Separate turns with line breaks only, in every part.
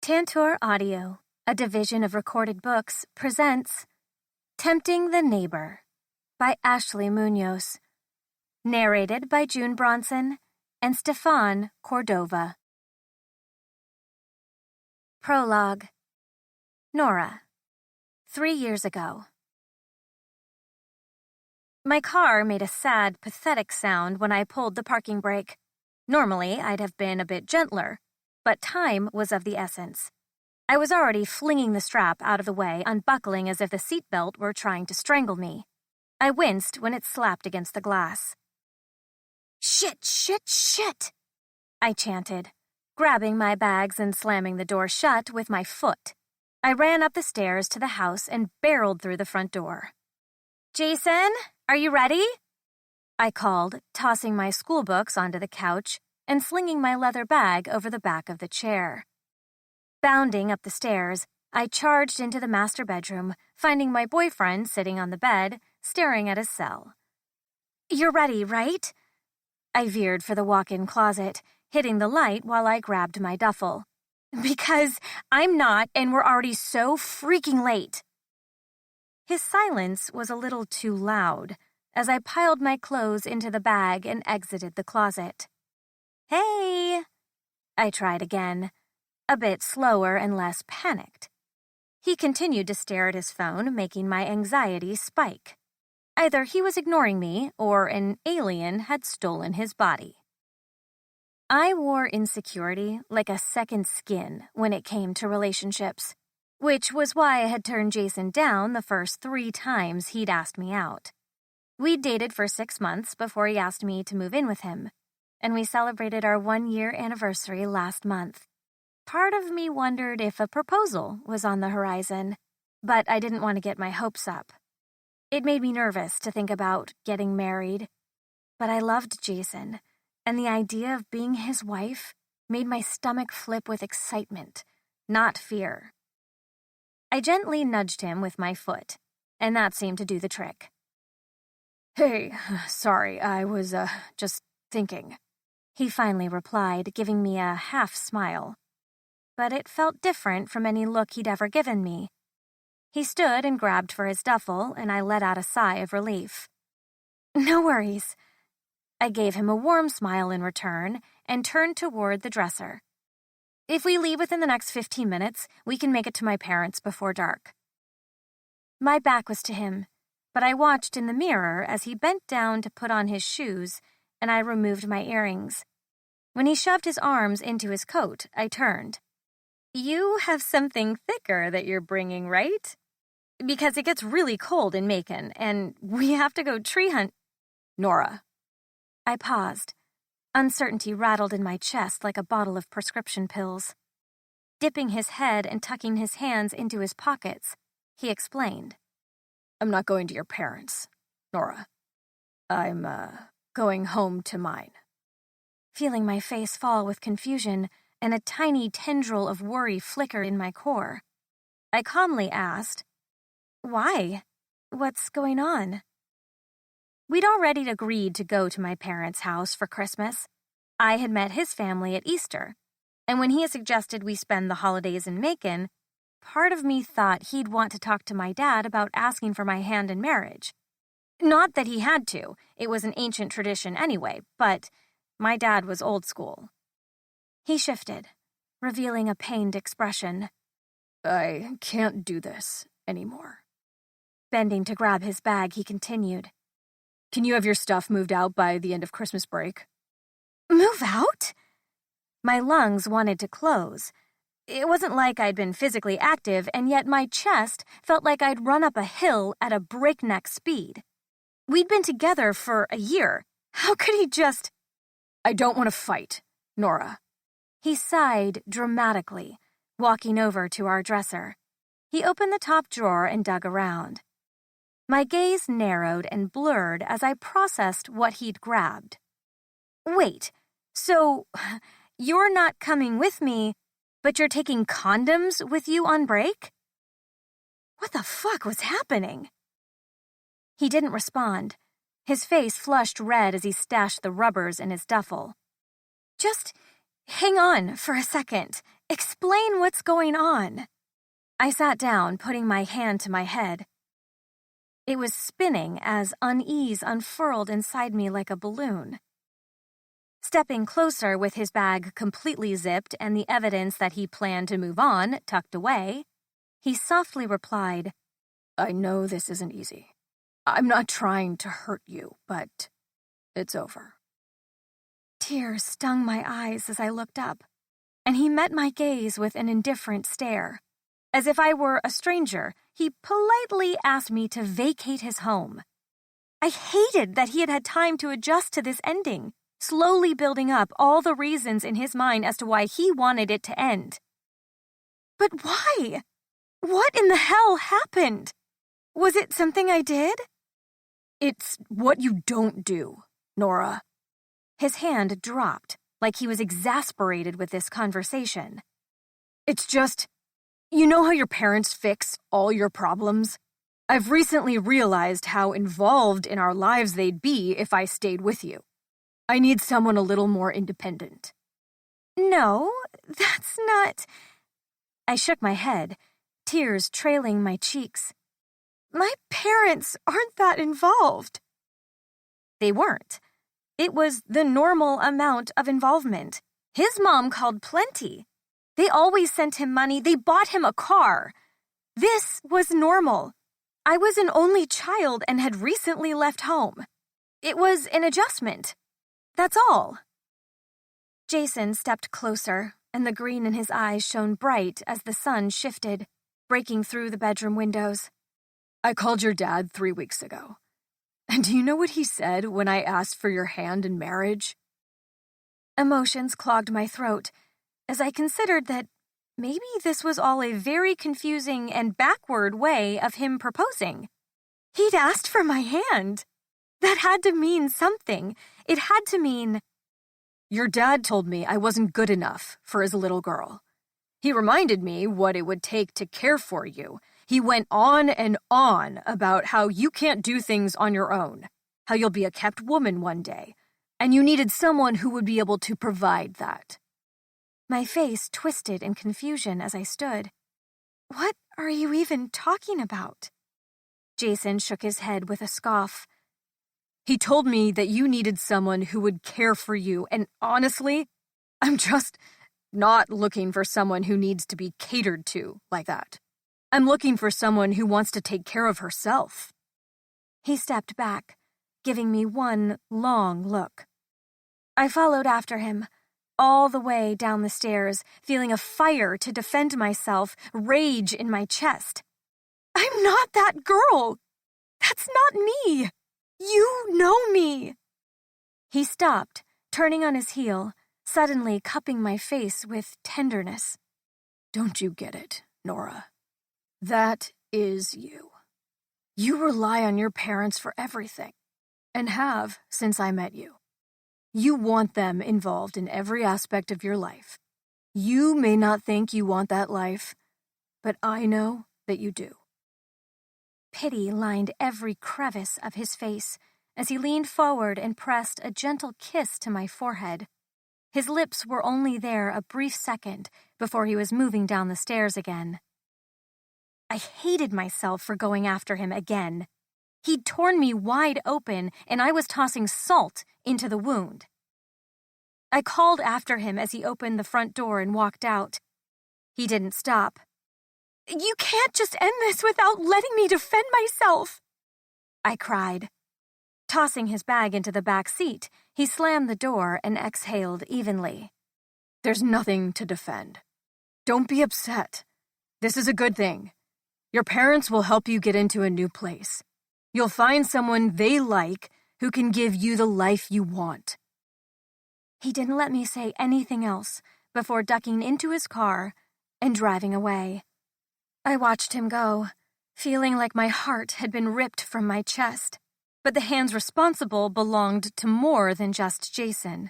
Tantor Audio, a division of Recorded Books, presents Tempting the Neighbor by Ashley Munoz, narrated by June Bronson and Stefan Cordova. Prologue. Nora. 3 years ago. My car made a sad, pathetic sound when I pulled the parking brake. Normally, I'd have been a bit gentler, but time was of the essence. I was already flinging the strap out of the way, unbuckling as if the seatbelt were trying to strangle me. I winced when it slapped against the glass. Shit, shit, shit! I chanted, grabbing my bags and slamming the door shut with my foot. I ran up the stairs to the house and barreled through the front door. Jason, are you ready? I called, tossing my school books onto the couch and slinging my leather bag over the back of the chair. Bounding up the stairs, I charged into the master bedroom, finding my boyfriend sitting on the bed, staring at his cell. You're ready, right? I veered for the walk-in closet, hitting the light while I grabbed my duffel. Because I'm not, and we're already so freaking late. His silence was a little too loud as I piled my clothes into the bag and exited the closet. Hey! I tried again, a bit slower and less panicked. He continued to stare at his phone, making my anxiety spike. Either he was ignoring me, or an alien had stolen his body. I wore insecurity like a second skin when it came to relationships, which was why I had turned Jason down the first 3 times he'd asked me out. We'd dated for 6 months before he asked me to move in with him, and we celebrated our 1-year anniversary last month. Part of me wondered if a proposal was on the horizon, but I didn't want to get my hopes up. It made me nervous to think about getting married, but I loved Jason, and the idea of being his wife made my stomach flip with excitement, not fear. I gently nudged him with my foot, and that seemed to do the trick. Hey, sorry, I was, just thinking. He finally replied, giving me a half smile. But it felt different from any look he'd ever given me. He stood and grabbed for his duffel, and I let out a sigh of relief. No worries. I gave him a warm smile in return and turned toward the dresser. If we leave within the next 15 minutes, we can make it to my parents' before dark. My back was to him, but I watched in the mirror as he bent down to put on his shoes, and I removed my earrings. When he shoved his arms into his coat, I turned. You have something thicker that you're bringing, right? Because it gets really cold in Macon, and we have to go tree hunt. Nora. I paused. Uncertainty rattled in my chest like a bottle of prescription pills. Dipping his head and tucking his hands into his pockets, he explained. I'm not going to your parents, Nora. I'm, going home to mine. Feeling my face fall with confusion and a tiny tendril of worry flicker in my core, I calmly asked, Why? What's going on? We'd already agreed to go to my parents' house for Christmas. I had met his family at Easter, and when he had suggested we spend the holidays in Macon, part of me thought he'd want to talk to my dad about asking for my hand in marriage. Not that he had to, it was an ancient tradition anyway, but my dad was old school. He shifted, revealing a pained expression. I can't do this anymore. Bending to grab his bag, he continued. Can you have your stuff moved out by the end of Christmas break? Move out? My lungs wanted to close. It wasn't like I'd been physically active, and yet my chest felt like I'd run up a hill at a breakneck speed. We'd been together for a year. How could he just... I don't want to fight, Nora. He sighed dramatically, walking over to our dresser. He opened the top drawer and dug around. My gaze narrowed and blurred as I processed what he'd grabbed. Wait, so you're not coming with me, but you're taking condoms with you on break? What the fuck was happening? He didn't respond. His face flushed red as he stashed the rubbers in his duffel. Just hang on for a second, Explain what's going on. I sat down, putting my hand to my head. It was spinning as unease unfurled inside me like a balloon. Stepping closer with his bag completely zipped and the evidence that he planned to move on tucked away, he softly replied, "I know this isn't easy. I'm not trying to hurt you, but it's over." Tears stung my eyes as I looked up, and he met my gaze with an indifferent stare. As if I were a stranger, he politely asked me to vacate his home. I hated that he had had time to adjust to this ending, slowly building up all the reasons in his mind as to why he wanted it to end. But why? What in the hell happened? Was it something I did? "It's what you don't do, Nora." His hand dropped, like he was exasperated with this conversation. "It's just, you know how your parents fix all your problems? I've recently realized how involved in our lives they'd be if I stayed with you. I need someone a little more independent." "No, that's not—" I shook my head, tears trailing my cheeks. "My parents aren't that involved." They weren't. It was the normal amount of involvement. His mom called plenty. They always sent him money. They bought him a car. This was normal. I was an only child and had recently left home. It was an adjustment. That's all. Jason stepped closer, and the green in his eyes shone bright as the sun shifted, breaking through the bedroom windows. "I called your dad 3 weeks ago. And do you know what he said when I asked for your hand in marriage?" Emotions clogged my throat as I considered that maybe this was all a very confusing and backward way of him proposing. He'd asked for my hand. That had to mean something. It had to mean, "Your dad told me I wasn't good enough for his little girl. He reminded me what it would take to care for you. He went on and on about how you can't do things on your own, how you'll be a kept woman one day, and you needed someone who would be able to provide that." My face twisted in confusion as I stood. "What are you even talking about?" Jason shook his head with a scoff. "He told me that you needed someone who would care for you, and honestly, I'm just not looking for someone who needs to be catered to like that. I'm looking for someone who wants to take care of herself." He stepped back, giving me one long look. I followed after him, all the way down the stairs, feeling a fire to defend myself, rage in my chest. "I'm not that girl! That's not me! You know me!" He stopped, turning on his heel, suddenly cupping my face with tenderness. "Don't you get it, Nora? That is you. You rely on your parents for everything, and have since I met you. You want them involved in every aspect of your life. You may not think you want that life, but I know that you do." Pity lined every crevice of his face as he leaned forward and pressed a gentle kiss to my forehead. His lips were only there a brief second before he was moving down the stairs again. I hated myself for going after him again. He'd torn me wide open, and I was tossing salt into the wound. I called after him as he opened the front door and walked out. He didn't stop. "You can't just end this without letting me defend myself," I cried. Tossing his bag into the back seat, he slammed the door and exhaled evenly. "There's nothing to defend. Don't be upset. This is a good thing. Your parents will help you get into a new place. You'll find someone they like who can give you the life you want." He didn't let me say anything else before ducking into his car and driving away. I watched him go, feeling like my heart had been ripped from my chest, but the hands responsible belonged to more than just Jason.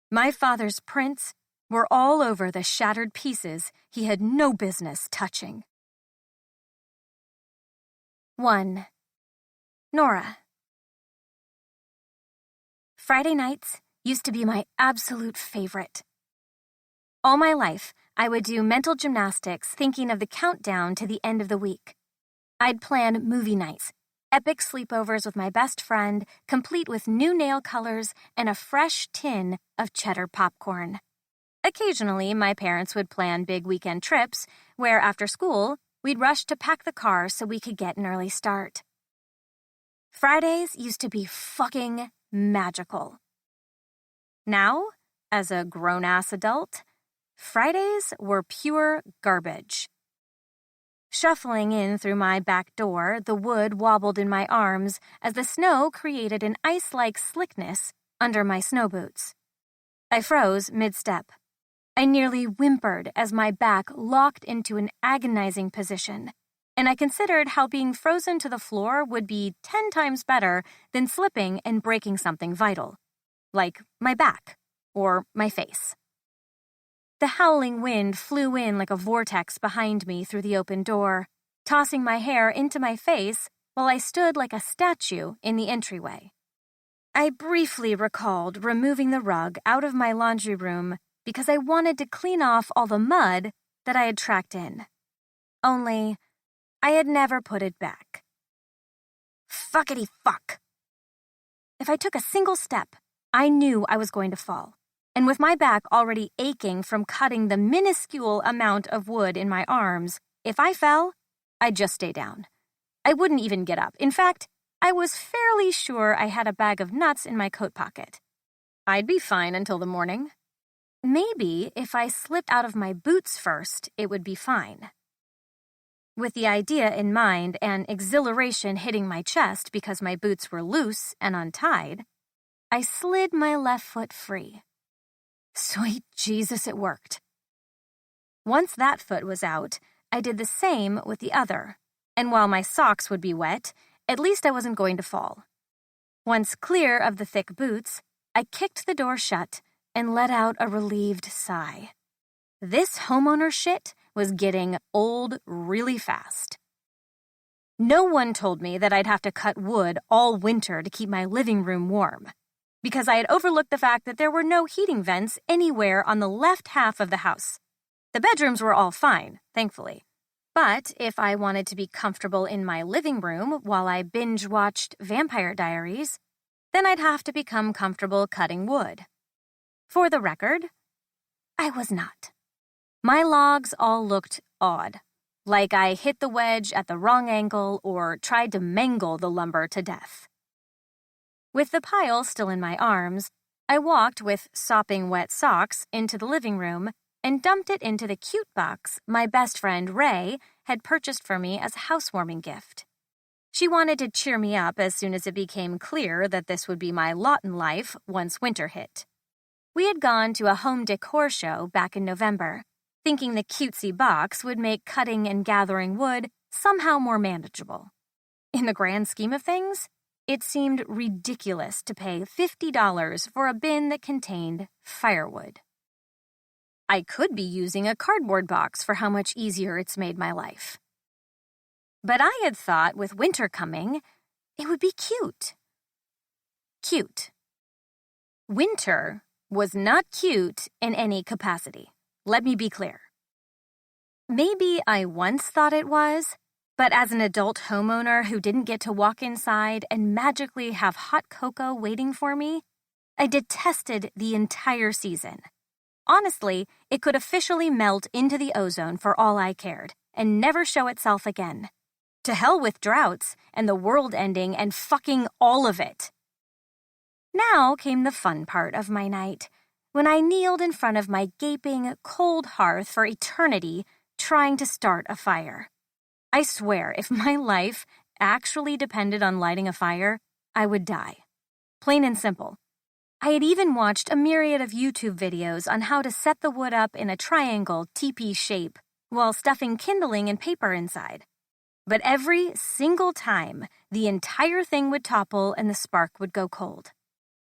My father's prints were all over the shattered pieces he had no business touching. 1. Nora. Friday nights used to be my absolute favorite. All my life, I would do mental gymnastics thinking of the countdown to the end of the week. I'd plan movie nights, epic sleepovers with my best friend, complete with new nail colors and a fresh tin of cheddar popcorn. Occasionally, my parents would plan big weekend trips where, after school, we'd rush to pack the car so we could get an early start. Fridays used to be fucking magical. Now, as a grown-ass adult, Fridays were pure garbage. Shuffling in through my back door, the wood wobbled in my arms as the snow created an ice-like slickness under my snow boots. I froze mid-step. I nearly whimpered as my back locked into an agonizing position, and I considered how being frozen to the floor would be 10 times better than slipping and breaking something vital, like my back or my face. The howling wind flew in like a vortex behind me through the open door, tossing my hair into my face while I stood like a statue in the entryway. I briefly recalled removing the rug out of my laundry room because I wanted to clean off all the mud that I had tracked in. Only, I had never put it back. Fuckity fuck! If I took a single step, I knew I was going to fall. And with my back already aching from cutting the minuscule amount of wood in my arms, if I fell, I'd just stay down. I wouldn't even get up. In fact, I was fairly sure I had a bag of nuts in my coat pocket. I'd be fine until the morning. Maybe if I slipped out of my boots first, it would be fine. With the idea in mind and exhilaration hitting my chest because my boots were loose and untied, I slid my left foot free. Sweet Jesus, it worked. Once that foot was out, I did the same with the other, and while my socks would be wet, at least I wasn't going to fall. Once clear of the thick boots, I kicked the door shut and let out a relieved sigh. This homeowner shit was getting old really fast. No one told me that I'd have to cut wood all winter to keep my living room warm, because I had overlooked the fact that there were no heating vents anywhere on the left half of the house. The bedrooms were all fine, thankfully. But if I wanted to be comfortable in my living room while I binge-watched Vampire Diaries, then I'd have to become comfortable cutting wood. For the record, I was not. My logs all looked odd, like I hit the wedge at the wrong angle or tried to mangle the lumber to death. With the pile still in my arms, I walked with sopping wet socks into the living room and dumped it into the cute box my best friend Ray had purchased for me as a housewarming gift. She wanted to cheer me up as soon as it became clear that this would be my lot in life once winter hit. We had gone to a home decor show back in November, thinking the cutesy box would make cutting and gathering wood somehow more manageable. In the grand scheme of things, it seemed ridiculous to pay $50 for a bin that contained firewood. I could be using a cardboard box for how much easier it's made my life. But I had thought with winter coming, it would be cute. Cute. Winter was not cute in any capacity. Let me be clear. Maybe I once thought it was, but as an adult homeowner who didn't get to walk inside and magically have hot cocoa waiting for me, I detested the entire season. Honestly, it could officially melt into the ozone for all I cared and never show itself again. To hell with droughts and the world ending and fucking all of it. Now came the fun part of my night, when I kneeled in front of my gaping, cold hearth for eternity, trying to start a fire. I swear, if my life actually depended on lighting a fire, I would die. Plain and simple. I had even watched a myriad of YouTube videos on how to set the wood up in a triangle teepee shape while stuffing kindling and paper inside. But every single time, the entire thing would topple and the spark would go cold.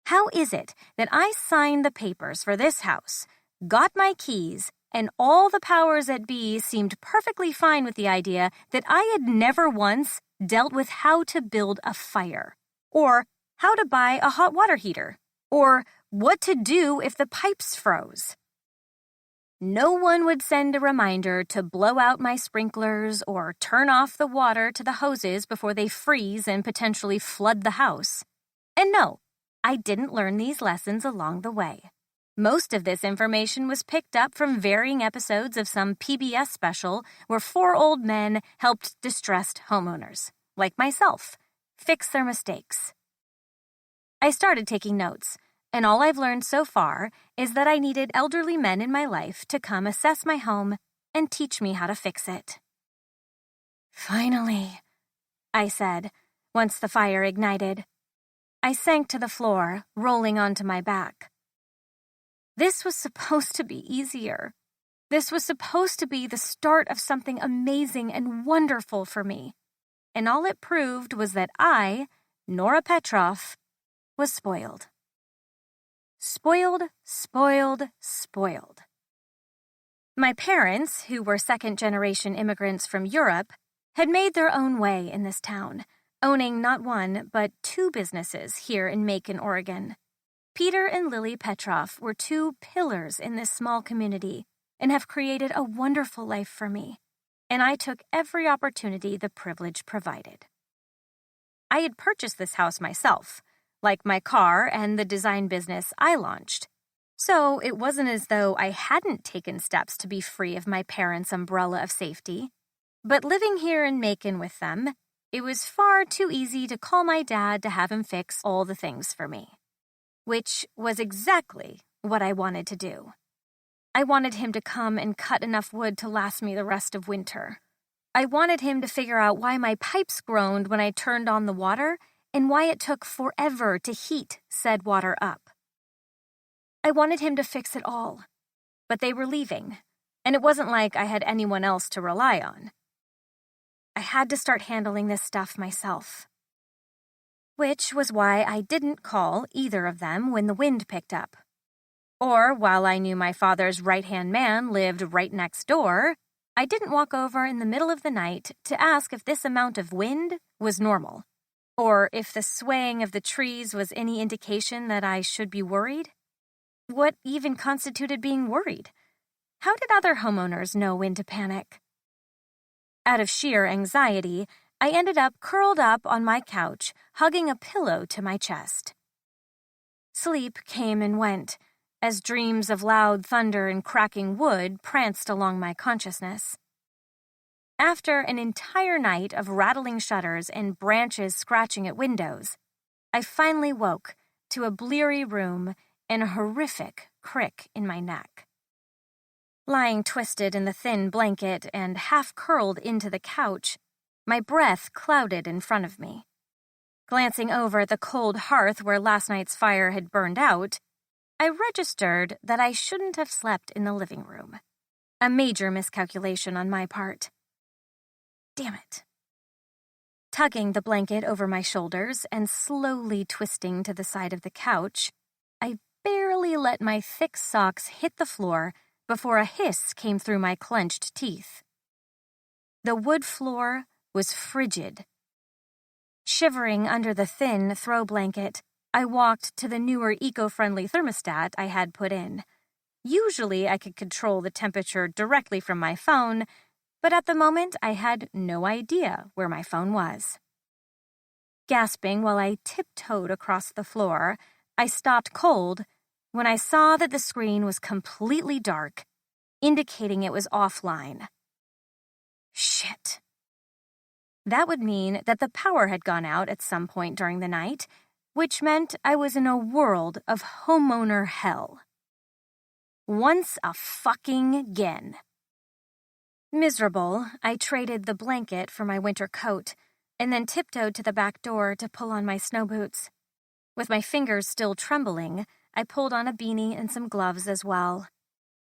How is it that I signed the papers for this house, got my keys, and all the powers that be seemed perfectly fine with the idea that I had never once dealt with how to build a fire, or how to buy a hot water heater, or what to do if the pipes froze? no one would send a reminder to blow out my sprinklers or turn off the water to the hoses before they freeze and potentially flood the house. And no, I didn't learn these lessons along the way. Most of this information was picked up from varying episodes of some PBS special where 4 old men helped distressed homeowners, like myself, fix their mistakes. I started taking notes, and all I've learned so far is that I needed elderly men in my life to come assess my home and teach me how to fix it. "Finally," I said, once the fire ignited. I sank to the floor, rolling onto my back. This was supposed to be easier. This was supposed to be the start of something amazing and wonderful for me. And all it proved was that I, Nora Petrov, was spoiled. Spoiled, spoiled, spoiled. My parents, who were second-generation immigrants from Europe, had made their own way in this town, owning not 1 but 2 businesses here in Macon, Oregon. Peter and Lily Petrov were 2 pillars in this small community and have created a wonderful life for me, and I took every opportunity the privilege provided. I had purchased this house myself, like my car and the design business I launched, so it wasn't as though I hadn't taken steps to be free of my parents' umbrella of safety. But living here in Macon with them, it was far too easy to call my dad to have him fix all the things for me. Which was exactly what I wanted to do. I wanted him to come and cut enough wood to last me the rest of winter. I wanted him to figure out why my pipes groaned when I turned on the water and why it took forever to heat said water up. I wanted him to fix it all, but they were leaving, and it wasn't like I had anyone else to rely on. I had to start handling this stuff myself. Which was why I didn't call either of them when the wind picked up. Or while I knew my father's right-hand man lived right next door, I didn't walk over in the middle of the night to ask if this amount of wind was normal, or if the swaying of the trees was any indication that I should be worried. What even constituted being worried? How did other homeowners know when to panic? Out of sheer anxiety, I ended up curled up on my couch, hugging a pillow to my chest. Sleep came and went, as dreams of loud thunder and cracking wood pranced along my consciousness. After an entire night of rattling shutters and branches scratching at windows, I finally woke to a bleary room and a horrific crick in my neck. Lying twisted in the thin blanket and half curled into the couch, my breath clouded in front of me. Glancing over at the cold hearth where last night's fire had burned out, I registered that I shouldn't have slept in the living room. A major miscalculation on my part. Damn it. Tugging the blanket over my shoulders and slowly twisting to the side of the couch, I barely let my thick socks hit the floor before a hiss came through my clenched teeth. The wood floor was frigid. Shivering under the thin throw blanket, I walked to the newer eco-friendly thermostat I had put in. Usually I could control the temperature directly from my phone, but at the moment I had no idea where my phone was. Gasping while I tiptoed across the floor, I stopped cold when I saw that the screen was completely dark, indicating it was offline. Shit. That would mean that the power had gone out at some point during the night, which meant I was in a world of homeowner hell. Once a fucking again. Miserable, I traded the blanket for my winter coat and then tiptoed to the back door to pull on my snow boots. With my fingers still trembling, I pulled on a beanie and some gloves as well.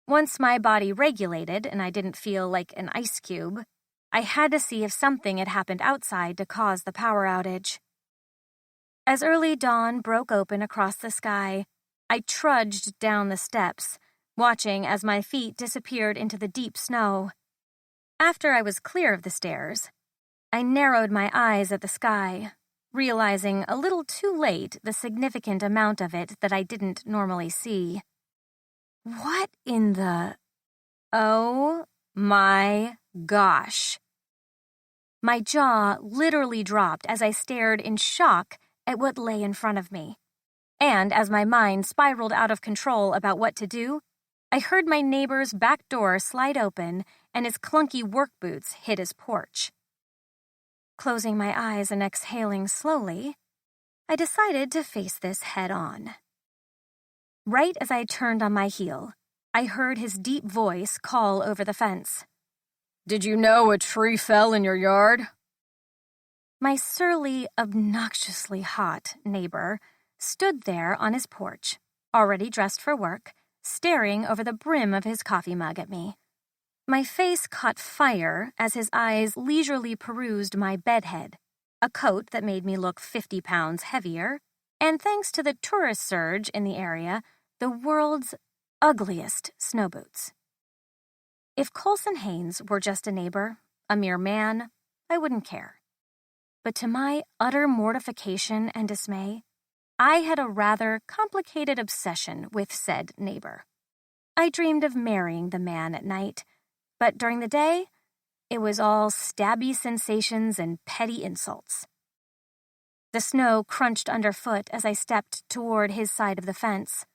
Once my body regulated and I didn't feel like an ice cube, I had to see if something had happened outside to cause the power outage. As early dawn broke open across the sky, I trudged down the steps, watching as my feet disappeared into the deep snow. After I was clear of the stairs, I narrowed my eyes at the sky, realizing a little too late the significant amount of it that I didn't normally see. What in the... Oh my gosh. My jaw literally dropped as I stared in shock at what lay in front of me. And as my mind spiraled out of control about what to do, I heard my neighbor's back door slide open and his clunky work boots hit his porch. Closing my eyes and exhaling slowly, I decided to face this head on. Right as I turned on my heel, I heard his deep voice call over the fence. "Did you know a tree fell in your yard?" My surly, obnoxiously hot neighbor stood there on his porch, already dressed for work, staring over the brim of his coffee mug at me. My face caught fire as his eyes leisurely perused my bedhead, a coat that made me look 50 pounds heavier, and thanks to the tourist surge in the area, the world's ugliest snow boots. If Colson Haynes were just a neighbor, a mere man, I wouldn't care. But to my utter mortification and dismay, I had a rather complicated obsession with said neighbor. I dreamed of marrying the man at night, but during the day, it was all stabby sensations and petty insults. The snow crunched underfoot as I stepped toward his side of the fence.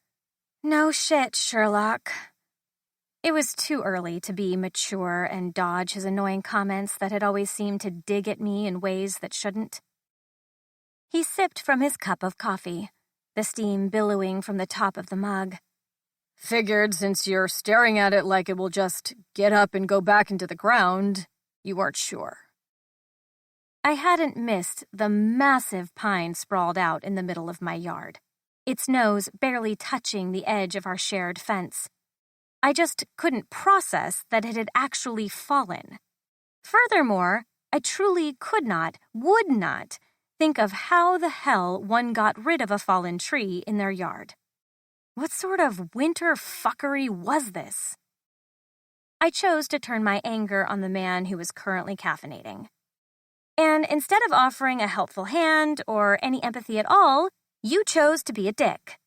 No shit, Sherlock. It was too early to be mature and dodge his annoying comments that had always seemed to dig at me in ways that shouldn't. He sipped from his cup of coffee, the steam billowing from the top of the mug. "Figured since you're staring at it like it will just get up and go back into the ground, you weren't sure." I hadn't missed the massive pine sprawled out in the middle of my yard, its nose barely touching the edge of our shared fence. I just couldn't process that it had actually fallen. Furthermore, I truly would not, think of how the hell one got rid of a fallen tree in their yard. What sort of winter fuckery was this? I chose to turn my anger on the man who was currently caffeinating. And instead of offering a helpful hand or any empathy at all, you chose to be a dick.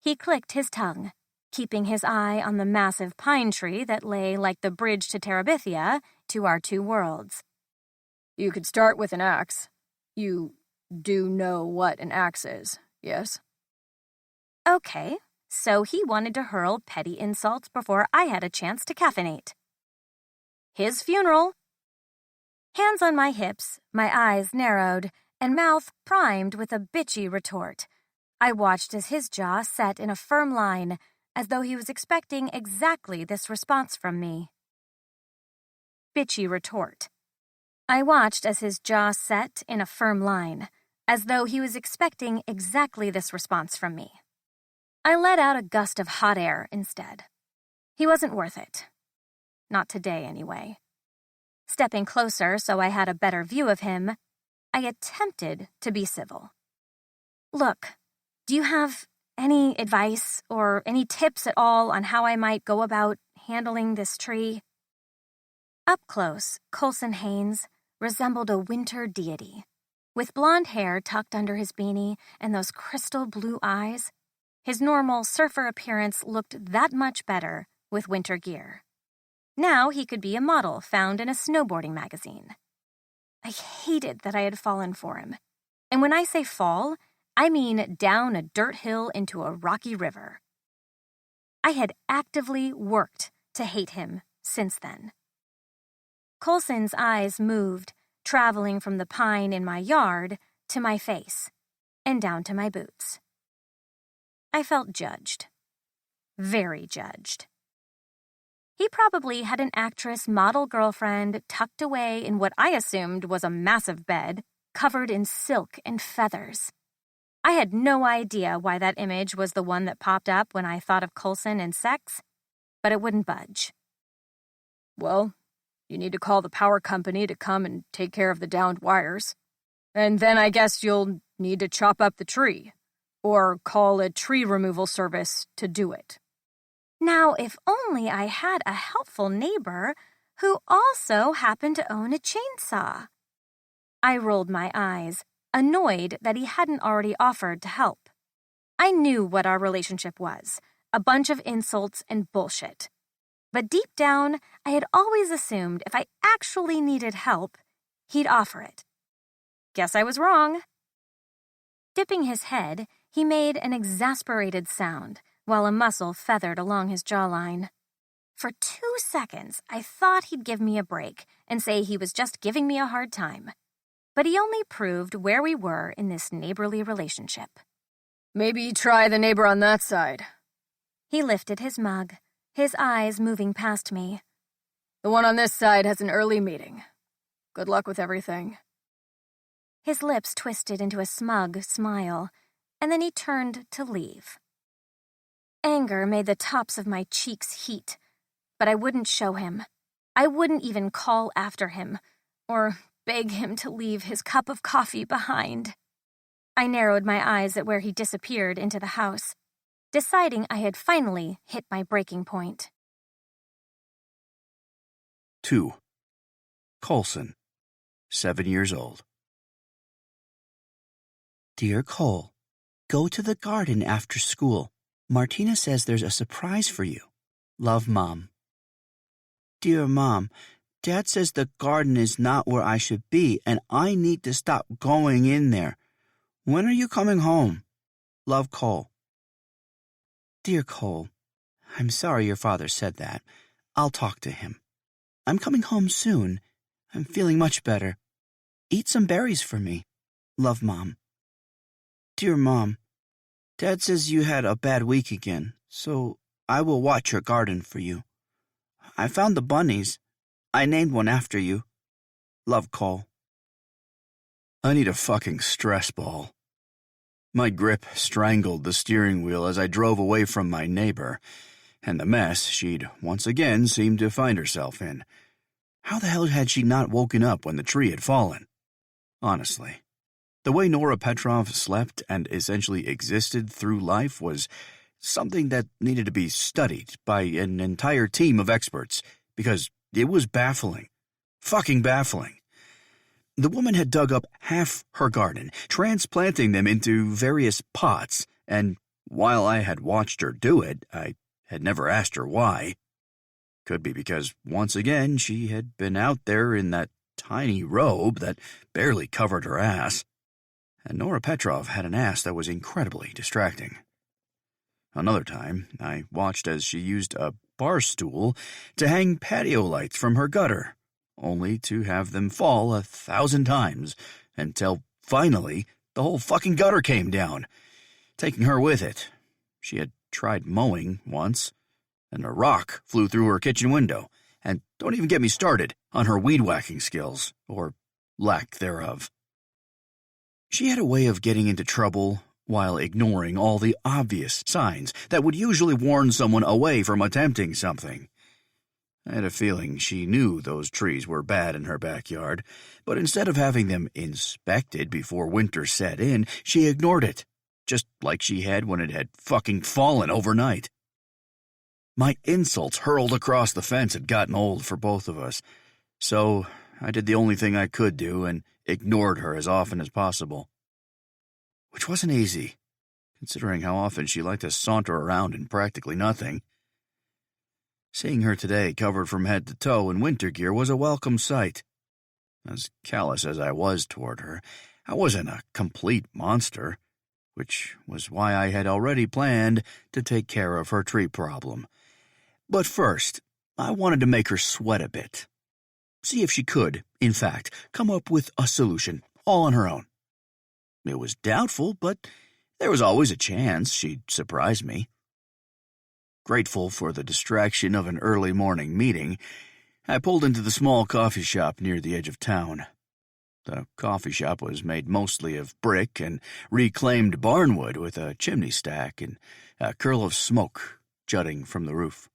He clicked his tongue, keeping his eye on the massive pine tree that lay like the bridge to Terabithia to our two worlds. "You could start with an axe. You do know what an axe is, yes?" Okay, so he wanted to hurl petty insults before I had a chance to caffeinate. His funeral. Hands on my hips, my eyes narrowed, and mouth primed with a bitchy retort. I watched as his jaw set in a firm line, as though he was expecting exactly this response from me. Bitchy retort. I watched as his jaw set in a firm line, as though he was expecting exactly this response from me. I let out a gust of hot air instead. He wasn't worth it. Not today, anyway. Stepping closer so I had a better view of him, I attempted to be civil. "Look, do you have any advice or any tips at all on how I might go about handling this tree?" Up close, Colson Haynes resembled a winter deity. With blonde hair tucked under his beanie and those crystal blue eyes, his normal surfer appearance looked that much better with winter gear. Now he could be a model found in a snowboarding magazine. I hated that I had fallen for him. And when I say fall, I mean down a dirt hill into a rocky river. I had actively worked to hate him since then. Colson's eyes moved, traveling from the pine in my yard to my face, and down to my boots. I felt judged. Very judged. He probably had an actress model girlfriend tucked away in what I assumed was a massive bed, covered in silk and feathers. I had no idea why that image was the one that popped up when I thought of Colson and sex, but it wouldn't budge. "Well, you need to call the power company to come and take care of the downed wires. And then I guess you'll need to chop up the tree, or call a tree removal service to do it." Now, if only I had a helpful neighbor who also happened to own a chainsaw. I rolled my eyes, annoyed that he hadn't already offered to help. I knew what our relationship was, a bunch of insults and bullshit. But deep down, I had always assumed if I actually needed help, he'd offer it. Guess I was wrong. Dipping his head, he made an exasperated sound while a muscle feathered along his jawline. For 2 seconds, I thought he'd give me a break and say he was just giving me a hard time. But he only proved where we were in this neighborly relationship.
Maybe try the neighbor on that side.
He lifted his mug, his eyes moving past me.
The one on this side has an early meeting. Good luck with everything.
His lips twisted into a smug smile, and then he turned to leave. Anger made the tops of my cheeks heat, but I wouldn't show him. I wouldn't even call after him, or beg him to leave his cup of coffee behind. I narrowed my eyes at where he disappeared into the house, deciding I had finally hit my breaking point.
2. Colson, 7 years old. Dear Cole, go to the garden after school. Martina says there's a surprise for you. Love, Mom. Dear Mom, Dad says the garden is not where I should be, and I need to stop going in there. When are you coming home? Love, Cole. Dear Cole, I'm sorry your father said that. I'll talk to him. I'm coming home soon. I'm feeling much better. Eat some berries for me. Love, Mom. Dear Mom, Dad says you had a bad week again, so I will watch your garden for you. I found the bunnies. I named one after you. Love, Cole.
I need a fucking stress ball. My grip strangled the steering wheel as I drove away from my neighbor, and the mess she'd once again seemed to find herself in. How the hell had she not woken up when the tree had fallen? Honestly, the way Nora Petrov slept and essentially existed through life was something that needed to be studied by an entire team of experts, because it was baffling. Fucking baffling. The woman had dug up half her garden, transplanting them into various pots, and while I had watched her do it, I had never asked her why. Could be because, once again, she had been out there in that tiny robe that barely covered her ass, and Nora Petrov had an ass that was incredibly distracting. Another time, I watched as she used a bar stool to hang patio lights from her gutter, only to have them fall 1,000 times until, finally, the whole fucking gutter came down, taking her with it. She had tried mowing once, and a rock flew through her kitchen window, and don't even get me started on her weed-whacking skills, or lack thereof. She had a way of getting into trouble while ignoring all the obvious signs that would usually warn someone away from attempting something. I had a feeling she knew those trees were bad in her backyard, but instead of having them inspected before winter set in, she ignored it, just like she had when it had fucking fallen overnight. My insults hurled across the fence had gotten old for both of us, so I did the only thing I could do and ignored her as often as possible. Which wasn't easy, considering how often she liked to saunter around in practically nothing. Seeing her today covered from head to toe in winter gear was a welcome sight. As callous as I was toward her, I wasn't a complete monster, which was why I had already planned to take care of her tree problem. But first, I wanted to make her sweat a bit. See if she could, in fact, come up with a solution, all on her own. It was doubtful, but there was always a chance she'd surprise me. Grateful for the distraction of an early morning meeting, I pulled into the small coffee shop near the edge of town. The coffee shop was made mostly of brick and reclaimed barnwood with a chimney stack and a curl of smoke jutting from the roof.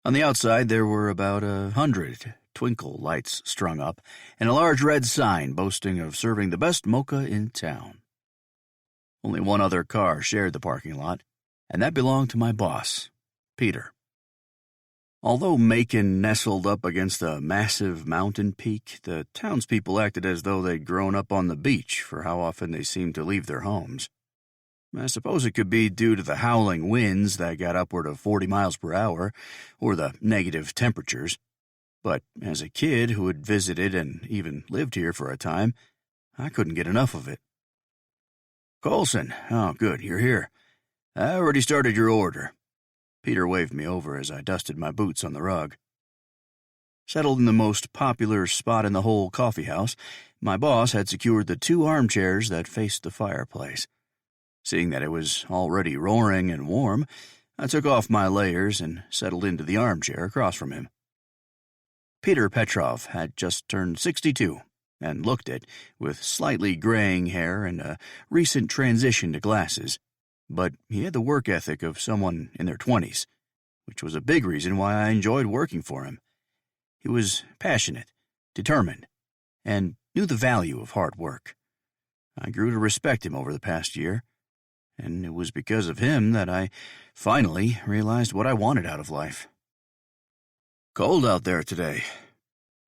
On the outside there were about 100 twinkle lights strung up and a large red sign boasting of serving the best mocha in town. Only one other car shared the parking lot, and that belonged to my boss, Peter. Although Macon nestled up against a massive mountain peak, the townspeople acted as though they'd grown up on the beach for how often they seemed to leave their homes. I suppose it could be due to the howling winds that got upward of 40 miles per hour, or the negative temperatures. But as a kid who had visited and even lived here for a time, I couldn't get enough of it. "Coulson, oh good, you're here. I already started your order." Peter waved me over as I dusted my boots on the rug. Settled in the most popular spot in the whole coffee house, my boss had secured the 2 armchairs that faced the fireplace. Seeing that it was already roaring and warm, I took off my layers and settled into the armchair across from him. Peter Petrov had just turned 62 and looked it, with slightly graying hair and a recent transition to glasses, but he had the work ethic of someone in their 20s, which was a big reason why I enjoyed working for him. He was passionate, determined, and knew the value of hard work. I grew to respect him over the past year, and it was because of him that I finally realized what I wanted out of life. "Cold out there today."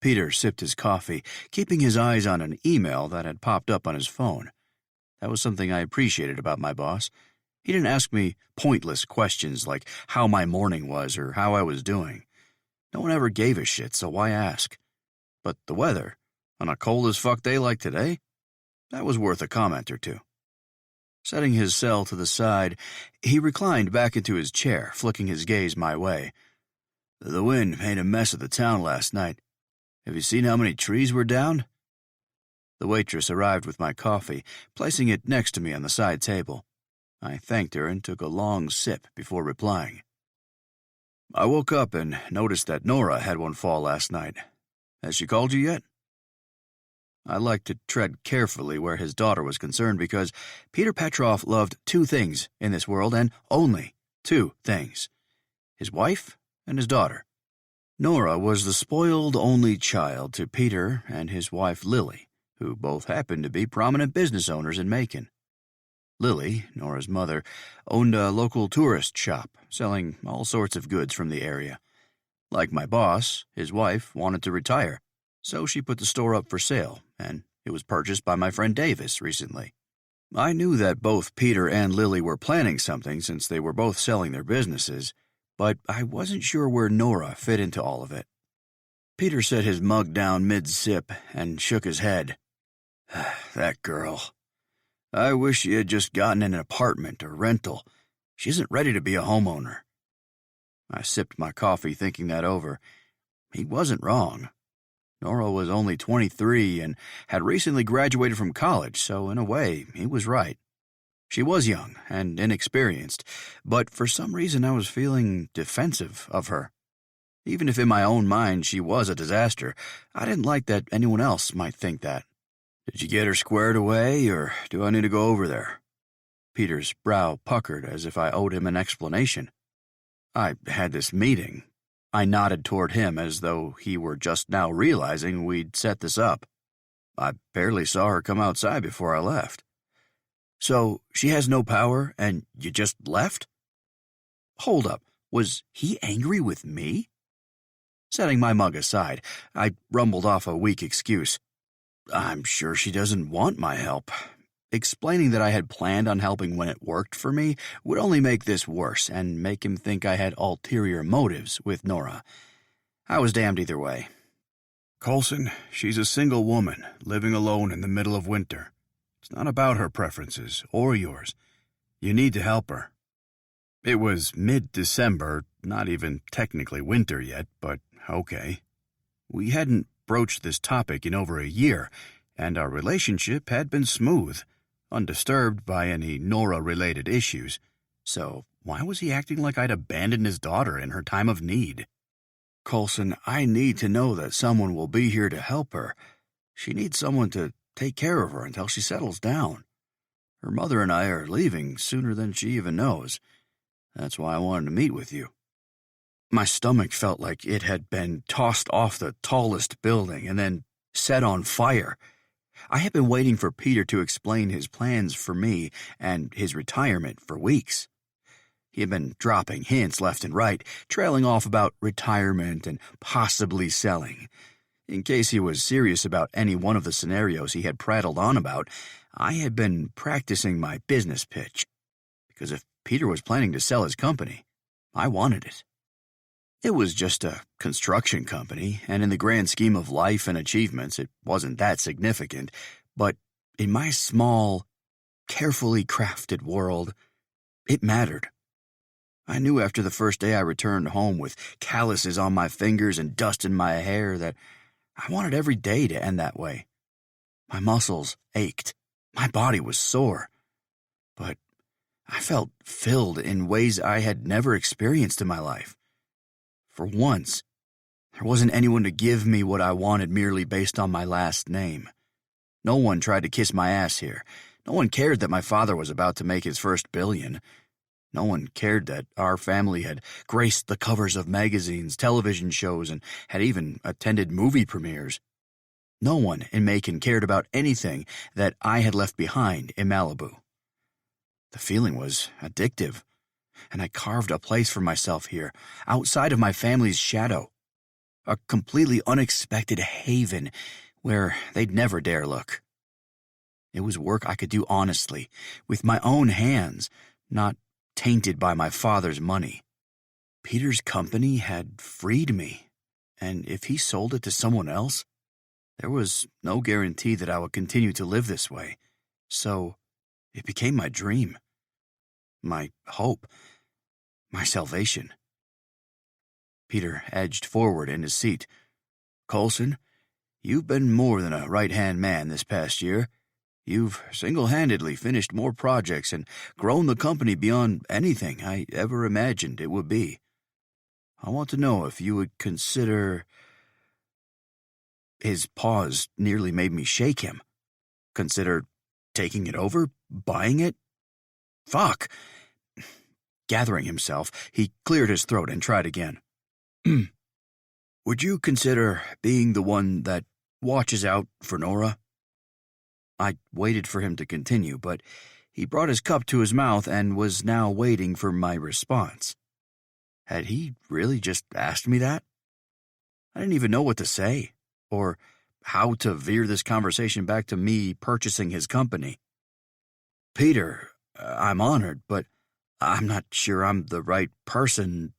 Peter sipped his coffee, keeping his eyes on an email that had popped up on his phone. That was something I appreciated about my boss. He didn't ask me pointless questions like how my morning was or how I was doing. No one ever gave a shit, so why ask? But the weather, on a cold-as-fuck day like today, that was worth a comment or two. Setting his cell to the side, he reclined back into his chair, flicking his gaze my way. "The wind made a mess of the town last night. Have you seen how many trees were down?" The waitress arrived with my coffee, placing it next to me on the side table. I thanked her and took a long sip before replying. "I woke up and noticed that Nora had one fall last night. Has she called you yet?" I liked to tread carefully where his daughter was concerned because Peter Petrov loved 2 things in this world, and only 2 things: his wife and his daughter. Nora was the spoiled only child to Peter and his wife Lily, who both happened to be prominent business owners in Macon. Lily, Nora's mother, owned a local tourist shop, selling all sorts of goods from the area. Like my boss, his wife wanted to retire, so she put the store up for sale, and it was purchased by my friend Davis recently. I knew that both Peter and Lily were planning something since they were both selling their businesses, but I wasn't sure where Nora fit into all of it. Peter set his mug down mid-sip and shook his head. "That girl. I wish she had just gotten an apartment or rental. She isn't ready to be a homeowner." I sipped my coffee thinking that over. He wasn't wrong. Nora was only 23 and had recently graduated from college, so in a way, he was right. She was young and inexperienced, but for some reason I was feeling defensive of her. Even if in my own mind she was a disaster, I didn't like that anyone else might think that. "Did you get her squared away, or do I need to go over there?" Peter's brow puckered as if I owed him an explanation. "I had this meeting." I nodded toward him as though he were just now realizing we'd set this up. I barely saw her come outside before I left. "So she has no power, and you just left?" Hold up, was he angry with me? Setting my mug aside, I rumbled off a weak excuse. "I'm sure she doesn't want my help." Explaining that I had planned on helping when it worked for me would only make this worse and make him think I had ulterior motives with Nora. I was damned either way. "Coulson, she's a single woman, living alone in the middle of winter. It's not about her preferences, or yours. You need to help her." It was mid-December, not even technically winter yet, but okay. We hadn't broached this topic in over a year, and our relationship had been smooth, undisturbed by any Nora-related issues. So why was he acting like I'd abandoned his daughter in her time of need? "Coulson, I need to know that someone will be here to help her. She needs someone to take care of her until she settles down. Her mother and I are leaving sooner than she even knows. That's why I wanted to meet with you." My stomach felt like it had been tossed off the tallest building and then set on fire. I had been waiting for Peter to explain his plans for me and his retirement for weeks. He had been dropping hints left and right, trailing off about retirement and possibly selling. In case he was serious about any one of the scenarios he had prattled on about, I had been practicing my business pitch. because if Peter was planning to sell his company, I wanted it. It was just a construction company, and in the grand scheme of life and achievements, it wasn't that significant, but in my small, carefully crafted world, it mattered. I knew after the first day I returned home with calluses on my fingers and dust in my hair that I wanted every day to end that way. My muscles ached. My body was sore. But I felt filled in ways I had never experienced in my life. For once, there wasn't anyone to give me what I wanted merely based on my last name. No one tried to kiss my ass here. No one cared that my father was about to make his first billion. No one cared that our family had graced the covers of magazines, television shows, and had even attended movie premieres. No one in Macon cared about anything that I had left behind in Malibu. The feeling was addictive, and I carved a place for myself here, outside of my family's shadow. A completely unexpected haven where they'd never dare look. It was work I could do honestly, with my own hands, not tainted by my father's money. Peter's company had freed me, and if he sold it to someone else, there was no guarantee that I would continue to live this way. So it became my dream, my hope, my salvation. Peter edged forward in his seat. "Coulson, you've been more than a right-hand man this past year. You've single-handedly finished more projects and grown the company beyond anything I ever imagined it would be. I want to know if you would consider—" His pause nearly made me shake him. Consider taking it over? Buying it? Fuck! Gathering himself, he cleared his throat and tried again. "Would you consider being the one that watches out for Nora?" I waited for him to continue, but he brought his cup to his mouth and was now waiting for my response. Had he really just asked me that? I didn't even know what to say, or how to veer this conversation back to me purchasing his company. "Peter, I'm honored, but I'm not sure I'm the right person."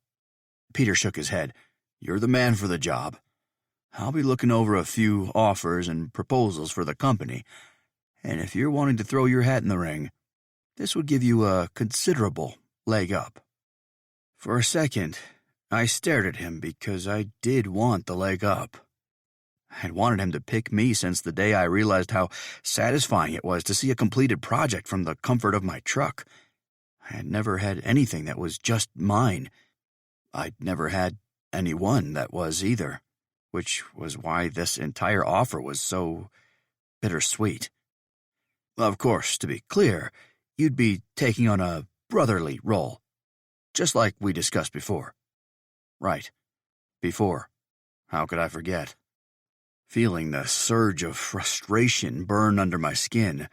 Peter shook his head. "You're the man for the job. I'll be looking over a few offers and proposals for the company, and if you're wanting to throw your hat in the ring, this would give you a considerable leg up." For a second, I stared at him because I did want the leg up. I had wanted him to pick me since the day I realized how satisfying it was to see a completed project from the comfort of my truck. I had never had anything that was just mine. I'd never had anyone that was either, which was why this entire offer was so bittersweet. Of course, to be clear, you'd be taking on a brotherly role, just like we discussed before. Right. Before. How could I forget? Feeling the surge of frustration burn under my skin,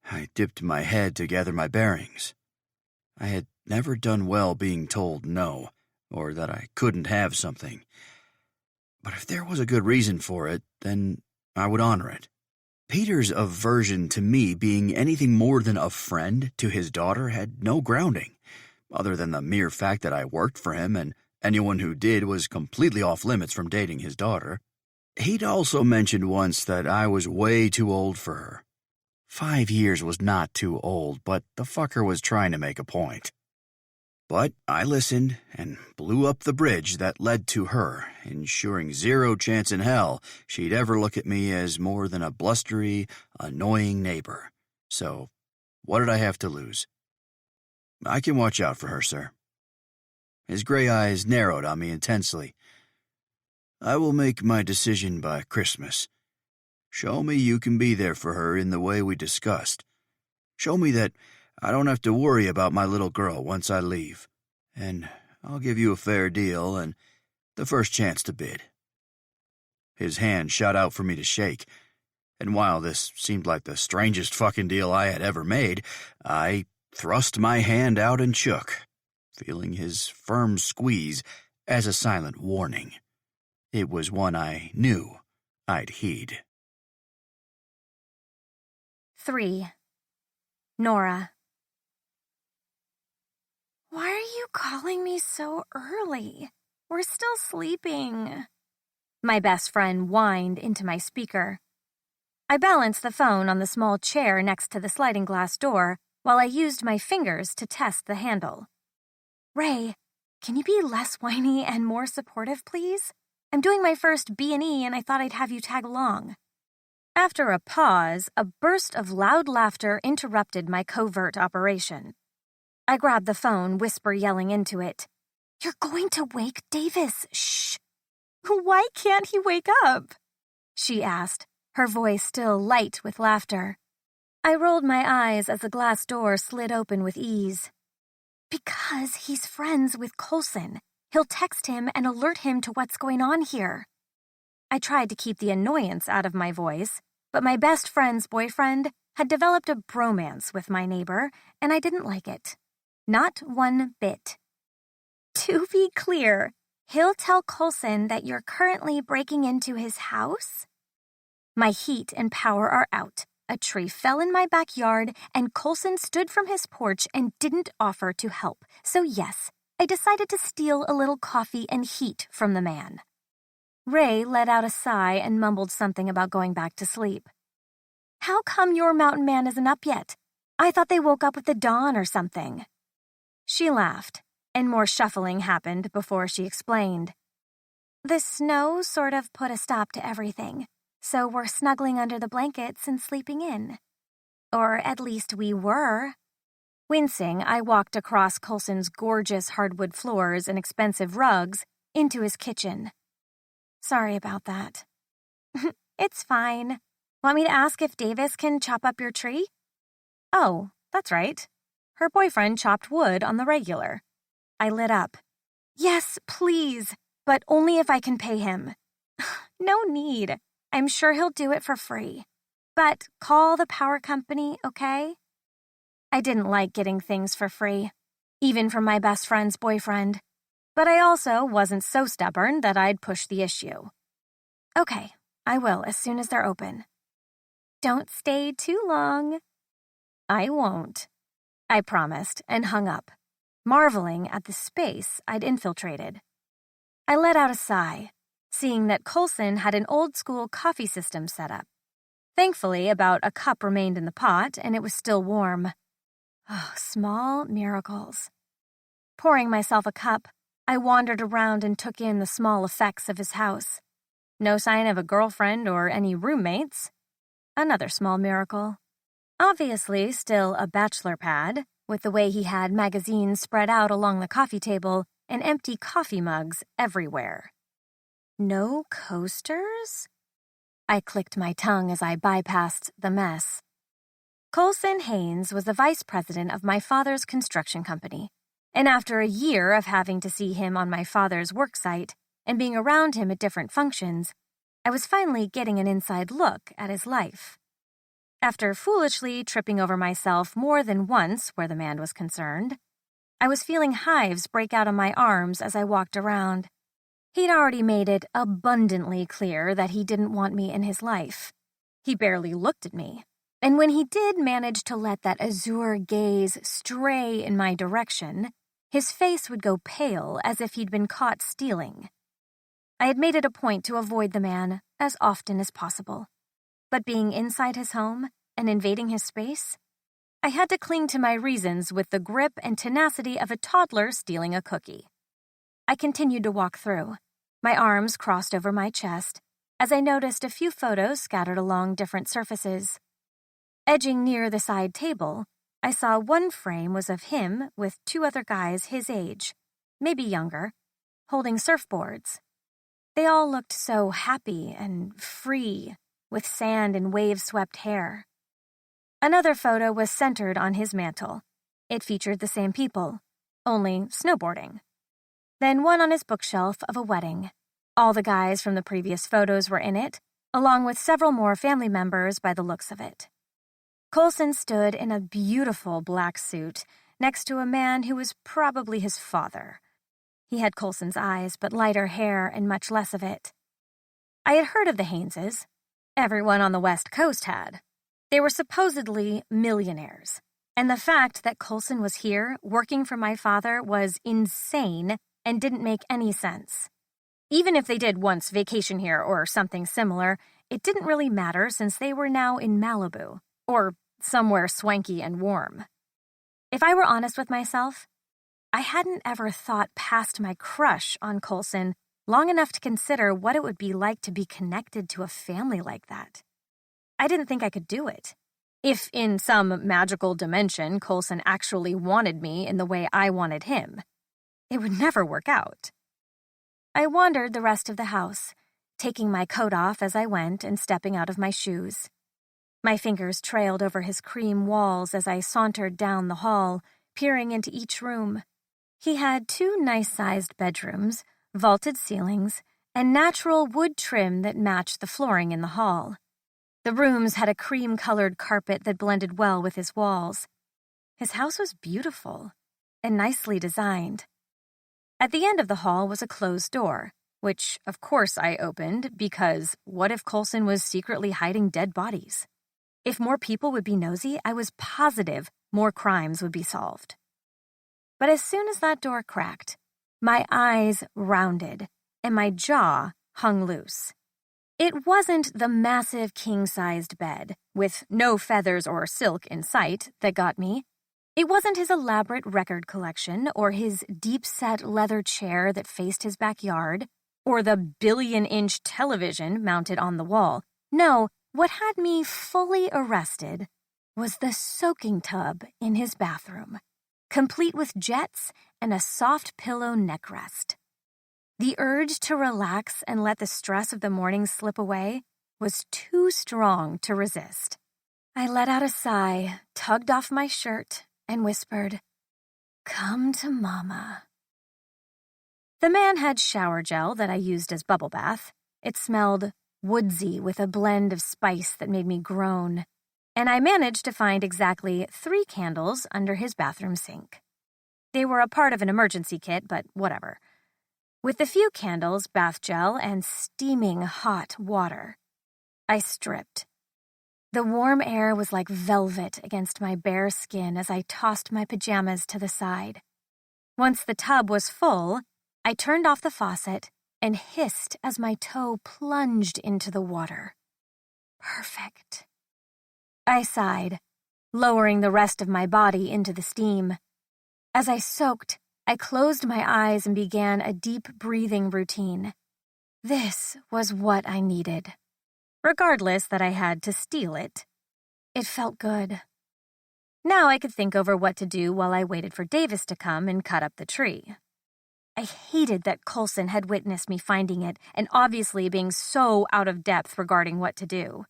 I dipped my head to gather my bearings. I had never done well being told no, or that I couldn't have something. But if there was a good reason for it, then I would honor it. Peter's aversion to me being anything more than a friend to his daughter had no grounding, other than the mere fact that I worked for him and anyone who did was completely off limits from dating his daughter. He'd also mentioned once that I was way too old for her. 5 years was not too old, but the fucker was trying to make a point. But I listened and blew up the bridge that led to her, ensuring zero chance in hell she'd ever look at me as more than a blustery, annoying neighbor. So, what did I have to lose? I can watch out for her, sir. His gray eyes narrowed on me intensely. I will make my decision by Christmas. Show me you can be there for her in the way we discussed. Show me that I don't have to worry about my little girl once I leave, and I'll give you a fair deal and the first chance to bid. His hand shot out for me to shake, and while this seemed like the strangest fucking deal I had ever made, I thrust my hand out and shook, feeling his firm squeeze as a silent warning. It was one I knew I'd heed.
3. Nora. Why are you calling me so early? We're still sleeping. My best friend whined into my speaker. I balanced the phone on the small chair next to the sliding glass door while I used my fingers to test the handle. Ray, can you be less whiny and more supportive, please? I'm doing my first B&E and I thought I'd have you tag along. After a pause, a burst of loud laughter interrupted my covert operation. I grabbed the phone, whisper yelling into it. You're going to wake Davis. Shh. Why can't he wake up? She asked, her voice still light with laughter. I rolled my eyes as the glass door slid open with ease. Because he's friends with Coulson. He'll text him and alert him to what's going on here. I tried to keep the annoyance out of my voice, but my best friend's boyfriend had developed a bromance with my neighbor, and I didn't like it. Not one bit. To be clear, he'll tell Coulson that you're currently breaking into his house? My heat and power are out. A tree fell in my backyard, and Coulson stood from his porch and didn't offer to help. So yes, I decided to steal a little coffee and heat from the man. Ray let out a sigh and mumbled something about going back to sleep. How come your mountain man isn't up yet? I thought they woke up with the dawn or something. She laughed, and more shuffling happened before she explained. The snow sort of put a stop to everything. So we're snuggling under the blankets and sleeping in. Or at least we were. Wincing, I walked across Coulson's gorgeous hardwood floors and expensive rugs into his kitchen. Sorry about that. It's fine. Want me to ask if Davis can chop up your tree? Oh, that's right. Her boyfriend chopped wood on the regular. I lit up. Yes, please, but only if I can pay him. No need. I'm sure he'll do it for free. But call the power company, okay? I didn't like getting things for free, even from my best friend's boyfriend. But I also wasn't so stubborn that I'd push the issue. Okay, I will as soon as they're open. Don't stay too long. I won't, I promised and hung up, marveling at the space I'd infiltrated. I let out a sigh, seeing that Coulson had an old-school coffee system set up. Thankfully, about a cup remained in the pot, and it was still warm. Oh, small miracles. Pouring myself a cup, I wandered around and took in the small effects of his house. No sign of a girlfriend or any roommates. Another small miracle. Obviously, still a bachelor pad, with the way he had magazines spread out along the coffee table and empty coffee mugs everywhere. No coasters? I clicked my tongue as I bypassed the mess. Coulson Haynes was the vice president of my father's construction company, and after a year of having to see him on my father's work site and being around him at different functions, I was finally getting an inside look at his life. After foolishly tripping over myself more than once where the man was concerned, I was feeling hives break out on my arms as I walked around. He'd already made it abundantly clear that he didn't want me in his life. He barely looked at me, and when he did manage to let that azure gaze stray in my direction, his face would go pale as if he'd been caught stealing. I had made it a point to avoid the man as often as possible, but being inside his home and invading his space, I had to cling to my reasons with the grip and tenacity of a toddler stealing a cookie. I continued to walk through, my arms crossed over my chest, as I noticed a few photos scattered along different surfaces. Edging near the side table, I saw one frame was of him with two other guys his age, maybe younger, holding surfboards. They all looked so happy and free, with sand and wave-swept hair. Another photo was centered on his mantle. It featured the same people, only snowboarding. Then one on his bookshelf of a wedding. All the guys from the previous photos were in it, along with several more family members by the looks of it. Coulson stood in a beautiful black suit next to a man who was probably his father. He had Coulson's eyes, but lighter hair and much less of it. I had heard of the Hayneses. Everyone on the West Coast had. They were supposedly millionaires. And the fact that Coulson was here, working for my father, was insane and didn't make any sense. Even if they did once vacation here or something similar, it didn't really matter since they were now in Malibu, or somewhere swanky and warm. If I were honest with myself, I hadn't ever thought past my crush on Coulson long enough to consider what it would be like to be connected to a family like that. I didn't think I could do it. If in some magical dimension Coulson actually wanted me in the way I wanted him, it would never work out. I wandered the rest of the house, taking my coat off as I went and stepping out of my shoes. My fingers trailed over his cream walls as I sauntered down the hall, peering into each room. He had 2 nice-sized bedrooms, vaulted ceilings, and natural wood trim that matched the flooring in the hall. The rooms had a cream-colored carpet that blended well with his walls. His house was beautiful and nicely designed. At the end of the hall was a closed door, which, of course, I opened because what if Coulson was secretly hiding dead bodies? If more people would be nosy, I was positive more crimes would be solved. But as soon as that door cracked, my eyes rounded and my jaw hung loose. It wasn't the massive king-sized bed, with no feathers or silk in sight, that got me. It wasn't his elaborate record collection or his deep-set leather chair that faced his backyard, or the billion-inch television mounted on the wall. No, what had me fully arrested was the soaking tub in his bathroom, complete with jets and a soft pillow neck rest. The urge to relax and let the stress of the morning slip away was too strong to resist. I let out a sigh, tugged off my shirt, and whispered, "Come to Mama." The man had shower gel that I used as bubble bath. It smelled woodsy with a blend of spice that made me groan, and I managed to find exactly 3 candles under his bathroom sink. They were a part of an emergency kit, but whatever. With the few candles, bath gel, and steaming hot water, I stripped. The warm air was like velvet against my bare skin as I tossed my pajamas to the side. Once the tub was full, I turned off the faucet and hissed as my toe plunged into the water. Perfect. I sighed, lowering the rest of my body into the steam. As I soaked, I closed my eyes and began a deep breathing routine. This was what I needed. Regardless that I had to steal it, it felt good. Now I could think over what to do while I waited for Davis to come and cut up the tree. I hated that Coulson had witnessed me finding it and obviously being so out of depth regarding what to do.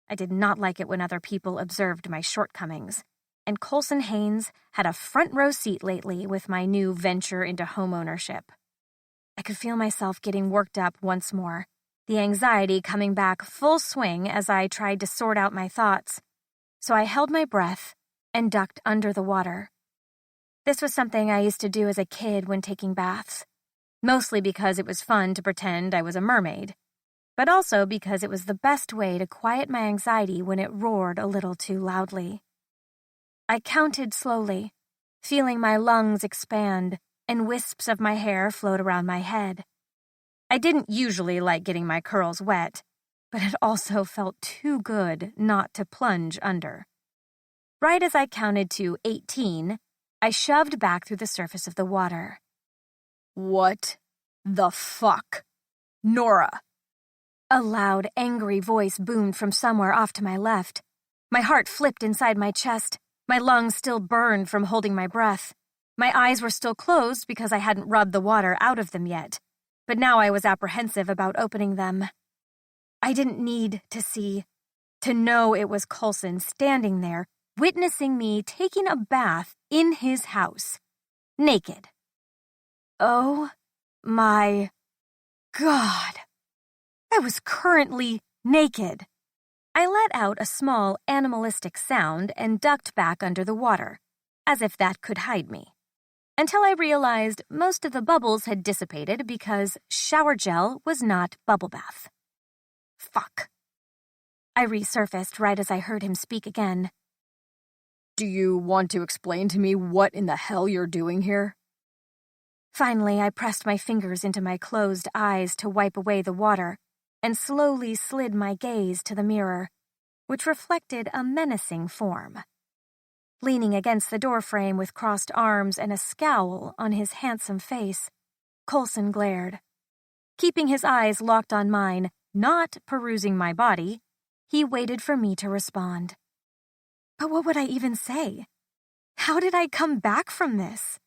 I did not like it when other people observed my shortcomings. And Coulson Haynes had a front row seat lately with my new venture into homeownership. I could feel myself getting worked up once more, the anxiety coming back full swing as I tried to sort out my thoughts. So I held my breath and ducked under the water. This was something I used to do as a kid when taking baths, mostly because it was fun to pretend I was a mermaid, but also because it was the best way to quiet my anxiety when it roared a little too loudly. I counted slowly, feeling my lungs expand and wisps of my hair float around my head. I didn't usually like getting my curls wet, but it also felt too good not to plunge under. Right as I counted to 18, I shoved back through the surface of the water.
What the fuck? Nora!
A loud, angry voice boomed from somewhere off to my left. My heart flipped inside my chest. My lungs still burned from holding my breath. My eyes were still closed because I hadn't rubbed the water out of them yet, but now I was apprehensive about opening them. I didn't need to see, to know it was Coulson standing there, witnessing me taking a bath in his house, naked. Oh my God. I was currently naked. I let out a small animalistic sound and ducked back under the water, as if that could hide me, until I realized most of the bubbles had dissipated because shower gel was not bubble bath. Fuck. I resurfaced right as I heard him speak again.
Do you want to explain to me what in the hell you're doing here?
Finally, I pressed my fingers into my closed eyes to wipe away the water and slowly slid my gaze to the mirror, which reflected a menacing form. Leaning against the doorframe with crossed arms and a scowl on his handsome face, Coulson glared. Keeping his eyes locked on mine, not perusing my body, he waited for me to respond. But what would I even say? How did I come back from this?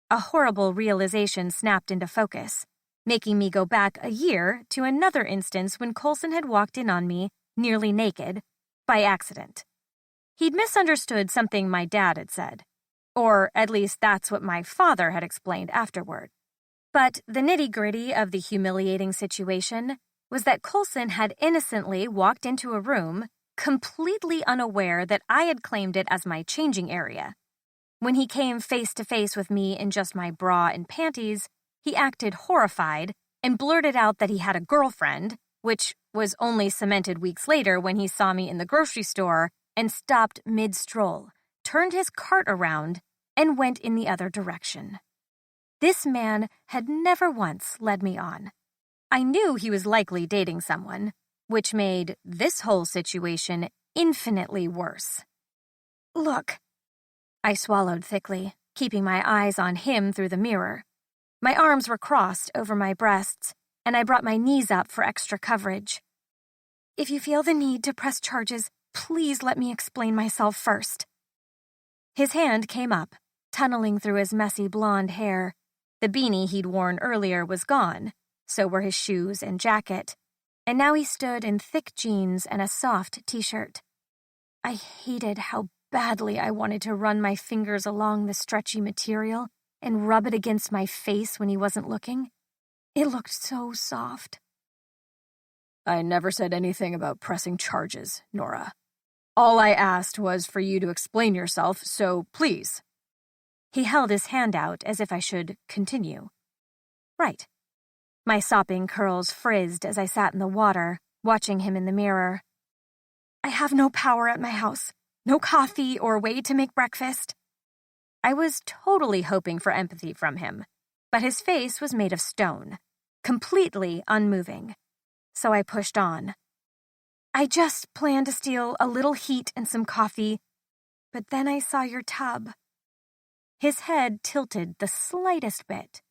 A horrible realization snapped into focus, making me go back a year to another instance when Coulson had walked in on me, nearly naked, by accident. He'd misunderstood something my dad had said, or at least that's what my father had explained afterward. But the nitty-gritty of the humiliating situation was that Coulson had innocently walked into a room, completely unaware that I had claimed it as my changing area. When he came face to face with me in just my bra and panties, he acted horrified and blurted out that he had a girlfriend, which was only cemented weeks later when he saw me in the grocery store and stopped mid-stroll, turned his cart around, and went in the other direction. This man had never once led me on. I knew he was likely dating someone, which made this whole situation infinitely worse. Look. I swallowed thickly, keeping my eyes on him through the mirror. My arms were crossed over my breasts, and I brought my knees up for extra coverage. If you feel the need to press charges, please let me explain myself first. His hand came up, tunneling through his messy blonde hair. The beanie he'd worn earlier was gone, so were his shoes and jacket, and now he stood in thick jeans and a soft t-shirt. I hated how badly I wanted to run my fingers along the stretchy material and rub it against my face when he wasn't looking. It looked so soft.
I never said anything about pressing charges, Nora. All I asked was for you to explain yourself, so please.
He held his hand out as if I should continue. Right. My sopping curls frizzed as I sat in the water, watching him in the mirror. I have no power at my house. No coffee or way to make breakfast. I was totally hoping for empathy from him, but his face was made of stone, completely unmoving. So I pushed on. I just planned to steal a little heat and some coffee, but then I saw your tub. His head tilted the slightest bit.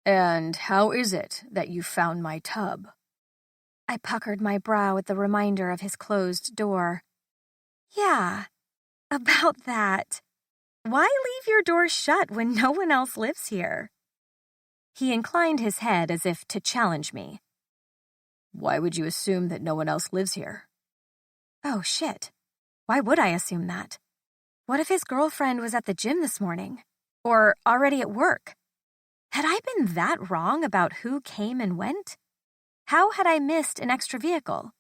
And how is it that you found my tub?
I puckered my brow at the reminder of his closed door. Yeah, about that. Why leave your door shut when no one else lives here? He inclined his head as if to challenge me.
Why would you assume that no one else lives here?
Oh, shit. Why would I assume that? What if his girlfriend was at the gym this morning? Or already at work? Had I been that wrong about who came and went? How had I missed an extra vehicle?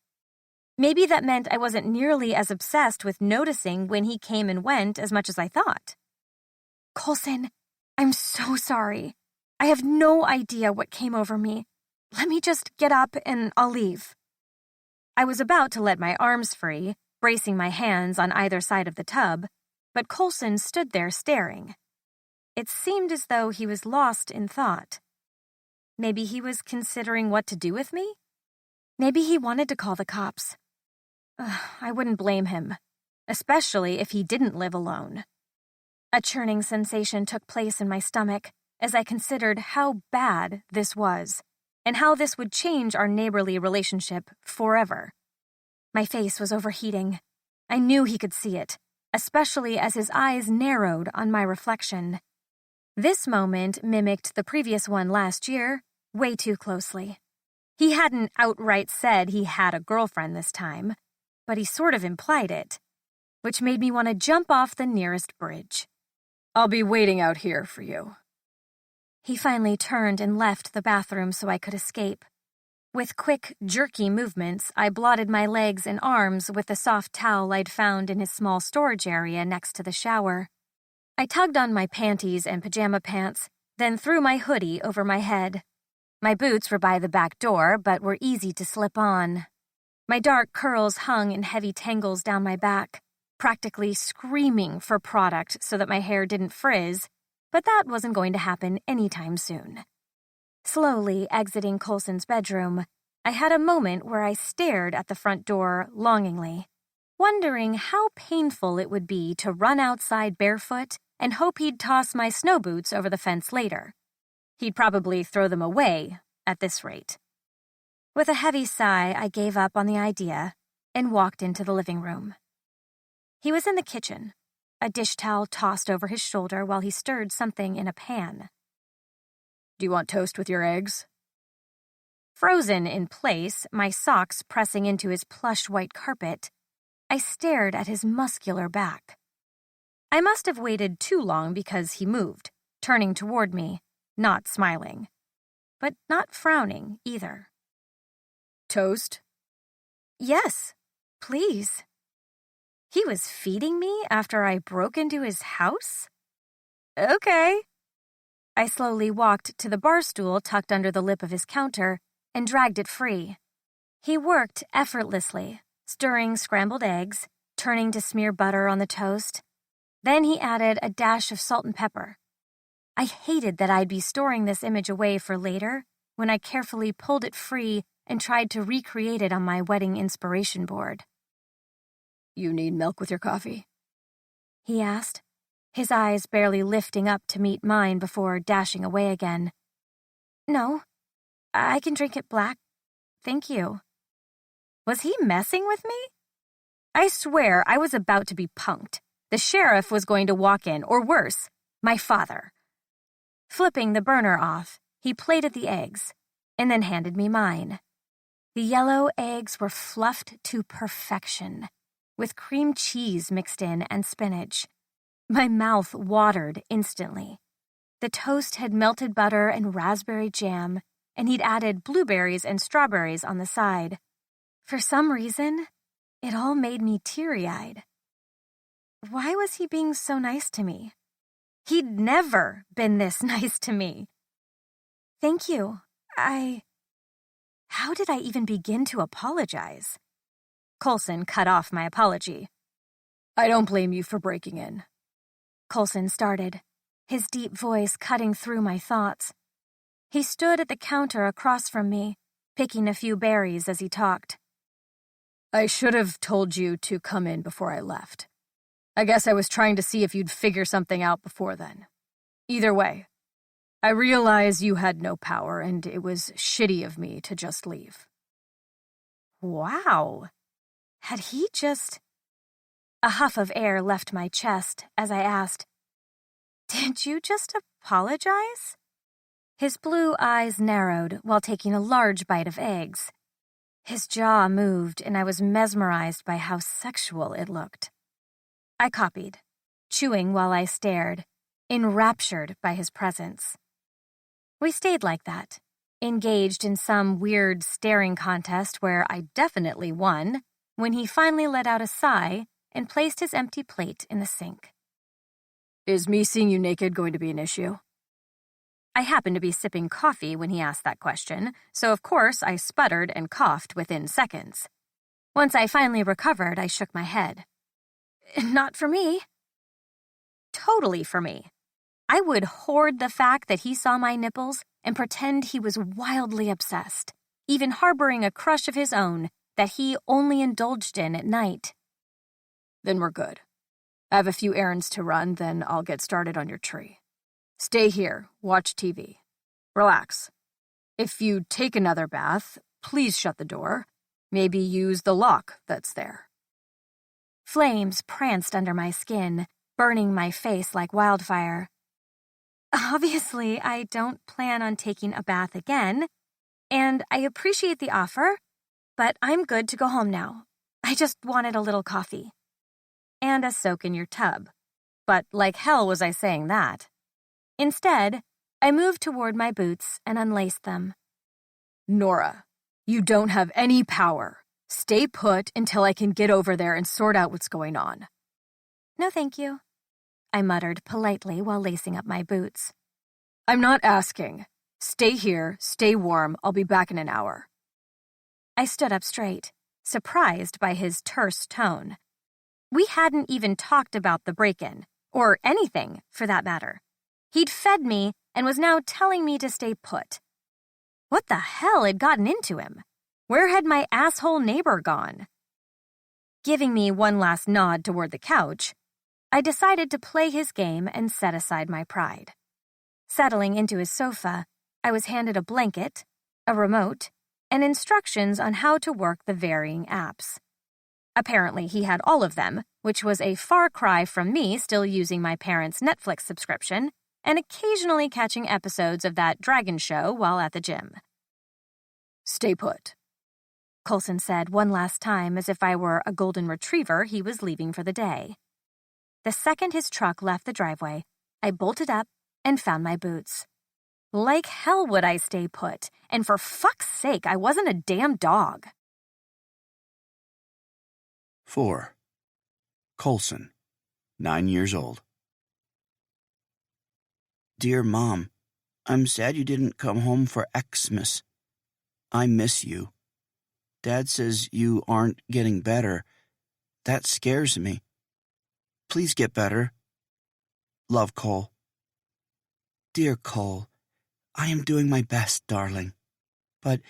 Maybe that meant I wasn't nearly as obsessed with noticing when he came and went as much as I thought. Coulson, I'm so sorry. I have no idea what came over me. Let me just get up and I'll leave. I was about to let my arms free, bracing my hands on either side of the tub, but Coulson stood there staring. It seemed as though he was lost in thought. Maybe he was considering what to do with me? Maybe he wanted to call the cops. I wouldn't blame him, especially if he didn't live alone. A churning sensation took place in my stomach as I considered how bad this was and how this would change our neighborly relationship forever. My face was overheating. I knew he could see it, especially as his eyes narrowed on my reflection. This moment mimicked the previous one last year way too closely. He hadn't outright said he had a girlfriend this time, but he sort of implied it, which made me want to jump off the nearest bridge.
I'll be waiting out here for you.
He finally turned and left the bathroom so I could escape. With quick, jerky movements, I blotted my legs and arms with the soft towel I'd found in his small storage area next to the shower. I tugged on my panties and pajama pants, then threw my hoodie over my head. My boots were by the back door, but were easy to slip on. My dark curls hung in heavy tangles down my back, practically screaming for product so that my hair didn't frizz, but that wasn't going to happen anytime soon. Slowly exiting Coulson's bedroom, I had a moment where I stared at the front door longingly, wondering how painful it would be to run outside barefoot and hope he'd toss my snow boots over the fence later. He'd probably throw them away at this rate. With a heavy sigh, I gave up on the idea and walked into the living room. He was in the kitchen, a dish towel tossed over his shoulder while he stirred something in a pan.
Do you want toast with your eggs?
Frozen in place, my socks pressing into his plush white carpet, I stared at his muscular back. I must have waited too long because he moved, turning toward me, not smiling, but not frowning either.
Toast?
Yes, please. He was feeding me after I broke into his house? Okay. I slowly walked to the bar stool tucked under the lip of his counter and dragged it free. He worked effortlessly, stirring scrambled eggs, turning to smear butter on the toast. Then he added a dash of salt and pepper. I hated that I'd be storing this image away for later when I carefully pulled it free and tried to recreate it on my wedding inspiration board.
You need milk with your coffee?
He asked, his eyes barely lifting up to meet mine before dashing away again. No, I can drink it black. Thank you. Was he messing with me? I swear I was about to be punked. The sheriff was going to walk in, or worse, my father. Flipping the burner off, he plated the eggs, and then handed me mine. The yellow eggs were fluffed to perfection, with cream cheese mixed in and spinach. My mouth watered instantly. The toast had melted butter and raspberry jam, and he'd added blueberries and strawberries on the side. For some reason, it all made me teary-eyed. Why was he being so nice to me? He'd never been this nice to me. Thank you. How did I even begin to apologize? Coulson cut off my apology.
I don't blame you for breaking in.
Coulson started, his deep voice cutting through my thoughts. He stood at the counter across from me, picking a few berries as he talked.
I should have told you to come in before I left. I guess I was trying to see if you'd figure something out before then. Either way, I realize you had no power, and it was shitty of me to just leave.
Wow. Had he just... A huff of air left my chest as I asked, Did you just apologize? His blue eyes narrowed while taking a large bite of eggs. His jaw moved, and I was mesmerized by how sexual it looked. I copied, chewing while I stared, enraptured by his presence. We stayed like that, engaged in some weird staring contest where I definitely won, when he finally let out a sigh and placed his empty plate in the sink.
Is me seeing you naked going to be an issue?
I happened to be sipping coffee when he asked that question, so of course I sputtered and coughed within seconds. Once I finally recovered, I shook my head. Not for me. Totally for me. I would hoard the fact that he saw my nipples and pretend he was wildly obsessed, even harboring a crush of his own that he only indulged in at night.
Then we're good. I have a few errands to run, then I'll get started on your tree. Stay here, watch TV. Relax. If you take another bath, please shut the door. Maybe use the lock that's there.
Flames pranced under my skin, burning my face like wildfire. Obviously, I don't plan on taking a bath again, and I appreciate the offer, but I'm good to go home now. I just wanted a little coffee. And a soak in your tub. But like hell was I saying that. Instead, I moved toward my boots and unlaced them.
Nora, you don't have any power. Stay put until I can get over there and sort out what's going on.
No, thank you, I muttered politely while lacing up my boots.
I'm not asking. Stay here, stay warm, I'll be back in an hour.
I stood up straight, surprised by his terse tone. We hadn't even talked about the break-in, or anything, for that matter. He'd fed me and was now telling me to stay put. What the hell had gotten into him? Where had my asshole neighbor gone? Giving me one last nod toward the couch, I decided to play his game and set aside my pride. Settling into his sofa, I was handed a blanket, a remote, and instructions on how to work the varying apps. Apparently, he had all of them, which was a far cry from me still using my parents' Netflix subscription and occasionally catching episodes of that dragon show while at the gym.
Stay put,
Coulson said one last time as if I were a golden retriever he was leaving for the day. The second his truck left the driveway, I bolted up and found my boots. Like hell would I stay put, and for fuck's sake, I wasn't a damn dog.
4. Coulson, 9 years old.
Dear Mom, I'm sad you didn't come home for Xmas. I miss you. Dad says you aren't getting better. That scares me. Please get better. Love, Cole. Dear Cole, I am doing my best, darling. But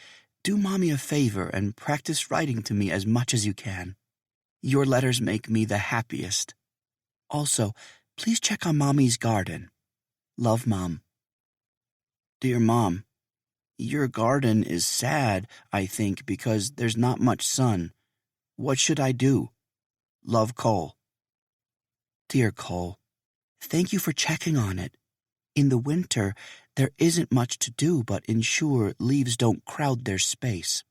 do Mommy a favor and practice writing to me as much as you can. Your letters make me the happiest. Also, please check on Mommy's garden. Love, Mom. Dear Mom, your garden is sad, I think, because there's not much sun. What should I do? Love, Cole. Dear Cole, thank you for checking on it. In the winter, there isn't much to do but ensure leaves don't crowd their space.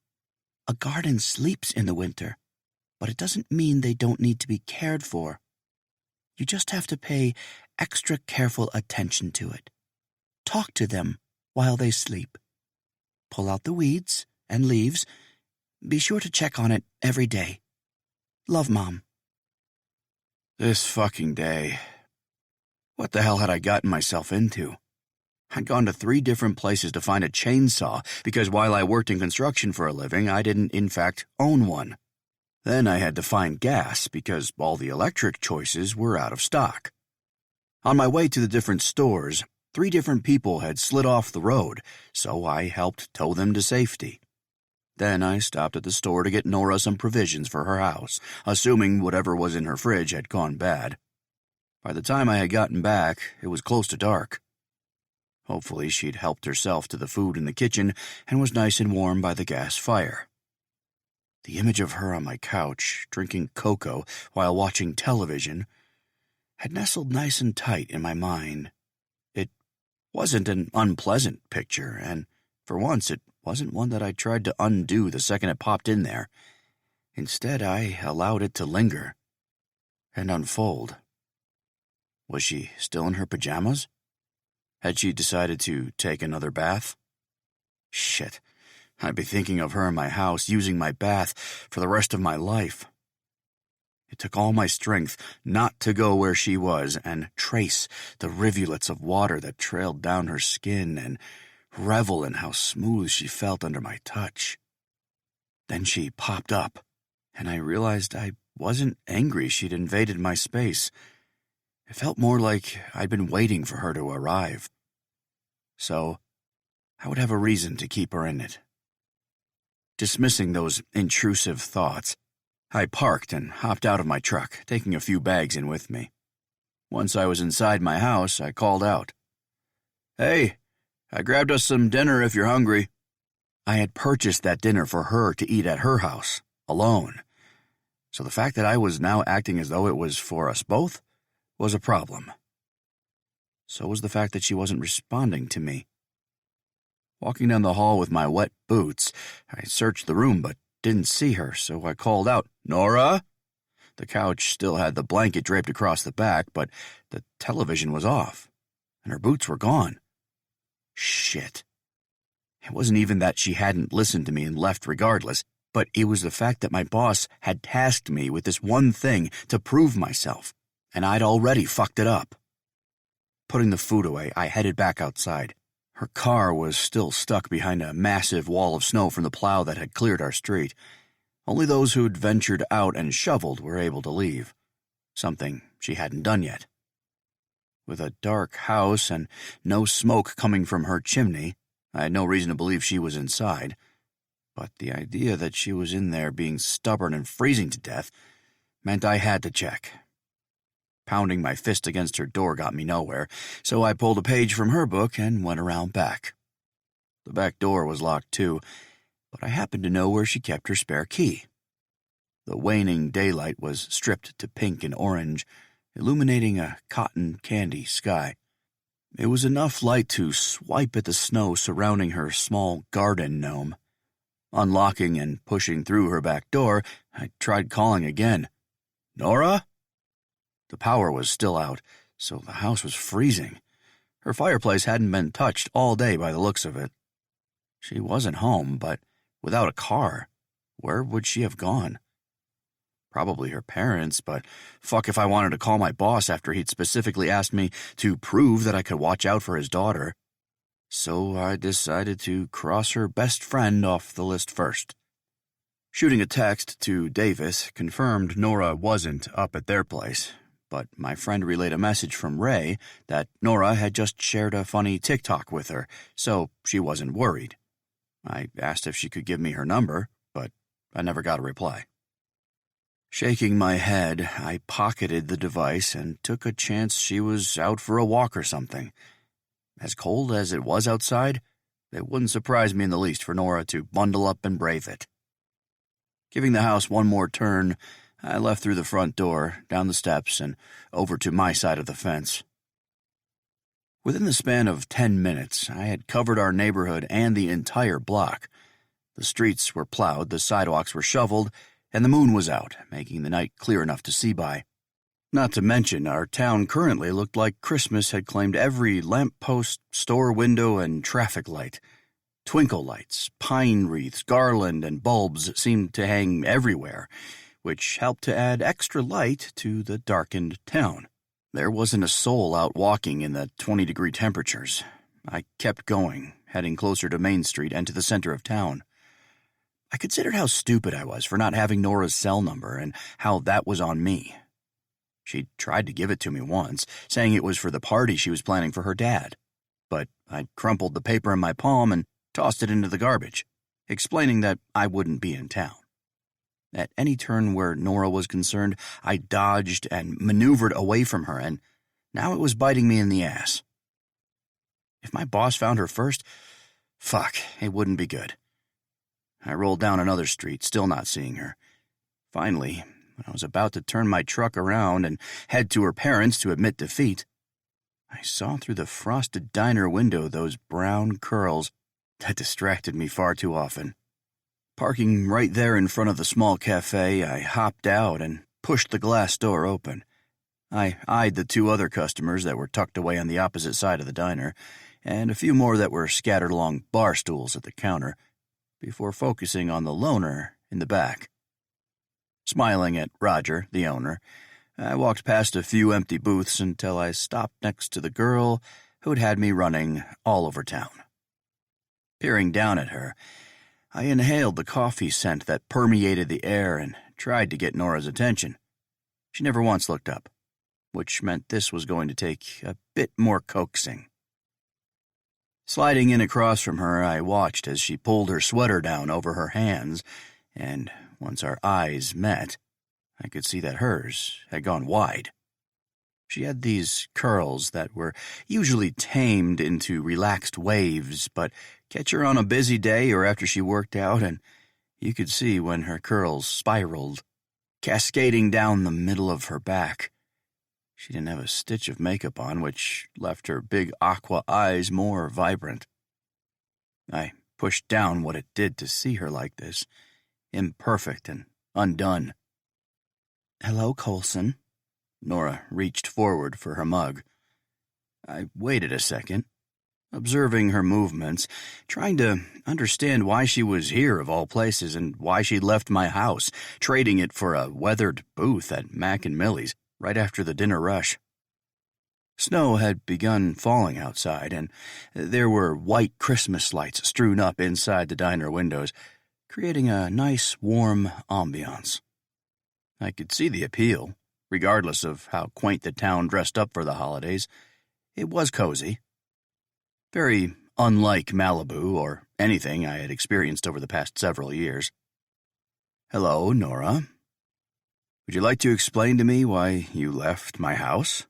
A garden sleeps in the winter, but it doesn't mean they don't need to be cared for. You just have to pay extra careful attention to it. Talk to them while they sleep. Pull out the weeds and leaves. Be sure to check on it every day. Love, Mom.
This fucking day. What the hell had I gotten myself into? I'd gone to 3 different places to find a chainsaw because while I worked in construction for a living, I didn't, in fact, own one. Then I had to find gas because all the electric choices were out of stock. On my way to the different stores, 3 different people had slid off the road, so I helped tow them to safety. Then I stopped at the store to get Nora some provisions for her house, assuming whatever was in her fridge had gone bad. By the time I had gotten back, it was close to dark. Hopefully she'd helped herself to the food in the kitchen and was nice and warm by the gas fire. The image of her on my couch, drinking cocoa while watching television, had nestled nice and tight in my mind. It wasn't an unpleasant picture, and for once it wasn't one that I tried to undo the second it popped in there. Instead, I allowed it to linger and unfold. Was she still in her pajamas? Had she decided to take another bath? Shit. I'd be thinking of her in my house, using my bath for the rest of my life. It took all my strength not to go where she was and trace the rivulets of water that trailed down her skin and revel in how smooth she felt under my touch. Then she popped up, and I realized I wasn't angry she'd invaded my space. It felt more like I'd been waiting for her to arrive. So I would have a reason to keep her in it. Dismissing those intrusive thoughts, I parked and hopped out of my truck, taking a few bags in with me. Once I was inside my house, I called out, "Hey, I grabbed us some dinner if you're hungry." I had purchased that dinner for her to eat at her house, alone. So the fact that I was now acting as though it was for us both was a problem. So was the fact that she wasn't responding to me. Walking down the hall with my wet boots, I searched the room but didn't see her, so I called out, "Nora?" The couch still had the blanket draped across the back, but the television was off, and her boots were gone. Shit. It wasn't even that she hadn't listened to me and left regardless, but it was the fact that my boss had tasked me with this one thing to prove myself, and I'd already fucked it up. Putting the food away, I headed back outside. Her car was still stuck behind a massive wall of snow from the plow that had cleared our street. Only those who'd ventured out and shoveled were able to leave. something she hadn't done yet. With a dark house and no smoke coming from her chimney, I had no reason to believe she was inside, but the idea that she was in there being stubborn and freezing to death meant I had to check. Pounding my fist against her door got me nowhere, so I pulled a page from her book and went around back. The back door was locked too, but I happened to know where she kept her spare key. The waning daylight was stripped to pink and orange, illuminating a cotton candy sky. It was enough light to swipe at the snow surrounding her small garden gnome. Unlocking and pushing through her back door, I tried calling again. "Nora?" The power was still out, so the house was freezing. Her fireplace hadn't been touched all day by the looks of it. She wasn't home, but without a car, where would she have gone? Probably her parents, but fuck if I wanted to call my boss after he'd specifically asked me to prove that I could watch out for his daughter. So I decided to cross her best friend off the list first. Shooting a text to Davis confirmed Nora wasn't up at their place, but my friend relayed a message from Ray that Nora had just shared a funny TikTok with her, so she wasn't worried. I asked if she could give me her number, but I never got a reply. Shaking my head, I pocketed the device and took a chance she was out for a walk or something. As cold as it was outside, it wouldn't surprise me in the least for Nora to bundle up and brave it. Giving the house one more turn, I left through the front door, down the steps, and over to my side of the fence. Within the span of 10 minutes, I had covered our neighborhood and the entire block. The streets were plowed, the sidewalks were shoveled, and the moon was out, making the night clear enough to see by. Not to mention, our town currently looked like Christmas had claimed every lamppost, store window, and traffic light. Twinkle lights, pine wreaths, garland, and bulbs seemed to hang everywhere, which helped to add extra light to the darkened town. There wasn't a soul out walking in the 20-degree temperatures. I kept going, heading closer to Main Street and to the center of town. I considered how stupid I was for not having Nora's cell number and how that was on me. She'd tried to give it to me once, saying it was for the party she was planning for her dad. But I'd crumpled the paper in my palm and tossed it into the garbage, explaining that I wouldn't be in town. At any turn where Nora was concerned, I dodged and maneuvered away from her, and now it was biting me in the ass. If my boss found her first, fuck, it wouldn't be good. I rolled down another street, still not seeing her. Finally, when I was about to turn my truck around and head to her parents to admit defeat, I saw through the frosted diner window those brown curls that distracted me far too often. Parking right there in front of the small cafe, I hopped out and pushed the glass door open. I eyed the two other customers that were tucked away on the opposite side of the diner, and a few more that were scattered along bar stools at the counter, before focusing on the loner in the back. Smiling at Roger, the owner, I walked past a few empty booths until I stopped next to the girl who'd had me running all over town. Peering down at her, I inhaled the coffee scent that permeated the air and tried to get Nora's attention. She never once looked up, which meant this was going to take a bit more coaxing. Sliding in across from her, I watched as she pulled her sweater down over her hands, and once our eyes met, I could see that hers had gone wide. She had these curls that were usually tamed into relaxed waves, but catch her on a busy day or after she worked out, and you could see when her curls spiraled, cascading down the middle of her back. She didn't have a stitch of makeup on, which left her big aqua eyes more vibrant. I pushed down what it did to see her like this, imperfect and undone. "Hello, Coulson." Nora reached forward for her mug. I waited a second, observing her movements, trying to understand why she was here of all places and why she'd left my house, trading it for a weathered booth at Mac and Millie's right after the dinner rush. Snow had begun falling outside, and there were white Christmas lights strewn up inside the diner windows, creating a nice, warm ambiance. I could see the appeal, Regardless of how quaint the town dressed up for the holidays, it was cozy. Very unlike Malibu or anything I had experienced over the past several years. "Hello, Nora. Would you like to explain to me why you left my house?"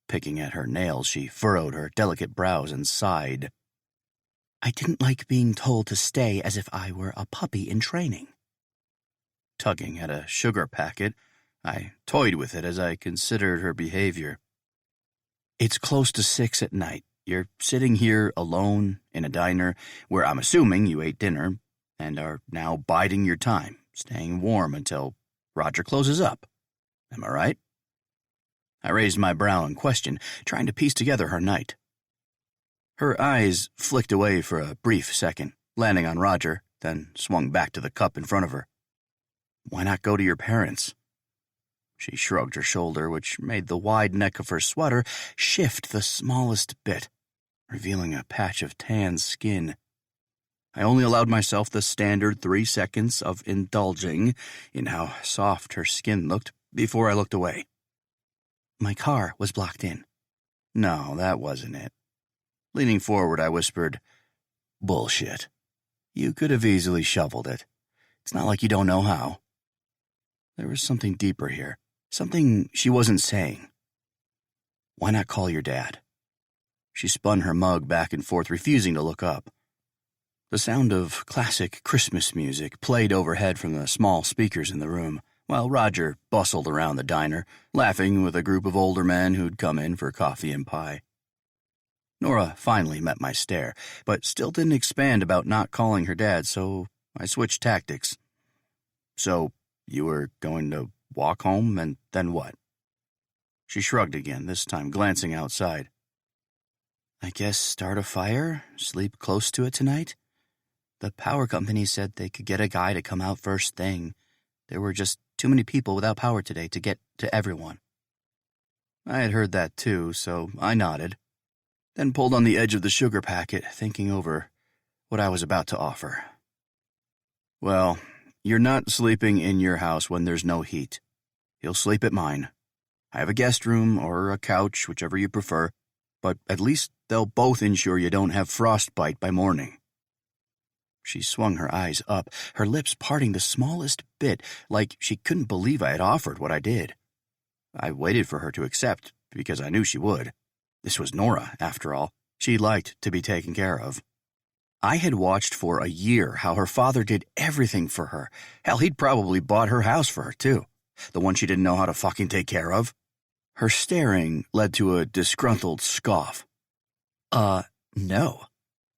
Picking at her nails, she furrowed her delicate brows and sighed.
"I didn't like being told to stay as if I were a puppy in training."
Tugging at a sugar packet, I toyed with it as I considered her behavior. "It's close to 6 at night. You're sitting here alone in a diner where I'm assuming you ate dinner and are now biding your time, staying warm until Roger closes up. Am I right?" I raised my brow in question, trying to piece together her night. Her eyes flicked away for a brief second, landing on Roger, then swung back to the cup in front of her. "Why not go to your parents?" She shrugged her shoulder, which made the wide neck of her sweater shift the smallest bit, revealing a patch of tan skin. I only allowed myself the standard 3 seconds of indulging in how soft her skin looked before I looked away.
"My car was blocked in."
No, that wasn't it. Leaning forward, I whispered, "Bullshit. You could have easily shoveled it. It's not like you don't know how." There was something deeper here, something she wasn't saying. "Why not call your dad?" She spun her mug back and forth, refusing to look up. The sound of classic Christmas music played overhead from the small speakers in the room, while Roger bustled around the diner, laughing with a group of older men who'd come in for coffee and pie. Nora finally met my stare, but still didn't expand about not calling her dad, so I switched tactics. "So, you were going to walk home, and then what?" She shrugged again, this time glancing outside. "I guess start a fire, sleep close to it tonight? The power company said they could get a guy to come out first thing. There were just too many people without power today to get to everyone." I had heard that too, so I nodded, then pulled on the edge of the sugar packet, thinking over what I was about to offer. "Well, you're not sleeping in your house when there's no heat. You'll sleep at mine. I have a guest room or a couch, whichever you prefer, but at least they'll both ensure you don't have frostbite by morning." She swung her eyes up, her lips parting the smallest bit, like she couldn't believe I had offered what I did. I waited for her to accept, because I knew she would. This was Nora, after all. She liked to be taken care of. I had watched for a year how her father did everything for her. Hell, he'd probably bought her house for her, too. The one she didn't know how to fucking take care of. Her staring led to a disgruntled scoff.
No.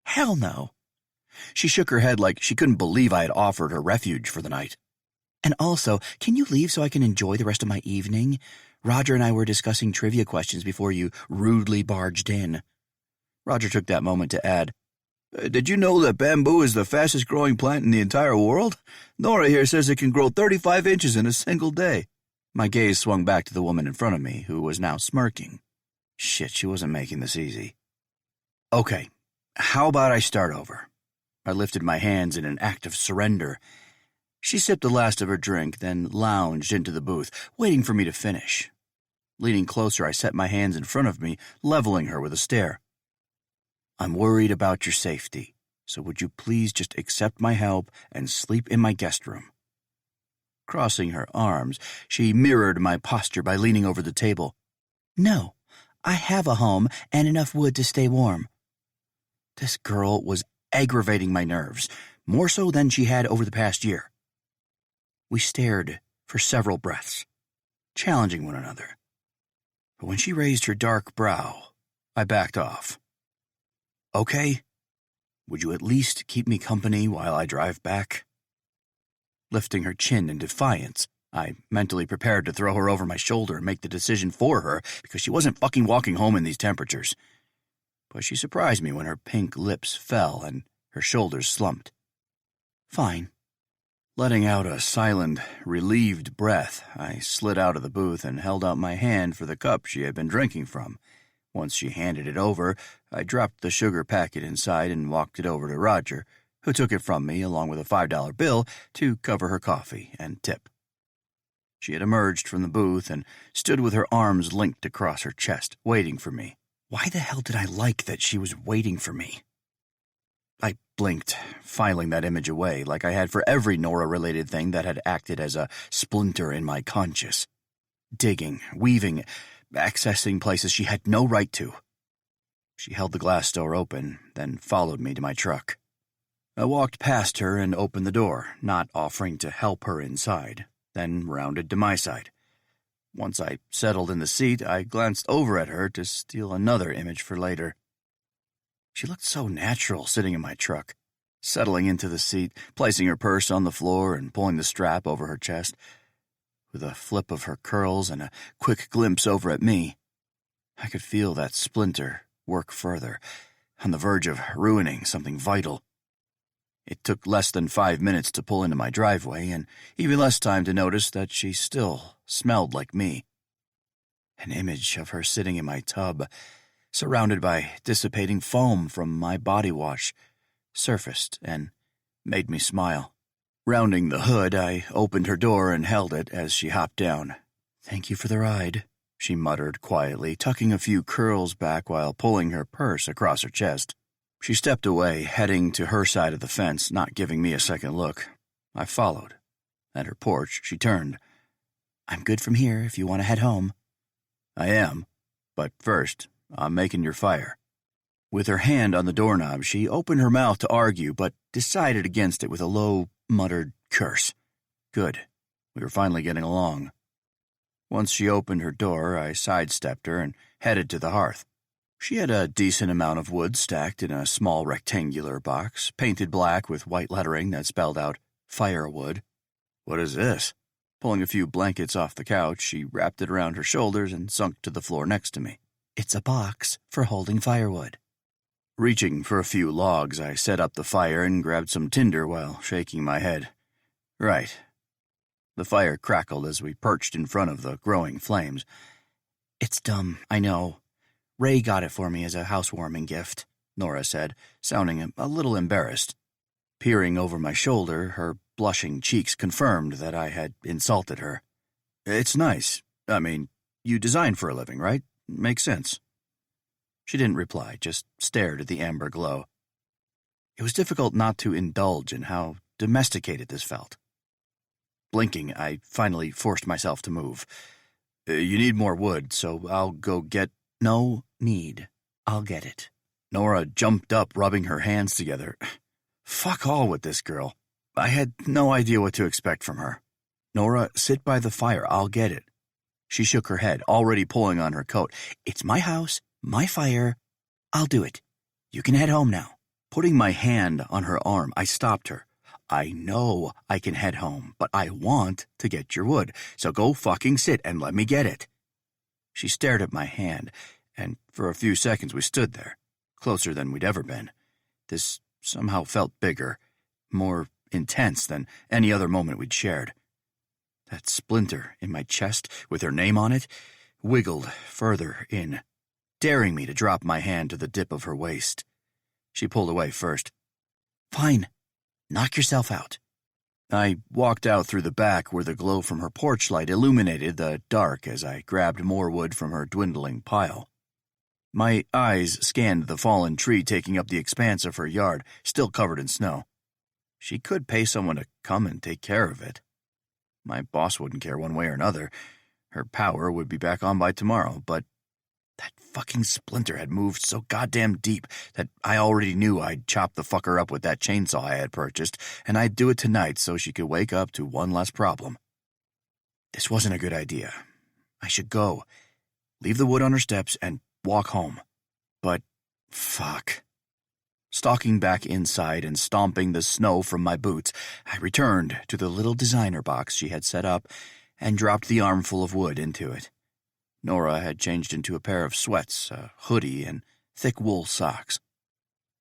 Hell no."
She shook her head like she couldn't believe I had offered her refuge for the night.
"And also, can you leave so I can enjoy the rest of my evening? Roger and I were discussing trivia questions before you rudely barged in."
Roger took that moment to add, "Did you know that bamboo is the fastest growing plant in the entire world? Nora here says it can grow 35 inches in a single day." My gaze swung back to the woman in front of me, who was now smirking. Shit, she wasn't making this easy. "Okay, how about I start over?" I lifted my hands in an act of surrender. She sipped the last of her drink, then lounged into the booth, waiting for me to finish. Leaning closer, I set my hands in front of me, leveling her with a stare. "I'm worried about your safety, so would you please just accept my help and sleep in my guest room?" Crossing her arms, she mirrored my posture by leaning over the table.
"No, I have a home and enough wood to stay warm."
This girl was aggravating my nerves, more so than she had over the past year. We stared for several breaths, challenging one another. But when she raised her dark brow, I backed off. "Okay, would you at least keep me company while I drive back?" Lifting her chin in defiance, I mentally prepared to throw her over my shoulder and make the decision for her because she wasn't fucking walking home in these temperatures. But she surprised me when her pink lips fell and her shoulders slumped. "Fine." Letting out a silent, relieved breath, I slid out of the booth and held out my hand for the cup she had been drinking from. Once she handed it over, I dropped the sugar packet inside and walked it over to Roger, who took it from me along with a $5 bill to cover her coffee and tip. She had emerged from the booth and stood with her arms linked across her chest, waiting for me. Why the hell did I like that she was waiting for me? I blinked, filing that image away like I had for every Nora-related thing that had acted as a splinter in my conscience. Digging, weaving, accessing places she had no right to. She held the glass door open, then followed me to my truck. I walked past her and opened the door, not offering to help her inside, then rounded to my side. Once I settled in the seat, I glanced over at her to steal another image for later. She looked so natural sitting in my truck, settling into the seat, placing her purse on the floor and pulling the strap over her chest. With a flip of her curls and a quick glimpse over at me, I could feel that splinter work further, on the verge of ruining something vital. It took less than 5 minutes to pull into my driveway, and even less time to notice that she still smelled like me. An image of her sitting in my tub, surrounded by dissipating foam from my body wash, surfaced and made me smile. Rounding the hood, I opened her door and held it as she hopped down. "Thank you for the ride," she muttered quietly, tucking a few curls back while pulling her purse across her chest. She stepped away, heading to her side of the fence, not giving me a second look. I followed. At her porch, she turned. "I'm good from here if you want to head home." "I am. But first, I'm making your fire." With her hand on the doorknob, she opened her mouth to argue, but decided against it with a low, muttered curse. Good. We were finally getting along. Once she opened her door, I sidestepped her and headed to the hearth. She had a decent amount of wood stacked in a small rectangular box, painted black with white lettering that spelled out firewood. "What is this?" Pulling a few blankets off the couch, she wrapped it around her shoulders and sunk to the floor next to me. "It's a box for holding firewood." Reaching for a few logs, I set up the fire and grabbed some tinder while shaking my head. Right. The fire crackled as we perched in front of the growing flames. "It's dumb, I know. Ray got it for me as a housewarming gift," Nora said, sounding a little embarrassed. Peering over my shoulder, her blushing cheeks confirmed that I had insulted her. "It's nice. I mean, you design for a living, right? Makes sense." She didn't reply, just stared at the amber glow. It was difficult not to indulge in how domesticated this felt. Blinking, I finally forced myself to move. "You need more wood, so I'll go get—" "No need. I'll get it." Nora jumped up, rubbing her hands together. Fuck all with this girl. I had no idea what to expect from her. "Nora, sit by the fire. I'll get it." She shook her head, already pulling on her coat. "It's my house, my fire. I'll do it. You can head home now." Putting my hand on her arm, I stopped her. "I know I can head home, but I want to get your wood, so go fucking sit and let me get it." She stared at my hand, and for a few seconds we stood there, closer than we'd ever been. This somehow felt bigger, more intense than any other moment we'd shared. That splinter in my chest, with her name on it, wiggled further in, daring me to drop my hand to the dip of her waist. She pulled away first. "Fine. Knock yourself out." I walked out through the back where the glow from her porch light illuminated the dark as I grabbed more wood from her dwindling pile. My eyes scanned the fallen tree taking up the expanse of her yard, still covered in snow. She could pay someone to come and take care of it. My boss wouldn't care one way or another. Her power would be back on by tomorrow, but that fucking splinter had moved so goddamn deep that I already knew I'd chop the fucker up with that chainsaw I had purchased, and I'd do it tonight so she could wake up to one less problem. This wasn't a good idea. I should go, leave the wood on her steps, and walk home. But fuck. Stalking back inside and stomping the snow from my boots, I returned to the little designer box she had set up and dropped the armful of wood into it. Nora had changed into a pair of sweats, a hoodie, and thick wool socks.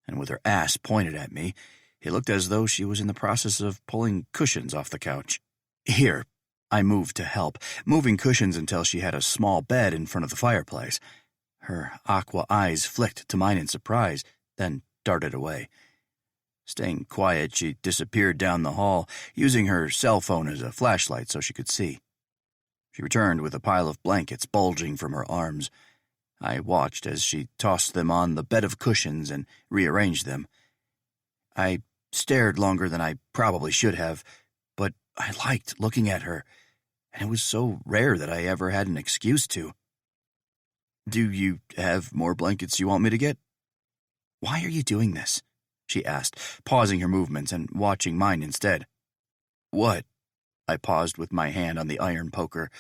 And with her ass pointed at me, it looked as though she was in the process of pulling cushions off the couch. "Here," I moved to help, moving cushions until she had a small bed in front of the fireplace. Her aqua eyes flicked to mine in surprise, then darted away. Staying quiet, she disappeared down the hall, using her cell phone as a flashlight so she could see. She returned with a pile of blankets bulging from her arms. I watched as she tossed them on the bed of cushions and rearranged them. I stared longer than I probably should have, but I liked looking at her, and it was so rare that I ever had an excuse to. "Do you have more blankets you want me to get?" "Why are you doing this?" she asked, pausing her movements and watching mine instead. "What?" I paused with my hand on the iron poker.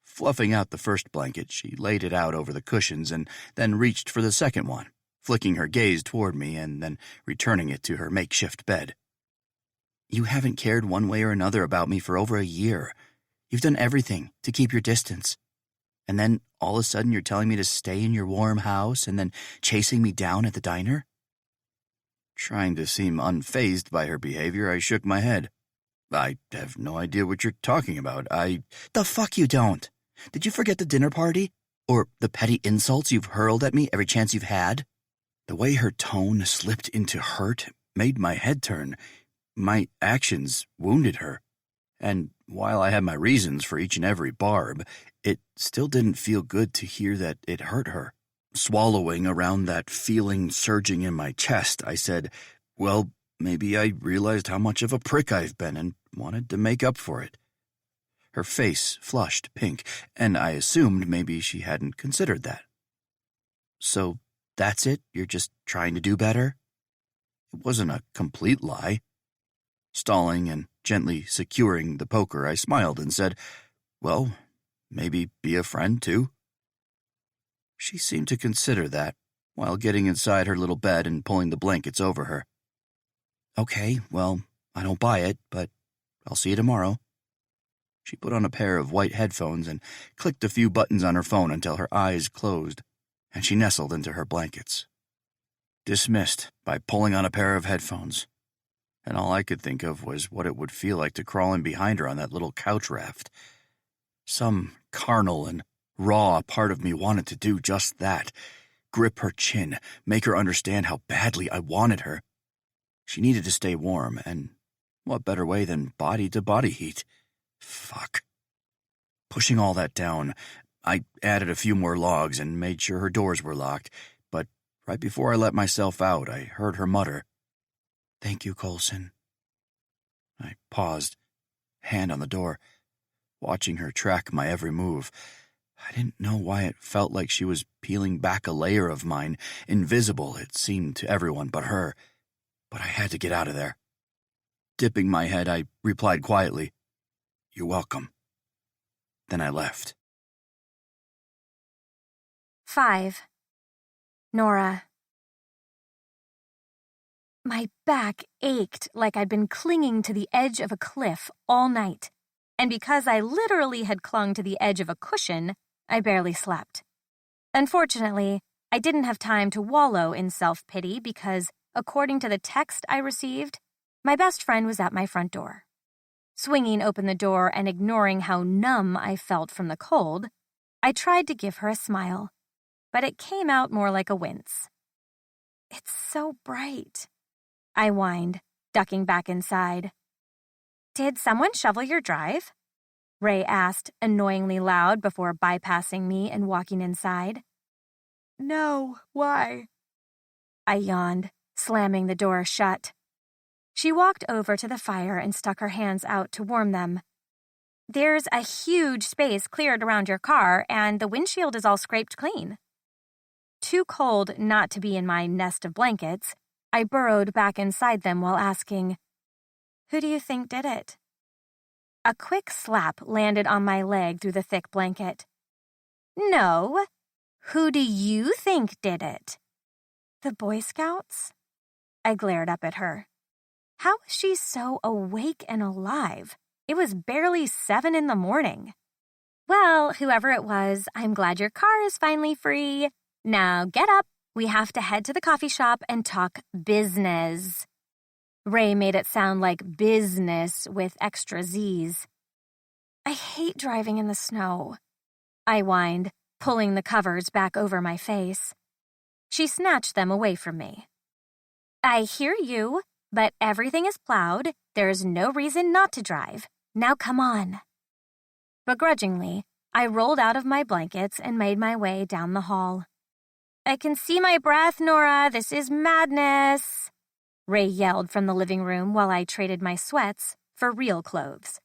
Fluffing out the first blanket, she laid it out over the cushions and then reached for the second one, flicking her gaze toward me and then returning it to her makeshift bed. "You haven't cared one way or another about me for over a year. You've done everything to keep your distance. And then all of a sudden you're telling me to stay in your warm house and then chasing me down at the diner?" Trying to seem unfazed by her behavior, I shook my head. "I have no idea what you're talking about. The fuck you don't! Did you forget the dinner party? Or the petty insults you've hurled at me every chance you've had?" The way her tone slipped into hurt made my head turn. My actions wounded her. And while I had my reasons for each and every barb, it still didn't feel good to hear that it hurt her. Swallowing around that feeling surging in my chest, I said, "Well, maybe I realized how much of a prick I've been and wanted to make up for it." Her face flushed pink, and I assumed maybe she hadn't considered that. "So that's it? You're just trying to do better?" It wasn't a complete lie. Stalling and gently securing the poker, I smiled and said, "Well, maybe be a friend, too." She seemed to consider that, while getting inside her little bed and pulling the blankets over her. "Okay, well, I don't buy it, but I'll see you tomorrow." She put on a pair of white headphones and clicked a few buttons on her phone until her eyes closed, and she nestled into her blankets. Dismissed by pulling on a pair of headphones, and all I could think of was what it would feel like to crawl in behind her on that little couch raft. Some carnal and raw part of me wanted to do just that. Grip her chin, make her understand how badly I wanted her. She needed to stay warm, and what better way than body-to-body heat? Fuck. Pushing all that down, I added a few more logs and made sure her doors were locked, but right before I let myself out, I heard her mutter, "Thank you, Coulson." I paused, hand on the door, watching her track my every move. I didn't know why it felt like she was peeling back a layer of mine, invisible, it seemed to everyone but her, but I had to get out of there. Dipping my head, I replied quietly, "You're welcome." Then I left.
5. Nora. My back ached like I'd been clinging to the edge of a cliff all night, and because I literally had clung to the edge of a cushion, I barely slept. Unfortunately, I didn't have time to wallow in self-pity because, according to the text I received, my best friend was at my front door. Swinging open the door and ignoring how numb I felt from the cold, I tried to give her a smile, but it came out more like a wince. "It's so bright," I whined, ducking back inside. "Did someone shovel your drive?" Ray asked, annoyingly loud before bypassing me and walking inside. "No, why?" I yawned, slamming the door shut. She walked over to the fire and stuck her hands out to warm them. "There's a huge space cleared around your car, and the windshield is all scraped clean." Too cold not to be in my nest of blankets, I burrowed back inside them while asking, "Who do you think did it?" A quick slap landed on my leg through the thick blanket. "No. Who do you think did it?" "The Boy Scouts?" I glared up at her. How was she so awake and alive? It was barely 7 in the morning. "Well, whoever it was, I'm glad your car is finally free. Now get up. We have to head to the coffee shop and talk business." Ray made it sound like business with extra Z's. "I hate driving in the snow," I whined, pulling the covers back over my face. She snatched them away from me. "I hear you, but everything is plowed. There's no reason not to drive. Now come on." Begrudgingly, I rolled out of my blankets and made my way down the hall. "I can see my breath, Nora. This is madness," Ray yelled from the living room while I traded my sweats for real clothes.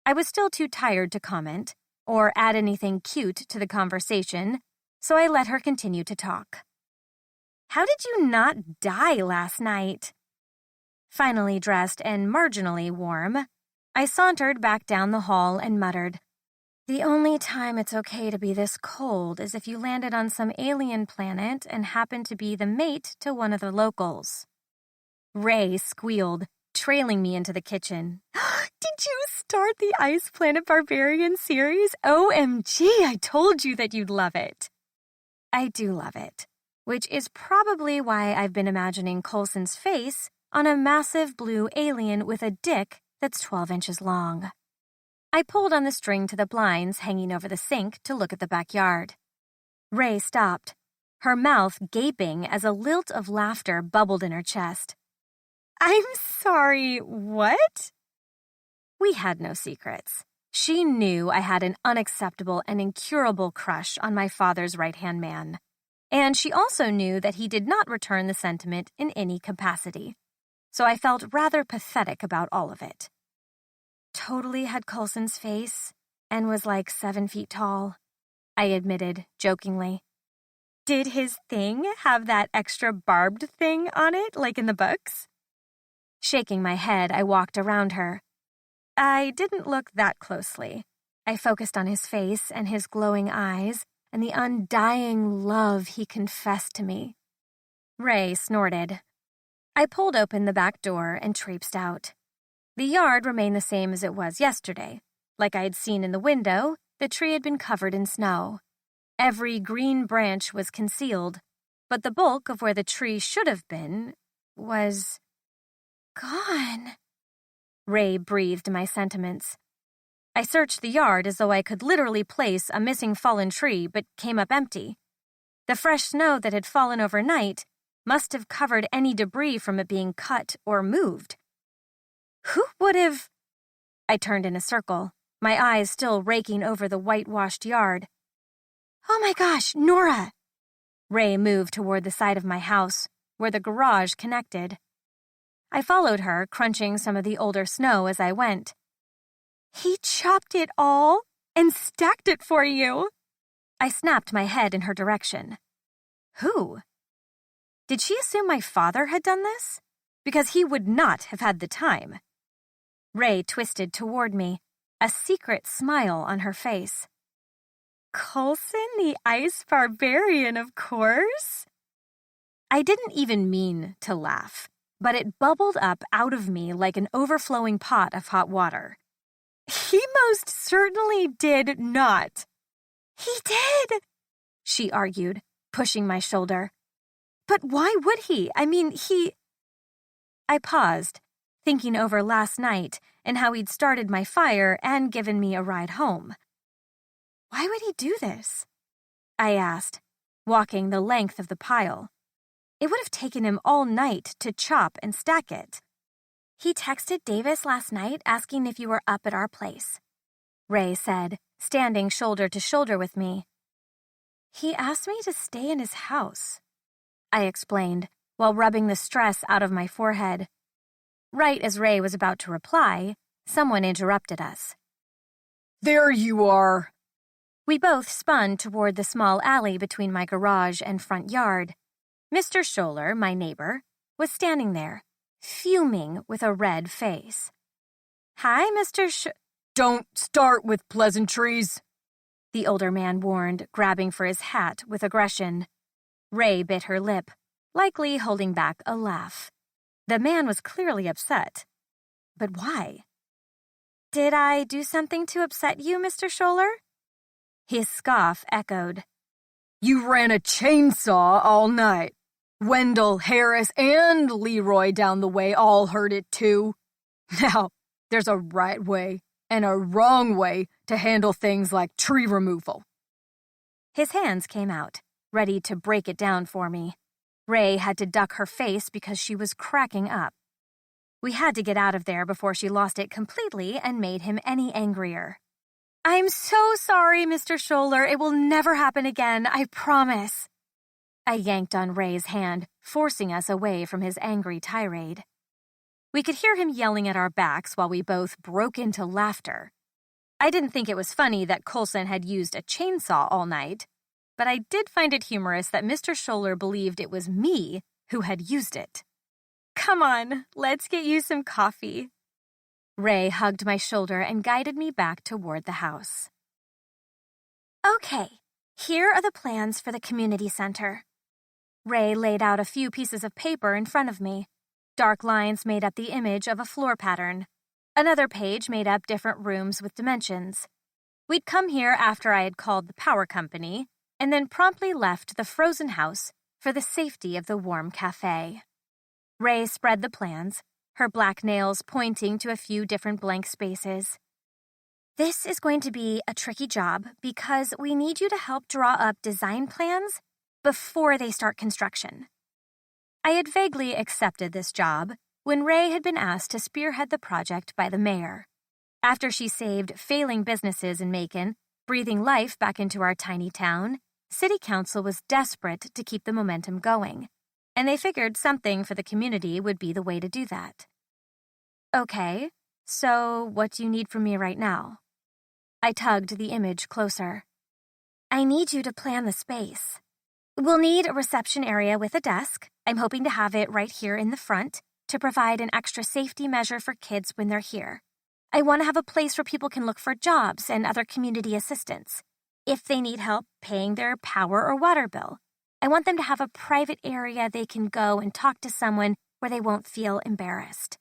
I was still too tired to comment or add anything cute to the conversation, so I let her continue to talk. "How did you not die last night?" Finally dressed and marginally warm, I sauntered back down the hall and muttered, "The only time it's okay to be this cold is if you landed on some alien planet and happened to be the mate to one of the locals." Ray squealed, trailing me into the kitchen. "Did you start the Ice Planet Barbarian series? OMG, I told you that you'd love it." I do love it, which is probably why I've been imagining Coulson's face on a massive blue alien with a dick that's 12 inches long. I pulled on the string to the blinds hanging over the sink to look at the backyard. Ray stopped, her mouth gaping as a lilt of laughter bubbled in her chest. "I'm sorry, what?" We had no secrets. She knew I had an unacceptable and incurable crush on my father's right-hand man. And she also knew that he did not return the sentiment in any capacity. So I felt rather pathetic about all of it. Totally had Coulson's face and was like 7 feet tall, I admitted jokingly. "Did his thing have that extra barbed thing on it, like in the books?" Shaking my head, I walked around her. I didn't look that closely. I focused on his face and his glowing eyes and the undying love he confessed to me. Ray snorted. I pulled open the back door and traipsed out. The yard remained the same as it was yesterday. Like I had seen in the window, the tree had been covered in snow. Every green branch was concealed, but the bulk of where the tree should have been was gone. Ray breathed my sentiments. I searched the yard as though I could literally place a missing fallen tree, but came up empty. The fresh snow that had fallen overnight must have covered any debris from it being cut or moved. Who would have... I turned in a circle, my eyes still raking over the whitewashed yard. "Oh my gosh, Nora!" Ray moved toward the side of my house, where the garage connected. I followed her, crunching some of the older snow as I went. "He chopped it all and stacked it for you." I snapped my head in her direction. Who? Did she assume my father had done this? Because he would not have had the time. Ray twisted toward me, a secret smile on her face. "Coulson, the Ice Barbarian, of course." I didn't even mean to laugh, but it bubbled up out of me like an overflowing pot of hot water. "He most certainly did not." "He did," she argued, pushing my shoulder. "But why would he? I mean, I paused, thinking over last night and how he'd started my fire and given me a ride home. Why would he do this? I asked, walking the length of the pile. It would have taken him all night to chop and stack it. "He texted Davis last night asking if you were up at our place," Ray said, standing shoulder to shoulder with me. "He asked me to stay in his house," I explained, while rubbing the stress out of my forehead. Right as Ray was about to reply, someone interrupted us.
"There you are."
We both spun toward the small alley between my garage and front yard. Mr. Scholler, my neighbor, was standing there, fuming with a red face. "Hi, Mr.
"Don't start with pleasantries,"
the older man warned, grabbing for his hat with aggression. Ray bit her lip, likely holding back a laugh. The man was clearly upset. But why? "Did I do something to upset you, Mr. Scholler?" His scoff echoed.
"You ran a chainsaw all night. Wendell, Harris, and Leroy down the way all heard it too. Now, there's a right way and a wrong way to handle things like tree removal."
His hands came out, ready to break it down for me. Ray had to duck her face because she was cracking up. We had to get out of there before she lost it completely and made him any angrier. I'm so sorry, Mr. Scholler. It will never happen again, I promise. I yanked on Ray's hand, forcing us away from his angry tirade. We could hear him yelling at our backs while we both broke into laughter. I didn't think it was funny that Coulson had used a chainsaw all night, but I did find it humorous that Mr. Scholler believed it was me who had used it. Come on, let's get you some coffee. Ray hugged my shoulder and guided me back toward the house. Okay, here are the plans for the community center. Ray laid out a few pieces of paper in front of me. Dark lines made up the image of a floor pattern. Another page made up different rooms with dimensions. We'd come here after I had called the power company, and then promptly left the frozen house for the safety of the warm cafe. Ray spread the plans, her black nails pointing to a few different blank spaces. This is going to be a tricky job because we need you to help draw up design plans before they start construction. I had vaguely accepted this job when Ray had been asked to spearhead the project by the mayor. After she saved failing businesses in Macon, breathing life back into our tiny town, City Council was desperate to keep the momentum going, and they figured something for the community would be the way to do that. Okay, so what do you need from me right now? I tugged the image closer. I need you to plan the space. We'll need a reception area with a desk. I'm hoping to have it right here in the front to provide an extra safety measure for kids when they're here. I want to have a place where people can look for jobs and other community assistance. If they need help paying their power or water bill, I want them to have a private area they can go and talk to someone where they won't feel embarrassed.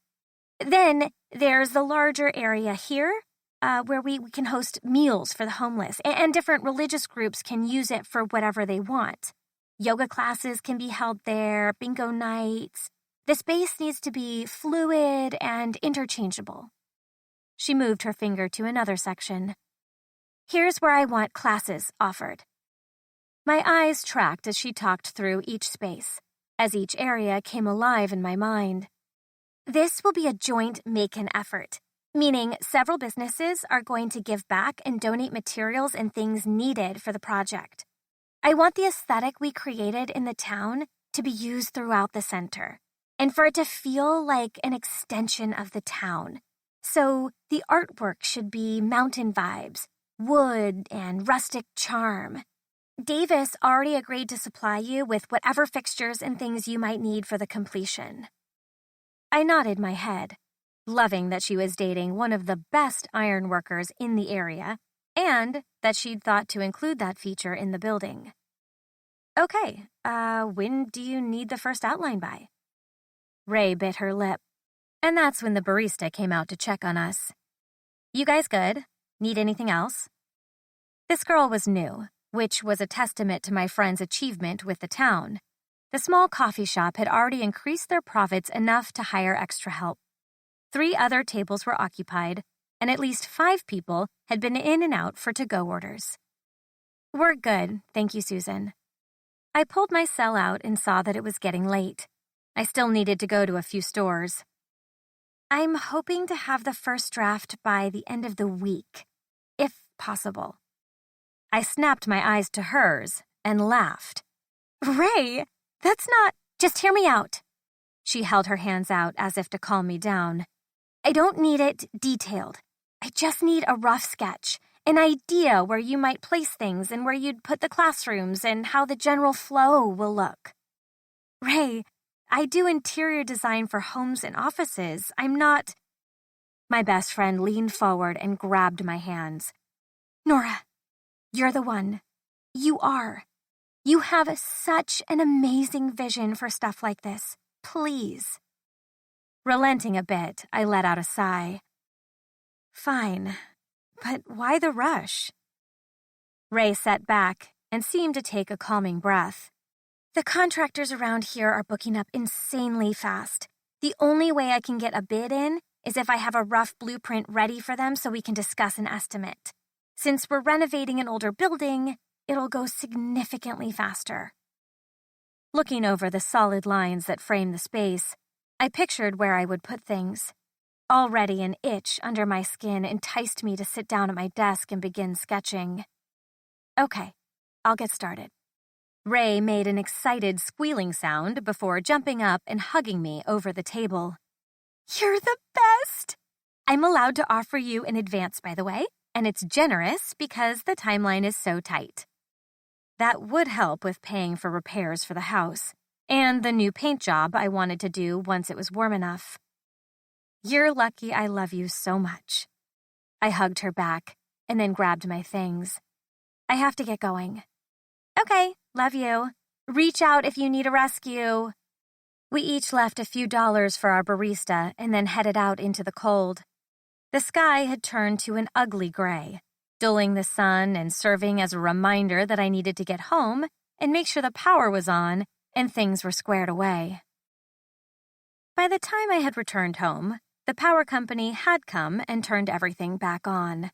Then there's the larger area here, where we can host meals for the homeless, and different religious groups can use it for whatever they want. Yoga classes can be held there, bingo nights. The space needs to be fluid and interchangeable. She moved her finger to another section. Here's where I want classes offered. My eyes tracked as she talked through each space, as each area came alive in my mind. This will be a joint Macon effort, meaning several businesses are going to give back and donate materials and things needed for the project. I want the aesthetic we created in the town to be used throughout the center, and for it to feel like an extension of the town. So the artwork should be mountain vibes, wood, and rustic charm. Davis already agreed to supply you with whatever fixtures and things you might need for the completion. I nodded my head, loving that she was dating one of the best ironworkers in the area, and that she'd thought to include that feature in the building. Okay, when do you need the first outline by? Ray bit her lip, and that's when the barista came out to check on us. You guys good? Need anything else? This girl was new, which was a testament to my friend's achievement with the town. The small coffee shop had already increased their profits enough to hire extra help. 3 other tables were occupied, and at least 5 people had been in and out for to-go orders. We're good, thank you, Susan. I pulled my cell out and saw that it was getting late. I still needed to go to a few stores. I'm hoping to have the first draft by the end of the week, if possible. I snapped my eyes to hers and laughed. Ray, that's not... Just hear me out. She held her hands out as if to calm me down. I don't need it detailed. I just need a rough sketch, an idea where you might place things and where you'd put the classrooms and how the general flow will look. Ray, I do interior design for homes and offices. I'm not... My best friend leaned forward and grabbed my hands. Nora, you're the one. You are. You have such an amazing vision for stuff like this. Please. Relenting a bit, I let out a sigh. Fine, but why the rush? Ray sat back and seemed to take a calming breath. The contractors around here are booking up insanely fast. The only way I can get a bid in is if I have a rough blueprint ready for them so we can discuss an estimate. Since we're renovating an older building, it'll go significantly faster. Looking over the solid lines that frame the space, I pictured where I would put things. Already an itch under my skin enticed me to sit down at my desk and begin sketching. Okay, I'll get started. Ray made an excited squealing sound before jumping up and hugging me over the table. You're the best! I'm allowed to offer you in advance, by the way, and it's generous because the timeline is so tight. That would help with paying for repairs for the house and the new paint job I wanted to do once it was warm enough. You're lucky I love you so much. I hugged her back and then grabbed my things. I have to get going. Okay, love you. Reach out if you need a rescue. We each left a few dollars for our barista and then headed out into the cold. The sky had turned to an ugly gray, dulling the sun and serving as a reminder that I needed to get home and make sure the power was on and things were squared away. By the time I had returned home, the power company had come and turned everything back on.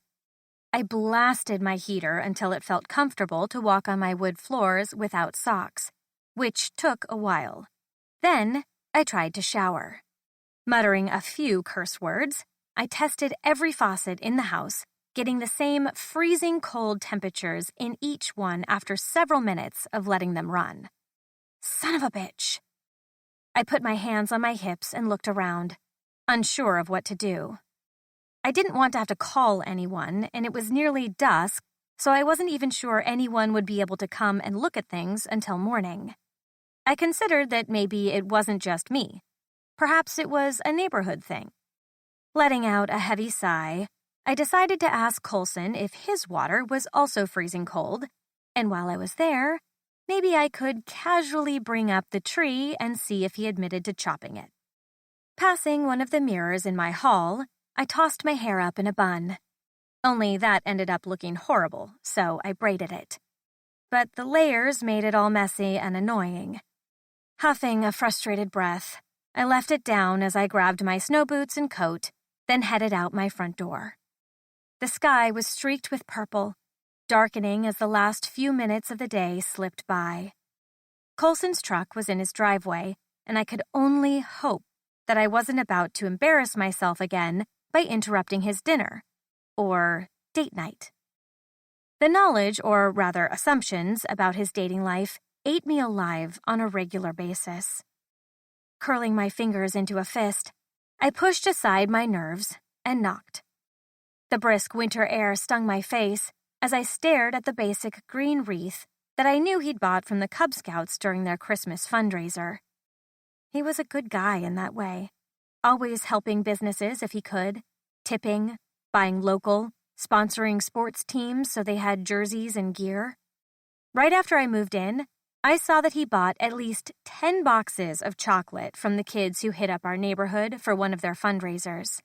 I blasted my heater until it felt comfortable to walk on my wood floors without socks, which took a while. Then I tried to shower. Muttering a few curse words, I tested every faucet in the house, getting the same freezing cold temperatures in each one after several minutes of letting them run. Son of a bitch. I put my hands on my hips and looked around, unsure of what to do. I didn't want to have to call anyone, and it was nearly dusk, so I wasn't even sure anyone would be able to come and look at things until morning. I considered that maybe it wasn't just me. Perhaps it was a neighborhood thing. Letting out a heavy sigh, I decided to ask Coulson if his water was also freezing cold, and while I was there, maybe I could casually bring up the tree and see if he admitted to chopping it. Passing one of the mirrors in my hall, I tossed my hair up in a bun. Only that ended up looking horrible, so I braided it. But the layers made it all messy and annoying. Huffing a frustrated breath, I left it down as I grabbed my snow boots and coat, then headed out my front door. The sky was streaked with purple, darkening as the last few minutes of the day slipped by. Coulson's truck was in his driveway, and I could only hope that I wasn't about to embarrass myself again by interrupting his dinner, or date night. The knowledge, or rather assumptions, about his dating life ate me alive on a regular basis. Curling my fingers into a fist, I pushed aside my nerves and knocked. The brisk winter air stung my face as I stared at the basic green wreath that I knew he'd bought from the Cub Scouts during their Christmas fundraiser. He was a good guy in that way, always helping businesses if he could, tipping, buying local, sponsoring sports teams so they had jerseys and gear. Right after I moved in, I saw that he bought at least 10 boxes of chocolate from the kids who hit up our neighborhood for one of their fundraisers.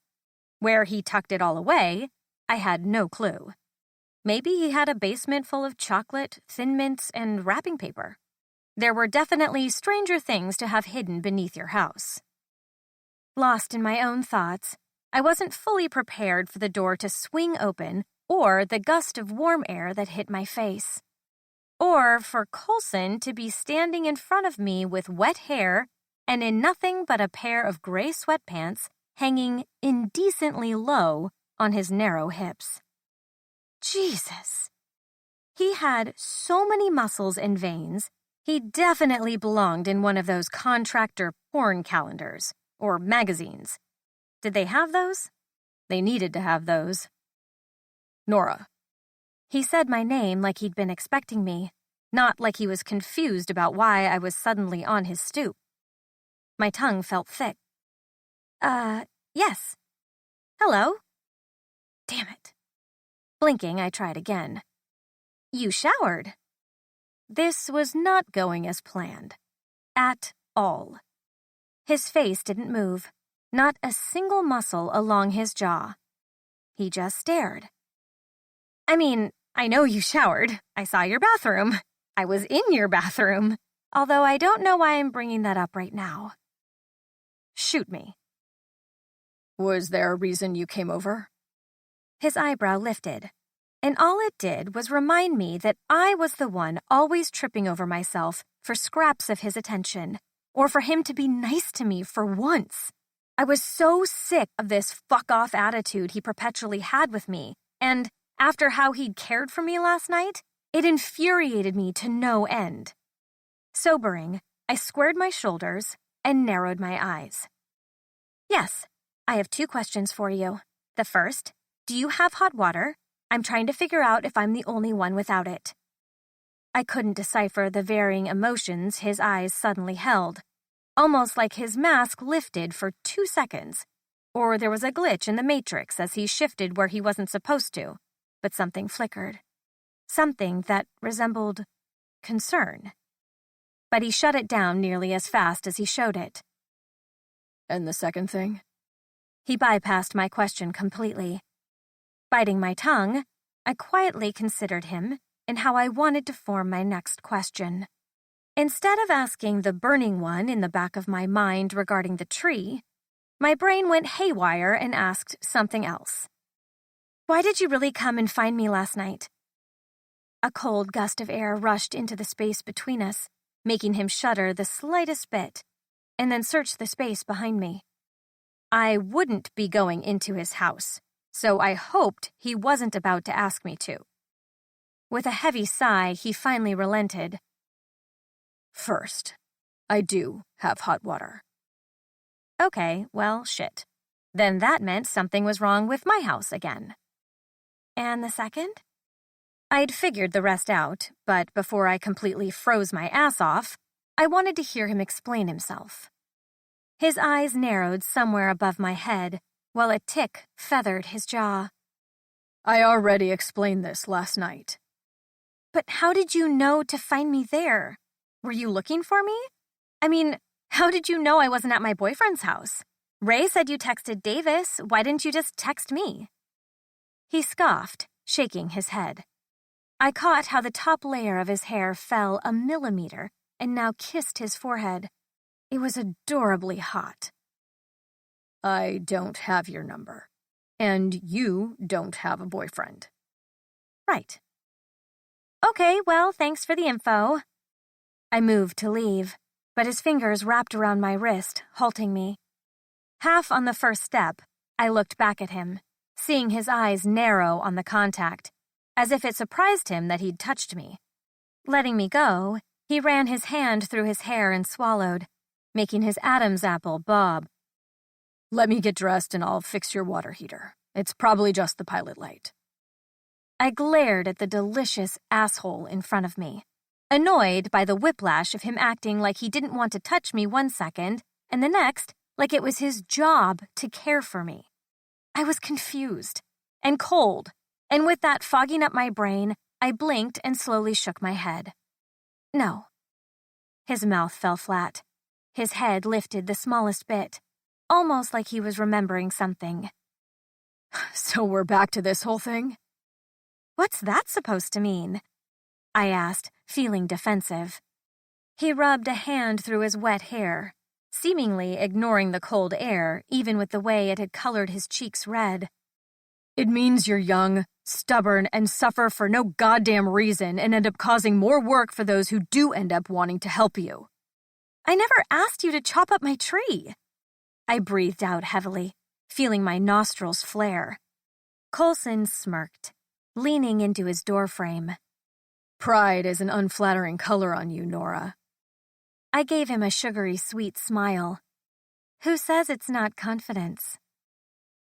Where he tucked it all away, I had no clue. Maybe he had a basement full of chocolate, Thin Mints, and wrapping paper. There were definitely stranger things to have hidden beneath your house. Lost in my own thoughts, I wasn't fully prepared for the door to swing open or the gust of warm air that hit my face. Or for Coulson to be standing in front of me with wet hair and in nothing but a pair of gray sweatpants hanging indecently low on his narrow hips. Jesus. He had so many muscles and veins, he definitely belonged in one of those contractor porn calendars or magazines. Did they have those? They needed to have those.
Nora.
He said my name like he'd been expecting me, not like he was confused about why I was suddenly on his stoop. My tongue felt thick. Yes. Hello? Damn it. Blinking, I tried again. You showered. This was not going as planned. At all. His face didn't move, not a single muscle along his jaw. He just stared. I mean, I know you showered. I saw your bathroom. I was in your bathroom. Although I don't know why I'm bringing that up right now. Shoot me.
Was there a reason you came over?
His eyebrow lifted, and all it did was remind me that I was the one always tripping over myself for scraps of his attention, or for him to be nice to me for once. I was so sick of this fuck-off attitude he perpetually had with me, and after how he'd cared for me last night, it infuriated me to no end. Sobering, I squared my shoulders and narrowed my eyes. Yes, I have 2 questions for you. The first, do you have hot water? I'm trying to figure out if I'm the only one without it. I couldn't decipher the varying emotions his eyes suddenly held, almost like his mask lifted for 2 seconds, or there was a glitch in the matrix as he shifted where he wasn't supposed to, but something flickered. Something that resembled concern. But he shut it down nearly as fast as he showed it.
And the second thing?
He bypassed my question completely. Biting my tongue, I quietly considered him and how I wanted to form my next question. Instead of asking the burning one in the back of my mind regarding the tree, my brain went haywire and asked something else. Why did you really come and find me last night? A cold gust of air rushed into the space between us, making him shudder the slightest bit, and then search the space behind me. I wouldn't be going into his house, so I hoped he wasn't about to ask me to. With a heavy sigh, he finally relented.
First, I do have hot water.
Okay, well, shit. Then that meant something was wrong with my house again. And the second? I'd figured the rest out, but before I completely froze my ass off, I wanted to hear him explain himself. His eyes narrowed somewhere above my head, while a tick feathered his jaw.
I already explained this last night.
But how did you know to find me there? Were you looking for me? I mean, how did you know I wasn't at my boyfriend's house? Ray said you texted Davis. Why didn't you just text me? He scoffed, shaking his head. I caught how the top layer of his hair fell a millimeter and now kissed his forehead. It was adorably hot.
I don't have your number. And you don't have a boyfriend.
Right. Okay, well, thanks for the info. I moved to leave, but his fingers wrapped around my wrist, halting me. Half on the first step, I looked back at him, seeing his eyes narrow on the contact, as if it surprised him that he'd touched me. Letting me go, he ran his hand through his hair and swallowed, making his Adam's apple bob.
Let me get dressed and I'll fix your water heater. It's probably just the pilot light.
I glared at the delicious asshole in front of me, annoyed by the whiplash of him acting like he didn't want to touch me one second, and the next, like it was his job to care for me. I was confused and cold, and with that fogging up my brain, I blinked and slowly shook my head. No. His mouth fell flat. His head lifted the smallest bit, almost like he was remembering something.
So we're back to this whole thing?
What's that supposed to mean? I asked, feeling defensive. He rubbed a hand through his wet hair, seemingly ignoring the cold air, even with the way it had colored his cheeks red.
It means you're young, stubborn, and suffer for no goddamn reason and end up causing more work for those who do end up wanting to help you.
I never asked you to chop up my tree. I breathed out heavily, feeling my nostrils flare. Coulson smirked, leaning into his doorframe.
Pride is an unflattering color on you, Nora.
I gave him a sugary sweet smile. Who says it's not confidence?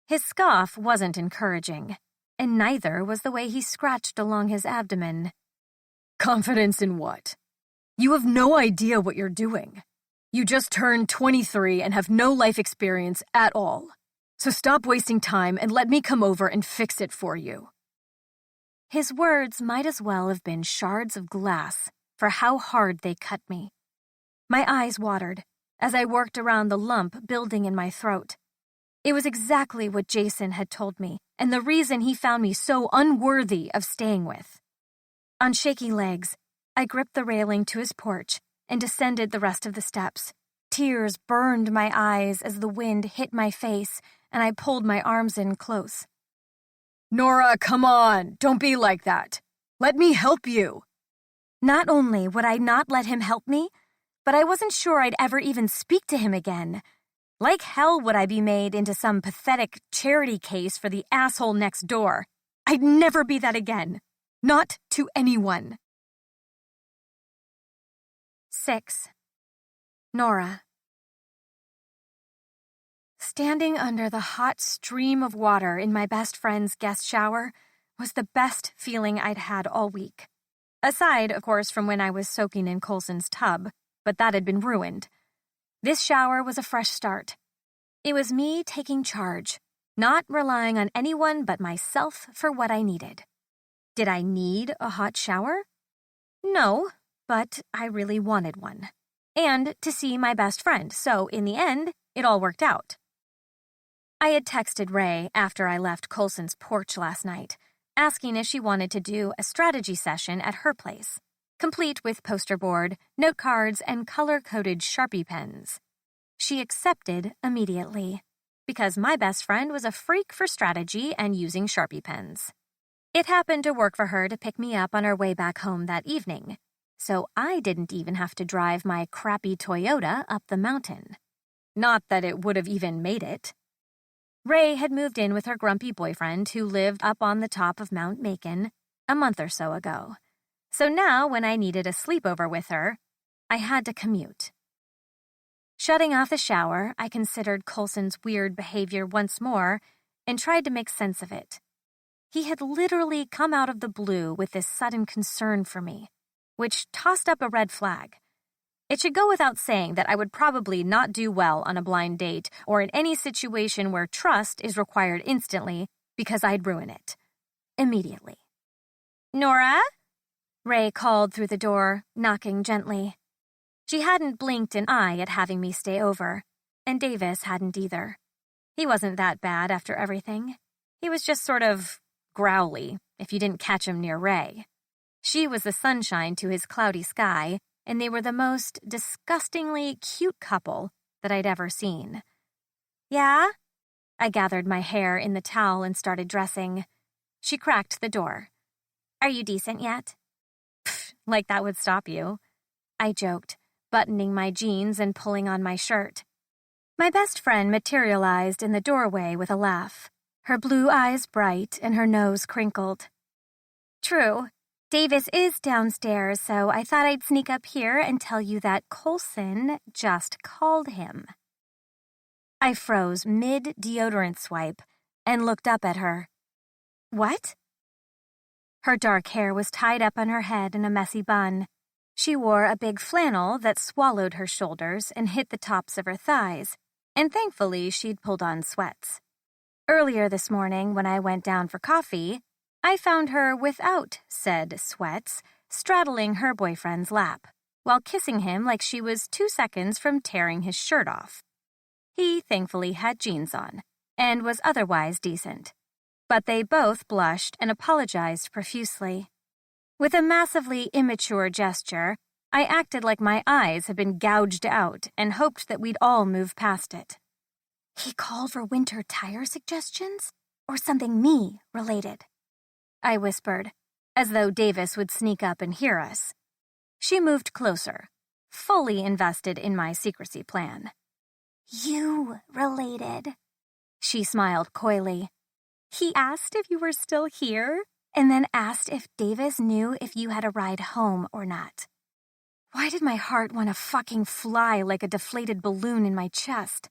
His scoff wasn't encouraging, and neither was the way he scratched along his abdomen.
Confidence in what? You have no idea what you're doing. You just turned 23 and have no life experience at all. So stop wasting time and let me come over and fix it for you.
His words might as well have been shards of glass for how hard they cut me. My eyes watered as I worked around the lump building in my throat. It was exactly what Jason had told me, and the reason he found me so unworthy of staying with. On shaky legs, I gripped the railing to his porch and descended the rest of the steps. Tears burned my eyes as the wind hit my face, and I pulled my arms in close.
Nora, come on, don't be like that. Let me help you.
Not only would I not let him help me, but I wasn't sure I'd ever even speak to him again. Like hell would I be made into some pathetic charity case for the asshole next door. I'd never be that again. Not to anyone. 6. Nora. Standing under the hot stream of water in my best friend's guest shower was the best feeling I'd had all week. Aside, of course, from when I was soaking in Colson's tub, but that had been ruined. This shower was a fresh start. It was me taking charge, not relying on anyone but myself for what I needed. Did I need a hot shower? No, but I really wanted one. And to see my best friend, so in the end, it all worked out. I had texted Ray after I left Colson's porch last night, asking if she wanted to do a strategy session at her place, complete with poster board, note cards, and color-coded Sharpie pens. She accepted immediately, because my best friend was a freak for strategy and using Sharpie pens. It happened to work for her to pick me up on our way back home that evening, so I didn't even have to drive my crappy Toyota up the mountain. Not that it would have even made it. Ray had moved in with her grumpy boyfriend who lived up on the top of Mount Macon a month or so ago. So now, when I needed a sleepover with her, I had to commute. Shutting off the shower, I considered Colson's weird behavior once more and tried to make sense of it. He had literally come out of the blue with this sudden concern for me, which tossed up a red flag. It should go without saying that I would probably not do well on a blind date or in any situation where trust is required instantly because I'd ruin it. Immediately. Nora? Ray called through the door, knocking gently. She hadn't blinked an eye at having me stay over, and Davis hadn't either. He wasn't that bad after everything. He was just sort of growly if you didn't catch him near Ray. She was the sunshine to his cloudy sky, and they were the most disgustingly cute couple that I'd ever seen. Yeah? I gathered my hair in the towel and started dressing. She cracked the door. Are you decent yet? Pfft, like that would stop you. I joked, buttoning my jeans and pulling on my shirt. My best friend materialized in the doorway with a laugh, her blue eyes bright and her nose crinkled. True. Davis is downstairs, so I thought I'd sneak up here and tell you that Colson just called him. I froze mid-deodorant swipe and looked up at her. What? Her dark hair was tied up on her head in a messy bun. She wore a big flannel that swallowed her shoulders and hit the tops of her thighs, and thankfully she'd pulled on sweats. Earlier this morning, when I went down for coffee, I found her without said sweats, straddling her boyfriend's lap, while kissing him like she was 2 seconds from tearing his shirt off. He thankfully had jeans on, and was otherwise decent. But they both blushed and apologized profusely. With a massively immature gesture, I acted like my eyes had been gouged out and hoped that we'd all move past it. He called for winter tire suggestions? Or something me-related? I whispered, as though Davis would sneak up and hear us. She moved closer, fully invested in my secrecy plan. You-related. She smiled coyly. He asked if you were still here, and then asked if Davis knew if you had a ride home or not. Why did my heart want to fucking fly like a deflated balloon in my chest?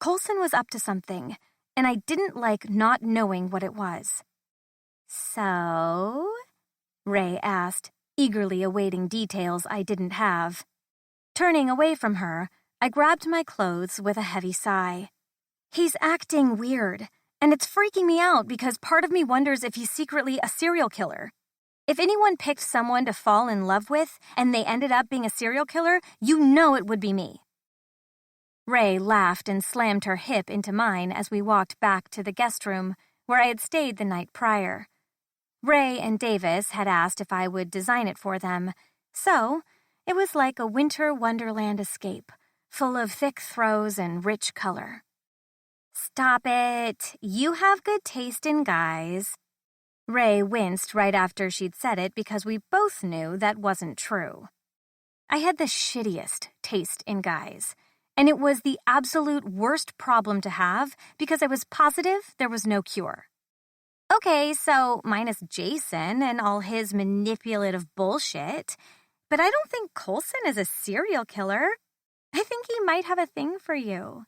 Colson was up to something, and I didn't like not knowing what it was. So? Ray asked, eagerly awaiting details I didn't have. Turning away from her, I grabbed my clothes with a heavy sigh. He's acting weird, and it's freaking me out because part of me wonders if he's secretly a serial killer. If anyone picked someone to fall in love with and they ended up being a serial killer, you know it would be me. Ray laughed and slammed her hip into mine as we walked back to the guest room where I had stayed the night prior. Ray and Davis had asked if I would design it for them, so it was like a winter wonderland escape, full of thick throws and rich color. Stop it. You have good taste in guys. Ray winced right after she'd said it because we both knew that wasn't true. I had the shittiest taste in guys, and it was the absolute worst problem to have because I was positive there was no cure. Okay, so minus Jason and all his manipulative bullshit, but I don't think Coulson is a serial killer. I think he might have a thing for you.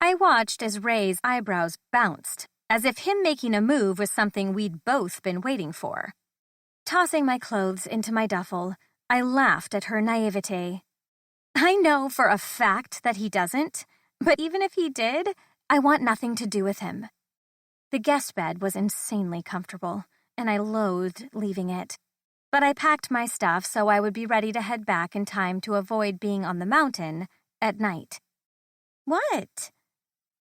I watched as Ray's eyebrows bounced, as if him making a move was something we'd both been waiting for. Tossing my clothes into my duffel, I laughed at her naivete. I know for a fact that he doesn't, but even if he did, I want nothing to do with him. The guest bed was insanely comfortable, and I loathed leaving it. But I packed my stuff so I would be ready to head back in time to avoid being on the mountain at night. What?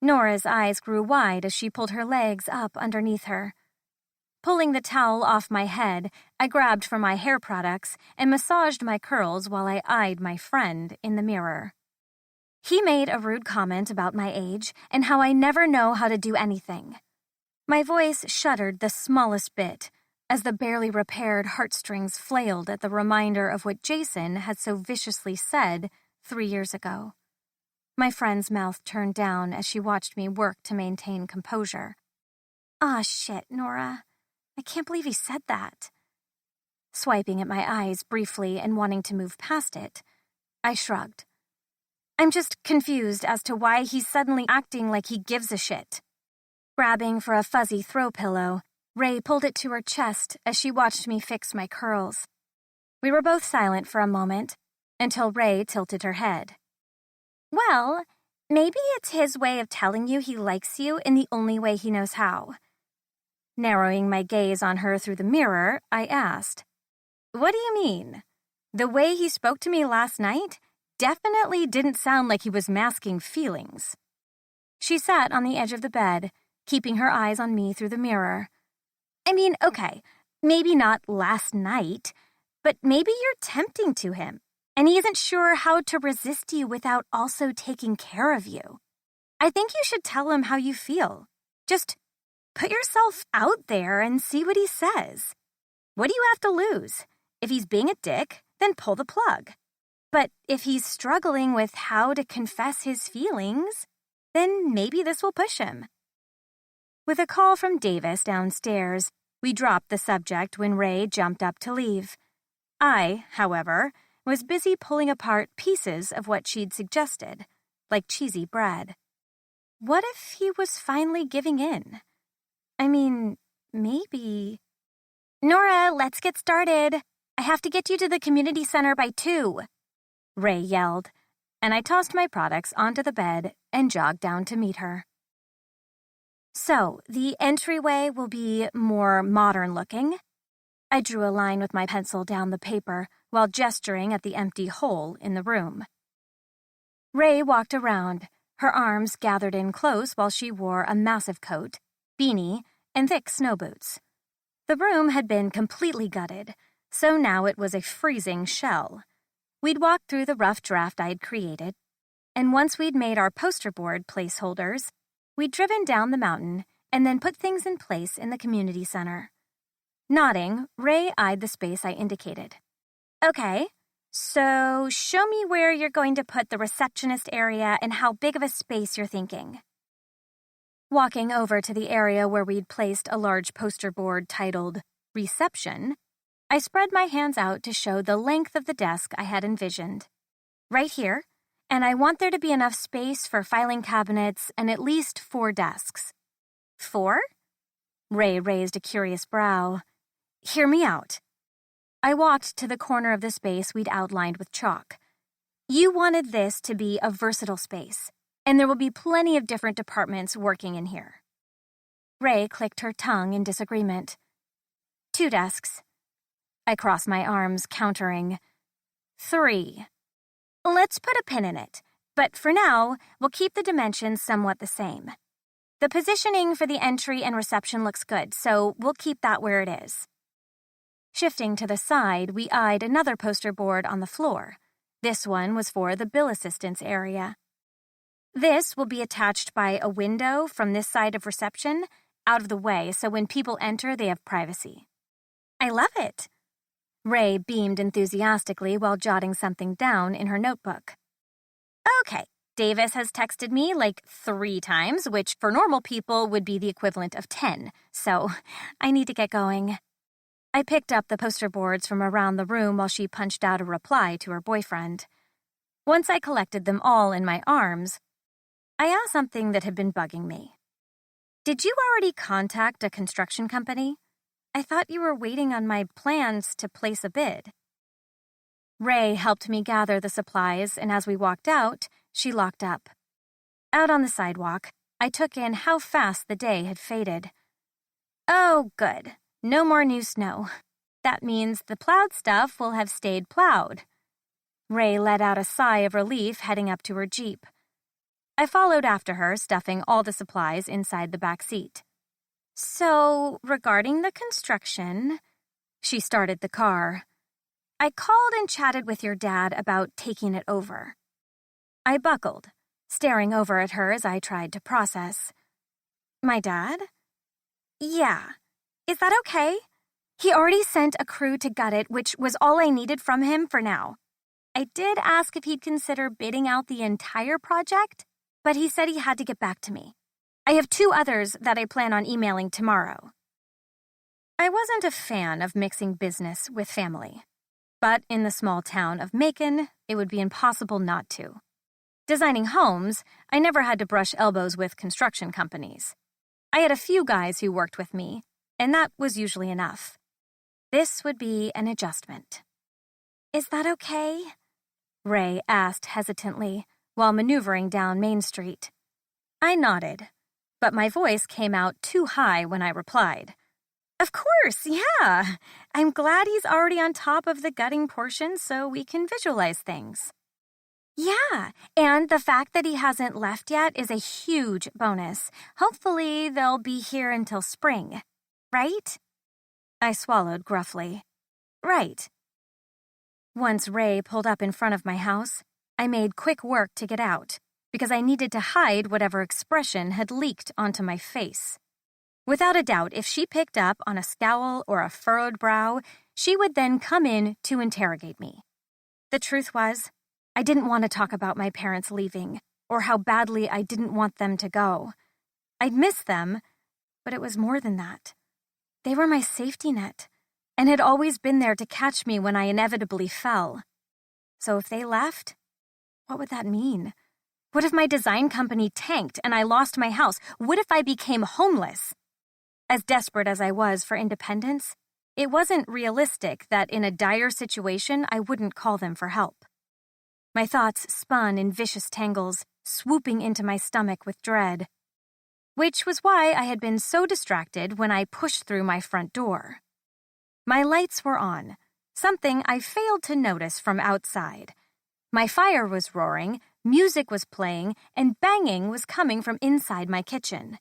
Nora's eyes grew wide as she pulled her legs up underneath her. Pulling the towel off my head, I grabbed for my hair products and massaged my curls while I eyed my friend in the mirror. He made a rude comment about my age and how I never know how to do anything. My voice shuddered the smallest bit as the barely repaired heartstrings flailed at the reminder of what Jason had so viciously said 3 years ago. My friend's mouth turned down as she watched me work to maintain composure. Ah, shit, Nora. I can't believe he said that. Swiping at my eyes briefly and wanting to move past it, I shrugged. I'm just confused as to why he's suddenly acting like he gives a shit. Grabbing for a fuzzy throw pillow, Ray pulled it to her chest as she watched me fix my curls. We were both silent for a moment, until Ray tilted her head. Well, maybe it's his way of telling you he likes you in the only way he knows how. Narrowing my gaze on her through the mirror, I asked, What do you mean? The way he spoke to me last night definitely didn't sound like he was masking feelings. She sat on the edge of the bed, keeping her eyes on me through the mirror. I mean, okay, maybe not last night, but maybe you're tempting to him, and he isn't sure how to resist you without also taking care of you. I think you should tell him how you feel. Just put yourself out there and see what he says. What do you have to lose? If he's being a dick, then pull the plug. But if he's struggling with how to confess his feelings, then maybe this will push him. With a call from Davis downstairs, we dropped the subject when Ray jumped up to leave. I, however, was busy pulling apart pieces of what she'd suggested, like cheesy bread. What if he was finally giving in? I mean, maybe... Nora, let's get started. I have to get you to the community center by 2, Ray yelled, and I tossed my products onto the bed and jogged down to meet her. So, the entryway will be more modern-looking. I drew a line with my pencil down the paper while gesturing at the empty hole in the room. Ray walked around, her arms gathered in close while she wore a massive coat, beanie, and thick snow boots. The room had been completely gutted, so now it was a freezing shell. We'd walked through the rough draft I'd created, and once we'd made our poster board placeholders, we'd driven down the mountain and then put things in place in the community center. Nodding, Ray eyed the space I indicated. Okay, so show me where you're going to put the receptionist area and how big of a space you're thinking. Walking over to the area where we'd placed a large poster board titled Reception, I spread my hands out to show the length of the desk I had envisioned. Right here, and I want there to be enough space for filing cabinets and at least 4 desks. 4? Ray raised a curious brow. Hear me out. I walked to the corner of the space we'd outlined with chalk. You wanted this to be a versatile space, and there will be plenty of different departments working in here. Ray clicked her tongue in disagreement. 2 desks. I crossed my arms, countering. 3. Let's put a pin in it, but for now, we'll keep the dimensions somewhat the same. The positioning for the entry and reception looks good, so we'll keep that where it is. Shifting to the side, we eyed another poster board on the floor. This one was for the bill assistance area. This will be attached by a window from this side of reception, out of the way, so when people enter, they have privacy. I love it. Ray beamed enthusiastically while jotting something down in her notebook. Okay, Davis has texted me like 3 times, which for normal people would be the equivalent of 10, so I need to get going. I picked up the poster boards from around the room while she punched out a reply to her boyfriend. Once I collected them all in my arms, I asked something that had been bugging me. Did you already contact a construction company? I thought you were waiting on my plans to place a bid. Ray helped me gather the supplies, and as we walked out, she locked up. Out on the sidewalk, I took in how fast the day had faded. Oh, good. No more new snow. That means the plowed stuff will have stayed plowed. Ray let out a sigh of relief heading up to her Jeep. I followed after her, stuffing all the supplies inside the back seat. So, regarding the construction, she started the car. I called and chatted with your dad about taking it over. I buckled, staring over at her as I tried to process. My dad? Yeah. Is that okay? He already sent a crew to gut it, which was all I needed from him for now. I did ask if he'd consider bidding out the entire project, but he said he had to get back to me. I have 2 others that I plan on emailing tomorrow. I wasn't a fan of mixing business with family, but in the small town of Macon, it would be impossible not to. Designing homes, I never had to brush elbows with construction companies. I had a few guys who worked with me, and that was usually enough. This would be an adjustment. Is that okay? Ray asked hesitantly while maneuvering down Main Street. I nodded, but my voice came out too high when I replied. Of course, yeah. I'm glad he's already on top of the gutting portion so we can visualize things. Yeah, and the fact that he hasn't left yet is a huge bonus. Hopefully they'll be here until spring, right? I swallowed gruffly. Right. Once Ray pulled up in front of my house, I made quick work to get out, because I needed to hide whatever expression had leaked onto my face. Without a doubt, if she picked up on a scowl or a furrowed brow, she would then come in to interrogate me. The truth was, I didn't want to talk about my parents leaving, or how badly I didn't want them to go. I'd miss them, but it was more than that. They were my safety net, and had always been there to catch me when I inevitably fell. So if they left, what would that mean? What if my design company tanked and I lost my house? What if I became homeless? As desperate as I was for independence, it wasn't realistic that in a dire situation I wouldn't call them for help. My thoughts spun in vicious tangles, swooping into my stomach with dread. Which was why I had been so distracted when I pushed through my front door. My lights were on, something I failed to notice from outside. My fire was roaring, music was playing, and banging was coming from inside my kitchen.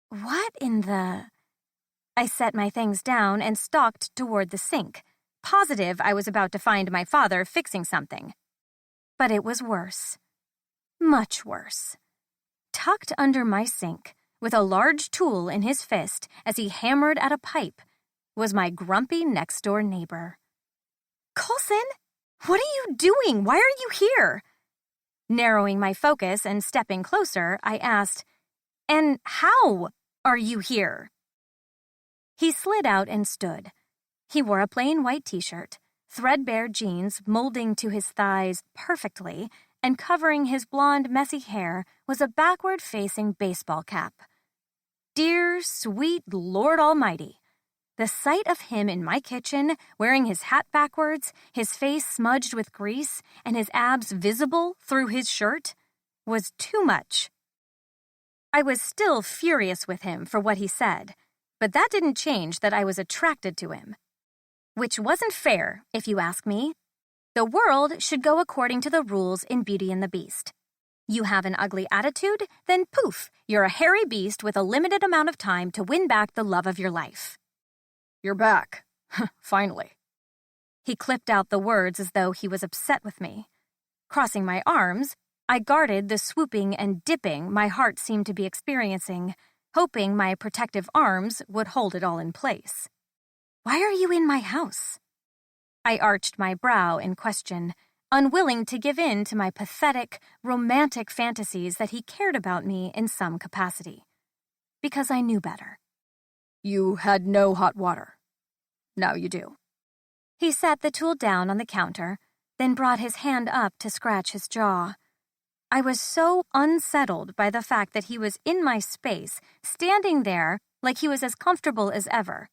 What in the... I set my things down and stalked toward the sink, positive I was about to find my father fixing something. But it was worse. Much worse. Tucked under my sink, with a large tool in his fist as he hammered at a pipe, was my grumpy next-door neighbor. Coulson, what are you doing? Why are you here? Narrowing my focus and stepping closer, I asked, And how are you here? He slid out and stood. He wore a plain white t-shirt, threadbare jeans molding to his thighs perfectly, and covering his blonde, messy hair was a backward-facing baseball cap. Dear, sweet Lord Almighty! The sight of him in my kitchen, wearing his hat backwards, his face smudged with grease, and his abs visible through his shirt, was too much. I was still furious with him for what he said, but that didn't change that I was attracted to him. Which wasn't fair, if you ask me. The world should go according to the rules in Beauty and the Beast. You have an ugly attitude, then poof, you're a hairy beast with a limited amount of time to win back the love of your life.
You're back. Finally.
He clipped out the words as though he was upset with me. Crossing my arms, I guarded the swooping and dipping my heart seemed to be experiencing, hoping my protective arms would hold it all in place. Why are you in my house? I arched my brow in question, unwilling to give in to my pathetic, romantic fantasies that he cared about me in some capacity. Because I knew better.
You had no hot water. Now you do.
He set the tool down on the counter, then brought his hand up to scratch his jaw. I was so unsettled by the fact that he was in my space, standing there like he was as comfortable as ever,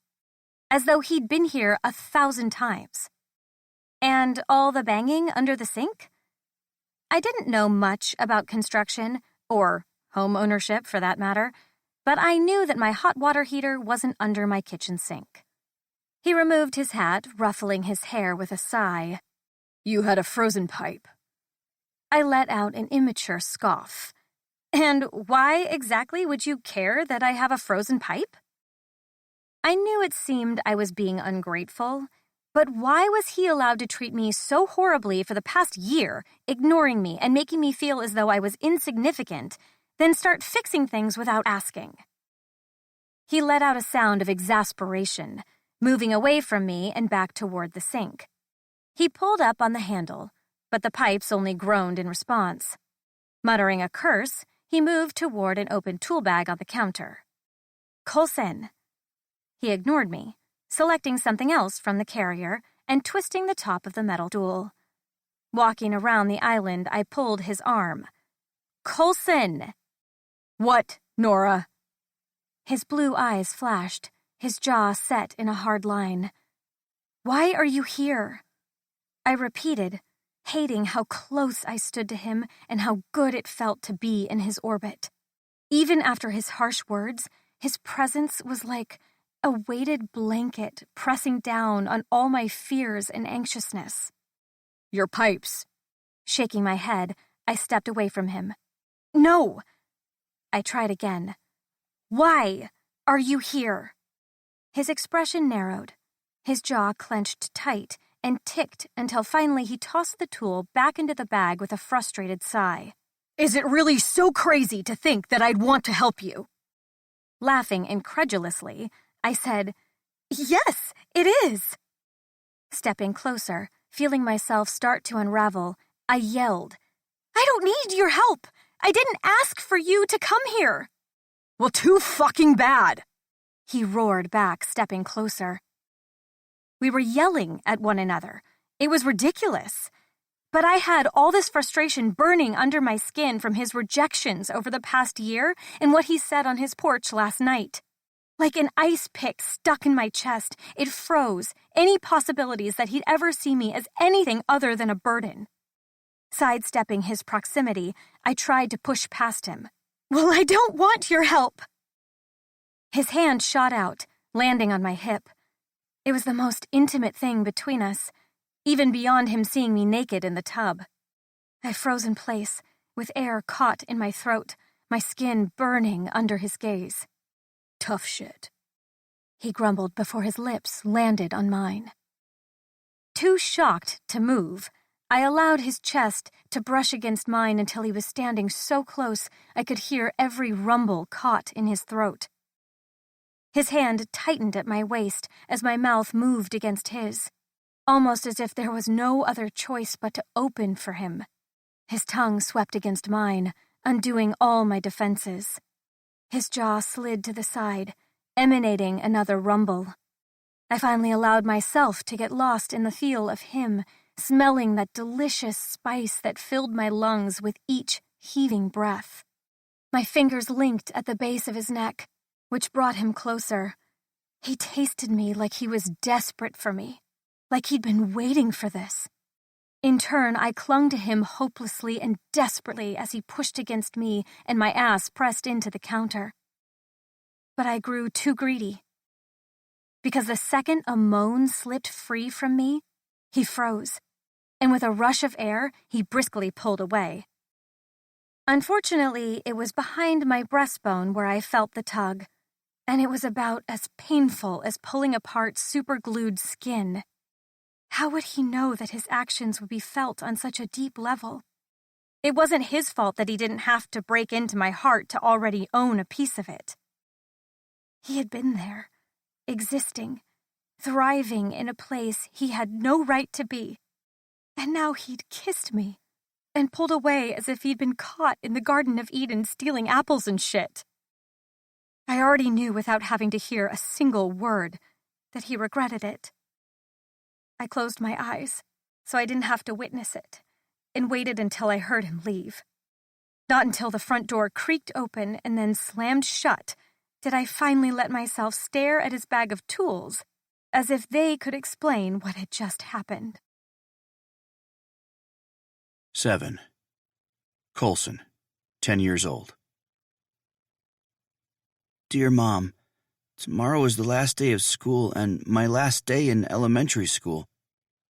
as though he'd been here 1,000 times. And all the banging under the sink? I didn't know much about construction, or home ownership for that matter, but I knew that my hot water heater wasn't under my kitchen sink. He removed his hat, ruffling his hair with a sigh.
You had a frozen pipe.
I let out an immature scoff. And why exactly would you care that I have a frozen pipe? I knew it seemed I was being ungrateful, but why was he allowed to treat me so horribly for the past year, ignoring me and making me feel as though I was insignificant, then start fixing things without asking? He let out a sound of exasperation, moving away from me and back toward the sink. He pulled up on the handle, but the pipes only groaned in response. Muttering a curse, he moved toward an open tool bag on the counter. Colson. He ignored me, selecting something else from the carrier and twisting the top of the metal stool. Walking around the island, I pulled his arm. Colson!
What, Nora?
His blue eyes flashed, his jaw set in a hard line. Why are you here? I repeated, hating how close I stood to him and how good it felt to be in his orbit. Even after his harsh words, his presence was like a weighted blanket pressing down on all my fears and anxiousness.
Your pipes.
Shaking my head, I stepped away from him. No! I tried again. Why are you here? His expression narrowed. His jaw clenched tight and ticked until finally he tossed the tool back into the bag with a frustrated sigh.
Is it really so crazy to think that I'd want to help you?
Laughing incredulously, I said, Yes, it is. Stepping closer, feeling myself start to unravel, I yelled, I don't need your help. I didn't ask for you to come here.
Well, too fucking bad.
He roared back, stepping closer. We were yelling at one another. It was ridiculous. But I had all this frustration burning under my skin from his rejections over the past year and what he said on his porch last night. Like an ice pick stuck in my chest, it froze any possibilities that he'd ever see me as anything other than a burden. Sidestepping his proximity, I tried to push past him. Well, I don't want your help. His hand shot out, landing on my hip. It was the most intimate thing between us, even beyond him seeing me naked in the tub. I froze in place, with air caught in my throat, my skin burning under his gaze.
Tough shit,
he grumbled before his lips landed on mine. Too shocked to move, I allowed his chest to brush against mine until he was standing so close I could hear every rumble caught in his throat. His hand tightened at my waist as my mouth moved against his, almost as if there was no other choice but to open for him. His tongue swept against mine, undoing all my defenses. His jaw slid to the side, emanating another rumble. I finally allowed myself to get lost in the feel of him, smelling that delicious spice that filled my lungs with each heaving breath. My fingers linked at the base of his neck, which brought him closer. He tasted me like he was desperate for me, like he'd been waiting for this. In turn, I clung to him hopelessly and desperately as he pushed against me and my ass pressed into the counter. But I grew too greedy. Because the second a moan slipped free from me, he froze, and with a rush of air, he briskly pulled away. Unfortunately, it was behind my breastbone where I felt the tug, and it was about as painful as pulling apart superglued skin. How would he know that his actions would be felt on such a deep level? It wasn't his fault that he didn't have to break into my heart to already own a piece of it. He had been there, existing, thriving in a place he had no right to be. And now he'd kissed me and pulled away as if he'd been caught in the Garden of Eden stealing apples and shit. I already knew without having to hear a single word that he regretted it. I closed my eyes so I didn't have to witness it and waited until I heard him leave. Not until the front door creaked open and then slammed shut did I finally let myself stare at his bag of tools as if they could explain what had just happened.
7. Colson, 10 years old.
Dear Mom, tomorrow is the last day of school and my last day in elementary school.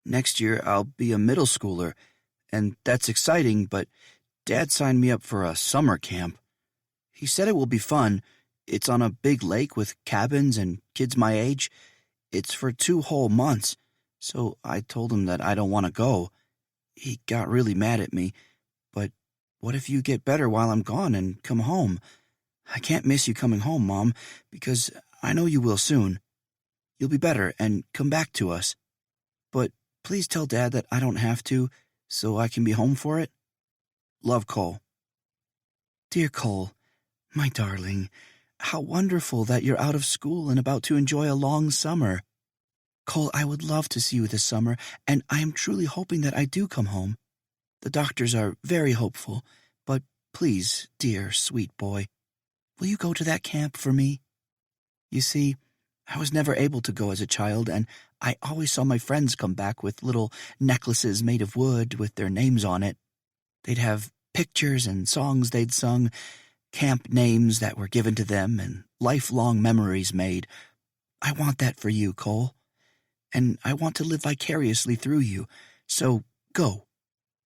Next year I'll be a middle schooler, and that's exciting, but Dad signed me up for a summer camp. He said it will be fun. It's on a big lake with cabins and kids my age. It's for 2 whole months, so I told him that I don't want to go. He got really mad at me, but what if you get better while I'm gone and come home? I can't miss you coming home, Mom, because I know you will soon. You'll be better and come back to us. But please tell Dad that I don't have to, so I can be home for it. Love, Cole. Dear Cole, my darling, how wonderful that you're out of school and about to enjoy a long summer. Cole, I would love to see you this summer, and I am truly hoping that I do come home. The doctors are very hopeful, but please, dear, sweet boy, will you go to that camp for me? You see, I was never able to go as a child, and I always saw my friends come back with little necklaces made of wood with their names on it. They'd have pictures and songs they'd sung, camp names that were given to them, and lifelong memories made. I want that for you, Cole. And I want to live vicariously through you. So go.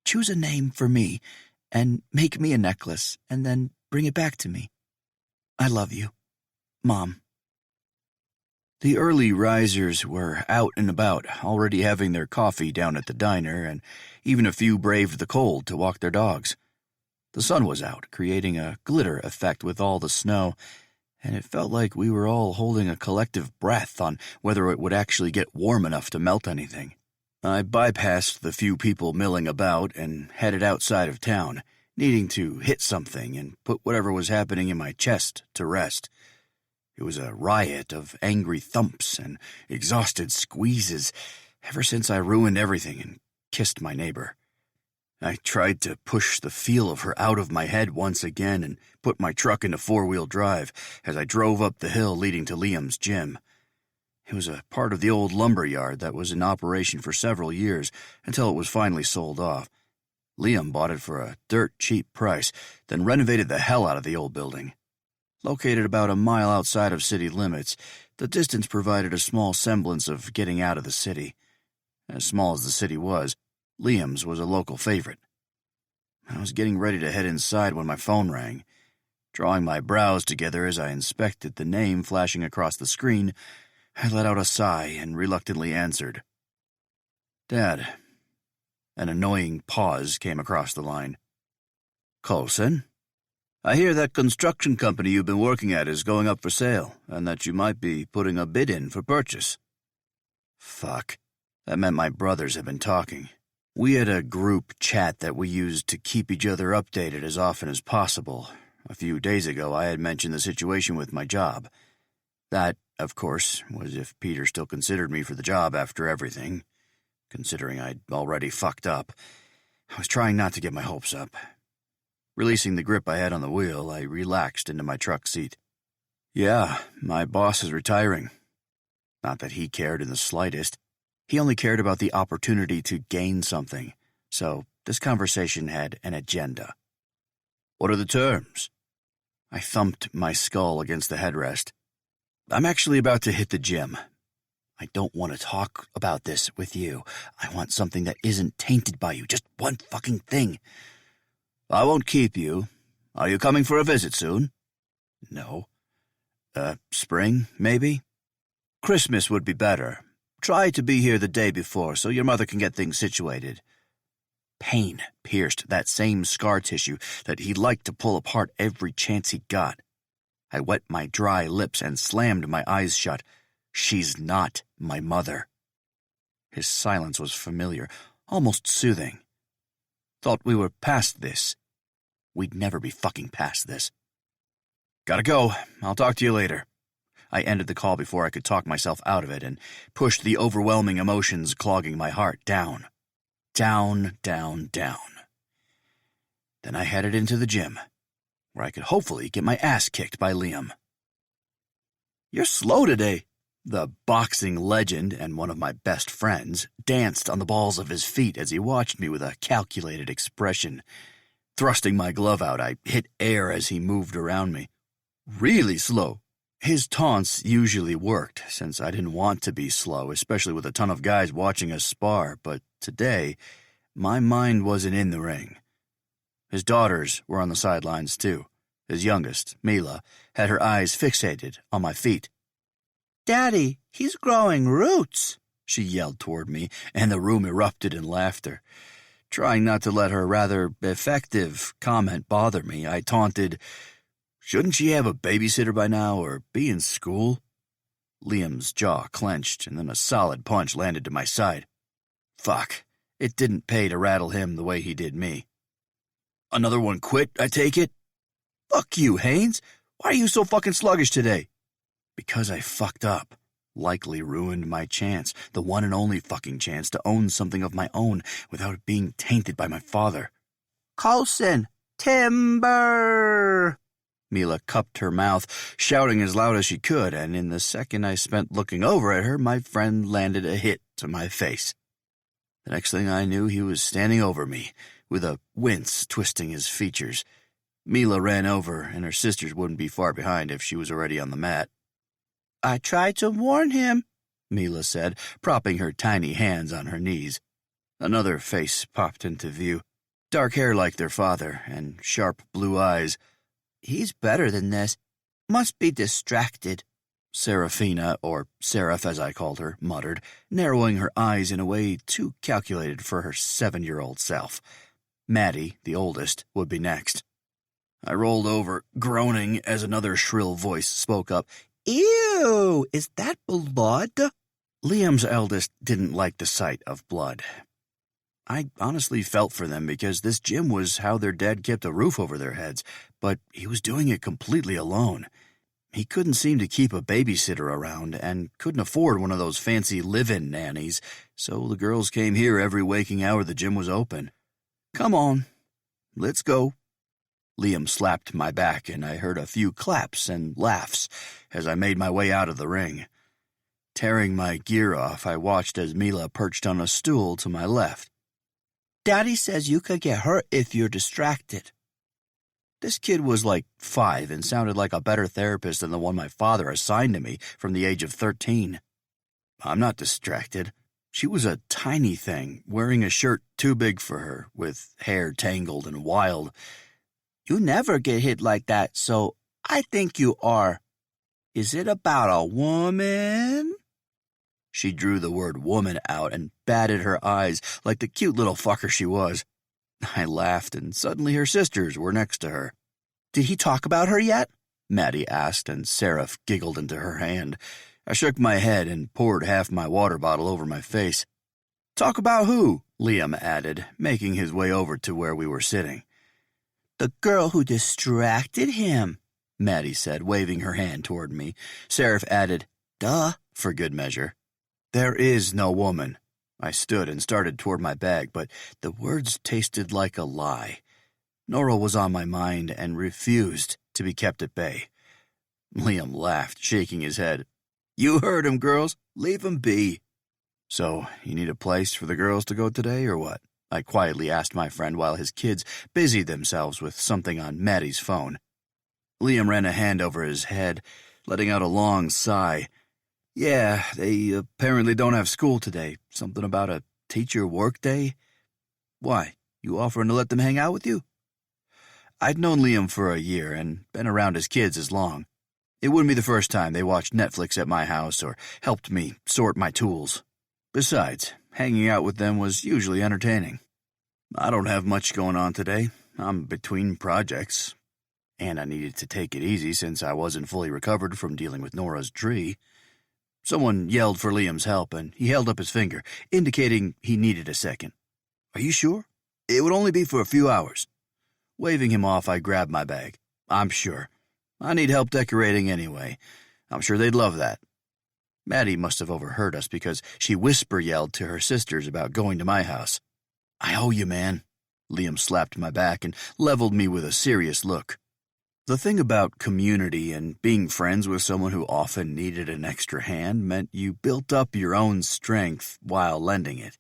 Choose a name for me, and make me a necklace, and then bring it back to me. I love you. Mom.
The early risers were out and about, already having their coffee down at the diner, and even a few braved the cold to walk their dogs. The sun was out, creating a glitter effect with all the snow, and it felt like we were all holding a collective breath on whether it would actually get warm enough to melt anything. I bypassed the few people milling about and headed outside of town, needing to hit something and put whatever was happening in my chest to rest. It was a riot of angry thumps and exhausted squeezes ever since I ruined everything and kissed my neighbor. I tried to push the feel of her out of my head once again and put my truck into 4-wheel drive as I drove up the hill leading to Liam's gym. It was a part of the old lumber yard that was in operation for several years until it was finally sold off. Liam bought it for a dirt cheap price, then renovated the hell out of the old building. Located about a mile outside of city limits, the distance provided a small semblance of getting out of the city. As small as the city was, Liam's was a local favorite. I was getting ready to head inside when my phone rang. Drawing my brows together as I inspected the name flashing across the screen, I let out a sigh and reluctantly answered. Dad. An annoying pause came across the line. Colson? I hear that construction company you've been working at is going up for sale, and that you might be putting a bid in for purchase. Fuck. That meant my brothers had been talking. We had a group chat that we used to keep each other updated as often as possible. A few days ago, I had mentioned the situation with my job. That, of course, was if Peter still considered me for the job after everything, considering I'd already fucked up. I was trying not to get my hopes up. Releasing the grip I had on the wheel, I relaxed into my truck seat. Yeah, my boss is retiring. Not that he cared in the slightest. He only cared about the opportunity to gain something, so this conversation had an agenda. What are the terms? I thumped my skull against the headrest. I'm actually about to hit the gym. I don't want to talk about this with you. I want something that isn't tainted by you, just one fucking thing. I won't keep you. Are you coming for a visit soon? No. Spring, maybe? Christmas would be better. Try to be here the day before so your mother can get things situated. Pain pierced that same scar tissue that he liked to pull apart every chance he got. I wet my dry lips and slammed my eyes shut. She's not my mother. His silence was familiar, almost soothing. Thought we were past this. We'd never be fucking past this. Gotta go. I'll talk to you later. I ended the call before I could talk myself out of it and pushed the overwhelming emotions clogging my heart down. Down, down, down. Then I headed into the gym, where I could hopefully get my ass kicked by Liam. You're slow today. The boxing legend and one of my best friends danced on the balls of his feet as he watched me with a calculated expression. Thrusting my glove out, I hit air as he moved around me. Really slow. His taunts usually worked, since I didn't want to be slow, especially with a ton of guys watching us spar, but today, my mind wasn't in the ring. His daughters were on the sidelines too. His youngest, Mila, had her eyes fixated on my feet. "Daddy, he's growing roots," she yelled toward me, and the room erupted in laughter. Trying not to let her rather effective comment bother me, I taunted, "Shouldn't she have a babysitter by now or be in school?" Liam's jaw clenched, and then a solid punch landed to my side. Fuck, it didn't pay to rattle him the way he did me. "Another one quit, I take it?" "Fuck you, Haynes. Why are you so fucking sluggish today?" Because I fucked up. Likely ruined my chance, the one and only fucking chance to own something of my own without it being tainted by my father. "Coulson! Timber!" Mila cupped her mouth, shouting as loud as she could, and in the second I spent looking over at her, my friend landed a hit to my face. The next thing I knew, he was standing over me, with a wince twisting his features. Mila ran over, and her sisters wouldn't be far behind if she was already on the mat. "I tried to warn him," Mila said, propping her tiny hands on her knees. Another face popped into view. Dark hair like their father, and sharp blue eyes. "He's better than this. Must be distracted," Serafina, or Seraph as I called her, muttered, narrowing her eyes in a way too calculated for her 7-year-old self. Maddie, the oldest, would be next. I rolled over, groaning, as another shrill voice spoke up. "Ew, is that blood?" Liam's eldest didn't like the sight of blood. I honestly felt for them because this gym was how their dad kept a roof over their heads, but he was doing it completely alone. He couldn't seem to keep a babysitter around and couldn't afford one of those fancy live-in nannies, so the girls came here every waking hour the gym was open. "Come on, let's go." Liam slapped my back, and I heard a few claps and laughs as I made my way out of the ring. Tearing my gear off, I watched as Mila perched on a stool to my left. "Daddy says you could get hurt if you're distracted." This kid was like 5 and sounded like a better therapist than the one my father assigned to me from the age of 13. "I'm not distracted." She was a tiny thing, wearing a shirt too big for her, with hair tangled and wild. "You never get hit like that, so I think you are. Is it about a woman?" She drew the word woman out and batted her eyes like the cute little fucker she was. I laughed, and suddenly her sisters were next to her. "Did he talk about her yet?" Maddie asked, and Seraph giggled into her hand. I shook my head and poured half my water bottle over my face. "Talk about who?" Liam added, making his way over to where we were sitting. "The girl who distracted him," Maddie said, waving her hand toward me. Seraph added, "Duh," for good measure. "There is no woman." I stood and started toward my bag, but the words tasted like a lie. Nora was on my mind and refused to be kept at bay. Liam laughed, shaking his head. "You heard him, girls. Leave him be." "So, you need a place for the girls to go today, or what?" I quietly asked my friend while his kids busied themselves with something on Maddie's phone. Liam ran a hand over his head, letting out a long sigh. "Yeah, they apparently don't have school today. Something about a teacher work day? Why, you offering to let them hang out with you?" I'd known Liam for a year and been around his kids as long. It wouldn't be the first time they watched Netflix at my house or helped me sort my tools. Besides, hanging out with them was usually entertaining. "I don't have much going on today. I'm between projects. And I needed to take it easy since I wasn't fully recovered from dealing with Nora's tree." Someone yelled for Liam's help, and he held up his finger, indicating he needed a second. Are you sure? It would only be for a few hours. Waving him off, I grabbed my bag. I'm sure. I need help decorating anyway. I'm sure they'd love that. Maddie must have overheard us because she whisper-yelled to her sisters about going to my house. I owe you, man. Liam slapped my back and leveled me with a serious look. The thing about community and being friends with someone who often needed an extra hand meant you built up your own strength while lending it.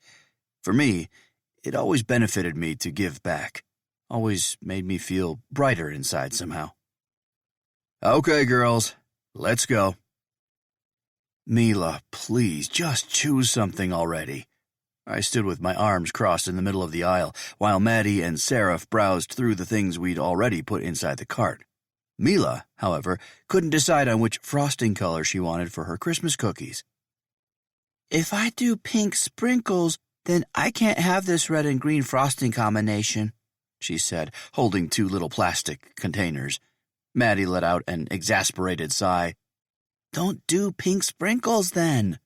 For me, it always benefited me to give back. Always made me feel brighter inside somehow. Okay, girls, let's go. Mila, please, just choose something already. I stood with my arms crossed in the middle of the aisle while Maddie and Seraph browsed through the things we'd already put inside the cart. Mila, however, couldn't decide on which frosting color she wanted for her Christmas cookies.
If I do pink sprinkles, then I can't have this red and green frosting combination, she said, holding 2 little plastic containers. Maddie let out an exasperated sigh. Don't do pink sprinkles, then.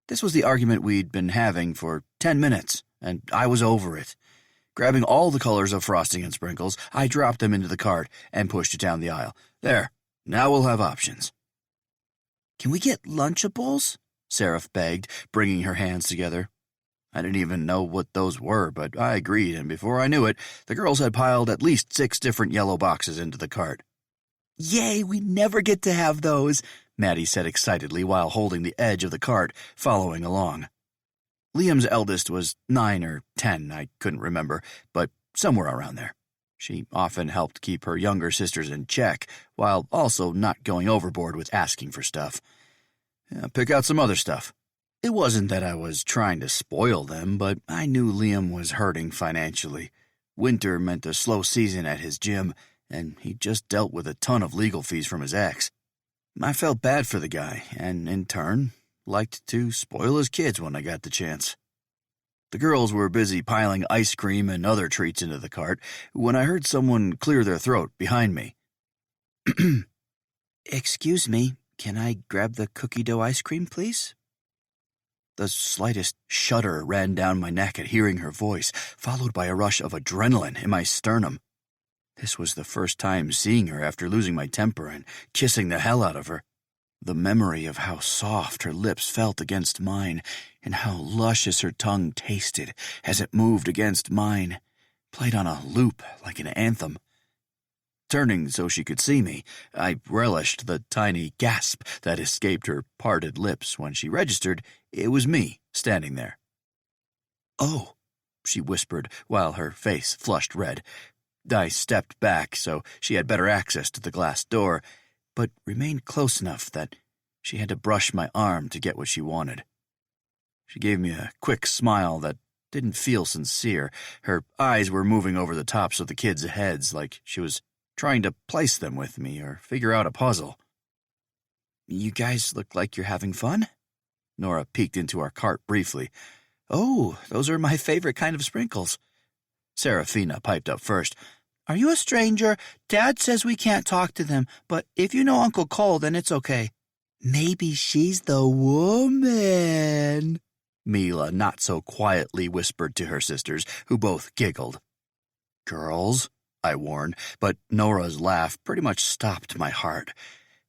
This was the argument we'd been having for 10 minutes, and I was over it. Grabbing all the colors of frosting and sprinkles, I dropped them into the cart and pushed it down the aisle. There, now we'll have options. Can we get Lunchables?
Seraph begged, bringing her hands together. I didn't even know what those were, but I agreed, and before I knew it, the girls had piled at least 6 different yellow boxes into the cart.
Yay, we never get to have those,
Maddie said excitedly while holding the edge of the cart, following along. Liam's eldest was 9 or 10, I couldn't remember, but somewhere around there. She often helped keep her younger sisters in check, while also not going overboard with asking for stuff. Pick out some other stuff. It wasn't that I was trying to spoil them, but I knew Liam was hurting financially. Winter meant a slow season at his gym, and he just dealt with a ton of legal fees from his ex. I felt bad for the guy, and in turn, liked to spoil his kids when I got the chance. The girls were busy piling ice cream and other treats into the cart when I heard someone clear their throat behind me.
Excuse me, can I grab the cookie dough ice cream, please?
The slightest shudder ran down my neck at hearing her voice, followed by a rush of adrenaline in my sternum. This was the first time seeing her after losing my temper and kissing the hell out of her. The memory of how soft her lips felt against mine and how luscious her tongue tasted as it moved against mine played on a loop like an anthem. Turning so she could see me, I relished the tiny gasp that escaped her parted lips when she registered it was me standing there. "Oh," she whispered while her face flushed red. I stepped back so she had better access to the glass door, but remained close enough that she had to brush my arm to get what she wanted. She gave me a quick smile that didn't feel sincere. Her eyes were moving over the tops of the kids' heads like she was trying to place them with me or figure out a puzzle.
You guys look like you're having fun?
Nora peeked into our cart briefly.
Oh, those are my favorite kind of sprinkles.
Serafina piped up first.
Are you a stranger? Dad says we can't talk to them, but if you know Uncle Cole, then it's okay. Maybe she's the woman,
Mila not so quietly whispered to her sisters, who both giggled. Girls, I warned, but Nora's laugh pretty much stopped my heart.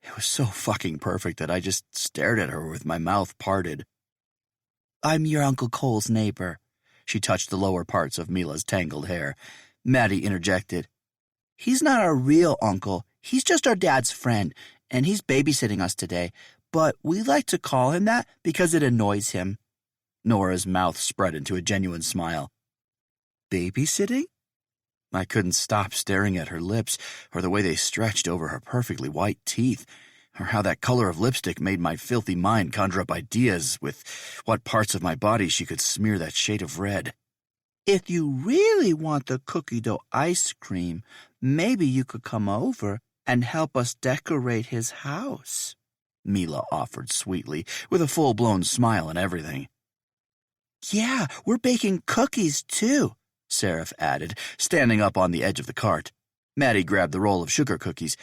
It was so fucking perfect that I just stared at her with my mouth parted.
I'm your Uncle Cole's neighbor.
She touched the lower parts of Mila's tangled hair. Maddie interjected.
He's not our real uncle. He's just our dad's friend, and he's babysitting us today. But we like to call him that because it annoys him.
Nora's mouth spread into a genuine smile. Babysitting? I couldn't stop staring at her lips, or the way they stretched over her perfectly white teeth, or how that color of lipstick made my filthy mind conjure up ideas with what parts of my body she could smear that shade of red.
If you really want the cookie dough ice cream, maybe you could come over and help us decorate his house,
Mila offered sweetly, with a full-blown smile and everything.
Yeah, we're baking cookies, too,
Seraph added, standing up on the edge of the cart. Maddie grabbed the roll of sugar cookies.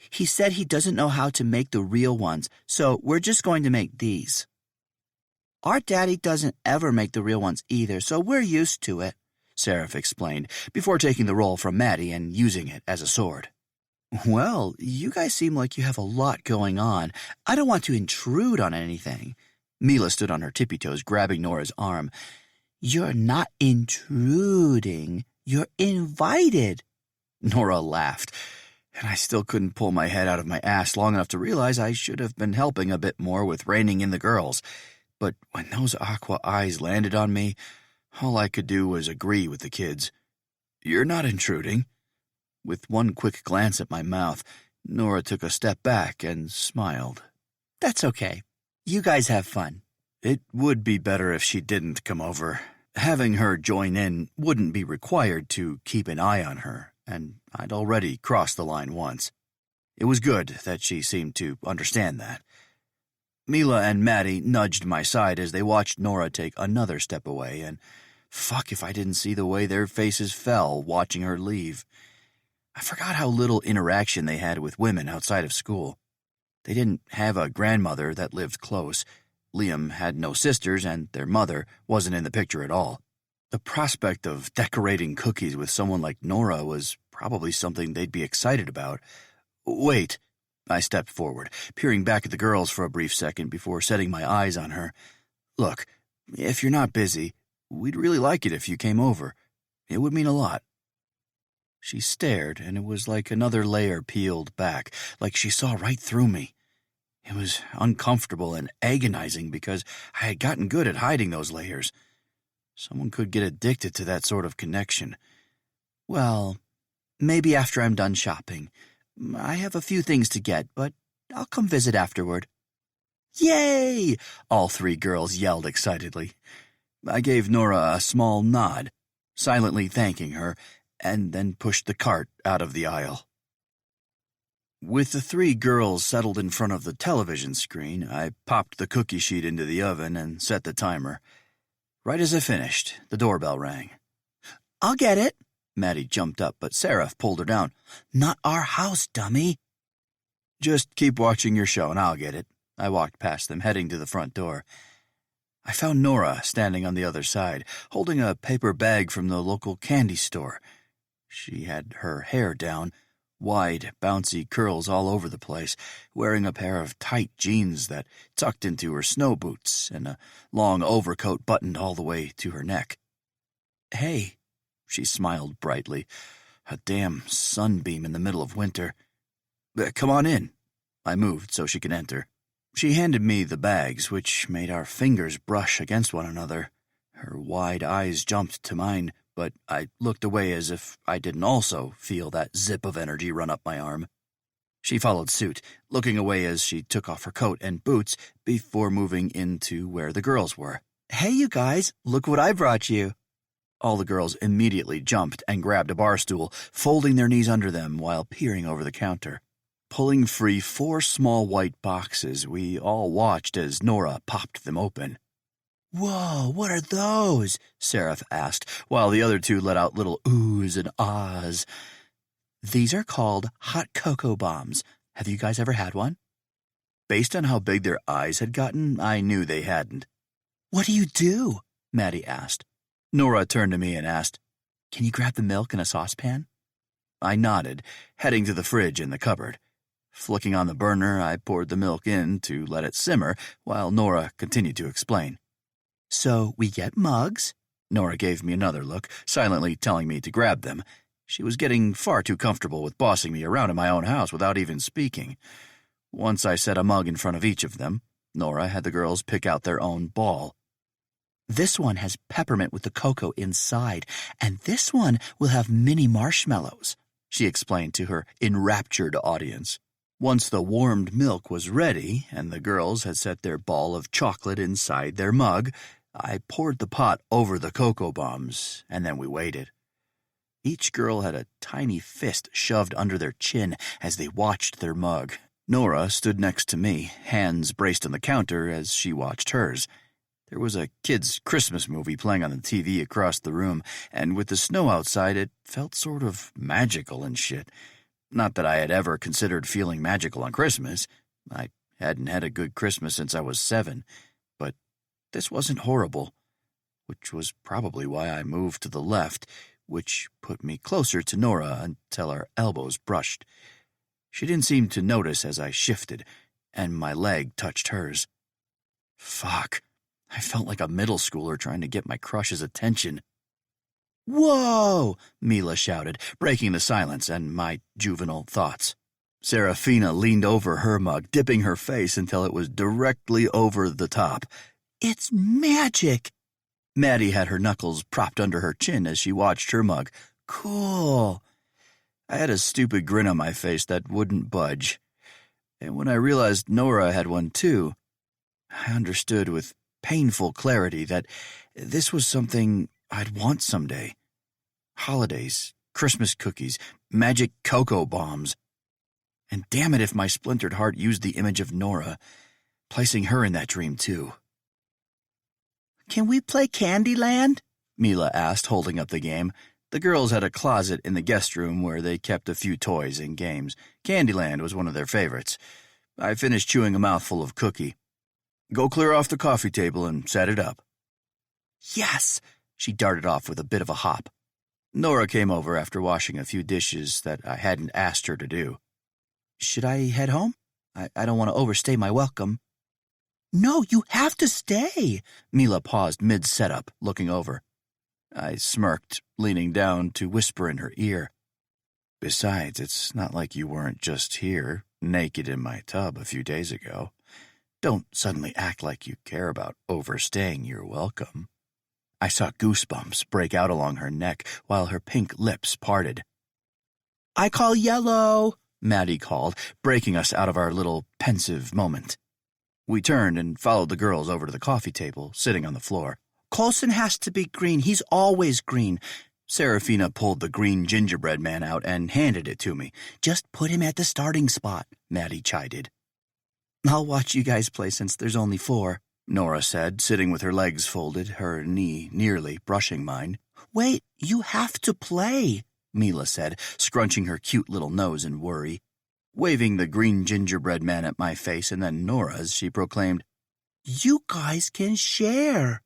He said he doesn't know how to make the real ones, so we're just going to make these. Our daddy doesn't ever make the real ones either, so we're used to it, Seraph explained, before taking the roll from Maddie and using it as a sword. Well, you guys seem like you have a lot going on. I don't want to intrude on anything. Mila stood on her tippy toes, grabbing Nora's arm. You're not intruding. You're invited. Nora laughed, and I still couldn't pull my head out of my ass long enough to realize I should have been helping a bit more with reining in the girls. But when those aqua eyes landed on me, all I could do was agree with the kids. You're not intruding. With one quick glance at my mouth, Nora took a step back and smiled. That's okay. You guys have fun. It would be better if she didn't come over. Having her join in wouldn't be required to keep an eye on her, and I'd already crossed the line once. It was good that she seemed to understand that. Mila and Maddie nudged my side as they watched Nora take another step away, and fuck if I didn't see the way their faces fell watching her leave. I forgot how little interaction they had with women outside of school. They didn't have a grandmother that lived close. Liam had no sisters, and their mother wasn't in the picture at all. The prospect of decorating cookies with someone like Nora was probably something they'd be excited about. Wait. I stepped forward, peering back at the girls for a brief second before setting my eyes on her. Look, if you're not busy, we'd really like it if you came over. It would mean a lot. She stared, and it was like another layer peeled back, like she saw right through me. It was uncomfortable and agonizing because I had gotten good at hiding those layers. Someone could get addicted to that sort of connection. Well, maybe after I'm done shopping. I have a few things to get, but I'll come visit afterward. Yay! All three girls yelled excitedly. I gave Nora a small nod, silently thanking her, and then pushed the cart out of the aisle. With the three girls settled in front of the television screen, I popped the cookie sheet into the oven and set the timer. Right as I finished, the doorbell rang. I'll get it. Maddie jumped up, but Seraph pulled her down. Not our house, dummy. Just keep watching your show and I'll get it. I walked past them, heading to the front door. I found Nora standing on the other side, holding a paper bag from the local candy store. She had her hair down, wide, bouncy curls all over the place, wearing a pair of tight jeans that tucked into her snow boots and a long overcoat buttoned all the way to her neck. Hey, she smiled brightly, a damn sunbeam in the middle of winter. Come on in. I moved so she could enter. She handed me the bags, which made our fingers brush against one another. Her wide eyes jumped to mine, but I looked away as if I didn't also feel that zip of energy run up my arm. She followed suit, looking away as she took off her coat and boots before moving into where the girls were. Hey, you guys, look what I brought you. All the girls immediately jumped and grabbed a bar stool, folding their knees under them while peering over the counter. Pulling free 4 small white boxes, we all watched as Nora popped them open. Whoa, what are those? Seraph asked, while the other two let out little oohs and ahs. These are called hot cocoa bombs. Have you guys ever had one? Based on how big their eyes had gotten, I knew they hadn't. What do you do? Maddie asked. Nora turned to me and asked, Can you grab the milk in a saucepan? I nodded, heading to the fridge in the cupboard. Flicking on the burner, I poured the milk in to let it simmer, while Nora continued to explain. So we get mugs. Nora gave me another look, silently telling me to grab them. She was getting far too comfortable with bossing me around in my own house without even speaking. Once I set a mug in front of each of them, Nora had the girls pick out their own ball. This one has peppermint with the cocoa inside, and this one will have mini marshmallows, she explained to her enraptured audience. Once the warmed milk was ready and the girls had set their ball of chocolate inside their mug, I poured the pot over the cocoa bombs, and then we waited. Each girl had a tiny fist shoved under their chin as they watched their mug. Nora stood next to me, hands braced on the counter as she watched hers. There was a kids' Christmas movie playing on the TV across the room, and with the snow outside, it felt sort of magical and shit. Not that I had ever considered feeling magical on Christmas. I hadn't had a good Christmas since I was 7. But
this wasn't horrible, which was probably why I moved to the left, which put me closer to Nora until our elbows brushed. She didn't seem to notice as I shifted, and my leg touched hers. Fuck, I felt like a middle schooler trying to get my crush's attention. "Whoa!" Mila shouted, breaking the silence and my juvenile thoughts. Serafina leaned over her mug, dipping her face until it was directly over the top. "It's magic!" Maddie had her knuckles propped under her chin as she watched her mug. "Cool." I had a stupid grin on my face that wouldn't budge. And when I realized Nora had one too, I understood with painful clarity that this was something I'd want someday. Holidays, Christmas cookies, magic cocoa bombs. And damn it if my splintered heart used the image of Nora, placing her in that dream too. "Can we play Candyland?" Mila asked, holding up the game. The girls had a closet in the guest room where they kept a few toys and games. Candyland was one of their favorites. I finished chewing a mouthful of cookie. "Go clear off the coffee table and set it up." "Yes!" She darted off with a bit of a hop. Nora came over after washing a few dishes that I hadn't asked her to do. "Should I head home? I don't want to overstay my welcome." "No, you have to stay." Mila paused mid-setup, looking over. I smirked, leaning down to whisper in her ear. "Besides, it's not like you weren't just here, naked in my tub a few days ago. Don't suddenly act like you care about overstaying your welcome." I saw goosebumps break out along her neck while her pink lips parted. "I call yellow," Maddie called, breaking us out of our little pensive moment. We turned and followed the girls over to the coffee table, sitting on the floor. "Colson has to be green. He's always green." Serafina pulled the green gingerbread man out and handed it to me. "Just put him at the starting spot," Maddie chided. "I'll watch you guys play since there's only 4, Nora said, sitting with her legs folded, her knee nearly brushing mine. "Wait, you have to play," Mila said, scrunching her cute little nose in worry. Waving the green gingerbread man at my face and then Nora's, she proclaimed, "You guys can share."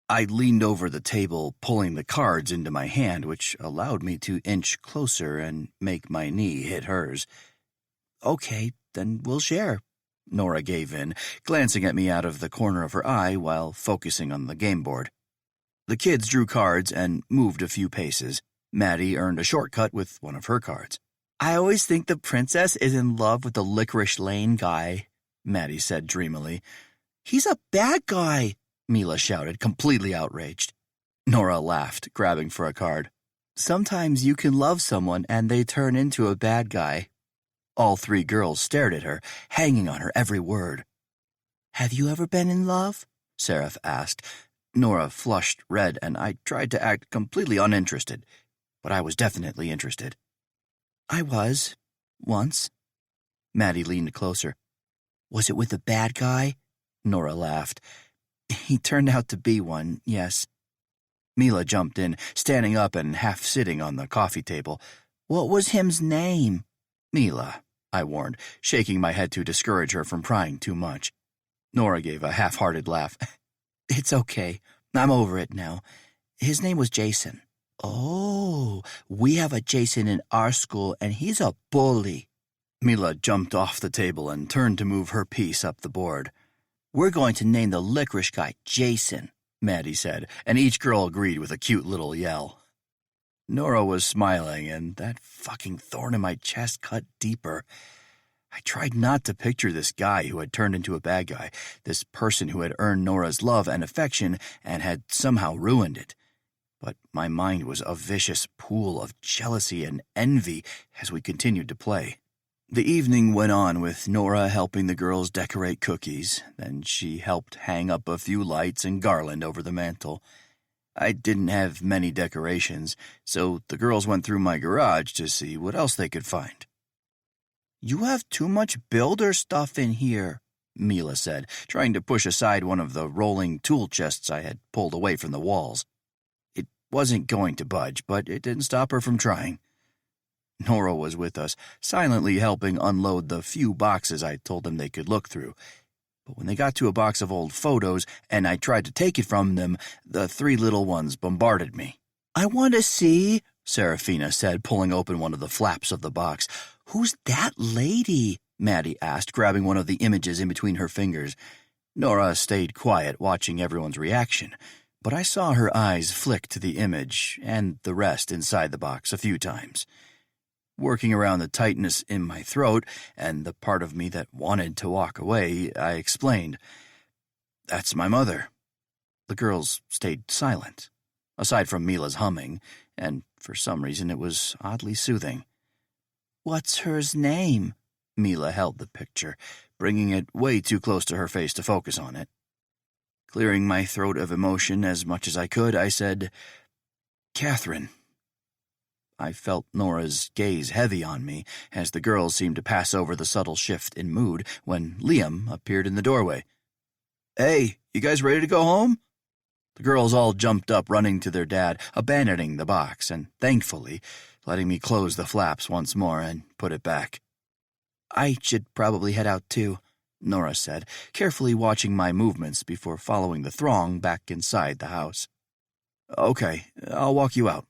I leaned over the table, pulling the cards into my hand, which allowed me to inch closer and make my knee hit hers. "Okay, then we'll share." Nora gave in, glancing at me out of the corner of her eye while focusing on the game board. The kids drew cards and moved a few paces. Maddie earned a shortcut with one of her cards. "I always think the princess is in love with the Licorice Lane guy," Maddie said dreamily. "He's a bad guy," Mila shouted, completely outraged. Nora laughed, grabbing for a card. "Sometimes you can love someone and they turn into a bad guy." All 3 girls stared at her, hanging on her every word. "Have you ever been in love?" Seraph asked. Nora flushed red, and I tried to act completely uninterested, but I was definitely interested. "I was, once." Maddie leaned closer. "Was it with a bad guy?" Nora laughed. "He turned out to be one, yes." Mila jumped in, standing up and half-sitting on the coffee table. "What was him's name?" "Mila," I warned, shaking my head to discourage her from prying too much. Nora gave a half-hearted laugh. "It's okay. I'm over it now. His name was Jason." "Oh, we have a Jason in our school, and he's a bully." Mila jumped off the table and turned to move her piece up the board. "We're going to name the licorice guy Jason," Maddie said, and each girl agreed with a cute little yell. Nora was smiling, and that fucking thorn in my chest cut deeper. I tried not to picture this guy who had turned into a bad guy, this person who had earned Nora's love and affection and had somehow ruined it. But my mind was a vicious pool of jealousy and envy as we continued to play. The evening went on with Nora helping the girls decorate cookies. Then she helped hang up a few lights and garland over the mantel. I didn't have many decorations, so the girls went through my garage to see what else they could find. "You have too much builder stuff in here," Mila said, trying to push aside one of the rolling tool chests I had pulled away from the walls. It wasn't going to budge, but it didn't stop her from trying. Nora was with us, silently helping unload the few boxes I told them they could look through. But when they got to a box of old photos and I tried to take it from them, the three little ones bombarded me. "I want to see," Serafina said, pulling open one of the flaps of the box. "Who's that lady?" Maddie asked, grabbing one of the images in between her fingers. Nora stayed quiet, watching everyone's reaction, but I saw her eyes flick to the image and the rest inside the box a few times. Working around the tightness in my throat and the part of me that wanted to walk away, I explained, "That's my mother." The girls stayed silent, aside from Mila's humming, and for some reason it was oddly soothing. "What's her's name?" Mila held the picture, bringing it way too close to her face to focus on it. Clearing my throat of emotion as much as I could, I said, "Catherine." I felt Nora's gaze heavy on me as the girls seemed to pass over the subtle shift in mood when Liam appeared in the doorway. "Hey, you guys ready to go home?" The girls all jumped up, running to their dad, abandoning the box, and thankfully letting me close the flaps once more and put it back. "I should probably head out too," Nora said, carefully watching my movements before following the throng back inside the house. "Okay, I'll walk you out."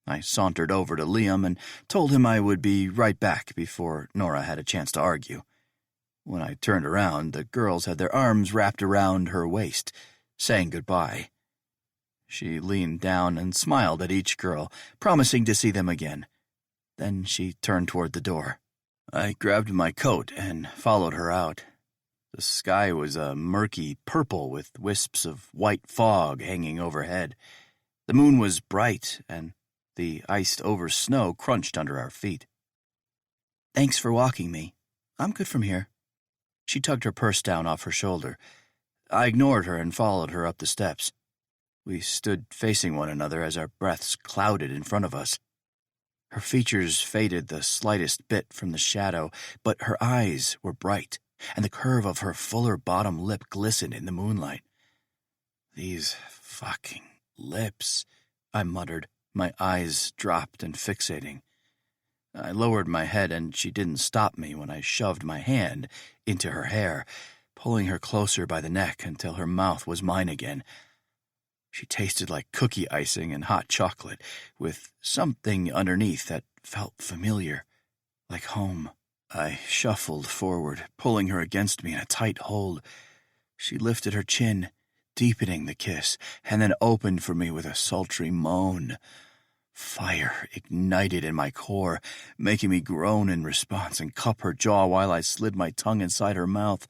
I sauntered over to Liam and told him I would be right back before Nora had a chance to argue. When I turned around, the girls had their arms wrapped around her waist, saying goodbye. She leaned down and smiled at each girl, promising to see them again. Then she turned toward the door. I grabbed my coat and followed her out. The sky was a murky purple with wisps of white fog hanging overhead. The moon was bright, and the iced-over snow crunched under our feet. "Thanks for walking me. I'm good from here." She tugged her purse down off her shoulder. I ignored her and followed her up the steps. We stood facing one another as our breaths clouded in front of us. Her features faded the slightest bit from the shadow, but her eyes were bright, and the curve of her fuller bottom lip glistened in the moonlight. "These fucking lips," I muttered, my eyes dropped and fixating. I lowered my head, and she didn't stop me when I shoved my hand into her hair, pulling her closer by the neck until her mouth was mine again. She tasted like cookie icing and hot chocolate, with something underneath that felt familiar, like home. I shuffled forward, pulling her against me in a tight hold. She lifted her chin, deepening the kiss, and then opened for me with a sultry moan. Fire ignited in my core, making me groan in response and cup her jaw while I slid my tongue inside her mouth.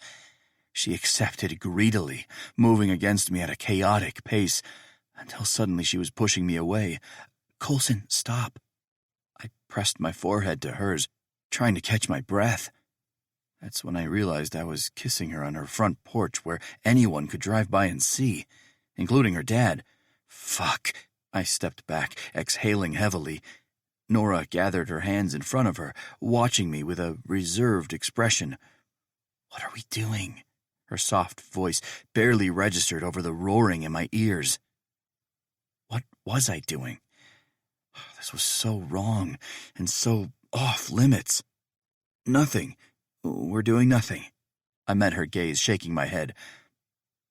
She accepted greedily, moving against me at a chaotic pace, until suddenly she was pushing me away. "Coulson, stop." I pressed my forehead to hers, trying to catch my breath. That's when I realized I was kissing her on her front porch where anyone could drive by and see, including her dad. Fuck. I stepped back, exhaling heavily. Nora gathered her hands in front of her, watching me with a reserved expression. "What are we doing?" Her soft voice barely registered over the roaring in my ears. What was I doing? This was so wrong and so off limits. "Nothing. We're doing nothing." I met her gaze, shaking my head.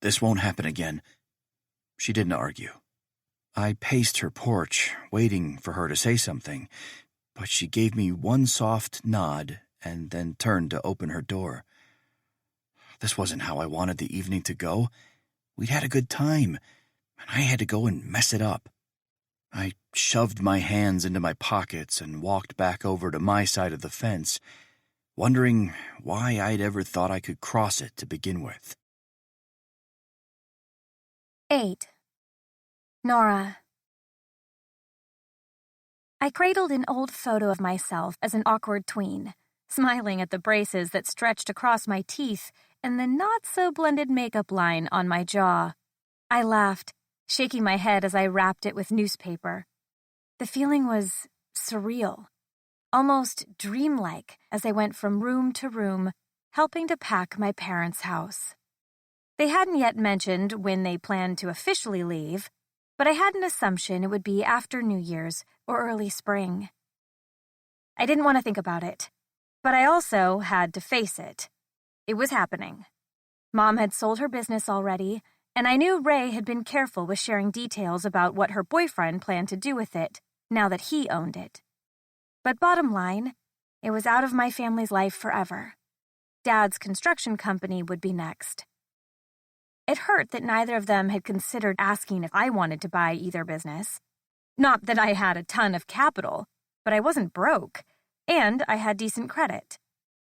"This won't happen again." She didn't argue. I paced her porch, waiting for her to say something, but she gave me one soft nod and then turned to open her door. This wasn't how I wanted the evening to go. We'd had a good time, and I had to go and mess it up. I shoved my hands into my pockets and walked back over to my side of the fence, wondering why I'd ever thought I could cross it to begin with.
8. Nora. I cradled an old photo of myself as an awkward tween, smiling at the braces that stretched across my teeth and the not-so-blended makeup line on my jaw. I laughed, shaking my head as I wrapped it with newspaper. The feeling was surreal, almost dreamlike as I went from room to room, helping to pack my parents' house. They hadn't yet mentioned when they planned to officially leave, but I had an assumption it would be after New Year's or early spring. I didn't want to think about it, but I also had to face it. It was happening. Mom had sold her business already, and I knew Ray had been careful with sharing details about what her boyfriend planned to do with it now that he owned it. But bottom line, it was out of my family's life forever. Dad's construction company would be next. It hurt that neither of them had considered asking if I wanted to buy either business. Not that I had a ton of capital, but I wasn't broke, and I had decent credit.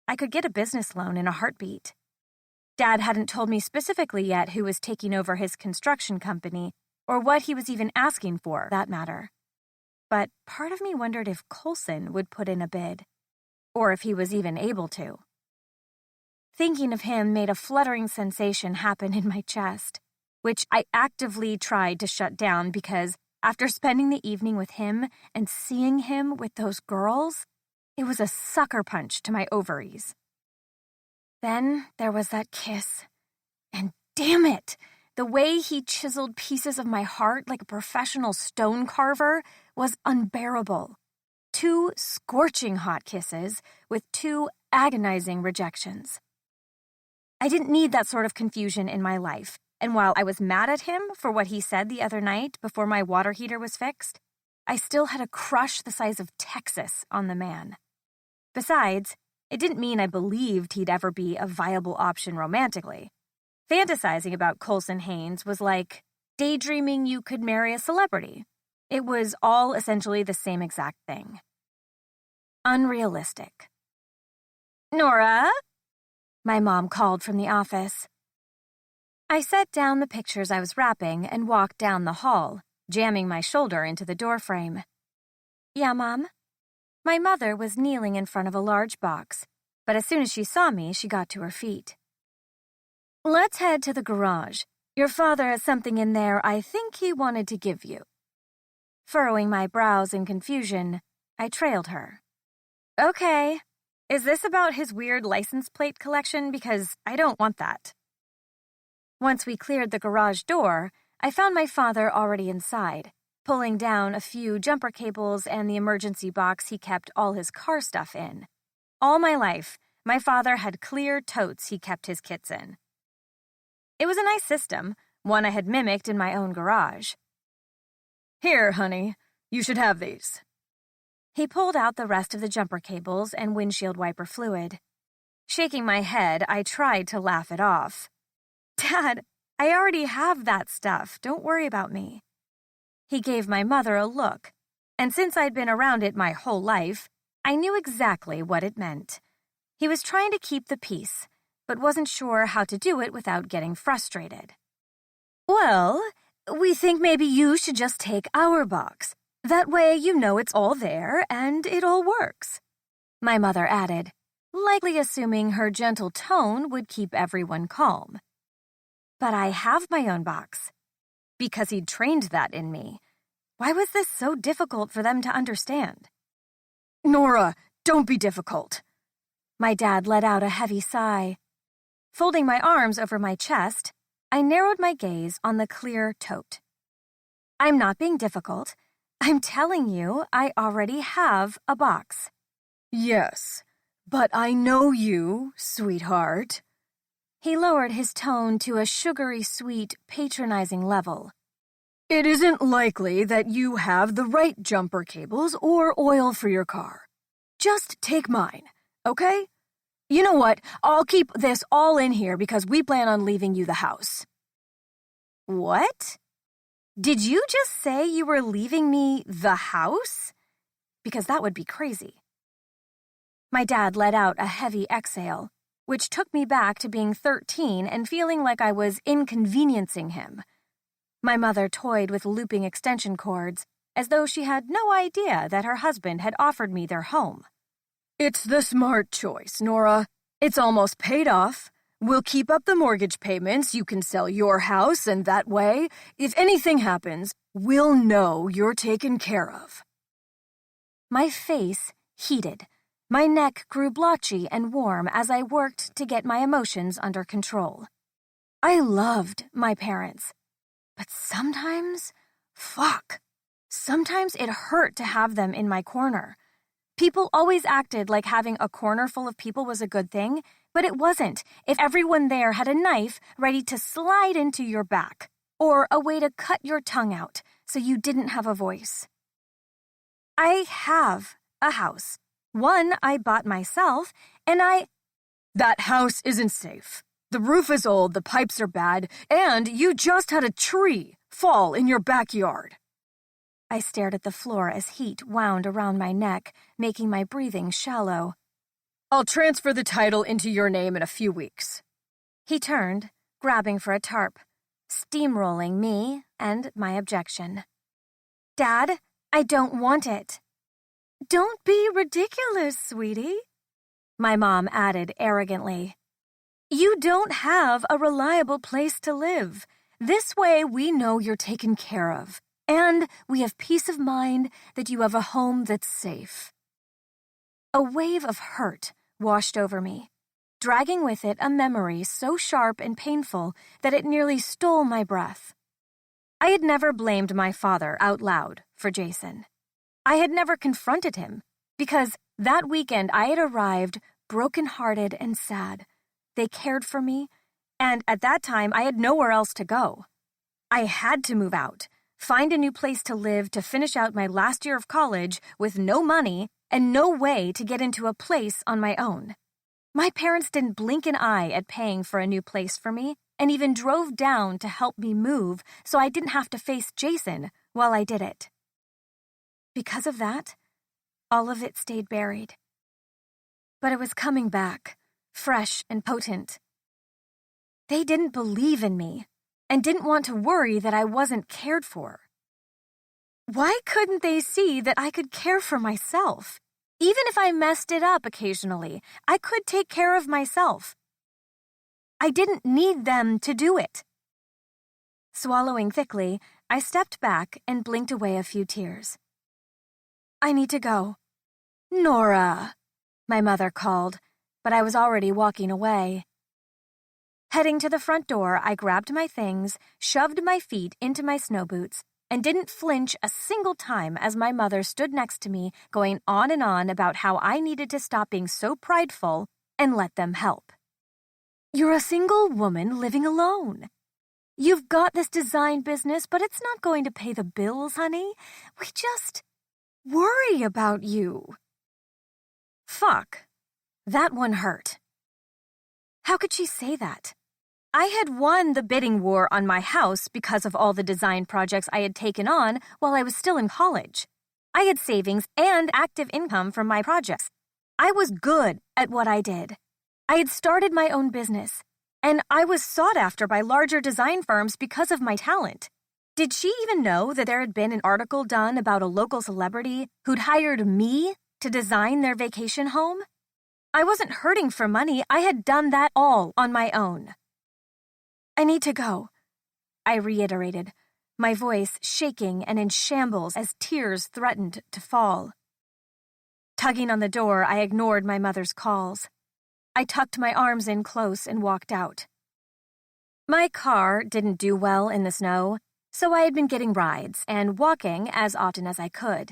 I could get a business loan in a heartbeat. Dad hadn't told me specifically yet who was taking over his construction company or what he was even asking for, that matter. But part of me wondered if Coulson would put in a bid, or if he was even able to. Thinking of him made a fluttering sensation happen in my chest, which I actively tried to shut down because after spending the evening with him and seeing him with those girls, it was a sucker punch to my ovaries. Then there was that kiss, and damn it, the way he chiseled pieces of my heart like a professional stone carver was unbearable. 2 scorching hot kisses with 2 agonizing rejections. I didn't need that sort of confusion in my life, and while I was mad at him for what he said the other night before my water heater was fixed, I still had a crush the size of Texas on the man. Besides, it didn't mean I believed he'd ever be a viable option romantically. Fantasizing about Coulson Haynes was like daydreaming you could marry a celebrity. It was all essentially the same exact thing. Unrealistic. "Nora?" My mom called from the office. I set down the pictures I was wrapping and walked down the hall, jamming my shoulder into the doorframe. "Yeah, Mom?" My mother was kneeling in front of a large box, but as soon as she saw me, she got to her feet. "Let's head to the garage. Your father has something in there I think he wanted to give you." Furrowing my brows in confusion, I trailed her. "Okay. Is this about his weird license plate collection? Because I don't want that." Once we cleared the garage door, I found my father already inside, pulling down a few jumper cables and the emergency box he kept all his car stuff in. All my life, my father had clear totes he kept his kits in. It was a nice system, one I had mimicked in my own garage. "Here, honey, you should have these." He pulled out the rest of the jumper cables and windshield wiper fluid. Shaking my head, I tried to laugh it off. "Dad, I already have that stuff. Don't worry about me." He gave my mother a look, and since I'd been around it my whole life, I knew exactly what it meant. He was trying to keep the peace, but wasn't sure how to do it without getting frustrated. "Well, we think maybe you should just take our box. That way you know it's all there and it all works," my mother added, likely assuming her gentle tone would keep everyone calm. But I have my own box. Because he'd trained that in me. Why was this so difficult for them to understand? "Nora, don't be difficult." My dad let out a heavy sigh. Folding my arms over my chest, I narrowed my gaze on the clear tote. "I'm not being difficult. I'm telling you, I already have a box." "Yes, but I know you, sweetheart." He lowered his tone to a sugary sweet, patronizing level. "It isn't likely that you have the right jumper cables or oil for your car. Just take mine, okay? You know what? I'll keep this all in here because we plan on leaving you the house." "What? Did you just say you were leaving me the house? Because that would be crazy." My dad let out a heavy exhale, which took me back to being 13 and feeling like I was inconveniencing him. My mother toyed with looping extension cords, as though she had no idea that her husband had offered me their home. "It's the smart choice, Nora. It's almost paid off. We'll keep up the mortgage payments, you can sell your house, and that way, if anything happens, we'll know you're taken care of." My face heated. My neck grew blotchy and warm as I worked to get my emotions under control. I loved my parents, but sometimes it hurt to have them in my corner. People always acted like having a corner full of people was a good thing, but it wasn't if everyone there had a knife ready to slide into your back, or a way to cut your tongue out so you didn't have a voice. I have a house. One I bought myself, and
That house isn't safe. The roof is old, the pipes are bad, and you just had a tree fall in your backyard.
I stared at the floor as heat wound around my neck, making my breathing shallow.
I'll transfer the title into your name in a few weeks.
He turned, grabbing for a tarp, steamrolling me and my objection. Dad, I don't want it. Don't be ridiculous, sweetie, my mom added arrogantly. You don't have a reliable place to live. This way we know you're taken care of, and we have peace of mind that you have a home that's safe. A wave of hurt washed over me, dragging with it a memory so sharp and painful that it nearly stole my breath. I had never blamed my father out loud for Jason. I had never confronted him, because that weekend I had arrived broken-hearted and sad. They cared for me, and at that time I had nowhere else to go. I had to move out, find a new place to live to finish out my last year of college with no money and no way to get into a place on my own. My parents didn't blink an eye at paying for a new place for me, and even drove down to help me move so I didn't have to face Jason while I did it. Because of that, all of it stayed buried. But it was coming back, fresh and potent. They didn't believe in me, and didn't want to worry that I wasn't cared for. Why couldn't they see that I could care for myself? Even if I messed it up occasionally, I could take care of myself. I didn't need them to do it. Swallowing thickly, I stepped back and blinked away a few tears. I need to go. Nora, my mother called, but I was already walking away. Heading to the front door, I grabbed my things, shoved my feet into my snow boots, and didn't flinch a single time as my mother stood next to me, going on and on about how I needed to stop being so prideful and let them help. You're a single woman living alone. You've got this design business, but it's not going to pay the bills, honey. We just worry about you. Fuck. That one hurt. How could she say that? I had won the bidding war on my house because of all the design projects I had taken on while I was still in college. I had savings and active income from my projects. I was good at what I did. I had started my own business, and I was sought after by larger design firms because of my talent. Did she even know that there had been an article done about a local celebrity who'd hired me to design their vacation home? I wasn't hurting for money. I had done that all on my own. I need to go, I reiterated, my voice shaking and in shambles as tears threatened to fall. Tugging on the door, I ignored my mother's calls. I tucked my arms in close and walked out. My car didn't do well in the snow, so I had been getting rides and walking as often as I could.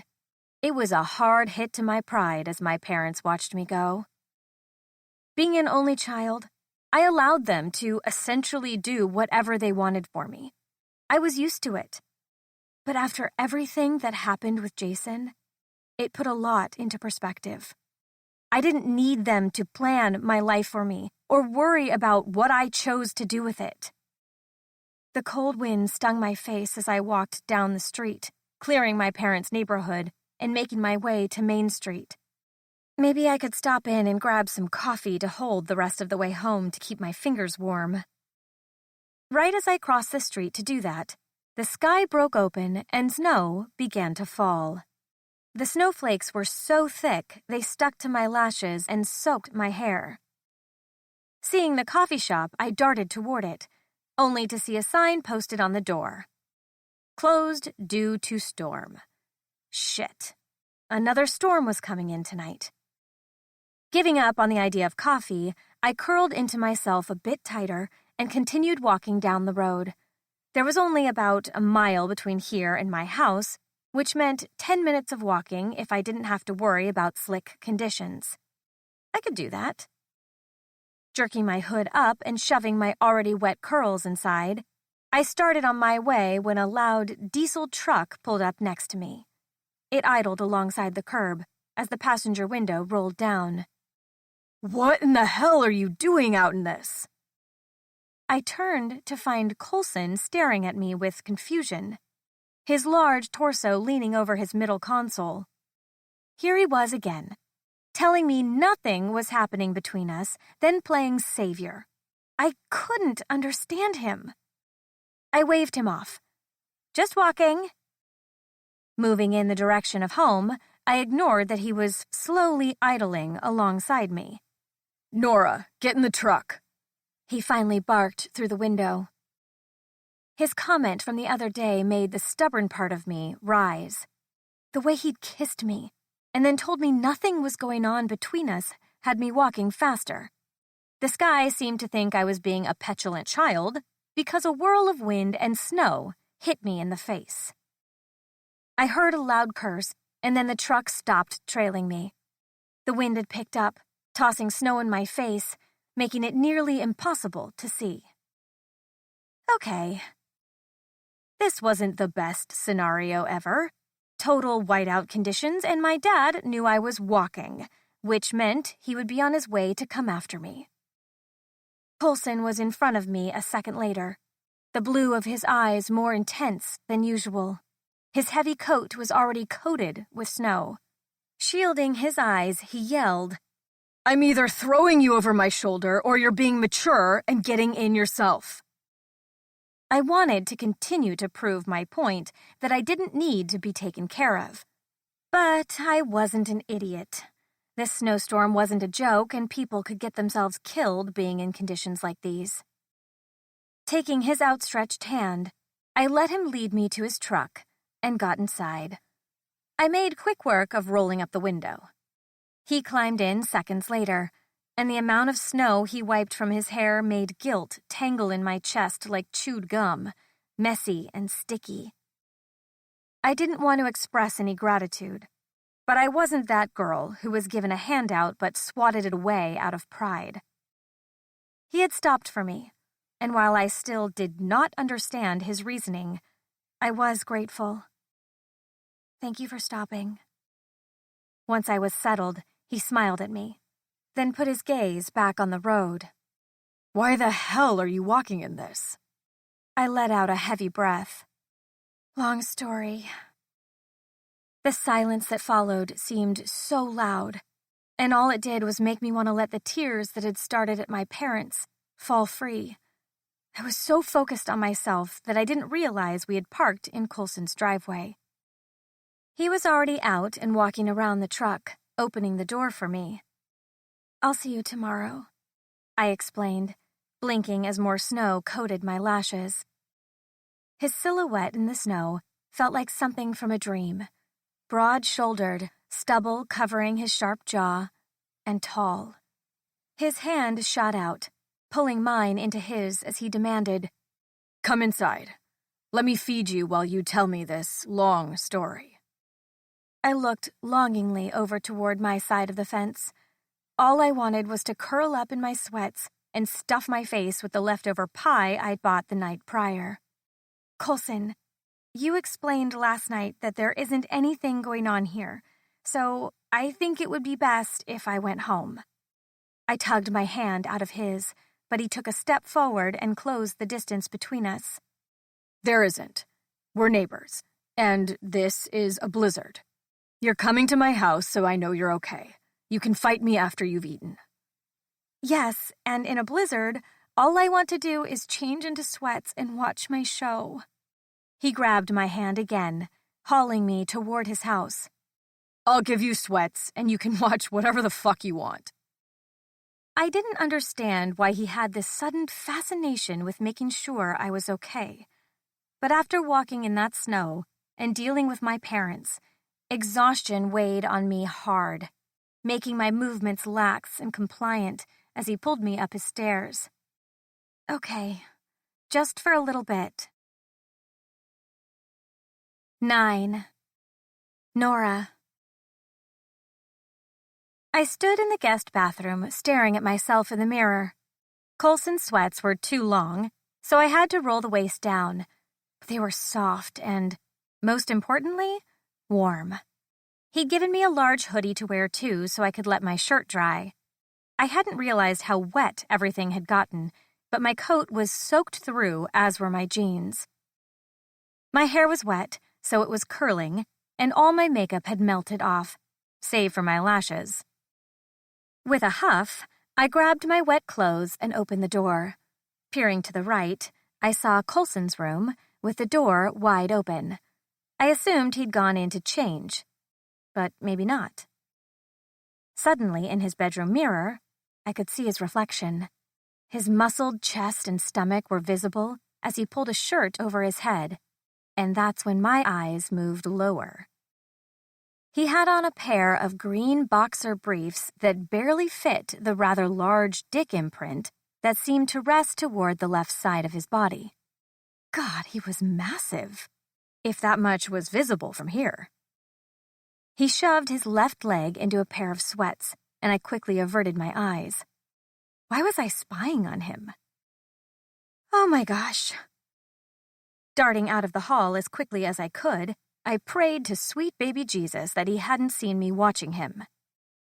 It was a hard hit to my pride as my parents watched me go. Being an only child, I allowed them to essentially do whatever they wanted for me. I was used to it. But after everything that happened with Jason, it put a lot into perspective. I didn't need them to plan my life for me or worry about what I chose to do with it. The cold wind stung my face as I walked down the street, clearing my parents' neighborhood and making my way to Main Street. Maybe I could stop in and grab some coffee to hold the rest of the way home to keep my fingers warm. Right as I crossed the street to do that, the sky broke open and snow began to fall. The snowflakes were so thick they stuck to my lashes and soaked my hair. Seeing the coffee shop, I darted toward it, only to see a sign posted on the door. Closed due to storm. Shit. Another storm was coming in tonight. Giving up on the idea of coffee, I curled into myself a bit tighter and continued walking down the road. There was only about a mile between here and my house, which meant 10 minutes of walking if I didn't have to worry about slick conditions. I could do that. Jerking my hood up and shoving my already wet curls inside, I started on my way when a loud diesel truck pulled up next to me. It idled alongside the curb as the passenger window rolled down.
"What in the hell are you doing out in this?"
I turned to find Coulson staring at me with confusion, his large torso leaning over his middle console. Here he was again, telling me nothing was happening between us, then playing savior. I couldn't understand him. I waved him off. "Just walking." Moving in the direction of home, I ignored that he was slowly idling alongside me.
"Nora, get in the truck,"
he finally barked through the window. His comment from the other day made the stubborn part of me rise. The way he'd kissed me, and then told me nothing was going on between us, had me walking faster. The sky seemed to think I was being a petulant child because a whirl of wind and snow hit me in the face. I heard a loud curse, and then the truck stopped trailing me. The wind had picked up, tossing snow in my face, making it nearly impossible to see. Okay. This wasn't the best scenario ever. Total whiteout conditions, and my dad knew I was walking, which meant he would be on his way to come after me. Coulson was in front of me a second later, the blue of his eyes more intense than usual. His heavy coat was already coated with snow. Shielding his eyes, he yelled,
"I'm either throwing you over my shoulder or you're being mature and getting in yourself."
I wanted to continue to prove my point that I didn't need to be taken care of. But I wasn't an idiot. This snowstorm wasn't a joke, and people could get themselves killed being in conditions like these. Taking his outstretched hand, I let him lead me to his truck and got inside. I made quick work of rolling up the window. He climbed in seconds later, and the amount of snow he wiped from his hair made guilt tangle in my chest like chewed gum, messy and sticky. I didn't want to express any gratitude, but I wasn't that girl who was given a handout but swatted it away out of pride. He had stopped for me, and while I still did not understand his reasoning, I was grateful. "Thank you for stopping." Once I was settled, he smiled at me, then put his gaze back on the road.
"Why the hell are you walking in this?"
I let out a heavy breath. Long story. The silence that followed seemed so loud, and all it did was make me want to let the tears that had started at my parents fall free. I was so focused on myself that I didn't realize we had parked in Coulson's driveway. He was already out and walking around the truck, opening the door for me. "I'll see you tomorrow," I explained, blinking as more snow coated my lashes. His silhouette in the snow felt like something from a dream. Broad-shouldered, stubble covering his sharp jaw, and tall. His hand shot out, pulling mine into his as he demanded,
"Come inside. Let me feed you while you tell me this long story."
I looked longingly over toward my side of the fence. All I wanted was to curl up in my sweats and stuff my face with the leftover pie I'd bought the night prior. "Coulson, you explained last night that there isn't anything going on here, so I think it would be best if I went home." I tugged my hand out of his, but he took a step forward and closed the distance between us.
"There isn't. We're neighbors, and this is a blizzard. You're coming to my house, so I know you're okay. You can fight me after you've eaten."
"Yes, and in a blizzard, all I want to do is change into sweats and watch my show." He grabbed my hand again, hauling me toward his house.
"I'll give you sweats, and you can watch whatever the fuck you want."
I didn't understand why he had this sudden fascination with making sure I was okay. But after walking in that snow and dealing with my parents, exhaustion weighed on me hard, making my movements lax and compliant as he pulled me up his stairs. Okay, just for a little bit. 9. Nora. I stood in the guest bathroom, staring at myself in the mirror, Coulson's sweats were too long, so I had to roll the waist down. They were soft and, most importantly, warm. He'd given me a large hoodie to wear too so I could let my shirt dry. I hadn't realized how wet everything had gotten, but my coat was soaked through, as were my jeans. My hair was wet, so it was curling, and all my makeup had melted off, save for my lashes. With a huff, I grabbed my wet clothes and opened the door. Peering to the right, I saw Coulson's room, with the door wide open. I assumed he'd gone in to change, but maybe not. Suddenly, in his bedroom mirror, I could see his reflection. His muscled chest and stomach were visible as he pulled a shirt over his head, and that's when my eyes moved lower. He had on a pair of green boxer briefs that barely fit the rather large dick imprint that seemed to rest toward the left side of his body. God, he was massive, if that much was visible from here. He shoved his left leg into a pair of sweats, and I quickly averted my eyes. Why was I spying on him? Oh my gosh. Darting out of the hall as quickly as I could, I prayed to sweet baby Jesus that he hadn't seen me watching him.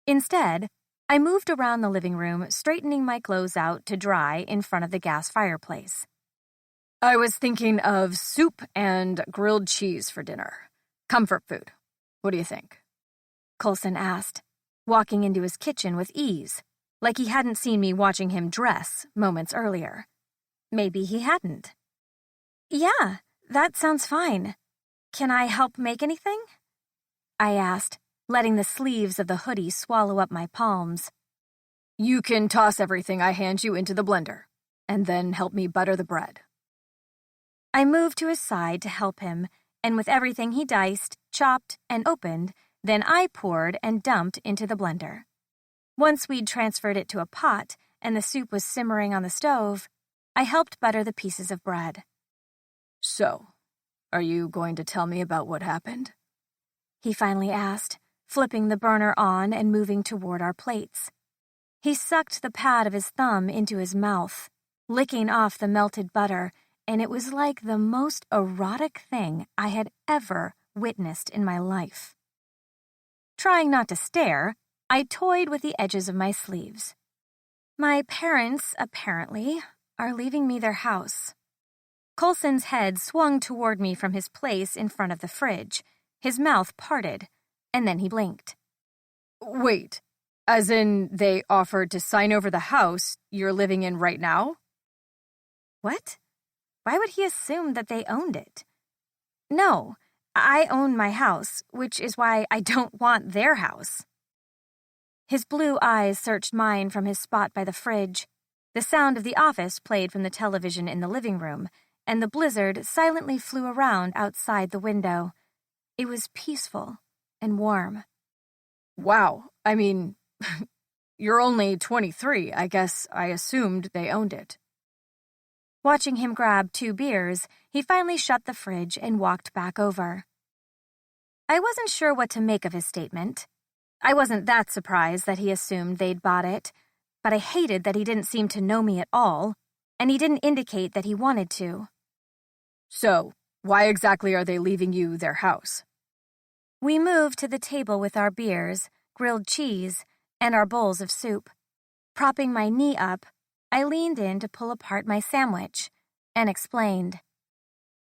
Instead, I moved around the living room, straightening my clothes out to dry in front of the gas fireplace.
I was thinking of soup and grilled cheese for dinner. Comfort food. What do you think?
Coulson asked, walking into his kitchen with ease, like he hadn't seen me watching him dress moments earlier. Maybe he hadn't. Yeah, that sounds fine. Can I help make anything? I asked, letting the sleeves of the hoodie swallow up my palms.
You can toss everything I hand you into the blender, and then help me butter the bread.
I moved to his side to help him, and with everything he diced, chopped, and opened, then I poured and dumped into the blender. Once we'd transferred it to a pot and the soup was simmering on the stove, I helped butter the pieces of bread.
So, are you going to tell me about what happened?
He finally asked, flipping the burner on and moving toward our plates. He sucked the pad of his thumb into his mouth, licking off the melted butter, and it was like the most erotic thing I had ever witnessed in my life. Trying not to stare, I toyed with the edges of my sleeves. My parents, apparently, are leaving me their house. Coulson's head swung toward me from his place in front of the fridge, his mouth parted, and then he blinked.
Wait, as in they offered to sign over the house you're living in right now?
What? Why would he assume that they owned it? No, I own my house, which is why I don't want their house. His blue eyes searched mine from his spot by the fridge. The sound of The Office played from the television in the living room, and the blizzard silently flew around outside the window. It was peaceful and warm.
Wow, I mean, you're only 23. I guess I assumed they owned it.
Watching him grab 2 beers, he finally shut the fridge and walked back over. I wasn't sure what to make of his statement. I wasn't that surprised that he assumed they'd bought it, but I hated that he didn't seem to know me at all, and he didn't indicate that he wanted to.
So, why exactly are they leaving you their house?
We moved to the table with our beers, grilled cheese, and our bowls of soup. Propping my knee up, I leaned in to pull apart my sandwich and explained.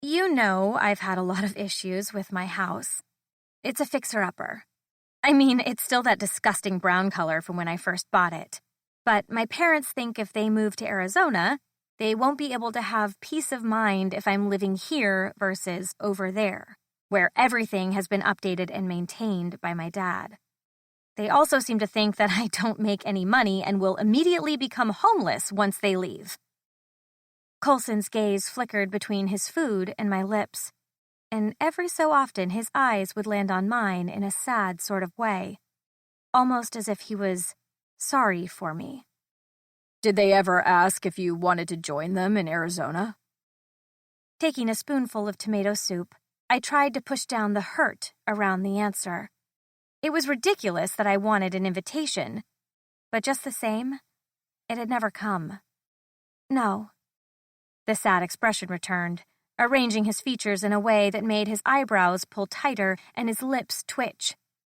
You know I've had a lot of issues with my house. It's a fixer-upper. I mean, it's still that disgusting brown color from when I first bought it. But my parents think if they move to Arizona, they won't be able to have peace of mind if I'm living here versus over there, where everything has been updated and maintained by my dad. They also seem to think that I don't make any money and will immediately become homeless once they leave. Coulson's gaze flickered between his food and my lips, and every so often his eyes would land on mine in a sad sort of way, almost as if he was sorry for me.
Did they ever ask if you wanted to join them in Arizona?
Taking a spoonful of tomato soup, I tried to push down the hurt around the answer. It was ridiculous that I wanted an invitation, but just the same, it had never come. No. The sad expression returned, arranging his features in a way that made his eyebrows pull tighter and his lips twitch,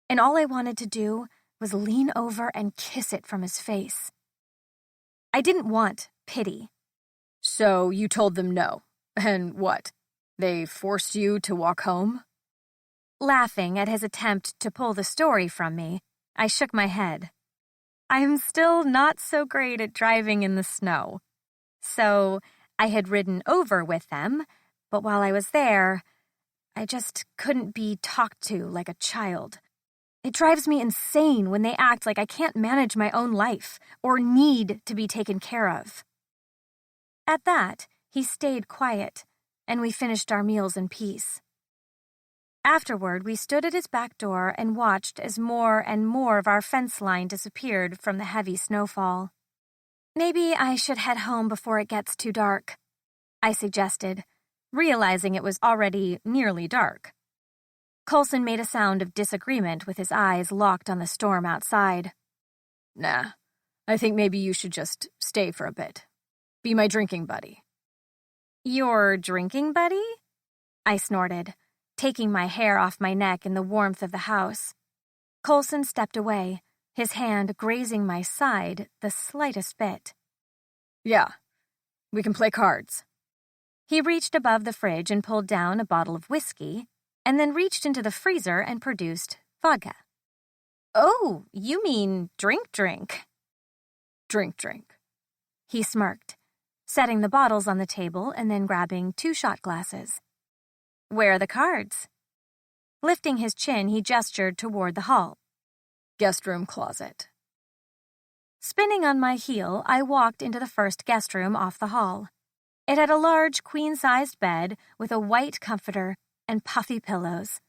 and all I wanted to do was lean over and kiss it from his face. I didn't want pity.
So you told them no, and what? They forced you to walk home?
Laughing at his attempt to pull the story from me, I shook my head. I'm still not so great at driving in the snow. So I had ridden over with them, but while I was there, I just couldn't be talked to like a child. It drives me insane when they act like I can't manage my own life or need to be taken care of. At that, he stayed quiet, and we finished our meals in peace. Afterward, we stood at his back door and watched as more and more of our fence line disappeared from the heavy snowfall. Maybe I should head home before it gets too dark, I suggested, realizing it was already nearly dark. Coulson made a sound of disagreement with his eyes locked on the storm outside.
Nah, I think maybe you should just stay for a bit. Be my drinking buddy.
Your drinking buddy? I snorted, taking my hair off my neck in the warmth of the house. Coulson stepped away, his hand grazing my side the slightest bit.
Yeah, we can play cards.
He reached above the fridge and pulled down a bottle of whiskey, and then reached into the freezer and produced vodka. Oh, you mean drink?
Drink.
He smirked, setting the bottles on the table and then grabbing 2 shot glasses. Where are the cards? Lifting his chin, he gestured toward the hall.
Guest room closet.
Spinning on my heel, I walked into the first guest room off the hall. It had a large queen-sized bed with a white comforter and puffy pillows.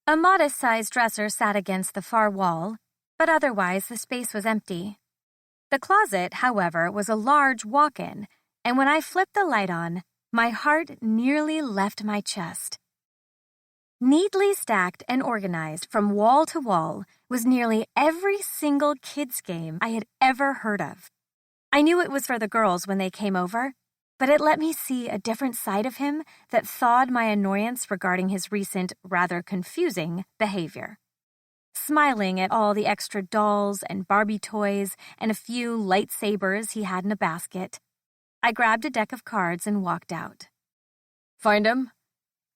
A modest-sized dresser sat against the far wall, but otherwise the space was empty. The closet, however, was a large walk-in, and when I flipped the light on, my heart nearly left my chest. Neatly stacked and organized from wall to wall was nearly every single kids' game I had ever heard of. I knew it was for the girls when they came over, but it let me see a different side of him that thawed my annoyance regarding his recent, rather confusing behavior. Smiling at all the extra dolls and Barbie toys and a few lightsabers he had in a basket, I grabbed a deck of cards and walked out.
Find him?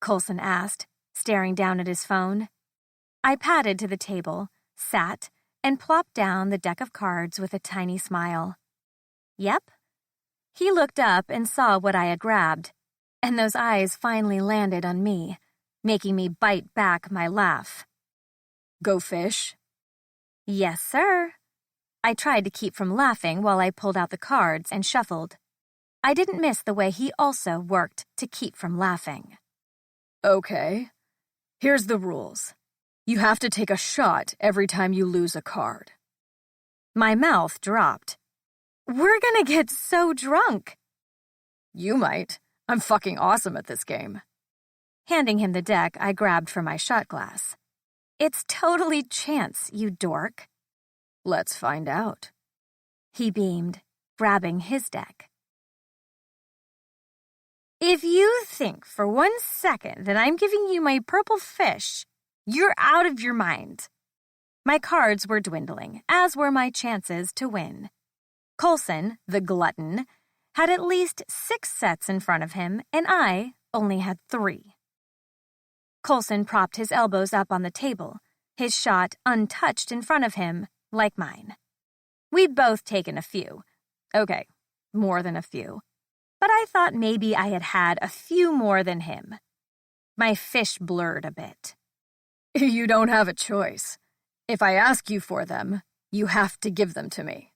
Coulson asked, staring down at his phone. I padded to the table, sat, and plopped down the deck of cards with a tiny smile. Yep. He looked up and saw what I had grabbed, and those eyes finally landed on me, making me bite back my laugh.
Go fish?
Yes, sir. I tried to keep from laughing while I pulled out the cards and shuffled. I didn't miss the way he also worked to keep from laughing.
Okay. Here's the rules. You have to take a shot every time you lose a card.
My mouth dropped. We're gonna get so drunk.
You might. I'm fucking awesome at this game.
Handing him the deck, I grabbed for my shot glass. It's totally chance, you dork.
Let's find out.
He beamed, grabbing his deck. If you think for 1 second that I'm giving you my purple fish, you're out of your mind. My cards were dwindling, as were my chances to win. Coulson, the glutton, had at least 6 sets in front of him, and I only had 3. Coulson propped his elbows up on the table, his shot untouched in front of him, like mine. We'd both taken a few. Okay, more than a few. But I thought maybe I had a few more than him. My fish blurred a bit.
You don't have a choice. If I ask you for them, you have to give them to me.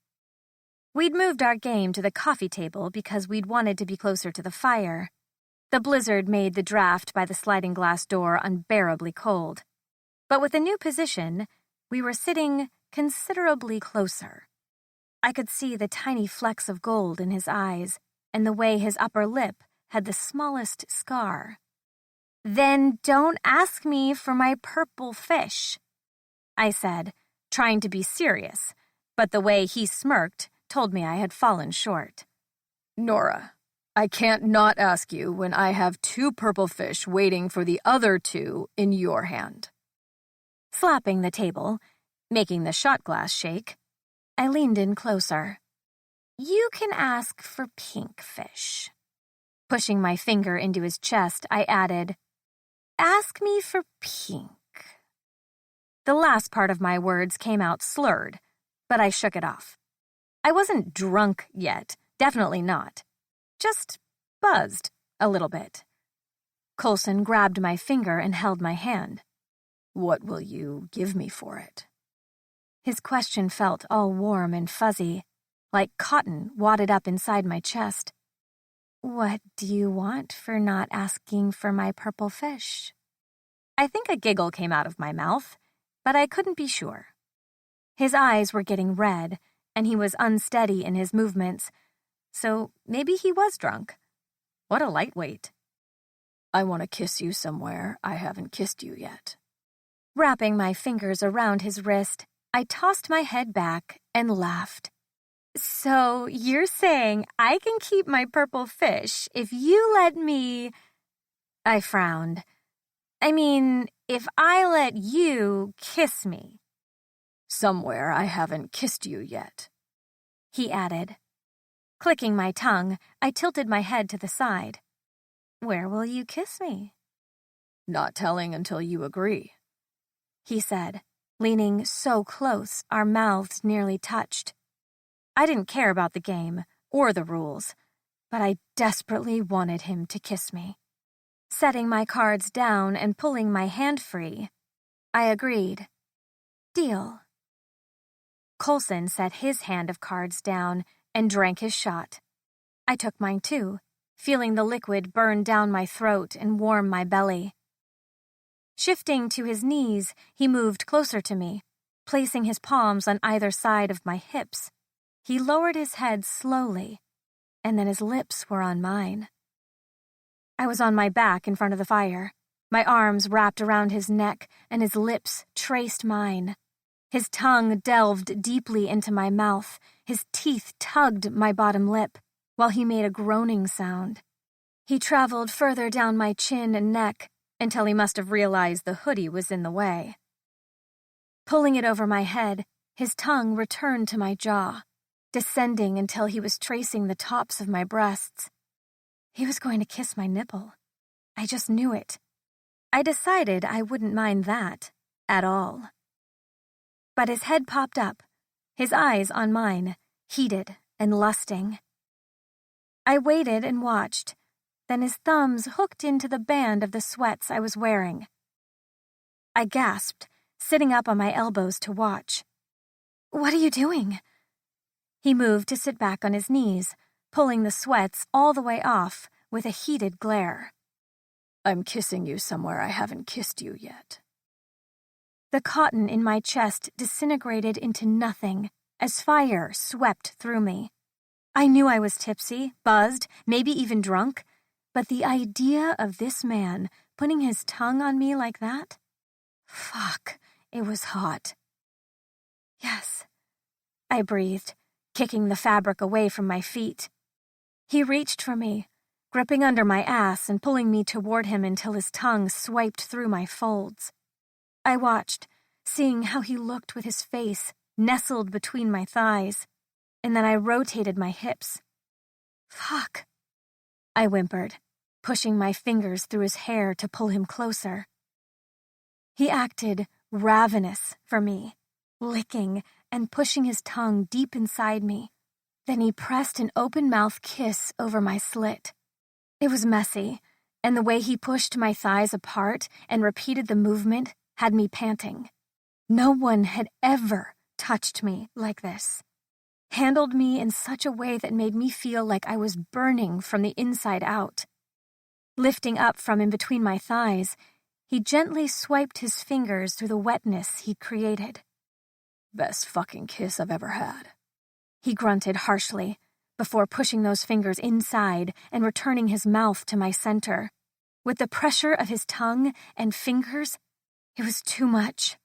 We'd moved our game to the coffee table because we'd wanted to be closer to the fire. The blizzard made the draft by the sliding glass door unbearably cold. But with a new position, we were sitting considerably closer. I could see the tiny flecks of gold in his eyes and the way his upper lip had the smallest scar. Then don't ask me for my purple fish, I said, trying to be serious, but the way he smirked told me I had fallen short.
Nora, I can't not ask you when I have 2 purple fish waiting for the other 2 in your hand.
Slapping the table, making the shot glass shake, I leaned in closer. You can ask for pink fish. Pushing my finger into his chest, I added, ask me for pink. The last part of my words came out slurred, but I shook it off. I wasn't drunk yet, definitely not. Just buzzed a little bit. Coulson grabbed my finger and held my hand.
What will you give me for it?
His question felt all warm and fuzzy, like cotton wadded up inside my chest. What do you want for not asking for my purple fish? I think a giggle came out of my mouth, but I couldn't be sure. His eyes were getting red, and he was unsteady in his movements, so maybe he was drunk. What a lightweight.
I want to kiss you somewhere I haven't kissed you yet.
Wrapping my fingers around his wrist, I tossed my head back and laughed. So you're saying I can keep my purple fish if you let me... I frowned. I mean, if I let you kiss me.
Somewhere I haven't kissed you yet,
he added. Clicking my tongue, I tilted my head to the side. Where will you kiss me?
Not telling until you agree,
he said, leaning so close our mouths nearly touched. I didn't care about the game or the rules, but I desperately wanted him to kiss me. Setting my cards down and pulling my hand free, I agreed. Deal. Coulson set his hand of cards down and drank his shot. I took mine too, feeling the liquid burn down my throat and warm my belly. Shifting to his knees, he moved closer to me, placing his palms on either side of my hips. He lowered his head slowly, and then his lips were on mine. I was on my back in front of the fire, my arms wrapped around his neck, and his lips traced mine. His tongue delved deeply into my mouth, his teeth tugged my bottom lip, while he made a groaning sound. He traveled further down my chin and neck, until he must have realized the hoodie was in the way. Pulling it over my head, his tongue returned to my jaw, descending until he was tracing the tops of my breasts. He was going to kiss my nipple. I just knew it. I decided I wouldn't mind that at all. But his head popped up, his eyes on mine, heated and lusting. I waited and watched. Then his thumbs hooked into the band of the sweats I was wearing. I gasped, sitting up on my elbows to watch. What are you doing? He moved to sit back on his knees, pulling the sweats all the way off with a heated glare.
I'm kissing you somewhere I haven't kissed you yet.
The cotton in my chest disintegrated into nothing as fire swept through me. I knew I was tipsy, buzzed, maybe even drunk, but the idea of this man putting his tongue on me like that? Fuck, it was hot. Yes, I breathed, kicking the fabric away from my feet. He reached for me, gripping under my ass and pulling me toward him until his tongue swiped through my folds. I watched, seeing how he looked with his face nestled between my thighs, and then I rotated my hips. Fuck, I whimpered, pushing my fingers through his hair to pull him closer. He acted ravenous for me, licking and pushing his tongue deep inside me. Then he pressed an open-mouth kiss over my slit. It was messy, and the way he pushed my thighs apart and repeated the movement had me panting. No one had ever touched me like this, handled me in such a way that made me feel like I was burning from the inside out. Lifting up from in between my thighs, he gently swiped his fingers through the wetness he'd created.
Best fucking kiss I've ever had,
he grunted harshly, before pushing those fingers inside and returning his mouth to my center. With the pressure of his tongue and fingers, it was too much.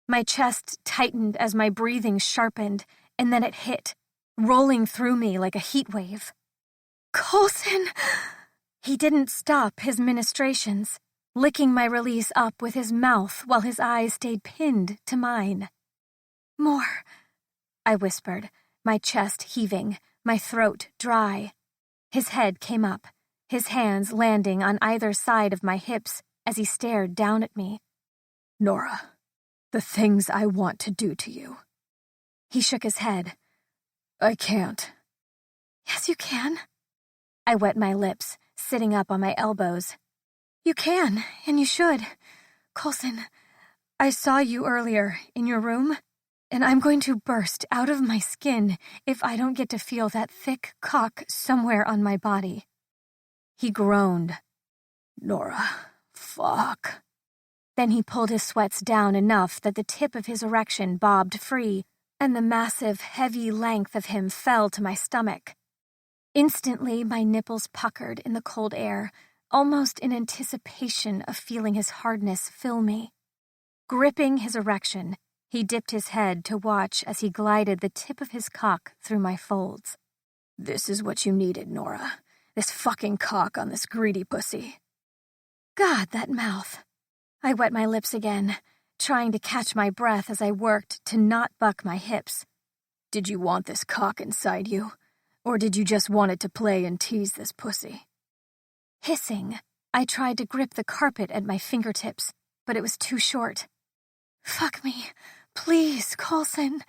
My chest tightened as my breathing sharpened, and then it hit, rolling through me like a heat wave. Coulson! He didn't stop his ministrations, licking my release up with his mouth while his eyes stayed pinned to mine. More, I whispered, my chest heaving, my throat dry. His head came up, his hands landing on either side of my hips as he stared down at me.
Nora, the things I want to do to you.
He shook his head.
I can't.
Yes, you can. I wet my lips, sitting up on my elbows. You can, and you should. Coulson, I saw you earlier in your room, and I'm going to burst out of my skin if I don't get to feel that thick cock somewhere on my body. He groaned.
Nora, fuck.
Then he pulled his sweats down enough that the tip of his erection bobbed free, and the massive, heavy length of him fell to my stomach. Instantly, my nipples puckered in the cold air, almost in anticipation of feeling his hardness fill me. Gripping his erection, he dipped his head to watch as he glided the tip of his cock through my folds.
This is what you needed, Nora. This fucking cock on this greedy pussy.
God, that mouth. I wet my lips again, trying to catch my breath as I worked to not buck my hips.
Did you want this cock inside you? Or did you just want it to play and tease this pussy?
Hissing, I tried to grip the carpet at my fingertips, but it was too short. Fuck me, please, Coulson.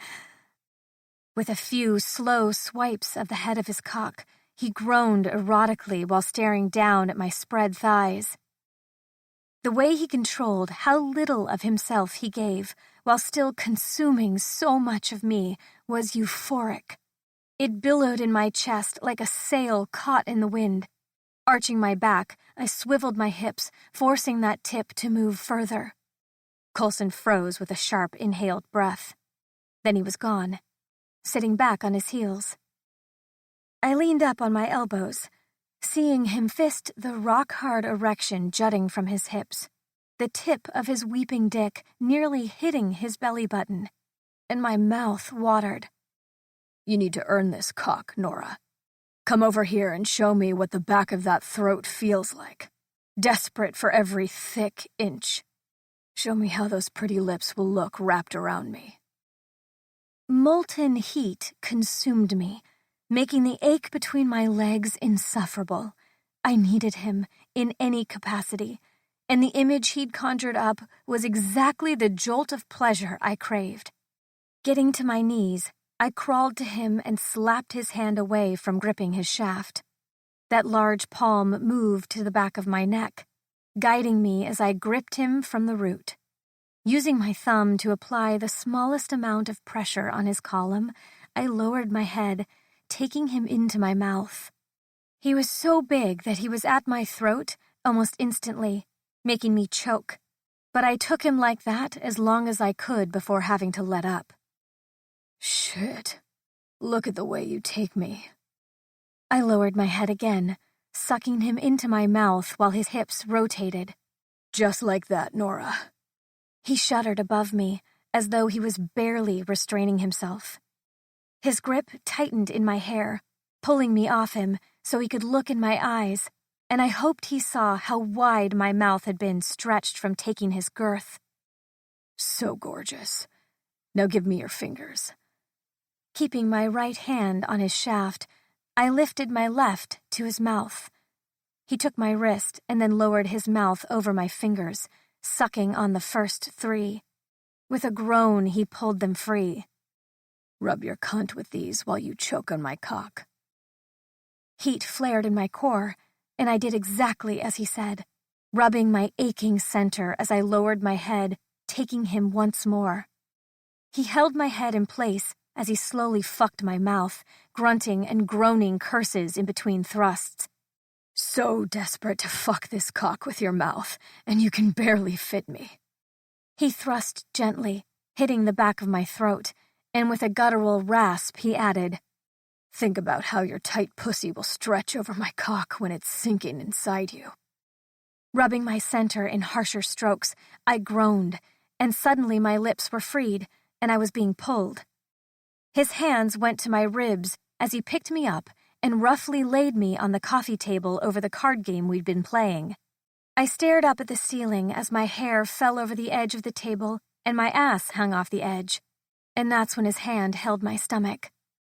With a few slow swipes of the head of his cock, he groaned erotically while staring down at my spread thighs. The way he controlled how little of himself he gave while still consuming so much of me was euphoric. It billowed in my chest like a sail caught in the wind. Arching my back, I swiveled my hips, forcing that tip to move further. Coulson froze with a sharp, inhaled breath. Then he was gone, sitting back on his heels. I leaned up on my elbows, seeing him fist the rock-hard erection jutting from his hips, the tip of his weeping dick nearly hitting his belly button, and my mouth watered.
You need to earn this cock, Nora. Come over here and show me what the back of that throat feels like. Desperate for every thick inch. Show me how those pretty lips will look wrapped around me.
Molten heat consumed me, making the ache between my legs insufferable. I needed him in any capacity, and the image he'd conjured up was exactly the jolt of pleasure I craved. Getting to my knees, I crawled to him and slapped his hand away from gripping his shaft. That large palm moved to the back of my neck, guiding me as I gripped him from the root. Using my thumb to apply the smallest amount of pressure on his column, I lowered my head, taking him into my mouth. He was so big that he was at my throat almost instantly, making me choke, but I took him like that as long as I could before having to let up.
Shit. Look at the way you take me.
I lowered my head again, sucking him into my mouth while his hips rotated.
Just like that, Nora.
He shuddered above me, as though he was barely restraining himself. His grip tightened in my hair, pulling me off him so he could look in my eyes, and I hoped he saw how wide my mouth had been stretched from taking his girth.
So gorgeous. Now give me your fingers.
Keeping my right hand on his shaft, I lifted my left to his mouth. He took my wrist and then lowered his mouth over my fingers, sucking on the first 3. With a groan, he pulled them free.
Rub your cunt with these while you choke on my cock.
Heat flared in my core, and I did exactly as he said, rubbing my aching center as I lowered my head, taking him once more. He held my head in place as he slowly fucked my mouth, grunting and groaning curses in between thrusts.
So desperate to fuck this cock with your mouth, and you can barely fit me.
He thrust gently, hitting the back of my throat, and with a guttural rasp he added,
Think about how your tight pussy will stretch over my cock when it's sinking inside you.
Rubbing my center in harsher strokes, I groaned, and suddenly my lips were freed, and I was being pulled. His hands went to my ribs as he picked me up and roughly laid me on the coffee table over the card game we'd been playing. I stared up at the ceiling as my hair fell over the edge of the table and my ass hung off the edge. And that's when his hand held my stomach.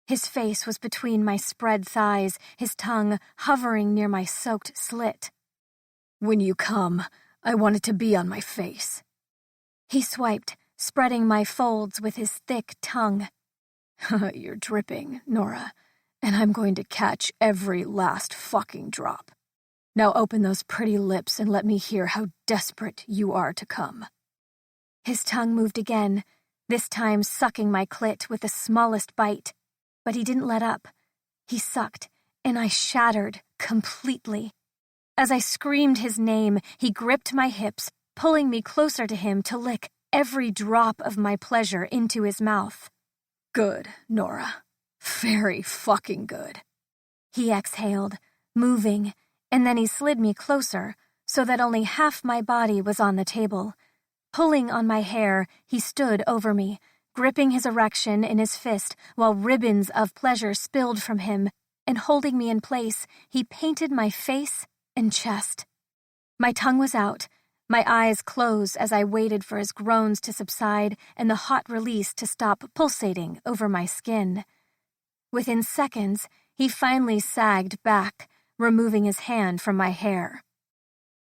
His face was between my spread thighs, his tongue hovering near my soaked slit.
When you come, I want it to be on my face.
He swiped, spreading my folds with his thick tongue.
You're dripping, Nora, and I'm going to catch every last fucking drop. Now open those pretty lips and let me hear how desperate you are to come.
His tongue moved again, this time sucking my clit with the smallest bite. But he didn't let up. He sucked, and I shattered completely. As I screamed his name, he gripped my hips, pulling me closer to him to lick every drop of my pleasure into his mouth.
Good, Nora. Very fucking good.
He exhaled, moving, and then he slid me closer so that only half my body was on the table. Pulling on my hair, he stood over me, gripping his erection in his fist while ribbons of pleasure spilled from him, and holding me in place, he painted my face and chest. My tongue was out, my eyes closed as I waited for his groans to subside and the hot release to stop pulsating over my skin. Within seconds, he finally sagged back, removing his hand from my hair.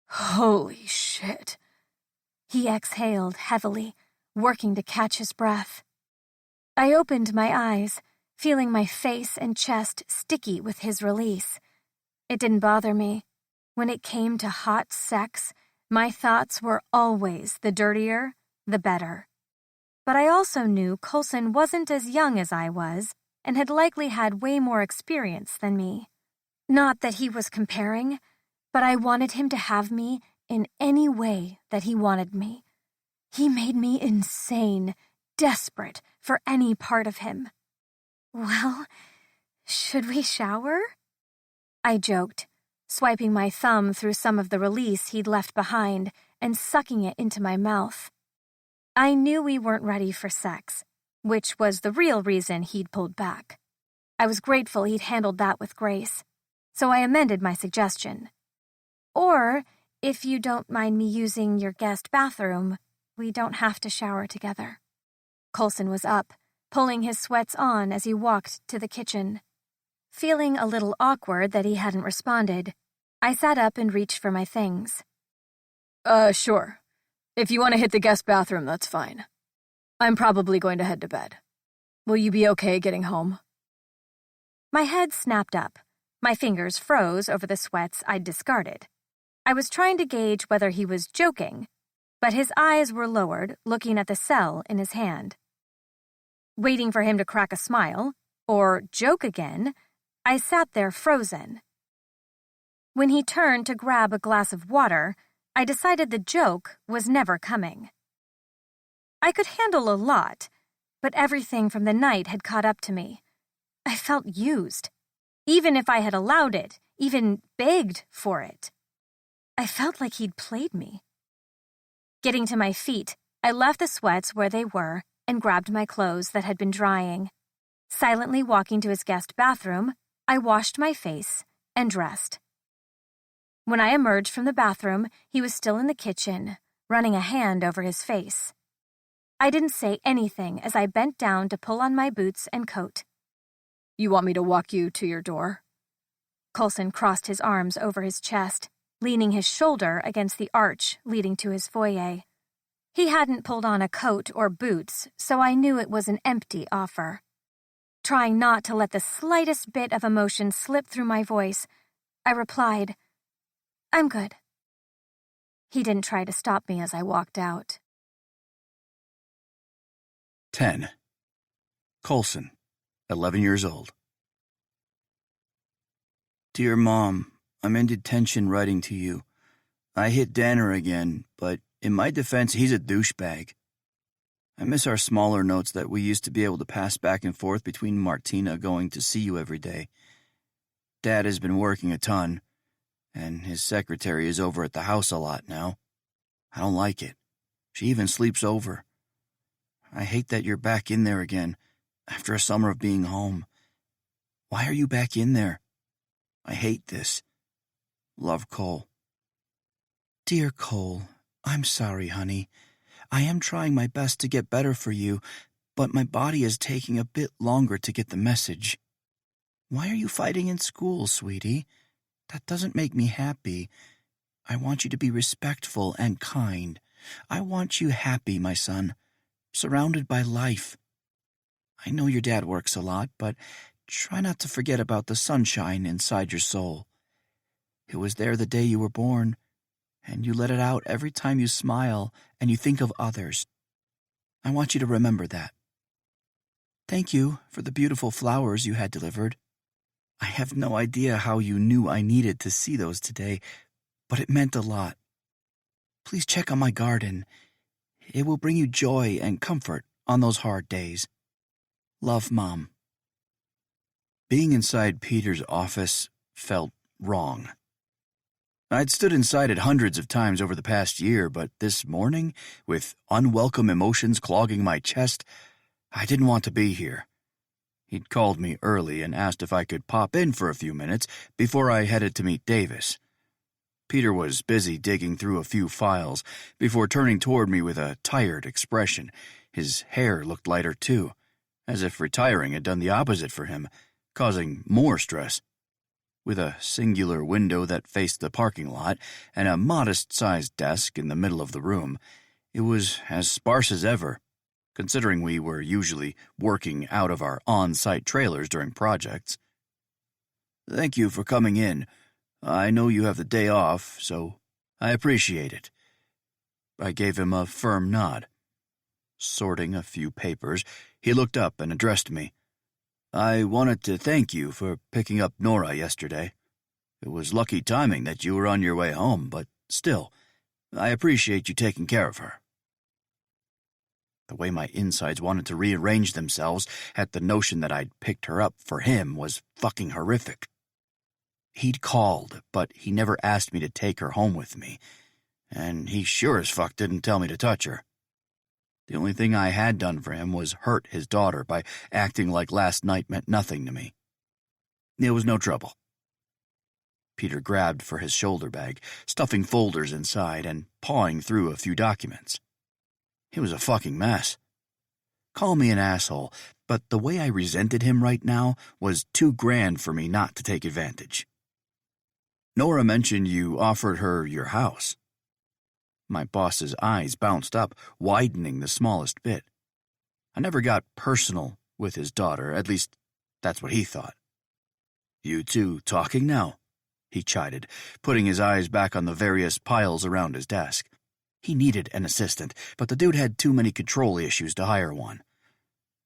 Holy shit.
He exhaled heavily, working to catch his breath. I opened my eyes, feeling my face and chest sticky with his release. It didn't bother me. When it came to hot sex, my thoughts were always the dirtier, the better. But I also knew Coulson wasn't as young as I was and had likely had way more experience than me. Not that he was comparing, but I wanted him to have me in any way that he wanted me. He made me insane, desperate for any part of him. Well, should we shower? I joked, swiping my thumb through some of the release he'd left behind and sucking it into my mouth. I knew we weren't ready for sex, which was the real reason he'd pulled back. I was grateful he'd handled that with grace, so I amended my suggestion. Or, if you don't mind me using your guest bathroom, we don't have to shower together. Coulson was up, pulling his sweats on as he walked to the kitchen. Feeling a little awkward that he hadn't responded, I sat up and reached for my things.
Sure. If you want to hit the guest bathroom, that's fine. I'm probably going to head to bed. Will you be okay getting home?
My head snapped up. My fingers froze over the sweats I'd discarded. I was trying to gauge whether he was joking, but his eyes were lowered, looking at the cell in his hand. Waiting for him to crack a smile, or joke again, I sat there frozen. When he turned to grab a glass of water, I decided the joke was never coming. I could handle a lot, but everything from the night had caught up to me. I felt used, even if I had allowed it, even begged for it. I felt like he'd played me. Getting to my feet, I left the sweats where they were and grabbed my clothes that had been drying. Silently walking to his guest bathroom, I washed my face and dressed. When I emerged from the bathroom, he was still in the kitchen, running a hand over his face. I didn't say anything as I bent down to pull on my boots and coat.
You want me to walk you to your door?
Coulson crossed his arms over his chest, leaning his shoulder against the arch leading to his foyer. He hadn't pulled on a coat or boots, so I knew it was an empty offer. Trying not to let the slightest bit of emotion slip through my voice, I replied, "I'm good." He didn't try to stop me as I walked out.
10. Coulson, 11 years old. Dear Mom, I'm in detention writing to you. I hit Danner again, but in my defense, he's a douchebag. I miss our smaller notes that we used to be able to pass back and forth between Martina going to see you every day. Dad has been working a ton, and his secretary is over at the house a lot now. I don't like it. She even sleeps over. I hate that you're back in there again, after a summer of being home. Why are you back in there? I hate this. Love, Cole.
Dear Cole, I'm sorry, honey. I am trying my best to get better for you, but my body is taking a bit longer to get the message. Why are you fighting in school, sweetie? That doesn't make me happy. I want you to be respectful and kind. I want you happy, my son, surrounded by life. I know your dad works a lot, but try not to forget about the sunshine inside your soul. It was there the day you were born, and you let it out every time you smile and you think of others. I want you to remember that. Thank you for the beautiful flowers you had delivered. I have no idea how you knew I needed to see those today, but it meant a lot. Please check on my garden. It will bring you joy and comfort on those hard days. Love, Mom.
Being inside Peter's office felt wrong. I'd stood inside it hundreds of times over the past year, but this morning, with unwelcome emotions clogging my chest, I didn't want to be here. He'd called me early and asked if I could pop in for a few minutes before I headed to meet Davis. Peter was busy digging through a few files before turning toward me with a tired expression. His hair looked lighter too, as if retiring had done the opposite for him, causing more stress. With a singular window that faced the parking lot and a modest-sized desk in the middle of the room, it was as sparse as ever, considering we were usually working out of our on-site trailers during projects. Thank you for coming in. I know you have the day off, so I appreciate it. I gave him a firm nod. Sorting a few papers, he looked up and addressed me. I wanted to thank you for picking up Nora yesterday. It was lucky timing that you were on your way home, but still, I appreciate you taking care of her. The way my insides wanted to rearrange themselves at the notion that I'd picked her up for him was fucking horrific. He'd called, but he never asked me to take her home with me, and he sure as fuck didn't tell me to touch her. The only thing I had done for him was hurt his daughter by acting like last night meant nothing to me. It was no trouble. Peter grabbed for his shoulder bag, stuffing folders inside and pawing through a few documents. He was a fucking mess. Call me an asshole, but the way I resented him right now was too grand for me not to take advantage. Nora mentioned you offered her your house. My boss's eyes bounced up, widening the smallest bit. I never got personal with his daughter, at least that's what he thought. You two talking now? He chided, putting his eyes back on the various piles around his desk. He needed an assistant, but the dude had too many control issues to hire one.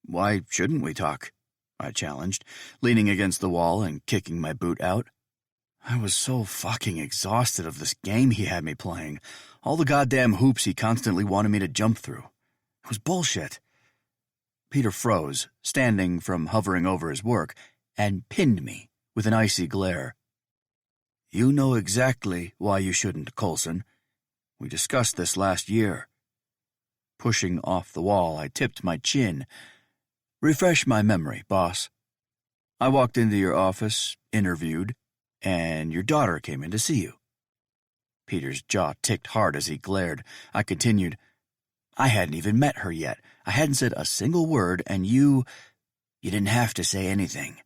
Why shouldn't we talk? I challenged, leaning against the wall and kicking my boot out. I was so fucking exhausted of this game he had me playing, all the goddamn hoops he constantly wanted me to jump through. It was bullshit. Peter froze, standing from hovering over his work, and pinned me with an icy glare. You know exactly why you shouldn't, Coulson. We discussed this last year. Pushing off the wall, I tipped my chin. Refresh my memory, boss. I walked into your office, interviewed, and your daughter came in to see you. Peter's jaw ticked hard as he glared. I continued, I hadn't even met her yet. I hadn't said a single word, and you didn't have to say anything.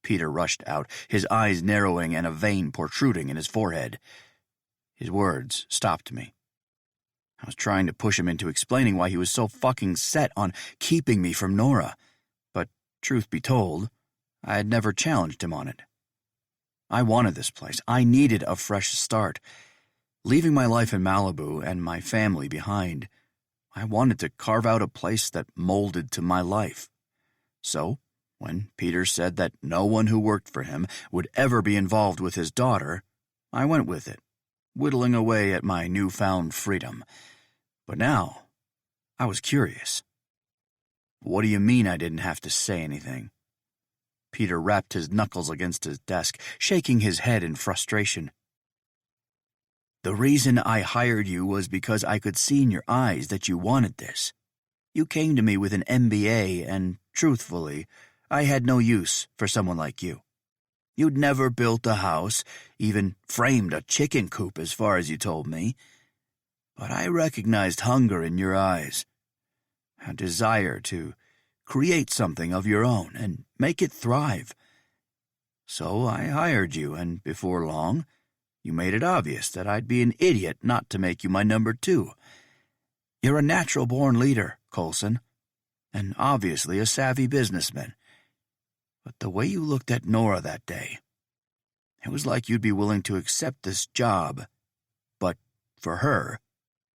Peter rushed out, his eyes narrowing and a vein protruding in his forehead. His words stopped me. I was trying to push him into explaining why he was so fucking set on keeping me from Nora, but truth be told, I had never challenged him on it. I wanted this place. I needed a fresh start. Leaving my life in Malibu and my family behind, I wanted to carve out a place that molded to my life. So, when Peter said that no one who worked for him would ever be involved with his daughter, I went with it, whittling away at my newfound freedom. But now, I was curious. What do you mean I didn't have to say anything? Peter rapped his knuckles against his desk, shaking his head in frustration. The reason I hired you was because I could see in your eyes that you wanted this. You came to me with an MBA, and, truthfully, I had no use for someone like you. You'd never built a house, even framed a chicken coop as far as you told me. But I recognized hunger in your eyes, a desire to create something of your own and make it thrive. So I hired you, and before long, you made it obvious that I'd be an idiot not to make you my number 2. You're a natural-born leader, Coulson, and obviously a savvy businessman. But the way you looked at Nora that day, it was like you'd be willing to accept this job, but for her,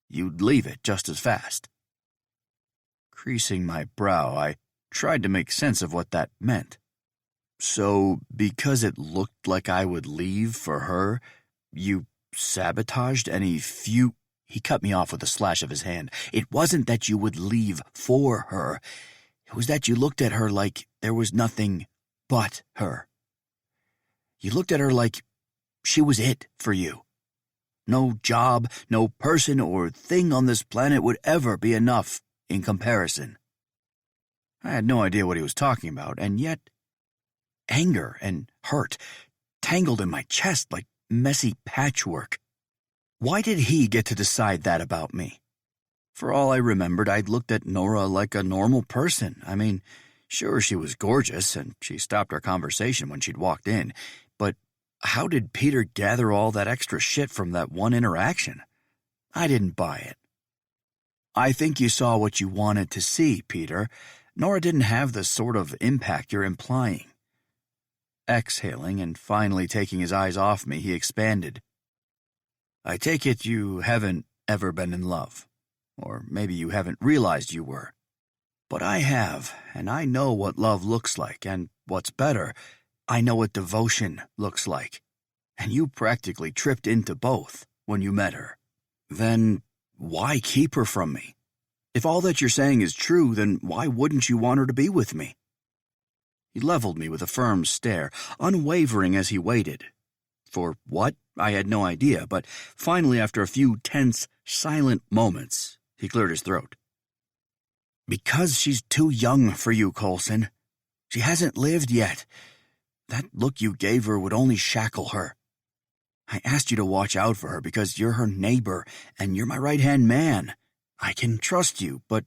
you'd leave it just as fast. Creasing my brow, I tried to make sense of what that meant. So, because it looked like I would leave for her, you sabotaged any few... He cut me off with a slash of his hand. It wasn't that you would leave for her. It was that you looked at her like there was nothing but her. You looked at her like she was it for you. No job, no person or thing on this planet would ever be enough in comparison. I had no idea what he was talking about, and yet anger and hurt tangled in my chest like messy patchwork. Why did he get to decide that about me? For all I remembered, I'd looked at Nora like a normal person. I mean, sure, she was gorgeous, and she stopped our conversation when she'd walked in, but how did Peter gather all that extra shit from that one interaction? I didn't buy it. I think you saw what you wanted to see, Peter. Nora didn't have the sort of impact you're implying. Exhaling and finally taking his eyes off me, he expanded. I take it you haven't ever been in love, or maybe you haven't realized you were. But I have, and I know what love looks like, and what's better, I know what devotion looks like. And you practically tripped into both when you met her. Then why keep her from me? If all that you're saying is true, then why wouldn't you want her to be with me? He leveled me with a firm stare, unwavering as he waited. For what? I had no idea, but finally, after a few tense, silent moments, he cleared his throat. Because she's too young for you, Coulson. She hasn't lived yet. That look you gave her would only shackle her. I asked you to watch out for her because you're her neighbor, and you're my right-hand man. I can trust you, but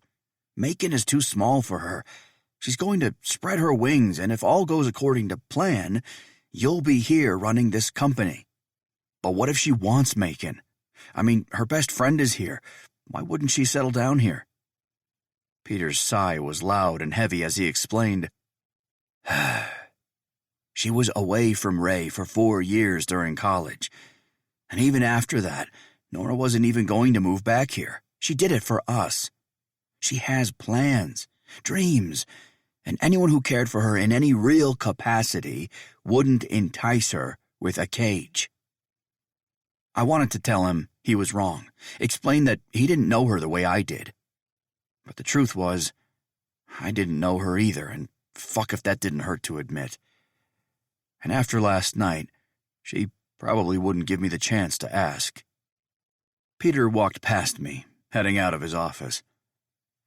Macon is too small for her. She's going to spread her wings, and if all goes according to plan, you'll be here running this company. But what if she wants Macon? I mean, her best friend is here. Why wouldn't she settle down here? Peter's sigh was loud and heavy as he explained. She was away from Ray for 4 years during college. And even after that, Nora wasn't even going to move back here. She did it for us. She has plans, dreams, and anyone who cared for her in any real capacity wouldn't entice her with a cage. I wanted to tell him he was wrong, explain that he didn't know her the way I did. But the truth was, I didn't know her either, and fuck if that didn't hurt to admit. And after last night, she probably wouldn't give me the chance to ask. Peter walked past me, heading out of his office.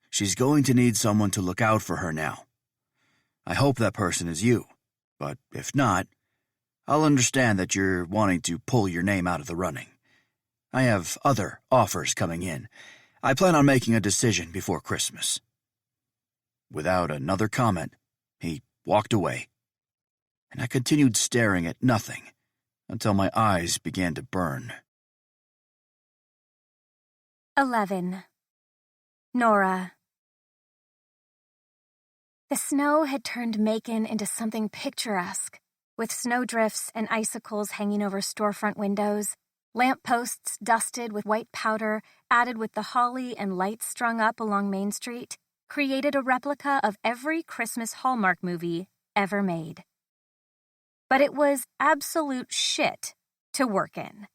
She's going to need someone to look out for her now. I hope that person is you, but if not, I'll understand that you're wanting to pull your name out of the running. I have other offers coming in. I plan on making a decision before Christmas. Without another comment, he walked away, and I continued staring at nothing until my eyes began to burn.
11. Nora. The snow had turned Macon into something picturesque, with snowdrifts and icicles hanging over storefront windows, lampposts dusted with white powder added with the holly and lights strung up along Main Street, created a replica of every Christmas Hallmark movie ever made. But it was absolute shit to work in.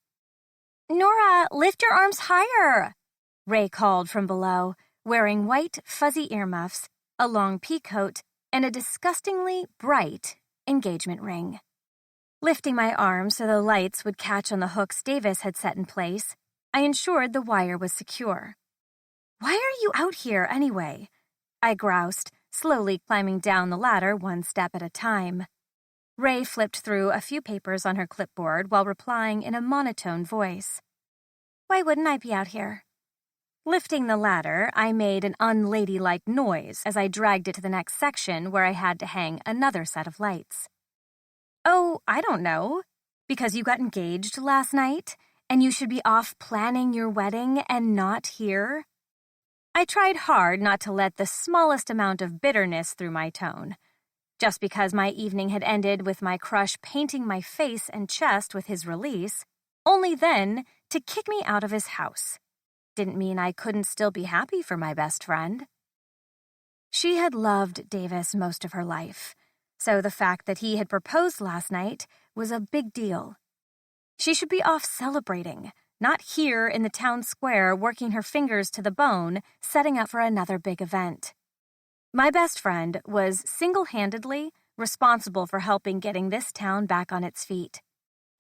Nora, lift your arms higher, Ray called from below, wearing white, fuzzy earmuffs, a long pea coat, and a disgustingly bright engagement ring. Lifting my arm so the lights would catch on the hooks Davis had set in place, I ensured the wire was secure. Why are you out here anyway? I groused, slowly climbing down the ladder one step at a time. Ray flipped through a few papers on her clipboard while replying in a monotone voice. "Why wouldn't I be out here?" Lifting the ladder, I made an unladylike noise as I dragged it to the next section where I had to hang another set of lights. "Oh, I don't know. Because you got engaged last night, and you should be off planning your wedding and not here?" I tried hard not to let the smallest amount of bitterness through my tone. Just because my evening had ended with my crush painting my face and chest with his release, only then to kick me out of his house, didn't mean I couldn't still be happy for my best friend. She had loved Davis most of her life, so the fact that he had proposed last night was a big deal. She should be off celebrating, not here in the town square working her fingers to the bone, setting up for another big event. My best friend was single-handedly responsible for helping getting this town back on its feet.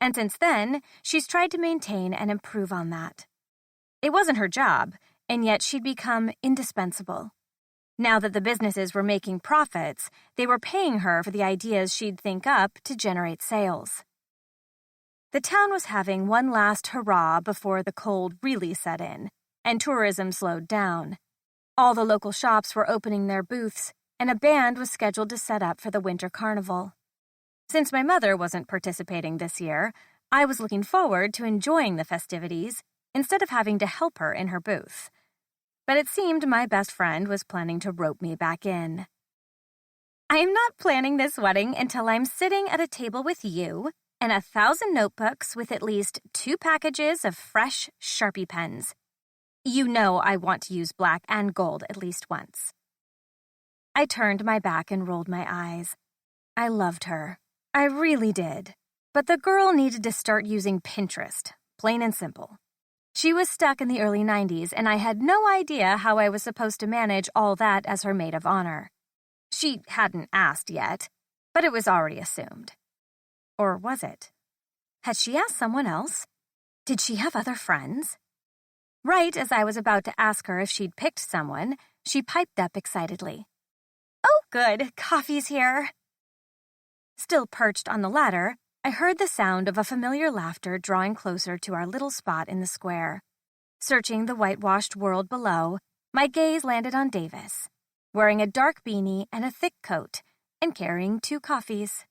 And since then, she's tried to maintain and improve on that. It wasn't her job, and yet she'd become indispensable. Now that the businesses were making profits, they were paying her for the ideas she'd think up to generate sales. The town was having one last hurrah before the cold really set in, and tourism slowed down. All the local shops were opening their booths, and a band was scheduled to set up for the winter carnival. Since my mother wasn't participating this year, I was looking forward to enjoying the festivities instead of having to help her in her booth. But it seemed my best friend was planning to rope me back in. "I am not planning this wedding until I'm sitting at a table with you and 1,000 notebooks with at least 2 packages of fresh Sharpie pens. You know I want to use black and gold at least once." I turned my back and rolled my eyes. I loved her. I really did. But the girl needed to start using Pinterest, plain and simple. She was stuck in the early 90s, and I had no idea how I was supposed to manage all that as her maid of honor. She hadn't asked yet, but it was already assumed. Or was it? Had she asked someone else? Did she have other friends? Right as I was about to ask her if she'd picked someone, she piped up excitedly. "Oh, good, coffee's here." Still perched on the ladder, I heard the sound of a familiar laughter drawing closer to our little spot in the square. Searching the whitewashed world below, my gaze landed on Davis, wearing a dark beanie and a thick coat, and carrying 2 coffees.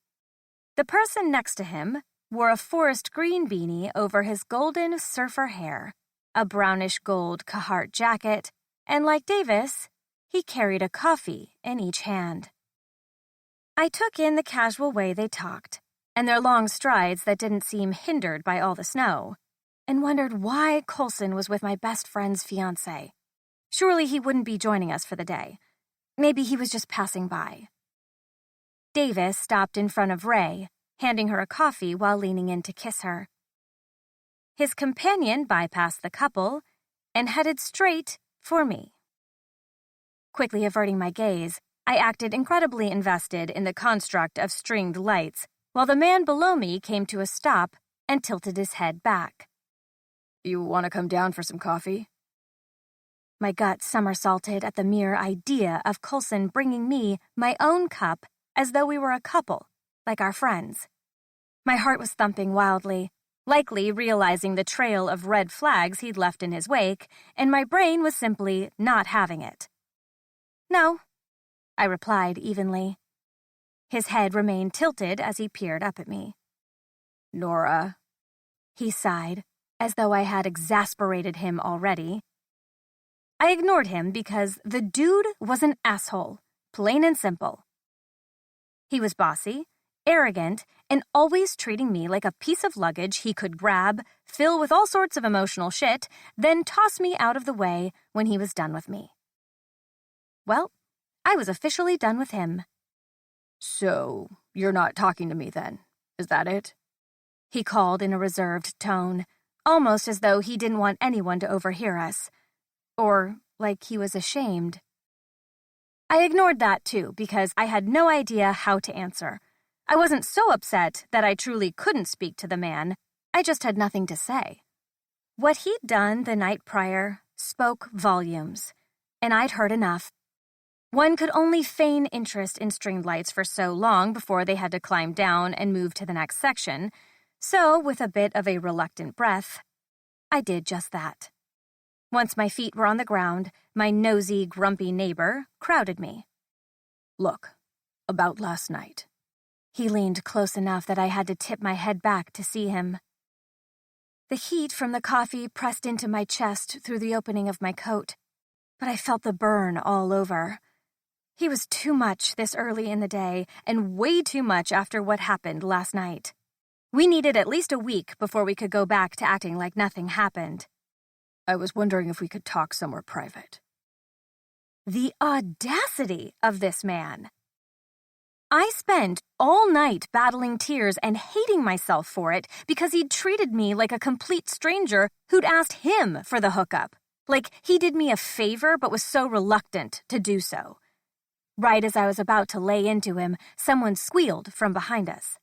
The person next to him wore a forest green beanie over his golden surfer hair, a brownish-gold Carhartt jacket, and like Davis, he carried a coffee in each hand. I took in the casual way they talked, and their long strides that didn't seem hindered by all the snow, and wondered why Coulson was with my best friend's fiancé. Surely he wouldn't be joining us for the day. Maybe he was just passing by. Davis stopped in front of Ray, handing her a coffee while leaning in to kiss her. His companion bypassed the couple and headed straight for me. Quickly averting my gaze, I acted incredibly invested in the construct of stringed lights, while the man below me came to a stop and tilted his head back.
"You want to come down for some coffee?"
My gut somersaulted at the mere idea of Coulson bringing me my own cup as though we were a couple, like our friends. My heart was thumping wildly, likely realizing the trail of red flags he'd left in his wake, and my brain was simply not having it. "No," I replied evenly. His head remained tilted as he peered up at me.
"Nora,"
he sighed, as though I had exasperated him already. I ignored him because the dude was an asshole, plain and simple. He was bossy, arrogant, and always treating me like a piece of luggage he could grab, fill with all sorts of emotional shit, then toss me out of the way when he was done with me. Well, I was officially done with him.
"So, you're not talking to me then, is that it?"
He called in a reserved tone, almost as though he didn't want anyone to overhear us. Or like he was ashamed. I ignored that too because I had no idea how to answer. I wasn't so upset that I truly couldn't speak to the man. I just had nothing to say. What he'd done the night prior spoke volumes, and I'd heard enough. One could only feign interest in string lights for so long before they had to climb down and move to the next section, so with a bit of a reluctant breath, I did just that. Once my feet were on the ground, my nosy, grumpy neighbor crowded me.
Look, about last night.
He leaned close enough that I had to tip my head back to see him. The heat from the coffee pressed into my chest through the opening of my coat, but I felt the burn all over. He was too much this early in the day, and way too much after what happened last night. We needed at least a week before we could go back to acting like nothing happened.
I was wondering if we could talk somewhere private.
The audacity of this man. I spent all night battling tears and hating myself for it because he'd treated me like a complete stranger who'd asked him for the hookup. Like he did me a favor but was so reluctant to do so. Right as I was about to lay into him, someone squealed from behind us.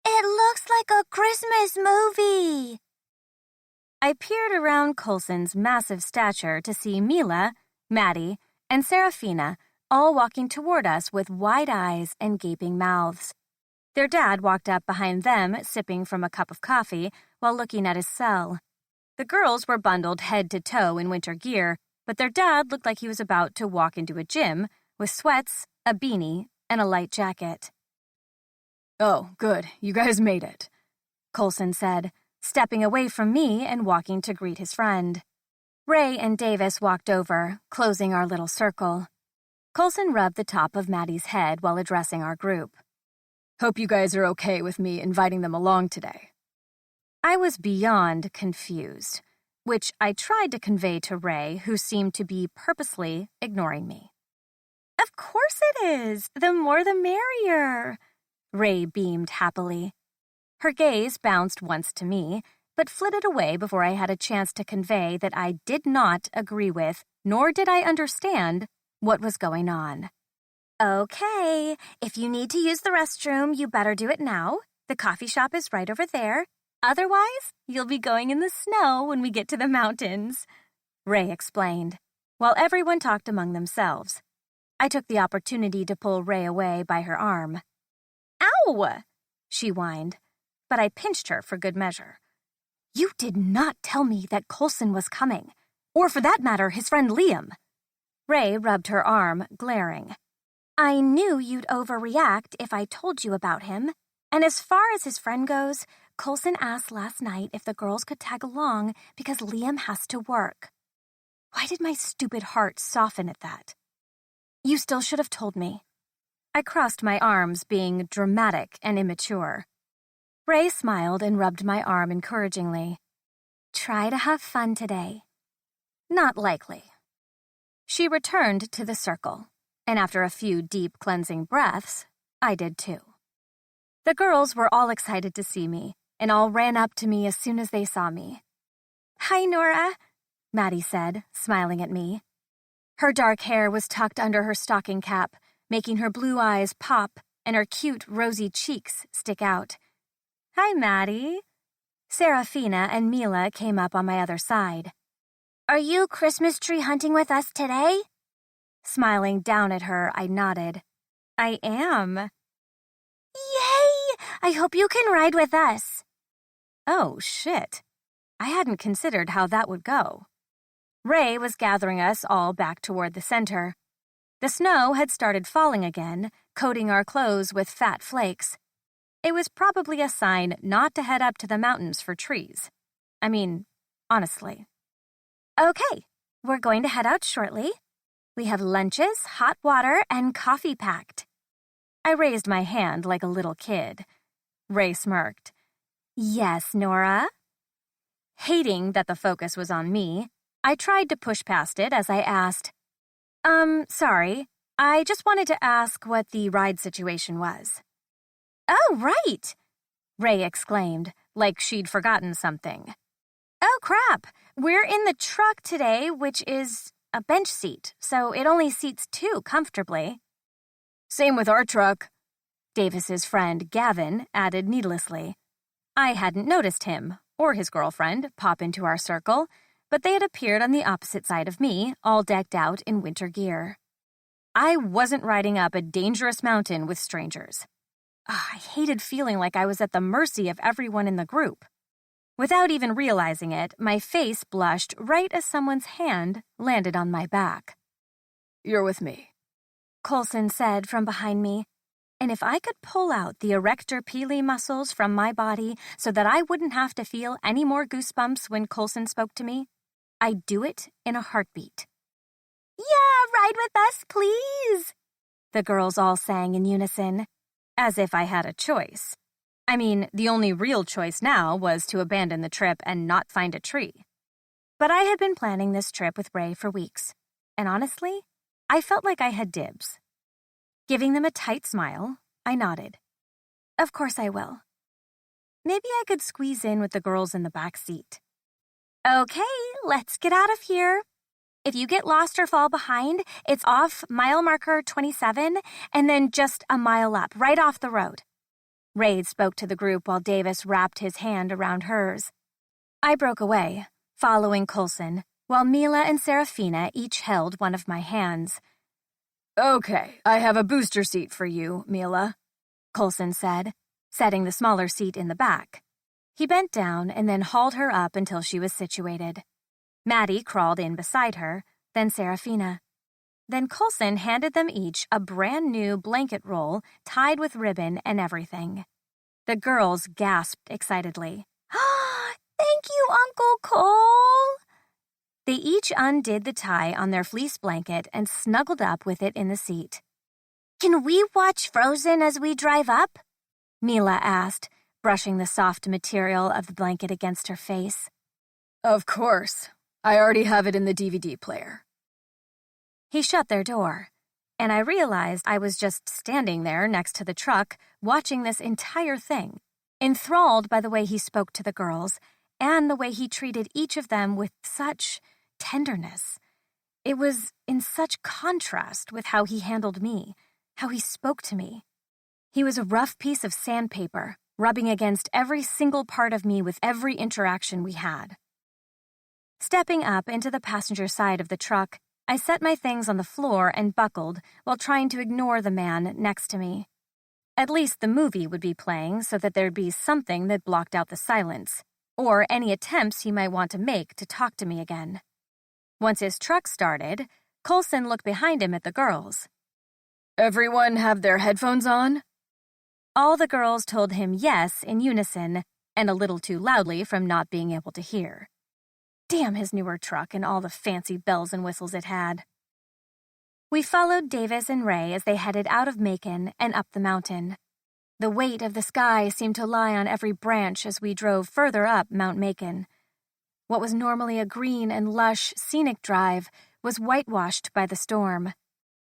It looks like a Christmas movie.
I peered around Coulson's massive stature to see Mila, Maddie, and Serafina all walking toward us with wide eyes and gaping mouths. Their dad walked up behind them, sipping from a cup of coffee while looking at his cell. The girls were bundled head to toe in winter gear, but their dad looked like he was about to walk into a gym with sweats, a beanie, and a light jacket.
Oh, good. You guys made it,
Coulson said, stepping away from me and walking to greet his friend. Ray and Davis walked over, closing our little circle. Coulson rubbed the top of Maddie's head while addressing our group.
Hope you guys are okay with me inviting them along today.
I was beyond confused, which I tried to convey to Ray, who seemed to be purposely ignoring me. Of course it is. The more the merrier. Ray beamed happily. Her gaze bounced once to me, but flitted away before I had a chance to convey that I did not agree with, nor did I understand, what was going on. Okay, if you need to use the restroom, you better do it now. The coffee shop is right over there. Otherwise, you'll be going in the snow when we get to the mountains, Ray explained, while everyone talked among themselves. I took the opportunity to pull Ray away by her arm. Ow! She whined, but I pinched her for good measure. You did not tell me that Coulson was coming, or for that matter, his friend Liam. Ray rubbed her arm, glaring. I knew you'd overreact if I told you about him, and as far as his friend goes, Coulson asked last night if the girls could tag along because Liam has to work. Why did my stupid heart soften at that? You still should have told me. I crossed my arms, being dramatic and immature. Ray smiled and rubbed my arm encouragingly. Try to have fun today. Not likely. She returned to the circle, and after a few deep cleansing breaths, I did too. The girls were all excited to see me, and all ran up to me as soon as they saw me. Hi, Nora, Maddie said, smiling at me. Her dark hair was tucked under her stocking cap, making her blue eyes pop and her cute, rosy cheeks stick out. Hi, Maddie. Serafina and Mila came up on my other side.
Are you Christmas tree hunting with us today?
Smiling down at her, I nodded. I am.
Yay! I hope you can ride with us.
Oh, shit. I hadn't considered how that would go. Ray was gathering us all back toward the center. The snow had started falling again, coating our clothes with fat flakes. It was probably a sign not to head up to the mountains for trees. I mean, honestly. Okay, we're going to head out shortly. We have lunches, hot water, and coffee packed. I raised my hand like a little kid. Ray smirked. Yes, Nora. Hating that the focus was on me, I tried to push past it as I asked, sorry, I just wanted to ask what the ride situation was. Oh, right, Ray exclaimed, like she'd forgotten something. Oh, crap, we're in the truck today, which is a bench seat, so it only seats two comfortably.
Same with our truck,
Davis's friend, Gavin, added needlessly. I hadn't noticed him, or his girlfriend, pop into our circle, but they had appeared on the opposite side of me, all decked out in winter gear. I wasn't riding up a dangerous mountain with strangers. I hated feeling like I was at the mercy of everyone in the group. Without even realizing it, my face blushed right as someone's hand landed on my back.
"You're with me,"
Coulson said from behind me, and if I could pull out the erector pili muscles from my body so that I wouldn't have to feel any more goosebumps when Coulson spoke to me, I'd do it in a heartbeat.
Yeah, ride with us, please,
the girls all sang in unison, as if I had a choice. I mean, the only real choice now was to abandon the trip and not find a tree. But I had been planning this trip with Ray for weeks, and honestly, I felt like I had dibs. Giving them a tight smile, I nodded. Of course I will. Maybe I could squeeze in with the girls in the back seat. Okay, let's get out of here. If you get lost or fall behind, it's off mile marker 27 and then just a mile up, right off the road. Ray spoke to the group while Davis wrapped his hand around hers. I broke away, following Coulson, while Mila and Serafina each held one of my hands.
"Okay, I have a booster seat for you, Mila,"
Coulson said, setting the smaller seat in the back. He bent down and then hauled her up until she was situated. Maddie crawled in beside her, then Serafina. Then Coulson handed them each a brand new blanket roll tied with ribbon and everything. The girls gasped excitedly.
Thank you, Uncle Cole.
They each undid the tie on their fleece blanket and snuggled up with it in the seat.
Can we watch Frozen as we drive up?
Mila asked, brushing the soft material of the blanket against her face.
"Of course. I already have it in the DVD player."
He shut their door, and I realized I was just standing there next to the truck, watching this entire thing, enthralled by the way he spoke to the girls and the way he treated each of them with such tenderness. It was in such contrast with how he handled me, how he spoke to me. He was a rough piece of sandpaper, rubbing against every single part of me with every interaction we had. Stepping up into the passenger side of the truck, I set my things on the floor and buckled while trying to ignore the man next to me. At least the movie would be playing so that there'd be something that blocked out the silence, or any attempts he might want to make to talk to me again. Once his truck started, Coulson looked behind him at the girls.
"Everyone have their headphones on?"
All the girls told him yes in unison, and a little too loudly from not being able to hear. Damn his newer truck and all the fancy bells and whistles it had. We followed Davis and Ray as they headed out of Macon and up the mountain. The weight of the sky seemed to lie on every branch as we drove further up Mount Macon. What was normally a green and lush, scenic drive was whitewashed by the storm.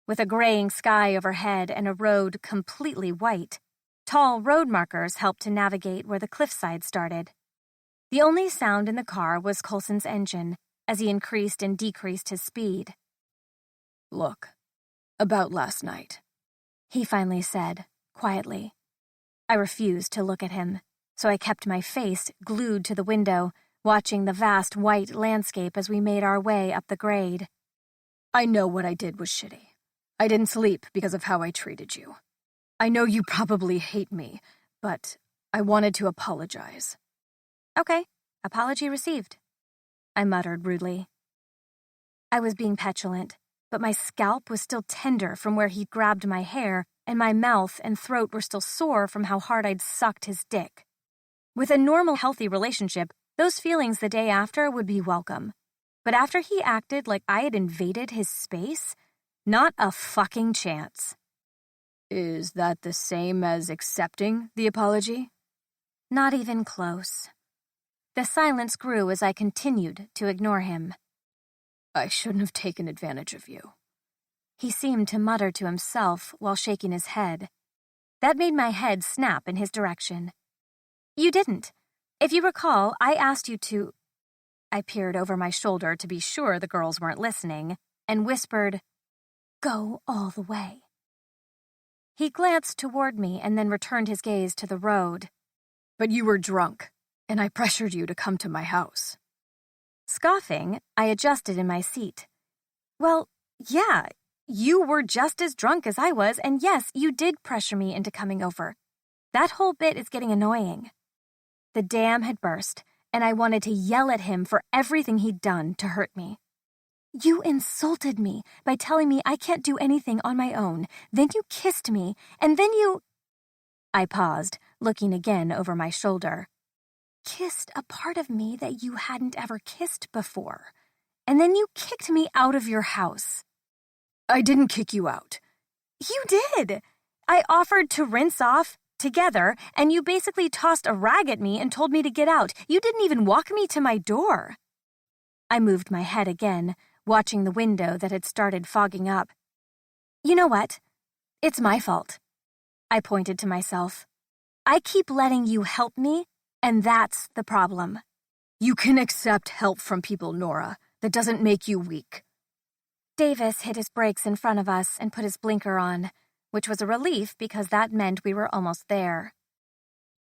With a graying sky overhead and a road completely white, tall road markers helped to navigate where the cliffside started. The only sound in the car was Coulson's engine as he increased and decreased his speed.
"Look, about last night,"
he finally said, quietly. I refused to look at him, so I kept my face glued to the window, watching the vast white landscape as we made our way up the grade.
"I know what I did was shitty. I didn't sleep because of how I treated you. I know you probably hate me, but I wanted to apologize."
"Okay, apology received," I muttered rudely. I was being petulant, but my scalp was still tender from where he'd grabbed my hair, and my mouth and throat were still sore from how hard I'd sucked his dick. With a normal, healthy relationship, those feelings the day after would be welcome. But after he acted like I had invaded his space, not a fucking chance.
"Is that the same as accepting the apology?"
Not even close. The silence grew as I continued to ignore him.
"I shouldn't have taken advantage of you,"
he seemed to mutter to himself while shaking his head. That made my head snap in his direction. "You didn't. If you recall, I asked you to—" I peered over my shoulder to be sure the girls weren't listening, and whispered, "Go all the way." He glanced toward me and then returned his gaze to the road.
"But you were drunk, and I pressured you to come to my house."
Scoffing, I adjusted in my seat. "Well, yeah, You were just as drunk as I was, and yes, you did pressure me into coming over. That whole bit is getting annoying. The dam had burst, and I wanted to yell at him for everything he'd done to hurt me. You insulted me by telling me I can't do anything on my own. Then you kissed me, and then you... I paused, looking again over my shoulder. Kissed a part of me that you hadn't ever kissed before. And then you kicked me out of your house.
I didn't kick you out.
You did. I offered to rinse off together, and you basically tossed a rag at me and told me to get out. You didn't even walk me to my door. I moved my head again, watching the window that had started fogging up. You know what? It's my fault. I pointed to myself. I keep letting you help me, and that's the problem.
You can accept help from people, Nora. That doesn't make you weak.
Davis hit his brakes in front of us and put his blinker on, which was a relief because that meant we were almost there.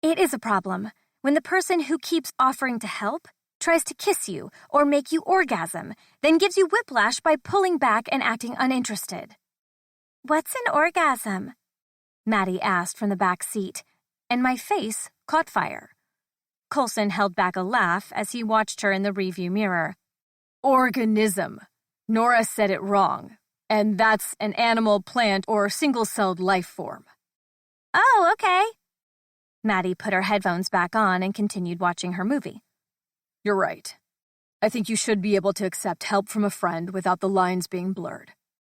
It is a problem when the person who keeps offering to help tries to kiss you or make you orgasm, then gives you whiplash by pulling back and acting uninterested. What's an orgasm? Maddie asked from the back seat, and my face caught fire. Coulson held back a laugh as he watched her in the rearview mirror.
Organism. Nora said it wrong, and that's an animal, plant, or single-celled life form.
Oh, okay. Maddie put her headphones back on and continued watching her movie.
You're right. I think you should be able to accept help from a friend without the lines being blurred.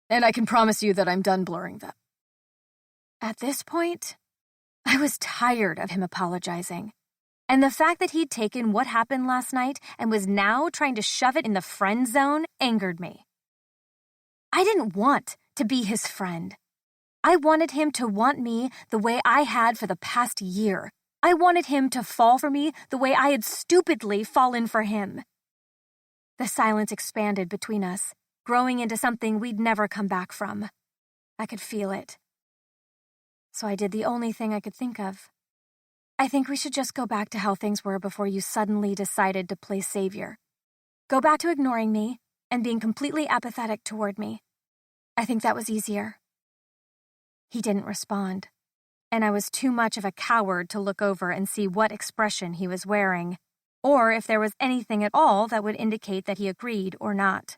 And I can promise you that I'm done blurring them.
At this point, I was tired of him apologizing. And the fact that he'd taken what happened last night and was now trying to shove it in the friend zone angered me. I didn't want to be his friend. I wanted him to want me the way I had for the past year. I wanted him to fall for me the way I had stupidly fallen for him. The silence expanded between us, growing into something we'd never come back from. I could feel it. So I did the only thing I could think of. I think we should just go back to how things were before you suddenly decided to play savior. Go back to ignoring me and being completely apathetic toward me. I think that was easier. He didn't respond, and I was too much of a coward to look over and see what expression he was wearing, or if there was anything at all that would indicate that he agreed or not.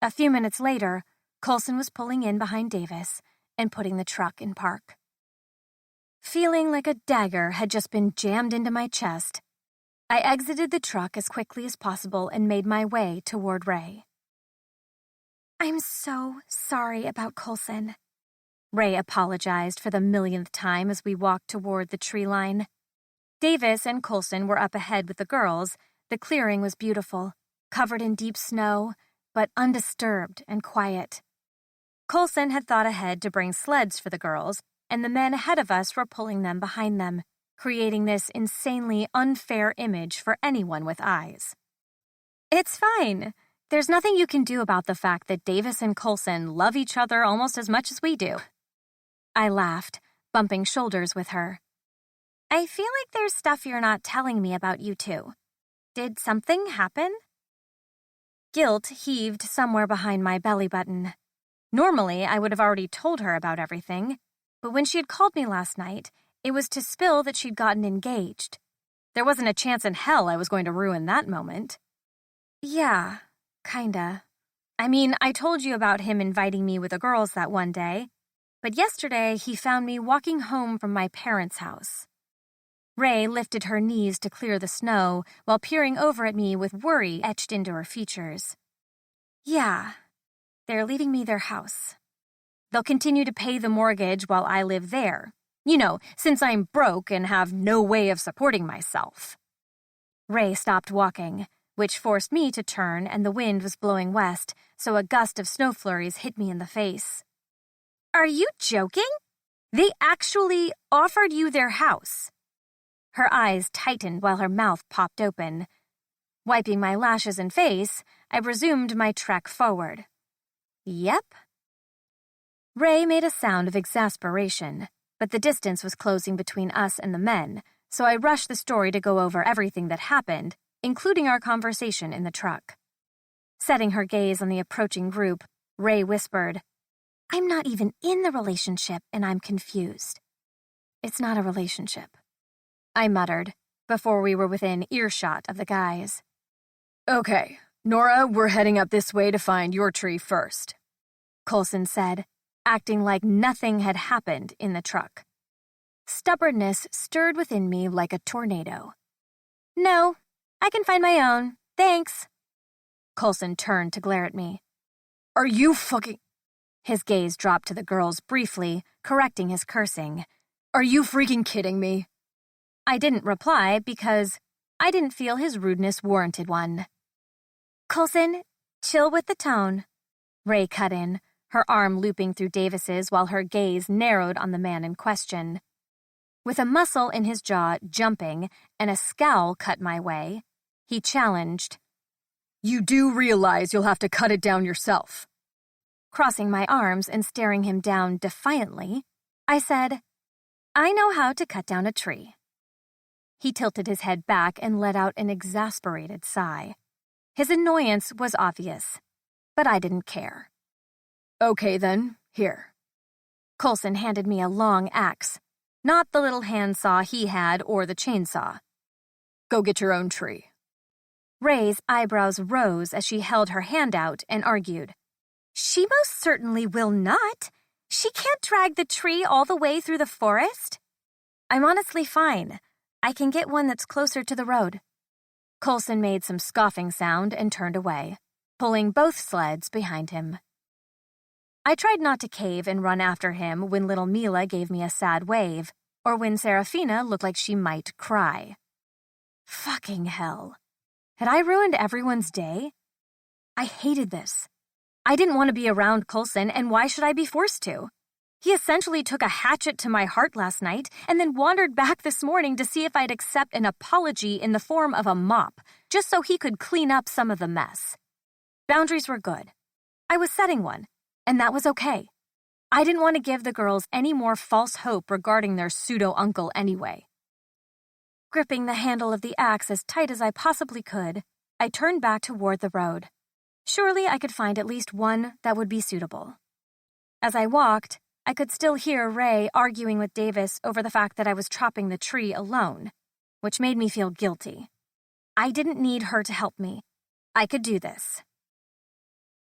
A few minutes later, Coulson was pulling in behind Davis and putting the truck in park. Feeling like a dagger had just been jammed into my chest, I exited the truck as quickly as possible and made my way toward Ray. I'm so sorry about Coulson. Ray apologized for the millionth time as we walked toward the tree line. Davis and Coulson were up ahead with the girls. The clearing was beautiful, covered in deep snow, but undisturbed and quiet. Coulson had thought ahead to bring sleds for the girls, and the men ahead of us were pulling them behind them, creating this insanely unfair image for anyone with eyes. It's fine. There's nothing you can do about the fact that Davis and Coulson love each other almost as much as we do. I laughed, bumping shoulders with her. I feel like there's stuff you're not telling me about you two. Did something happen? Guilt heaved somewhere behind my belly button. Normally, I would have already told her about everything, but when she had called me last night, it was to spill that she'd gotten engaged. There wasn't a chance in hell I was going to ruin that moment. Yeah, kinda. I mean, I told you about him inviting me with the girls that one day, but yesterday he found me walking home from my parents' house. Ray lifted her knees to clear the snow while peering over at me with worry etched into her features. Yeah, they're leaving me their house. They'll continue to pay the mortgage while I live there. You know, since I'm broke and have no way of supporting myself. Ray stopped walking, which forced me to turn, and the wind was blowing west, so a gust of snow flurries hit me in the face. Are you joking? They actually offered you their house. Her eyes tightened while her mouth popped open. Wiping my lashes and face, I resumed my trek forward. Yep. Ray made a sound of exasperation, but the distance was closing between us and the men, so I rushed the story to go over everything that happened, including our conversation in the truck. Setting her gaze on the approaching group, Ray whispered, "I'm not even in the relationship and I'm confused." "It's not a relationship," I muttered before we were within earshot of the guys.
"Okay, Nora, we're heading up this way to find your tree first,"
Coulson said, acting like nothing had happened in the truck. Stubbornness stirred within me like a tornado. "No, I can find my own, thanks." Coulson turned to glare at me.
"Are you fucking—"
His gaze dropped to the girls briefly, correcting his cursing.
"Are you freaking kidding me?"
I didn't reply because I didn't feel his rudeness warranted one. "Coulson, chill with the tone," Ray cut in, her arm looping through Davis's while her gaze narrowed on the man in question. With a muscle in his jaw jumping and a scowl cut my way, he challenged,
"You do realize you'll have to cut it down yourself."
Crossing my arms and staring him down defiantly, I said, "I know how to cut down a tree." He tilted his head back and let out an exasperated sigh. His annoyance was obvious, but I didn't care.
"Okay then, here."
Coulson handed me a long axe, not the little handsaw he had or the chainsaw.
"Go get your own tree."
Ray's eyebrows rose as she held her hand out and argued, "She most certainly will not. She can't drag the tree all the way through the forest." "I'm honestly fine. I can get one that's closer to the road." Coulson made some scoffing sound and turned away, pulling both sleds behind him. I tried not to cave and run after him when little Mila gave me a sad wave, or when Serafina looked like she might cry. Fucking hell. Had I ruined everyone's day? I hated this. I didn't want to be around Coulson, and why should I be forced to? He essentially took a hatchet to my heart last night and then wandered back this morning to see if I'd accept an apology in the form of a mop, just so he could clean up some of the mess. Boundaries were good. I was setting one, and that was okay. I didn't want to give the girls any more false hope regarding their pseudo-uncle anyway. Gripping the handle of the axe as tight as I possibly could, I turned back toward the road. Surely I could find at least one that would be suitable. As I walked, I could still hear Ray arguing with Davis over the fact that I was chopping the tree alone, which made me feel guilty. I didn't need her to help me. I could do this.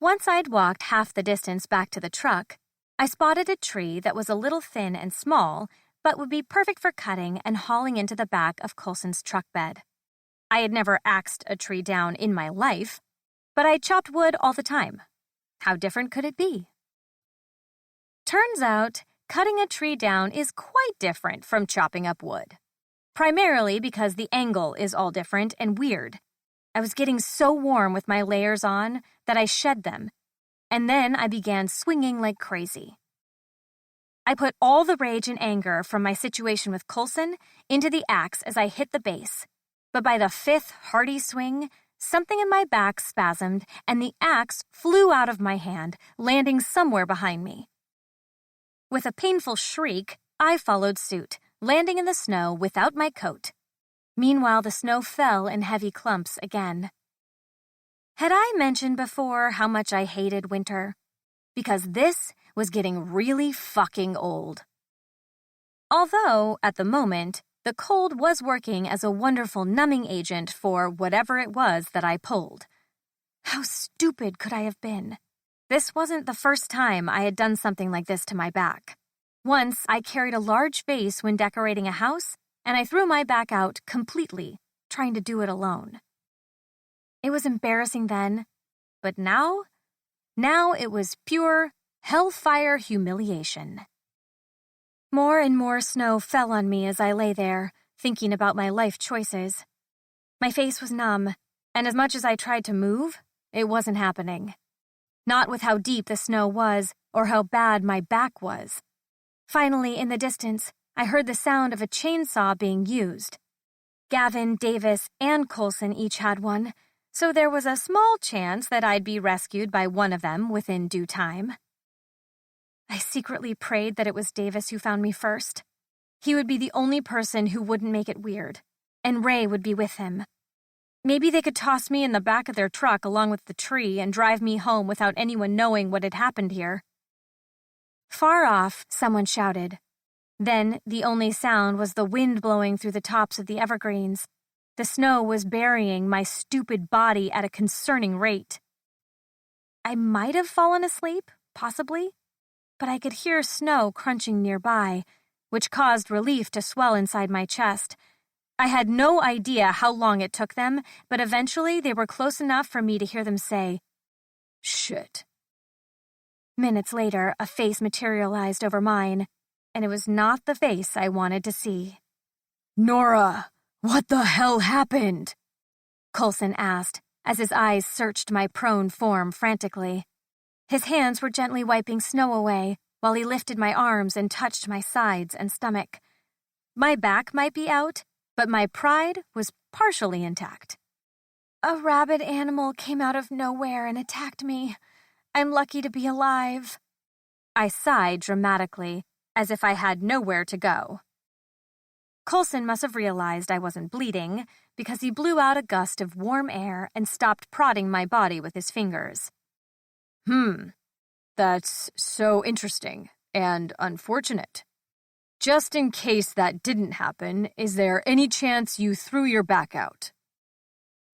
Once I'd walked half the distance back to the truck, I spotted a tree that was a little thin and small, but would be perfect for cutting and hauling into the back of Coulson's truck bed. I had never axed a tree down in my life, but I chopped wood all the time. How different could it be? Turns out, cutting a tree down is quite different from chopping up wood. Primarily because the angle is all different and weird. I was getting so warm with my layers on that I shed them, and then I began swinging like crazy. I put all the rage and anger from my situation with Coulson into the axe as I hit the base, but by the fifth hearty swing, something in my back spasmed and the axe flew out of my hand, landing somewhere behind me. With a painful shriek, I followed suit, landing in the snow without my coat. Meanwhile, the snow fell in heavy clumps again. Had I mentioned before how much I hated winter? Because this was getting really fucking old. Although, at the moment, the cold was working as a wonderful numbing agent for whatever it was that I pulled. How stupid could I have been? This wasn't the first time I had done something like this to my back. Once, I carried a large vase when decorating a house, and I threw my back out completely, trying to do it alone. It was embarrassing then, but now it was pure hellfire humiliation. More and more snow fell on me as I lay there, thinking about my life choices. My face was numb, and as much as I tried to move, it wasn't happening. Not with how deep the snow was or how bad my back was. Finally, in the distance, I heard the sound of a chainsaw being used. Gavin, Davis, and Coulson each had one, so there was a small chance that I'd be rescued by one of them within due time. I secretly prayed that it was Davis who found me first. He would be the only person who wouldn't make it weird, and Ray would be with him. Maybe they could toss me in the back of their truck along with the tree and drive me home without anyone knowing what had happened here. Far off, someone shouted. Then the only sound was the wind blowing through the tops of the evergreens. The snow was burying my stupid body at a concerning rate. I might have fallen asleep, possibly, but I could hear snow crunching nearby, which caused relief to swell inside my chest. I had no idea how long it took them, but eventually they were close enough for me to hear them say, "Shit." Minutes later, a face materialized over mine, and it was not the face I wanted to see.
"Nora, what the hell happened?"
Coulson asked, as his eyes searched my prone form frantically. His hands were gently wiping snow away, while he lifted my arms and touched my sides and stomach. My back might be out, but my pride was partially intact. "A rabid animal came out of nowhere and attacked me. I'm lucky to be alive." I sighed dramatically, as if I had nowhere to go. Coulson must have realized I wasn't bleeding, because he blew out a gust of warm air and stopped prodding my body with his fingers.
That's so interesting and unfortunate. Just in case that didn't happen, is there any chance you threw your back out?"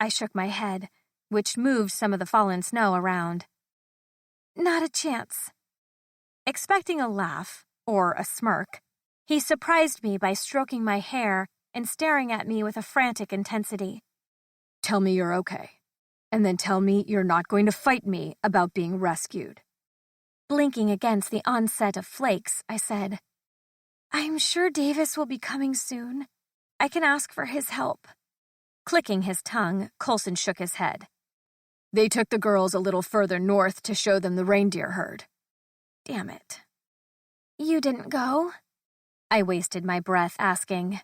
I shook my head, which moved some of the fallen snow around. "Not a chance." Expecting a laugh, or a smirk, he surprised me by stroking my hair and staring at me with a frantic intensity.
"Tell me you're okay, and then tell me you're not going to fight me about being rescued."
Blinking against the onset of flakes, I said, "I'm sure Davis will be coming soon. I can ask for his help." Clicking his tongue, Coulson shook his head.
"They took the girls a little further north to show them the reindeer herd."
Damn it. "You didn't go?" I wasted my breath asking.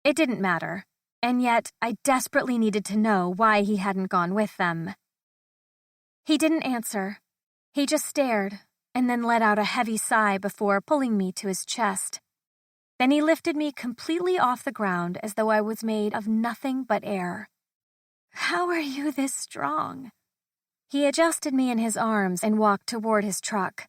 It didn't matter, and yet I desperately needed to know why he hadn't gone with them. He didn't answer. He just stared, and then let out a heavy sigh before pulling me to his chest. Then he lifted me completely off the ground as though I was made of nothing but air. "How are you this strong?" He adjusted me in his arms and walked toward his truck.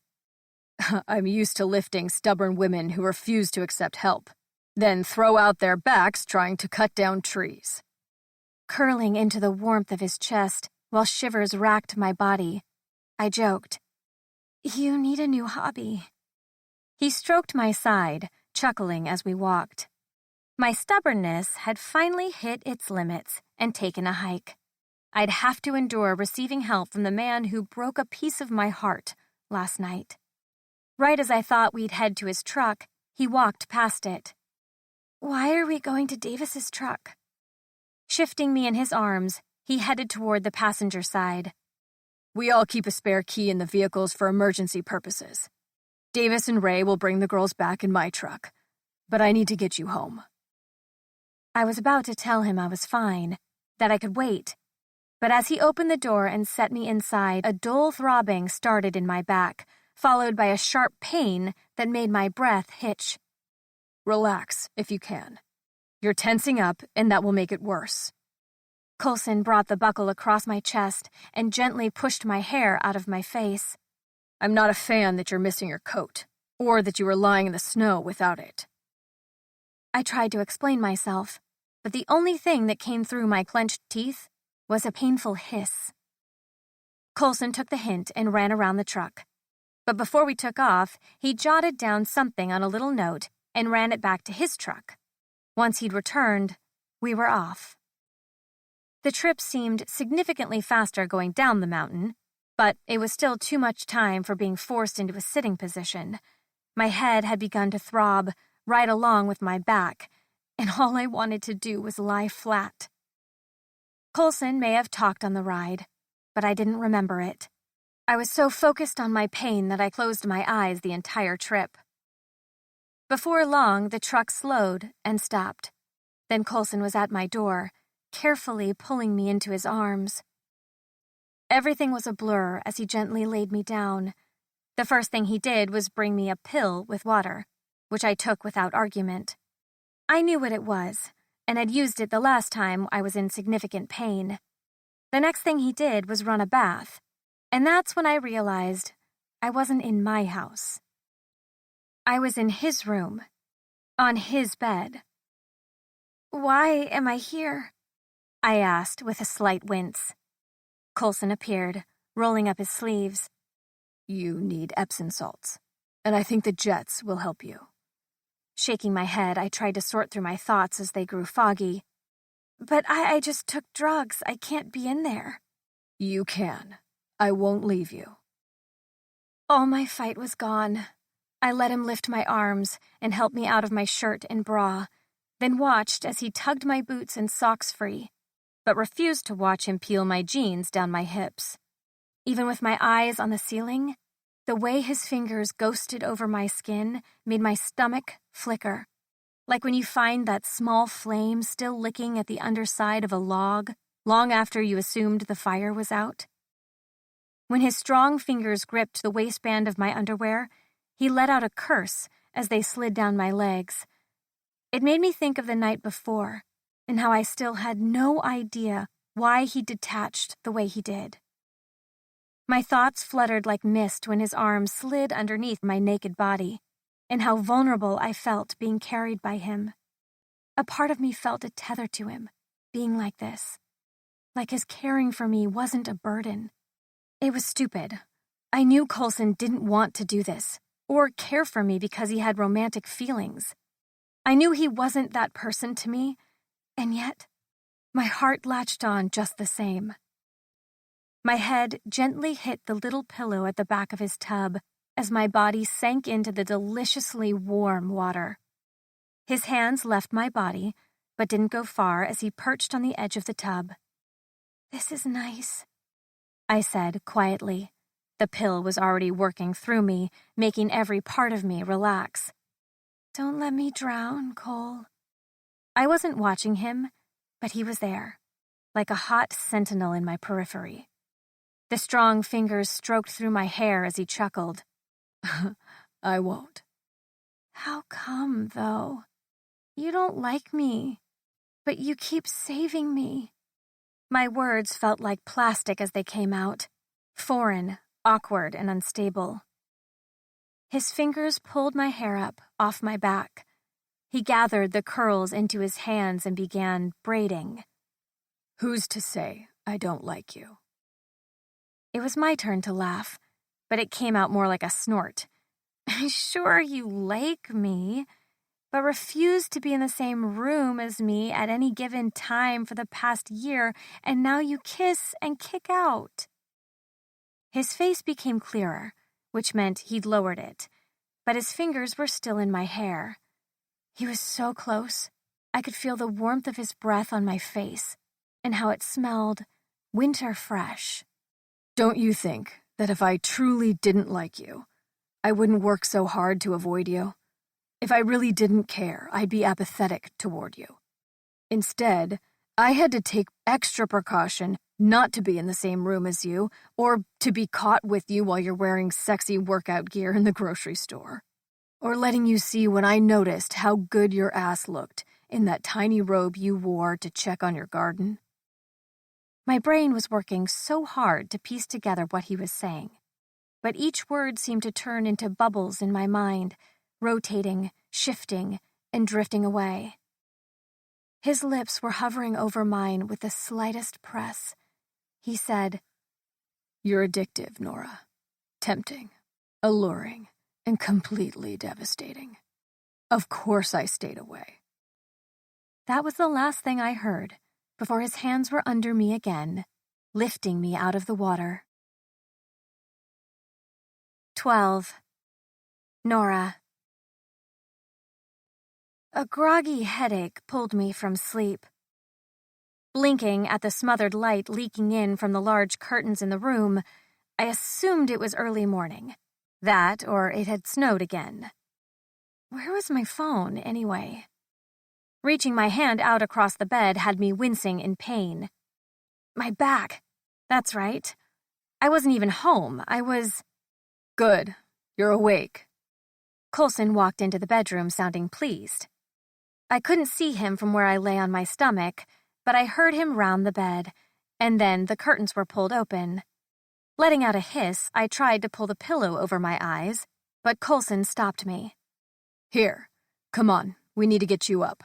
"I'm used to lifting stubborn women who refuse to accept help, then throw out their backs trying to cut down trees."
Curling into the warmth of his chest while shivers racked my body, I joked, "You need a new hobby." He stroked my side, chuckling as we walked. My stubbornness had finally hit its limits and taken a hike. I'd have to endure receiving help from the man who broke a piece of my heart last night. Right as I thought we'd head to his truck, he walked past it. "Why are we going to Davis's truck?" Shifting me in his arms, he headed toward the passenger side.
"We all keep a spare key in the vehicles for emergency purposes. Davis and Ray will bring the girls back in my truck, but I need to get you home."
I was about to tell him I was fine, that I could wait, but as he opened the door and set me inside, a dull throbbing started in my back, followed by a sharp pain that made my breath hitch.
"Relax, if you can. You're tensing up, and that will make it worse."
Coulson brought the buckle across my chest and gently pushed my hair out of my face.
"I'm not a fan that you're missing your coat, or that you were lying in the snow without it."
I tried to explain myself, but the only thing that came through my clenched teeth was a painful hiss. Coulson took the hint and ran around the truck. But before we took off, he jotted down something on a little note and ran it back to his truck. Once he'd returned, we were off. The trip seemed significantly faster going down the mountain, but it was still too much time for being forced into a sitting position. My head had begun to throb right along with my back, and all I wanted to do was lie flat. Coulson may have talked on the ride, but I didn't remember it. I was so focused on my pain that I closed my eyes the entire trip. Before long, the truck slowed and stopped. Then Coulson was at my door, carefully pulling me into his arms. Everything was a blur as he gently laid me down. The first thing he did was bring me a pill with water, which I took without argument. I knew what it was, and had used it the last time I was in significant pain. The next thing he did was run a bath, and that's when I realized I wasn't in my house. I was in his room, on his bed. "Why am I here?" I asked with a slight wince. Coulson appeared, rolling up his sleeves.
"You need Epsom salts, and I think the Jets will help you."
Shaking my head, I tried to sort through my thoughts as they grew foggy. "But I just took drugs. I can't be in there."
"You can. I won't leave you."
All my fight was gone. I let him lift my arms and help me out of my shirt and bra, then watched as he tugged my boots and socks free, but refused to watch him peel my jeans down my hips. Even with my eyes on the ceiling, the way his fingers ghosted over my skin made my stomach flicker, like when you find that small flame still licking at the underside of a log long after you assumed the fire was out. When his strong fingers gripped the waistband of my underwear, he let out a curse as they slid down my legs. It made me think of the night before and how I still had no idea why he detached the way he did. My thoughts fluttered like mist when his arms slid underneath my naked body, and how vulnerable I felt being carried by him. A part of me felt a tether to him, being like this. Like his caring for me wasn't a burden. It was stupid. I knew Coulson didn't want to do this, or care for me because he had romantic feelings. I knew he wasn't that person to me, and yet, my heart latched on just the same. My head gently hit the little pillow at the back of his tub as my body sank into the deliciously warm water. His hands left my body, but didn't go far as he perched on the edge of the tub. "This is nice," I said quietly. The pill was already working through me, making every part of me relax. "Don't let me drown, Cole." I wasn't watching him, but he was there, like a hot sentinel in my periphery. The strong fingers stroked through my hair as he chuckled.
"I won't."
"How come, though? You don't like me, but you keep saving me." My words felt like plastic as they came out, foreign, awkward, and unstable. His fingers pulled my hair up off my back. He gathered the curls into his hands and began braiding.
"Who's to say I don't like you?"
It was my turn to laugh, but it came out more like a snort. "Sure, you like me, but refused to be in the same room as me at any given time for the past year, and now you kiss and kick out." His face became clearer, which meant he'd lowered it, but his fingers were still in my hair. He was so close, I could feel the warmth of his breath on my face, and how it smelled winter fresh.
"Don't you think that if I truly didn't like you, I wouldn't work so hard to avoid you? If I really didn't care, I'd be apathetic toward you. Instead, I had to take extra precaution not to be in the same room as you, or to be caught with you while you're wearing sexy workout gear in the grocery store. Or letting you see when I noticed how good your ass looked in that tiny robe you wore to check on your garden."
My brain was working so hard to piece together what he was saying, but each word seemed to turn into bubbles in my mind, rotating, shifting, and drifting away. His lips were hovering over mine with the slightest press. He said,
"You're addictive, Nora. Tempting, alluring, and completely devastating. Of course I stayed away."
That was the last thing I heard before his hands were under me again, lifting me out of the water. 12. Nora. A groggy headache pulled me from sleep. Blinking at the smothered light leaking in from the large curtains in the room, I assumed it was early morning. That, or it had snowed again. Where was my phone, anyway? Reaching my hand out across the bed had me wincing in pain. My back. That's right. I wasn't even home. I was...
"Good. You're awake."
Coulson walked into the bedroom sounding pleased. I couldn't see him from where I lay on my stomach, but I heard him round the bed, and then the curtains were pulled open. Letting out a hiss, I tried to pull the pillow over my eyes, but Coulson stopped me.
Here, come on, we need to get you up.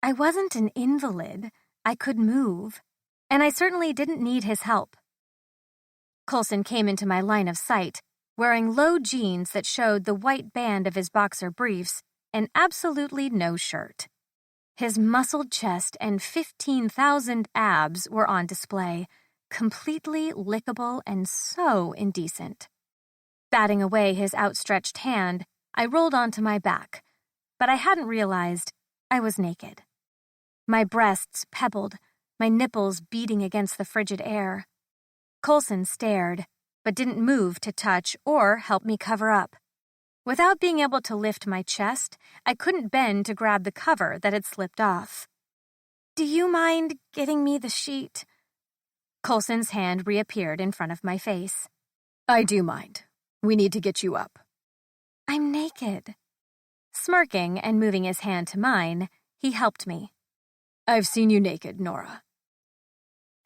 I wasn't an invalid. I could move, and I certainly didn't need his help. Coulson came into my line of sight, wearing low jeans that showed the white band of his boxer briefs and absolutely no shirt. His muscled chest and 15,000 abs were on display, completely lickable and so indecent. Batting away his outstretched hand, I rolled onto my back, but I hadn't realized I was naked. My breasts pebbled, my nipples beating against the frigid air. Coulson stared, but didn't move to touch or help me cover up. Without being able to lift my chest, I couldn't bend to grab the cover that had slipped off. "Do you mind getting me the sheet?" Coulson's hand reappeared in front of my face.
I do mind. We need to get you up.
"I'm naked." Smirking and moving his hand to mine, he helped me.
I've seen you naked, Nora.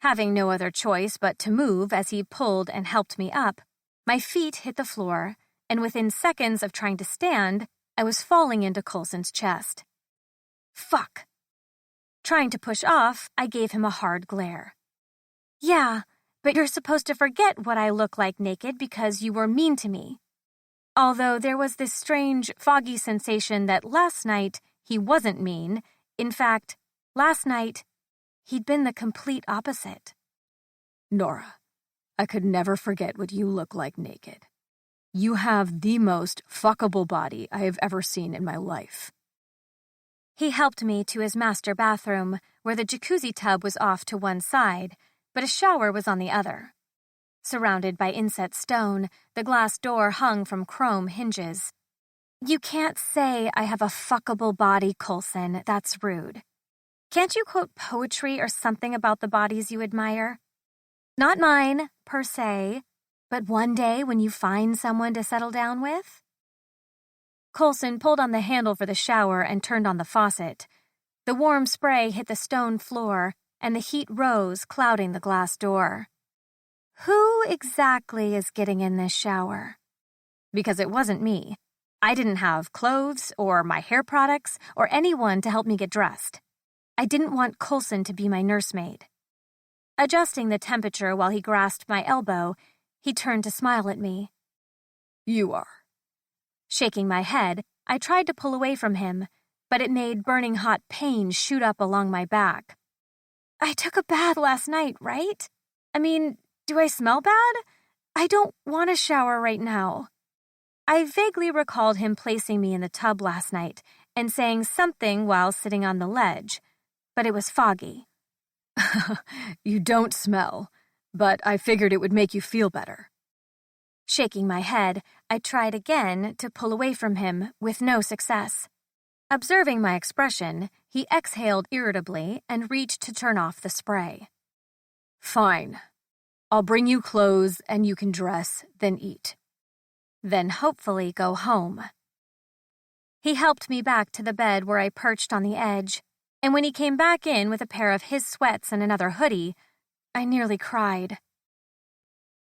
Having no other choice but to move as he pulled and helped me up, my feet hit the floor, and within seconds of trying to stand, I was falling into Coulson's chest. Fuck. Trying to push off, I gave him a hard glare. "Yeah, but you're supposed to forget what I look like naked because you were mean to me." Although there was this strange, foggy sensation that last night he wasn't mean. In fact, last night, he'd been the complete opposite.
Nora, I could never forget what you look like naked. You have the most fuckable body I have ever seen in my life.
He helped me to his master bathroom, where the jacuzzi tub was off to one side, but a shower was on the other. Surrounded by inset stone, the glass door hung from chrome hinges. "You can't say I have a fuckable body, Coulson. That's rude. Can't you quote poetry or something about the bodies you admire? Not mine, per se, but one day when you find someone to settle down with?" Coulson pulled on the handle for the shower and turned on the faucet. The warm spray hit the stone floor, and the heat rose, clouding the glass door. Who exactly is getting in this shower? Because it wasn't me. I didn't have clothes or my hair products or anyone to help me get dressed. I didn't want Coulson to be my nursemaid. Adjusting the temperature while he grasped my elbow, he turned to smile at me.
You are.
Shaking my head, I tried to pull away from him, but it made burning hot pain shoot up along my back. I took a bath last night, right? I mean, do I smell bad? I don't want a shower right now. I vaguely recalled him placing me in the tub last night and saying something while sitting on the ledge, but it was foggy.
You don't smell, but I figured it would make you feel better.
Shaking my head, I tried again to pull away from him with no success. Observing my expression, he exhaled irritably and reached to turn off the spray.
Fine. I'll bring you clothes and you can dress, then eat.
Then hopefully go home. He helped me back to the bed where I perched on the edge, and when he came back in with a pair of his sweats and another hoodie, I nearly cried.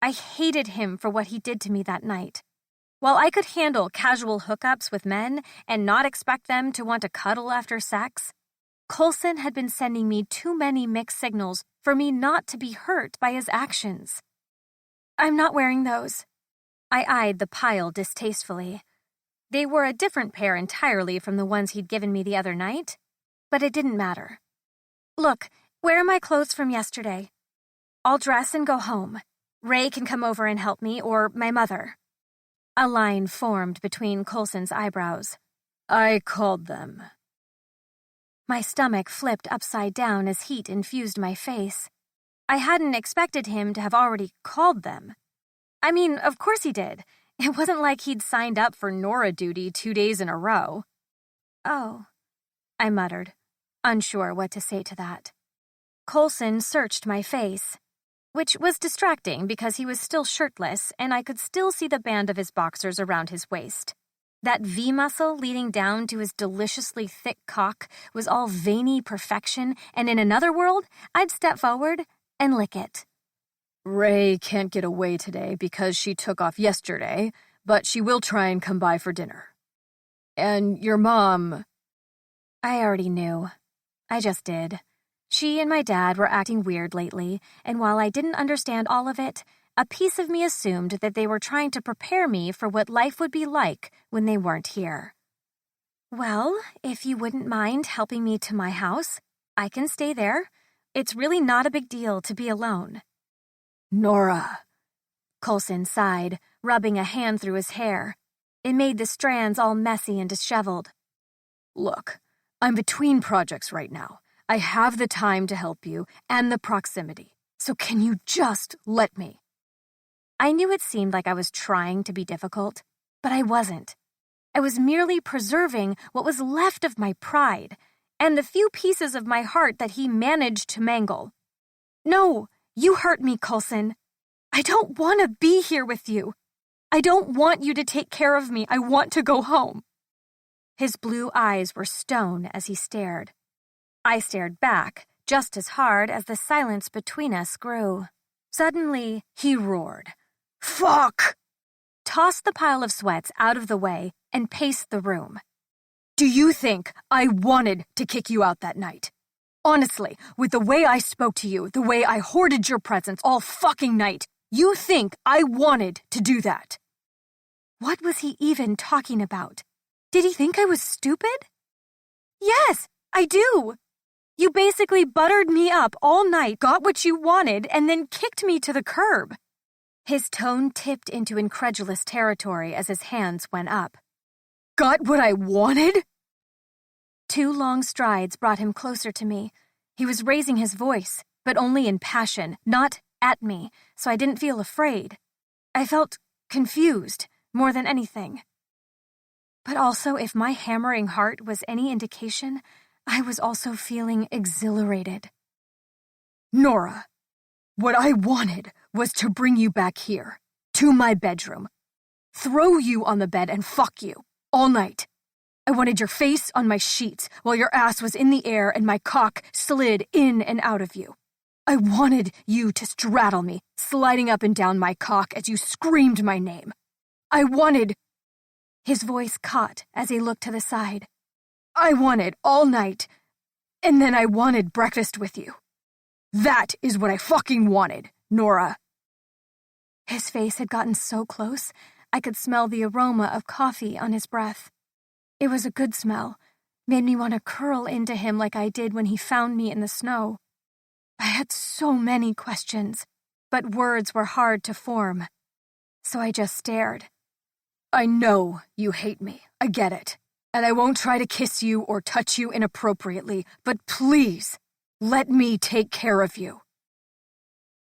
I hated him for what he did to me that night. While I could handle casual hookups with men and not expect them to want to cuddle after sex, Coulson had been sending me too many mixed signals for me not to be hurt by his actions. "I'm not wearing those." I eyed the pile distastefully. They were a different pair entirely from the ones he'd given me the other night, but it didn't matter. "Look, where are my clothes from yesterday? I'll dress and go home. Ray can come over and help me, or my mother." A line formed between Coulson's eyebrows.
I called them.
My stomach flipped upside down as heat infused my face. I hadn't expected him to have already called them. I mean, of course he did. It wasn't like he'd signed up for Nora duty 2 days in a row. "Oh," I muttered, unsure what to say to that. Coulson searched my face, which was distracting because he was still shirtless and I could still see the band of his boxers around his waist. That V muscle leading down to his deliciously thick cock was all veiny perfection, and in another world, I'd step forward and lick it.
Ray can't get away today because she took off yesterday, but she will try and come by for dinner. And your mom...
I already knew. I just did. She and my dad were acting weird lately, and while I didn't understand all of it, a piece of me assumed that they were trying to prepare me for what life would be like when they weren't here. Well, if you wouldn't mind helping me to my house, I can stay there. It's really not a big deal to be alone.
Nora.
Coulson sighed, rubbing a hand through his hair. It made the strands all messy and disheveled.
Look, I'm between projects right now. I have the time to help you and the proximity. So can you just let me?
I knew it seemed like I was trying to be difficult, but I wasn't. I was merely preserving what was left of my pride and the few pieces of my heart that he managed to mangle. No, you hurt me, Coulson. I don't want to be here with you. I don't want you to take care of me. I want to go home. His blue eyes were stone as he stared. I stared back, just as hard as the silence between us grew. Suddenly, he roared. Fuck! Tossed the pile of sweats out of the way and paced the room.
Do you think I wanted to kick you out that night? Honestly, with the way I spoke to you, the way I hoarded your presence all fucking night, you think I wanted to do that?
What was he even talking about? Did he think I was stupid? Yes, I do. You basically buttered me up all night, got what you wanted, and then kicked me to the curb. His tone tipped into incredulous territory as his hands went up.
Got what I wanted?
2 long strides brought him closer to me. He was raising his voice, but only in passion, not at me, so I didn't feel afraid. I felt confused more than anything. But also, if my hammering heart was any indication, I was also feeling exhilarated.
Nora, what I wanted was to bring you back here, to my bedroom, throw you on the bed and fuck you, all night. I wanted your face on my sheets while your ass was in the air and my cock slid in and out of you. I wanted you to straddle me, sliding up and down my cock as you screamed my name. I wanted...
His voice caught as he looked to the side.
I wanted all night, and then I wanted breakfast with you. That is what I fucking wanted, Nora.
His face had gotten so close, I could smell the aroma of coffee on his breath. It was a good smell, made me want to curl into him like I did when he found me in the snow. I had so many questions, but words were hard to form. So I just stared.
I know you hate me, I get it. And I won't try to kiss you or touch you inappropriately, but please, let me take care of you.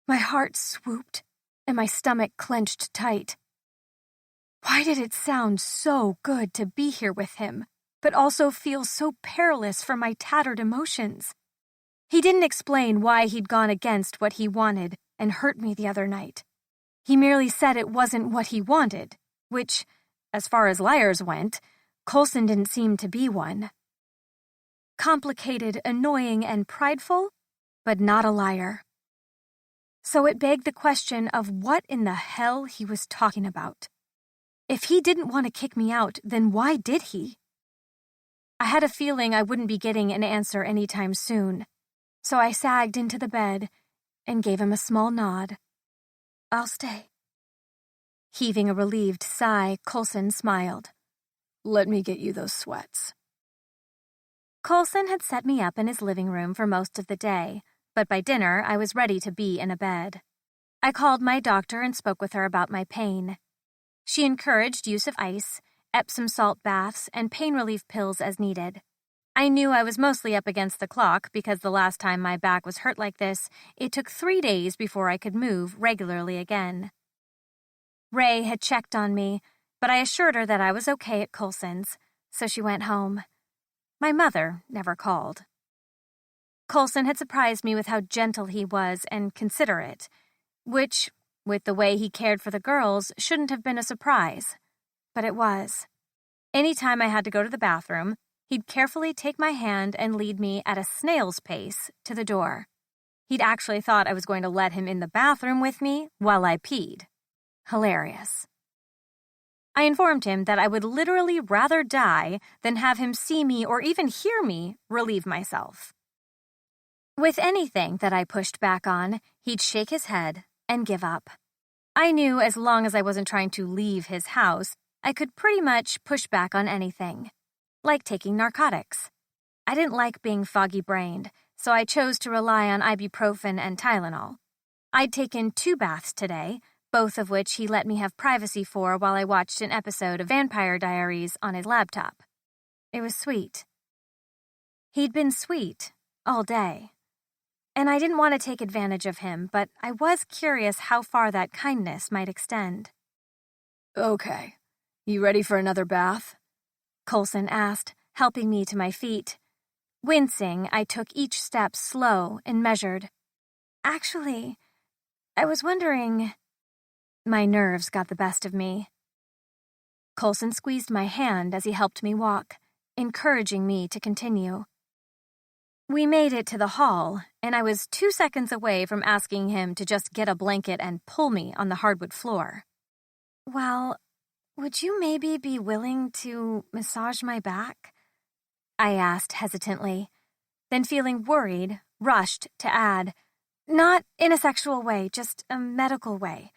My heart swooped, and my stomach clenched tight. Why did it sound so good to be here with him, but also feel so perilous for my tattered emotions? He didn't explain why he'd gone against what he wanted and hurt me the other night. He merely said it wasn't what he wanted, which, as far as liars went, Coulson didn't seem to be one. Complicated, annoying, and prideful, but not a liar. So it begged the question of what in the hell he was talking about. If he didn't want to kick me out, then why did he? I had a feeling I wouldn't be getting an answer anytime soon, so I sagged into the bed and gave him a small nod. I'll stay. Heaving a relieved sigh, Coulson smiled.
Let me get you those sweats.
Coulson had set me up in his living room for most of the day, but by dinner I was ready to be in a bed. I called my doctor and spoke with her about my pain. She encouraged use of ice, Epsom salt baths, and pain relief pills as needed. I knew I was mostly up against the clock because the last time my back was hurt like this, it took 3 days before I could move regularly again. Ray had checked on me, but I assured her that I was okay at Coulson's, so she went home. My mother never called. Coulson had surprised me with how gentle he was and considerate, which, with the way he cared for the girls, shouldn't have been a surprise. But it was. Anytime I had to go to the bathroom, he'd carefully take my hand and lead me at a snail's pace to the door. He'd actually thought I was going to let him in the bathroom with me while I peed. Hilarious. I informed him that I would literally rather die than have him see me or even hear me relieve myself. With anything that I pushed back on, he'd shake his head and give up. I knew as long as I wasn't trying to leave his house, I could pretty much push back on anything, like taking narcotics. I didn't like being foggy-brained, so I chose to rely on ibuprofen and Tylenol. I'd taken 2 baths today, both of which he let me have privacy for while I watched an episode of Vampire Diaries on his laptop. It was sweet. He'd been sweet all day. And I didn't want to take advantage of him, but I was curious how far that kindness might extend.
Okay, you ready for another bath?
Coulson asked, helping me to my feet. Wincing, I took each step slow and measured. Actually, I was wondering... My nerves got the best of me. Coulson squeezed my hand as he helped me walk, encouraging me to continue. We made it to the hall, and I was 2 seconds away from asking him to just get a blanket and pull me on the hardwood floor. Well, would you maybe be willing to massage my back? I asked hesitantly, then feeling worried, rushed to add, not in a sexual way, just a medical way.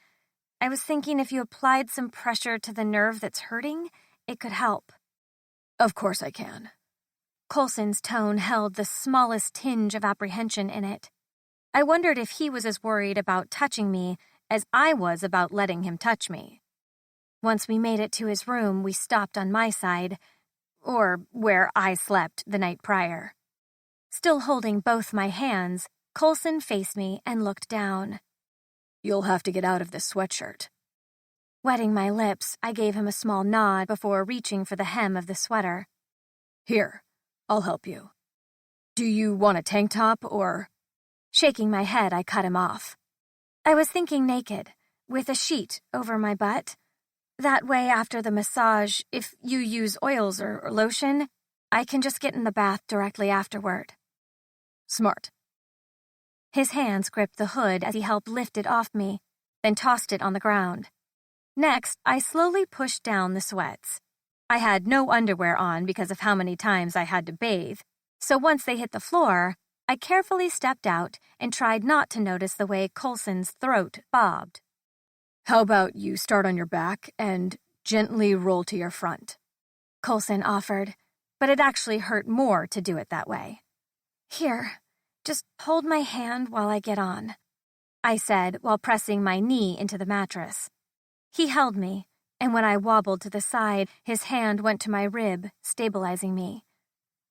I was thinking if you applied some pressure to the nerve that's hurting, it could help.
Of course I can.
Coulson's tone held the smallest tinge of apprehension in it. I wondered if he was as worried about touching me as I was about letting him touch me. Once we made it to his room, we stopped on my side, or where I slept the night prior. Still holding both my hands, Coulson faced me and looked down.
You'll have to get out of this sweatshirt.
Wetting my lips, I gave him a small nod before reaching for the hem of the sweater.
Here, I'll help you. Do you want a tank top or...
Shaking my head, I cut him off. I was thinking naked, with a sheet over my butt. That way, after the massage, if you use oils or lotion, I can just get in the bath directly afterward.
Smart.
His hands gripped the hood as he helped lift it off me, then tossed it on the ground. Next, I slowly pushed down the sweats. I had no underwear on because of how many times I had to bathe, so once they hit the floor, I carefully stepped out and tried not to notice the way Coulson's throat bobbed.
How about you start on your back and gently roll to your front?
Coulson offered, but it actually hurt more to do it that way. Here, just hold my hand while I get on, I said while pressing my knee into the mattress. He held me, and when I wobbled to the side, his hand went to my rib, stabilizing me.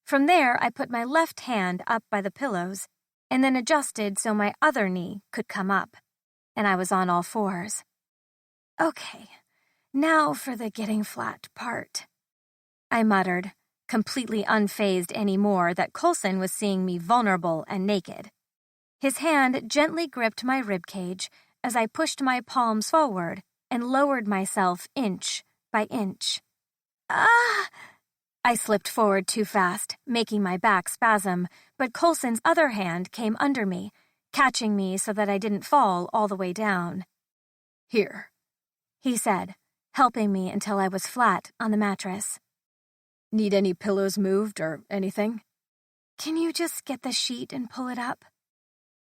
From there, I put my left hand up by the pillows, and then adjusted so my other knee could come up, and I was on all fours. Okay, now for the getting flat part, I muttered, completely unfazed anymore that Coulson was seeing me vulnerable and naked. His hand gently gripped my ribcage as I pushed my palms forward and lowered myself inch by inch. Ah! I slipped forward too fast, making my back spasm, but Coulson's other hand came under me, catching me so that I didn't fall all the way down.
Here,
he said, helping me until I was flat on the mattress.
Need any pillows moved or anything?
Can you just get the sheet and pull it up?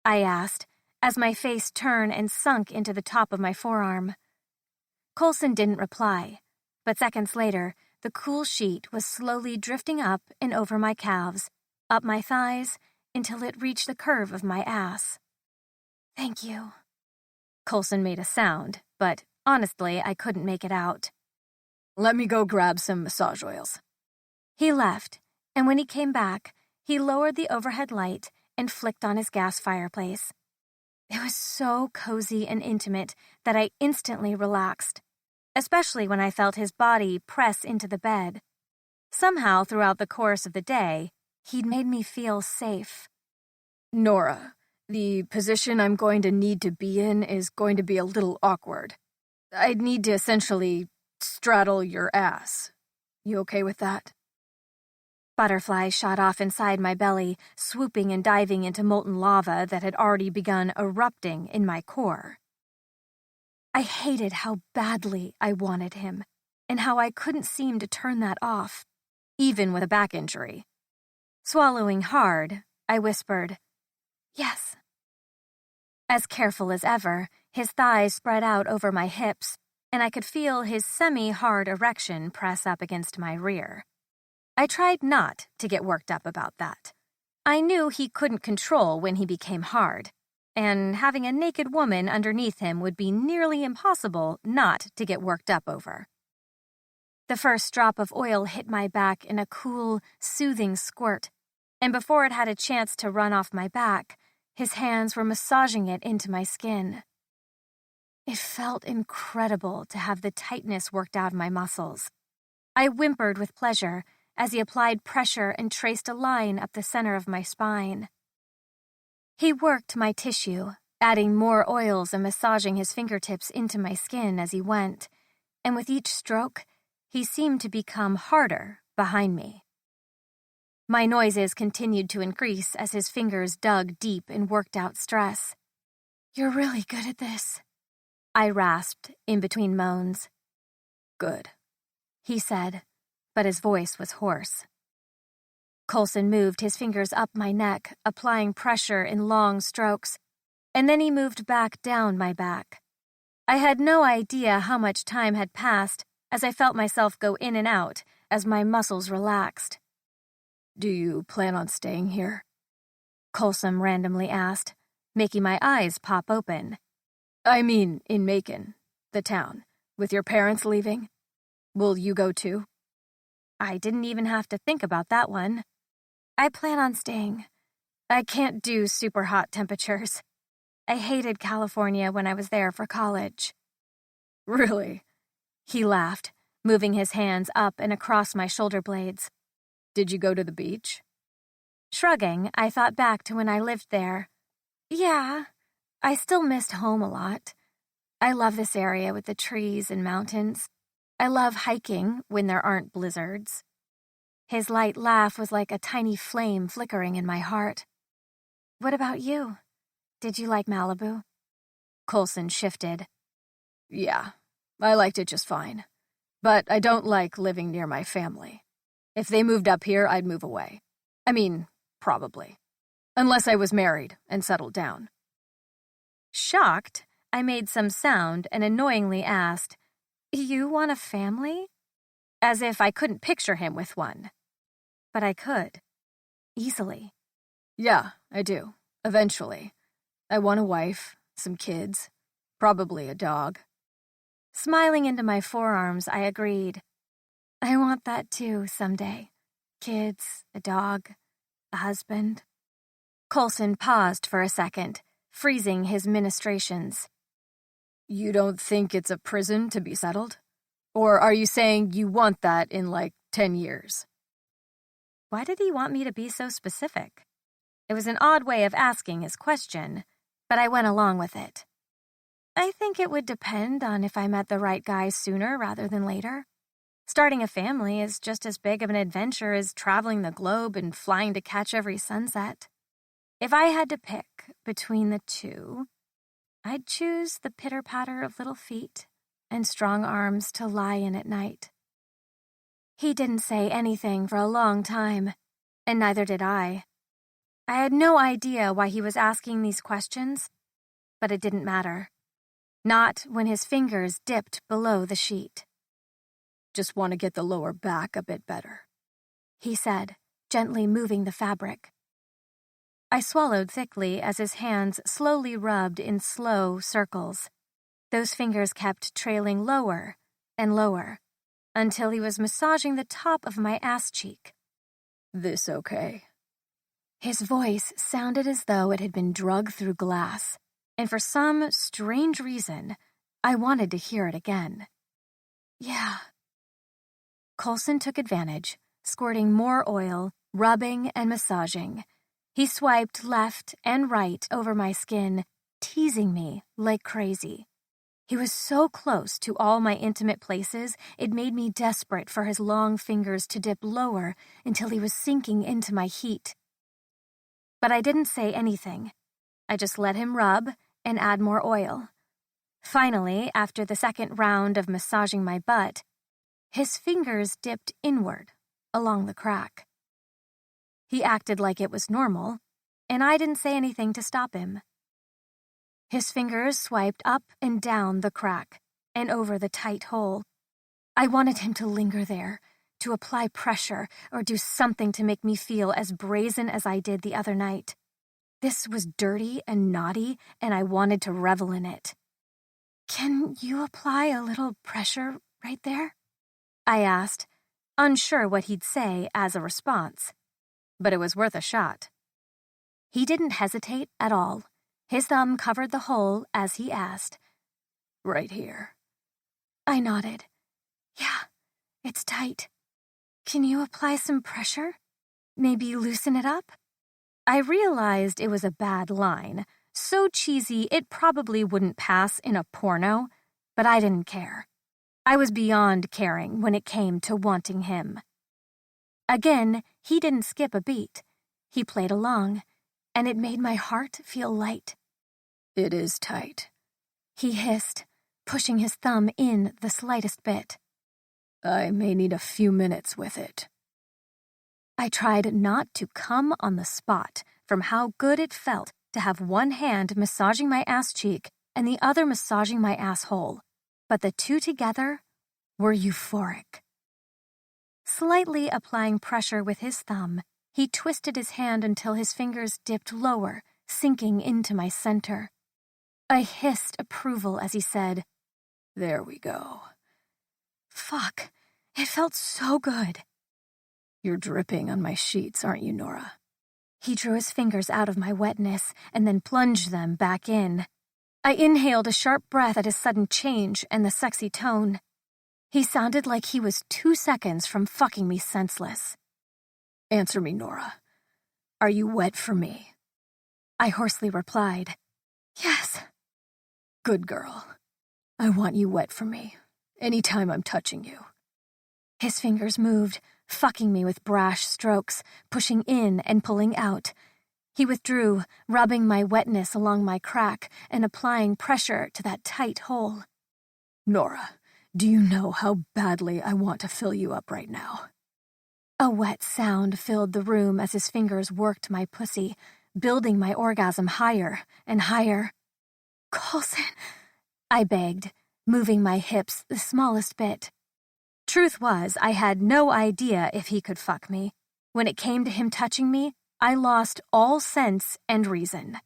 I asked, as my face turned and sunk into the top of my forearm. Coulson didn't reply, but seconds later, the cool sheet was slowly drifting up and over my calves, up my thighs, until it reached the curve of my ass. Thank you. Coulson made a sound, but honestly, I couldn't make it out.
Let me go grab some massage oils.
He left, and when he came back, he lowered the overhead light and flicked on his gas fireplace. It was so cozy and intimate that I instantly relaxed, especially when I felt his body press into the bed. Somehow, throughout the course of the day, he'd made me feel safe.
Nora, the position I'm going to need to be in is going to be a little awkward. I'd need to essentially straddle your ass. You okay with that?
Butterflies shot off inside my belly, swooping and diving into molten lava that had already begun erupting in my core. I hated how badly I wanted him, and how I couldn't seem to turn that off, even with a back injury. Swallowing hard, I whispered, "Yes." As careful as ever, his thighs spread out over my hips, and I could feel his semi-hard erection press up against my rear. I tried not to get worked up about that. I knew he couldn't control when he became hard, and having a naked woman underneath him would be nearly impossible not to get worked up over. The first drop of oil hit my back in a cool, soothing squirt, and before it had a chance to run off my back, his hands were massaging it into my skin. It felt incredible to have the tightness worked out of my muscles. I whimpered with pleasure as he applied pressure and traced a line up the center of my spine. He worked my tissue, adding more oils and massaging his fingertips into my skin as he went, and with each stroke, he seemed to become harder behind me. My noises continued to increase as his fingers dug deep and worked out stress. "You're really good at this," I rasped in between moans.
Good,
he said, but his voice was hoarse. Coulson moved his fingers up my neck, applying pressure in long strokes, and then he moved back down my back. I had no idea how much time had passed as I felt myself go in and out as my muscles relaxed.
Do you plan on staying here?
Coulson randomly asked, making my eyes pop open.
I mean, in Macon, the town, with your parents leaving. Will you go too?
I didn't even have to think about that one. I plan on staying. I can't do super hot temperatures. I hated California when I was there for college.
Really?
He laughed, moving his hands up and across my shoulder blades.
Did you go to the beach?
Shrugging, I thought back to when I lived there. Yeah, I still missed home a lot. I love this area with the trees and mountains. I love hiking when there aren't blizzards. His light laugh was like a tiny flame flickering in my heart. What about you? Did you like Malibu?
Coulson shifted. Yeah, I liked it just fine. But I don't like living near my family. If they moved up here, I'd move away. I mean, probably. Unless I was married and settled down.
Shocked, I made some sound and annoyingly asked, "You want a family?" As if I couldn't picture him with one. But I could. Easily.
Yeah, I do. Eventually. I want a wife, some kids, probably a dog.
Smiling into my forearms, I agreed. I want that too someday. Kids, a dog, a husband. Coulson paused for a second, freezing his ministrations.
You don't think it's a prison to be settled? Or are you saying you want that in 10 years?
Why did he want me to be so specific? It was an odd way of asking his question, but I went along with it. I think it would depend on if I met the right guy sooner rather than later. Starting a family is just as big of an adventure as traveling the globe and flying to catch every sunset. If I had to pick between the two, I'd choose the pitter-patter of little feet and strong arms to lie in at night. He didn't say anything for a long time, and neither did I. I had no idea why he was asking these questions, but it didn't matter. Not when his fingers dipped below the sheet.
Just want to get the lower back a bit better,
he said, gently moving the fabric. I swallowed thickly as his hands slowly rubbed in slow circles. Those fingers kept trailing lower and lower, until he was massaging the top of my ass cheek.
This okay?
His voice sounded as though it had been drugged through glass, and for some strange reason, I wanted to hear it again. Yeah. Coulson took advantage, squirting more oil, rubbing and massaging. He swiped left and right over my skin, teasing me like crazy. He was so close to all my intimate places, it made me desperate for his long fingers to dip lower until he was sinking into my heat. But I didn't say anything. I just let him rub and add more oil. Finally, after the second round of massaging my butt, his fingers dipped inward along the crack. He acted like it was normal, and I didn't say anything to stop him. His fingers swiped up and down the crack and over the tight hole. I wanted him to linger there, to apply pressure or do something to make me feel as brazen as I did the other night. This was dirty and naughty, and I wanted to revel in it. "Can you apply a little pressure right there?" I asked, unsure what he'd say as a response. But it was worth a shot. He didn't hesitate at all. His thumb covered the hole as he asked. "Right here." I nodded. "Yeah, it's tight. Can you apply some pressure? Maybe loosen it up?" I realized it was a bad line, so cheesy it probably wouldn't pass in a porno, but I didn't care. I was beyond caring when it came to wanting him. Again, he didn't skip a beat. He played along, and it made my heart feel light.
"It is tight,"
he hissed, pushing his thumb in the slightest bit.
"I may need a few minutes with it."
I tried not to come on the spot from how good it felt to have one hand massaging my ass cheek and the other massaging my asshole, but the two together were euphoric. Slightly applying pressure with his thumb, he twisted his hand until his fingers dipped lower, sinking into my center. I hissed approval as he said,
"There we go."
Fuck, it felt so good.
"You're dripping on my sheets, aren't you, Nora?"
He drew his fingers out of my wetness and then plunged them back in. I inhaled a sharp breath at his sudden change and the sexy tone. He sounded like he was 2 seconds from fucking me senseless.
"Answer me, Nora. Are you wet for me?"
I hoarsely replied, "Yes."
"Good girl. I want you wet for me, anytime I'm touching you."
His fingers moved, fucking me with brash strokes, pushing in and pulling out. He withdrew, rubbing my wetness along my crack and applying pressure to that tight hole.
"Nora, do you know how badly I want to fill you up right now?"
A wet sound filled the room as his fingers worked my pussy, building my orgasm higher and higher. "Coulson," I begged, moving my hips the smallest bit. Truth was, I had no idea if he could fuck me. When it came to him touching me, I lost all sense and reason.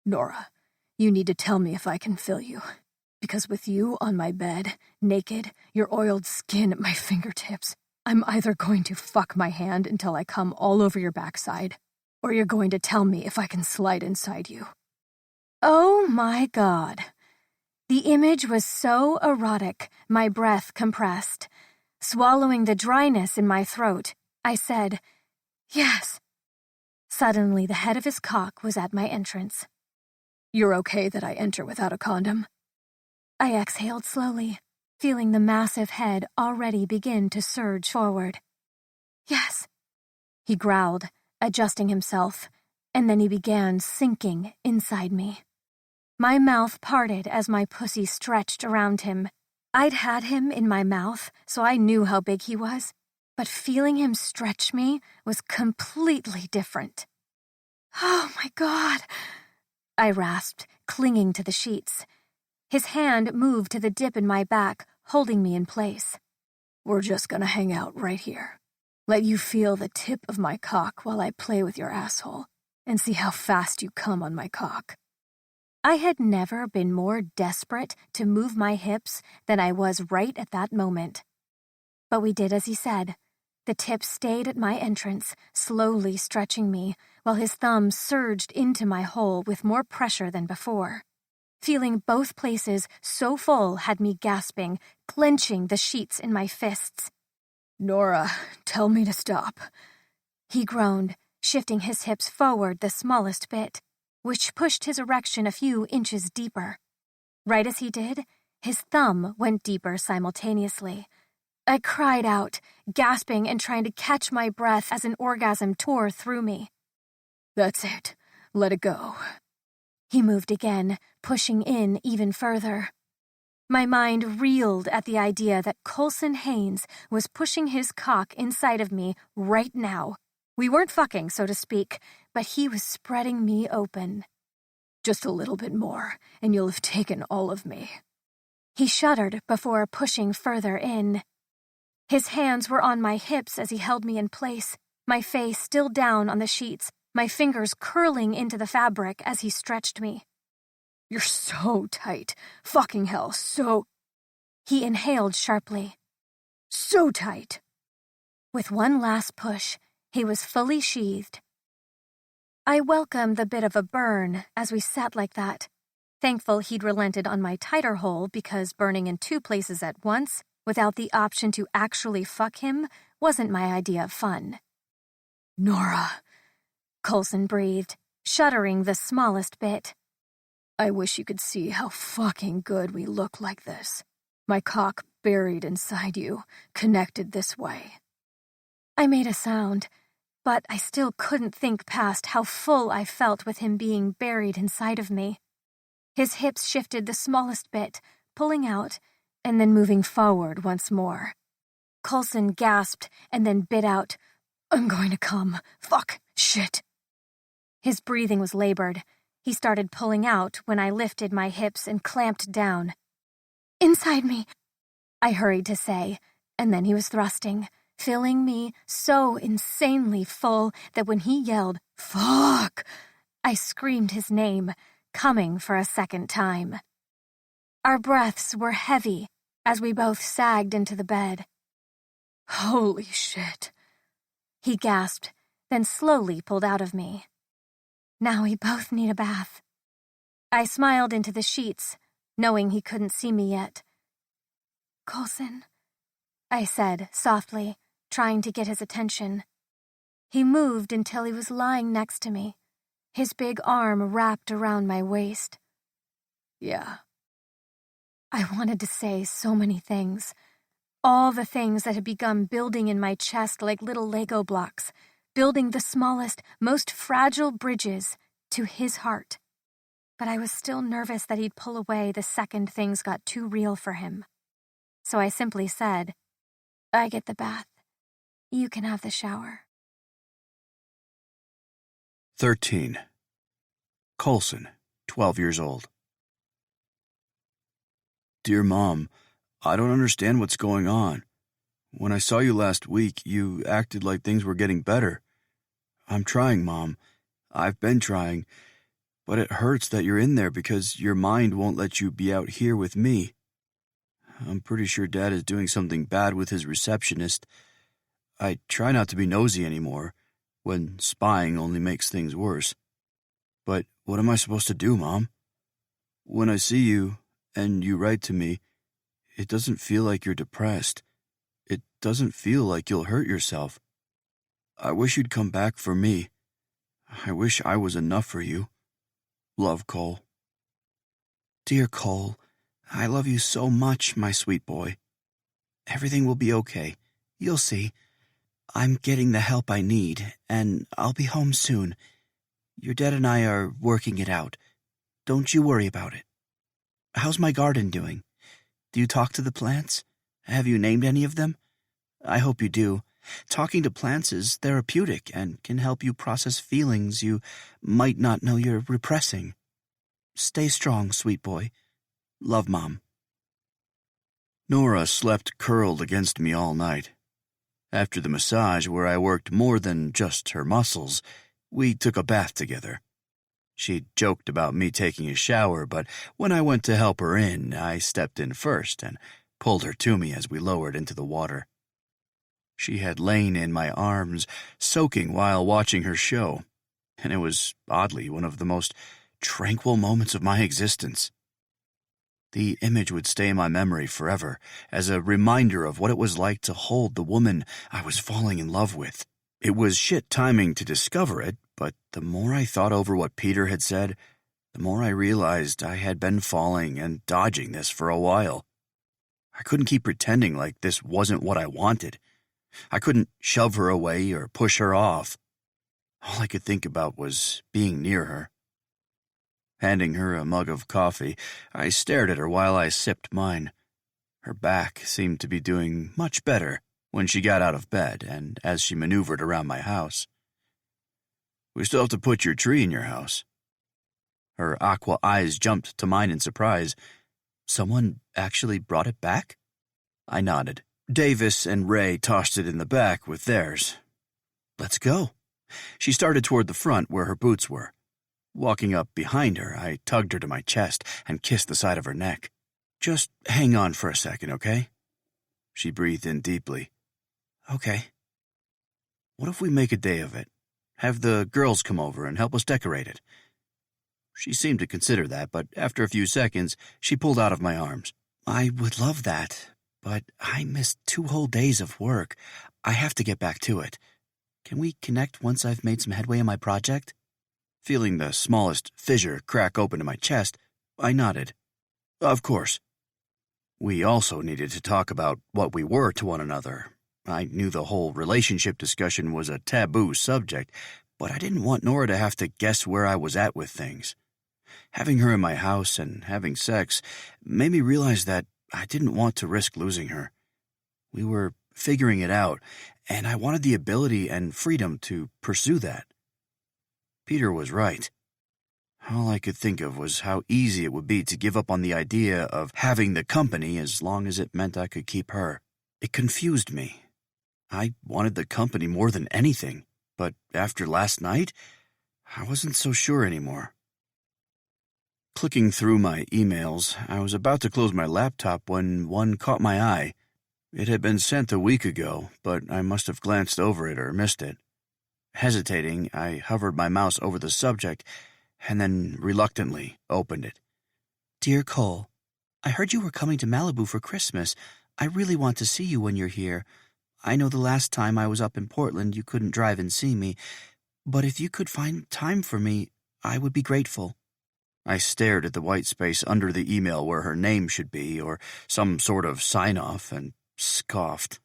"Nora, you need to tell me if I can fill you. Because with you on my bed, naked, your oiled skin at my fingertips, I'm either going to fuck my hand until I come all over your backside, or you're going to tell me if I can slide inside you."
Oh my God. The image was so erotic, my breath compressed. Swallowing the dryness in my throat, I said, "Yes." Suddenly, the head of his cock was at my entrance.
"You're okay that I enter without a condom?"
I exhaled slowly, feeling the massive head already begin to surge forward. "Yes," he growled, adjusting himself, and then he began sinking inside me. My mouth parted as my pussy stretched around him. I'd had him in my mouth, so I knew how big he was, but feeling him stretch me was completely different. "Oh my God," I rasped, clinging to the sheets. His hand moved to the dip in my back, holding me in place.
"We're just gonna hang out right here. Let you feel the tip of my cock while I play with your asshole, and see how fast you come on my cock."
I had never been more desperate to move my hips than I was right at that moment. But we did as he said. The tip stayed at my entrance, slowly stretching me, while his thumb surged into my hole with more pressure than before. Feeling both places so full had me gasping, clenching the sheets in my fists.
"Nora, tell me to stop."
He groaned, shifting his hips forward the smallest bit, which pushed his erection a few inches deeper. Right as he did, His thumb went deeper simultaneously. I cried out, gasping and trying to catch my breath as an orgasm tore through me.
That's it. Let it go.
He moved again, pushing in even further. My mind reeled at the idea that Coulson Haynes was pushing his cock inside of me right now. We weren't fucking, so to speak, but he was spreading me open.
Just a little bit more, and you'll have taken all of me.
He shuddered before pushing further in. His hands were on my hips as he held me in place, my face still down on the sheets, my fingers curling into the fabric as he stretched me.
You're so tight. Fucking hell, so...
He inhaled sharply.
So tight.
With one last push, he was fully sheathed. I welcomed the bit of a burn as we sat like that, thankful he'd relented on my tighter hole because burning in 2 places at once, without the option to actually fuck him, wasn't my idea of fun.
Nora,
Coulson breathed, shuddering the smallest bit.
I wish you could see how fucking good we look like this. My cock buried inside you, connected this way.
I made a sound, but I still couldn't think past how full I felt with him being buried inside of me. His hips shifted the smallest bit, pulling out, and then moving forward once more. Coulson gasped and then bit out,
I'm going to come. Fuck. Shit.
His breathing was labored. He started pulling out when I lifted my hips and clamped down. Inside me, I hurried to say, and then he was thrusting, filling me so insanely full that when he yelled, "Fuck!" I screamed his name, coming for a second time. Our breaths were heavy as we both sagged into the bed.
Holy shit.
He gasped, then slowly pulled out of me. Now we both need a bath. I smiled into the sheets, knowing he couldn't see me yet. Coulson, I said softly, trying to get his attention. He moved until he was lying next to me, his big arm wrapped around my waist.
Yeah.
I wanted to say so many things. All the things that had begun building in my chest like little Lego blocks, building the smallest, most fragile bridges to his heart. But I was still nervous that he'd pull away the second things got too real for him. So I simply said, I get the bath. You can have the shower.
13. Coulson, 12 years old. Dear Mom, I don't understand what's going on. When I saw you last week, you acted like things were getting better. I'm trying, Mom. I've been trying. But it hurts that you're in there because your mind won't let you be out here with me. I'm pretty sure Dad is doing something bad with his receptionist. I try not to be nosy anymore, when spying only makes things worse. But what am I supposed to do, Mom? When I see you, and you write to me, it doesn't feel like you're depressed. It doesn't feel like you'll hurt yourself. I wish you'd come back for me. I wish I was enough for you. Love, Cole.
Dear Cole, I love you so much, my sweet boy. Everything will be okay. You'll see. I'm getting the help I need, and I'll be home soon. Your dad and I are working it out. Don't you worry about it. How's my garden doing? Do you talk to the plants? Have you named any of them? I hope you do. Talking to plants is therapeutic and can help you process feelings you might not know you're repressing. Stay strong, sweet boy. Love, Mom.
Nora slept curled against me all night. After the massage, where I worked more than just her muscles, we took a bath together. She joked about me taking a shower, but when I went to help her in, I stepped in first and pulled her to me as we lowered into the water. She had lain in my arms, soaking while watching her show, and it was, oddly, one of the most tranquil moments of my existence. The image would stay in my memory forever as a reminder of what it was like to hold the woman I was falling in love with. It was shit timing to discover it, but the more I thought over what Peter had said, the more I realized I had been falling and dodging this for a while. I couldn't keep pretending like this wasn't what I wanted. I couldn't shove her away or push her off. All I could think about was being near her. Handing her a mug of coffee, I stared at her while I sipped mine. Her back seemed to be doing much better when she got out of bed and as she maneuvered around my house. "We still have to put your tree in your house." Her aqua eyes jumped to mine in surprise. "Someone actually brought it back?" I nodded. "Davis and Ray tossed it in the back with theirs." "Let's go." She started toward the front where her boots were. Walking up behind her, I tugged her to my chest and kissed the side of her neck. "Just hang on for a second, okay?" She breathed in deeply. "Okay." "What if we make a day of it? Have the girls come over and help us decorate it?" She seemed to consider that, but after a few seconds, she pulled out of my arms. "I would love that, but I missed 2 whole days of work. I have to get back to it. Can we connect once I've made some headway in my project?" Feeling the smallest fissure crack open in my chest, I nodded. "Of course." We also needed to talk about what we were to one another. I knew the whole relationship discussion was a taboo subject, but I didn't want Nora to have to guess where I was at with things. Having her in my house and having sex made me realize that I didn't want to risk losing her. We were figuring it out, and I wanted the ability and freedom to pursue that. Peter was right. All I could think of was how easy it would be to give up on the idea of having the company as long as it meant I could keep her. It confused me. I wanted the company more than anything, but after last night, I wasn't so sure anymore. Clicking through my emails, I was about to close my laptop when one caught my eye. It had been sent a week ago, but I must have glanced over it or missed it. Hesitating, I hovered my mouse over the subject and then reluctantly opened it. "Dear Cole, I heard you were coming to Malibu for Christmas. I really want to see you when you're here. I know the last time I was up in Portland you couldn't drive and see me, but if you could find time for me, I would be grateful." I stared at the white space under the email where her name should be, or some sort of sign-off, and scoffed.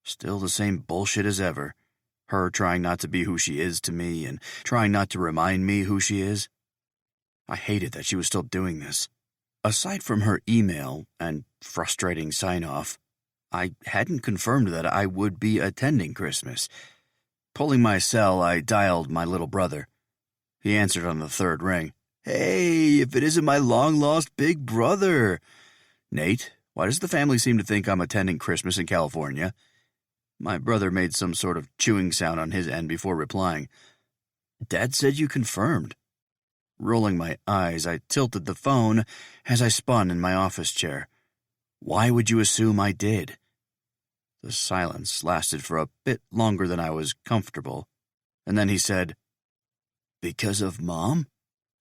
Still the same bullshit as ever. Her trying not to be who she is to me and trying not to remind me who she is. I hated that she was still doing this. Aside from her email and frustrating sign-off, I hadn't confirmed that I would be attending Christmas. Pulling my cell, I dialed my little brother. He answered on the 3rd ring. "Hey, if it isn't my long-lost big brother." "Nate, why does the family seem to think I'm attending Christmas in California?" My brother made some sort of chewing sound on his end before replying. "Dad said you confirmed." Rolling my eyes, I tilted the phone as I spun in my office chair. "Why would you assume I did?" The silence lasted for a bit longer than I was comfortable, and then he said, "Because of Mom?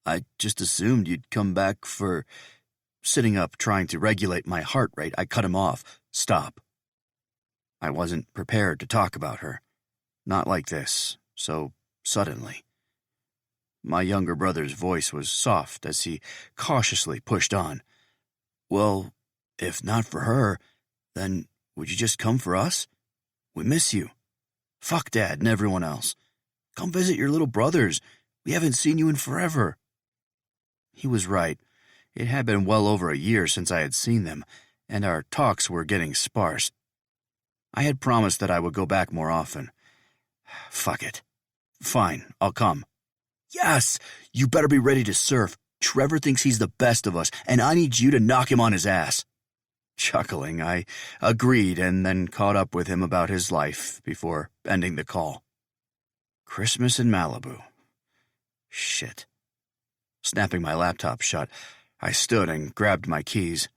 I just assumed you'd come back for—" Sitting up, trying to regulate my heart rate, I cut him off. "Stop." I wasn't prepared to talk about her. Not like this, so suddenly. My younger brother's voice was soft as he cautiously pushed on. "Well, if not for her, then would you just come for us? We miss you. Fuck Dad and everyone else. Come visit your little brothers. We haven't seen you in forever." He was right. It had been well over a year since I had seen them, and our talks were getting sparse. I had promised that I would go back more often. Fuck it. Fine, I'll come. "Yes! You better be ready to surf. Trevor thinks he's the best of us, and I need you to knock him on his ass." Chuckling, I agreed and then caught up with him about his life before ending the call. Christmas in Malibu. Shit. Snapping my laptop shut, I stood and grabbed my keys.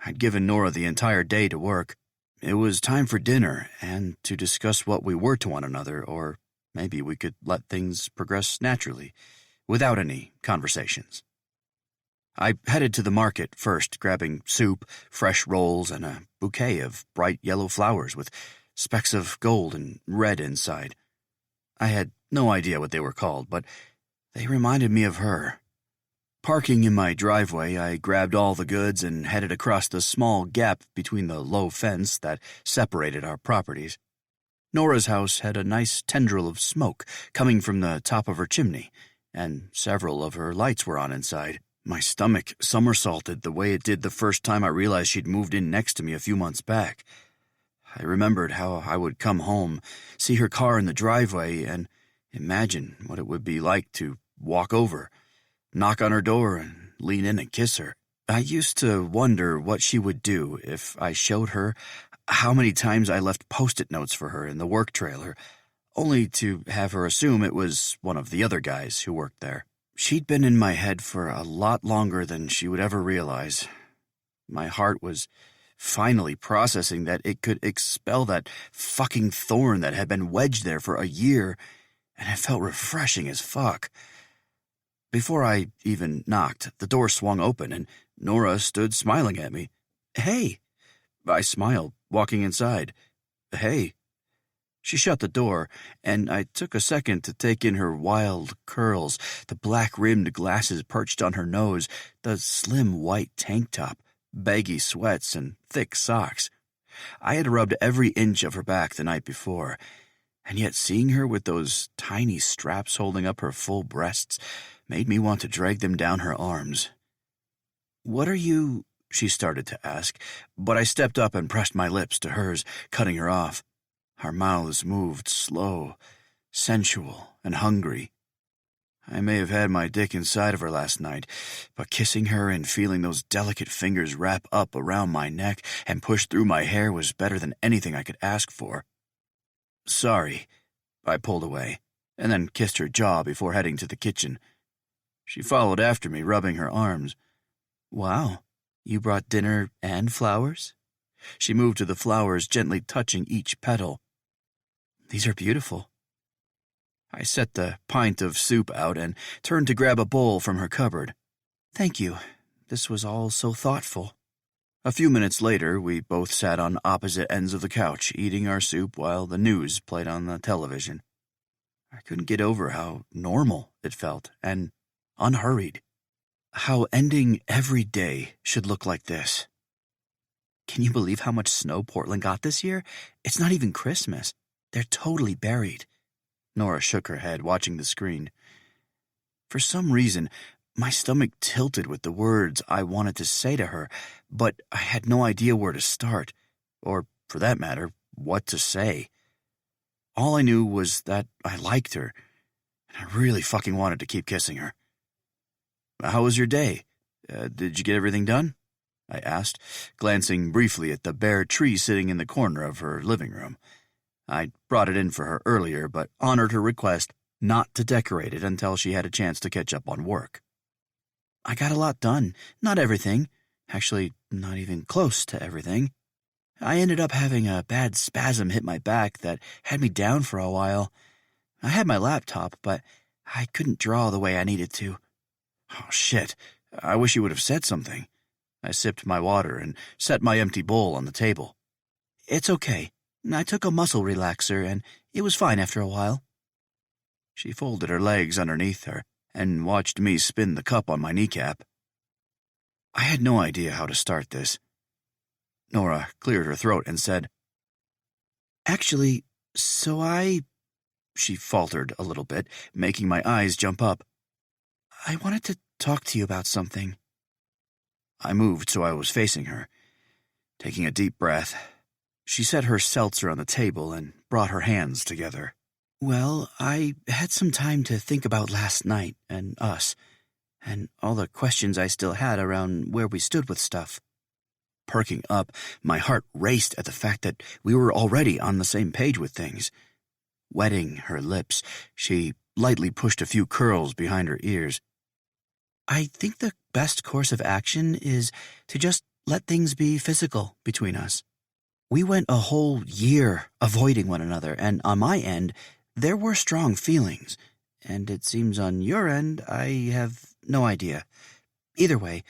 I'd given Nora the entire day to work. It was time for dinner and to discuss what we were to one another, or maybe we could let things progress naturally, without any conversations. I headed to the market first, grabbing soup, fresh rolls, and a bouquet of bright yellow flowers with specks of gold and red inside. I had no idea what they were called, but they reminded me of her. Parking in my driveway, I grabbed all the goods and headed across the small gap between the low fence that separated our properties. Nora's house had a nice tendril of smoke coming from the top of her chimney, and several of her lights were on inside. My stomach somersaulted the way it did the first time I realized she'd moved in next to me a few months back. I remembered how I would come home, see her car in the driveway, and imagine what it would be like to walk over, knock on her door, and lean in and kiss her. I used to wonder what she would do if I showed her how many times I left Post-it notes for her in the work trailer, only to have her assume it was one of the other guys who worked there. She'd been in my head for a lot longer than she would ever realize. My heart was finally processing that it could expel that fucking thorn that had been wedged there for a year, and it felt refreshing as fuck. Before I even knocked, the door swung open and Nora stood smiling at me. "Hey." I smiled, walking inside. "Hey." She shut the door, and I took a second to take in her wild curls, the black-rimmed glasses perched on her nose, the slim white tank top, baggy sweats, and thick socks. I had rubbed every inch of her back the night before, and yet seeing her with those tiny straps holding up her full breasts made me want to drag them down her arms. "What are you—" she started to ask, but I stepped up and pressed my lips to hers, cutting her off. Our mouths moved slow, sensual, and hungry. I may have had my dick inside of her last night, but kissing her and feeling those delicate fingers wrap up around my neck and push through my hair was better than anything I could ask for. "Sorry." I pulled away, and then kissed her jaw before heading to the kitchen. She followed after me, rubbing her arms. "Wow, you brought dinner and flowers?" She moved to the flowers, gently touching each petal. "These are beautiful." I set the pint of soup out and turned to grab a bowl from her cupboard. "Thank you. This was all so thoughtful." A few minutes later, we both sat on opposite ends of the couch, eating our soup while the news played on the television. I couldn't get over how normal it felt and unhurried. How ending every day should look like this. Can you believe how much snow Portland got this year? It's not even Christmas. They're totally buried. Nora shook her head, watching the screen. For some reason, my stomach tilted with the words I wanted to say to her, but I had no idea where to start, or, for that matter, what to say. All I knew was that I liked her, and I really fucking wanted to keep kissing her. "How was your day? Did you get everything done?" I asked, glancing briefly at the bare tree sitting in the corner of her living room. I'd brought it in for her earlier, but honored her request not to decorate it until she had a chance to catch up on work. "I got a lot done. Not everything. Actually, not even close to everything. I ended up having a bad spasm hit my back that had me down for a while. I had my laptop, but I couldn't draw the way I needed to. Oh, shit. I wish you would have said something." I sipped my water and set my empty bowl on the table. "It's okay. I took a muscle relaxer, and it was fine after a while." She folded her legs underneath her and watched me spin the cup on my kneecap. I had no idea how to start this. Nora cleared her throat and said, "Actually, She faltered a little bit, making my eyes jump up. "I wanted to talk to you about something." I moved so I was facing her. Taking a deep breath, she set her seltzer on the table and brought her hands together. "Well, I had some time to think about last night and us, and all the questions I still had around where we stood with stuff." Perking up, my heart raced at the fact that we were already on the same page with things. Wetting her lips, she lightly pushed a few curls behind her ears. "I think the best course of action is to just let things be physical between us. We went a whole year avoiding one another, and on my end, there were strong feelings, and it seems on your end, I have no idea. Either way,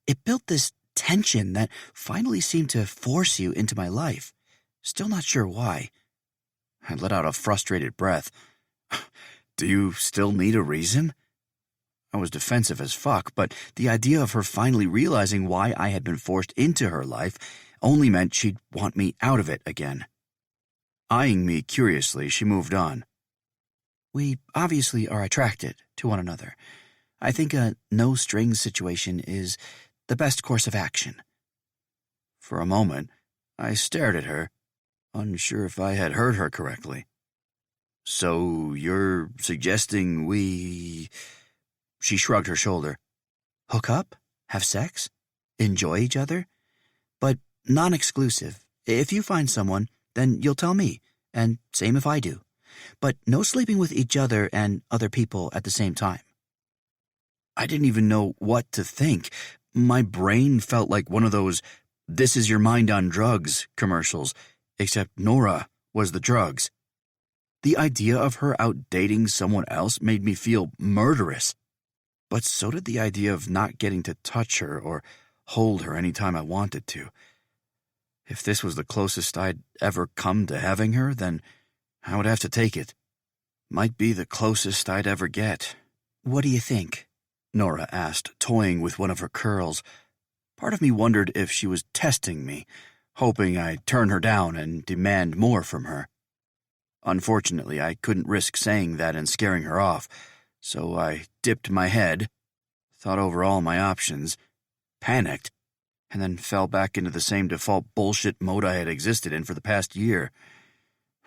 it built this tension that finally seemed to force you into my life. Still not sure why." I let out a frustrated breath. "Do you still need a reason?" I I was defensive as fuck, but the idea of her finally realizing why I had been forced into her life only meant she'd want me out of it again. Eyeing me curiously, she moved on. We obviously are attracted to one another. I think a no-strings situation is the best course of action. For a moment, I stared at her, unsure if I had heard her correctly. So you're suggesting we... She shrugged her shoulder. Hook up? Have sex? Enjoy each other? But non-exclusive. If you find someone, then you'll tell me, and same if I do. But no sleeping with each other and other people at the same time. I didn't even know what to think. My brain felt like one of those "this is your mind on drugs" commercials, except Nora was the drugs. The idea of her out dating someone else made me feel murderous. But so did the idea of not getting to touch her or hold her any time I wanted to. If this was the closest I'd ever come to having her, then I would have to take it. Might be the closest I'd ever get. What do you think? Nora asked, toying with one of her curls. Part of me wondered if she was testing me, hoping I'd turn her down and demand more from her. Unfortunately, I couldn't risk saying that and scaring her off, so I dipped my head, thought over all my options, panicked, and then fell back into the same default bullshit mode I had existed in for the past year.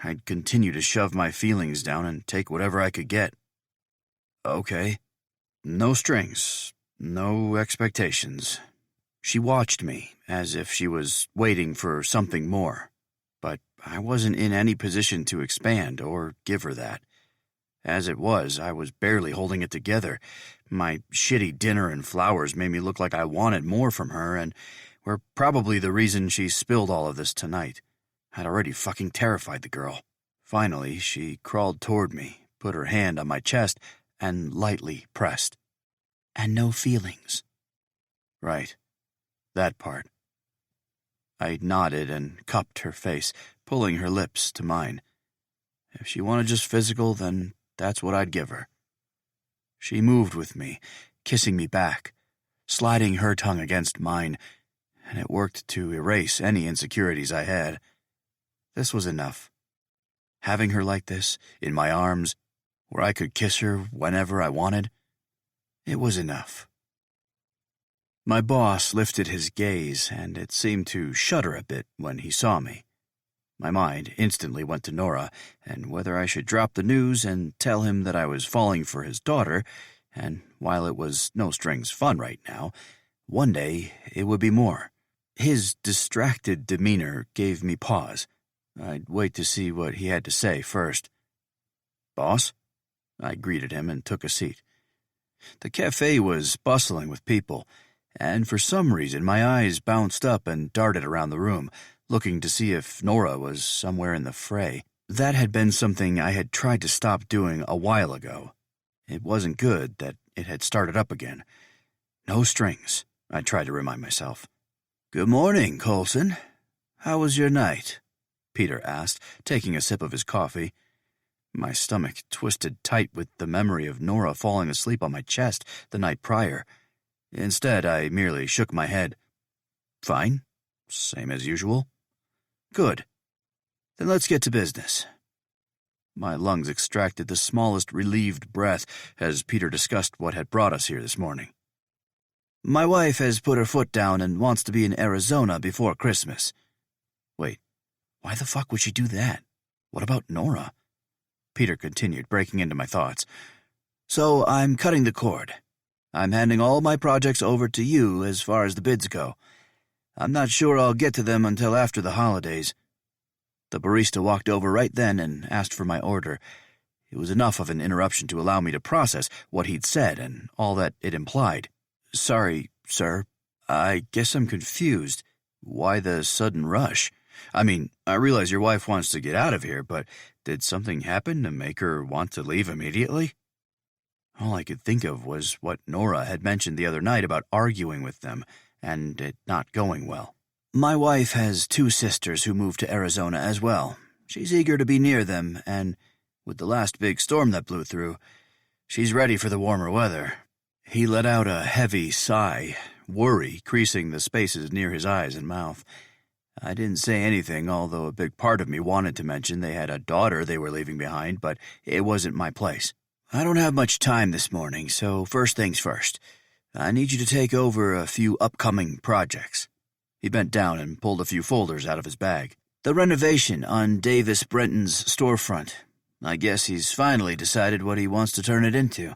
I'd continue to shove my feelings down and take whatever I could get. Okay. No strings, no expectations. She watched me, as if she was waiting for something more, but I wasn't in any position to expand or give her that. As it was, I was barely holding it together. My shitty dinner and flowers made me look like I wanted more from her, and were probably the reason she spilled all of this tonight. I'd already fucking terrified the girl. Finally, she crawled toward me, put her hand on my chest, and lightly pressed. And no feelings. Right. That part. I nodded and cupped her face, pulling her lips to mine. If she wanted just physical, then that's what I'd give her. She moved with me, kissing me back, sliding her tongue against mine, and it worked to erase any insecurities I had. This was enough. Having her like this, in my arms, where I could kiss her whenever I wanted, it was enough. My boss lifted his gaze, and it seemed to shudder a bit when he saw me. My mind instantly went to Nora, and whether I should drop the news and tell him that I was falling for his daughter, and while it was no strings fun right now, one day it would be more. His distracted demeanor gave me pause. I'd wait to see what he had to say first. Boss? I greeted him and took a seat. The cafe was bustling with people, and for some reason my eyes bounced up and darted around the room, looking to see if Nora was somewhere in the fray. That had been something I had tried to stop doing a while ago. It wasn't good that it had started up again. No strings, I tried to remind myself. Good morning, Coulson. How was your night? Peter asked, taking a sip of his coffee. My stomach twisted tight with the memory of Nora falling asleep on my chest the night prior. Instead, I merely shook my head. Fine. Same as usual. Good. Then let's get to business. My lungs extracted the smallest relieved breath as Peter discussed what had brought us here this morning. My wife has put her foot down and wants to be in Arizona before Christmas. Wait, why the fuck would she do that? What about Nora? Peter continued, breaking into my thoughts. So I'm cutting the cord. I'm handing all my projects over to you as far as the bids go. I'm not sure I'll get to them until after the holidays. The barista walked over right then and asked for my order. It was enough of an interruption to allow me to process what he'd said and all that it implied. Sorry, sir. I guess I'm confused. Why the sudden rush? I mean, I realize your wife wants to get out of here, but did something happen to make her want to leave immediately? All I could think of was what Nora had mentioned the other night about arguing with them and it not going well. My wife has 2 sisters who moved to Arizona as well. She's eager to be near them, and with the last big storm that blew through, she's ready for the warmer weather. He let out a heavy sigh, worry creasing the spaces near his eyes and mouth. I didn't say anything, although a big part of me wanted to mention they had a daughter they were leaving behind, but it wasn't my place. I don't have much time this morning, so first things first. I need you to take over a few upcoming projects. He bent down and pulled a few folders out of his bag. The renovation on Davis Brenton's storefront. I guess he's finally decided what he wants to turn it into.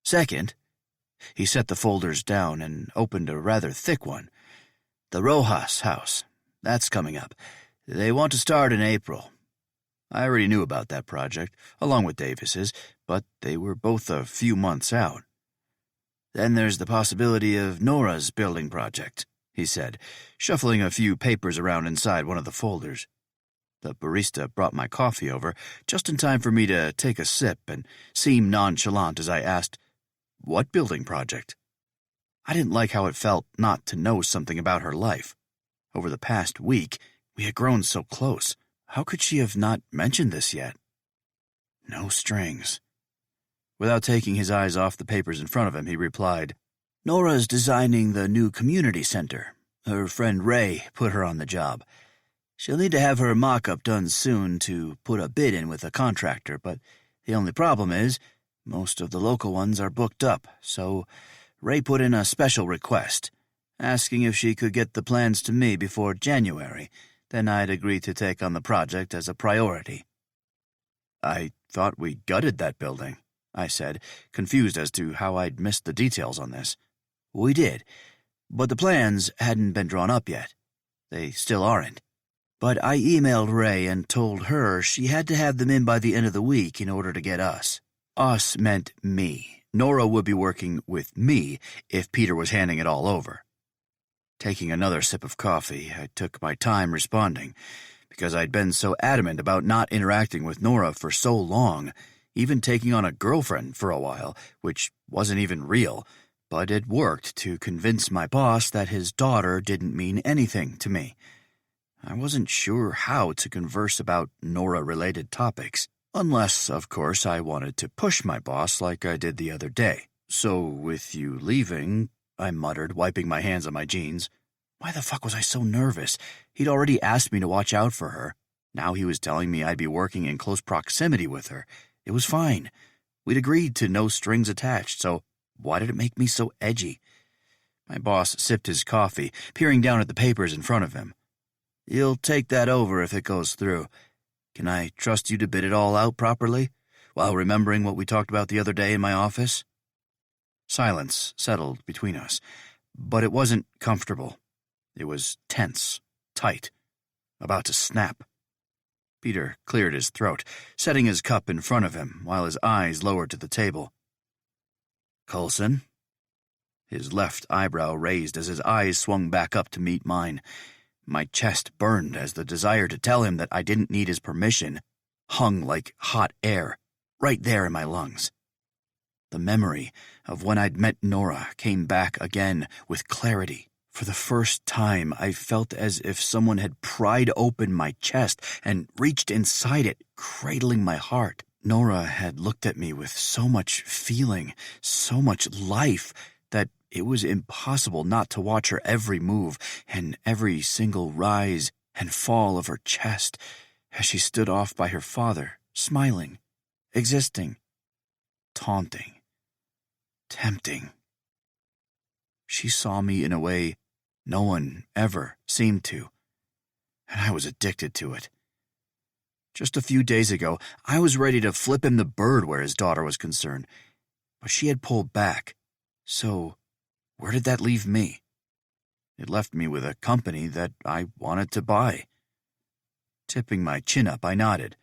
Second, he set the folders down and opened a rather thick one. The Rojas house. That's coming up. They want to start in April. I already knew about that project, along with Davis's, but they were both a few months out. Then there's the possibility of Nora's building project, he said, shuffling a few papers around inside one of the folders. The barista brought my coffee over just in time for me to take a sip and seem nonchalant as I asked, "What building project?" I didn't like how it felt not to know something about her life. Over the past week, we had grown so close. How could she have not mentioned this yet? No strings. Without taking his eyes off the papers in front of him, he replied, "Nora's designing the new community center. Her friend Ray put her on the job. She'll need to have her mock-up done soon to put a bid in with a contractor, but the only problem is most of the local ones are booked up, so Ray put in a special request, asking if she could get the plans to me before January. Then I'd agree to take on the project as a priority." "I thought we gutted that building," I said, confused as to how I'd missed the details on this. "We did, but the plans hadn't been drawn up yet. They still aren't. But I emailed Ray and told her she had to have them in by the end of the week in order to get us. Us meant me. Nora would be working with me if Peter was handing it all over." Taking another sip of coffee, I took my time responding, because I'd been so adamant about not interacting with Nora for so long, even taking on a girlfriend for a while, which wasn't even real, but it worked to convince my boss that his daughter didn't mean anything to me. I wasn't sure how to converse about Nora-related topics, unless, of course, I wanted to push my boss like I did the other day. "So, with you leaving," I muttered, wiping my hands on my jeans. Why the fuck was I so nervous? He'd already asked me to watch out for her. Now he was telling me I'd be working in close proximity with her. It was fine. We'd agreed to no strings attached, so why did it make me so edgy? My boss sipped his coffee, peering down at the papers in front of him. "You'll take that over if it goes through. Can I trust you to bid it all out properly, while remembering what we talked about the other day in my office?" Silence settled between us, but it wasn't comfortable. It was tense, tight, about to snap. Peter cleared his throat, setting his cup in front of him while his eyes lowered to the table. "Coulson?" His left eyebrow raised as his eyes swung back up to meet mine. My chest burned as the desire to tell him that I didn't need his permission hung like hot air, right there in my lungs. The memory of when I'd met Nora came back again with clarity. For the first time, I felt as if someone had pried open my chest and reached inside it, cradling my heart. Nora had looked at me with so much feeling, so much life, that it was impossible not to watch her every move and every single rise and fall of her chest as she stood off by her father, smiling, existing, taunting, tempting. She saw me in a way no one ever seemed to, and I was addicted to it. Just a few days ago, I was ready to flip him the bird where his daughter was concerned, but she had pulled back. So, where did that leave me? It left me with a company that I wanted to buy. Tipping my chin up, I nodded.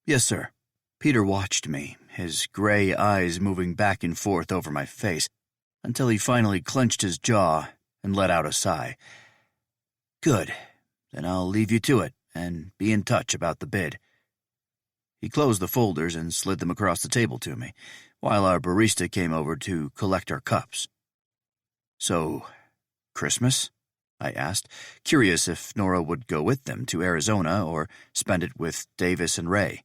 "Yes, sir." Peter watched me, his gray eyes moving back and forth over my face, until he finally clenched his jaw and let out a sigh. "Good. Then I'll leave you to it and be in touch about the bid." He closed the folders and slid them across the table to me, while our barista came over to collect our cups. "So, Christmas?" I asked, curious if Nora would go with them to Arizona or spend it with Davis and Ray.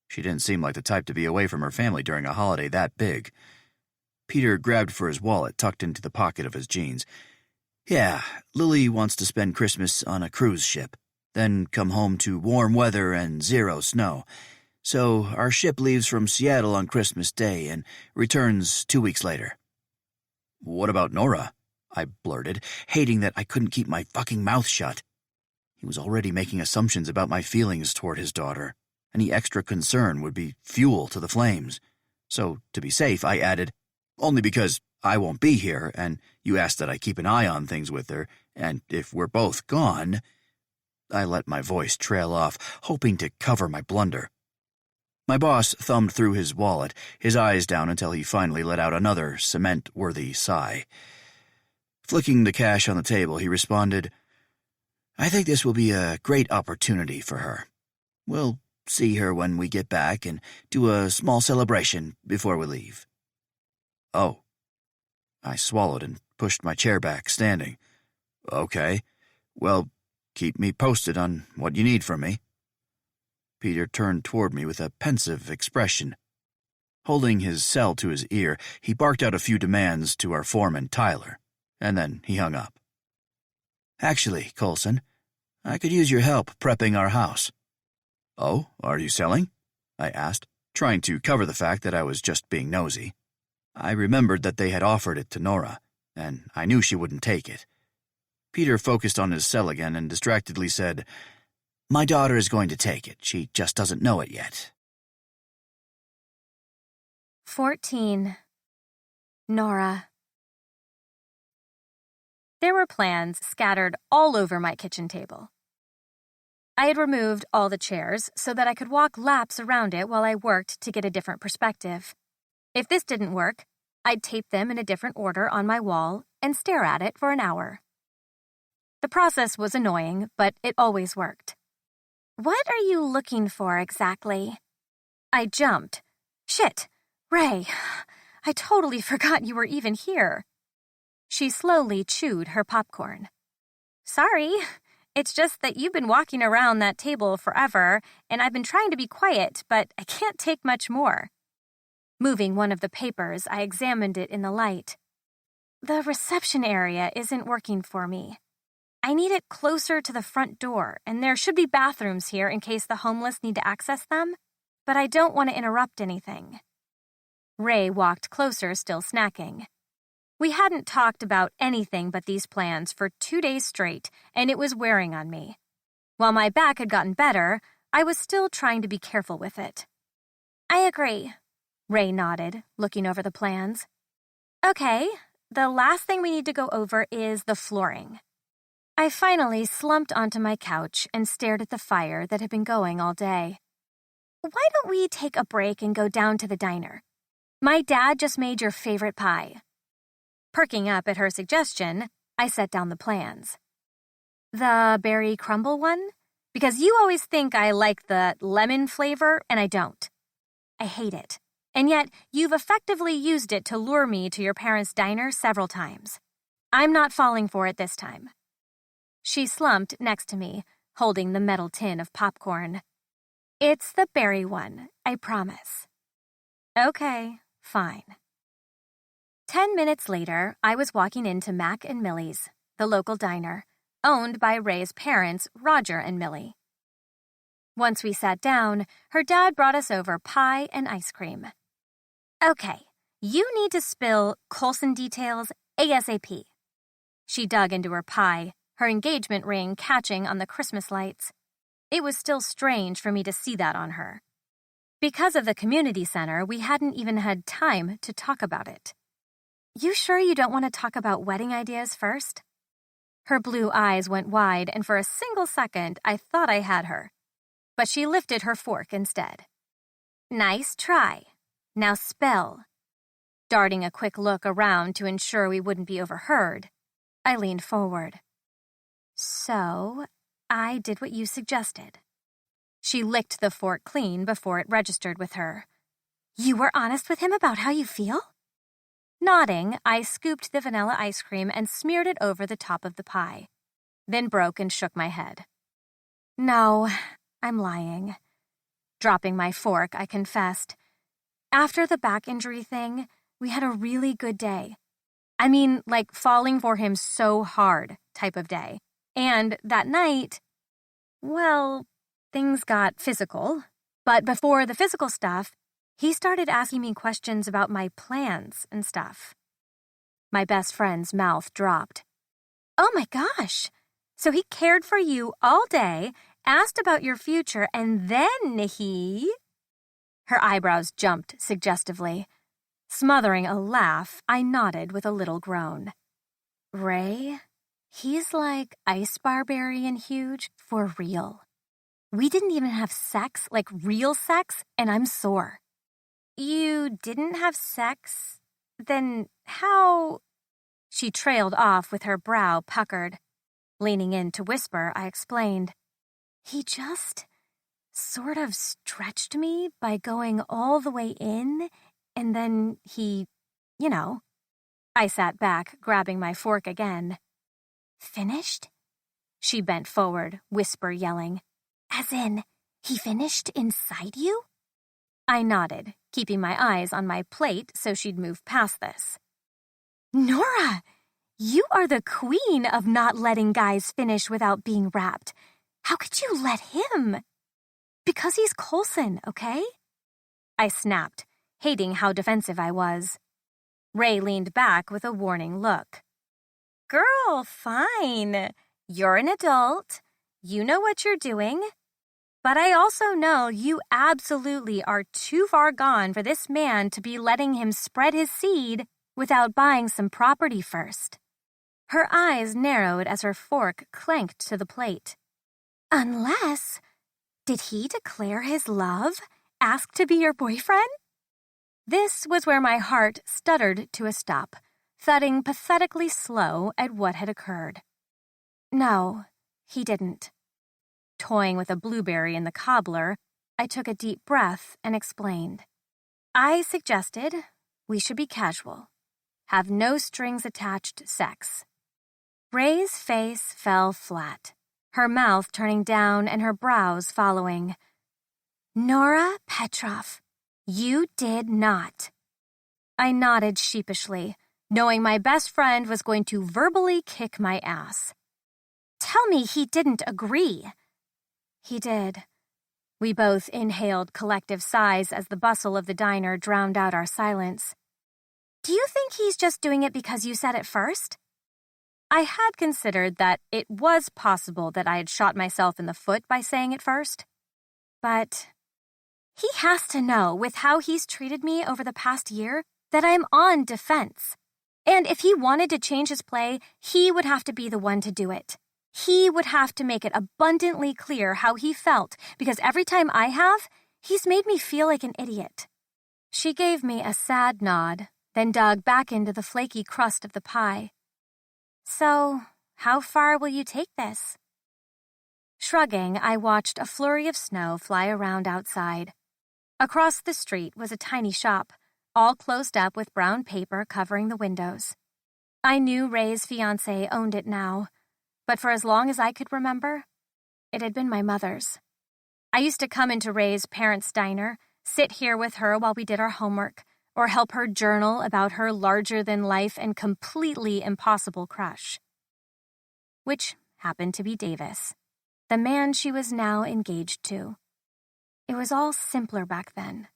She didn't seem like the type to be away from her family during a holiday that big. Peter grabbed for his wallet tucked into the pocket of his jeans. Yeah, Lily wants to spend Christmas on a cruise ship, then come home to warm weather and 0 snow. So our ship leaves from Seattle on Christmas Day and returns 2 weeks later. What about Nora? I blurted, hating that I couldn't keep my fucking mouth shut. He was already making assumptions about my feelings toward his daughter. Any extra concern would be fuel to the flames. So, to be safe, I added, only because I won't be here, and you asked that I keep an eye on things with her, and if we're both gone... I let my voice trail off, hoping to cover my blunder. My boss thumbed through his wallet, his eyes down until he finally let out another cement-worthy sigh. Flicking the cash on the table, he responded, I think this will be a great opportunity for her. We'll see her when we get back and do a small celebration before we leave. Oh. I swallowed and pushed my chair back, standing. Okay. Well, keep me posted on what you need from me. Peter turned toward me with a pensive expression. Holding his cell to his ear, he barked out a few demands to our foreman, Tyler, and then he hung up. Actually, Coulson, I could use your help prepping our house. Oh, are you selling? I asked, trying to cover the fact that I was just being nosy. I remembered that they had offered it to Nora, and I knew she wouldn't take it. Peter focused on his cell again and distractedly said, My daughter is going to take it. She just doesn't know it yet.
14. Nora. There were plans scattered all over my kitchen table. I had removed all the chairs so that I could walk laps around it while I worked to get a different perspective. If this didn't work, I'd tape them in a different order on my wall and stare at it for an hour. The process was annoying, but it always worked.
What are you looking for exactly?
I jumped. Shit, Ray, I totally forgot you were even here. She slowly chewed her popcorn. Sorry, it's just that you've been walking around that table forever, and I've been trying to be quiet, but I can't take much more. Moving one of the papers, I examined it in the light. The reception area isn't working for me. I need it closer to the front door, and there should be bathrooms here in case the homeless need to access them, but I don't want to interrupt anything. Ray walked closer, still snacking. We hadn't talked about anything but these plans for 2 days straight, and it was wearing on me. While my back had gotten better, I was still trying to be careful with it.
I agree.
Ray nodded, looking over the plans. Okay, the last thing we need to go over is the flooring. I finally slumped onto my couch and stared at the fire that had been going all day.
Why don't we take a break and go down to the diner?
My dad just made your favorite pie. Perking up at her suggestion, I set down the plans. The berry crumble one? Because you always think I like the lemon flavor, and I don't. I hate it. And yet, you've effectively used it to lure me to your parents' diner several times. I'm not falling for it this time. She slumped next to me, holding the metal tin of popcorn. It's the berry one, I promise. Okay, fine. 10 minutes later, I was walking into Mac and Millie's, the local diner, owned by Ray's parents, Roger and Millie. Once we sat down, her dad brought us over pie and ice cream.
Okay, you need to spill Coulson details ASAP.
She dug into her pie, her engagement ring catching on the Christmas lights. It was still strange for me to see that on her. Because of the community center, we hadn't even had time to talk about it. You sure you don't want to talk about wedding ideas first? Her blue eyes went wide, and for a single second, I thought I had her. But she lifted her fork instead.
Nice try. Now spell.
Darting a quick look around to ensure we wouldn't be overheard, I leaned forward.
So, I did what you suggested.
She licked the fork clean before it registered with her.
You were honest with him about how you feel?
Nodding, I scooped the vanilla ice cream and smeared it over the top of the pie, then broke and shook my head. No, I'm lying. Dropping my fork, I confessed. After the back injury thing, We had a really good day. I mean, like falling for him so hard type of day. And that night, well, things got physical. But before the physical stuff, he started asking me questions about my plans and stuff. My best friend's mouth dropped. Oh my gosh! So he cared for you all day, asked about your future, and then he... Her eyebrows jumped suggestively. Smothering a laugh, I nodded with a little groan. Ray, he's like Ice Barbarian huge for real. We didn't even have sex, like real sex, and I'm sore. You didn't have sex? Then how... She trailed off with her brow puckered. Leaning in to whisper, I explained. He just sort of stretched me by going all the way in, and then he, I sat back, grabbing my fork again. Finished? She bent forward, whisper yelling. As in, he finished inside you? I nodded, keeping my eyes on my plate so she'd move past this. Nora, you are the queen of not letting guys finish without being wrapped. How could you let him? Because he's Coulson, okay? I snapped, hating how defensive I was. Ray leaned back with a warning look. Girl, fine. You're an adult. You know what you're doing. But I also know you absolutely are too far gone for this man to be letting him spread his seed without buying some property first. Her eyes narrowed as her fork clanked to the plate. Unless, did he declare his love? Ask to be your boyfriend? This was where my heart stuttered to a stop, thudding pathetically slow at what had occurred. No, he didn't. Toying with a blueberry in the cobbler, I took a deep breath and explained. I suggested we should be casual. Have no strings attached sex. Ray's face fell flat, her mouth turning down and her brows following. Nora Petrov, you did not. I nodded sheepishly, knowing my best friend was going to verbally kick my ass. Tell me he didn't agree. He did. We both inhaled collective sighs as the bustle of the diner drowned out our silence. Do you think he's just doing it because you said it first? I had considered that it was possible that I had shot myself in the foot by saying it first. But he has to know, with how he's treated me over the past year, that I'm on defense. And if he wanted to change his play, he would have to be the one to do it. He would have to make it abundantly clear how he felt, because every time I have, he's made me feel like an idiot. She gave me a sad nod, then dug back into the flaky crust of the pie. So, how far will you take this? Shrugging, I watched a flurry of snow fly around outside. Across the street was a tiny shop, all closed up with brown paper covering the windows. I knew Ray's fiancé owned it now, but for as long as I could remember, it had been my mother's. I used to come into Ray's parents' diner, sit here with her while we did our homework, or help her journal about her larger-than-life and completely impossible crush. Which happened to be Davis, the man she was now engaged to. It was all simpler back then.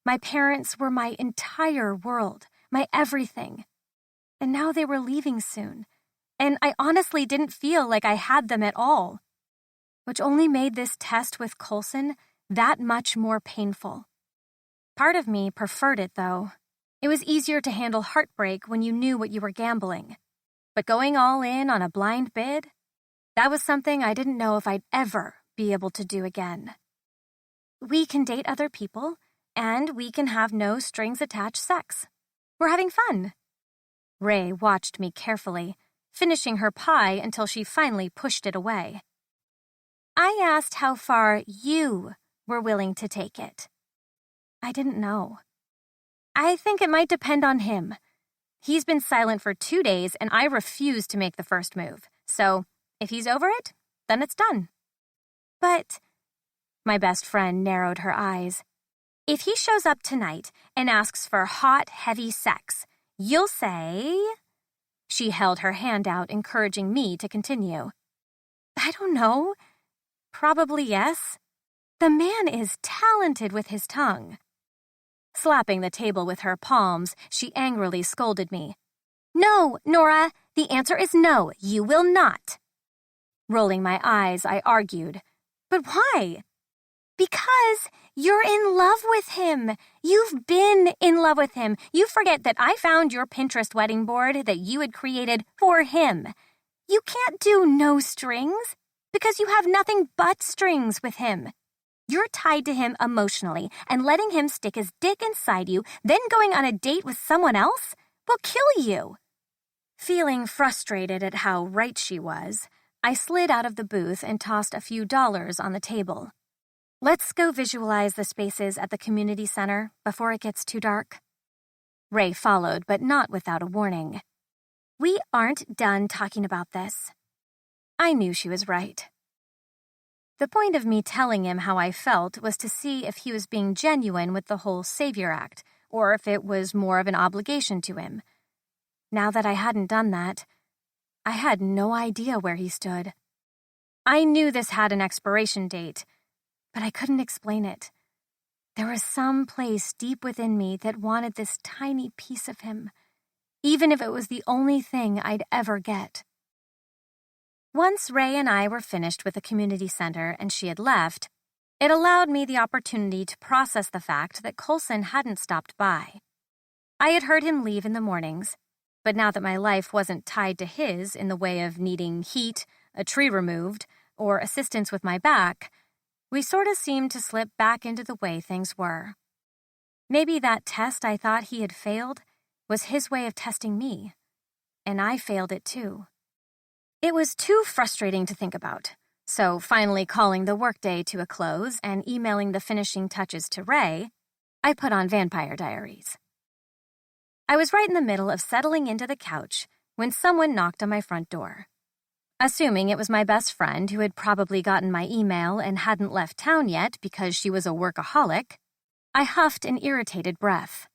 My parents were my entire world, my everything. And now they were leaving soon, and I honestly didn't feel like I had them at all, which only made this test with Coulson that much more painful. Part of me preferred it, though. It was easier to handle heartbreak when you knew what you were gambling. But going all in on a blind bid, that was something I didn't know if I'd ever be able to do again. We can date other people, and we can have no strings-attached sex. We're having fun. Ray watched me carefully, finishing her pie until she finally pushed it away. I asked how far you were willing to take it. I didn't know. I think it might depend on him. He's been silent for 2 days, and I refuse to make the first move. So, if he's over it, then it's done. But, my best friend narrowed her eyes.
If he shows up tonight and asks for hot, heavy sex, you'll say... She held her hand out, encouraging me to continue. I don't know. Probably yes. The man is talented with his tongue. Slapping the table with her palms, she angrily scolded me. No, Nora, the answer is no, you will not. Rolling my eyes, I argued. But why? Because you're in love with him. You've been in love with him. You forget that I found your Pinterest wedding board that you had created for him. You can't do no strings because you have nothing but strings with him. You're tied to him emotionally, and letting him stick his dick inside you, then going on a date with someone else, will kill you. Feeling frustrated at how right she was, I slid out of the booth and tossed a few dollars on the table. Let's go visualize the spaces at the community center before it gets too dark. Ray followed, but not without a warning. We aren't done talking about this. I knew she was right. The point of me telling him how I felt was to see if he was being genuine with the whole Savior Act, or if it was more of an obligation to him. Now that I hadn't done that, I had no idea where he stood. I knew this had an expiration date, but I couldn't explain it. There was some place deep within me that wanted this tiny piece of him, even if it was the only thing I'd ever get. Once Ray and I were finished with the community center and she had left, it allowed me the opportunity to process the fact that Coulson hadn't stopped by. I had heard him leave in the mornings, but now that my life wasn't tied to his in the way of needing heat, a tree removed, or assistance with my back, we sort of seemed to slip back into the way things were. Maybe that test I thought he had failed was his way of testing me, and I failed it too. It was too frustrating to think about, so finally calling the workday to a close and emailing the finishing touches to Ray, I put on Vampire Diaries. I was right in the middle of settling into the couch when someone knocked on my front door. Assuming it was my best friend who had probably gotten my email and hadn't left town yet because she was a workaholic, I huffed an irritated breath.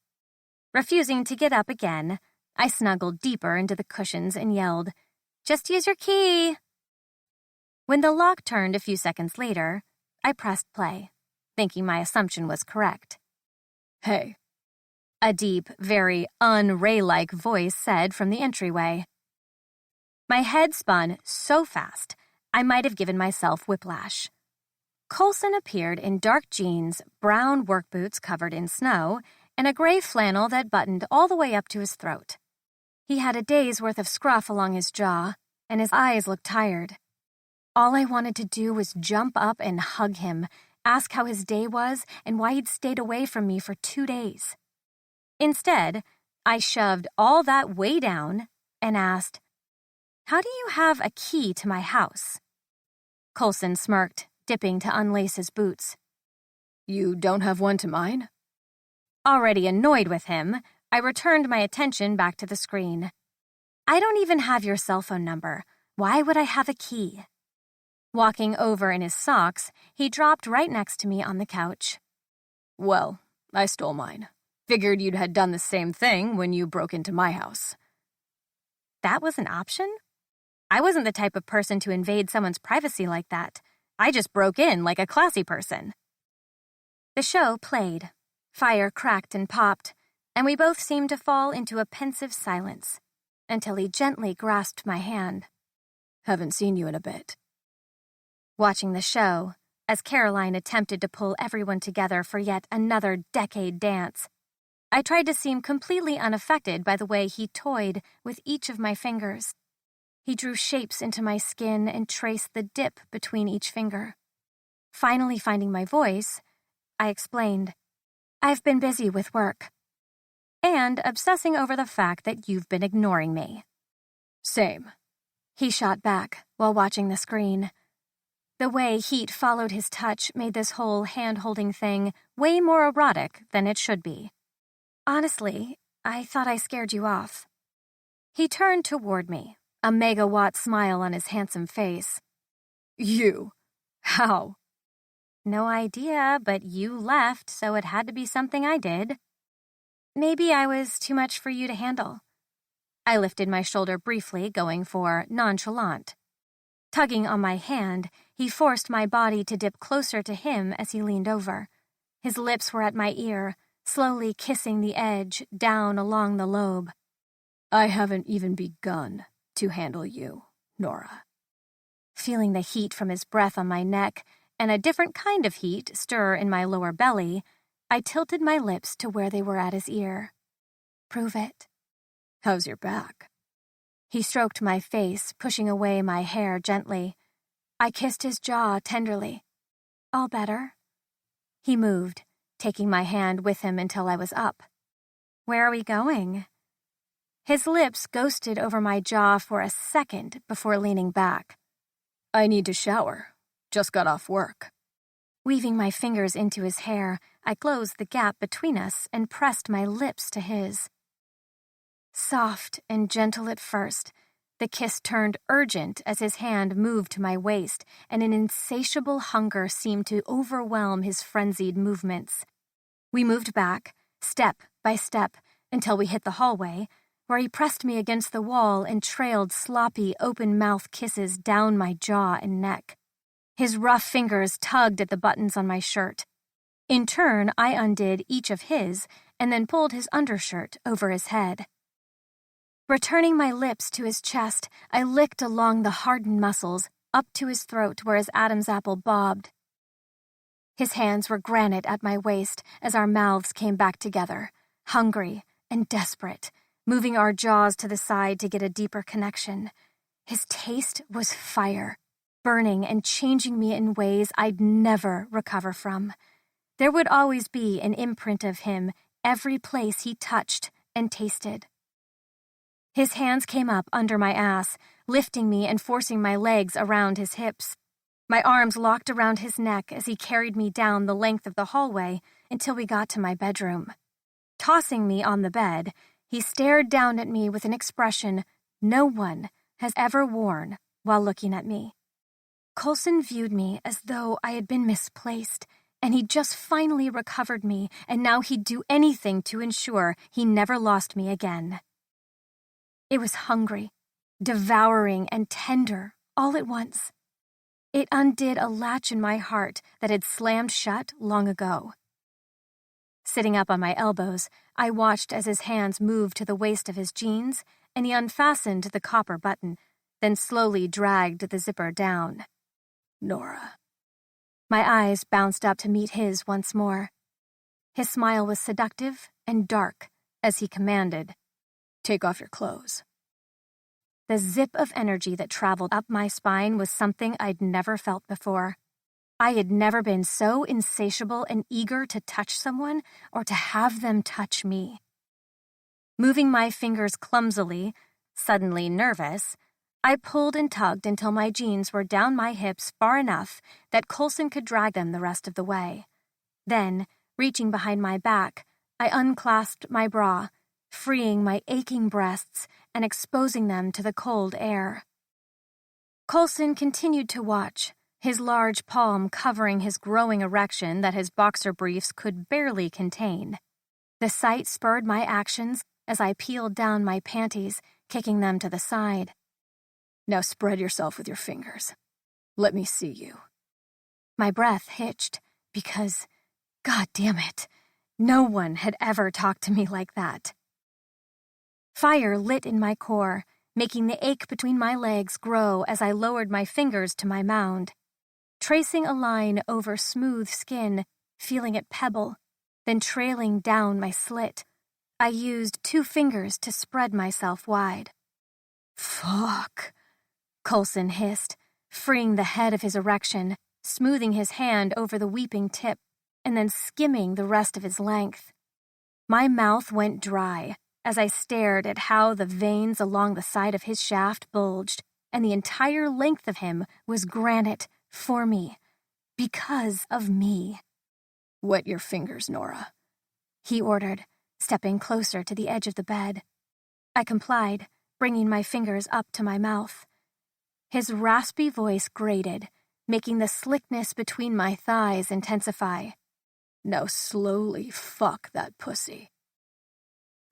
Refusing to get up again, I snuggled deeper into the cushions and yelled, "Just use your key." When the lock turned a few seconds later, I pressed play, thinking my assumption was correct. "Hey," a deep, very un-Ray-like voice said from the entryway. My head spun so fast, I might have given myself whiplash. Coulson appeared in dark jeans, brown work boots covered in snow, and a gray flannel that buttoned all the way up to his throat. He had a day's worth of scruff along his jaw, and his eyes looked tired. All I wanted to do was jump up and hug him, ask how his day was and why he'd stayed away from me for 2 days. Instead, I shoved all that way down and asked, "How do you have a key to my house?" Coulson smirked, dipping to unlace his boots. "You don't have one to mine?" Already annoyed with him, I returned my attention back to the screen. "I don't even have your cell phone number. Why would I have a key?" Walking over in his socks, he dropped right next to me on the couch. "Well, I stole mine. Figured you'd had done the same thing when you broke into my house." That was an option? I wasn't the type of person to invade someone's privacy like that. I just broke in like a classy person. The show played. Fire cracked and popped, and we both seemed to fall into a pensive silence, until he gently grasped my hand. "Haven't seen you in a bit." Watching the show, as Caroline attempted to pull everyone together for yet another decade dance, I tried to seem completely unaffected by the way he toyed with each of my fingers. He drew shapes into my skin and traced the dip between each finger. Finally finding my voice, I explained, "I've been busy with work. And obsessing over the fact that you've been ignoring me." "Same," he shot back while watching the screen. The way heat followed his touch made this whole hand-holding thing way more erotic than it should be. "Honestly, I thought I scared you off." He turned toward me, a megawatt smile on his handsome face. "You? How?" No idea, but you left, so it had to be something I did. Maybe I was too much for you to handle. I lifted my shoulder briefly, going for nonchalant. Tugging on my hand, he forced my body to dip closer to him as he leaned over. His lips were at my ear, slowly kissing the edge down along the lobe.
I haven't even begun to handle you, Nora.
Feeling the heat from his breath on my neck and a different kind of heat stir in my lower belly, I tilted my lips to where they were at his ear. Prove it.
How's your back?
He stroked my face, pushing away my hair gently. I kissed his jaw tenderly. All better? He moved, taking my hand with him until I was up. Where are we going? His lips ghosted over my jaw for a second before leaning back.
I need to shower. Just got off work.
Weaving my fingers into his hair, I closed the gap between us and pressed my lips to his. Soft and gentle at first, the kiss turned urgent as his hand moved to my waist, and an insatiable hunger seemed to overwhelm his frenzied movements. We moved back, step by step, until we hit the hallway, where he pressed me against the wall and trailed sloppy, open-mouth kisses down my jaw and neck. His rough fingers tugged at the buttons on my shirt. In turn, I undid each of his and then pulled his undershirt over his head. Returning my lips to his chest, I licked along the hardened muscles, up to his throat where his Adam's apple bobbed. His hands were granite at my waist as our mouths came back together, hungry and desperate, moving our jaws to the side to get a deeper connection. His taste was fire, burning and changing me in ways I'd never recover from. There would always be an imprint of him every place he touched and tasted. His hands came up under my ass, lifting me and forcing my legs around his hips. My arms locked around his neck as he carried me down the length of the hallway until we got to my bedroom. Tossing me on the bed, he stared down at me with an expression no one has ever worn while looking at me. Coulson viewed me as though I had been misplaced, and he'd just finally recovered me, and now he'd do anything to ensure he never lost me again. It was hungry, devouring, and tender all at once. It undid a latch in my heart that had slammed shut long ago. Sitting up on my elbows, I watched as his hands moved to the waist of his jeans, and he unfastened the copper button, then slowly dragged the zipper down.
Nora.
My eyes bounced up to meet his once more. His smile was seductive and dark as he commanded,
Take off your clothes.
The zip of energy that traveled up my spine was something I'd never felt before. I had never been so insatiable and eager to touch someone or to have them touch me. Moving my fingers clumsily, suddenly nervous, I pulled and tugged until my jeans were down my hips far enough that Coulson could drag them the rest of the way. Then, reaching behind my back, I unclasped my bra, freeing my aching breasts and exposing them to the cold air. Coulson continued to watch, his large palm covering his growing erection that his boxer briefs could barely contain. The sight spurred my actions as I peeled down my panties, kicking them to the side.
Now spread yourself with your fingers. Let me see you.
My breath hitched because, God damn it, no one had ever talked to me like that. Fire lit in my core, making the ache between my legs grow as I lowered my fingers to my mound. Tracing a line over smooth skin, feeling it pebble, then trailing down my slit, I used 2 fingers to spread myself wide.
Fuck,
Coulson hissed, freeing the head of his erection, smoothing his hand over the weeping tip, and then skimming the rest of his length. My mouth went dry as I stared at how the veins along the side of his shaft bulged, and the entire length of him was granite for me, because of me.
Wet your fingers, Nora,
he ordered, stepping closer to the edge of the bed. I complied, bringing my fingers up to my mouth. His raspy voice grated,
making the slickness between my thighs intensify.
Now slowly fuck that pussy.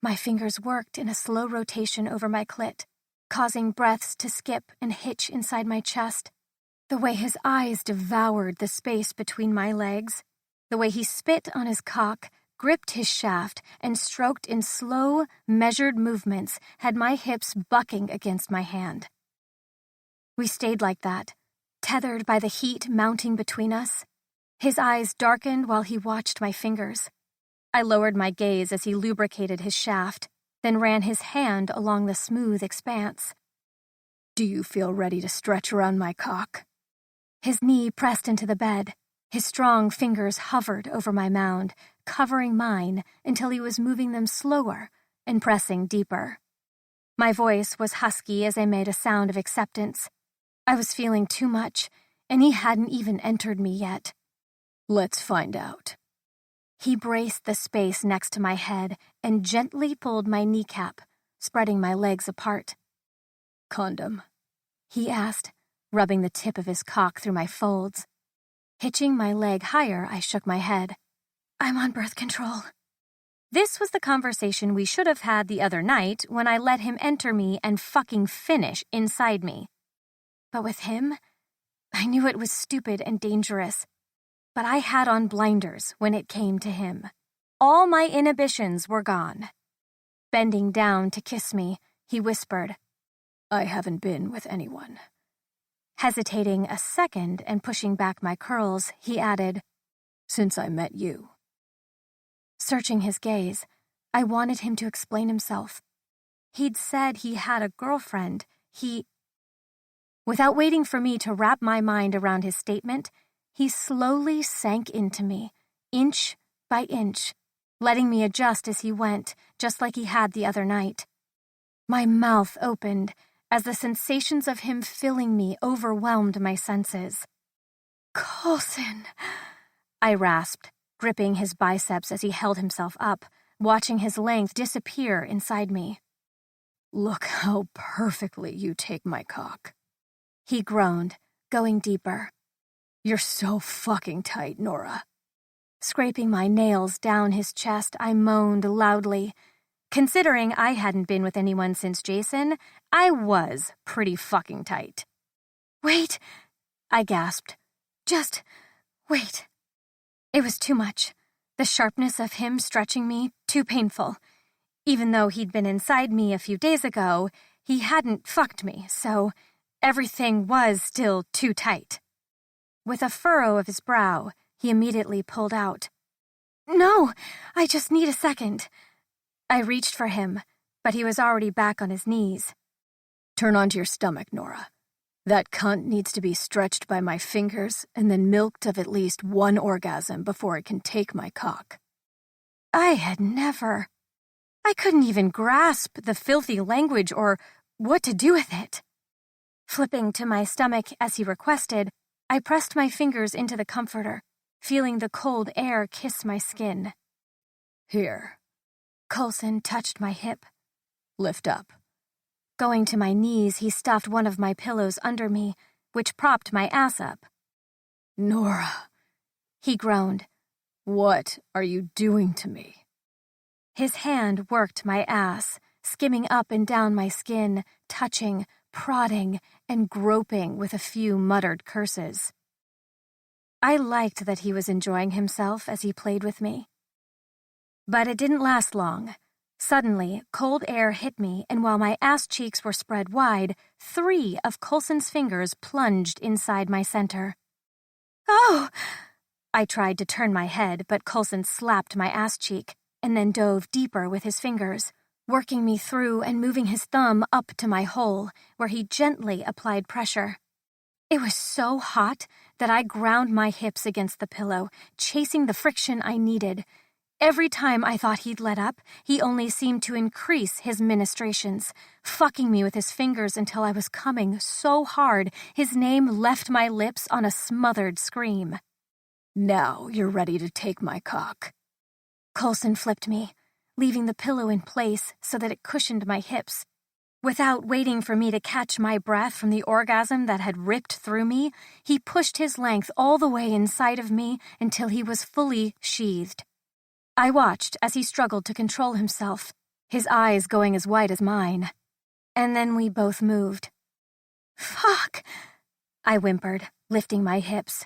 My fingers worked in a slow rotation over my clit, causing breaths to skip and hitch inside my chest. The way his eyes devoured the space between my legs, the way he spit on his cock, gripped his shaft, and stroked in slow, measured movements had my hips bucking against my hand. We stayed like that, tethered by the heat mounting between us. His eyes darkened while he watched my fingers. I lowered my gaze as he lubricated his shaft, then ran his hand along the smooth expanse.
Do you feel ready to stretch around my cock?
His knee pressed into the bed. His strong fingers hovered over my mound, covering mine until he was moving them slower and pressing deeper. My voice was husky as I made a sound of acceptance. I was feeling too much, and he hadn't even entered me yet.
Let's find out.
He braced the space next to my head and gently pulled my kneecap, spreading my legs apart.
Condom?
He asked, rubbing the tip of his cock through my folds. Hitching my leg higher, I shook my head. I'm on birth control. This was the conversation we should have had the other night when I let him enter me and fucking finish inside me. But with him, I knew it was stupid and dangerous. But I had on blinders when it came to him. All my inhibitions were gone. Bending down to kiss me, he whispered,
I haven't been with anyone.
Hesitating a second and pushing back my curls, he added,
Since I met you.
Searching his gaze, I wanted him to explain himself. He'd said he had a girlfriend. Without waiting for me to wrap my mind around his statement, he slowly sank into me, inch by inch, letting me adjust as he went, just like he had the other night. My mouth opened as the sensations of him filling me overwhelmed my senses. Coulson, I rasped, gripping his biceps as he held himself up, watching his length disappear inside me.
Look how perfectly you take my cock.
He groaned, going deeper.
You're so fucking tight, Nora.
Scraping my nails down his chest, I moaned loudly. Considering I hadn't been with anyone since Jason, I was pretty fucking tight. Wait, I gasped. Just wait. It was too much. The sharpness of him stretching me, too painful. Even though he'd been inside me a few days ago, he hadn't fucked me, so everything was still too tight. With a furrow of his brow, he immediately pulled out. No, I just need a second. I reached for him, but he was already back on his knees.
Turn onto your stomach, Nora. That cunt needs to be stretched by my fingers and then milked of at least one orgasm before it can take my cock.
I couldn't even grasp the filthy language or what to do with it. Flipping to my stomach as he requested, I pressed my fingers into the comforter, feeling the cold air kiss my skin.
Here.
Coulson touched my hip.
Lift up.
Going to my knees, he stuffed one of my pillows under me, which propped my ass up.
Nora,
he groaned.
What are you doing to me?
His hand worked my ass, skimming up and down my skin, touching, prodding, and groping with a few muttered curses. I liked that he was enjoying himself as he played with me. But it didn't last long. Suddenly, cold air hit me, and while my ass cheeks were spread wide, 3 of Coulson's fingers plunged inside my center. Oh! I tried to turn my head, but Coulson slapped my ass cheek, and then dove deeper with his fingers, working me through and moving his thumb up to my hole, where he gently applied pressure. It was so hot that I ground my hips against the pillow, chasing the friction I needed. Every time I thought he'd let up, he only seemed to increase his ministrations, fucking me with his fingers until I was coming so hard his name left my lips on a smothered scream.
Now you're ready to take my cock.
Coulson flipped me, leaving the pillow in place so that it cushioned my hips. Without waiting for me to catch my breath from the orgasm that had ripped through me, he pushed his length all the way inside of me until he was fully sheathed. I watched as he struggled to control himself, his eyes going as wide as mine. And then we both moved. "Fuck," I whimpered, lifting my hips.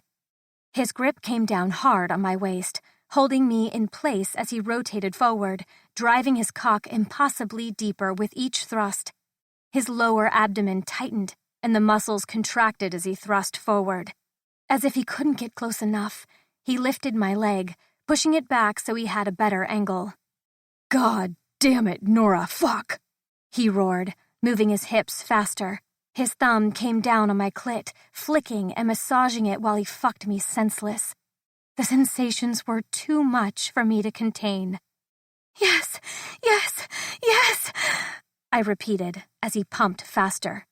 His grip came down hard on my waist, holding me in place as he rotated forward, driving his cock impossibly deeper with each thrust. His lower abdomen tightened, and the muscles contracted as he thrust forward. As if he couldn't get close enough, he lifted my leg, pushing it back so he had a better angle.
"God damn it, Nora, fuck!"
he roared, moving his hips faster. His thumb came down on my clit, flicking and massaging it while he fucked me senseless. The sensations were too much for me to contain. "Yes, yes, yes," I repeated as he pumped faster.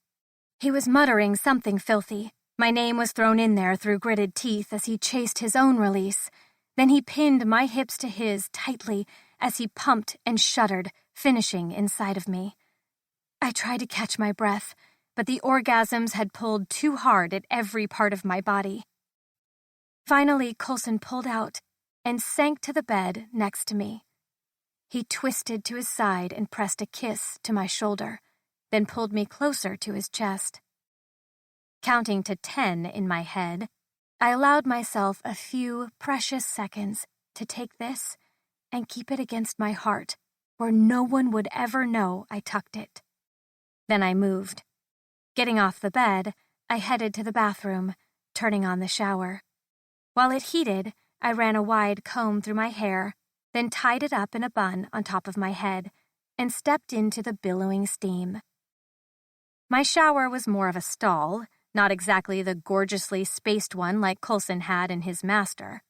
He was muttering something filthy. My name was thrown in there through gritted teeth as he chased his own release. Then he pinned my hips to his tightly as he pumped and shuddered, finishing inside of me. I tried to catch my breath, but the orgasms had pulled too hard at every part of my body. Finally, Coulson pulled out and sank to the bed next to me. He twisted to his side and pressed a kiss to my shoulder, then pulled me closer to his chest. Counting to 10 in my head, I allowed myself a few precious seconds to take this and keep it against my heart where no one would ever know I tucked it. Then I moved. Getting off the bed, I headed to the bathroom, turning on the shower. While it heated, I ran a wide comb through my hair, then tied it up in a bun on top of my head, and stepped into the billowing steam. My shower was more of a stall, not exactly the gorgeously spaced one like Coulson had in his master,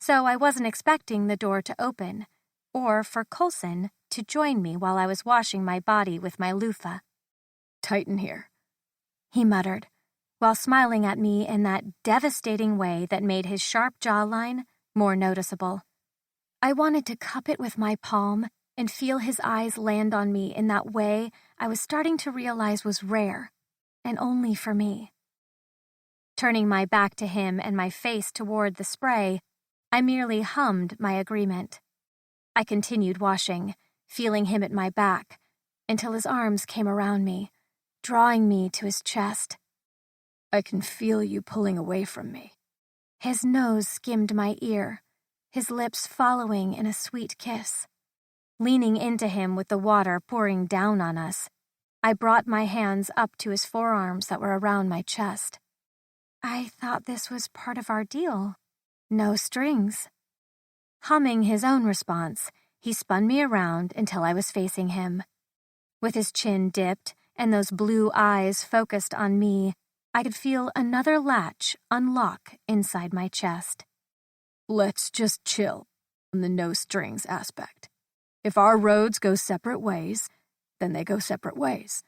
so I wasn't expecting the door to open, or for Coulson to join me while I was washing my body with my loofah.
"Tight in here,"
he muttered, while smiling at me in that devastating way that made his sharp jawline more noticeable. I wanted to cup it with my palm and feel his eyes land on me in that way I was starting to realize was rare, and only for me. Turning my back to him and my face toward the spray, I merely hummed my agreement. I continued washing, feeling him at my back, until his arms came around me, drawing me to his chest.
"I can feel you pulling away from me."
His nose skimmed my ear, his lips following in a sweet kiss. Leaning into him with the water pouring down on us, I brought my hands up to his forearms that were around my chest. I thought this was part of our deal. No strings. Humming his own response, he spun me around until I was facing him. With his chin dipped and those blue eyes focused on me, I could feel another latch unlock inside my chest.
"Let's just chill on the no strings aspect. If our roads go separate ways, then they go separate ways.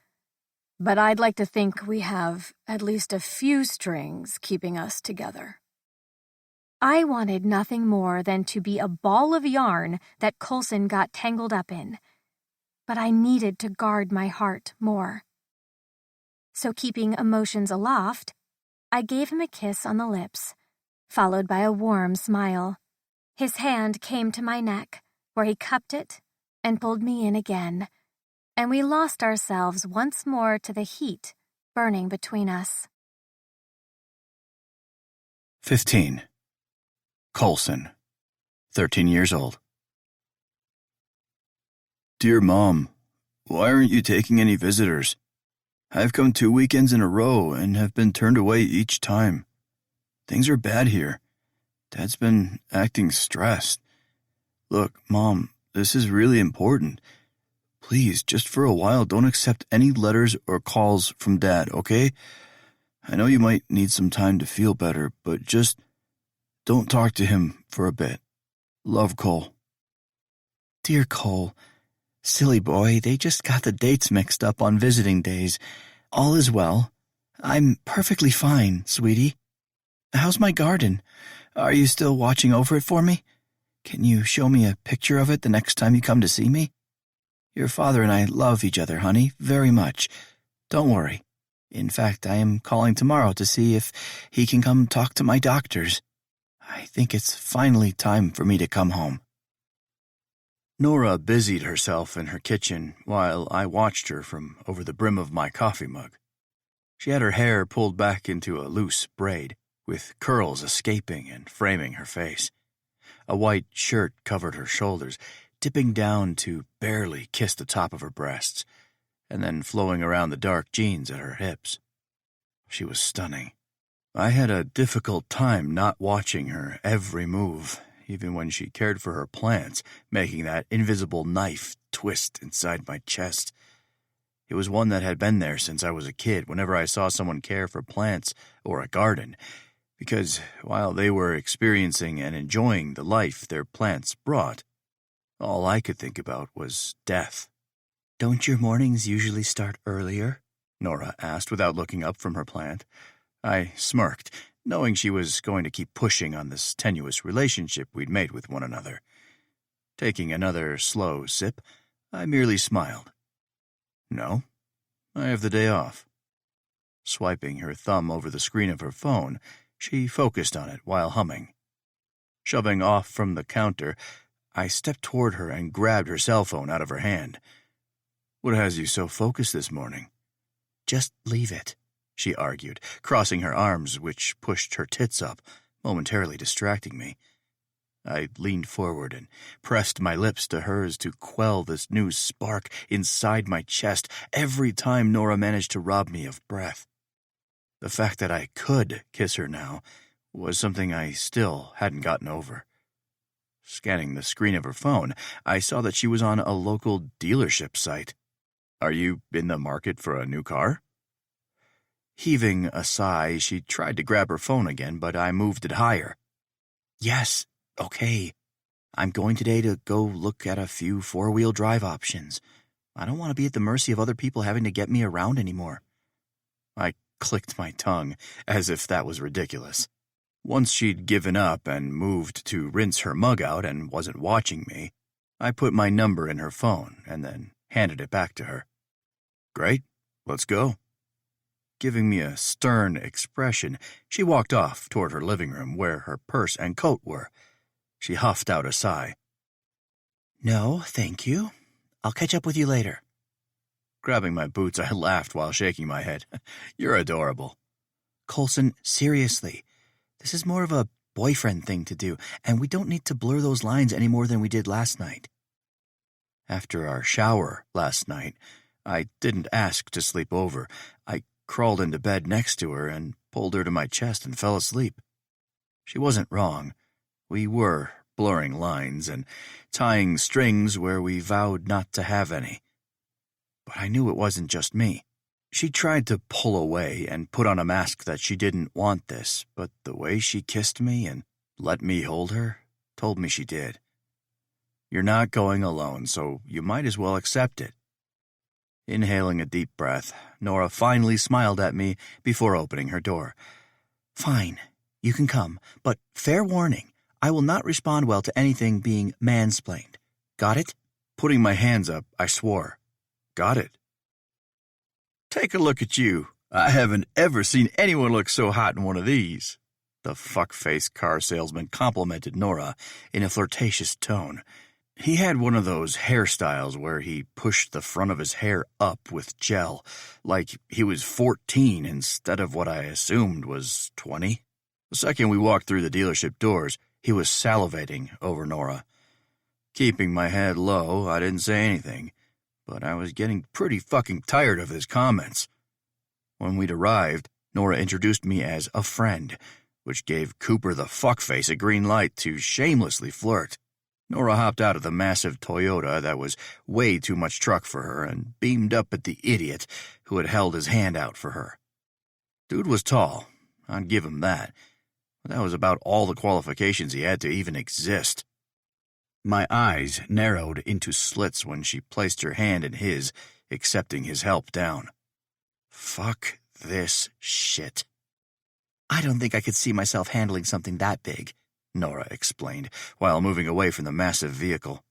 But I'd like to think we have at least a few strings keeping us together."
I wanted nothing more than to be a ball of yarn that Coulson got tangled up in, but I needed to guard my heart more. So keeping emotions aloft, I gave him a kiss on the lips, followed by a warm smile. His hand came to my neck, where he cupped it and pulled me in again, and we lost ourselves once more to the heat burning between us.
15. Coulson, 13 years old. Dear Mom, why aren't you taking any visitors? I've come 2 weekends in a row and have been turned away each time. Things are bad here. Dad's been acting stressed. Look, Mom, this is really important. Please, just for a while, don't accept any letters or calls from Dad, okay? I know you might need some time to feel better, but just don't talk to him for a bit. Love, Cole.
Dear Cole, silly boy, they just got the dates mixed up on visiting days. All is well. I'm perfectly fine, sweetie. How's my garden? Are you still watching over it for me? Can you show me a picture of it the next time you come to see me? Your father and I love each other, honey, very much. Don't worry. In fact, I am calling tomorrow to see if he can come talk to my doctors. I think it's finally time for me to come home.
Nora busied herself in her kitchen while I watched her from over the brim of my coffee mug. She had her hair pulled back into a loose braid, with curls escaping and framing her face. A white shirt covered her shoulders, dipping down to barely kiss the top of her breasts, and then flowing around the dark jeans at her hips. She was stunning. I had a difficult time not watching her every move, even when she cared for her plants, making that invisible knife twist inside my chest. It was one that had been there since I was a kid whenever I saw someone care for plants or a garden, because while they were experiencing and enjoying the life their plants brought, all I could think about was death.
Don't your mornings usually start earlier?
Nora asked without looking up from her plant. I smirked, knowing she was going to keep pushing on this tenuous relationship we'd made with one another. Taking another slow sip, I merely smiled. No, I have the day off. Swiping her thumb over the screen of her phone, she focused on it while humming. Shoving off from the counter, I stepped toward her and grabbed her cell phone out of her hand. What has you so focused this morning?
Just leave it,
she argued, crossing her arms, which pushed her tits up, momentarily distracting me. I leaned forward and pressed my lips to hers to quell this new spark inside my chest every time Nora managed to rob me of breath. The fact that I could kiss her now was something I still hadn't gotten over. Scanning the screen of her phone, I saw that she was on a local dealership site. Are you in the market for a new car? Heaving a sigh, she tried to grab her phone again, but I moved it higher.
Yes, okay. I'm going today to go look at a few four-wheel drive options. I don't want to be at the mercy of other people having to get me around anymore.
I clicked my tongue, as if that was ridiculous. Once she'd given up and moved to rinse her mug out and wasn't watching me, I put my number in her phone and then handed it back to her. Great, let's go. Giving me a stern expression, she walked off toward her living room where her purse and coat were. She huffed out a sigh.
No, thank you. I'll catch up with you later.
Grabbing my boots, I laughed while shaking my head. You're adorable.
Coulson, seriously. This is more of a boyfriend thing to do, and we don't need to blur those lines any more than we did last night.
After our shower last night, I didn't ask to sleep over. I crawled into bed next to her and pulled her to my chest and fell asleep. She wasn't wrong. We were blurring lines and tying strings where we vowed not to have any. But I knew it wasn't just me. She tried to pull away and put on a mask that she didn't want this, but the way she kissed me and let me hold her told me she did. You're not going alone, so you might as well accept it. Inhaling a deep breath, Nora finally smiled at me before opening her door.
Fine, you can come, but fair warning, I will not respond well to anything being mansplained. Got it?
Putting my hands up, I swore. Got it. Take a look at you. I haven't ever seen anyone look so hot in one of these. The fuck-faced car salesman complimented Nora in a flirtatious tone. He had one of those hairstyles where he pushed the front of his hair up with gel, like he was 14 instead of what I assumed was 20. The second we walked through the dealership doors, he was salivating over Nora. Keeping my head low, I didn't say anything, but I was getting pretty fucking tired of his comments. When we'd arrived, Nora introduced me as a friend, which gave Cooper the fuckface a green light to shamelessly flirt. Nora hopped out of the massive Toyota that was way too much truck for her and beamed up at the idiot who had held his hand out for her. Dude was tall, I'd give him that, but that was about all the qualifications he had to even exist. My eyes narrowed into slits when she placed her hand in his, accepting his help down. Fuck this shit.
I don't think I could see myself handling something that big, Nora explained, while moving away from the massive vehicle.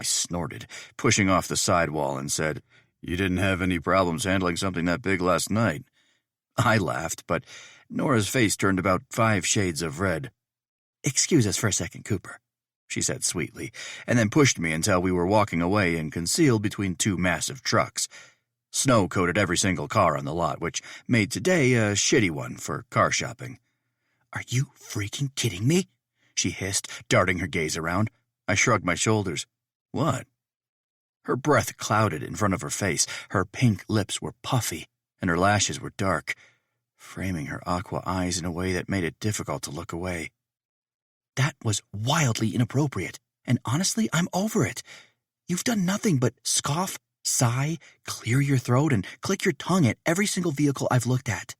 I snorted, pushing off the sidewall, and said, "You didn't have any problems handling something that big last night." I laughed, but Nora's face turned about 5 shades of red. "Excuse us for a second, Cooper," she said sweetly, and then pushed me until we were walking away and concealed between 2 massive trucks. Snow coated every single car on the lot, which made today a shitty one for car shopping. "Are you freaking kidding me?" she hissed, darting her gaze around. I shrugged my shoulders. "What?" Her breath clouded in front of her face, her pink lips were puffy, and her lashes were dark, framing her aqua eyes in a way that made it difficult to look away. "That was wildly inappropriate, and honestly, I'm over it. You've done nothing but scoff, sigh, clear your throat, and click your tongue at every single vehicle I've looked at."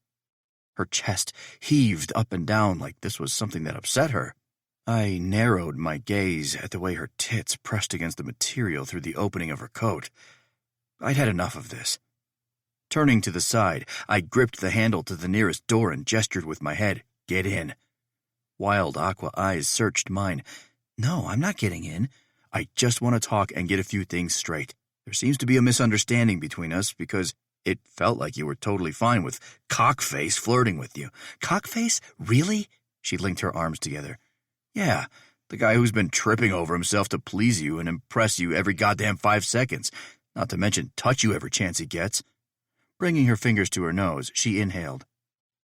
Her chest heaved up and down like this was something that upset her. I narrowed my gaze at the way her tits pressed against the material through the opening of her coat. I'd had enough of this. Turning to the side, I gripped the handle to the nearest door and gestured with my head, "Get in." Wild aqua eyes searched mine. "No, I'm not getting in. I just want to talk and get a few things straight. There seems to be a misunderstanding between us because it felt like you were totally fine with Cockface flirting with you." "Cockface? Really?" She linked her arms together. "Yeah, the guy who's been tripping over himself to please you and impress you every goddamn 5 seconds, not to mention touch you every chance he gets." Bringing her fingers to her nose, she inhaled.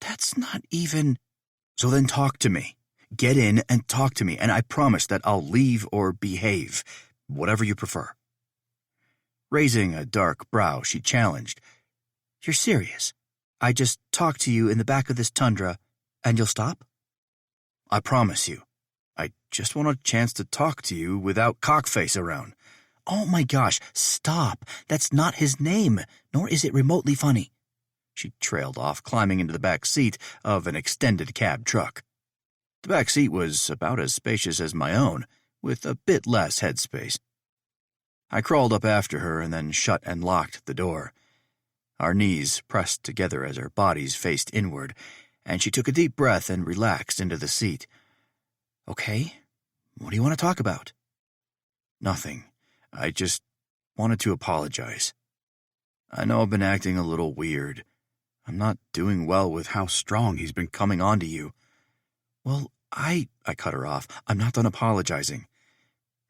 "That's not even—" "So then talk to me. Get in and talk to me, and I promise that I'll leave or behave, whatever you prefer." Raising a dark brow, she challenged, "You're serious? I just talk to you in the back of this Tundra, and you'll stop?" "I promise you. I just want a chance to talk to you without Cockface around." "Oh my gosh, stop. That's not his name, nor is it remotely funny." She trailed off, climbing into the back seat of an extended cab truck. The back seat was about as spacious as my own, with a bit less headspace. I crawled up after her and then shut and locked the door. Our knees pressed together as our bodies faced inward, and she took a deep breath and relaxed into the seat. "Okay, what do you want to talk about?" "Nothing. I just wanted to apologize. I know I've been acting a little weird. I'm not doing well with how strong he's been coming on to you." "Well, I cut her off. "I'm not done apologizing."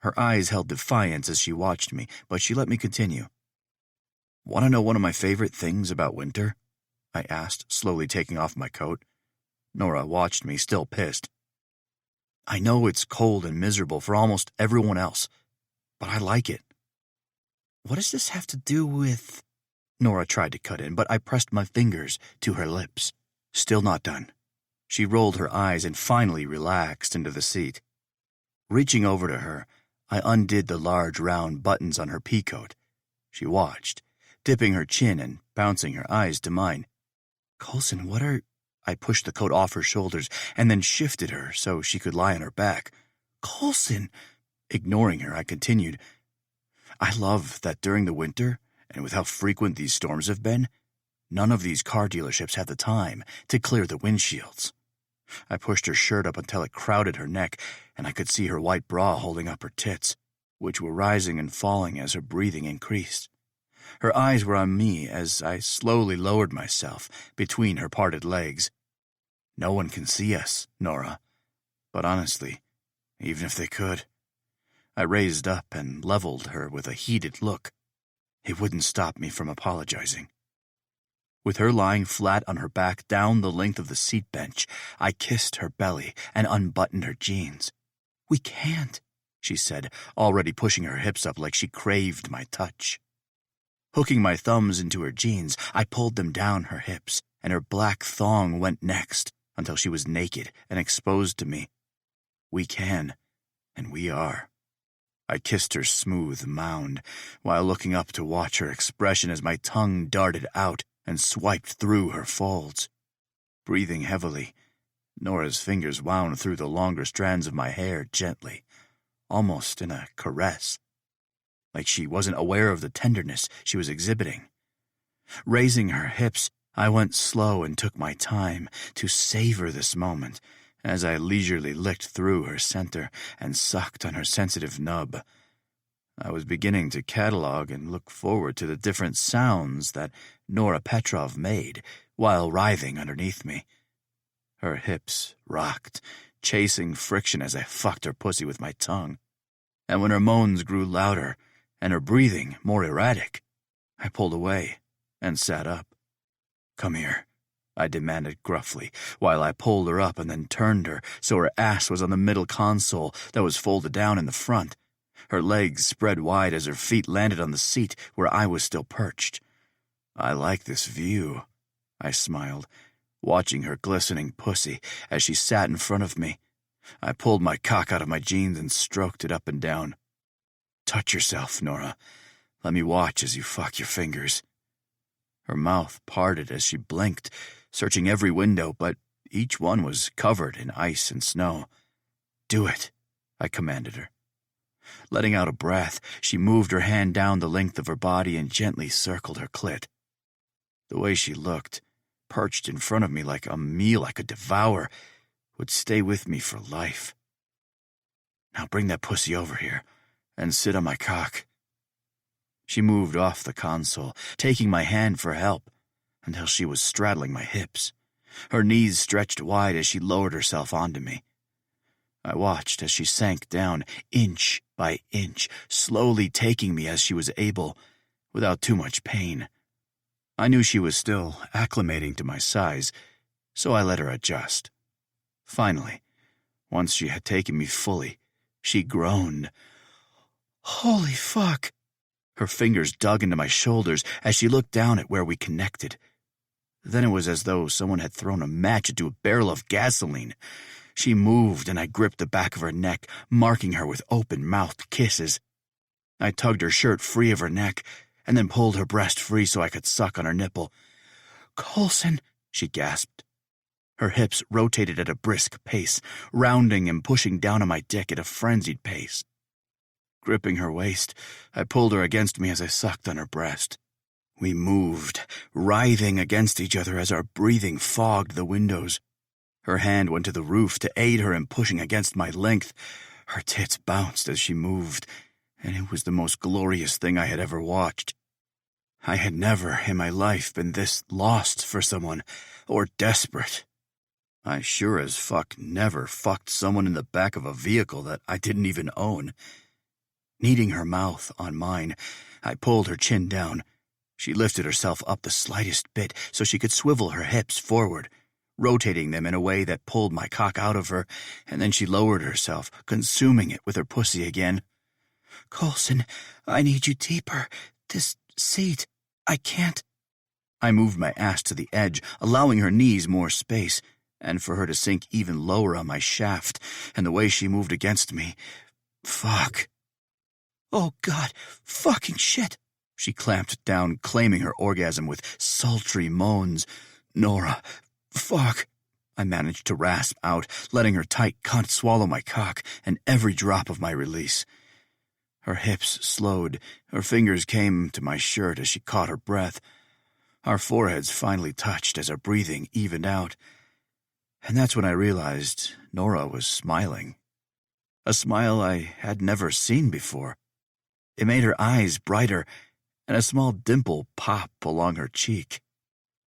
Her eyes held defiance as she watched me, but she let me continue. "Want to know one of my favorite things about winter?" I asked, slowly taking off my coat. Nora watched me, still pissed. "I know it's cold and miserable for almost everyone else, but I like it." "What does this have to do with—" Nora tried to cut in, but I pressed my fingers to her lips. Still not done. She rolled her eyes and finally relaxed into the seat. Reaching over to her, I undid the large round buttons on her peacoat. She watched, dipping her chin and bouncing her eyes to mine. "Coulson, what are—" I pushed the coat off her shoulders and then shifted her so she could lie on her back. "Coulson!" Ignoring her, I continued, "I love that during the winter, and with how frequent these storms have been, none of these car dealerships have the time to clear the windshields." I pushed her shirt up until it crowded her neck, and I could see her white bra holding up her tits, which were rising and falling as her breathing increased. Her eyes were on me as I slowly lowered myself between her parted legs. "No one can see us, Nora. But honestly, even if they could..." I raised up and leveled her with a heated look. It wouldn't stop me from apologizing. With her lying flat on her back down the length of the seat bench, I kissed her belly and unbuttoned her jeans. "We can't," she said, already pushing her hips up like she craved my touch. Hooking my thumbs into her jeans, I pulled them down her hips, and her black thong went next until she was naked and exposed to me. "We can, and we are." I kissed her smooth mound, while looking up to watch her expression as my tongue darted out and swiped through her folds. Breathing heavily, Nora's fingers wound through the longer strands of my hair gently, almost in a caress, like she wasn't aware of the tenderness she was exhibiting. Raising her hips, I went slow and took my time to savor this moment as I leisurely licked through her center and sucked on her sensitive nub. I was beginning to catalog and look forward to the different sounds that Nora Petrov made while writhing underneath me. Her hips rocked, chasing friction as I fucked her pussy with my tongue. And when her moans grew louder and her breathing more erratic, I pulled away and sat up. "Come here," I demanded gruffly, while I pulled her up and then turned her so her ass was on the middle console that was folded down in the front. Her legs spread wide as her feet landed on the seat where I was still perched. "I like this view," I smiled, watching her glistening pussy as she sat in front of me. I pulled my cock out of my jeans and stroked it up and down. "Touch yourself, Nora. Let me watch as you fuck your fingers." Her mouth parted as she blinked, searching every window, but each one was covered in ice and snow. "Do it," I commanded her. Letting out a breath, she moved her hand down the length of her body and gently circled her clit. The way she looked, perched in front of me like a meal I could devour, would stay with me for life. "Now bring that pussy over here and sit on my cock." She moved off the console, taking my hand for help, until she was straddling my hips. Her knees stretched wide as she lowered herself onto me. I watched as she sank down, inch by inch, slowly taking me as she was able, without too much pain. I knew she was still acclimating to my size, so I let her adjust. Finally, once she had taken me fully, she groaned. "Holy fuck!" Her fingers dug into my shoulders as she looked down at where we connected. Then it was as though someone had thrown a match into a barrel of gasoline. She moved, and I gripped the back of her neck, marking her with open-mouthed kisses. I tugged her shirt free of her neck, and then pulled her breast free so I could suck on her nipple. "Coulson," she gasped. Her hips rotated at a brisk pace, rounding and pushing down on my dick at a frenzied pace. Gripping her waist, I pulled her against me as I sucked on her breast. We moved, writhing against each other as our breathing fogged the windows. Her hand went to the roof to aid her in pushing against my length. Her tits bounced as she moved, and it was the most glorious thing I had ever watched. I had never in my life been this lost for someone, or desperate. I sure as fuck never fucked someone in the back of a vehicle that I didn't even own. Kneading her mouth on mine, I pulled her chin down. She lifted herself up the slightest bit so she could swivel her hips forward, rotating them in a way that pulled my cock out of her, and then she lowered herself, consuming it with her pussy again. "Coulson, I need you deeper. This seat, I can't." I moved my ass to the edge, allowing her knees more space, and for her to sink even lower on my shaft, and the way she moved against me. Fuck. "Oh, God, fucking shit." She clamped down, claiming her orgasm with sultry moans. "Nora, fuck." I managed to rasp out, letting her tight cunt swallow my cock and every drop of my release. Her hips slowed, her fingers came to my shirt as she caught her breath. Our foreheads finally touched as our breathing evened out. And that's when I realized Nora was smiling. A smile I had never seen before. It made her eyes brighter, and a small dimple pop along her cheek.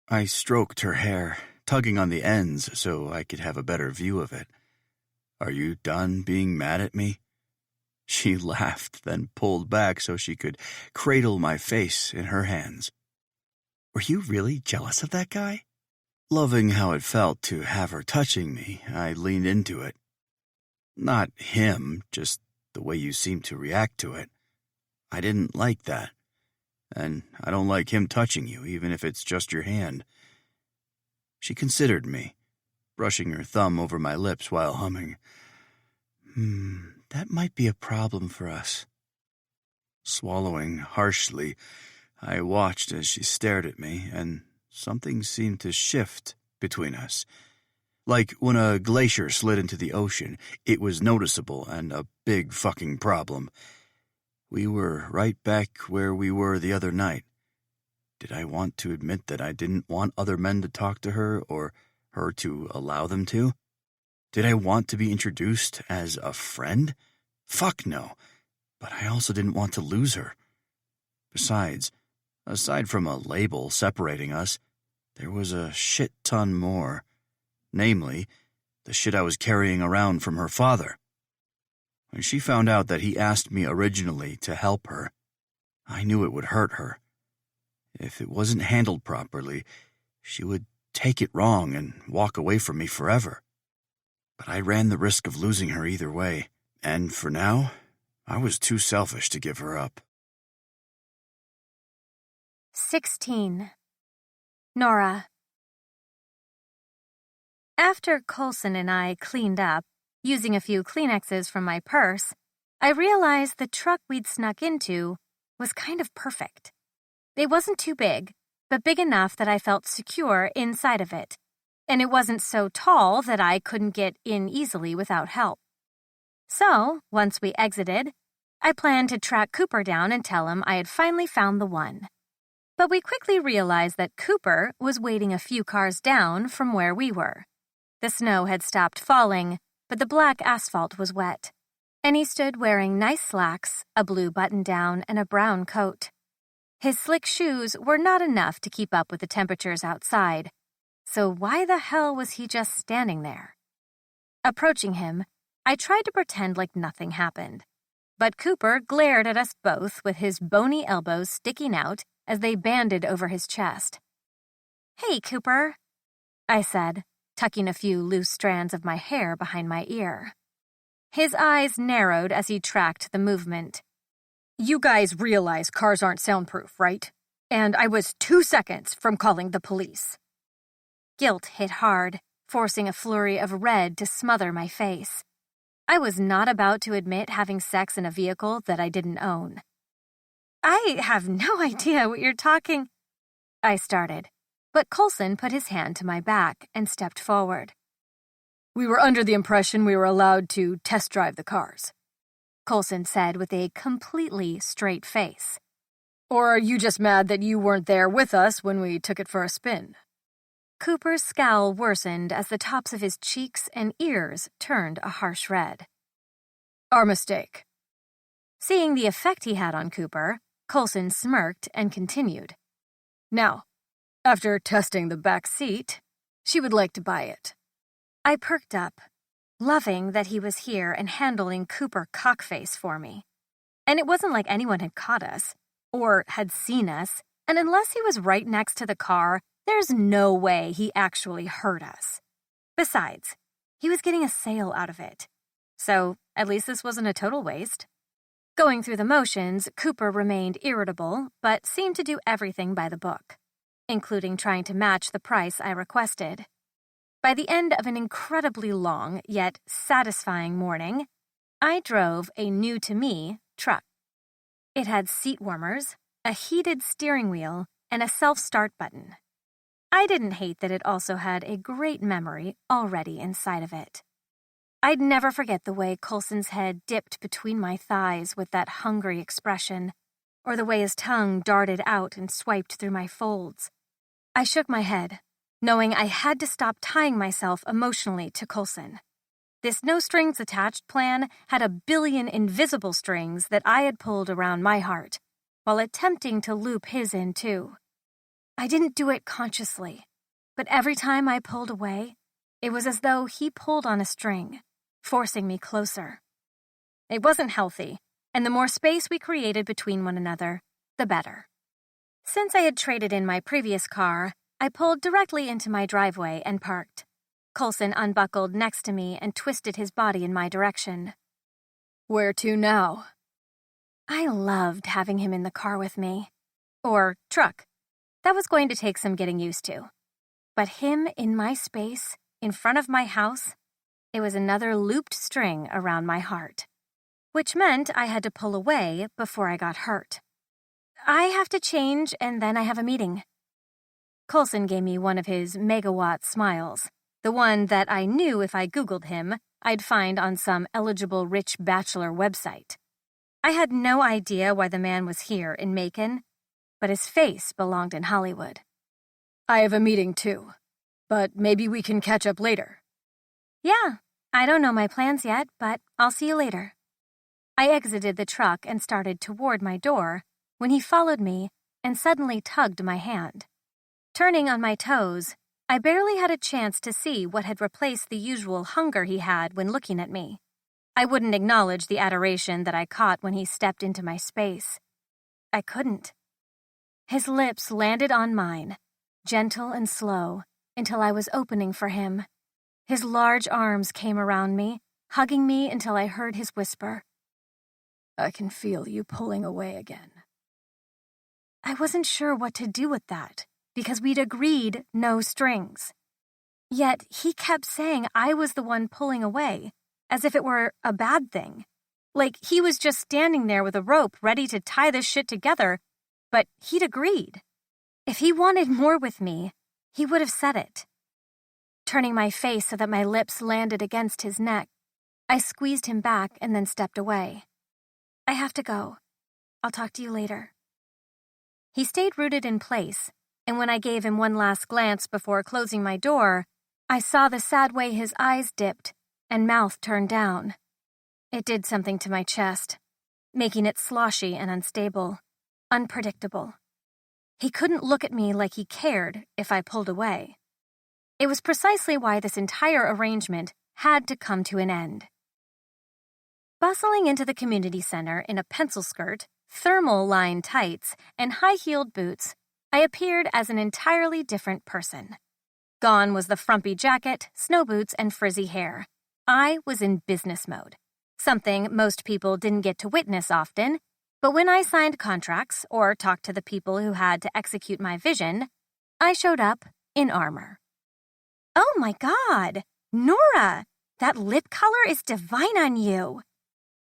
I stroked her hair, tugging on the ends so I could have a better view of it. "Are you done being mad at me?" She laughed, then pulled back so she could cradle my face in her hands. "Were you really jealous of that guy?" Loving how it felt to have her touching me, I leaned into it. "Not him, just the way you seemed to react to it. I didn't like that. And I don't like him touching you, even if it's just your hand." She considered me, brushing her thumb over my lips while humming. That might be a problem for us." Swallowing harshly, I watched as she stared at me, and something seemed to shift between us. Like when a glacier slid into the ocean, it was noticeable and a big fucking problem. We were right back where we were the other night. Did I want to admit that I didn't want other men to talk to her or her to allow them to? Did I want to be introduced as a friend? Fuck no. but I also didn't want to lose her. Besides, aside from a label separating us, there was a shit ton more. Namely, the shit I was carrying around from her father. When she found out that he asked me originally to help her, I knew it would hurt her. If it wasn't handled properly, she would take it wrong and walk away from me forever. But I ran the risk of losing her either way, and for now, I was too selfish to give her up.
16. Nora. After Coulson and I cleaned up, using a few Kleenexes from my purse, I realized the truck we'd snuck into was kind of perfect. It wasn't too big, but big enough that I felt secure inside of it, and it wasn't so tall that I couldn't get in easily without help. So, once we exited, I planned to track Cooper down and tell him I had finally found the one. But we quickly realized that Cooper was waiting a few cars down from where we were. The snow had stopped falling, but the black asphalt was wet, and he stood wearing nice slacks, a blue button-down, and a brown coat. His slick shoes were not enough to keep up with the temperatures outside, so why the hell was he just standing there? Approaching him, I tried to pretend like nothing happened, but Cooper glared at us both with his bony elbows sticking out as they banded over his chest. "Hey, Cooper," I said, tucking a few loose strands of my hair behind my ear. His eyes narrowed as he tracked the movement.
You guys realize cars aren't soundproof, right? And I was 2 seconds from calling the police.
Guilt hit hard, forcing a flurry of red to smother my face. I was not about to admit having sex in a vehicle that I didn't own. "I have no idea what you're talking," I started, but Coulson put his hand to my back and stepped forward.
"We were under the impression we were allowed to test drive the cars," Coulson said with a completely straight face. "Or are you just mad that you weren't there with us when we took it for a spin?"
Cooper's scowl worsened as the tops of his cheeks and ears turned a harsh red.
"Our mistake."
Seeing the effect he had on Cooper, Coulson smirked and continued.
"Now, after testing the back seat, she would like to buy it."
I perked up, loving that he was here and handling Cooper cockface for me. And it wasn't like anyone had caught us, or had seen us, and unless he was right next to the car, there's no way he actually heard us. Besides, he was getting a sale out of it. So, at least this wasn't a total waste. Going through the motions, Cooper remained irritable, but seemed to do everything by the book, including trying to match the price I requested. By the end of an incredibly long, yet satisfying morning, I drove a new-to-me truck. It had seat warmers, a heated steering wheel, and a self-start button. I didn't hate that it also had a great memory already inside of it. I'd never forget the way Coulson's head dipped between my thighs with that hungry expression, or the way his tongue darted out and swiped through my folds. I shook my head, knowing I had to stop tying myself emotionally to Coulson. This no-strings-attached plan had a billion invisible strings that I had pulled around my heart, while attempting to loop his in too. I didn't do it consciously, but every time I pulled away, it was as though he pulled on a string, forcing me closer. It wasn't healthy, and the more space we created between one another, the better. Since I had traded in my previous car, I pulled directly into my driveway and parked. Coulson unbuckled next to me and twisted his body in my direction.
"Where to now?"
I loved having him in the car with me. Or truck. That was going to take some getting used to. But him in my space, in front of my house, it was another looped string around my heart. Which meant I had to pull away before I got hurt. "I have to change and then I have a meeting." Coulson gave me one of his megawatt smiles, the one that I knew if I Googled him, I'd find on some eligible rich bachelor website. I had no idea why the man was here in Macon, but his face belonged in Hollywood.
"I have a meeting too, but maybe we can catch up later."
"Yeah, I don't know my plans yet, but I'll see you later." I exited the truck and started toward my door when he followed me and suddenly tugged my hand. Turning on my toes, I barely had a chance to see what had replaced the usual hunger he had when looking at me. I wouldn't acknowledge the adoration that I caught when he stepped into my space. I couldn't. His lips landed on mine, gentle and slow, until I was opening for him. His large arms came around me, hugging me until I heard his whisper.
I can feel you pulling away again.
I wasn't sure what to do with that, because we'd agreed no strings. Yet he kept saying I was the one pulling away, as if it were a bad thing. Like he was just standing there with a rope ready to tie this shit together, but he'd agreed. If he wanted more with me, he would have said it. Turning my face so that my lips landed against his neck, I squeezed him back and then stepped away. I have to go. I'll talk to you later. He stayed rooted in place, and when I gave him one last glance before closing my door, I saw the sad way his eyes dipped and mouth turned down. It did something to my chest, making it sloshy and unstable, unpredictable. He couldn't look at me like he cared if I pulled away. It was precisely why this entire arrangement had to come to an end. Bustling into the community center in a pencil skirt, thermal-lined tights, and high-heeled boots, I appeared as an entirely different person. Gone was the frumpy jacket, snow boots, and frizzy hair. I was in business mode, something most people didn't get to witness often, but when I signed contracts or talked to the people who had to execute my vision, I showed up in armor. Oh my God! Nora! That lip color is divine on you!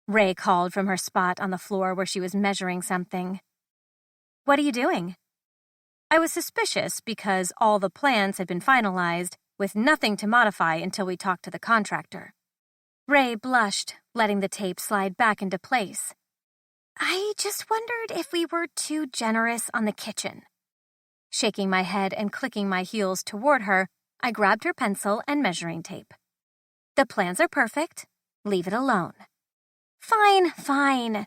Ray called from her spot on the floor where she was measuring something. What are you doing? I was suspicious because all the plans had been finalized, with nothing to modify until we talked to the contractor. Ray blushed, letting the tape slide back into place. I just wondered if we were too generous on the kitchen. Shaking my head and clicking my heels toward her, I grabbed her pencil and measuring tape. The plans are perfect. Leave it alone. Fine.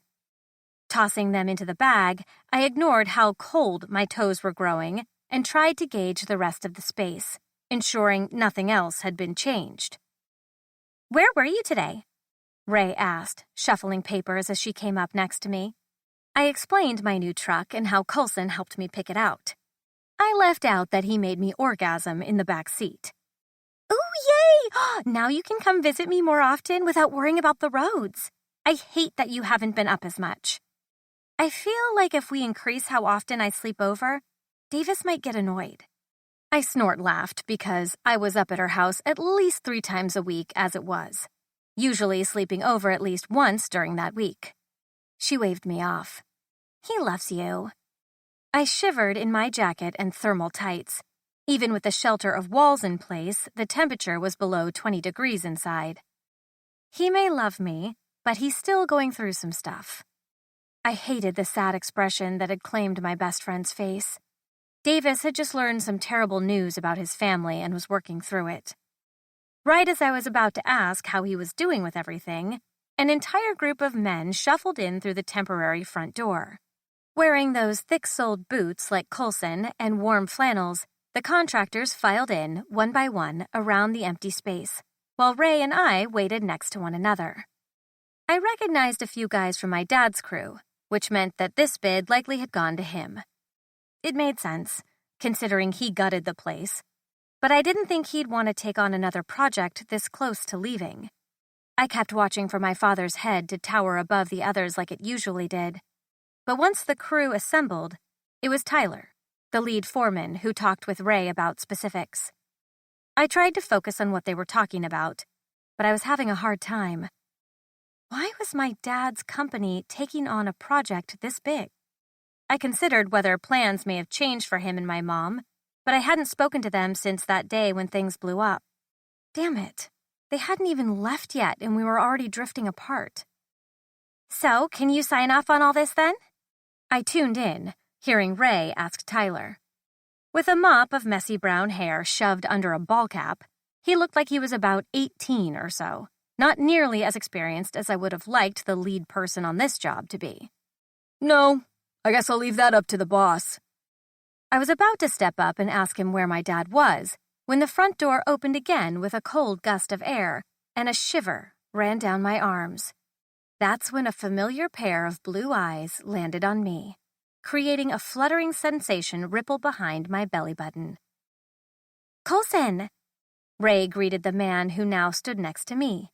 Tossing them into the bag, I ignored how cold my toes were growing and tried to gauge the rest of the space, ensuring nothing else had been changed. Where were you today? Ray asked, shuffling papers as she came up next to me. I explained my new truck and how Coulson helped me pick it out. I left out that he made me orgasm in the back seat. Ooh, yay! Now you can come visit me more often without worrying about the roads. I hate that you haven't been up as much. I feel like if we increase how often I sleep over, Davis might get annoyed. I snort-laughed because I was up at her house at least 3 times a week as it was, usually sleeping over at least once during that week. She waved me off. He loves you. I shivered in my jacket and thermal tights. Even with the shelter of walls in place, the temperature was below 20 degrees inside. He may love me, but he's still going through some stuff. I hated the sad expression that had claimed my best friend's face. Davis had just learned some terrible news about his family and was working through it. Right as I was about to ask how he was doing with everything, an entire group of men shuffled in through the temporary front door. Wearing those thick-soled boots like Coulson and warm flannels, the contractors filed in, one by one, around the empty space, while Ray and I waited next to one another. I recognized a few guys from my dad's crew, which meant that this bid likely had gone to him. It made sense, considering he gutted the place, but I didn't think he'd want to take on another project this close to leaving. I kept watching for my father's head to tower above the others like it usually did. But once the crew assembled, it was Tyler, the lead foreman, who talked with Ray about specifics. I tried to focus on what they were talking about, but I was having a hard time. Why was my dad's company taking on a project this big? I considered whether plans may have changed for him and my mom, but I hadn't spoken to them since that day when things blew up. Damn it, they hadn't even left yet and we were already drifting apart. So, can you sign off on all this then? I tuned in, hearing Ray ask Tyler. With a mop of messy brown hair shoved under a ball cap, he looked like he was about 18 or so, not nearly as experienced as I would have liked the lead person on this job to be.
No, I guess I'll leave that up to the boss.
I was about to step up and ask him where my dad was when the front door opened again with a cold gust of air, and a shiver ran down my arms. That's when a familiar pair of blue eyes landed on me, creating a fluttering sensation ripple behind my belly button. "Coulson!" Ray greeted the man who now stood next to me.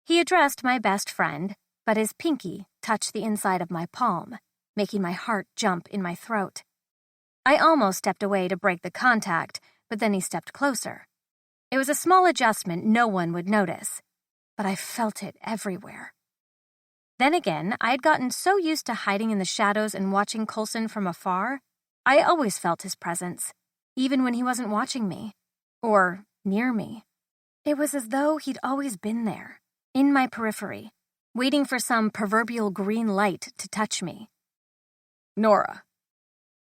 He addressed my best friend, but his pinky touched the inside of my palm, making my heart jump in my throat. I almost stepped away to break the contact, but then he stepped closer. It was a small adjustment no one would notice, but I felt it everywhere. Then again, I had gotten so used to hiding in the shadows and watching Coulson from afar, I always felt his presence, even when he wasn't watching me, or near me. It was as though he'd always been there, in my periphery, waiting for some proverbial green light to touch me.
Nora.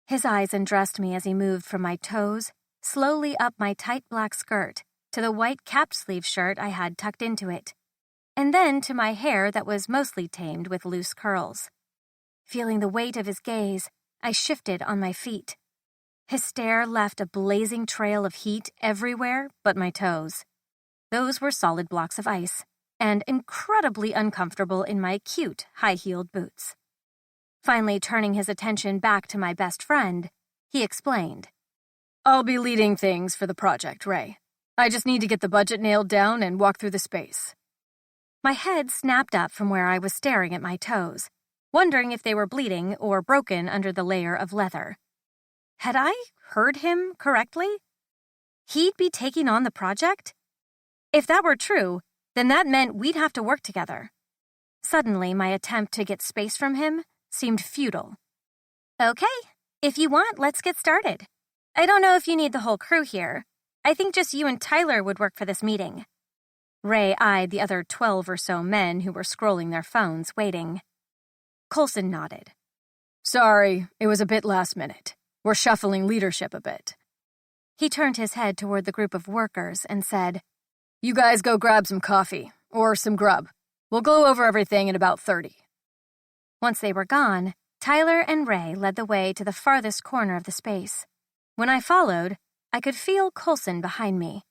His eyes undressed me as he moved from my toes, slowly up my tight black skirt, to the white cap-sleeve shirt I had tucked into it, and then to my hair that was mostly tamed with loose curls. Feeling the weight of his gaze, I shifted on my feet. His stare left a blazing trail of heat everywhere but my toes. Those were solid blocks of ice, and incredibly uncomfortable in my cute high-heeled boots. Finally turning his attention back to my best friend, he explained.
I'll be leading things for the project, Ray. I just need to get the budget nailed down and walk through the space.
My head snapped up from where I was staring at my toes, wondering if they were bleeding or broken under the layer of leather. Had I heard him correctly? He'd be taking on the project? If that were true, then that meant we'd have to work together. Suddenly, my attempt to get space from him seemed futile. Okay, if you want, let's get started. I don't know if you need the whole crew here. I think just you and Tyler would work for this meeting. Ray eyed the other 12 or so men who were scrolling their phones, waiting. Coulson nodded.
Sorry, it was a bit last minute. We're shuffling leadership a bit.
He turned his head toward the group of workers and said,
You guys go grab some coffee, or some grub. We'll go over everything in about 30.
Once they were gone, Tyler and Ray led the way to the farthest corner of the space. When I followed, I could feel Coulson behind me.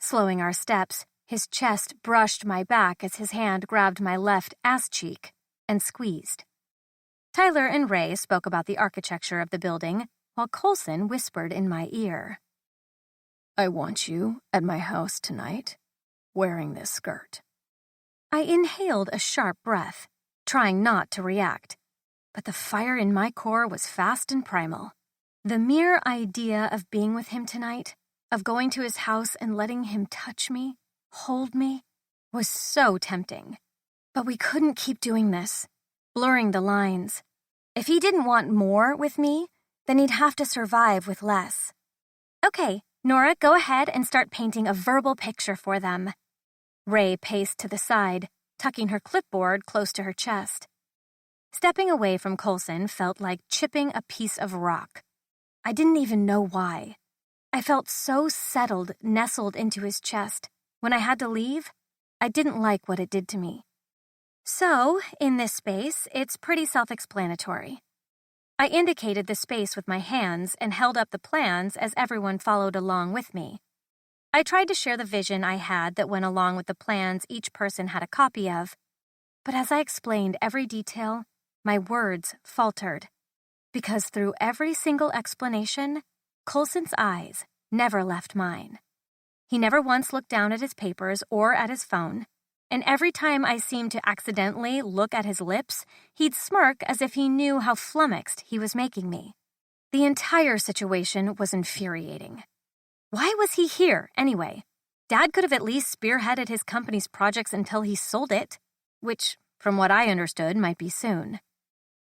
Slowing our steps, his chest brushed my back as his hand grabbed my left ass cheek and squeezed. Tyler and Ray spoke about the architecture of the building, while Coulson whispered in my ear.
I want you at my house tonight, wearing this skirt.
I inhaled a sharp breath, trying not to react, but the fire in my core was fast and primal. The mere idea of being with him tonight, of going to his house and letting him touch me, hold me, was so tempting. But we couldn't keep doing this, blurring the lines. If he didn't want more with me, then he'd have to survive with less. Okay, Nora, go ahead and start painting a verbal picture for them. Ray paced to the side, tucking her clipboard close to her chest. Stepping away from Coulson felt like chipping a piece of rock. I didn't even know why. I felt so settled, nestled into his chest. When I had to leave, I didn't like what it did to me. So, in this space, it's pretty self-explanatory. I indicated the space with my hands and held up the plans as everyone followed along with me. I tried to share the vision I had that went along with the plans each person had a copy of, but as I explained every detail, my words faltered, because through every single explanation, Coulson's eyes never left mine. He never once looked down at his papers or at his phone, and every time I seemed to accidentally look at his lips, he'd smirk as if he knew how flummoxed he was making me. The entire situation was infuriating. Why was he here, anyway? Dad could have at least spearheaded his company's projects until he sold it, which, from what I understood, might be soon.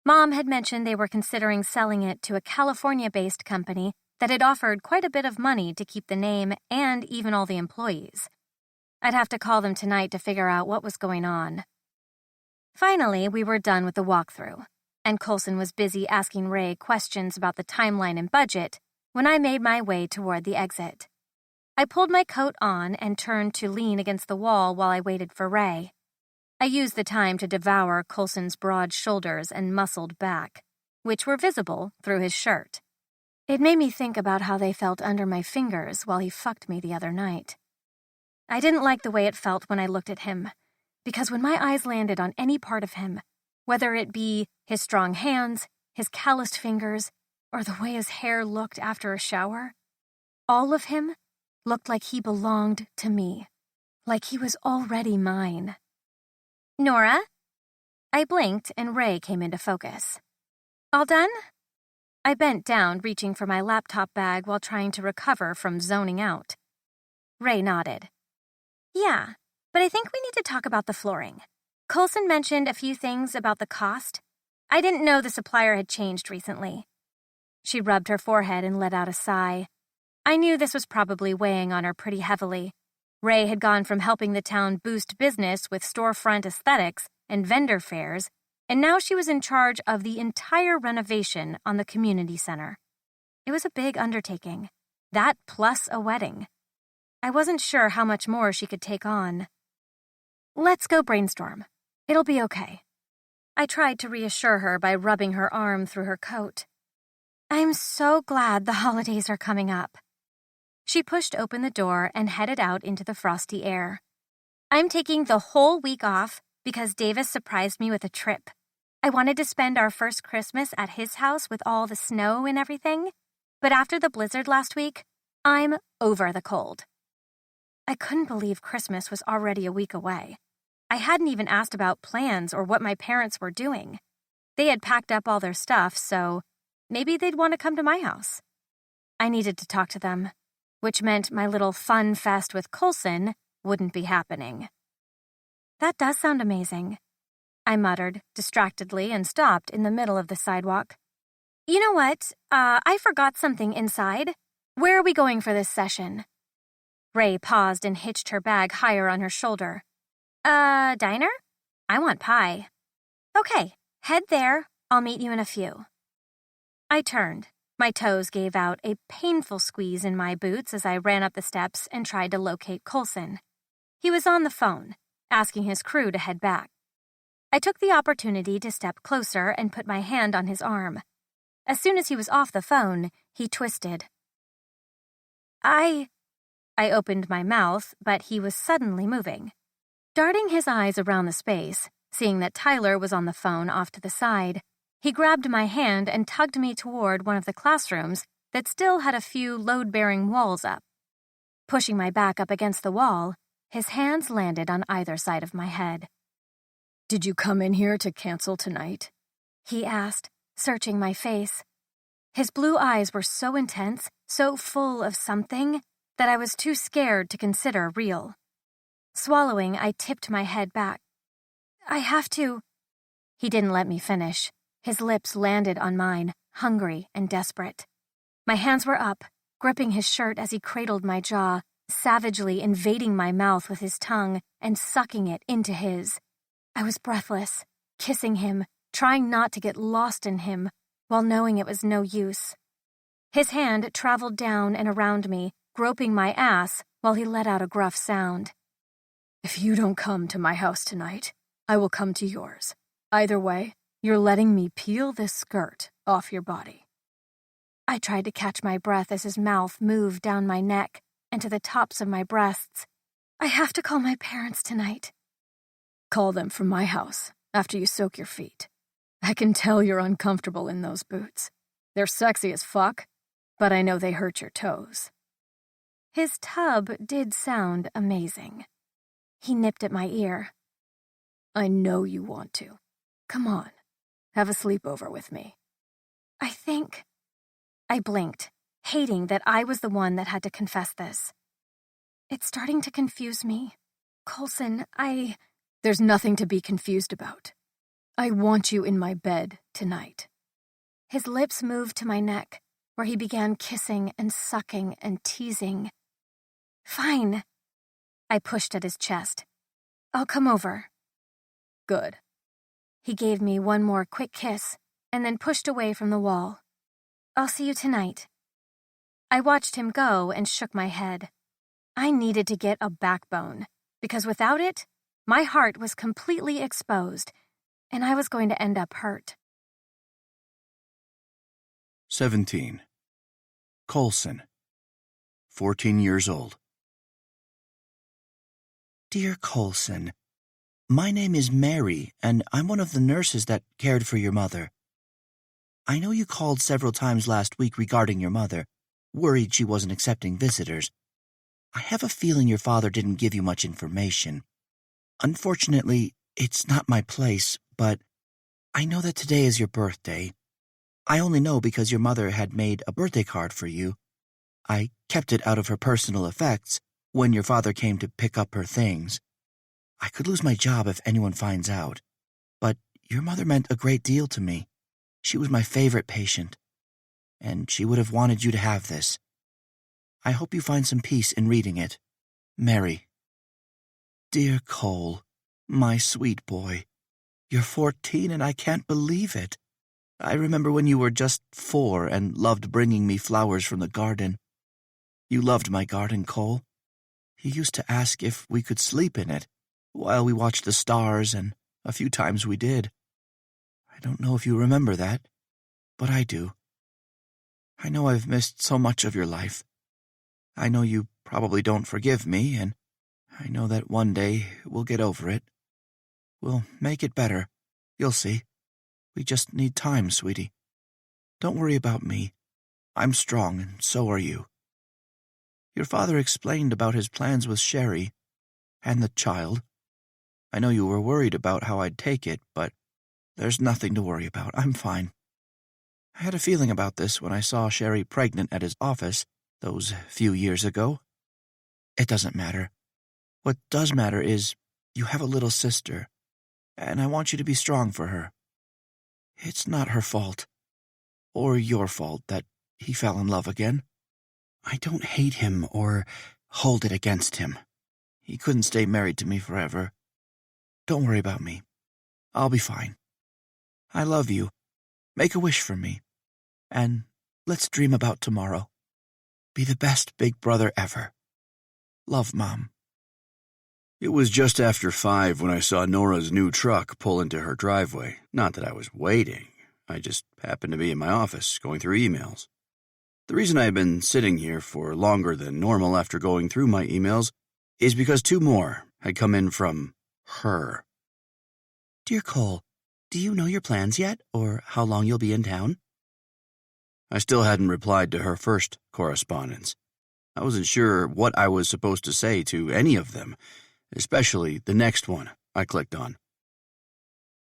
Mom had mentioned they were considering selling it to a California-based company that had offered quite a bit of money to keep the name and even all the employees. I'd have to call them tonight to figure out what was going on. Finally, we were done with the walkthrough, and Coulson was busy asking Ray questions about the timeline and budget when I made my way toward the exit.
I pulled my coat on and turned to lean against the wall while I waited for Ray. I used the time to devour Coulson's broad shoulders and muscled back, which were visible through his shirt. It made me think about how they felt under my fingers while he fucked me the other night. I didn't like the way it felt when I looked at him, because when my eyes landed on any part of him, whether it be his strong hands, his calloused fingers, or the way his hair looked after a shower, all of him looked like he belonged to me, like he was already mine. Nora? I blinked and Ray came into focus. All done? I bent down, reaching for my laptop bag while trying to recover from zoning out. Ray nodded. Yeah, but I think we need to talk about the flooring. Coulson mentioned a few things about the cost. I didn't know the supplier had changed recently. She rubbed her forehead and let out a sigh. I knew this was probably weighing on her pretty heavily. Ray had gone from helping the town boost business with storefront aesthetics and vendor fairs, and now she was in charge of the entire renovation on the community center. It was a big undertaking. That plus a wedding. I wasn't sure how much more she could take on. Let's go brainstorm. It'll be okay. I tried to reassure her by rubbing her arm through her coat. I'm so glad the holidays are coming up. She pushed open the door and headed out into the frosty air. I'm taking the whole week off because Davis surprised me with a trip. I wanted to spend our first Christmas at his house with all the snow and everything, but after the blizzard last week, I'm over the cold. I couldn't believe Christmas was already a week away. I hadn't even asked about plans or what my parents were doing. They had packed up all their stuff, so maybe they'd want to come to my house. I needed to talk to them, which meant my little fun fest with Coulson wouldn't be happening. That does sound amazing, I muttered distractedly and stopped in the middle of the sidewalk. You know what? I forgot something inside. Where are we going for this session? Ray paused and hitched her bag higher on her shoulder. Diner? I want pie. Okay, head there. I'll meet you in a few. I turned. My toes gave out a painful squeeze in my boots as I ran up the steps and tried to locate Coulson. He was on the phone, asking his crew to head back. I took the opportunity to step closer and put my hand on his arm. As soon as he was off the phone, he twisted. I opened my mouth, but he was suddenly moving. Darting his eyes around the space, seeing that Tyler was on the phone off to the side, he grabbed my hand and tugged me toward one of the classrooms that still had a few load-bearing walls up. Pushing my back up against the wall, his hands landed on either side of my head.
Did you come in here to cancel tonight?
He asked, searching my face. His blue eyes were so intense, so full of something, that I was too scared to consider real. Swallowing, I tipped my head back. I have to. He didn't let me finish. His lips landed on mine, hungry and desperate. My hands were up, gripping his shirt as he cradled my jaw, savagely invading my mouth with his tongue and sucking it into his. I was breathless, kissing him, trying not to get lost in him, while knowing it was no use. His hand traveled down and around me, groping my ass while he let out a gruff sound.
If you don't come to my house tonight, I will come to yours. Either way, you're letting me peel this skirt off your body.
I tried to catch my breath as his mouth moved down my neck and to the tops of my breasts. I have to call my parents tonight.
Call them from my house after you soak your feet. I can tell you're uncomfortable in those boots. They're sexy as fuck, but I know they hurt your toes.
His tub did sound amazing. He nipped at my ear.
I know you want to. Come on, have a sleepover with me.
I think... I blinked, hating that I was the one that had to confess this. It's starting to confuse me. Coulson,
There's nothing to be confused about. I want you in my bed tonight.
His lips moved to my neck, where he began kissing and sucking and teasing. Fine. I pushed at his chest. I'll come over.
Good.
He gave me one more quick kiss and then pushed away from the wall. I'll see you tonight. I watched him go and shook my head.
I needed to get a backbone, because without it, my heart was completely exposed, and I was going to end up hurt.
17. Colson, 14 years old.
Dear Colson, my name is Mary, and I'm one of the nurses that cared for your mother. I know you called several times last week regarding your mother, worried she wasn't accepting visitors. I have a feeling your father didn't give you much information. Unfortunately, it's not my place, but I know that today is your birthday. I only know because your mother had made a birthday card for you. I kept it out of her personal effects when your father came to pick up her things. I could lose my job if anyone finds out, but your mother meant a great deal to me. She was my favorite patient, and she would have wanted you to have this. I hope you find some peace in reading it. Mary. Dear Cole, my sweet boy, you're 14 and I can't believe it. I remember when you were just 4 and loved bringing me flowers from the garden. You loved my garden, Cole. You used to ask if we could sleep in it while we watched the stars, and a few times we did. I don't know if you remember that, but I do. I know I've missed so much of your life. I know you probably don't forgive me, and I know that one day we'll get over it. We'll make it better. You'll see. We just need time, sweetie. Don't worry about me. I'm strong, and so are you. Your father explained about his plans with Sherry and the child. I know you were worried about how I'd take it, but there's nothing to worry about. I'm fine. I had a feeling about this when I saw Sherry pregnant at his office those few years ago. It doesn't matter. What does matter is you have a little sister, and I want you to be strong for her. It's not her fault, or your fault, that he fell in love again. I don't hate him or hold it against him. He couldn't stay married to me forever. Don't worry about me. I'll be fine. I love you. Make a wish for me. And let's dream about tomorrow. Be the best big brother ever. Love, Mom.
It was just after 5 when I saw Nora's new truck pull into her driveway. Not that I was waiting. I just happened to be in my office going through emails. The reason I had been sitting here for longer than normal after going through my emails is because 2 more had come in from her.
Dear Cole, do you know your plans yet, or how long you'll be in town?
I still hadn't replied to her first correspondence. I wasn't sure what I was supposed to say to any of them, especially the next one I clicked on.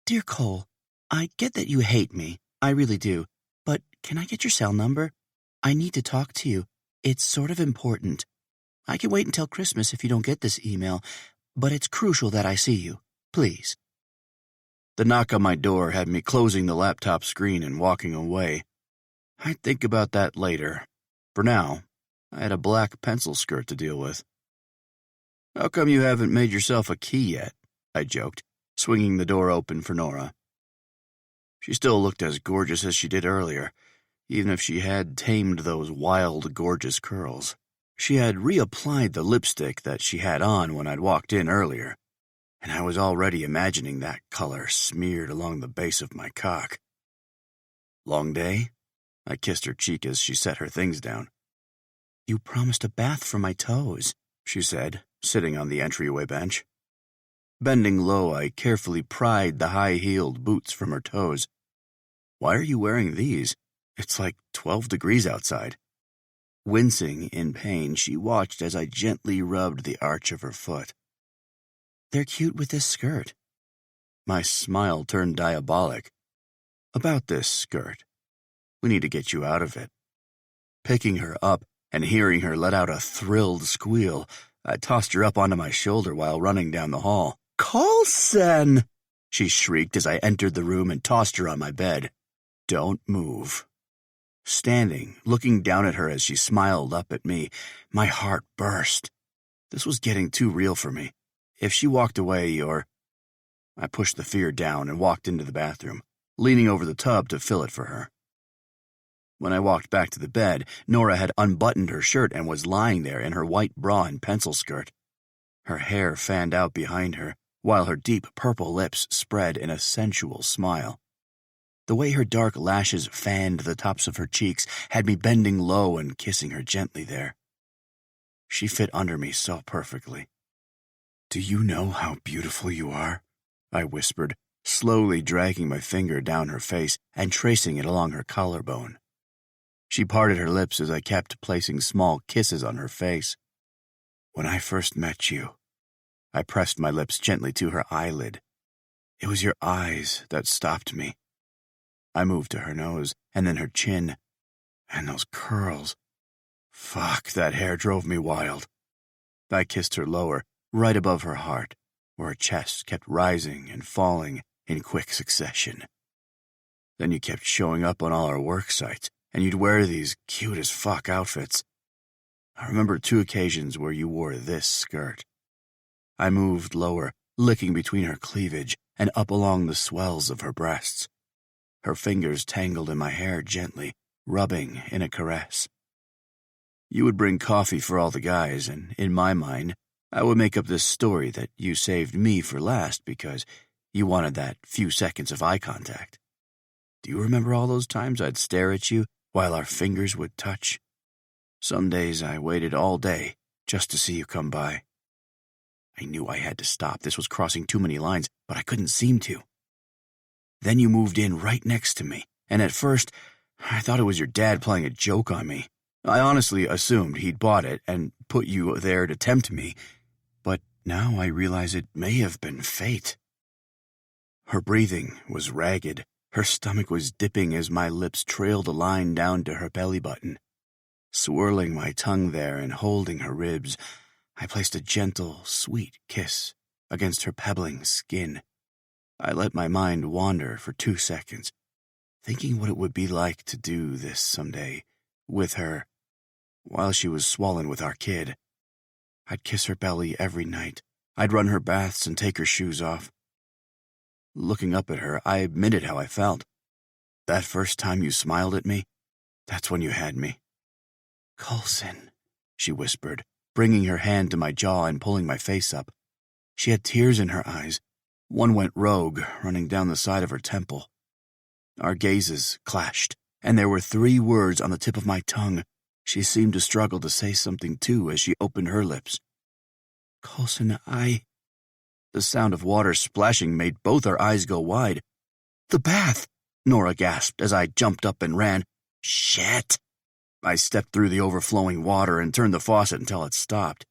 Dear Cole, I get that you hate me. I really do. But can I get your cell number? I need to talk to you. It's sort of important. I can wait until Christmas if you don't get this email, but it's crucial that I see you. Please.
The knock on my door had me closing the laptop screen and walking away. I'd think about that later. For now, I had a black pencil skirt to deal with. How come you haven't made yourself a key yet? I joked, swinging the door open for Nora. She still looked as gorgeous as she did earlier, even if she had tamed those wild, gorgeous curls. She had reapplied the lipstick that she had on when I'd walked in earlier, and I was already imagining that color smeared along the base of my cock. Long day? I kissed her cheek as she set her things down.
You promised a bath for my toes,
she said, sitting on the entryway bench. Bending low, I carefully pried the high-heeled boots from her toes. Why are you wearing these? It's like 12 degrees outside. Wincing in pain, she watched as I gently rubbed the arch of her foot.
They're cute with this skirt.
My smile turned diabolic. About this skirt. We need to get you out of it. Picking her up and hearing her let out a thrilled squeal, I tossed her up onto my shoulder while running down the hall. "Colson!" she shrieked as I entered the room and tossed her on my bed. "Don't move." Standing, looking down at her as she smiled up at me, my heart burst. This was getting too real for me. If she walked away I pushed the fear down and walked into the bathroom, leaning over the tub to fill it for her. When I walked back to the bed, Nora had unbuttoned her shirt and was lying there in her white bra and pencil skirt. Her hair fanned out behind her, while her deep purple lips spread in a sensual smile. The way her dark lashes fanned the tops of her cheeks had me bending low and kissing her gently there. She fit under me so perfectly. "Do you know how beautiful you are?" I whispered, slowly dragging my finger down her face and tracing it along her collarbone. She parted her lips as I kept placing small kisses on her face. "When I first met you," I pressed my lips gently to her eyelid. "It was your eyes that stopped me." I moved to her nose, and then her chin. And those curls. Fuck, that hair drove me wild. I kissed her lower, right above her heart, where her chest kept rising and falling in quick succession. Then you kept showing up on all our work sites, and you'd wear these cute-as-fuck outfits. I remember 2 occasions where you wore this skirt. I moved lower, licking between her cleavage and up along the swells of her breasts. Her fingers tangled in my hair gently, rubbing in a caress. You would bring coffee for all the guys, and in my mind, I would make up this story that you saved me for last because you wanted that few seconds of eye contact. Do you remember all those times I'd stare at you while our fingers would touch? Some days I waited all day just to see you come by. I knew I had to stop. This was crossing too many lines, but I couldn't seem to. Then you moved in right next to me, and at first, I thought it was your dad playing a joke on me. I honestly assumed he'd bought it and put you there to tempt me, but now I realize it may have been fate. Her breathing was ragged. Her stomach was dipping as my lips trailed a line down to her belly button. Swirling my tongue there and holding her ribs, I placed a gentle, sweet kiss against her pebbling skin. I let my mind wander for 2 seconds, thinking what it would be like to do this someday with her, while she was swollen with our kid. I'd kiss her belly every night. I'd run her baths and take her shoes off. Looking up at her, I admitted how I felt. That first time you smiled at me, that's when you had me. "Coulson," she whispered, bringing her hand to my jaw and pulling my face up. She had tears in her eyes. One went rogue, running down the side of her temple. Our gazes clashed, and there were 3 words on the tip of my tongue. She seemed to struggle to say something too as she opened her lips. "Coulson, The sound of water splashing made both our eyes go wide. "The bath!" Nora gasped as I jumped up and ran. "Shit!" I stepped through the overflowing water and turned the faucet until it stopped.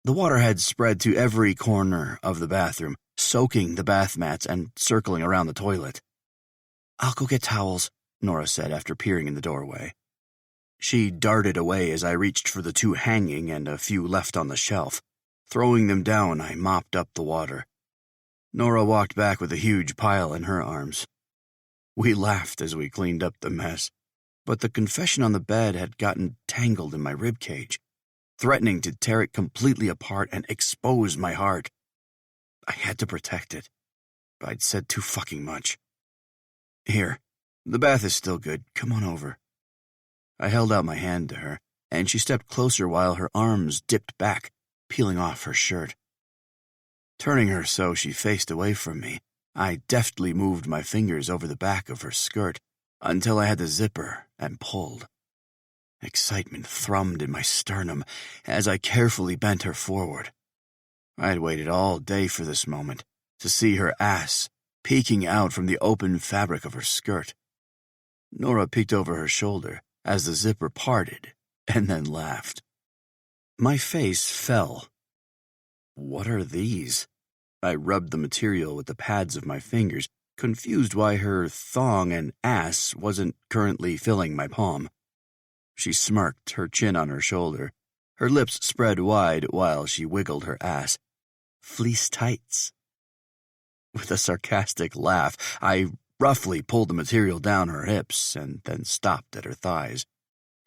The water had spread to every corner of the bathroom, soaking the bath mats and circling around the toilet. "I'll go get towels," Nora said after peering in the doorway. She darted away as I reached for the 2 hanging and a few left on the shelf. Throwing them down, I mopped up the water. Nora walked back with a huge pile in her arms. We laughed as we cleaned up the mess, but the confession on the bed had gotten tangled in my ribcage, threatening to tear it completely apart and expose my heart. I had to protect it, but I'd said too fucking much. "Here, the bath is still good. Come on over." I held out my hand to her, and she stepped closer while her arms dipped back, peeling off her shirt. Turning her so she faced away from me, I deftly moved my fingers over the back of her skirt until I had the zipper and pulled. Excitement thrummed in my sternum as I carefully bent her forward. I had waited all day for this moment, to see her ass peeking out from the open fabric of her skirt. Nora peeked over her shoulder as the zipper parted and then laughed. My face fell. "What are these?" I rubbed the material with the pads of my fingers, confused why her thong and ass wasn't currently filling my palm. She smirked, her chin on her shoulder. Her lips spread wide while she wiggled her ass. "Fleece tights." With a sarcastic laugh, I roughly pulled the material down her hips and then stopped at her thighs.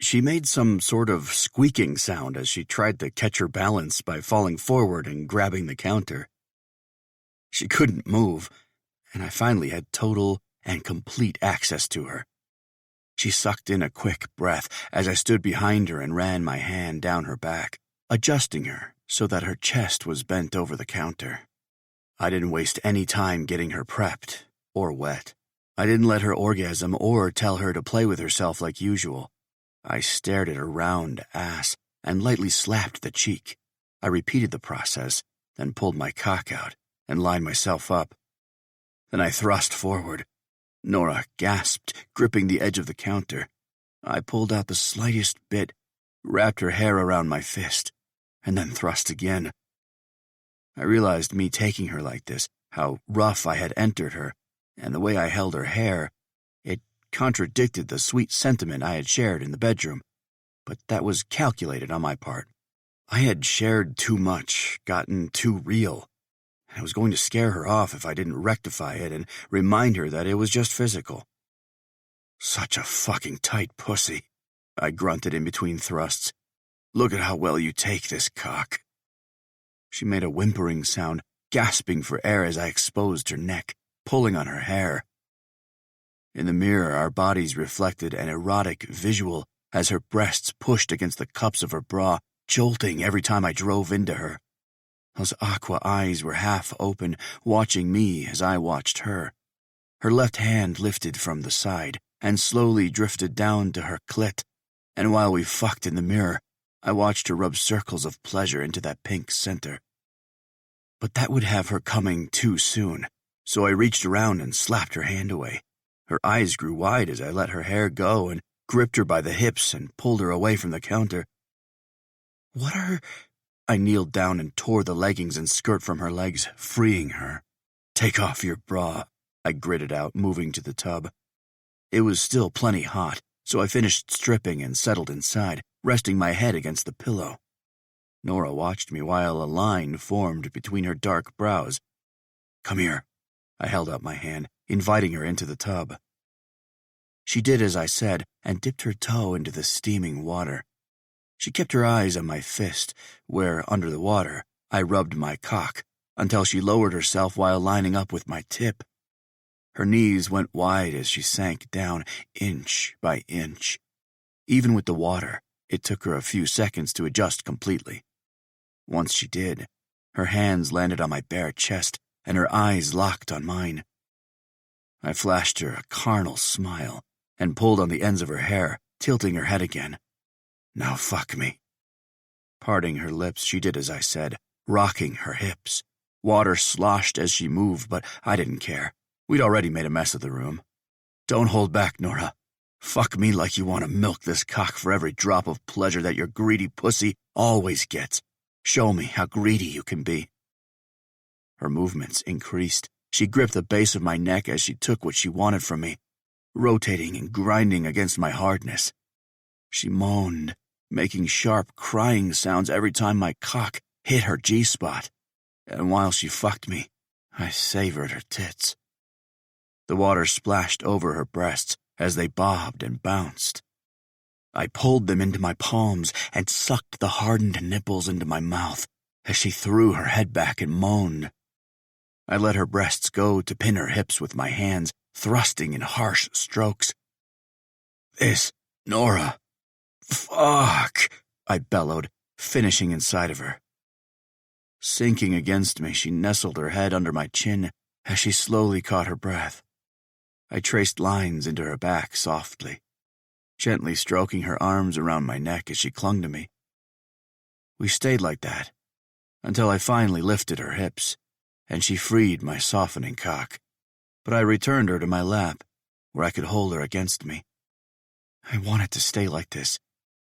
She made some sort of squeaking sound as she tried to catch her balance by falling forward and grabbing the counter. She couldn't move, and I finally had total and complete access to her. She sucked in a quick breath as I stood behind her and ran my hand down her back, adjusting her so that her chest was bent over the counter. I didn't waste any time getting her prepped or wet. I didn't let her orgasm or tell her to play with herself like usual. I stared at her round ass and lightly slapped the cheek. I repeated the process, then pulled my cock out and lined myself up. Then I thrust forward. Nora gasped, gripping the edge of the counter. I pulled out the slightest bit, wrapped her hair around my fist, and then thrust again. I realized me taking her like this, how rough I had entered her, and the way I held her hair, it contradicted the sweet sentiment I had shared in the bedroom, but that was calculated on my part. I had shared too much, gotten too real. I was going to scare her off if I didn't rectify it and remind her that it was just physical. Such a fucking tight pussy, I grunted in between thrusts. Look at how well you take this cock. She made a whimpering sound, gasping for air as I exposed her neck, pulling on her hair. In the mirror, our bodies reflected an erotic visual as her breasts pushed against the cups of her bra, jolting every time I drove into her. Those aqua eyes were half open, watching me as I watched her. Her left hand lifted from the side and slowly drifted down to her clit, and while we fucked in the mirror, I watched her rub circles of pleasure into that pink center. But that would have her coming too soon, so I reached around and slapped her hand away. Her eyes grew wide as I let her hair go and gripped her by the hips and pulled her away from the counter. What are... I kneeled down and tore the leggings and skirt from her legs, freeing her. Take off your bra, I gritted out, moving to the tub. It was still plenty hot, so I finished stripping and settled inside, resting my head against the pillow. Nora watched me while a line formed between her dark brows. Come here. I held out my hand, inviting her into the tub. She did as I said and dipped her toe into the steaming water. She kept her eyes on my fist, where, under the water, I rubbed my cock, until she lowered herself while lining up with my tip. Her knees went wide as she sank down, inch by inch. Even with the water, it took her a few seconds to adjust completely. Once she did, her hands landed on my bare chest, and her eyes locked on mine. I flashed her a carnal smile, and pulled on the ends of her hair, tilting her head again. Now fuck me. Parting her lips, she did as I said, rocking her hips. Water sloshed as she moved, but I didn't care. We'd already made a mess of the room. Don't hold back, Nora. Fuck me like you want to milk this cock for every drop of pleasure that your greedy pussy always gets. Show me how greedy you can be. Her movements increased. She gripped the base of my neck as she took what she wanted from me, rotating and grinding against my hardness. She moaned, making sharp crying sounds every time my cock hit her G-spot, and while she fucked me, I savored her tits. The water splashed over her breasts as they bobbed and bounced. I pulled them into my palms and sucked the hardened nipples into my mouth as she threw her head back and moaned. I let her breasts go to pin her hips with my hands, thrusting in harsh strokes. This, Nora. Fuck, I bellowed, finishing inside of her. Sinking against me, she nestled her head under my chin as she slowly caught her breath. I traced lines into her back softly, gently stroking her arms around my neck as she clung to me. We stayed like that until I finally lifted her hips, and she freed my softening cock, but I returned her to my lap, where I could hold her against me. I wanted to stay like this,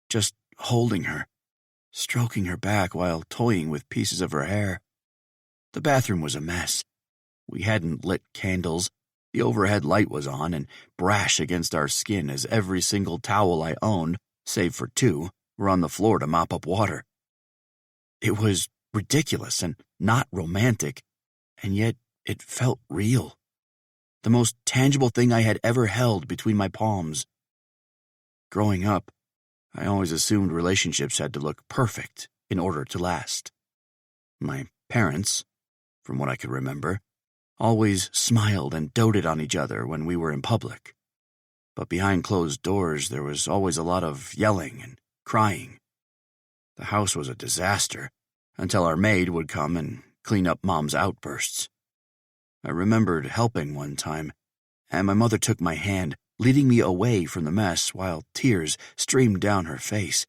just holding her, stroking her back while toying with pieces of her hair. The bathroom was a mess. We hadn't lit candles, the overhead light was on and brash against our skin as every single towel I owned, save for 2, were on the floor to mop up water. It was ridiculous and not romantic, and yet it felt real. The most tangible thing I had ever held between my palms. Growing up, I always assumed relationships had to look perfect in order to last. My parents, from what I could remember, always smiled and doted on each other when we were in public. but behind closed doors there was always a lot of yelling and crying. The house was a disaster, until our maid would come and clean up Mom's outbursts. I remembered helping one time, and my mother took my hand, leading me away from the mess while tears streamed down her face.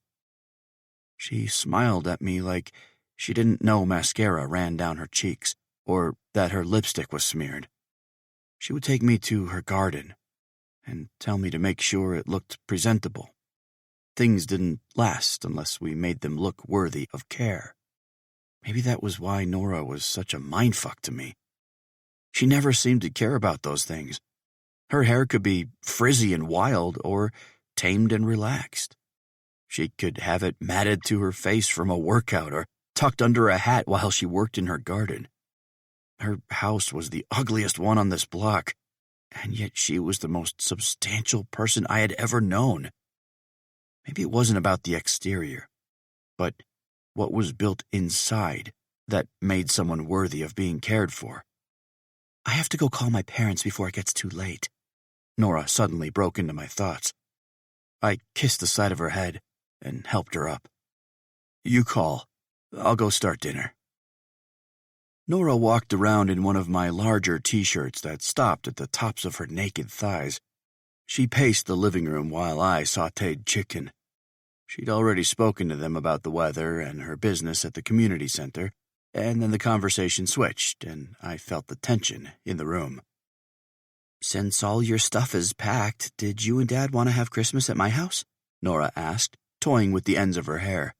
She smiled at me like she didn't know mascara ran down her cheeks or that her lipstick was smeared. She would take me to her garden and tell me to make sure it looked presentable. Things didn't last unless we made them look worthy of care. Maybe that was why Nora was such a mindfuck to me. She never seemed to care about those things. Her hair could be frizzy and wild or tamed and relaxed. She could have it matted to her face from a workout or tucked under a hat while she worked in her garden. Her house was the ugliest one on this block, and yet she was the most substantial person I had ever known. Maybe it wasn't about the exterior, but what was built inside that made someone worthy of being cared for. I have to go call my parents before it gets too late. Nora suddenly broke into my thoughts. I kissed the side of her head and helped her up. You call. I'll go start dinner. Nora walked around in one of my larger t-shirts that stopped at the tops of her naked thighs. She paced the living room while I sautéed chicken. She'd already spoken to them about the weather and her business at the community center, and then the conversation switched, and I felt the tension in the room.
Since all your stuff is packed, did you and Dad want to have Christmas at my house?
Nora asked, toying with the ends of her hair.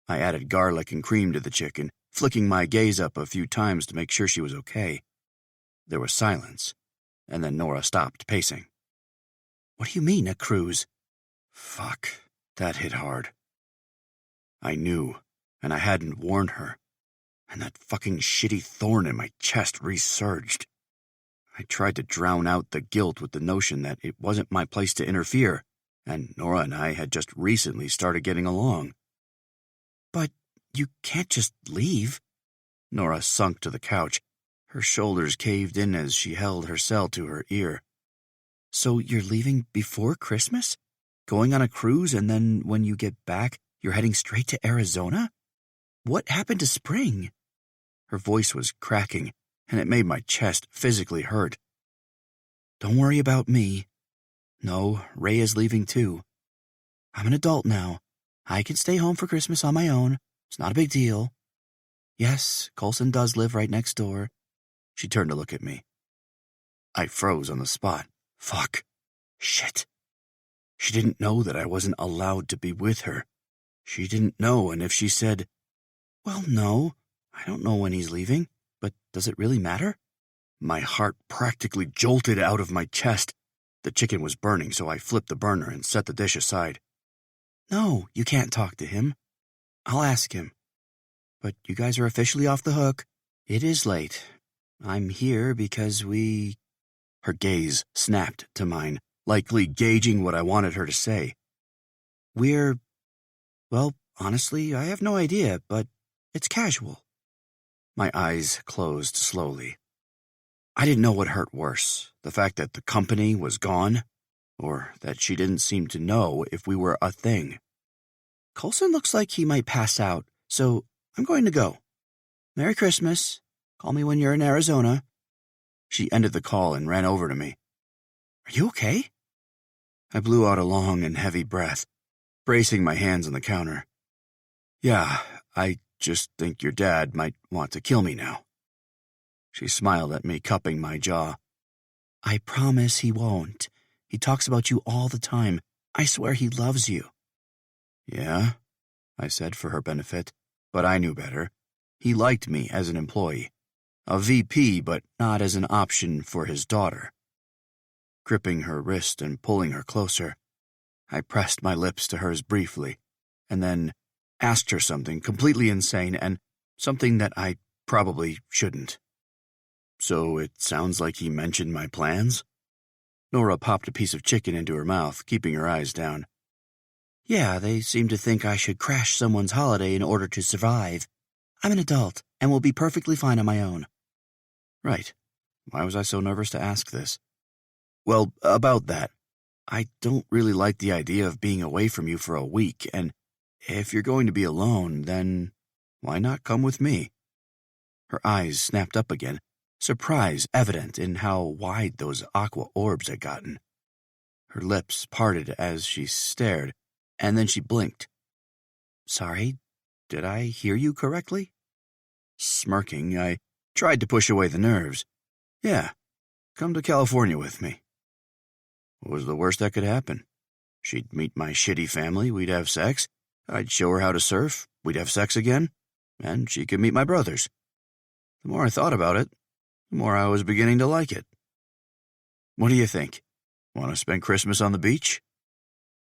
I added garlic and cream to the chicken, flicking my gaze up a few times to make sure she was okay. There was silence, and then Nora stopped pacing.
What do you mean, a cruise?
Fuck, that hit hard. I knew, and I hadn't warned her, and that fucking shitty thorn in my chest resurged. I tried to drown out the guilt with the notion that it wasn't my place to interfere, and Nora and I had just recently started getting along.
But you can't just leave.
Nora sunk to the couch. Her shoulders caved in as she held her cell to her ear.
So you're leaving before Christmas? Going on a cruise, and then when you get back, you're heading straight to Arizona? What happened to spring?
Her voice was cracking, and it made my chest physically hurt.
Don't worry about me. No, Ray is leaving too. I'm an adult now. I can stay home for Christmas on my own. It's not a big deal. Yes, Colson does live right next door.
She turned to look at me. I froze on the spot. Fuck. Shit. She didn't know that I wasn't allowed to be with her. She didn't know, and if she said,
"Well, no, I don't know when he's leaving, but does it really matter?"
My heart practically jolted out of my chest. The chicken was burning, so I flipped the burner and set the dish aside.
No, you can't talk to him. I'll ask him. But you guys are officially off the hook. It is late. I'm here because we...
Her gaze snapped to mine, likely gauging what I wanted her to say.
Well, honestly, I have no idea, but it's casual.
My eyes closed slowly. I didn't know what hurt worse, the fact that the company was gone, or that she didn't seem to know if we were a thing.
Colson looks like he might pass out, so I'm going to go. Merry Christmas. Call me when you're in Arizona.
She ended the call and ran over to me.
Are you okay?
I blew out a long and heavy breath, bracing my hands on the counter. Yeah, I just think your dad might want to kill me now. She smiled at me, cupping my jaw.
I promise he won't. He talks about you all the time. I swear he loves you.
Yeah, I said for her benefit, but I knew better. He liked me as an employee. A VP, but not as an option for his daughter. Gripping her wrist and pulling her closer, I pressed my lips to hers briefly, and then asked her something completely insane and something that I probably shouldn't. So it sounds like he mentioned my plans? Nora popped a piece of chicken into her mouth, keeping her eyes down.
Yeah, they seem to think I should crash someone's holiday in order to survive. I'm an adult and will be perfectly fine on my own.
Right. Why was I so nervous to ask this? Well, about that. I don't really like the idea of being away from you for a week, and if you're going to be alone, then why not come with me? Her eyes snapped up again, surprise evident in how wide those aqua orbs had gotten. Her lips parted as she stared, and then she blinked. Sorry, did I hear you correctly? Smirking, I tried to push away the nerves. Yeah, come to California with me. What was the worst that could happen? She'd meet my shitty family, we'd have sex, I'd show her how to surf, we'd have sex again, and she could meet my brothers. The more I thought about it, the more I was beginning to like it. What do you think? Want to spend Christmas on the beach?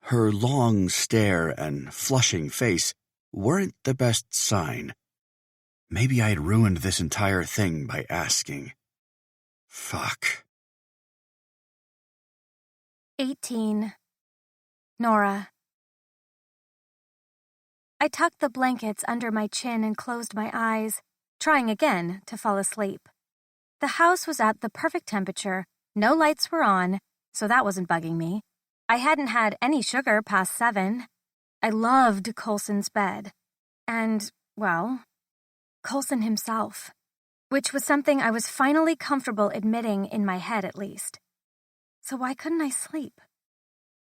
Her long stare and flushing face weren't the best sign. Maybe I had ruined this entire thing by asking. Fuck.
18. Nora. I tucked the blankets under my chin and closed my eyes, trying again to fall asleep. The house was at the perfect temperature, no lights were on, so that wasn't bugging me. I hadn't had any sugar past 7. I loved Coulson's bed. And, well, Coulson himself, which was something I was finally comfortable admitting in my head at least. So why couldn't I sleep?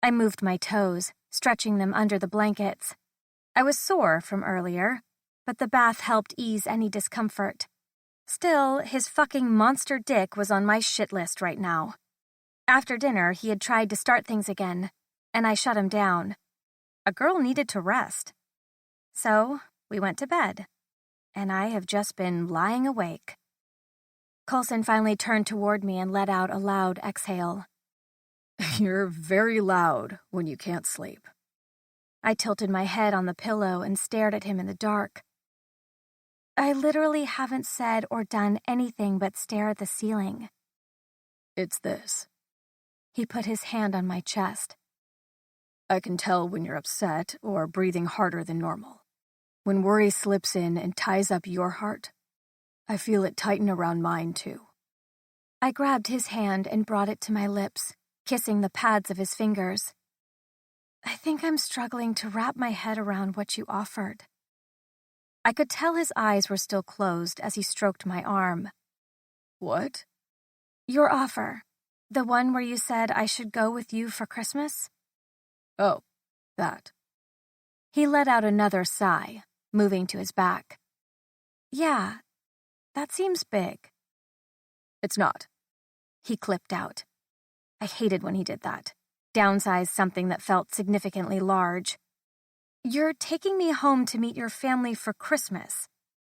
I moved my toes, stretching them under the blankets. I was sore from earlier, but the bath helped ease any discomfort. Still, his fucking monster dick was on my shit list right now. After dinner, he had tried to start things again, and I shut him down. A girl needed to rest. So, we went to bed, and I have just been lying awake. Coulson finally turned toward me and let out a loud exhale.
You're very loud when you can't sleep.
I tilted my head on the pillow and stared at him in the dark. I literally haven't said or done anything but stare at the ceiling.
It's this.
He put his hand on my chest.
I can tell when you're upset or breathing harder than normal. When worry slips in and ties up your heart, I feel it tighten around mine too.
I grabbed his hand and brought it to my lips, kissing the pads of his fingers. I think I'm struggling to wrap my head around what you offered. I could tell his eyes were still closed as he stroked my arm.
What?
Your offer. The one where you said I should go with you for Christmas?
Oh, that.
He let out another sigh, moving to his back. Yeah, that seems big.
It's not.
He clipped out. I hated when he did that. Downsize something that felt significantly large. You're taking me home to meet your family for Christmas.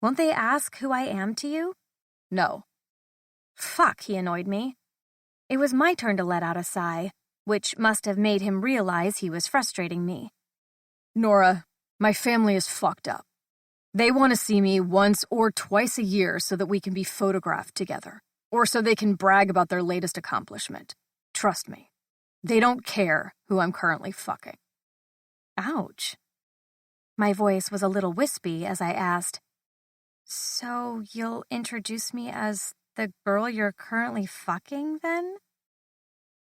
Won't they ask who I am to you?
No.
Fuck, he annoyed me. It was my turn to let out a sigh, which must have made him realize he was frustrating me.
Nora, my family is fucked up. They want to see me once or twice a year so that we can be photographed together, or so they can brag about their latest accomplishment. Trust me, they don't care who I'm currently fucking.
Ouch. My voice was a little wispy as I asked, So you'll introduce me as the girl you're currently fucking, then?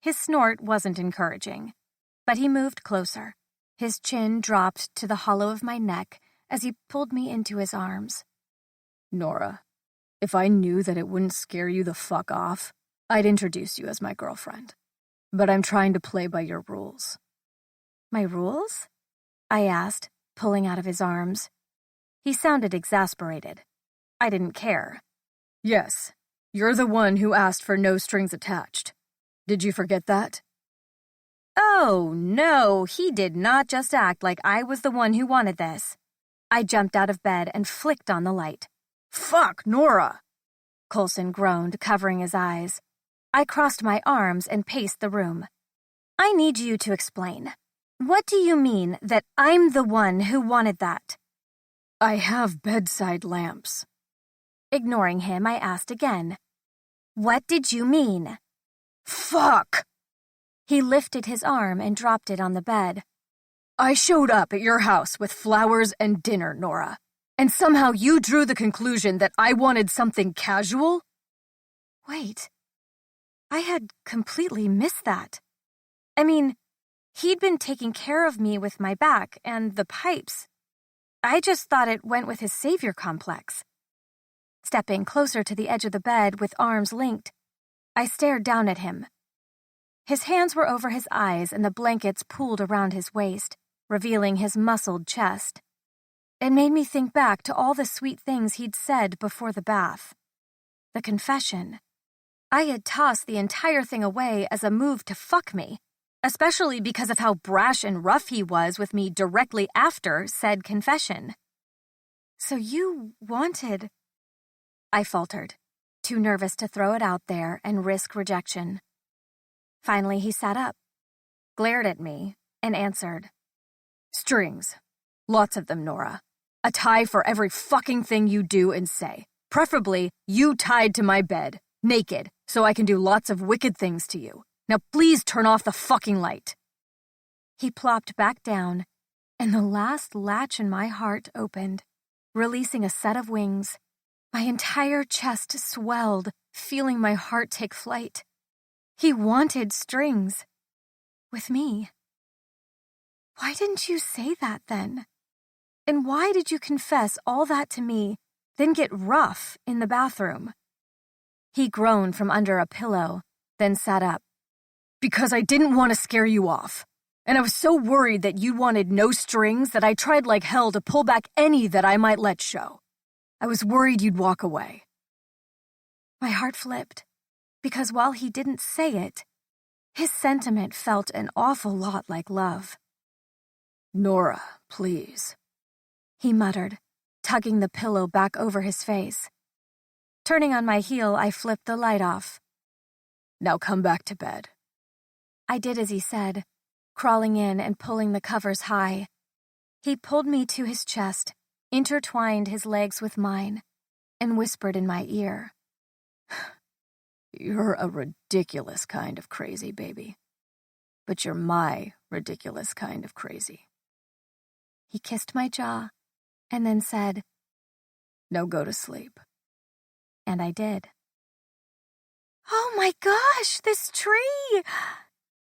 His snort wasn't encouraging, but he moved closer. His chin dropped to the hollow of my neck as he pulled me into his arms.
Nora, if I knew that it wouldn't scare you the fuck off, I'd introduce you as my girlfriend. But I'm trying to play by your rules.
My rules? I asked, pulling out of his arms. He sounded exasperated. I didn't care.
Yes, you're the one who asked for no strings attached. Did you forget that?
Oh, no, he did not just act like I was the one who wanted this. I jumped out of bed and flicked on the light.
Fuck, Nora!
Coulson groaned, covering his eyes. I crossed my arms and paced the room. I need you to explain. What do you mean that I'm the one who wanted that?
I have bedside lamps.
Ignoring him, I asked again. What did you mean?
Fuck!
He lifted his arm and dropped it on the bed.
I showed up at your house with flowers and dinner, Nora, and somehow you drew the conclusion that I wanted something casual?
Wait, I had completely missed that.
I mean, he'd been taking care of me with my back and the pipes. I just thought it went with his savior complex. Stepping closer to the edge of the bed with arms linked, I stared down at him. His hands were over his eyes and the blankets pooled around his waist, revealing his muscled chest. It made me think back to all the sweet things he'd said before the bath. The confession. I had tossed the entire thing away as a move to fuck me, especially because of how brash and rough he was with me directly after said confession. So you wanted... I faltered, too nervous to throw it out there and risk rejection. Finally, he sat up, glared at me, and answered.
Strings. Lots of them, Nora. A tie for every fucking thing you do and say. Preferably, you tied to my bed, naked, so I can do lots of wicked things to you. Now please turn off the fucking light.
He plopped back down, and the last latch in my heart opened, releasing a set of wings. My entire chest swelled, feeling my heart take flight. He wanted strings. With me. Why didn't you say that then? And why did you confess all that to me, then get rough in the bathroom? He groaned from under a pillow, then sat up.
Because I didn't want to scare you off. And I was so worried that you wanted no strings that I tried like hell to pull back any that I might let show. I was worried you'd walk away.
My heart flipped, because while he didn't say it, his sentiment felt an awful lot like love.
Nora, please,
he muttered, tugging the pillow back over his face. Turning on my heel, I flipped the light off.
Now come back to bed.
I did as he said, crawling in and pulling the covers high. He pulled me to his chest, intertwined his legs with mine, and whispered in my ear.
You're a ridiculous kind of crazy, baby. But you're my ridiculous kind of crazy.
He kissed my jaw, and then said,
Now go to sleep.
And I did. Oh my gosh, this tree!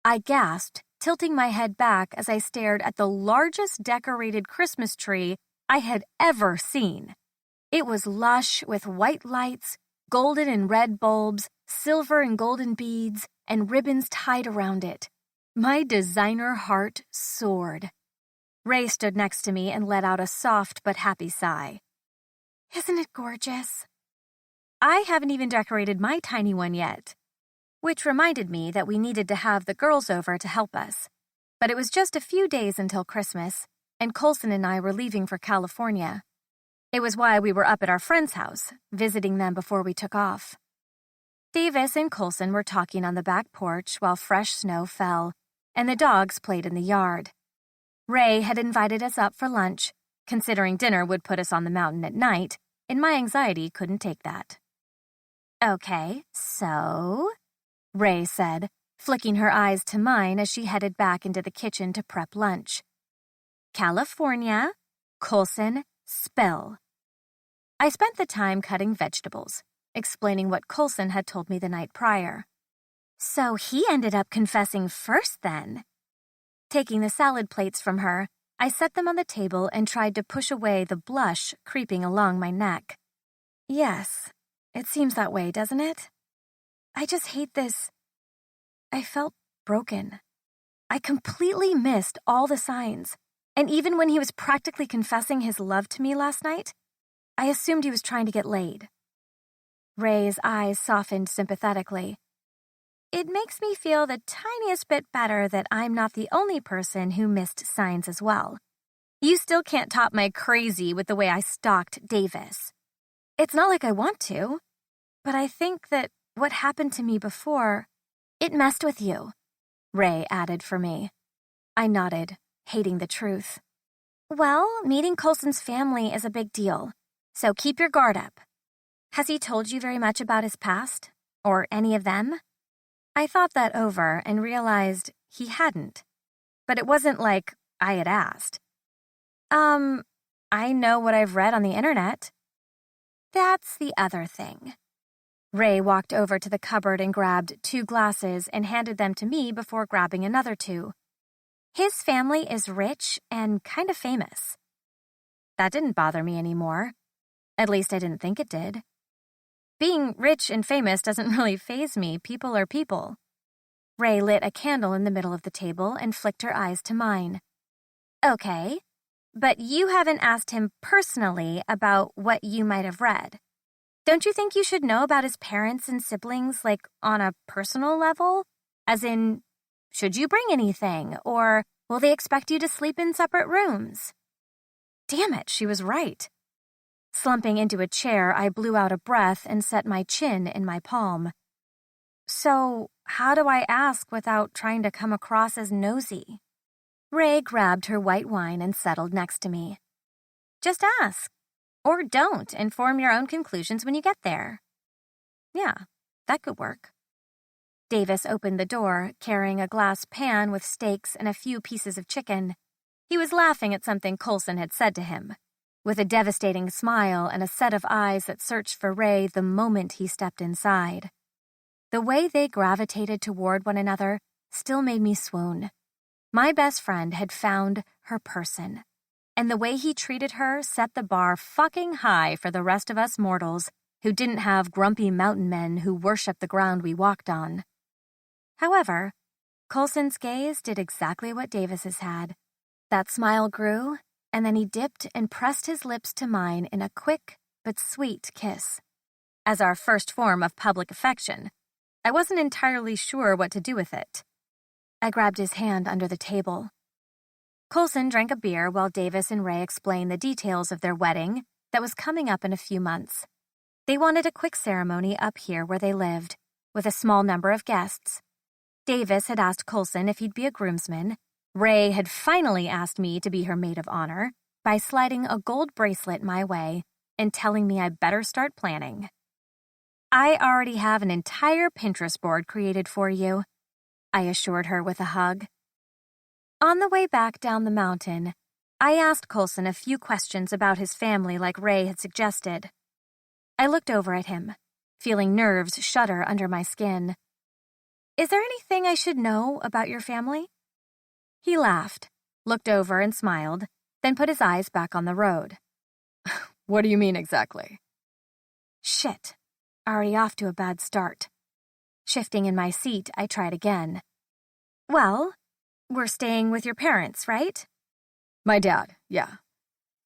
I gasped, tilting my head back as I stared at the largest decorated Christmas tree I had ever seen. It was lush with white lights, golden and red bulbs, silver and golden beads, and ribbons tied around it. My designer heart soared. Ray stood next to me and let out a soft but happy sigh. Isn't it gorgeous? I haven't even decorated my tiny one yet. Which reminded me that we needed to have the girls over to help us. But it was just a few days until Christmas, and Colson and I were leaving for California. It was why we were up at our friend's house, visiting them before we took off. Davis and Colson were talking on the back porch while fresh snow fell, and the dogs played in the yard. Ray had invited us up for lunch, considering dinner would put us on the mountain at night, and my anxiety couldn't take that. Okay, so... Ray said, flicking her eyes to mine as she headed back into the kitchen to prep lunch. California, Colson, spill. I spent the time cutting vegetables, explaining what Colson had told me the night prior. So he ended up confessing first then. Taking the salad plates from her, I set them on the table and tried to push away the blush creeping along my neck. Yes, it seems that way, doesn't it? I just hate this. I felt broken. I completely missed all the signs, and even when he was practically confessing his love to me last night, I assumed he was trying to get laid. Ray's eyes softened sympathetically. It makes me feel the tiniest bit better that I'm not the only person who missed signs as well. You still can't top my crazy with the way I stalked Davis. It's not like I want to, but I think that what happened to me before, it messed with you, Ray added for me. I nodded, hating the truth. Well, meeting Colson's family is a big deal, so keep your guard up. Has he told you very much about his past? Or any of them? I thought that over and realized he hadn't. But it wasn't like I had asked. I know what I've read on the internet. That's the other thing. Ray walked over to the cupboard and grabbed 2 glasses and handed them to me before grabbing another 2. His family is rich and kind of famous. That didn't bother me anymore. At least I didn't think it did. Being rich and famous doesn't really faze me. People are people. Ray lit a candle in the middle of the table and flicked her eyes to mine. Okay, but you haven't asked him personally about what you might have read. Don't you think you should know about his parents and siblings, like, on a personal level? As in, should you bring anything, or will they expect you to sleep in separate rooms? Damn it, she was right. Slumping into a chair, I blew out a breath and set my chin in my palm. So, how do I ask without trying to come across as nosy? Ray grabbed her white wine and settled next to me. Just ask. Or don't, and form your own conclusions when you get there. Yeah, that could work. Davis opened the door, carrying a glass pan with steaks and a few pieces of chicken. He was laughing at something Coulson had said to him, with a devastating smile and a set of eyes that searched for Ray the moment he stepped inside. The way they gravitated toward one another still made me swoon. My best friend had found her person, and the way he treated her set the bar fucking high for the rest of us mortals who didn't have grumpy mountain men who worshiped the ground we walked on. However, Coulson's gaze did exactly what Davis's had. That smile grew, and then he dipped and pressed his lips to mine in a quick but sweet kiss. As our first form of public affection, I wasn't entirely sure what to do with it. I grabbed his hand under the table. Coulson drank a beer while Davis and Ray explained the details of their wedding that was coming up in a few months. They wanted a quick ceremony up here where they lived, with a small number of guests. Davis had asked Coulson if he'd be a groomsman. Ray had finally asked me to be her maid of honor by sliding a gold bracelet my way and telling me I better start planning. I already have an entire Pinterest board created for you, I assured her with a hug. On the way back down the mountain, I asked Coulson a few questions about his family like Ray had suggested. I looked over at him, feeling nerves shudder under my skin. Is there anything I should know about your family? He laughed, looked over and smiled, then put his eyes back on the road.
What do you mean exactly?
Shit, already off to a bad start. Shifting in my seat, I tried again. Well, we're staying with your parents, right?
My dad, yeah.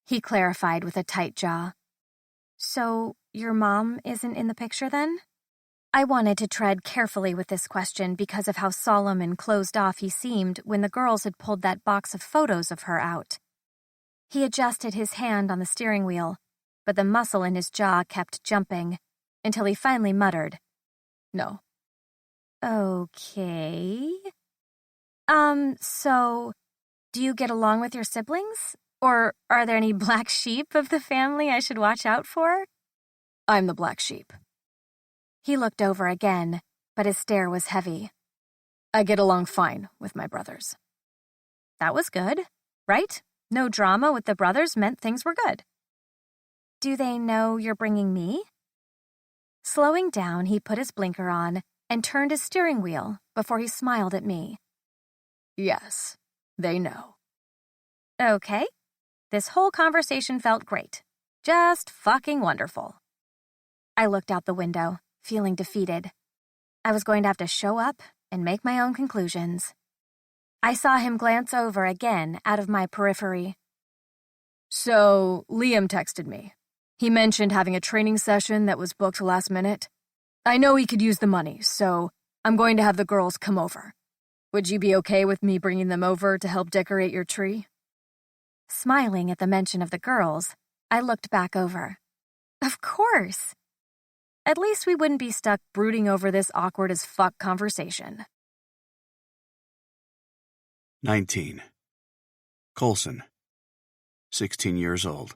He clarified with a tight jaw. So, your mom isn't in the picture then? I wanted to tread carefully with this question because of how solemn and closed off he seemed when the girls had pulled that box of photos of her out. He adjusted his hand on the steering wheel, but the muscle in his jaw kept jumping, until he finally muttered, No. Okay. So, do you get along with your siblings? Or are there any black sheep of the family I should watch out for?
I'm the black sheep.
He looked over again, but his stare was heavy.
I get along fine with my brothers.
That was good, right? No drama with the brothers meant things were good. Do they know you're bringing me? Slowing down, he put his blinker on and turned his steering wheel before he smiled at me.
Yes, they know.
Okay. This whole conversation felt great. Just fucking wonderful. I looked out the window, feeling defeated. I was going to have to show up and make my own conclusions. I saw him glance over again out of my periphery.
So, Liam texted me. He mentioned having a training session that was booked last minute. I know he could use the money, so I'm going to have the girls come over. Would you be okay with me bringing them over to help decorate your tree?
Smiling at the mention of the girls, I looked back over. Of course. At least we wouldn't be stuck brooding over this awkward-as-fuck conversation.
19. Coulson, 16 years old.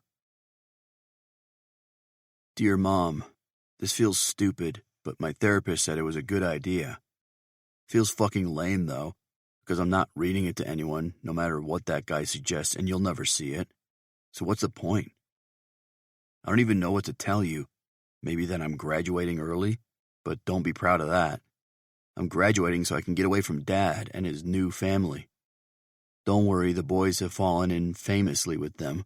Dear Mom, this feels stupid, but my therapist said it was a good idea. Feels fucking lame, though, because I'm not reading it to anyone, no matter what that guy suggests, and you'll never see it. So what's the point? I don't even know what to tell you. Maybe that I'm graduating early, but don't be proud of that. I'm graduating so I can get away from Dad and his new family. Don't worry, the boys have fallen in famously with them.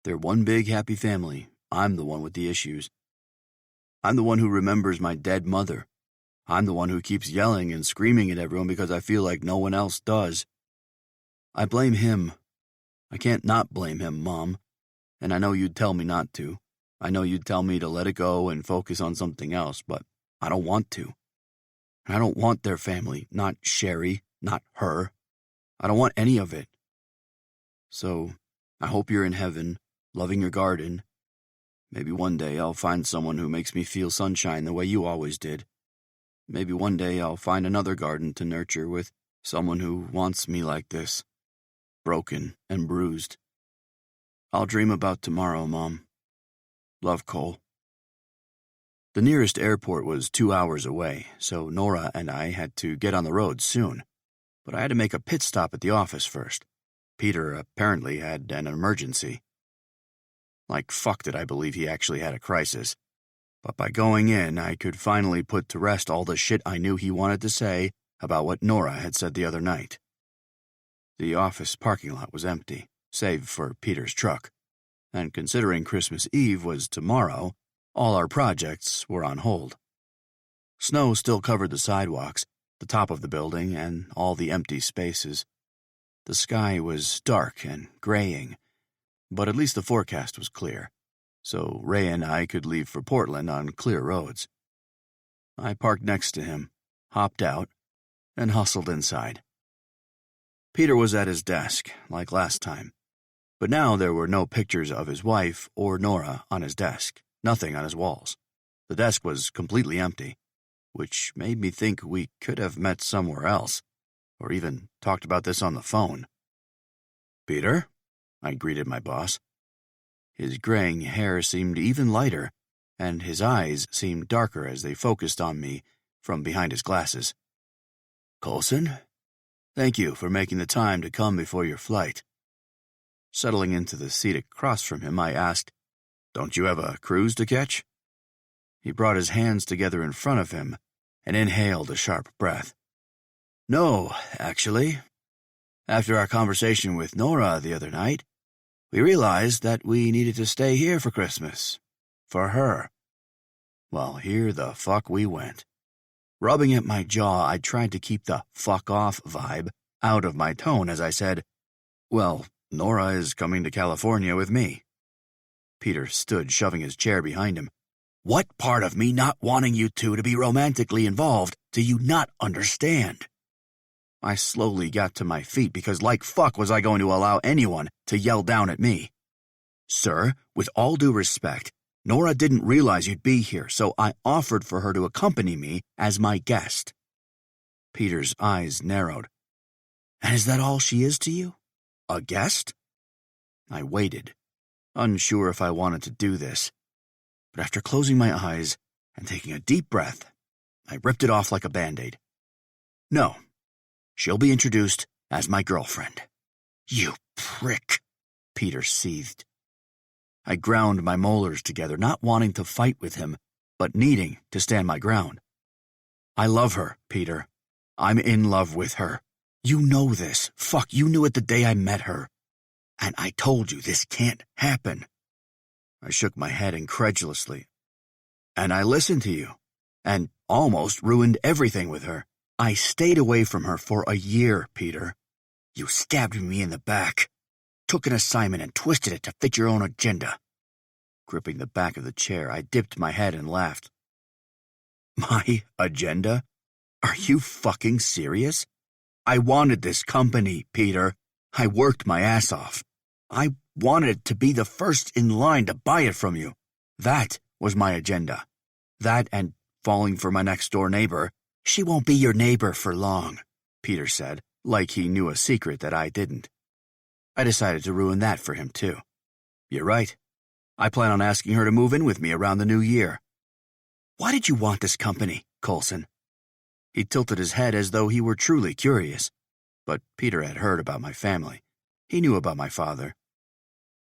They're one big happy family. I'm the one with the issues. I'm the one who remembers my dead mother. I'm the one who keeps yelling and screaming at everyone because I feel like no one else does. I blame him. I can't not blame him, Mom. And I know you'd tell me not to. I know you'd tell me to let it go and focus on something else, but I don't want to. I don't want their family, not Sherry, not her. I don't want any of it. So, I hope you're in heaven, loving your garden. Maybe one day I'll find someone who makes me feel sunshine the way you always did. Maybe one day I'll find another garden to nurture with someone who wants me like this, broken and bruised. I'll dream about tomorrow, Mom. Love, Cole. The nearest airport was 2 hours away, so Nora and I had to get on the road soon. But I had to make a pit stop at the office first. Peter apparently had an emergency. Like fuck did I believe he actually had a crisis. But by going in, I could finally put to rest all the shit I knew he wanted to say about what Nora had said the other night. The office parking lot was empty, save for Peter's truck. And considering Christmas Eve was tomorrow, all our projects were on hold. Snow still covered the sidewalks, the top of the building, and all the empty spaces. The sky was dark and graying, but at least the forecast was clear, so Ray and I could leave for Portland on clear roads. I parked next to him, hopped out, and hustled inside. Peter was at his desk, like last time, but now there were no pictures of his wife or Nora on his desk, nothing on his walls. The desk was completely empty, which made me think we could have met somewhere else, or even talked about this on the phone. "Peter?" I greeted my boss. His graying hair seemed even lighter, and his eyes seemed darker as they focused on me from behind his glasses. "Coulson? Thank you for making the time to come before your flight." Settling into the seat across from him, I asked, "Don't you have a cruise to catch?" He brought his hands together in front of him and inhaled a sharp breath. "No, actually. After our conversation with Nora the other night, we realized that we needed to stay here for Christmas. For her. Well, here the fuck we went. Rubbing at my jaw, I tried to keep the fuck off vibe out of my tone as I said, "Well, Nora is coming to California with me." Peter stood, shoving his chair behind him. "What part of me not wanting you two to be romantically involved do you not understand?" I slowly got to my feet because like fuck was I going to allow anyone to yell down at me. "Sir, with all due respect, Nora didn't realize you'd be here, so I offered for her to accompany me as my guest." Peter's eyes narrowed. "And is that all she is to you? A guest?" I waited, unsure if I wanted to do this. But after closing my eyes and taking a deep breath, I ripped it off like a Band-Aid. "No, she'll be introduced as my girlfriend." "You prick," Peter seethed. I ground my molars together, not wanting to fight with him, but needing to stand my ground. "I love her, Peter. I'm in love with her. You know this. Fuck, you knew it the day I met her. And I told you this can't happen." I shook my head incredulously. "And I listened to you, and almost ruined everything with her. I stayed away from her for a year, Peter. You stabbed me in the back, took an assignment and twisted it to fit your own agenda." Gripping the back of the chair, I dipped my head and laughed. "My agenda? Are you fucking serious? I wanted this company, Peter. I worked my ass off. I wanted to be the first in line to buy it from you. That was my agenda. That and falling for my next-door neighbor. She won't be your neighbor for long," Peter said, like he knew a secret that I didn't. I decided to ruin that for him, too. "You're right. I plan on asking her to move in with me around the new year." "Why did you want this company, Coulson?" He tilted his head as though he were truly curious. But Peter had heard about my family. He knew about my father.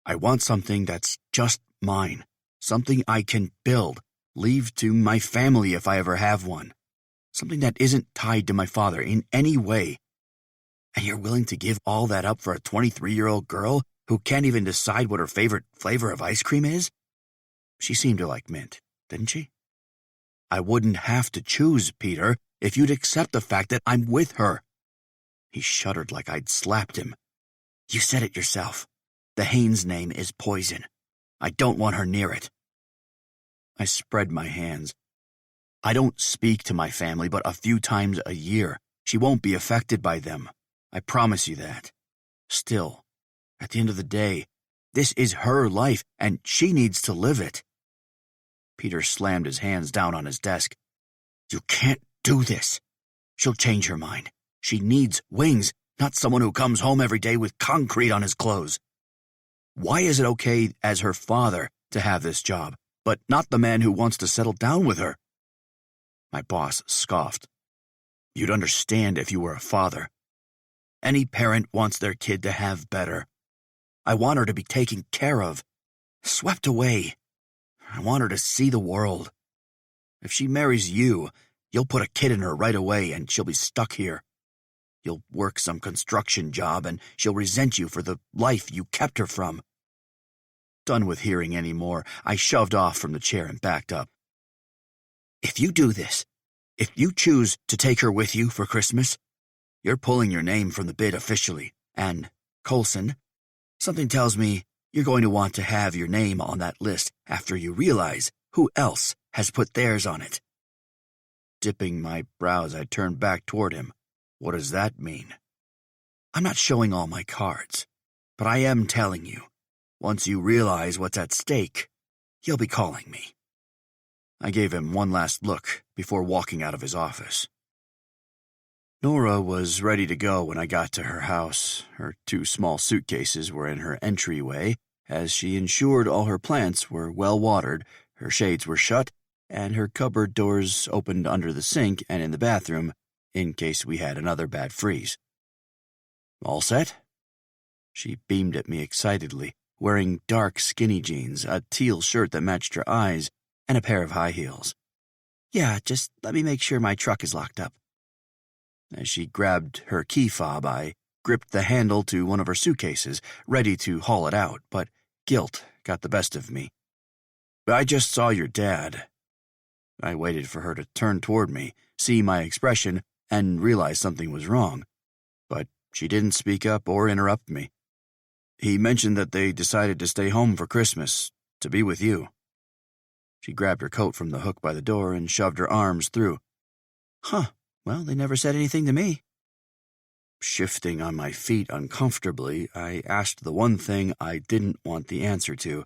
"I want something that's just mine. Something I can build. Leave to my family if I ever have one. Something that isn't tied to my father in any way. And you're willing to give all that up for a 23-year-old girl who can't even decide what her favorite flavor of ice cream is? She seemed to like mint, didn't she? I wouldn't have to choose, Peter, if you'd accept the fact that I'm with her. He shuddered like I'd slapped him. You said it yourself. The Haynes name is poison. I don't want her near it. I spread my hands. I don't speak to my family but a few times a year. She won't be affected by them. I promise you that. Still, at the end of the day, this is her life, and she needs to live it. Peter slammed his hands down on his desk. You can't do this. She'll change her mind. She needs wings, not someone who comes home every day with concrete on his clothes. Why is it okay as her father to have this job, but not the man who wants to settle down with her? My boss scoffed. You'd understand if you were a father. Any parent wants their kid to have better. I want her to be taken care of, swept away. I want her to see the world. If she marries you, you'll put a kid in her right away and she'll be stuck here. You'll work some construction job and she'll resent you for the life you kept her from. Done with hearing any more, I shoved off from the chair and backed up. If you do this, if you choose to take her with you for Christmas, you're pulling your name from the bid officially, and, Coulson, something tells me you're going to want to have your name on that list after you realize who else has put theirs on it. Dipping my brows, I turned back toward him. What does that mean? I'm not showing all my cards, but I am telling you, once you realize what's at stake, you'll be calling me. I gave him one last look before walking out of his office. Nora was ready to go when I got to her house. Her 2 small suitcases were in her entryway, as she ensured all her plants were well watered, her shades were shut, and her cupboard doors opened under the sink and in the bathroom in case we had another bad freeze. All set? She beamed at me excitedly, wearing dark skinny jeans, a teal shirt that matched her eyes, and a pair of high heels. Yeah, just let me make sure my truck is locked up. As she grabbed her key fob, I gripped the handle to one of her suitcases, ready to haul it out, but guilt got the best of me. I just saw your dad. I waited for her to turn toward me, see my expression, and realize something was wrong, but she didn't speak up or interrupt me. He mentioned that they decided to stay home for Christmas, to be with you. She grabbed her coat from the hook by the door and shoved her arms through. Huh. Well, they never said anything to me. Shifting on my feet uncomfortably, I asked the one thing I didn't want the answer to,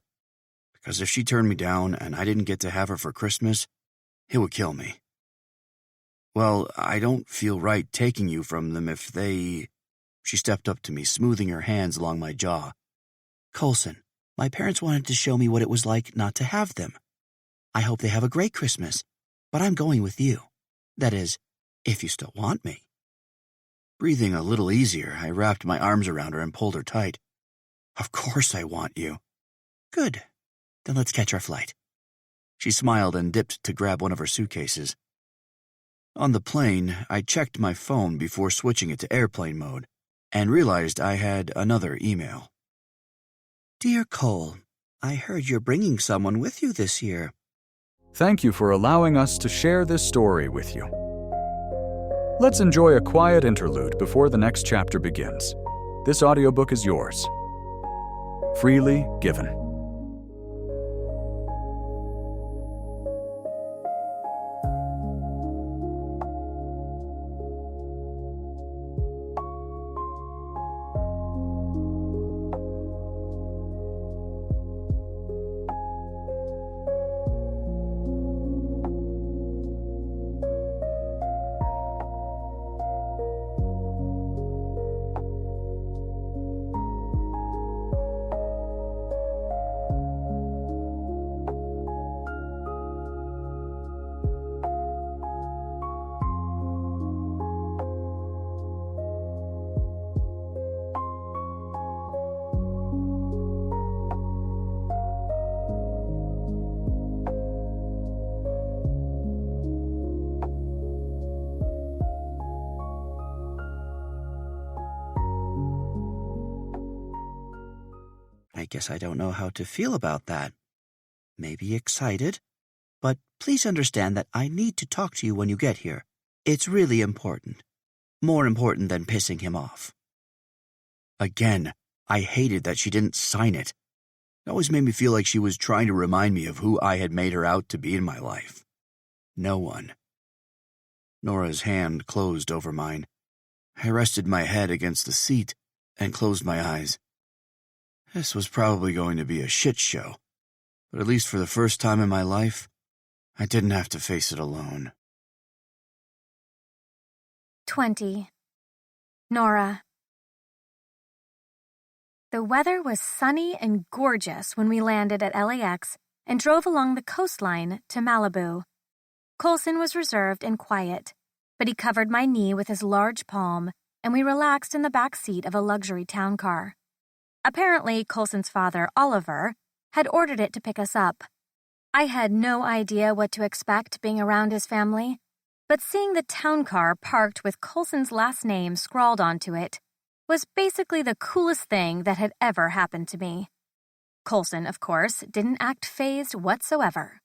because if she turned me down and I didn't get to have her for Christmas, it would kill me. Well, I don't feel right taking you from them if they... She stepped up to me, smoothing her hands along my jaw. Coulson, my parents wanted to show me what it was like not to have them. I hope they have a great Christmas, but I'm going with you. That is, if you still want me. Breathing a little easier, I wrapped my arms around her and pulled her tight. Of course I want you. Good. Then let's catch our flight. She smiled and dipped to grab one of her suitcases. On the plane, I checked my phone before switching it to airplane mode and realized I had another email. Dear Cole, I heard you're bringing someone with you this year.
Thank you for allowing us to share this story with you. Let's enjoy a quiet interlude before the next chapter begins. This audiobook is yours. Freely given.
I guess I don't know how to feel about that. Maybe excited, but please understand that I need to talk to you when you get here. It's really important. More important than pissing him off. Again, I hated that she didn't sign it. It always made me feel like she was trying to remind me of who I had made her out to be in my life. No one. Nora's hand closed over mine. I rested my head against the seat and closed my eyes. This was probably going to be a shit show, but at least for the first time in my life, I didn't have to face it alone.
20. Nora. The weather was sunny and gorgeous when we landed at LAX and drove along the coastline to Malibu. Coulson was reserved and quiet, but he covered my knee with his large palm, and we relaxed in the back seat of a luxury town car. Apparently, Coulson's father, Oliver, had ordered it to pick us up. I had no idea what to expect being around his family, but seeing the town car parked with Coulson's last name scrawled onto it was basically the coolest thing that had ever happened to me. Coulson, of course, didn't act fazed whatsoever.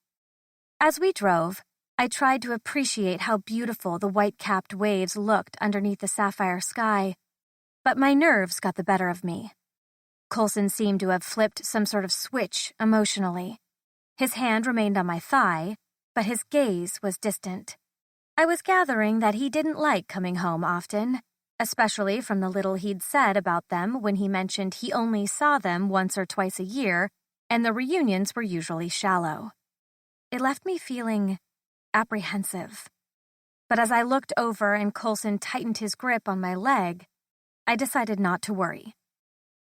As we drove, I tried to appreciate how beautiful the white-capped waves looked underneath the sapphire sky, but my nerves got the better of me. Coulson seemed to have flipped some sort of switch emotionally. His hand remained on my thigh, but his gaze was distant. I was gathering that he didn't like coming home often, especially from the little he'd said about them when he mentioned he only saw them once or twice a year, and the reunions were usually shallow. It left me feeling apprehensive. But as I looked over and Coulson tightened his grip on my leg, I decided not to worry.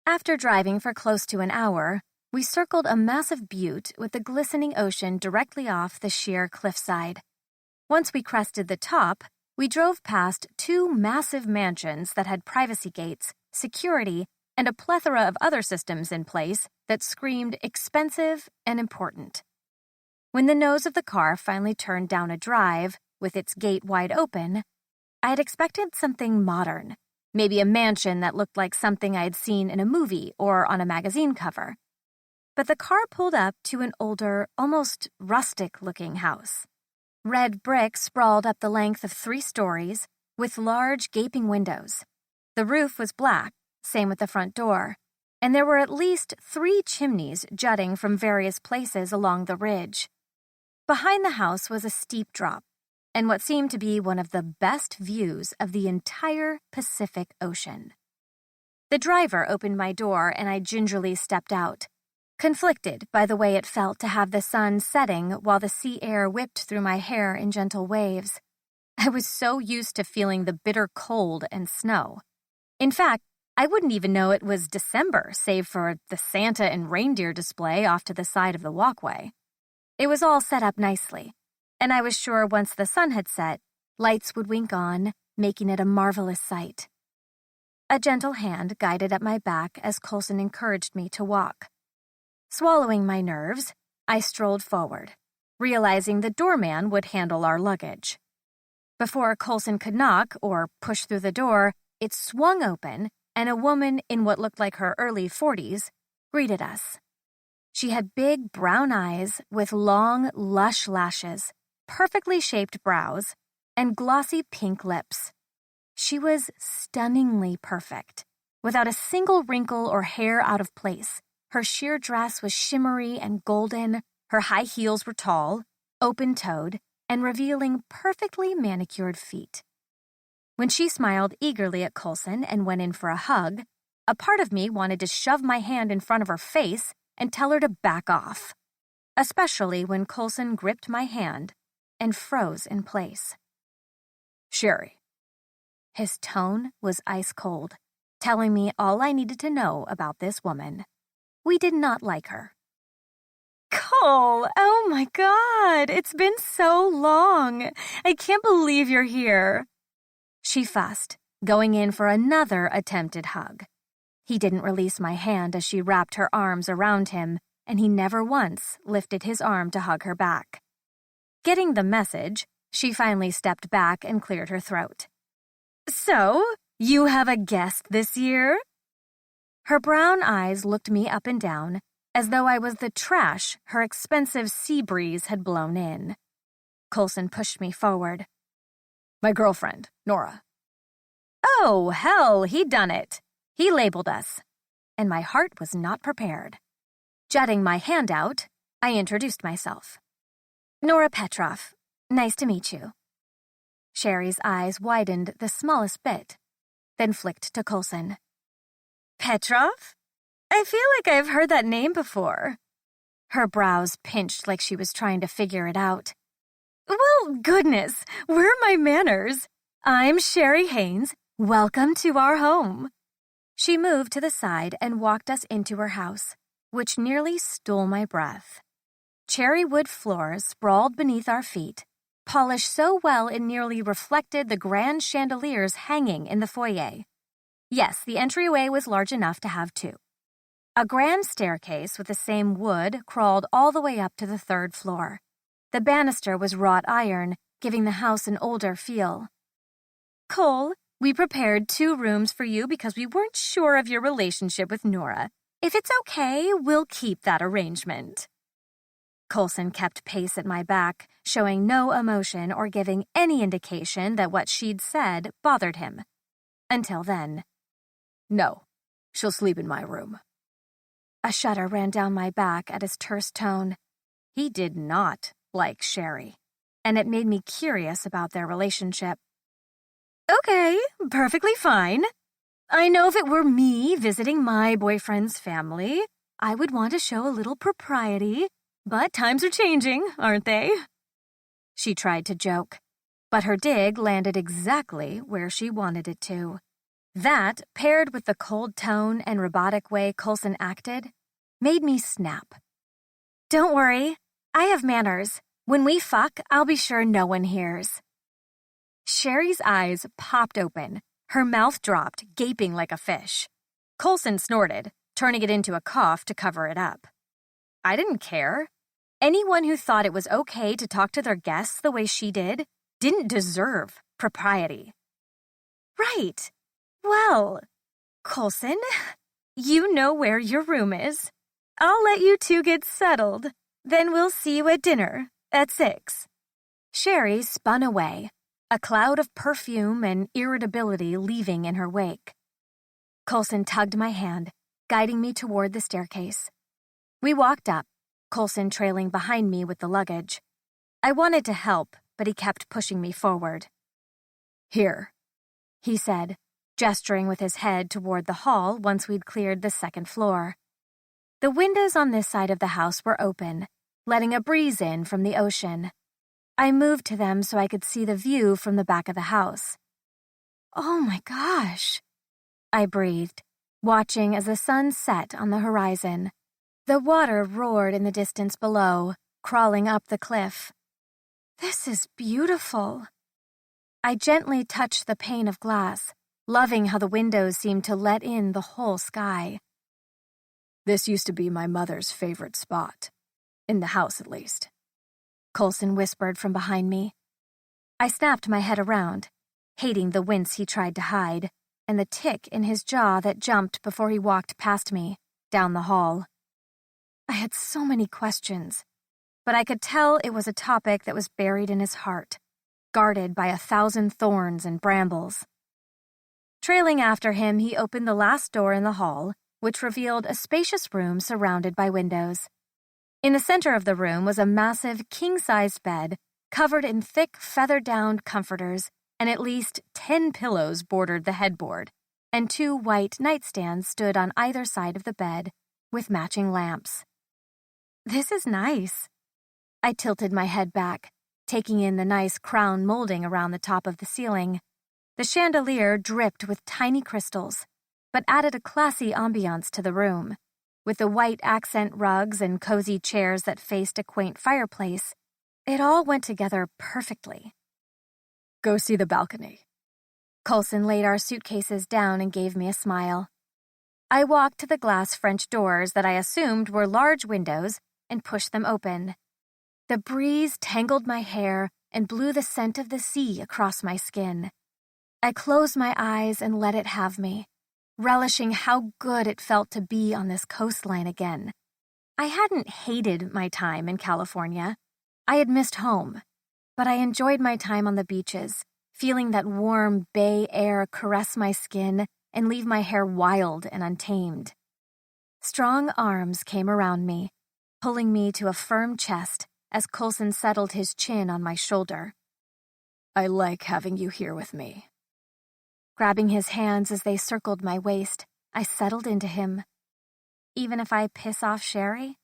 After driving for close to an hour, we circled a massive butte with the glistening ocean directly off the sheer cliffside. Once we crested the top, we drove past two massive mansions that had privacy gates, security, and a plethora of other systems in place that screamed expensive and important. When the nose of the car finally turned down a drive, with its gate wide open, I had expected something modern, maybe a mansion that looked like something I'd seen in a movie or on a magazine cover. But the car pulled up to an older, almost rustic-looking house. Red brick sprawled up the length of 3 stories, with large, gaping windows. The roof was black, same with the front door, and there were at least 3 chimneys jutting from various places along the ridge. Behind the house was a steep drop, and what seemed to be one of the best views of the entire Pacific Ocean. The driver opened my door and I gingerly stepped out, conflicted by the way it felt to have the sun setting while the sea air whipped through my hair in gentle waves. I was so used to feeling the bitter cold and snow. In fact, I wouldn't even know it was December, save for the Santa and reindeer display off to the side of the walkway. It was all set up nicely, and I was sure once the sun had set, lights would wink on, making it a marvelous sight. A gentle hand guided at my back as Coulson encouraged me to walk. Swallowing my nerves, I strolled forward, realizing the doorman would handle our luggage. Before Coulson could knock or push through the door, it swung open, and a woman in what looked like her early 40s greeted us. She had big brown eyes with long, lush lashes, perfectly shaped brows, and glossy pink lips. She was stunningly perfect, without a single wrinkle or hair out of place. Her sheer dress was shimmery and golden, her high heels were tall, open-toed, and revealing perfectly manicured feet. When she smiled eagerly at Coulson and went in for a hug, a part of me wanted to shove my hand in front of her face and tell her to back off, especially when Coulson gripped my hand and froze in place.
Sherry.
His tone was ice cold, telling me all I needed to know about this woman. We did not like her. Cole, oh my God, it's been so long. I can't believe you're here. She fussed, going in for another attempted hug. He didn't release my hand as she wrapped her arms around him, and he never once lifted his arm to hug her back. Getting the message, she finally stepped back and cleared her throat. So, you have a guest this year? Her brown eyes looked me up and down, as though I was the trash her expensive sea breeze had blown in. Coulson pushed me forward.
My girlfriend, Nora.
Oh, hell, he'd done it. He labeled us. And my heart was not prepared. Jutting my hand out, I introduced myself. Nora Petrov. Nice to meet you. Sherry's eyes widened the smallest bit, then flicked to Coulson. Petrov? I feel like I've heard that name before. Her brows pinched like she was trying to figure it out. Well, goodness, where are my manners? I'm Sherry Haynes. Welcome to our home. She moved to the side and walked us into her house, which nearly stole my breath. Cherry wood floors sprawled beneath our feet, polished so well it nearly reflected the grand chandeliers hanging in the foyer. Yes, the entryway was large enough to have two. A grand staircase with the same wood crawled all the way up to the third floor. The banister was wrought iron, giving the house an older feel. Cole, we prepared 2 rooms for you because we weren't sure of your relationship with Nora. If it's okay, we'll keep that arrangement. Coulson kept pace at my back, showing no emotion or giving any indication that what she'd said bothered him. Until then.
No, she'll sleep in my room.
A shudder ran down my back at his terse tone. He did not like Sherry, and it made me curious about their relationship. Okay, perfectly fine. I know if it were me visiting my boyfriend's family, I would want to show a little propriety, but times are changing, aren't they? She tried to joke, but her dig landed exactly where she wanted it to. That, paired with the cold tone and robotic way Coulson acted, made me snap. Don't worry, I have manners. When we fuck, I'll be sure no one hears. Sherry's eyes popped open. Her mouth dropped, gaping like a fish. Coulson snorted, turning it into a cough to cover it up. I didn't care. Anyone who thought it was okay to talk to their guests the way she did didn't deserve propriety. Right. Well, Coulson, you know where your room is. I'll let you 2 get settled. Then we'll see you at dinner at 6. Sherry spun away, a cloud of perfume and irritability leaving in her wake. Coulson tugged my hand, guiding me toward the staircase. We walked up, Coulson trailing behind me with the luggage. I wanted to help, but he kept pushing me forward.
Here,
he said, gesturing with his head toward the hall once we'd cleared the 2nd floor. The windows on this side of the house were open, letting a breeze in from the ocean. I moved to them so I could see the view from the back of the house. Oh my gosh, I breathed, watching as the sun set on the horizon. The water roared in the distance below, crawling up the cliff. This is beautiful. I gently touched the pane of glass, loving how the windows seemed to let in the whole sky.
This used to be my mother's favorite spot. In the house, at least.
Coulson whispered from behind me. I snapped my head around, hating the wince he tried to hide, and the tick in his jaw that jumped before he walked past me, down the hall. I had so many questions, but I could tell it was a topic that was buried in his heart, guarded by 1,000 thorns and brambles. Trailing after him, he opened the last door in the hall, which revealed a spacious room surrounded by windows. In the center of the room was a massive king-sized bed covered in thick feather-downed comforters, and at least 10 pillows bordered the headboard, and 2 white nightstands stood on either side of the bed with matching lamps. This is nice. I tilted my head back, taking in the nice crown molding around the top of the ceiling. The chandelier dripped with tiny crystals, but added a classy ambiance to the room. With the white accent rugs and cozy chairs that faced a quaint fireplace, it all went together perfectly.
Go see the balcony.
Coulson laid our suitcases down and gave me a smile. I walked to the glass French doors that I assumed were large windows and pushed them open. The breeze tangled my hair and blew the scent of the sea across my skin. I closed my eyes and let it have me, relishing how good it felt to be on this coastline again. I hadn't hated my time in California. I had missed home, but I enjoyed my time on the beaches, feeling that warm bay air caress my skin and leave my hair wild and untamed. Strong arms came around me, pulling me to a firm chest as Coulson settled his chin on my shoulder.
I like having you here with me.
Grabbing his hands as they circled my waist, I settled into him. Even if I piss off Sherry?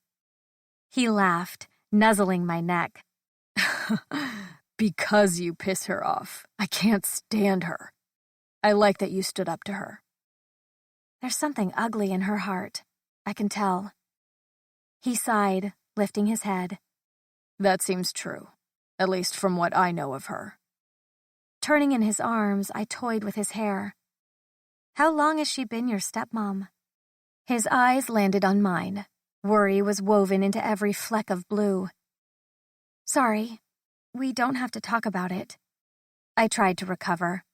He laughed, nuzzling my neck.
Because you piss her off. I can't stand her. I like that you stood up to her.
There's something ugly in her heart. I can tell. He sighed, lifting his head.
That seems true, at least from what I know of her.
Turning in his arms, I toyed with his hair. How long has she been your stepmom? His eyes landed on mine. Worry was woven into every fleck of blue. Sorry, we don't have to talk about it. I tried to recover.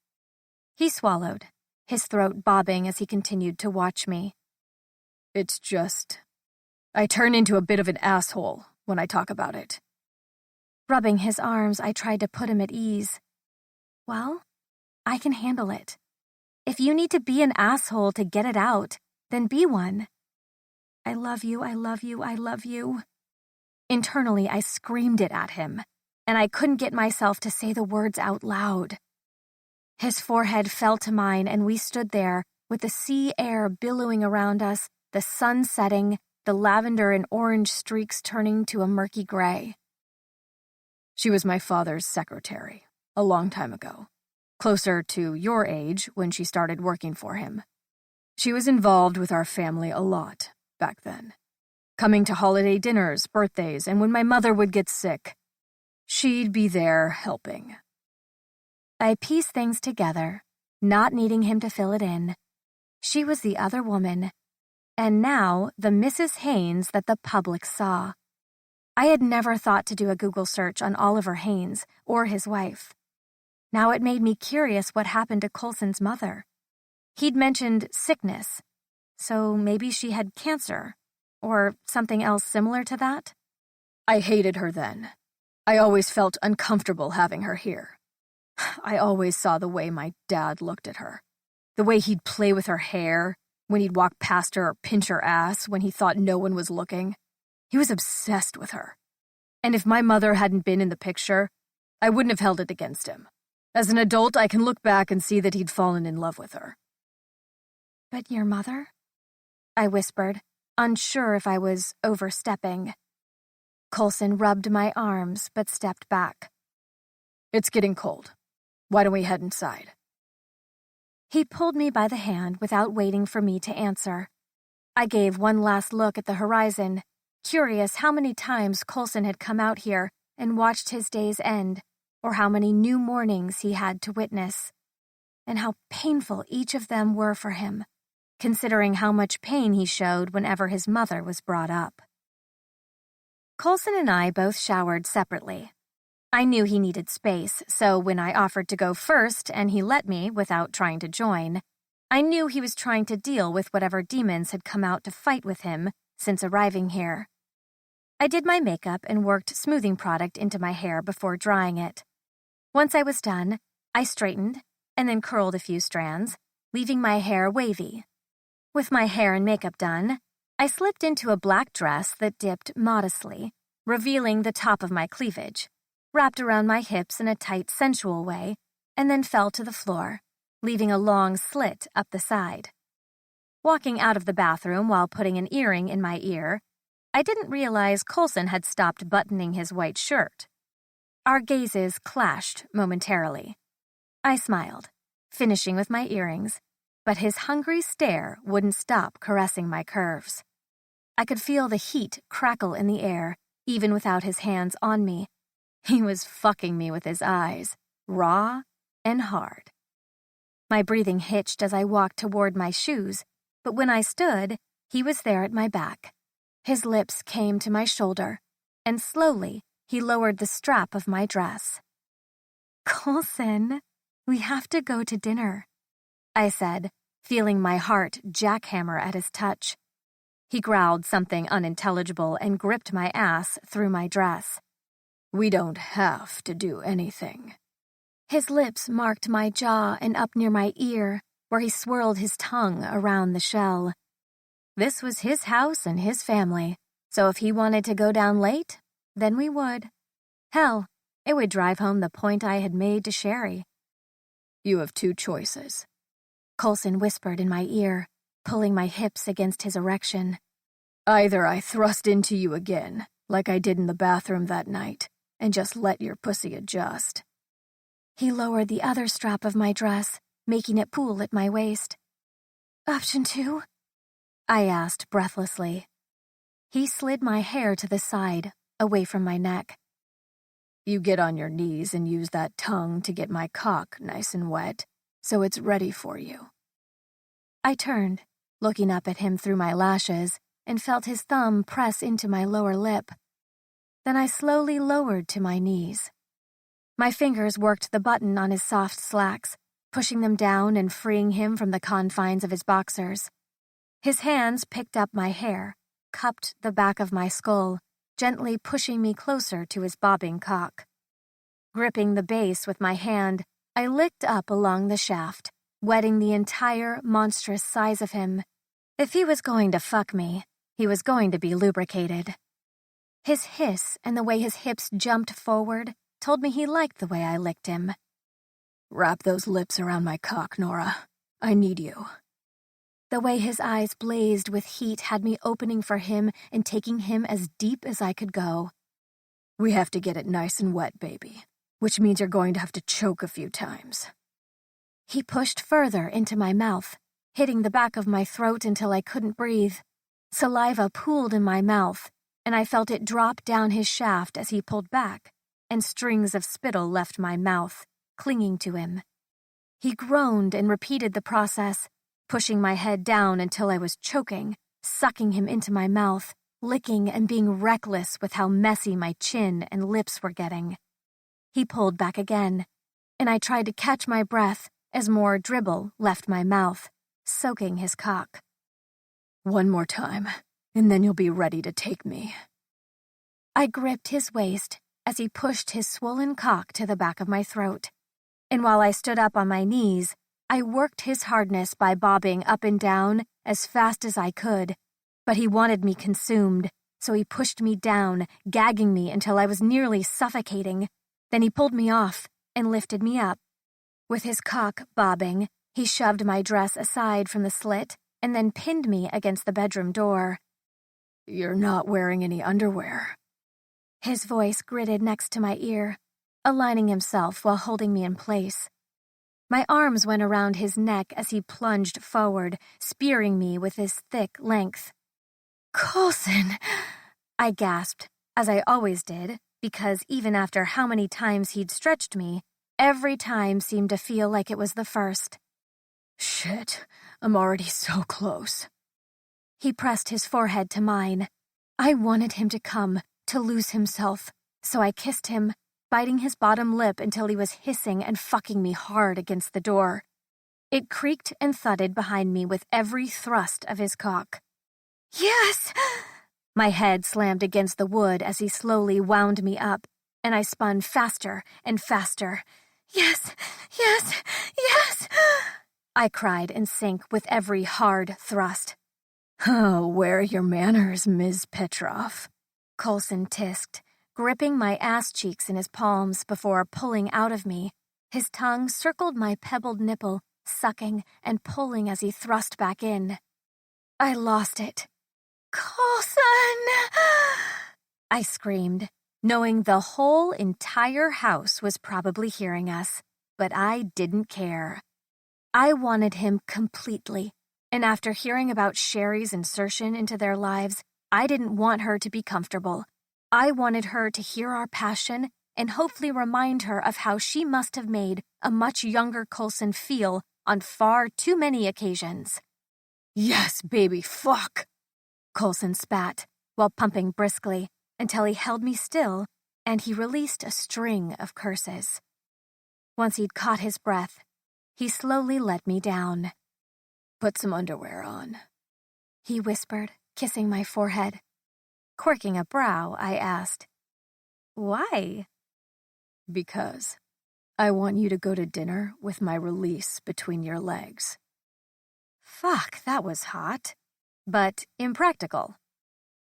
He swallowed, his throat bobbing as he continued to watch me.
It's just, I turn into a bit of an asshole when I talk about it.
Rubbing his arms, I tried to put him at ease. Well, I can handle it. If you need to be an asshole to get it out, then be one. I love you, I love you, I love you. Internally, I screamed it at him, and I couldn't get myself to say the words out loud. His forehead fell to mine, and we stood there with the sea air billowing around us, the sun setting, the lavender and orange streaks turning to a murky gray.
She was my father's secretary, a long time ago, closer to your age when she started working for him. She was involved with our family a lot back then, coming to holiday dinners, birthdays, and when my mother would get sick, she'd be there helping.
I pieced things together, not needing him to fill it in. She was the other woman, and now the Mrs. Haynes that the public saw. I had never thought to do a Google search on Oliver Haynes or his wife. Now it made me curious what happened to Coulson's mother. He'd mentioned sickness, so maybe she had cancer, or something else similar to that?
I hated her then. I always felt uncomfortable having her here. I always saw the way my dad looked at her. The way he'd play with her hair, when he'd walk past her or pinch her ass when he thought no one was looking. He was obsessed with her. And if my mother hadn't been in the picture, I wouldn't have held it against him. As an adult, I can look back and see that he'd fallen in love with her.
But your mother? I whispered, unsure if I was overstepping. Coulson rubbed my arms but stepped back.
It's getting cold. Why don't we head inside?
He pulled me by the hand without waiting for me to answer. I gave one last look at the horizon, curious how many times Coulson had come out here and watched his days end, or how many new mornings he had to witness, and how painful each of them were for him, considering how much pain he showed whenever his mother was brought up. Coulson and I both showered separately. I knew he needed space, so when I offered to go first and he let me without trying to join, I knew he was trying to deal with whatever demons had come out to fight with him since arriving here. I did my makeup and worked smoothing product into my hair before drying it. Once I was done, I straightened and then curled a few strands, leaving my hair wavy. With my hair and makeup done, I slipped into a black dress that dipped modestly, revealing the top of my cleavage, wrapped around my hips in a tight, sensual way, and then fell to the floor, leaving a long slit up the side. Walking out of the bathroom while putting an earring in my ear, I didn't realize Coulson had stopped buttoning his white shirt. Our gazes clashed momentarily. I smiled, finishing with my earrings, but his hungry stare wouldn't stop caressing my curves. I could feel the heat crackle in the air, even without his hands on me. He was fucking me with his eyes, raw and hard. My breathing hitched as I walked toward my shoes, but when I stood, he was there at my back. His lips came to my shoulder, and slowly he lowered the strap of my dress. "Coulson, we have to go to dinner," I said, feeling my heart jackhammer at his touch. He growled something unintelligible and gripped my ass through my dress.
"We don't have to do anything."
His lips marked my jaw and up near my ear, where he swirled his tongue around the shell. This was his house and his family, so if he wanted to go down late, then we would. Hell, it would drive home the point I had made to Sherry.
"You have two choices,"
Coulson whispered in my ear, pulling my hips against his erection.
"Either I thrust into you again, like I did in the bathroom that night, and just let your pussy adjust."
He lowered the other strap of my dress, making it pool at my waist. "Option 2?" I asked breathlessly. He slid my hair to the side, away from my neck.
"You get on your knees and use that tongue to get my cock nice and wet, so it's ready for you."
I turned, looking up at him through my lashes, and felt his thumb press into my lower lip. Then I slowly lowered to my knees. My fingers worked the button on his soft slacks, pushing them down and freeing him from the confines of his boxers. His hands picked up my hair, cupped the back of my skull, gently pushing me closer to his bobbing cock. Gripping the base with my hand, I licked up along the shaft, wetting the entire monstrous size of him. If he was going to fuck me, he was going to be lubricated. His hiss and the way his hips jumped forward told me he liked the way I licked him.
"Wrap those lips around my cock, Nora. I need you."
The way his eyes blazed with heat had me opening for him and taking him as deep as I could go.
"We have to get it nice and wet, baby, which means you're going to have to choke a few times."
He pushed further into my mouth, hitting the back of my throat until I couldn't breathe. Saliva pooled in my mouth, and I felt it drop down his shaft as he pulled back, and strings of spittle left my mouth, clinging to him. He groaned and repeated the process, pushing my head down until I was choking, sucking him into my mouth, licking and being reckless with how messy my chin and lips were getting. He pulled back again, and I tried to catch my breath as more dribble left my mouth, soaking his cock.
"One more time, and then you'll be ready to take me."
I gripped his waist as he pushed his swollen cock to the back of my throat, and while I stood up on my knees, I worked his hardness by bobbing up and down as fast as I could, but he wanted me consumed, so he pushed me down, gagging me until I was nearly suffocating. Then he pulled me off and lifted me up. With his cock bobbing, he shoved my dress aside from the slit and then pinned me against the bedroom door.
"You're not wearing any underwear."
His voice gritted next to my ear, aligning himself while holding me in place. My arms went around his neck as he plunged forward, spearing me with his thick length. "Coulson!" I gasped, as I always did, because even after how many times he'd stretched me, every time seemed to feel like it was the first.
"Shit, I'm already so close."
He pressed his forehead to mine. I wanted him to come, to lose himself, so I kissed him, biting his bottom lip until he was hissing and fucking me hard against the door. It creaked and thudded behind me with every thrust of his cock. "Yes!" My head slammed against the wood as he slowly wound me up, and I spun faster and faster. "Yes! Yes! Yes!" I cried in sync with every hard thrust.
"Oh, where are your manners, Ms. Petrov?"
Coulson tisked, gripping my ass cheeks in his palms before pulling out of me. His tongue circled my pebbled nipple, sucking and pulling as he thrust back in. I lost it. "Coulson!" I screamed, knowing the whole entire house was probably hearing us, but I didn't care. I wanted him completely, and after hearing about Sherry's insertion into their lives, I didn't want her to be comfortable. I wanted her to hear our passion and hopefully remind her of how she must have made a much younger Coulson feel on far too many occasions.
"Yes, baby, fuck!"
Coulson spat, while pumping briskly, until he held me still, and he released a string of curses. Once he'd caught his breath, he slowly let me down.
Put some underwear on,"
he whispered, kissing my forehead. Quirking a brow, I asked, "Why?"
"Because I want you to go to dinner with my release between your legs."
Fuck, that was hot, but impractical.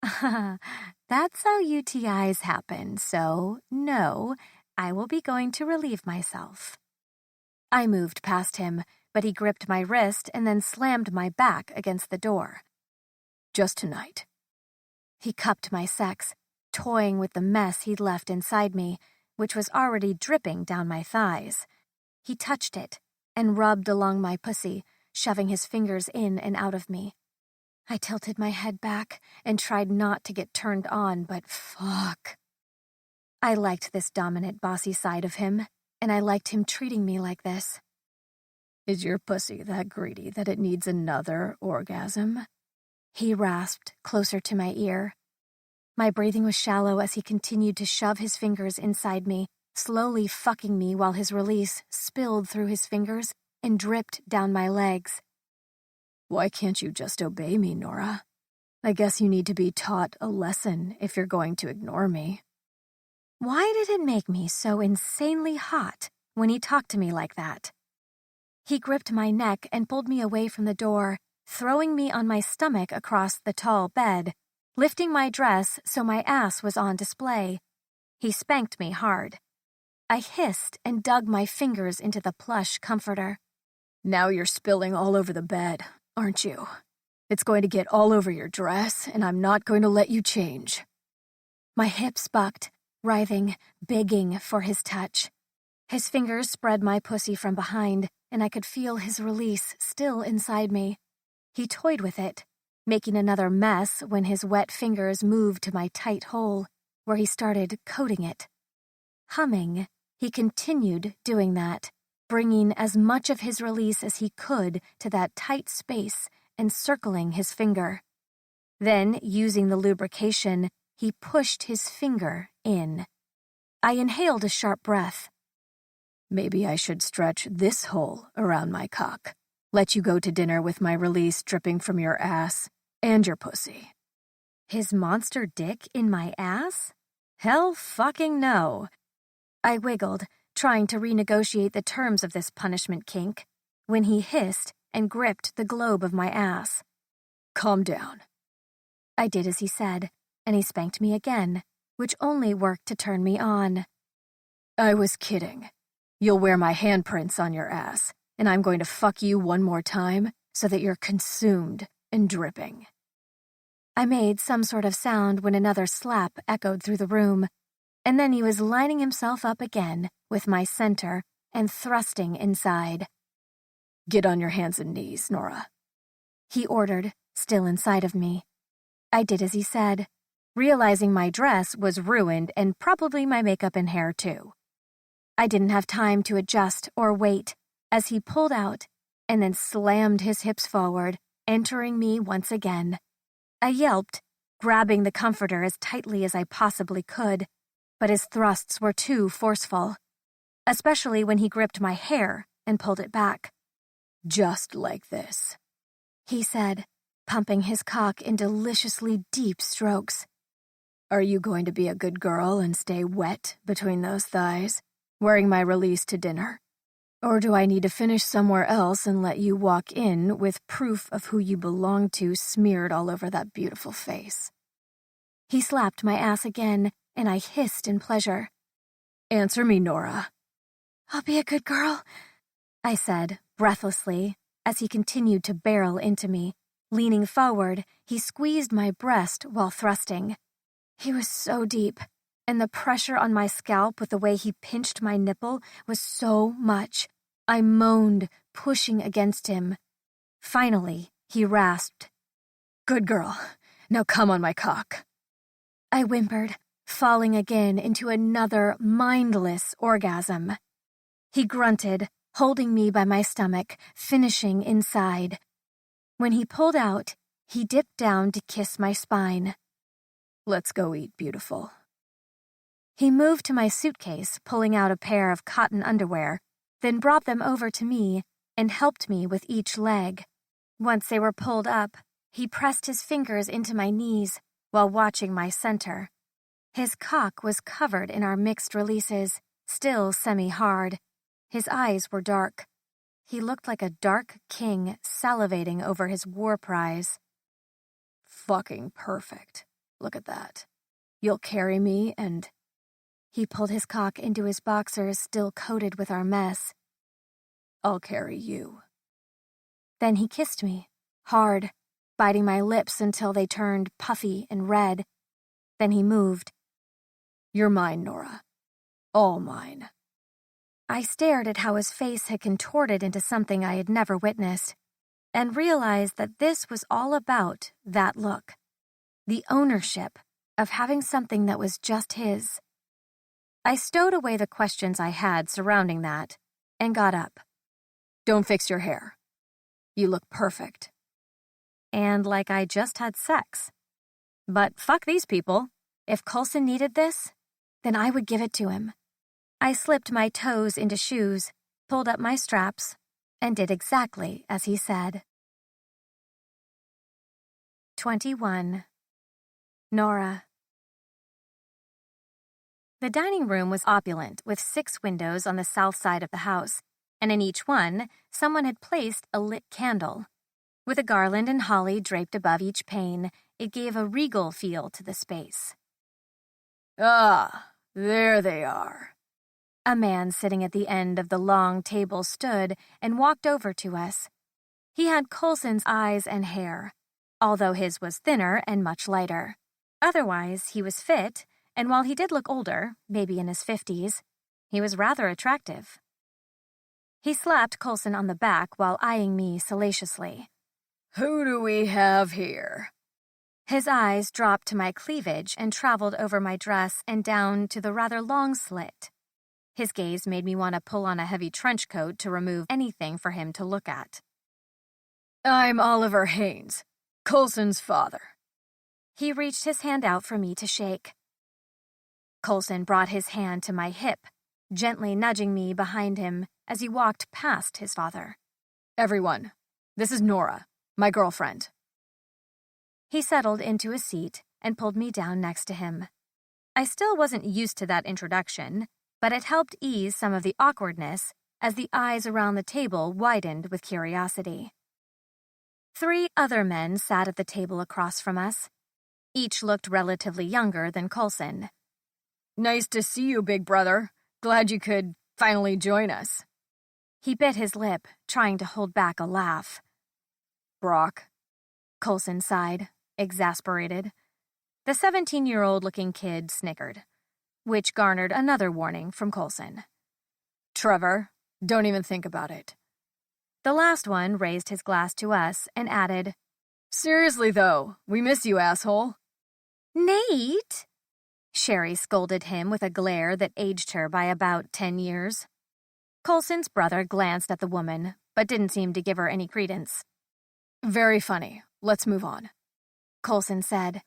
That's how UTIs happen, so no, I will be going to relieve myself. I moved past him, but he gripped my wrist and then slammed my back against the door.
"Just tonight."
He cupped my sex, toying with the mess he'd left inside me, which was already dripping down my thighs. He touched it and rubbed along my pussy, shoving his fingers in and out of me. I tilted my head back and tried not to get turned on, but fuck. I liked this dominant, bossy side of him, and I liked him treating me like this.
"Is your pussy that greedy that it needs another orgasm?"
He rasped, closer to my ear. My breathing was shallow as he continued to shove his fingers inside me, slowly fucking me while his release spilled through his fingers and dripped down my legs.
"Why can't you just obey me, Nora? I guess you need to be taught a lesson if you're going to ignore me."
Why did it make me so insanely hot when he talked to me like that? He gripped my neck and pulled me away from the door, throwing me on my stomach across the tall bed, lifting my dress so my ass was on display. He spanked me hard. I hissed and dug my fingers into the plush comforter.
"Now you're spilling all over the bed, aren't you? It's going to get all over your dress, and I'm not going to let you change."
My hips bucked, writhing, begging for his touch. His fingers spread my pussy from behind, and I could feel his release still inside me. He toyed with it, making another mess when his wet fingers moved to my tight hole, where he started coating it. Humming, he continued doing that, bringing as much of his release as he could to that tight space and circling his finger. Then, using the lubrication, he pushed his finger in. I inhaled a sharp breath.
"Maybe I should stretch this hole around my cock. Let you go to dinner with my release dripping from your ass and your pussy."
His monster dick in my ass? Hell fucking no. I wiggled, trying to renegotiate the terms of this punishment kink, when he hissed and gripped the globe of my ass.
"Calm down."
I did as he said, and he spanked me again, which only worked to turn me on.
"I was kidding. You'll wear my handprints on your ass, and I'm going to fuck you one more time so that you're consumed and dripping."
I made some sort of sound when another slap echoed through the room, and then he was lining himself up again with my center and thrusting inside.
"Get on your hands and knees, Nora,"
he ordered, still inside of me. I did as he said, realizing my dress was ruined and probably my makeup and hair too. I didn't have time to adjust or wait as he pulled out and then slammed his hips forward, entering me once again. I yelped, grabbing the comforter as tightly as I possibly could, but his thrusts were too forceful, especially when he gripped my hair and pulled it back.
"Just like this,"
he said, pumping his cock in deliciously deep strokes.
"Are you going to be a good girl and stay wet between those thighs, wearing my release to dinner? Or do I need to finish somewhere else and let you walk in with proof of who you belong to smeared all over that beautiful face?"
He slapped my ass again, and I hissed in pleasure.
"Answer me, Nora."
"I'll be a good girl," I said, breathlessly, as he continued to barrel into me. Leaning forward, he squeezed my breast while thrusting. He was so deep, and the pressure on my scalp with the way he pinched my nipple was so much. I moaned, pushing against him. Finally, he rasped,
"Good girl. Now come on my cock."
I whimpered, falling again into another mindless orgasm. He grunted, holding me by my stomach, finishing inside. When he pulled out, he dipped down to kiss my spine.
"Let's go eat, beautiful."
He moved to my suitcase, pulling out a pair of cotton underwear, then brought them over to me and helped me with each leg. Once they were pulled up, he pressed his fingers into my knees while watching my center. His cock was covered in our mixed releases, still semi-hard. His eyes were dark. He looked like a dark king salivating over his war prize.
Fucking perfect. Look at that. You'll carry me and...
He pulled his cock into his boxers still coated with our mess.
I'll carry you.
Then he kissed me, hard, biting my lips until they turned puffy and red. Then he moved.
You're mine, Nora. All mine.
I stared at how his face had contorted into something I had never witnessed, and realized that this was all about that look. The ownership of having something that was just his. I stowed away the questions I had surrounding that, and got up.
Don't fix your hair. You look perfect.
And like I just had sex. But fuck these people. If Coulson needed this, then I would give it to him. I slipped my toes into shoes, pulled up my straps, and did exactly as he said. 21. Nora. The dining room was opulent, with 6 windows on the south side of the house, and in each one, someone had placed a lit candle. With a garland and holly draped above each pane, it gave a regal feel to the space.
Ah, there they are.
A man sitting at the end of the long table stood and walked over to us. He had Coulson's eyes and hair, although his was thinner and much lighter. Otherwise, he was fit, and while he did look older, maybe in his 50s, he was rather attractive. He slapped Coulson on the back while eyeing me salaciously.
Who do we have here?
His eyes dropped to my cleavage and traveled over my dress and down to the rather long slit. His gaze made me want to pull on a heavy trench coat to remove anything for him to look at.
I'm Oliver Haynes, Coulson's father.
He reached his hand out for me to shake. Coulson brought his hand to my hip, gently nudging me behind him as he walked past his father.
Everyone, this is Nora, my girlfriend.
He settled into a seat and pulled me down next to him. I still wasn't used to that introduction, but it helped ease some of the awkwardness as the eyes around the table widened with curiosity. 3 other men sat at the table across from us. Each looked relatively younger than Coulson.
Nice to see you, big brother. Glad you could finally join us.
He bit his lip, trying to hold back a laugh.
Brock.
Coulson sighed, exasperated. The 17-year-old-looking kid snickered, which garnered another warning from Coulson.
Trevor, don't even think about it.
The last one raised his glass to us and added,
Seriously, though, we miss you, asshole.
Nate! Sherry scolded him with a glare that aged her by about 10 years. Coulson's brother glanced at the woman, but didn't seem to give her any credence.
Very funny. Let's move on,
Coulson said.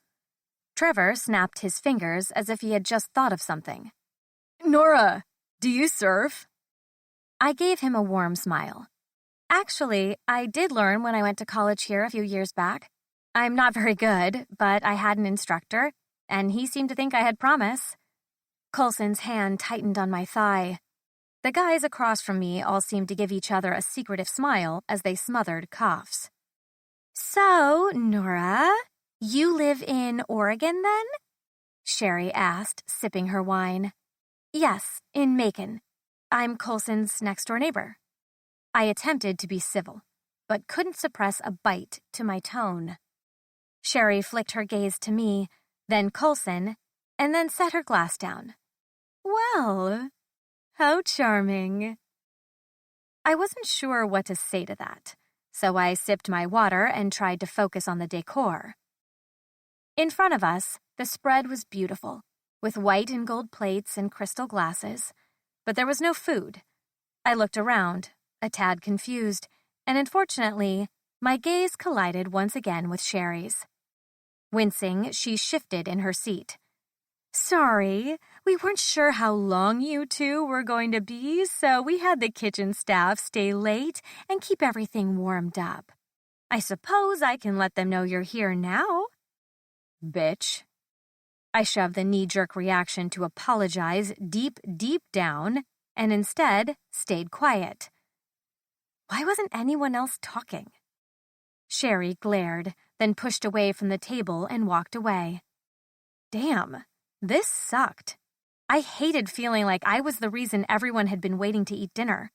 Trevor snapped his fingers as if he had just thought of something.
Nora, do you surf?
I gave him a warm smile. Actually, I did learn when I went to college here a few years back. I'm not very good, but I had an instructor, and he seemed to think I had promise. Coulson's hand tightened on my thigh. The guys across from me all seemed to give each other a secretive smile as they smothered coughs. So, Nora, you live in Oregon then? Sherry asked, sipping her wine. Yes, in Macon. I'm Coulson's next-door neighbor. I attempted to be civil, but couldn't suppress a bite to my tone. Sherry flicked her gaze to me, then Coulson, and then set her glass down. Well, how charming. I wasn't sure what to say to that, so I sipped my water and tried to focus on the decor. In front of us, the spread was beautiful, with white and gold plates and crystal glasses, but there was no food. I looked around, a tad confused, and unfortunately, my gaze collided once again with Sherry's. Wincing, she shifted in her seat. Sorry, we weren't sure how long you two were going to be, so we had the kitchen staff stay late and keep everything warmed up.
I suppose I can let them know you're here now.
Bitch.
I shoved the knee-jerk reaction to apologize deep, deep down and instead stayed quiet. Why wasn't anyone else talking? Sherry glared, then pushed away from the table and walked away. Damn, this sucked. I hated feeling like I was the reason everyone had been waiting to eat dinner.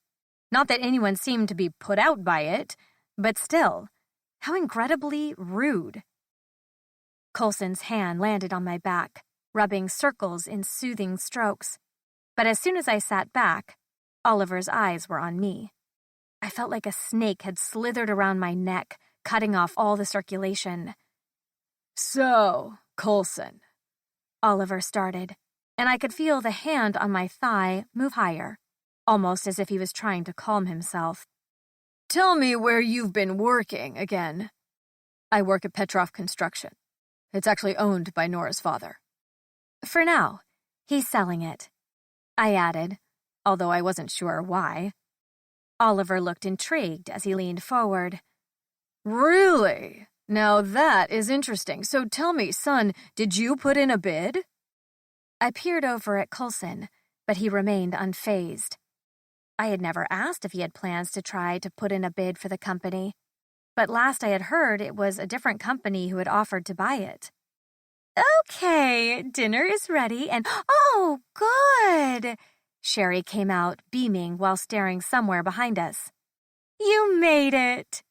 Not that anyone seemed to be put out by it, but still, how incredibly rude. Coulson's hand landed on my back, rubbing circles in soothing strokes. But as soon as I sat back, Oliver's eyes were on me. I felt like a snake had slithered around my neck, cutting off all the circulation.
So, Coulson,
Oliver started, and I could feel the hand on my thigh move higher, almost as if he was trying to calm himself.
Tell me where you've been working again. I work at Petrov Construction. It's actually owned by Nora's father.
For now, he's selling it, I added, although I wasn't sure why. Oliver looked intrigued as he leaned forward.
Really? Now that is interesting. So tell me, son, did you put in a bid?
I peered over at Coulson, but he remained unfazed. I had never asked if he had plans to try to put in a bid for the company, but last I had heard it was a different company who had offered to buy it. Okay, dinner is ready and— Oh, good! Sherry came out, beaming while staring somewhere behind us. You made it!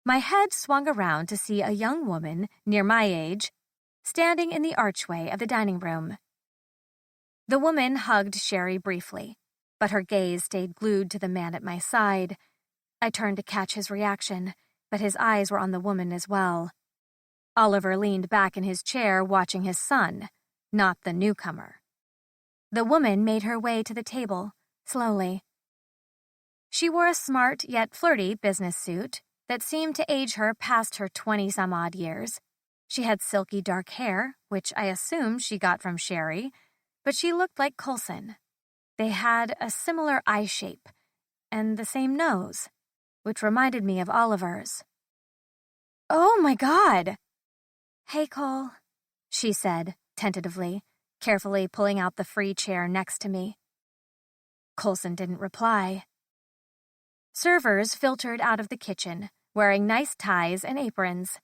My head swung around to see a young woman, near my age, standing in the archway of the dining room. The woman hugged Sherry briefly, but her gaze stayed glued to the man at my side. I turned to catch his reaction, but his eyes were on the woman as well. Oliver leaned back in his chair watching his son, not the newcomer. The woman made her way to the table, slowly. She wore a smart yet flirty business suit that seemed to age her past her 20-some-odd years. She had silky dark hair, which I assumed she got from Sherry, but she looked like Coulson. They had a similar eye shape and the same nose, which reminded me of Oliver's. Oh my God! Hey, Cole, she said, tentatively, carefully pulling out the free chair next to me. Coulson didn't reply. Servers filtered out of the kitchen, wearing nice ties and aprons.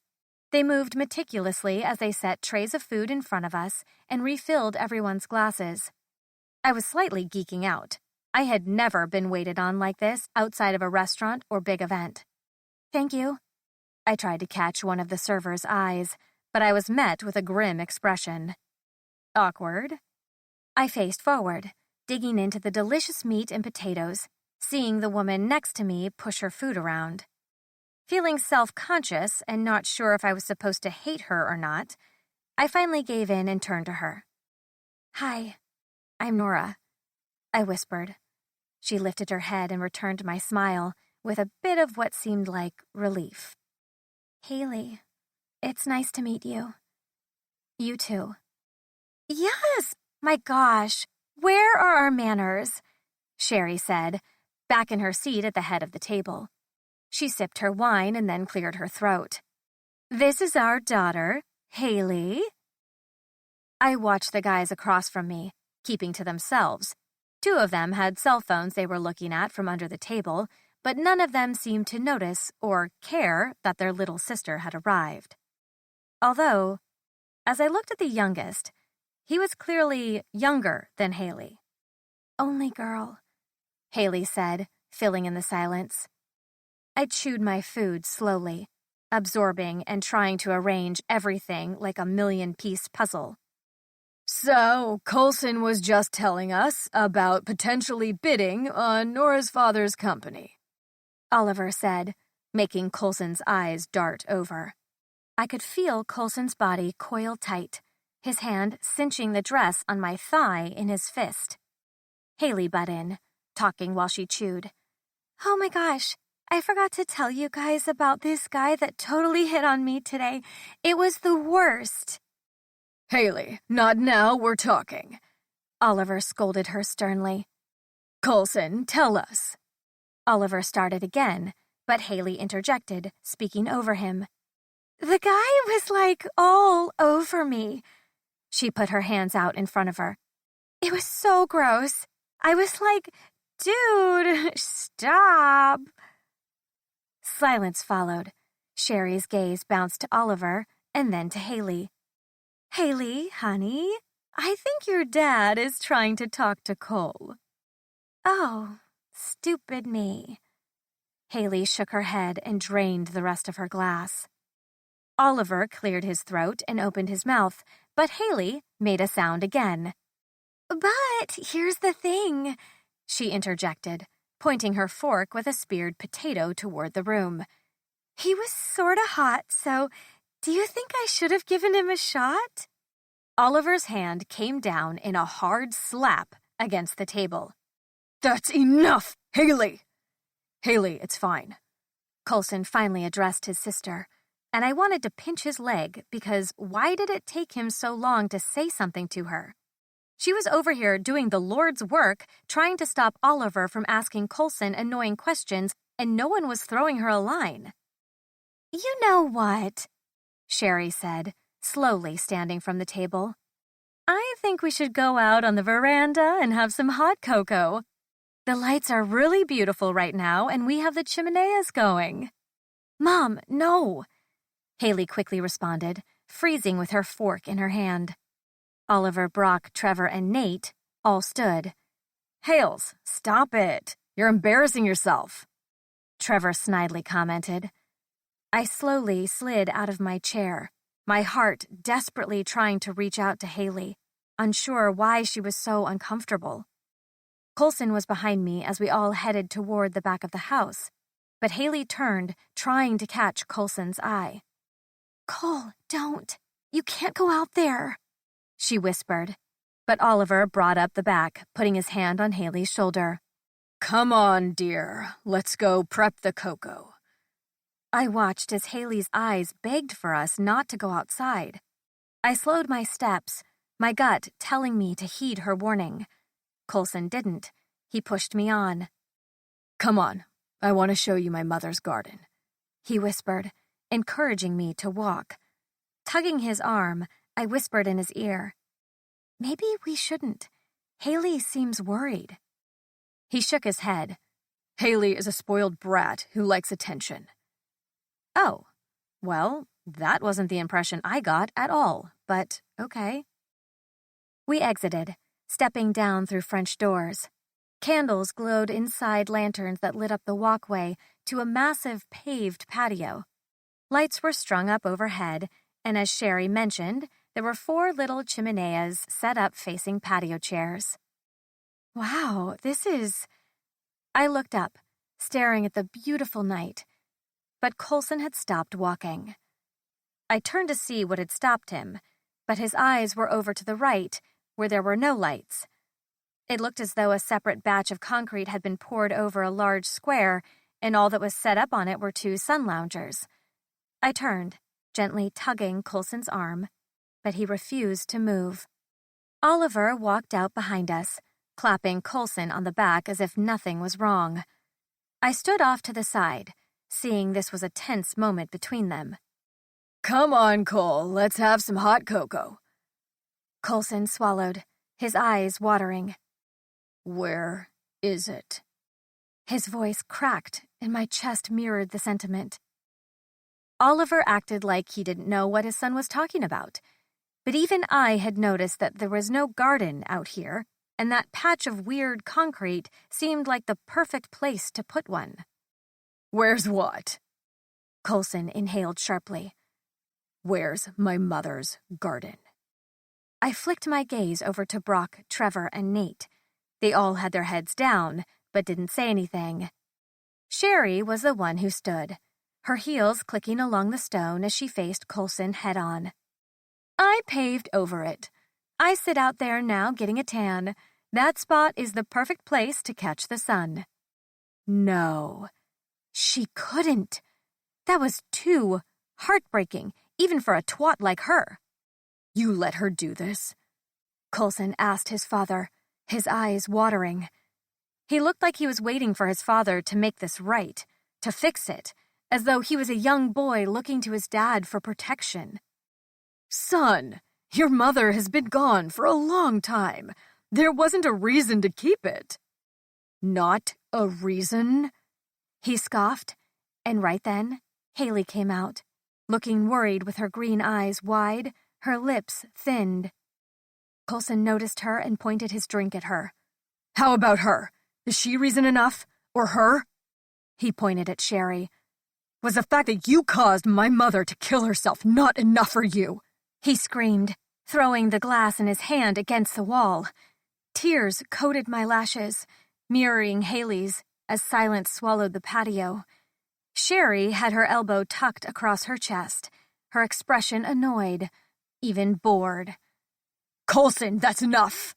They moved meticulously as they set trays of food in front of us and refilled everyone's glasses. I was slightly geeking out. I had never been waited on like this outside of a restaurant or big event. Thank you. I tried to catch one of the servers' eyes, but I was met with a grim expression. Awkward. I faced forward, digging into the delicious meat and potatoes, seeing the woman next to me push her food around. Feeling self-conscious and not sure if I was supposed to hate her or not, I finally gave in and turned to her. Hi, I'm Nora, I whispered. She lifted her head and returned my smile with a bit of what seemed like relief. Haley, it's nice to meet you. You too. Yes, my gosh, where are our manners? Sherry said, back in her seat at the head of the table. She sipped her wine and then cleared her throat. This is our daughter, Haley. I watched the guys across from me, keeping to themselves. 2 of them had cell phones they were looking at from under the table, but none of them seemed to notice or care that their little sister had arrived. Although, as I looked at the youngest, he was clearly younger than Haley. Only girl, Haley said, filling in the silence. I chewed my food slowly, absorbing and trying to arrange everything like a 1,000,000-piece puzzle.
So, Coulson was just telling us about potentially bidding on Nora's father's company,
Oliver said, making Coulson's eyes dart over. I could feel Coulson's body coil tight, his hand cinching the dress on my thigh in his fist. Haley butt in, talking while she chewed. Oh my gosh, I forgot to tell you guys about this guy that totally hit on me today. It was the worst.
Haley, not now, we're talking.
Oliver scolded her sternly.
Coulson, tell us.
Oliver started again,
But Haley interjected, speaking over him. The guy was like all over me. She put her hands out in front of her. It was so gross. I was like, dude, stop. Silence followed. Sherry's gaze bounced to Oliver and then to Haley. Haley, honey, I think your dad is trying to talk to Cole. Oh, stupid me. Haley shook her head and drained the rest of her glass. Oliver cleared his throat and opened his mouth, but Haley made a sound again. But here's the thing, she interjected, pointing her fork with a speared potato toward the room. He was sorta hot, so do you think I should have given him a shot? Oliver's hand came down in a hard slap against the table.
That's enough, Haley! Haley, it's fine.
Coulson finally addressed his sister, and I wanted to pinch his leg because why did it take him so long to say something to her? She was over here doing the Lord's work, trying to stop Oliver from asking Coulson annoying questions, and no one was throwing her a line. You know what? Sherry said, slowly standing from the table. I think we should go out on the veranda and have some hot cocoa. The lights are really beautiful right now, and we have the chimeneas going. Mom, no, Haley quickly responded, freezing with her fork in her hand. Oliver, Brock, Trevor, and Nate all stood.
Hales, stop it. You're embarrassing yourself.
Trevor snidely commented. I slowly slid out of my chair, my heart desperately trying to reach out to Haley, unsure why she was so uncomfortable. Coulson was behind me as we all headed toward the back of the house, but Haley turned, trying to catch Coulson's eye. Cole, don't. You can't go out there, she whispered, but Oliver brought up the back, putting his hand on Haley's shoulder.
Come on, dear. Let's go prep the cocoa.
I watched as Haley's eyes begged for us not to go outside. I slowed my steps, my gut telling me to heed her warning. Coulson didn't. He pushed me on.
Come on, I want to show you my mother's garden,
he whispered, encouraging me to walk. Tugging his arm, I whispered in his ear. Maybe we shouldn't. Haley seems worried. He shook his head.
Haley is a spoiled brat who likes attention.
Oh, well, that wasn't the impression I got at all, but okay. We exited, stepping down through French doors. Candles glowed inside lanterns that lit up the walkway to a massive paved patio. Lights were strung up overhead, and as Sherry mentioned, there were 4 little chimeneas set up facing patio chairs. Wow, this is... I looked up, staring at the beautiful night, but Coulson had stopped walking. I turned to see what had stopped him, but his eyes were over to the right, where there were no lights. It looked as though a separate batch of concrete had been poured over a large square, and all that was set up on it were 2 sun loungers. I turned, gently tugging Coulson's arm, but he refused to move. Oliver walked out behind us, clapping Coulson on the back as if nothing was wrong. I stood off to the side, seeing this was a tense moment between them.
Come on, Cole, let's have some hot cocoa.
Coulson swallowed, his eyes watering.
Where is it?
His voice cracked, and my chest mirrored the sentiment. Oliver acted like he didn't know what his son was talking about, but even I had noticed that there was no garden out here, and that patch of weird concrete seemed like the perfect place to put one.
Where's what?
Coulson inhaled sharply.
Where's my mother's garden?
I flicked my gaze over to Brock, Trevor, and Nate. They all had their heads down, but didn't say anything. Sherry was the one who stood, her heels clicking along the stone as she faced Coulson head-on. I paved over it. I sit out there now getting a tan. That spot is the perfect place to catch the sun. No, she couldn't. That was too heartbreaking, even for a twat like her.
You let her do this?
Coulson asked his father, his eyes watering. He looked like he was waiting for his father to make this right, to fix it, as though he was a young boy looking to his dad for protection.
Son, your mother has been gone for a long time. There wasn't a reason to keep it.
Not a reason? He scoffed, and right then, Haley came out, looking worried with her green eyes wide, her lips thinned. Coulson noticed her and pointed his drink at her.
How about her? Is she reason enough? Or her?
He pointed at Sherry.
Was the fact that you caused my mother to kill herself not enough for you?
He screamed, throwing the glass in his hand against the wall. Tears coated my lashes, mirroring Haley's as silence swallowed the patio. Sherry had her elbow tucked across her chest, her expression annoyed, even bored.
Coulson, that's enough,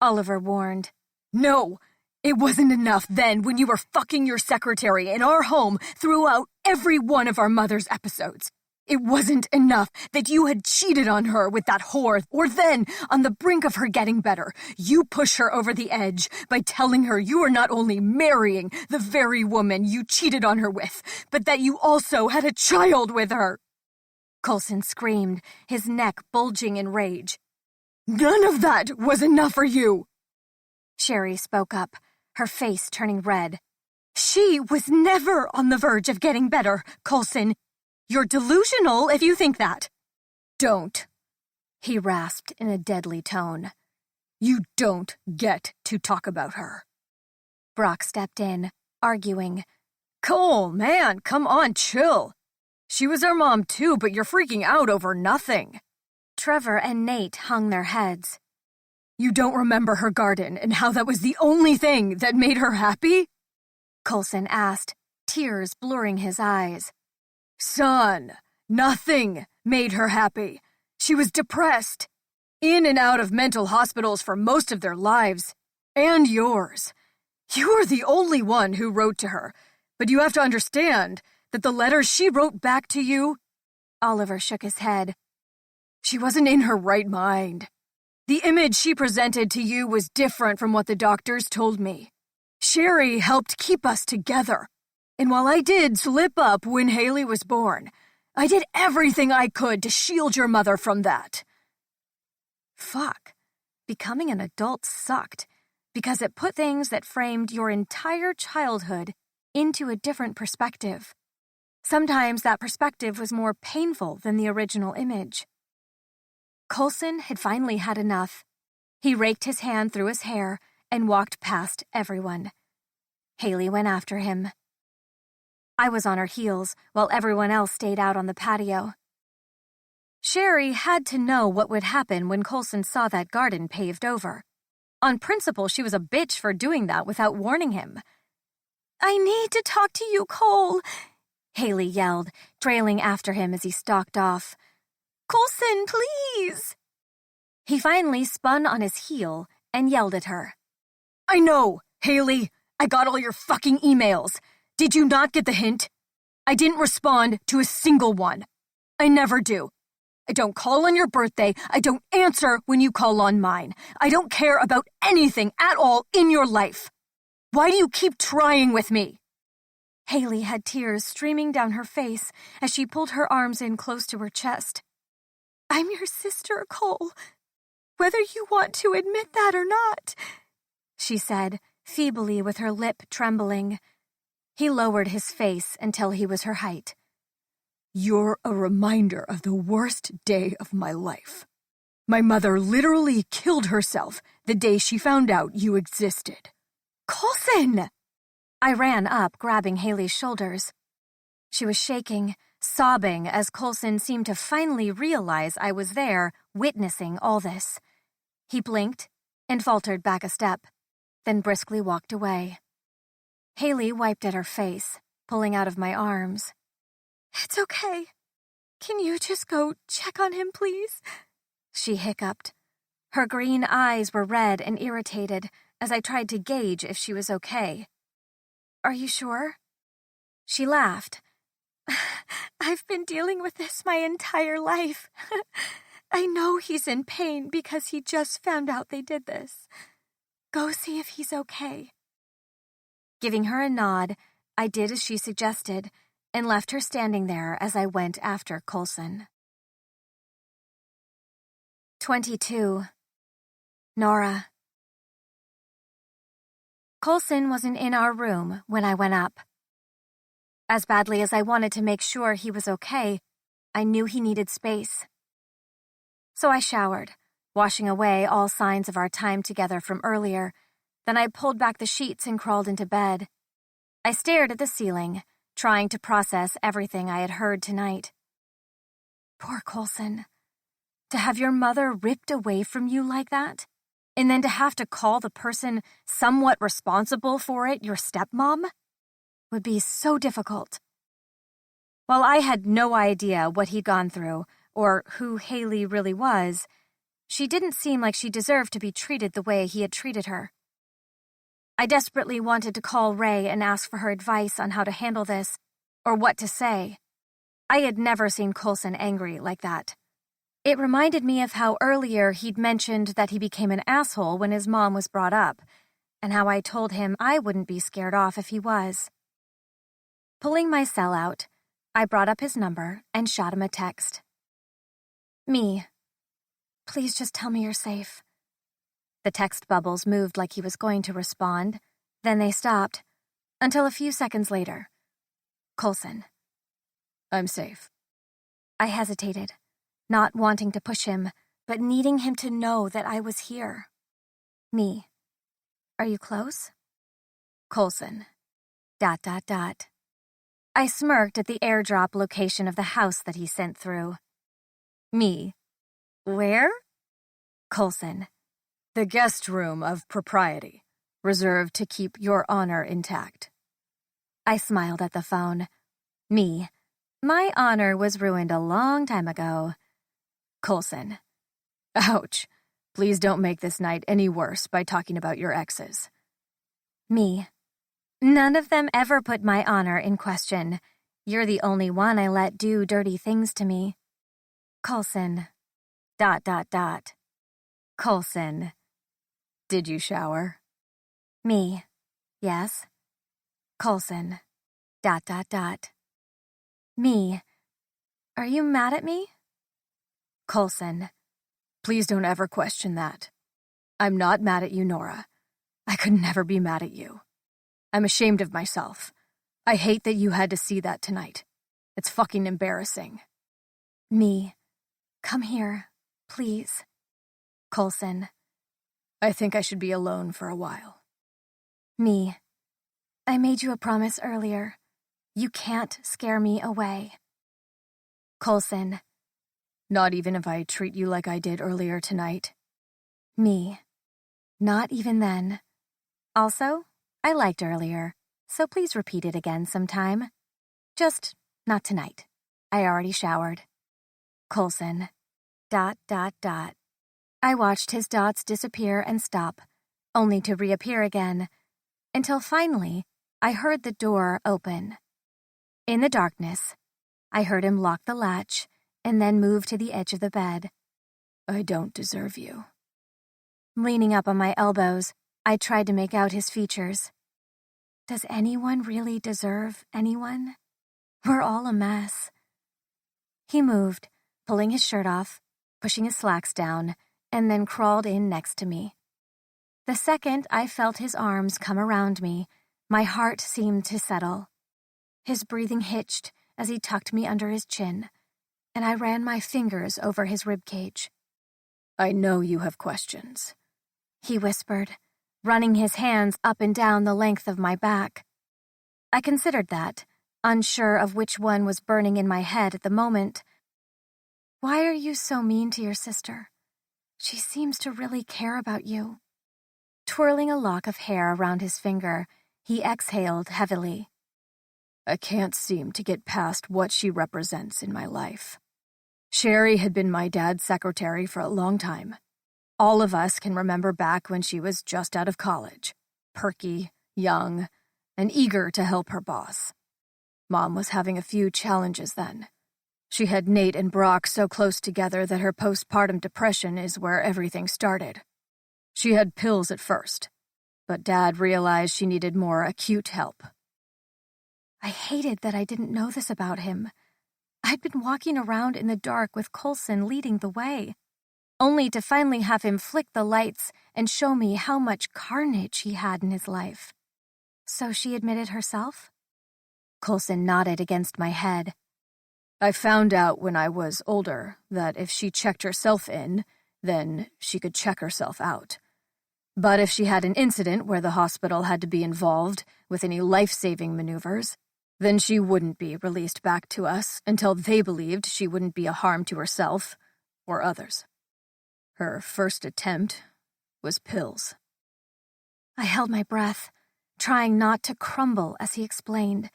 Oliver warned.
No, it wasn't enough then when you were fucking your secretary in our home throughout every one of our mother's episodes. It wasn't enough that you had cheated on her with that whore, or then, on the brink of her getting better, you push her over the edge by telling her you were not only marrying the very woman you cheated on her with, but that you also had a child with her.
Coulson screamed, his neck bulging in rage.
None of that was enough for you.
Sherry spoke up, her face turning red.
She was never on the verge of getting better, Coulson. You're delusional if you think that.
Don't, he rasped in a deadly tone.
You don't get to talk about her.
Brock stepped in, arguing.
Cole, man, come on, chill. She was our mom too, but you're freaking out over nothing.
Trevor and Nate hung their heads.
You don't remember her garden and how that was the only thing that made her happy?
Coulson asked, tears blurring his eyes.
Son, nothing made her happy. She was depressed, in and out of mental hospitals for most of their lives, and yours. You were the only one who wrote to her, but you have to understand that the letters she wrote back to you...
Oliver shook his head.
She wasn't in her right mind. The image she presented to you was different from what the doctors told me. Sherry helped keep us together. And while I did slip up when Haley was born, I did everything I could to shield your mother from that.
Fuck. Becoming an adult sucked, because it put things that framed your entire childhood into a different perspective. Sometimes that perspective was more painful than the original image. Coulson had finally had enough. He raked his hand through his hair and walked past everyone. Haley went after him. I was on her heels while everyone else stayed out on the patio. Sherry had to know what would happen when Coulson saw that garden paved over. On principle, she was a bitch for doing that without warning him.
I need to talk to you, Cole,
Haley yelled, trailing after him as he stalked off.
Coulson, please!
He finally spun on his heel and yelled at her.
I know, Haley. I got all your fucking emails. Did you not get the hint? I didn't respond to a single one. I never do. I don't call on your birthday. I don't answer when you call on mine. I don't care about anything at all in your life. Why do you keep trying with me?
Haley had tears streaming down her face as she pulled her arms in close to her chest.
I'm your sister, Cole. Whether you want to admit that or not,
she said, feebly with her lip trembling. He lowered his face until he was her height.
You're a reminder of the worst day of my life. My mother literally killed herself the day she found out you existed.
Coulson!
I ran up, grabbing Haley's shoulders. She was shaking, sobbing as Coulson seemed to finally realize I was there, witnessing all this. He blinked and faltered back a step, then briskly walked away. Haley wiped at her face, pulling out of my arms.
It's okay. Can you just go check on him, please?
She hiccuped. Her green eyes were red and irritated as I tried to gauge if she was okay. Are you sure? She laughed.
I've been dealing with this my entire life. I know he's in pain because he just found out they did this. Go see if he's okay.
Giving her a nod, I did as she suggested and left her standing there as I went after Coulson. 22. Nora. Coulson wasn't in our room when I went up. As badly as I wanted to make sure he was okay, I knew he needed space. So I showered, washing away all signs of our time together from earlier. Then I pulled back the sheets and crawled into bed. I stared at the ceiling, trying to process everything I had heard tonight. Poor Coulson. To have your mother ripped away from you like that, and then to have to call the person somewhat responsible for it your stepmom, would be so difficult. While I had no idea what he'd gone through or who Haley really was, she didn't seem like she deserved to be treated the way he had treated her. I desperately wanted to call Ray and ask for her advice on how to handle this, or what to say. I had never seen Coulson angry like that. It reminded me of how earlier he'd mentioned that he became an asshole when his mom was brought up, and how I told him I wouldn't be scared off if he was. Pulling my cell out, I brought up his number and shot him a text. Me. Please just tell me you're safe. The text bubbles moved like he was going to respond, then they stopped, until a few seconds later. Coulson.
I'm safe.
I hesitated, not wanting to push him, but needing him to know that I was here. Me. Are you close?
Coulson. ...
I smirked at the airdrop location of the house that he sent through.
Me.
Where?
Coulson. The guest room of propriety, reserved to keep your honor intact.
I smiled at the phone. Me. My honor was ruined a long time ago.
Coulson. Ouch. Please don't make this night any worse by talking about your exes.
Me. None of them ever put my honor in question. You're the only one I let do dirty things to me. Coulson. ...
Coulson. Did you shower?
Me. Yes. Coulson. ... Me. Are you mad at me?
Coulson. Please don't ever question that. I'm not mad at you, Nora. I could never be mad at you. I'm ashamed of myself. I hate that you had to see that tonight. It's fucking embarrassing.
Me. Come here, please.
Coulson. I think I should be alone for a while.
Me. I made you a promise earlier. You can't scare me away.
Coulson. Not even if I treat you like I did earlier tonight.
Me. Not even then. Also, I liked earlier, so please repeat it again sometime. Just not tonight. I already showered. Coulson. ... I watched his dots disappear and stop, only to reappear again, until finally I heard the door open. In the darkness, I heard him lock the latch and then move to the edge of the bed.
I don't deserve you.
Leaning up on my elbows, I tried to make out his features. Does anyone really deserve anyone? We're all a mess. He moved, pulling his shirt off, pushing his slacks down, and then crawled in next to me. The second I felt his arms come around me, my heart seemed to settle. His breathing hitched as he tucked me under his chin, and I ran my fingers over his ribcage.
I know you have questions,
he whispered, running his hands up and down the length of my back. I considered that, unsure of which one was burning in my head at the moment. Why are you so mean to your sister? She seems to really care about you. Twirling a lock of hair around his finger, he exhaled heavily.
I can't seem to get past what she represents in my life. Sherry had been my dad's secretary for a long time. All of us can remember back when she was just out of college, perky, young, and eager to help her boss. Mom was having a few challenges then. She had Nate and Brock so close together that her postpartum depression is where everything started. She had pills at first, but Dad realized she needed more acute help.
I hated that I didn't know this about him. I'd been walking around in the dark with Coulson leading the way, only to finally have him flick the lights and show me how much carnage he had in his life. So she admitted herself? Coulson nodded against my head.
I found out when I was older that if she checked herself in, then she could check herself out. But if she had an incident where the hospital had to be involved with any life-saving maneuvers, then she wouldn't be released back to us until they believed she wouldn't be a harm to herself or others. Her first attempt was pills.
I held my breath, trying not to crumble as he explained.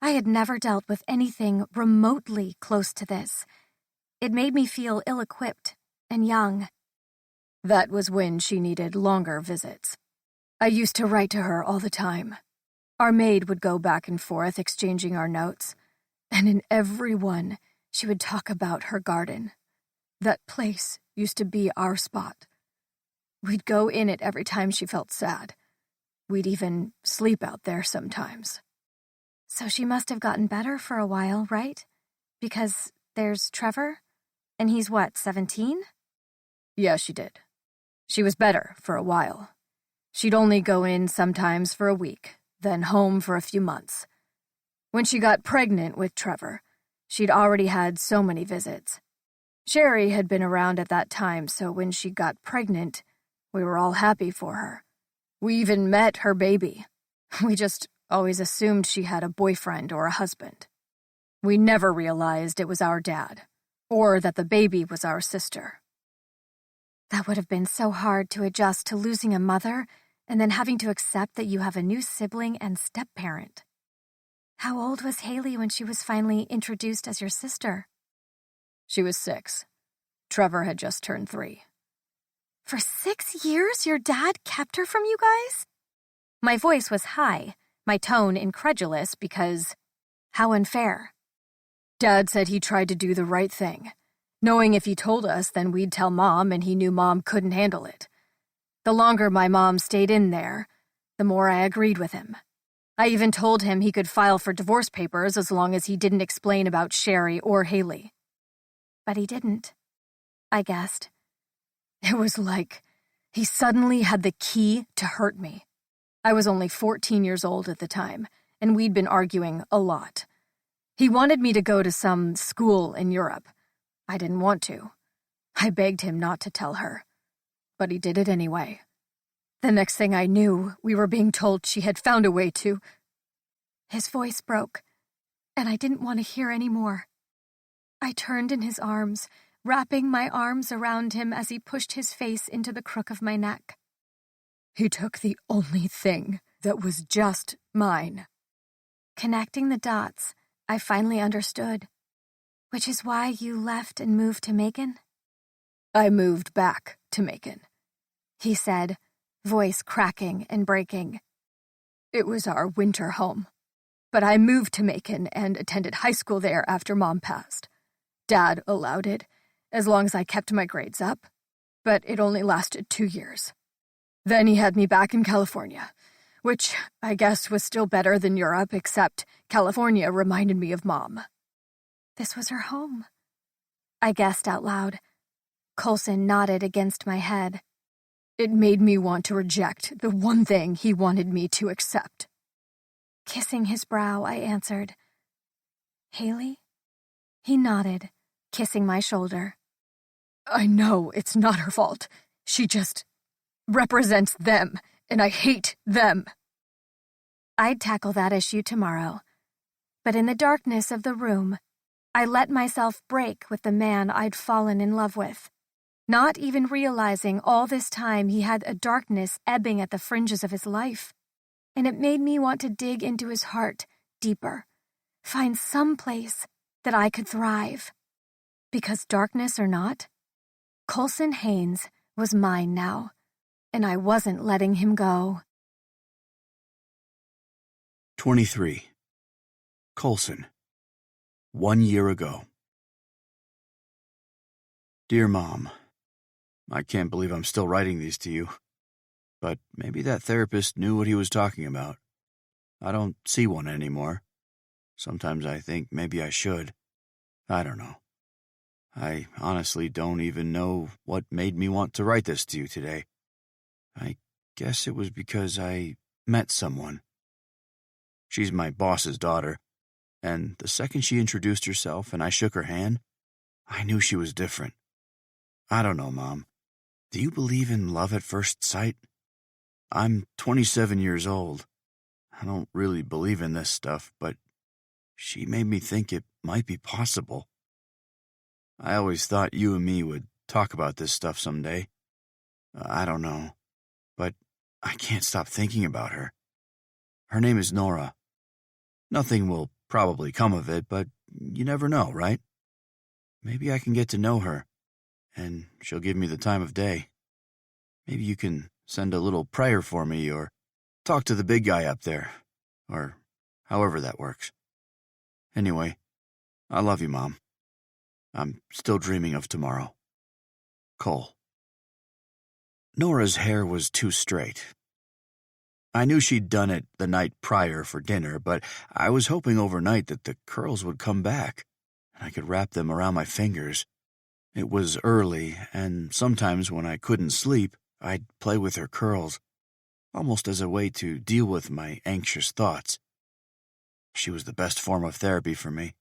I had never dealt with anything remotely close to this. It made me feel ill-equipped and young.
That was when she needed longer visits. I used to write to her all the time. Our maid would go back and forth exchanging our notes, and in every one, she would talk about her garden. That place used to be our spot. We'd go in it every time she felt sad. We'd even sleep out there sometimes.
So she must have gotten better for a while, right? Because there's Trevor, and he's what, 17?
Yeah, she did. She was better for a while. She'd only go in sometimes for a week, then home for a few months. When she got pregnant with Trevor, she'd already had so many visits. Sherry had been around at that time, so when she got pregnant, we were all happy for her. We even met her baby. We just always assumed she had a boyfriend or a husband. We never realized it was our dad, or that the baby was our sister.
That would have been so hard to adjust to losing a mother and then having to accept that you have a new sibling and step-parent. How old was Haley when she was finally introduced as your sister?
She was 6. Trevor had just turned 3.
For 6 years, your dad kept her from you guys? My voice was high, my tone incredulous because, how unfair.
Dad said he tried to do the right thing, knowing if he told us, then we'd tell Mom, and he knew Mom couldn't handle it. The longer my mom stayed in there, the more I agreed with him. I even told him he could file for divorce papers as long as he didn't explain about Sherry or Haley.
But he didn't, I guessed.
It was like he suddenly had the key to hurt me. I was only 14 years old at the time, and we'd been arguing a lot. He wanted me to go to some school in Europe. I didn't want to. I begged him not to tell her, but he did it anyway. The next thing I knew, we were being told she had found a way to...
His voice broke, and I didn't want to hear any more. I turned in his arms, wrapping my arms around him as he pushed his face into the crook of my neck.
He took the only thing that was just mine.
Connecting the dots, I finally understood. Which is why you left and moved to Macon?
I moved back to Macon,
he said, voice cracking and breaking.
It was our winter home, but I moved to Macon and attended high school there after Mom passed. Dad allowed it, as long as I kept my grades up, but it only lasted 2 years. Then he had me back in California, which I guess was still better than Europe, except California reminded me of Mom.
This was her home, I guessed out loud. Coulson nodded against my head.
It made me want to reject the one thing he wanted me to accept.
Kissing his brow, I answered, Haley? He nodded, kissing my shoulder.
I know it's not her fault. She just represents them, and I hate them.
I'd tackle that issue tomorrow. But in the darkness of the room, I let myself break with the man I'd fallen in love with, not even realizing all this time he had a darkness ebbing at the fringes of his life. And it made me want to dig into his heart deeper, find some place that I could thrive. Because darkness or not, Coulson Haynes was mine now, and I wasn't letting him go.
23. Coulson. 1 year ago. Dear Mom, I can't believe I'm still writing these to you, but maybe that therapist knew what he was talking about. I don't see one anymore, Sometimes I think maybe I should. I don't know. I honestly don't even know what made me want to write this to you today. I guess it was because I met someone. She's my boss's daughter, and the second she introduced herself and I shook her hand, I knew she was different. I don't know, Mom. Do you believe in love at first sight? I'm 27 years old. I don't really believe in this stuff, but she made me think it might be possible. I always thought you and me would talk about this stuff someday. I don't know, but I can't stop thinking about her. Her name is Nora. Nothing will probably come of it, but you never know, right? Maybe I can get to know her, and she'll give me the time of day. Maybe you can send a little prayer for me, or talk to the big guy up there, or however that works. Anyway, I love you, Mom. I'm still dreaming of tomorrow. Cole. Nora's hair was too straight. I knew she'd done it the night prior for dinner, but I was hoping overnight that the curls would come back, and I could wrap them around my fingers. It was early, and sometimes when I couldn't sleep, I'd play with her curls, almost as a way to deal with my anxious thoughts. She was the best form of therapy for me.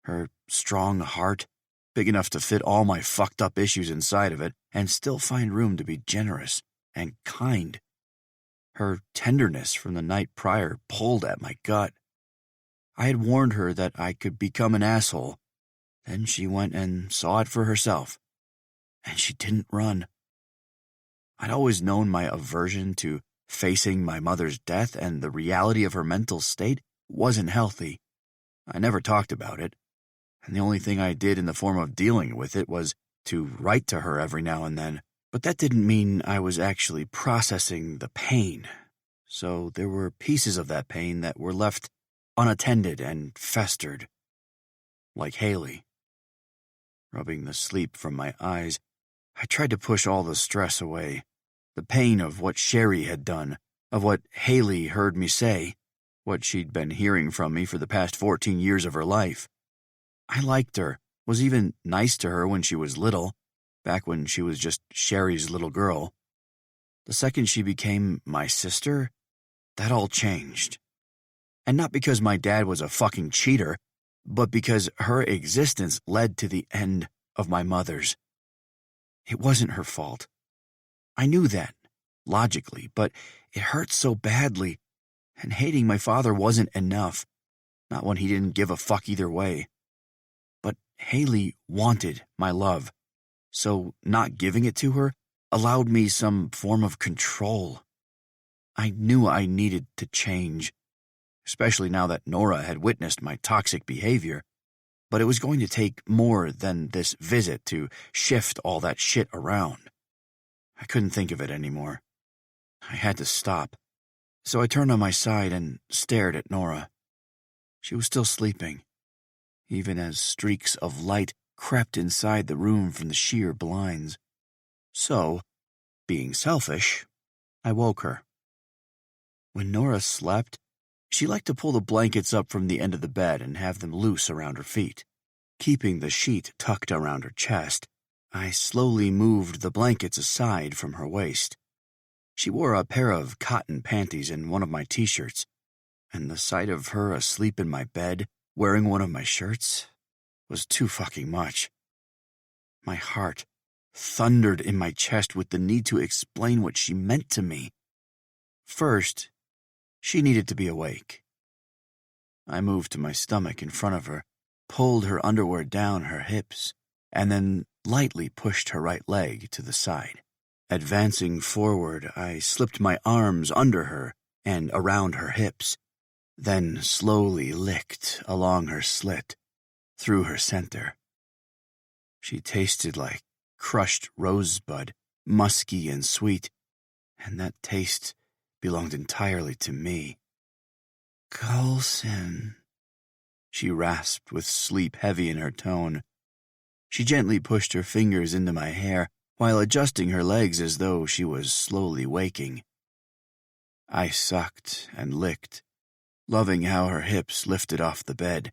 Her strong heart, big enough to fit all my fucked up issues inside of it and still find room to be generous and kind. Her tenderness from the night prior pulled at my gut. I had warned her that I could become an asshole. Then she went and saw it for herself. And she didn't run. I'd always known my aversion to facing my mother's death, and the reality of her mental state wasn't healthy. I never talked about it, and the only thing I did in the form of dealing with it was to write to her every now and then. But that didn't mean I was actually processing the pain. So there were pieces of that pain that were left unattended and festered. Like Haley. Rubbing the sleep from my eyes, I tried to push all the stress away. The pain of what Sherry had done, of what Haley heard me say, what she'd been hearing from me for the past 14 years of her life. I liked her, was even nice to her when she was little, back when she was just Sherry's little girl. The second she became my sister, that all changed. And not because my dad was a fucking cheater, but because her existence led to the end of my mother's. It wasn't her fault. I knew that, logically, but it hurt so badly, and hating my father wasn't enough, not when he didn't give a fuck either way. But Haley wanted my love, so not giving it to her allowed me some form of control. I knew I needed to change, especially now that Nora had witnessed my toxic behavior, but it was going to take more than this visit to shift all that shit around. I couldn't think of it anymore. I had to stop, so I turned on my side and stared at Nora. She was still sleeping, even as streaks of light crept inside the room from the sheer blinds. So, being selfish, I woke her. When Nora slept, she liked to pull the blankets up from the end of the bed and have them loose around her feet. Keeping the sheet tucked around her chest, I slowly moved the blankets aside from her waist. She wore a pair of cotton panties and one of my t-shirts, and the sight of her asleep in my bed, wearing one of my shirts, was too fucking much. My heart thundered in my chest with the need to explain what she meant to me. First, she needed to be awake. I moved to my stomach in front of her, pulled her underwear down her hips, and then lightly pushed her right leg to the side. Advancing forward, I slipped my arms under her and around her hips, then slowly licked along her slit, through her center. She tasted like crushed rosebud, musky and sweet, and that taste belonged entirely to me. "Coulson," she rasped with sleep heavy in her tone. She gently pushed her fingers into my hair while adjusting her legs as though she was slowly waking. I sucked and licked, loving how her hips lifted off the bed.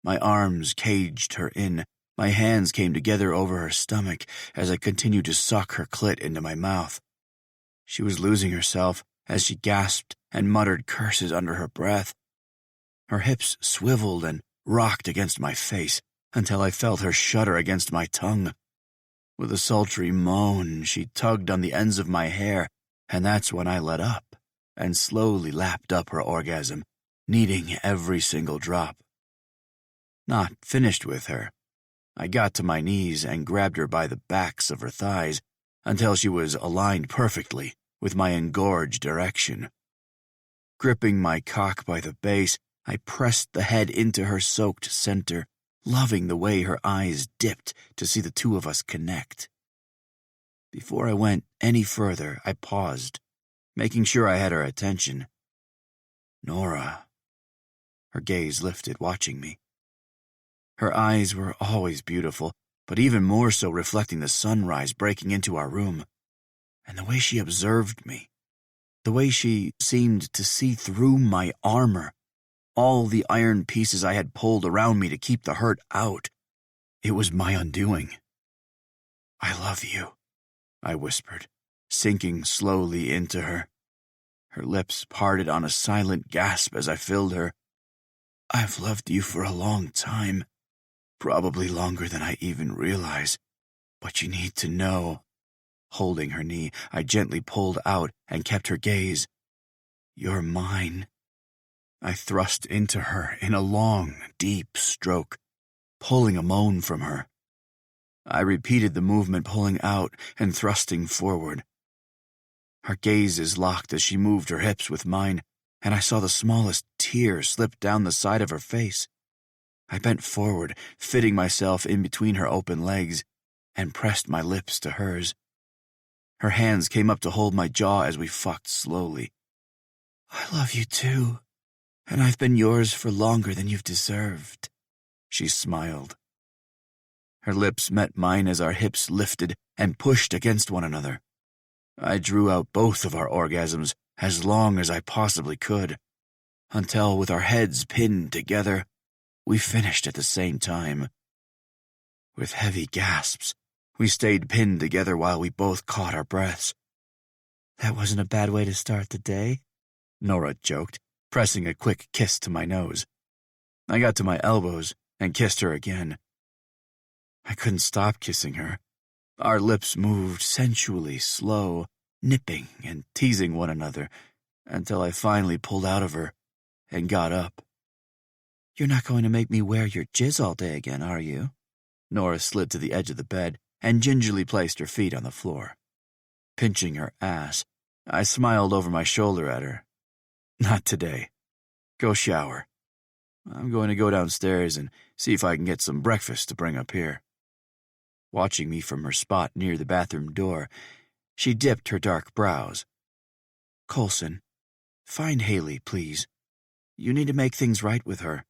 My arms caged her in. My hands came together over her stomach as I continued to suck her clit into my mouth. She was losing herself as she gasped and muttered curses under her breath. Her hips swiveled and rocked against my face until I felt her shudder against my tongue. With a sultry moan, she tugged on the ends of my hair, and that's when I let up and slowly lapped up her orgasm, needing every single drop. Not finished with her, I got to my knees and grabbed her by the backs of her thighs until she was aligned perfectly with my engorged erection. Gripping my cock by the base, I pressed the head into her soaked center, loving the way her eyes dipped to see the two of us connect. Before I went any further, I paused, making sure I had her attention. Nora. Her gaze lifted, watching me. Her eyes were always beautiful, but even more so reflecting the sunrise breaking into our room. And the way she observed me, the way she seemed to see through my armor, all the iron pieces I had pulled around me to keep the hurt out. It was my undoing. "I love you," I whispered, sinking slowly into her. Her lips parted on a silent gasp as I filled her. "I've loved you for a long time, probably longer than I even realize, but you need to know." Holding her knee, I gently pulled out and kept her gaze. "You're mine." I thrust into her in a long, deep stroke, pulling a moan from her. I repeated the movement, pulling out and thrusting forward. Her gazes locked as she moved her hips with mine, and I saw the smallest tear slip down the side of her face. I bent forward, fitting myself in between her open legs, and pressed my lips to hers. Her hands came up to hold my jaw as we fucked slowly. "I love you too, and I've been yours for longer than you've deserved," she smiled. Her lips met mine as our hips lifted and pushed against one another. I drew out both of our orgasms as long as I possibly could, until with our heads pinned together, we finished at the same time. With heavy gasps, we stayed pinned together while we both caught our breaths. "That wasn't a bad way to start the day," Nora joked, pressing a quick kiss to my nose. I got to my elbows and kissed her again. I couldn't stop kissing her. Our lips moved sensually slow, nipping and teasing one another, until I finally pulled out of her and got up. "You're not going to make me wear your jizz all day again, are you?" Nora slid to the edge of the bed and gingerly placed her feet on the floor. Pinching her ass, I smiled over my shoulder at her. "Not today. Go shower. I'm going to go downstairs and see if I can get some breakfast to bring up here." Watching me from her spot near the bathroom door, she dipped her dark brows. "Coulson, find Haley, please. You need to make things right with her."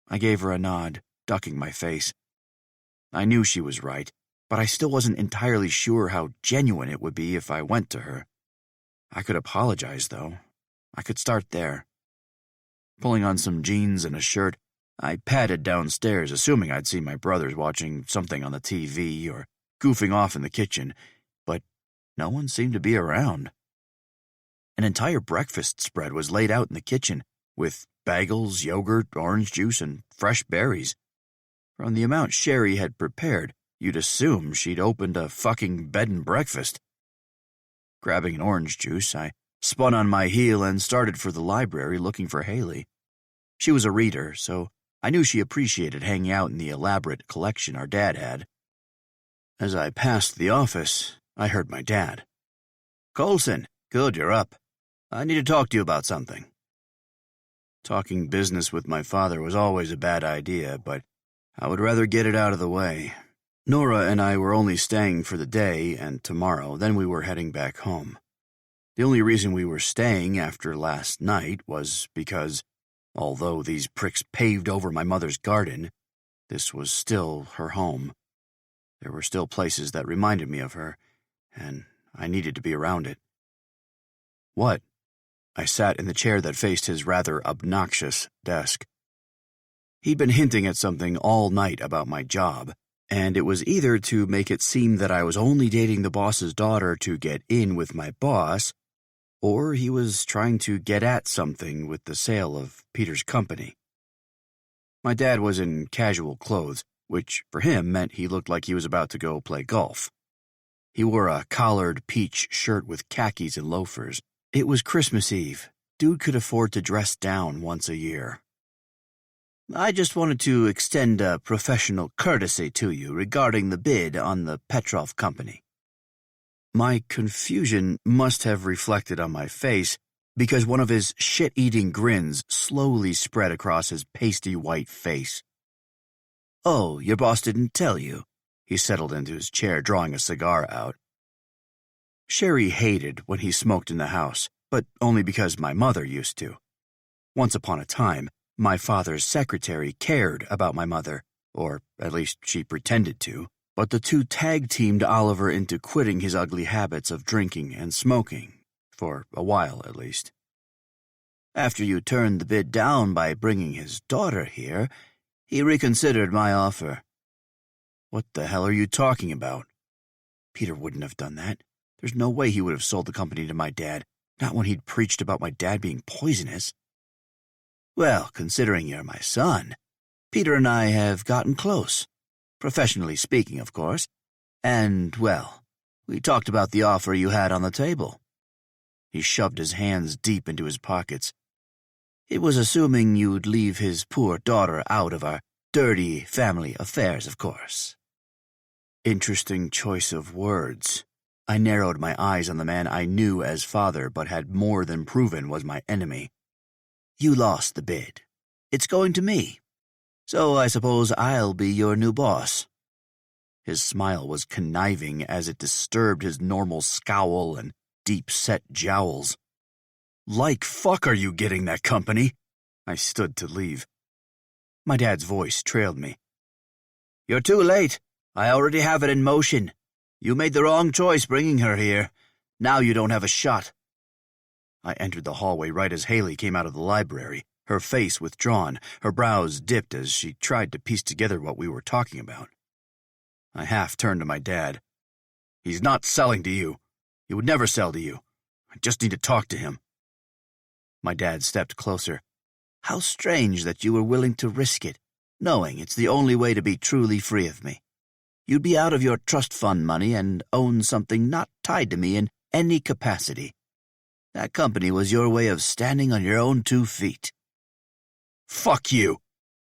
I gave her a nod, ducking my face. I knew she was right, but I still wasn't entirely sure how genuine it would be if I went to her. I could apologize, though. I could start there. Pulling on some jeans and a shirt, I padded downstairs, assuming I'd see my brothers watching something on the TV or goofing off in the kitchen, but no one seemed to be around. An entire breakfast spread was laid out in the kitchen, with bagels, yogurt, orange juice, and fresh berries. From the amount Sherry had prepared, you'd assume she'd opened a fucking bed and breakfast. Grabbing an orange juice, I spun on my heel and started for the library looking for Haley. She was a reader, so I knew she appreciated hanging out in the elaborate collection our dad had. As I passed the office, I heard my dad. "Coulson, good, you're up. I need to talk to you about something." Talking business with my father was always a bad idea, but I would rather get it out of the way. Nora and I were only staying for the day and tomorrow, then we were heading back home. The only reason we were staying after last night was because, although these pricks paved over my mother's garden, this was still her home. There were still places that reminded me of her, and I needed to be around it. "What?" I sat in the chair that faced his rather obnoxious desk. He'd been hinting at something all night about my job, and it was either to make it seem that I was only dating the boss's daughter to get in with my boss, or he was trying to get at something with the sale of Peter's company. My dad was in casual clothes, which for him meant he looked like he was about to go play golf. He wore a collared peach shirt with khakis and loafers. It was Christmas Eve. Dude could afford to dress down once a year. I just wanted to extend a professional courtesy to you regarding the bid on the Petrov company. My confusion must have reflected on my face because one of his shit-eating grins slowly spread across his pasty white face. Oh, your boss didn't tell you. He settled into his chair, drawing a cigar out. Sherry hated when he smoked in the house, but only because my mother used to. Once upon a time, my father's secretary cared about my mother, or at least she pretended to, but the two tag-teamed Oliver into quitting his ugly habits of drinking and smoking, for a while at least. After you turned the bid down by bringing his daughter here, he reconsidered my offer. What the hell are you talking about? Peter wouldn't have done that. There's no way he would have sold the company to my dad, not when he'd preached about my dad being poisonous. Well, considering you're my son, Peter and I have gotten close. Professionally speaking, of course. And, well, we talked about the offer you had on the table. He shoved his hands deep into his pockets. It was assuming you'd leave his poor daughter out of our dirty family affairs, of course. Interesting choice of words. I narrowed my eyes on the man I knew as father but had more than proven was my enemy. You lost the bid. It's going to me. So I suppose I'll be your new boss. His smile was conniving as it disturbed his normal scowl and deep-set jowls. Like fuck are you getting that company? I stood to leave. My dad's voice trailed me. You're too late. I already have it in motion. You made the wrong choice bringing her here. Now you don't have a shot. I entered the hallway right as Haley came out of the library, her face withdrawn, her brows dipped as she tried to piece together what we were talking about. I half turned to my dad. He's not selling to you. He would never sell to you. I just need to talk to him. My dad stepped closer. How strange that you were willing to risk it, knowing it's the only way to be truly free of me. You'd be out of your trust fund money and own something not tied to me in any capacity. That company was your way of standing on your own 2 feet. Fuck you,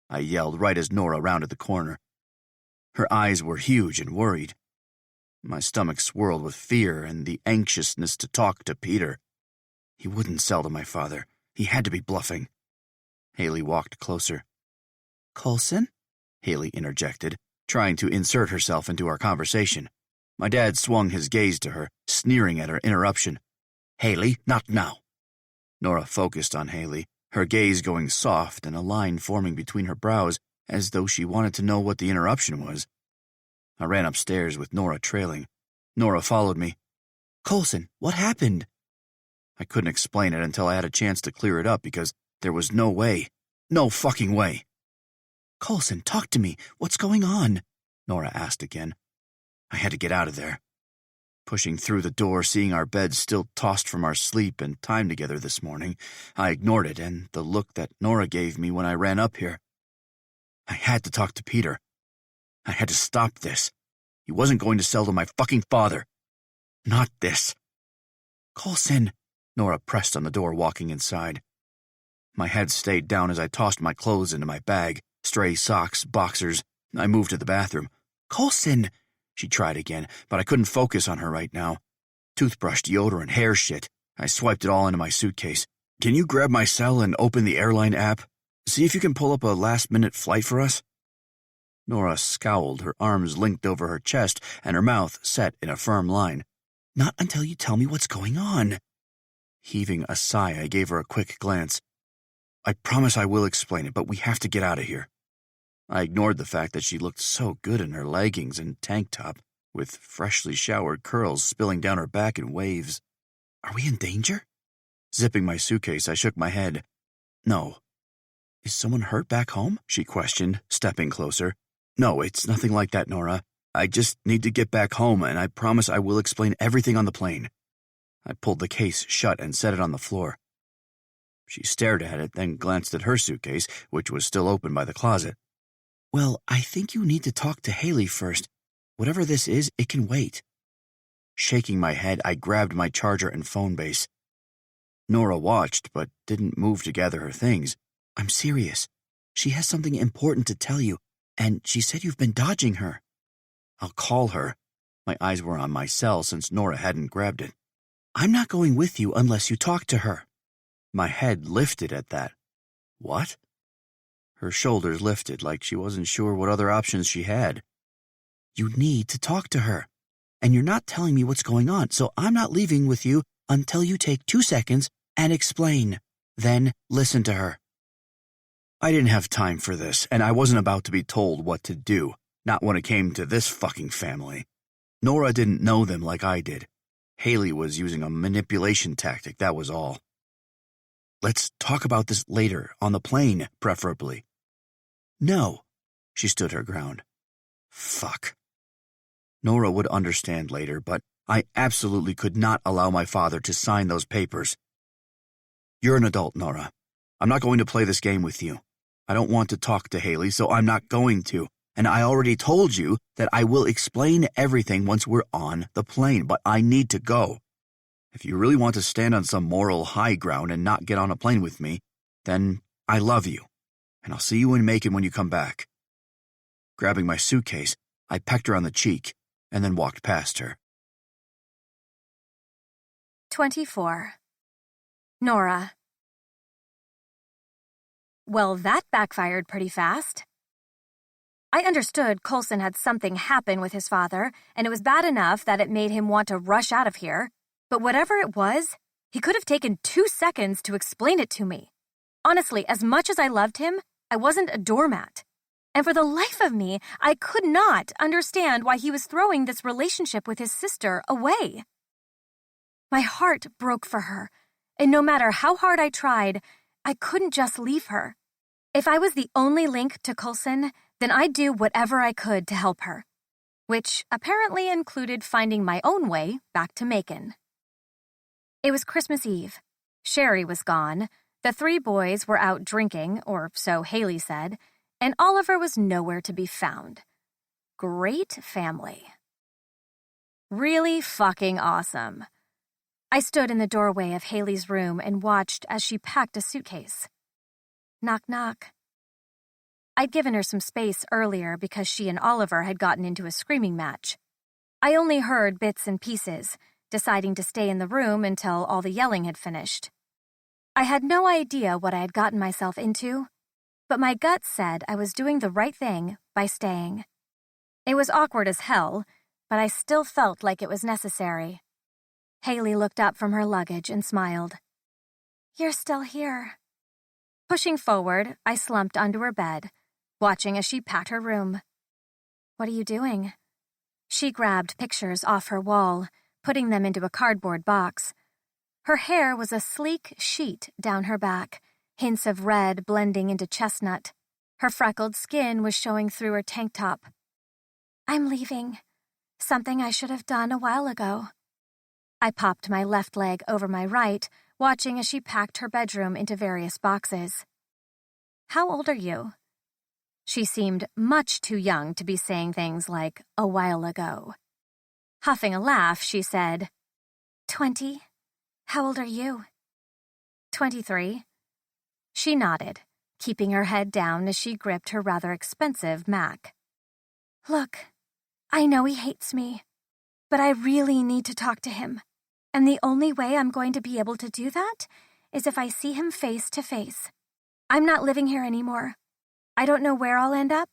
I yelled right as Nora rounded the corner. Her eyes were huge and worried. My stomach swirled with fear and the anxiousness to talk to Peter. He wouldn't sell to my father. He had to be bluffing. Haley walked closer. Coulson? Haley interjected, trying to insert herself into our conversation. My dad swung his gaze to her, sneering at her interruption. Haley, not now. Nora focused on Haley, her gaze going soft and a line forming between her brows as though she wanted to know what the interruption was. I ran upstairs with Nora trailing. Nora followed me. Coulson, what happened? I couldn't explain it until I had a chance to clear it up because there was no way. No fucking way. Coulson, talk to me. What's going on? Nora asked again. I had to get out of there. Pushing through the door, seeing our beds still tossed from our sleep and time together this morning, I ignored it and the look that Nora gave me when I ran up here. I had to talk to Peter. I had to stop this. He wasn't going to sell to my fucking father. Not this. Coulson, Nora pressed on the door, walking inside. My head stayed down as I tossed my clothes into my bag, stray socks, boxers. I moved to the bathroom. Coulson! She tried again, but I couldn't focus on her right now. Toothbrush, deodorant, hair shit. I swiped it all into my suitcase. Can you grab my cell and open the airline app? See if you can pull up a last-minute flight for us? Nora scowled, her arms linked over her chest and her mouth set in a firm line. Not until you tell me what's going on. Heaving a sigh, I gave her a quick glance. I promise I will explain it, but we have to get out of here. I ignored the fact that she looked so good in her leggings and tank top, with freshly showered curls spilling down her back in waves. Are we in danger? Zipping my suitcase, I shook my head. No. Is someone hurt back home? She questioned, stepping closer. No, it's nothing like that, Nora. I just need to get back home, and I promise I will explain everything on the plane. I pulled the case shut and set it on the floor. She stared at it, then glanced at her suitcase, which was still open by the closet. Well, I think you need to talk to Haley first. Whatever this is, it can wait. Shaking my head, I grabbed my charger and phone base. Nora watched, but didn't move to gather her things. I'm serious. She has something important to tell you, and she said you've been dodging her. I'll call her. My eyes were on my cell since Nora hadn't grabbed it. I'm not going with you unless you talk to her. My head lifted at that. What? Her shoulders lifted like she wasn't sure what other options she had. You need to talk to her. And you're not telling me what's going on, so I'm not leaving with you until you take 2 seconds and explain. Then listen to her. I didn't have time for this, and I wasn't about to be told what to do, not when it came to this fucking family. Nora didn't know them like I did. Haley was using a manipulation tactic, that was all. Let's talk about this later, on the plane, preferably. No. She stood her ground. Fuck. Nora would understand later, but I absolutely could not allow my father to sign those papers. You're an adult, Nora. I'm not going to play this game with you. I don't want to talk to Haley, so I'm not going to. And I already told you that I will explain everything once we're on the plane, but I need to go. If you really want to stand on some moral high ground and not get on a plane with me, then I love you, and I'll see you in Macon when you come back. Grabbing my suitcase, I pecked her on the cheek and then walked past her.
24. Nora. Well, that backfired pretty fast. I understood Coulson had something happen with his father, and it was bad enough that it made him want to rush out of here. But whatever it was, he could have taken 2 seconds to explain it to me. Honestly, as much as I loved him, I wasn't a doormat. And for the life of me, I could not understand why he was throwing this relationship with his sister away. My heart broke for her, and no matter how hard I tried, I couldn't just leave her. If I was the only link to Coulson, then I'd do whatever I could to help her, which apparently included finding my own way back to Macon. It was Christmas Eve. Sherry was gone, the 3 boys were out drinking, or so Haley said, and Oliver was nowhere to be found. Great family. Really fucking awesome. I stood in the doorway of Haley's room and watched as she packed a suitcase. Knock, knock. I'd given her some space earlier because she and Oliver had gotten into a screaming match. I only heard bits and pieces, deciding to stay in the room until all the yelling had finished. I had no idea what I had gotten myself into, but my gut said I was doing the right thing by staying. It was awkward as hell, but I still felt like it was necessary. Haley looked up from her luggage and smiled. You're still here. Pushing forward, I slumped onto her bed, watching as she packed her room. What are you doing? She grabbed pictures off her wall, putting them into a cardboard box. Her hair was a sleek sheet down her back, hints of red blending into chestnut. Her freckled skin was showing through her tank top. I'm leaving. Something I should have done a while ago. I popped my left leg over my right, watching as she packed her bedroom into various boxes. How old are you? She seemed much too young to be saying things like, a while ago. Huffing a laugh, she said, 20. How old are you? 23. She nodded, keeping her head down as she gripped her rather expensive Mac. Look, I know he hates me, but I really need to talk to him, and the only way I'm going to be able to do that is if I see him face to face. I'm not living here anymore. I don't know where I'll end up,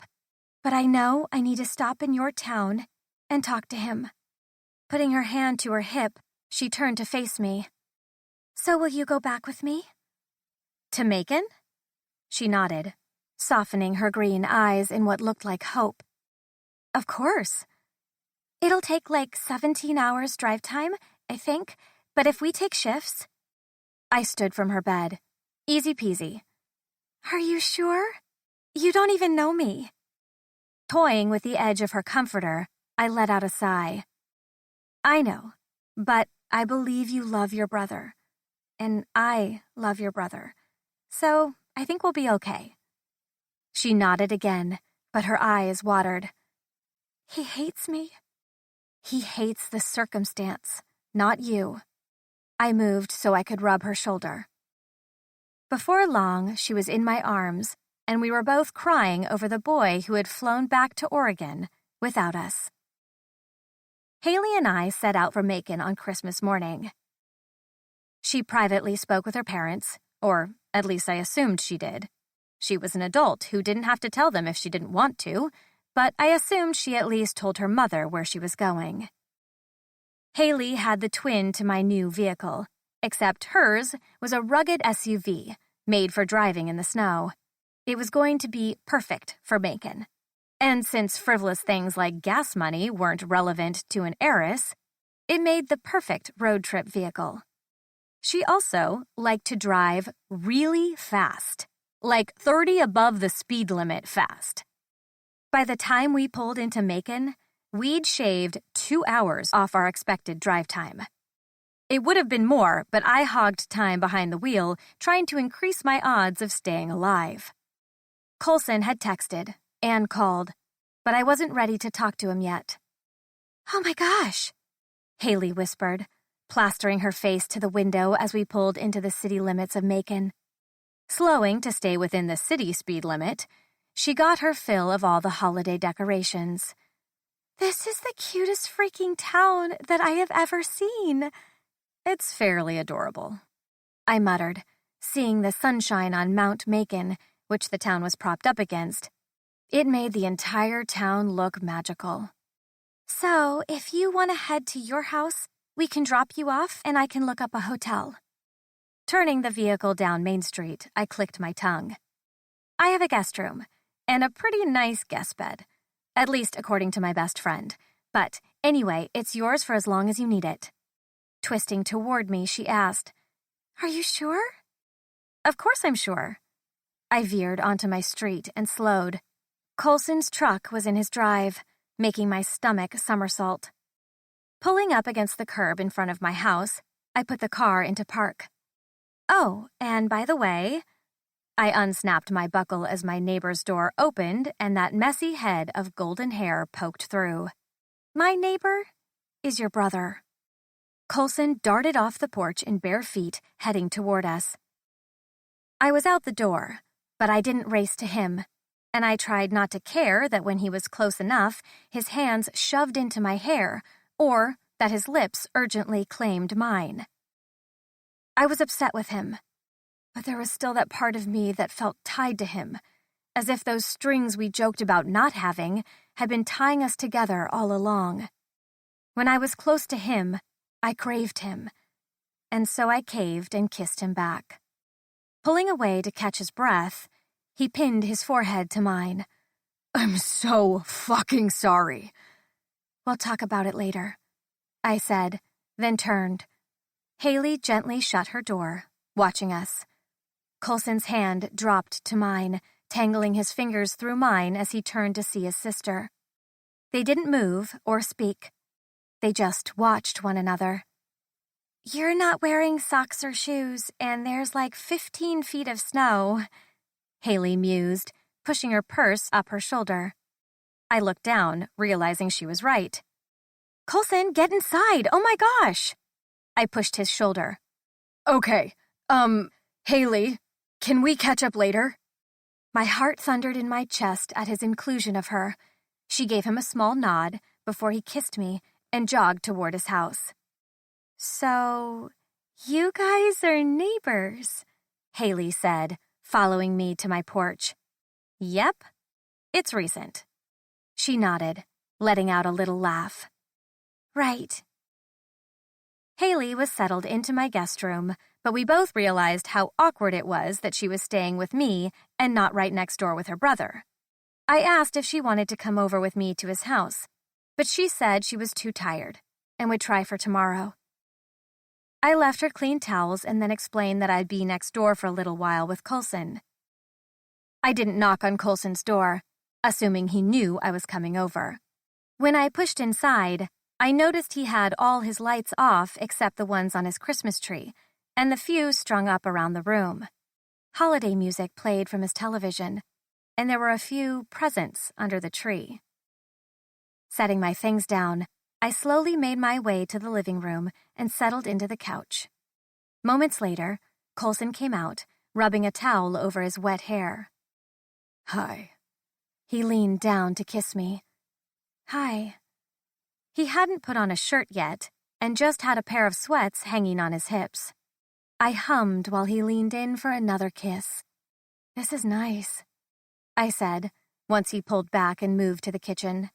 but I know I need to stop in your town and talk to him. Putting her hand to her hip, she turned to face me. So will you go back with me? To Macon? She nodded, softening her green eyes in what looked like hope. Of course. It'll take like 17 hours drive time, I think, but if we take shifts... I stood from her bed. Easy peasy. Are you sure? You don't even know me. Toying with the edge of her comforter, I let out a sigh. I know, but I believe you love your brother. And I love your brother. So I think we'll be okay. She nodded again, but her eyes watered. He hates me. He hates the circumstance, not you. I moved so I could rub her shoulder. Before long, she was in my arms, and we were both crying over the boy who had flown back to Oregon without us. Haley and I set out for Macon on Christmas morning. She privately spoke with her parents, or at least I assumed she did. She was an adult who didn't have to tell them if she didn't want to, but I assumed she at least told her mother where she was going. Haley had the twin to my new vehicle, except hers was a rugged SUV made for driving in the snow. It was going to be perfect for Macon. And since frivolous things like gas money weren't relevant to an heiress, it made the perfect road trip vehicle. She also liked to drive really fast, like 30 above the speed limit fast. By the time we pulled into Macon, we'd shaved 2 hours off our expected drive time. It would have been more, but I hogged time behind the wheel, trying to increase my odds of staying alive. Coulson had texted and called, but I wasn't ready to talk to him yet. Oh my gosh, Haley whispered, plastering her face to the window as we pulled into the city limits of Macon. Slowing to stay within the city speed limit, she got her fill of all the holiday decorations. This is the cutest freaking town that I have ever seen. It's fairly adorable, I muttered, seeing the sunshine on Mount Macon, which the town was propped up against. It made the entire town look magical. So, if you want to head to your house, we can drop you off and I can look up a hotel. Turning the vehicle down Main Street, I clicked my tongue. I have a guest room, and a pretty nice guest bed, at least according to my best friend. But anyway, it's yours for as long as you need it. Twisting toward me, she asked, Are you sure? Of course I'm sure. I veered onto my street and slowed. Coulson's truck was in his drive, making my stomach somersault. Pulling up against the curb in front of my house, I put the car into park. Oh, and by the way, I unsnapped my buckle as my neighbor's door opened and that messy head of golden hair poked through. My neighbor is your brother. Coulson darted off the porch in bare feet, heading toward us. I was out the door, but I didn't race to him, and I tried not to care that when he was close enough, his hands shoved into my hair, or that his lips urgently claimed mine. I was upset with him, but there was still that part of me that felt tied to him, as if those strings we joked about not having had been tying us together all along. When I was close to him, I craved him, and so I caved and kissed him back. Pulling away to catch his breath, he pinned his forehead to mine. I'm so fucking sorry. We'll talk about it later, I said, then turned. Haley gently shut her door, watching us. Coulson's hand dropped to mine, tangling his fingers through mine as he turned to see his sister. They didn't move or speak. They just watched one another. You're not wearing socks or shoes, and there's like 15 feet of snow, Haley mused, pushing her purse up her shoulder. I looked down, realizing she was right. Coulson, get inside! Oh my gosh! I pushed his shoulder. Okay, Haley, can we catch up later? My heart thundered in my chest at his inclusion of her. She gave him a small nod before he kissed me and jogged toward his house. So, you guys are neighbors, Haley said, following me to my porch. Yep, it's recent. She nodded, letting out a little laugh. Right. Haley was settled into my guest room, but we both realized how awkward it was that she was staying with me and not right next door with her brother. I asked if she wanted to come over with me to his house, but she said she was too tired and would try for tomorrow. I left her clean towels and then explained that I'd be next door for a little while with Coulson. I didn't knock on Coulson's door, assuming he knew I was coming over. When I pushed inside, I noticed he had all his lights off except the ones on his Christmas tree, and the few strung up around the room. Holiday music played from his television, and there were a few presents under the tree. Setting my things down, I slowly made my way to the living room and settled into the couch. Moments later, Coulson came out, rubbing a towel over his wet hair.
Hi.
He leaned down to kiss me. Hi. He hadn't put on a shirt yet and just had a pair of sweats hanging on his hips. I hummed while he leaned in for another kiss. This is nice, I said, once he pulled back and moved to the kitchen.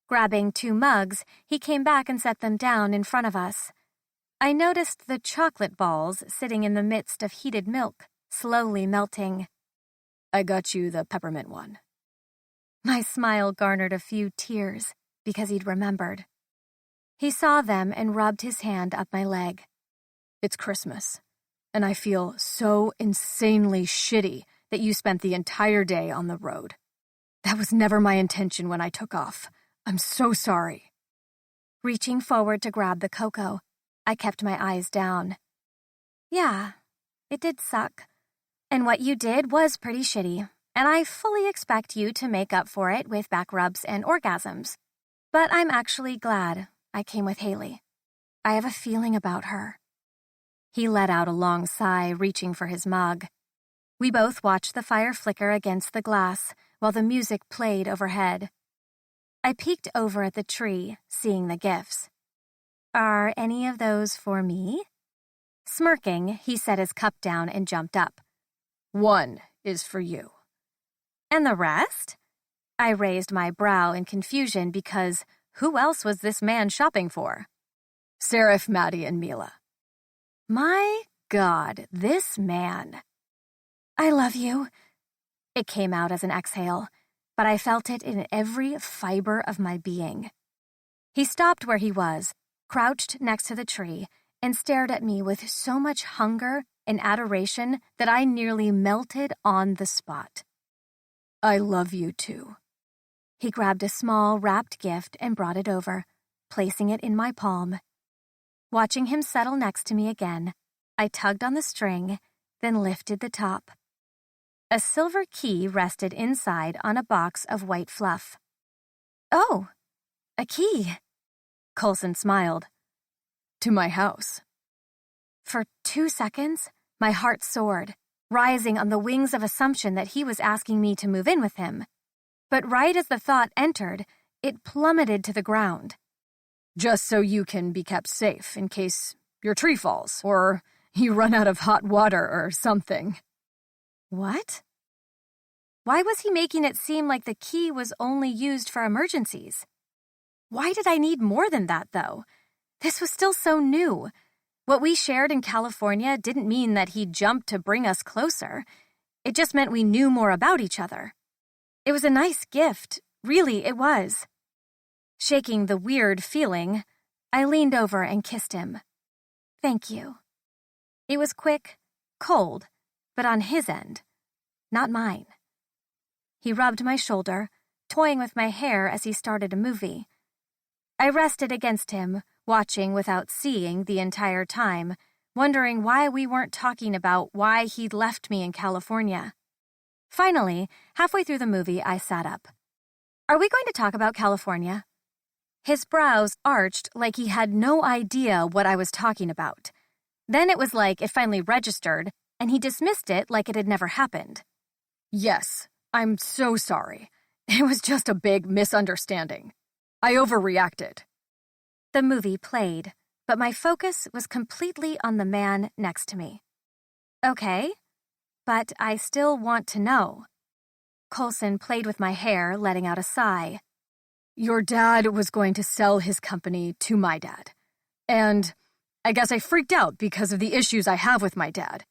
Grabbing 2 mugs, he came back and set them down in front of us. I noticed the chocolate balls sitting in the midst of heated milk, slowly melting.
I got you the peppermint one.
My smile garnered a few tears because he'd remembered. He saw them and rubbed his hand up my leg.
It's Christmas, and I feel so insanely shitty that you spent the entire day on the road. That was never my intention when I took off. I'm so sorry.
Reaching forward to grab the cocoa, I kept my eyes down. Yeah, it did suck. And what you did was pretty shitty, and I fully expect you to make up for it with back rubs and orgasms. But I'm actually glad I came with Haley. I have a feeling about her. He let out a long sigh, reaching for his mug. We both watched the fire flicker against the glass while the music played overhead. I peeked over at the tree, seeing the gifts. Are any of those for me? Smirking, he set his cup down and jumped up.
1 is for you.
And the rest? I raised my brow in confusion because who else was this man shopping for?
Seraph, Maddie, and Mila.
My God, this man. I love you. It came out as an exhale, but I felt it in every fiber of my being. He stopped where he was, crouched next to the tree, and stared at me with so much hunger and adoration that I nearly melted on the spot.
I love you too.
He grabbed a small wrapped gift and brought it over, placing it in my palm. Watching him settle next to me again, I tugged on the string, then lifted the top. A silver key rested inside on a box of white fluff. Oh, a key. Coulson smiled.
To my house.
For 2 seconds, my heart soared, rising on the wings of assumption that he was asking me to move in with him. But right as the thought entered, it plummeted to the ground.
Just so you can be kept safe in case your tree falls or you run out of hot water or something.
What? Why was he making it seem like the key was only used for emergencies? Why did I need more than that, though? This was still so new. What we shared in California didn't mean that he jumped to bring us closer. It just meant we knew more about each other. It was a nice gift. Really, it was. Shaking the weird feeling, I leaned over and kissed him. Thank you. It was quick, cold, but on his end, not mine. He rubbed my shoulder, toying with my hair as he started a movie. I rested against him, watching without seeing the entire time, wondering why we weren't talking about why he'd left me in California. Finally, halfway through the movie, I sat up. Are we going to talk about California? His brows arched like he had no idea what I was talking about. Then it was like it finally registered, and he dismissed it like it had never happened.
Yes, I'm so sorry. It was just a big misunderstanding. I overreacted.
The movie played, but my focus was completely on the man next to me. Okay, but I still want to know. Coulson played with my hair, letting out a sigh.
Your dad was going to sell his company to my dad. And I guess I freaked out because of the issues I have with my dad.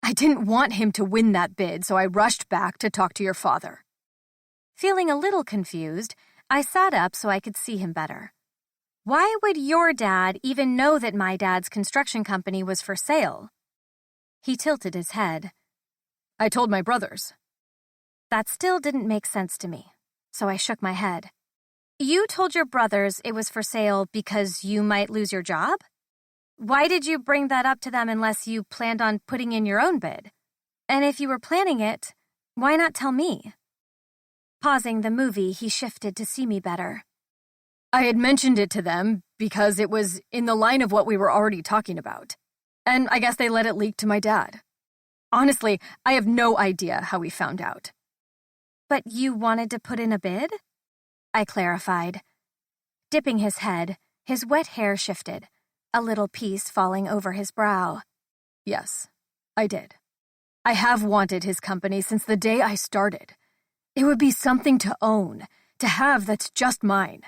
I didn't want him to win that bid, so I rushed back to talk to your father.
Feeling a little confused, I sat up so I could see him better. Why would your dad even know that my dad's construction company was for sale? He tilted his head.
I told my brothers.
That still didn't make sense to me, so I shook my head. You told your brothers it was for sale because you might lose your job? Why did you bring that up to them unless you planned on putting in your own bid? And if you were planning it, why not tell me? Pausing the movie, he shifted to see me better.
I had mentioned it to them because it was in the line of what we were already talking about. And I guess they let it leak to my dad. Honestly, I have no idea how we found out.
But you wanted to put in a bid? I clarified. Dipping his head, his wet hair shifted, a little piece falling over his brow.
Yes, I did. I have wanted his company since the day I started. It would be something to own, to have that's just mine.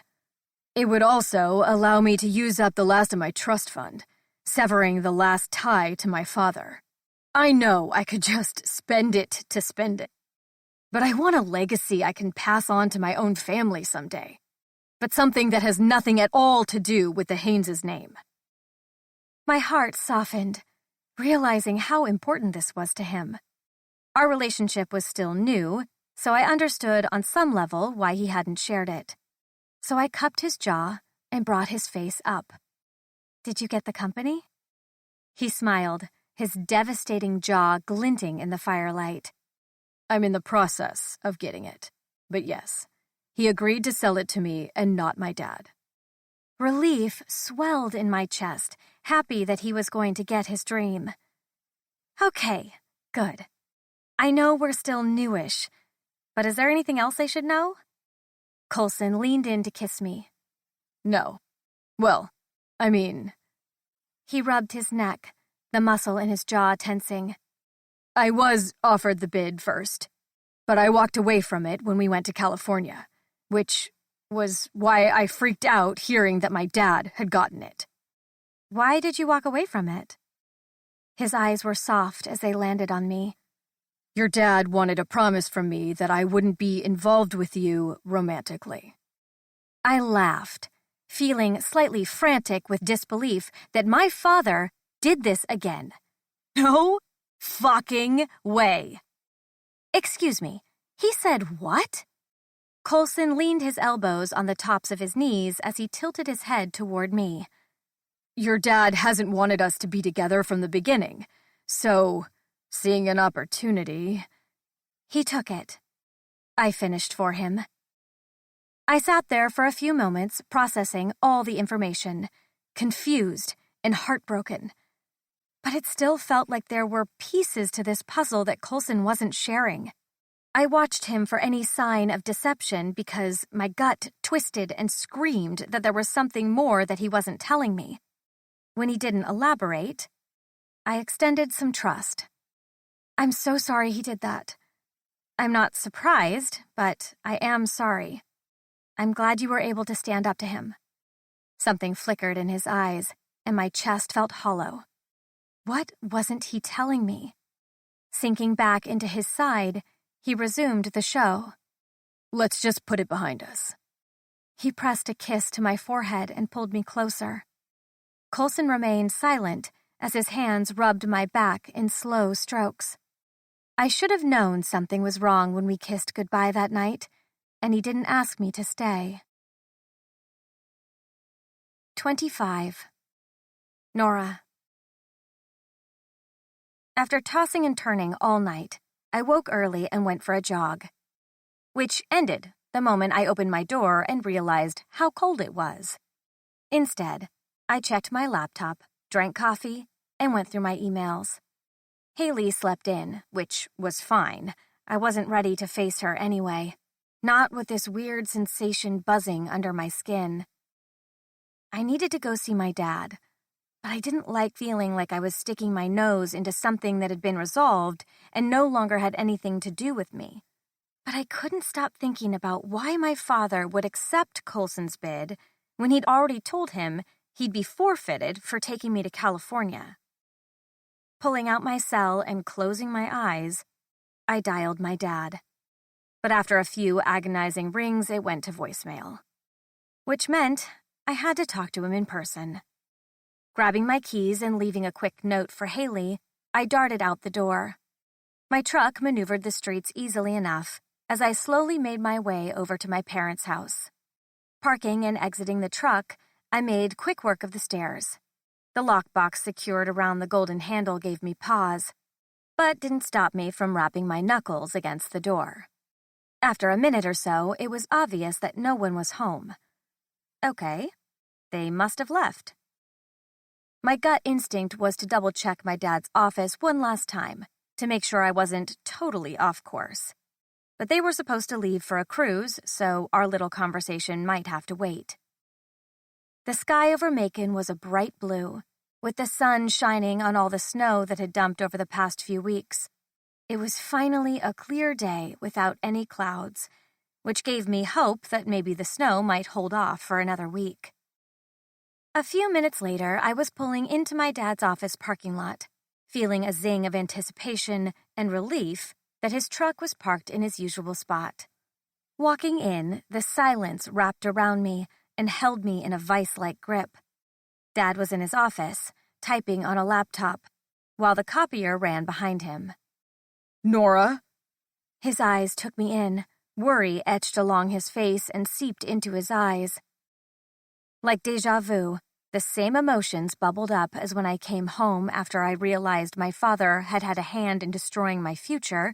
It would also allow me to use up the last of my trust fund, severing the last tie to my father. I know I could just spend it to spend it. But I want a legacy I can pass on to my own family someday. But something that has nothing at all to do with the Haynes' name.
My heart softened, realizing how important this was to him. Our relationship was still new, so I understood on some level why he hadn't shared it. So I cupped his jaw and brought his face up. Did you get the company? He smiled, his devastating jaw glinting in the firelight.
I'm in the process of getting it, but yes, he agreed to sell it to me and not my dad.
Relief swelled in my chest, happy that he was going to get his dream. Okay, good. I know we're still newish, but is there anything else I should know? Coulson leaned in to kiss me.
No. Well, I mean...
He rubbed his neck, the muscle in his jaw tensing.
I was offered the bid first, but I walked away from it when we went to California, which was why I freaked out hearing that my dad had gotten it.
Why did you walk away from it? His eyes were soft as they landed on me.
Your dad wanted a promise from me that I wouldn't be involved with you romantically.
I laughed, feeling slightly frantic with disbelief that my father did this again. No fucking way. Excuse me, he said what? Coulson leaned his elbows on the tops of his knees as he tilted his head toward me.
Your dad hasn't wanted us to be together from the beginning, so, seeing an opportunity...
He took it. I finished for him. I sat there for a few moments, processing all the information, confused and heartbroken. But it still felt like there were pieces to this puzzle that Coulson wasn't sharing. I watched him for any sign of deception because my gut twisted and screamed that there was something more that he wasn't telling me. When he didn't elaborate, I extended some trust. I'm so sorry he did that. I'm not surprised, but I am sorry. I'm glad you were able to stand up to him. Something flickered in his eyes, and my chest felt hollow. What wasn't he telling me? Sinking back into his side, he resumed the show.
Let's just put it behind us.
He pressed a kiss to my forehead and pulled me closer. Coulson remained silent as his hands rubbed my back in slow strokes. I should have known something was wrong when we kissed goodbye that night, and he didn't ask me to stay. 25. Nora. After tossing and turning all night, I woke early and went for a jog, which ended the moment I opened my door and realized how cold it was. Instead, I checked my laptop, drank coffee, and went through my emails. Haley slept in, which was fine. I wasn't ready to face her anyway, not with this weird sensation buzzing under my skin. I needed to go see my dad, but I didn't like feeling like I was sticking my nose into something that had been resolved and no longer had anything to do with me. But I couldn't stop thinking about why my father would accept Coulson's bid when he'd already told him he'd be forfeited for taking me to California. Pulling out my cell and closing my eyes, I dialed my dad. But after a few agonizing rings, it went to voicemail. Which meant I had to talk to him in person. Grabbing my keys and leaving a quick note for Haley, I darted out the door. My truck maneuvered the streets easily enough as I slowly made my way over to my parents' house. Parking and exiting the truck, I made quick work of the stairs. The lockbox secured around the golden handle gave me pause, but didn't stop me from rapping my knuckles against the door. After a minute or so, it was obvious that no one was home. Okay, they must have left. My gut instinct was to double-check my dad's office one last time to make sure I wasn't totally off course. But they were supposed to leave for a cruise, so our little conversation might have to wait. The sky over Macon was a bright blue, with the sun shining on all the snow that had dumped over the past few weeks. It was finally a clear day without any clouds, which gave me hope that maybe the snow might hold off for another week. A few minutes later, I was pulling into my dad's office parking lot, feeling a zing of anticipation and relief that his truck was parked in his usual spot. Walking in, the silence wrapped around me and held me in a vice-like grip. Dad was in his office, typing on a laptop, while the copier ran behind him.
Nora?
His eyes took me in, worry etched along his face and seeped into his eyes. Like déjà vu, the same emotions bubbled up as when I came home after I realized my father had had a hand in destroying my future,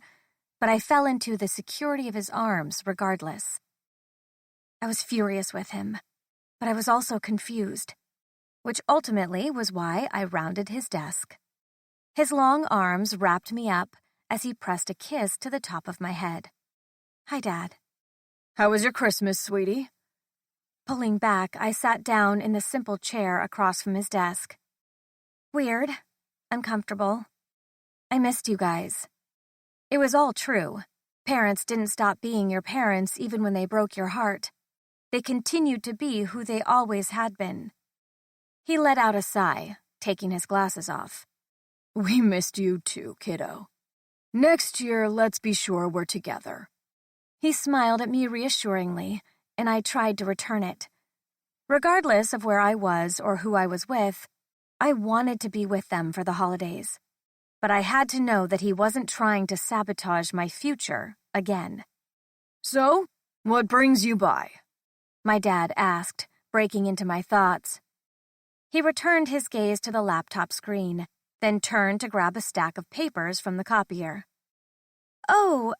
but I fell into the security of his arms regardless. I was furious with him, but I was also confused, which ultimately was why I rounded his desk. His long arms wrapped me up as he pressed a kiss to the top of my head. Hi, Dad.
How was your Christmas, sweetie?
Pulling back, I sat down in the simple chair across from his desk. Weird. Uncomfortable. I missed you guys. It was all true. Parents didn't stop being your parents even when they broke your heart. They continued to be who they always had been. He let out a sigh, taking his glasses off.
We missed you too, kiddo. Next year, let's be sure we're together.
He smiled at me reassuringly, and I tried to return it. Regardless of where I was or who I was with, I wanted to be with them for the holidays. But I had to know that he wasn't trying to sabotage my future again.
So, what brings you by?
My dad asked, breaking into my thoughts. He returned his gaze to the laptop screen, then turned to grab a stack of papers from the copier. Oh,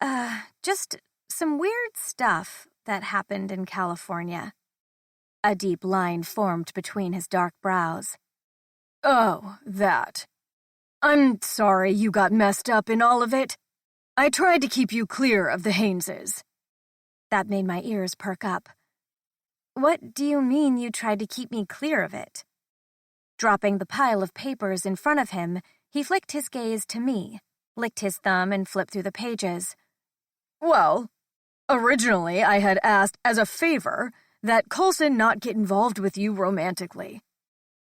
just some weird stuff that happened in California. A deep line formed between his dark brows.
Oh, that. I'm sorry you got messed up in all of it. I tried to keep you clear of the Hayneses.
That made my ears perk up. What do you mean you tried to keep me clear of it? Dropping the pile of papers in front of him, he flicked his gaze to me, licked his thumb and flipped through the pages.
Well, originally I had asked as a favor that Coulson not get involved with you romantically.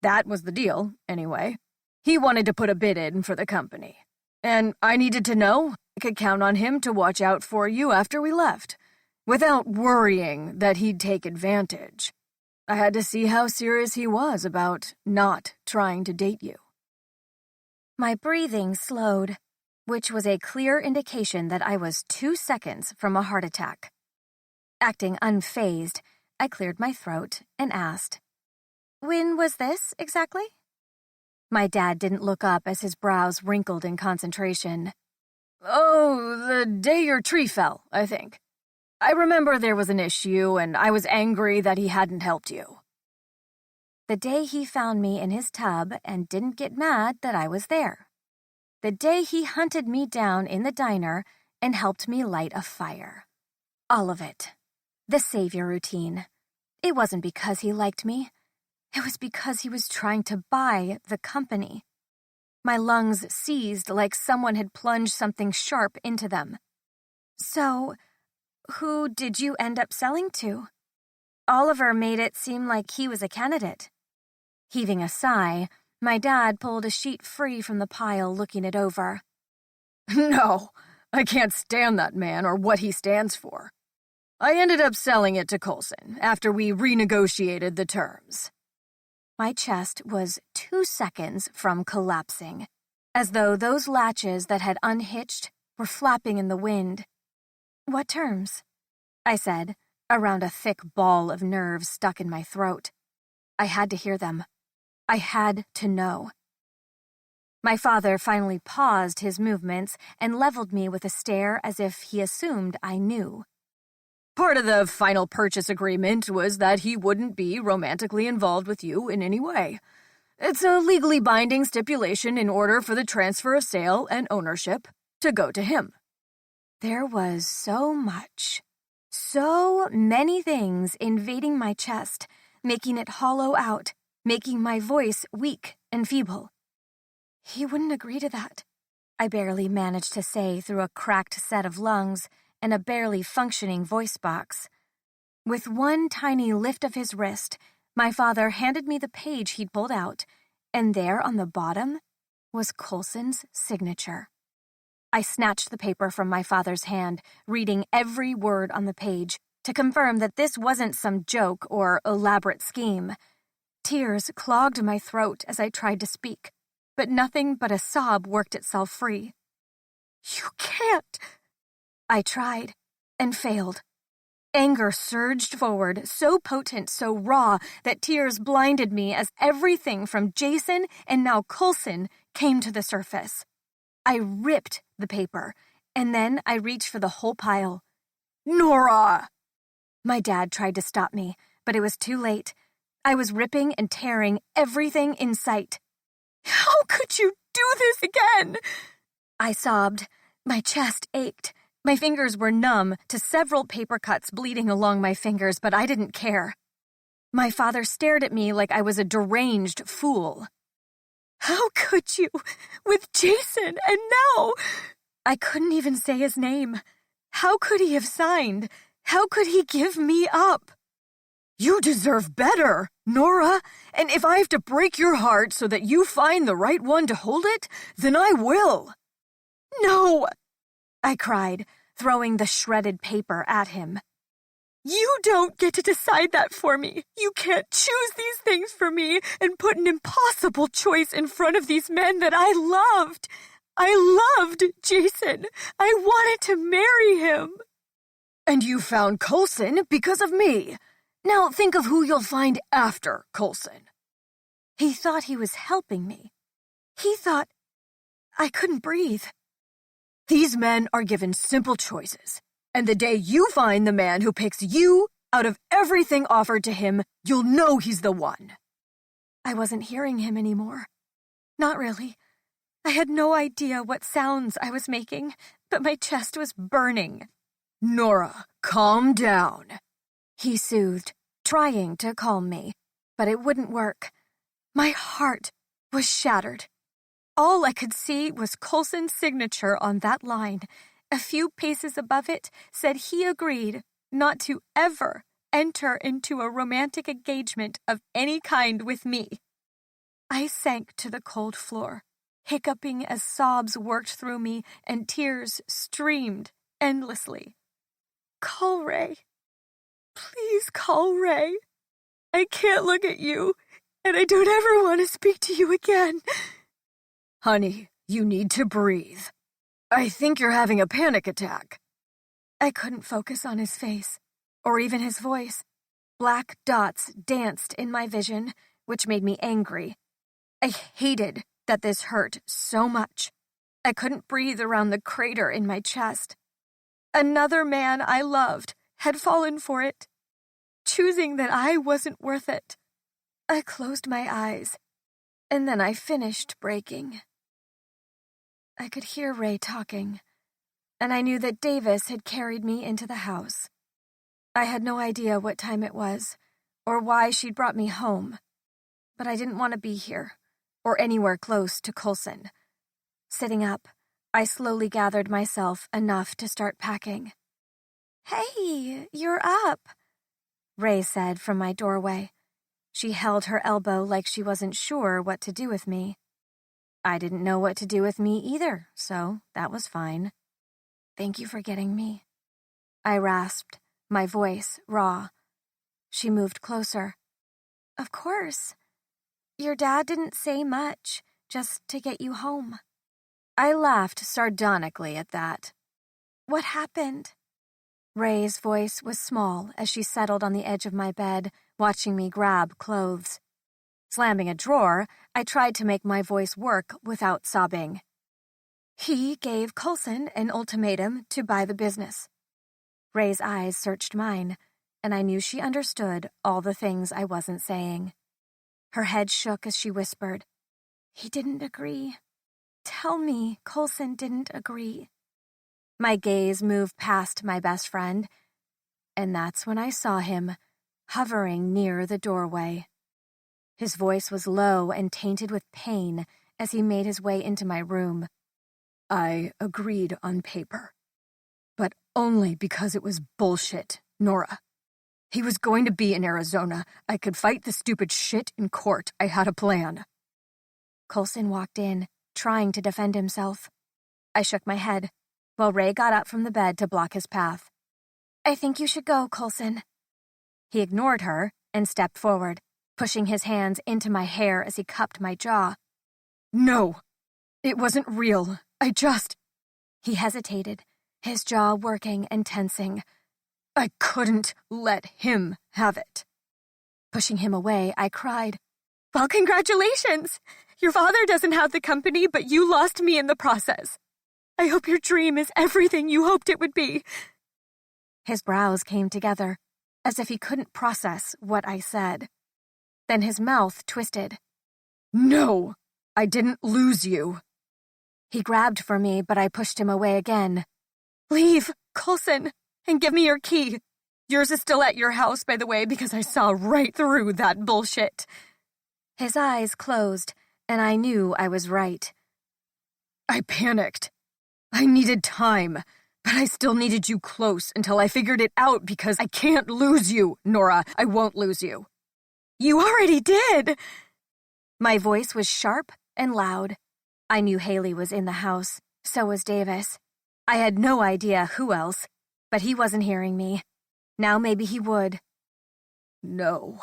That was the deal, anyway. He wanted to put a bid in for the company. And I needed to know I could count on him to watch out for you after we left, without worrying that he'd take advantage. I had to see how serious he was about not trying to date you.
My breathing slowed, which was a clear indication that I was 2 seconds from a heart attack. Acting unfazed, I cleared my throat and asked, When was this, exactly? My dad didn't look up as his brows wrinkled in concentration.
Oh, the day your tree fell, I think. I remember there was an issue, and I was angry that he hadn't helped you.
The day he found me in his tub and didn't get mad that I was there. The day he hunted me down in the diner and helped me light a fire. All of it. The savior routine. It wasn't because he liked me. It was because he was trying to buy the company. My lungs seized like someone had plunged something sharp into them. So, who did you end up selling to? Oliver made it seem like he was a candidate. Heaving a sigh, my dad pulled a sheet free from the pile, looking it over.
No, I can't stand that man or what he stands for. I ended up selling it to Coulson after we renegotiated the terms.
My chest was 2 seconds from collapsing, as though those latches that had unhitched were flapping in the wind. What terms? I said, around a thick ball of nerves stuck in my throat. I had to hear them. I had to know. My father finally paused his movements and leveled me with a stare as if he assumed I knew.
Part of the final purchase agreement was that he wouldn't be romantically involved with you in any way. It's a legally binding stipulation in order for the transfer of sale and ownership to go to him.
There was so much, so many things invading my chest, making it hollow out, making my voice weak and feeble. He wouldn't agree to that, I barely managed to say through a cracked set of lungs and a barely functioning voice box. With one tiny lift of his wrist, my father handed me the page he'd pulled out, and there on the bottom was Coulson's signature. I snatched the paper from my father's hand, reading every word on the page to confirm that this wasn't some joke or elaborate scheme. Tears clogged my throat as I tried to speak, but nothing but a sob worked itself free. "You can't!" I tried, and failed. Anger surged forward, so potent, so raw, that tears blinded me as everything from Jason and now Coulson came to the surface. I ripped the paper, and then I reached for the whole pile. "Nora!" My dad tried to stop me, but it was too late. I was ripping and tearing everything in sight. "How could you do this again?" I sobbed. My chest ached. My fingers were numb to several paper cuts bleeding along my fingers, but I didn't care. My father stared at me like I was a deranged fool. "How could you? With Jason, and now—" I couldn't even say his name. How could he have signed? How could he give me up? "You deserve better, Nora, and if I have to break your heart so that you find the right one to hold it, then I will." "No!" I cried, throwing the shredded paper at him. "You don't get to decide that for me. You can't choose these things for me and put an impossible choice in front of these men that I loved. I loved Jason. I wanted to marry him." "And you found Coulson because of me. Now think of who you'll find after Coulson." He thought he was helping me. He thought I couldn't breathe. "These men are given simple choices, and the day you find the man who picks you out of everything offered to him, you'll know he's the one." I wasn't hearing him anymore. Not really. I had no idea what sounds I was making, but my chest was burning. "Nora, calm down," he soothed, trying to calm me, but it wouldn't work. My heart was shattered. All I could see was Coulson's signature on that line. A few paces above it said he agreed not to ever enter into a romantic engagement of any kind with me. I sank to the cold floor, hiccuping as sobs worked through me and tears streamed endlessly. "Call Ray. Please call Ray. I can't look at you, and I don't ever want to speak to you again." "Honey, you need to breathe. I think you're having a panic attack." I couldn't focus on his face, or even his voice. Black dots danced in my vision, which made me angry. I hated that this hurt so much. I couldn't breathe around the crater in my chest. Another man I loved had fallen for it, choosing that I wasn't worth it. I closed my eyes, and then I finished breaking. I could hear Ray talking, and I knew that Davis had carried me into the house. I had no idea what time it was, or why she'd brought me home, but I didn't want to be here, or anywhere close to Coulson. Sitting up, I slowly gathered myself enough to start packing. "Hey, you're up," Ray said from my doorway. She held her elbow like she wasn't sure what to do with me. I didn't know what to do with me either, so that was fine. "Thank you for getting me," I rasped, my voice raw. She moved closer. Of course. Your dad didn't say much, just to get you home.
I laughed sardonically at that.
What happened?
Ray's voice was small as she settled on the edge of my bed, watching me grab clothes. Slamming a drawer, I tried to make my voice work without sobbing.
He gave Coulson an ultimatum to buy the business.
Ray's eyes searched mine, and I knew she understood all the things I wasn't saying. Her head shook as she whispered,
He didn't agree. Tell me Coulson didn't agree.
My gaze moved past my best friend, and that's when I saw him, hovering near the doorway. His voice was low and tainted with pain as he made his way into my room. I agreed on paper, but only because it was bullshit, Nora. He was going to be in Arizona. I could fight the stupid shit in court. I had a plan.
Coulson walked in, trying to defend himself. I shook my head, while Ray got up from the bed to block his path. I think you should go, Coulson.
He ignored her and stepped forward, pushing his hands into my hair as he cupped my jaw. No, it wasn't real. He hesitated, his jaw working and tensing. I couldn't let him have it. Pushing him away, I cried,
Well, congratulations! Your father doesn't have the company, but you lost me in the process. I hope your dream is everything you hoped it would be.
His brows came together, as if he couldn't process what I said. Then his mouth twisted. No, I didn't lose you. He grabbed for me, but I pushed him away again.
Leave, Coulson, and give me your key. Yours is still at your house, by the way, because I saw right through that bullshit.
His eyes closed, and I knew I was right. I panicked. I needed time, but I still needed you close until I figured it out because I can't lose you, Nora. I won't lose you.
You already did!
My voice was sharp and loud. I knew Haley was in the house, so was Davis. I had no idea who else, but he wasn't hearing me. Now maybe he would. No,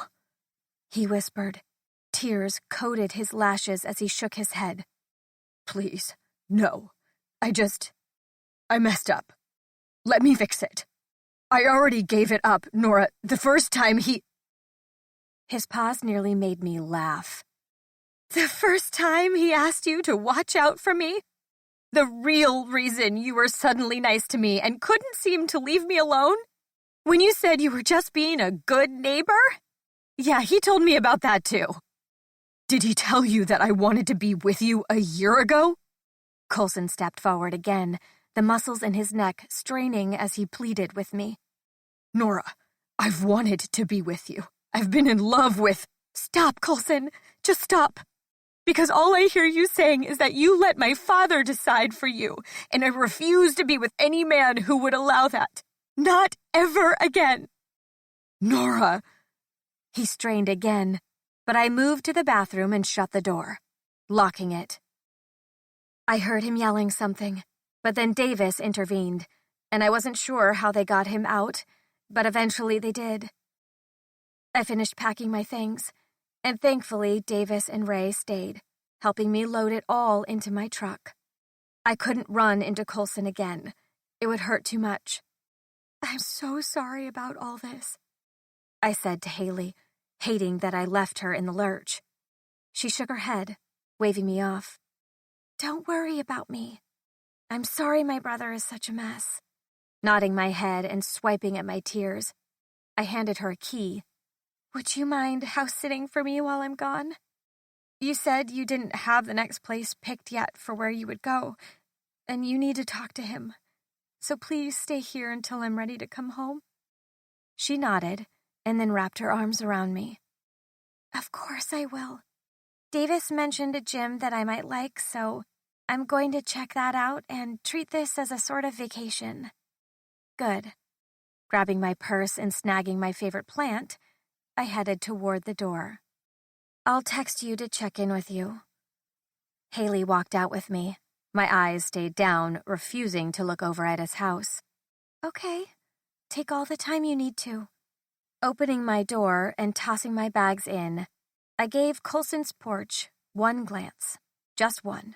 he whispered. Tears coated his lashes as he shook his head. Please, no. I messed up. Let me fix it. I already gave it up, Nora, the first time he... His pause nearly made me laugh.
The first time he asked you to watch out for me? The real reason you were suddenly nice to me and couldn't seem to leave me alone? When you said you were just being a good neighbor? Yeah, he told me about that too.
Did he tell you that I wanted to be with you a year ago? Coulson stepped forward again, the muscles in his neck straining as he pleaded with me. Nora, I've wanted to be with you. I've been in love with...
Stop, Coulson. Just stop. Because all I hear you saying is that you let my father decide for you, and I refuse to be with any man who would allow that. Not ever again.
Nora. He strained again, but I moved to the bathroom and shut the door, locking it. I heard him yelling something, but then Davis intervened, and I wasn't sure how they got him out, but eventually they did. I finished packing my things, and thankfully Davis and Ray stayed, helping me load it all into my truck. I couldn't run into Coulson again. It would hurt too much.
I'm so sorry about all this,
I said to Haley, hating that I left her in the lurch. She shook her head, waving me off.
Don't worry about me. I'm sorry my brother is such a mess.
Nodding my head and swiping at my tears, I handed her a key.
Would you mind house-sitting for me while I'm gone? You said you didn't have the next place picked yet for where you would go, and you need to talk to him. So please stay here until I'm ready to come home.
She nodded and then wrapped her arms around me.
Of course I will. Davis mentioned a gym that I might like, so I'm going to check that out and treat this as a sort of vacation.
Good. Grabbing my purse and snagging my favorite plant, I headed toward the door. I'll text you to check in with you. Haley walked out with me. My eyes stayed down, refusing to look over at his house.
Okay. Take all the time you need to. Opening my door and tossing my bags in, I gave Coulson's porch one glance, just one.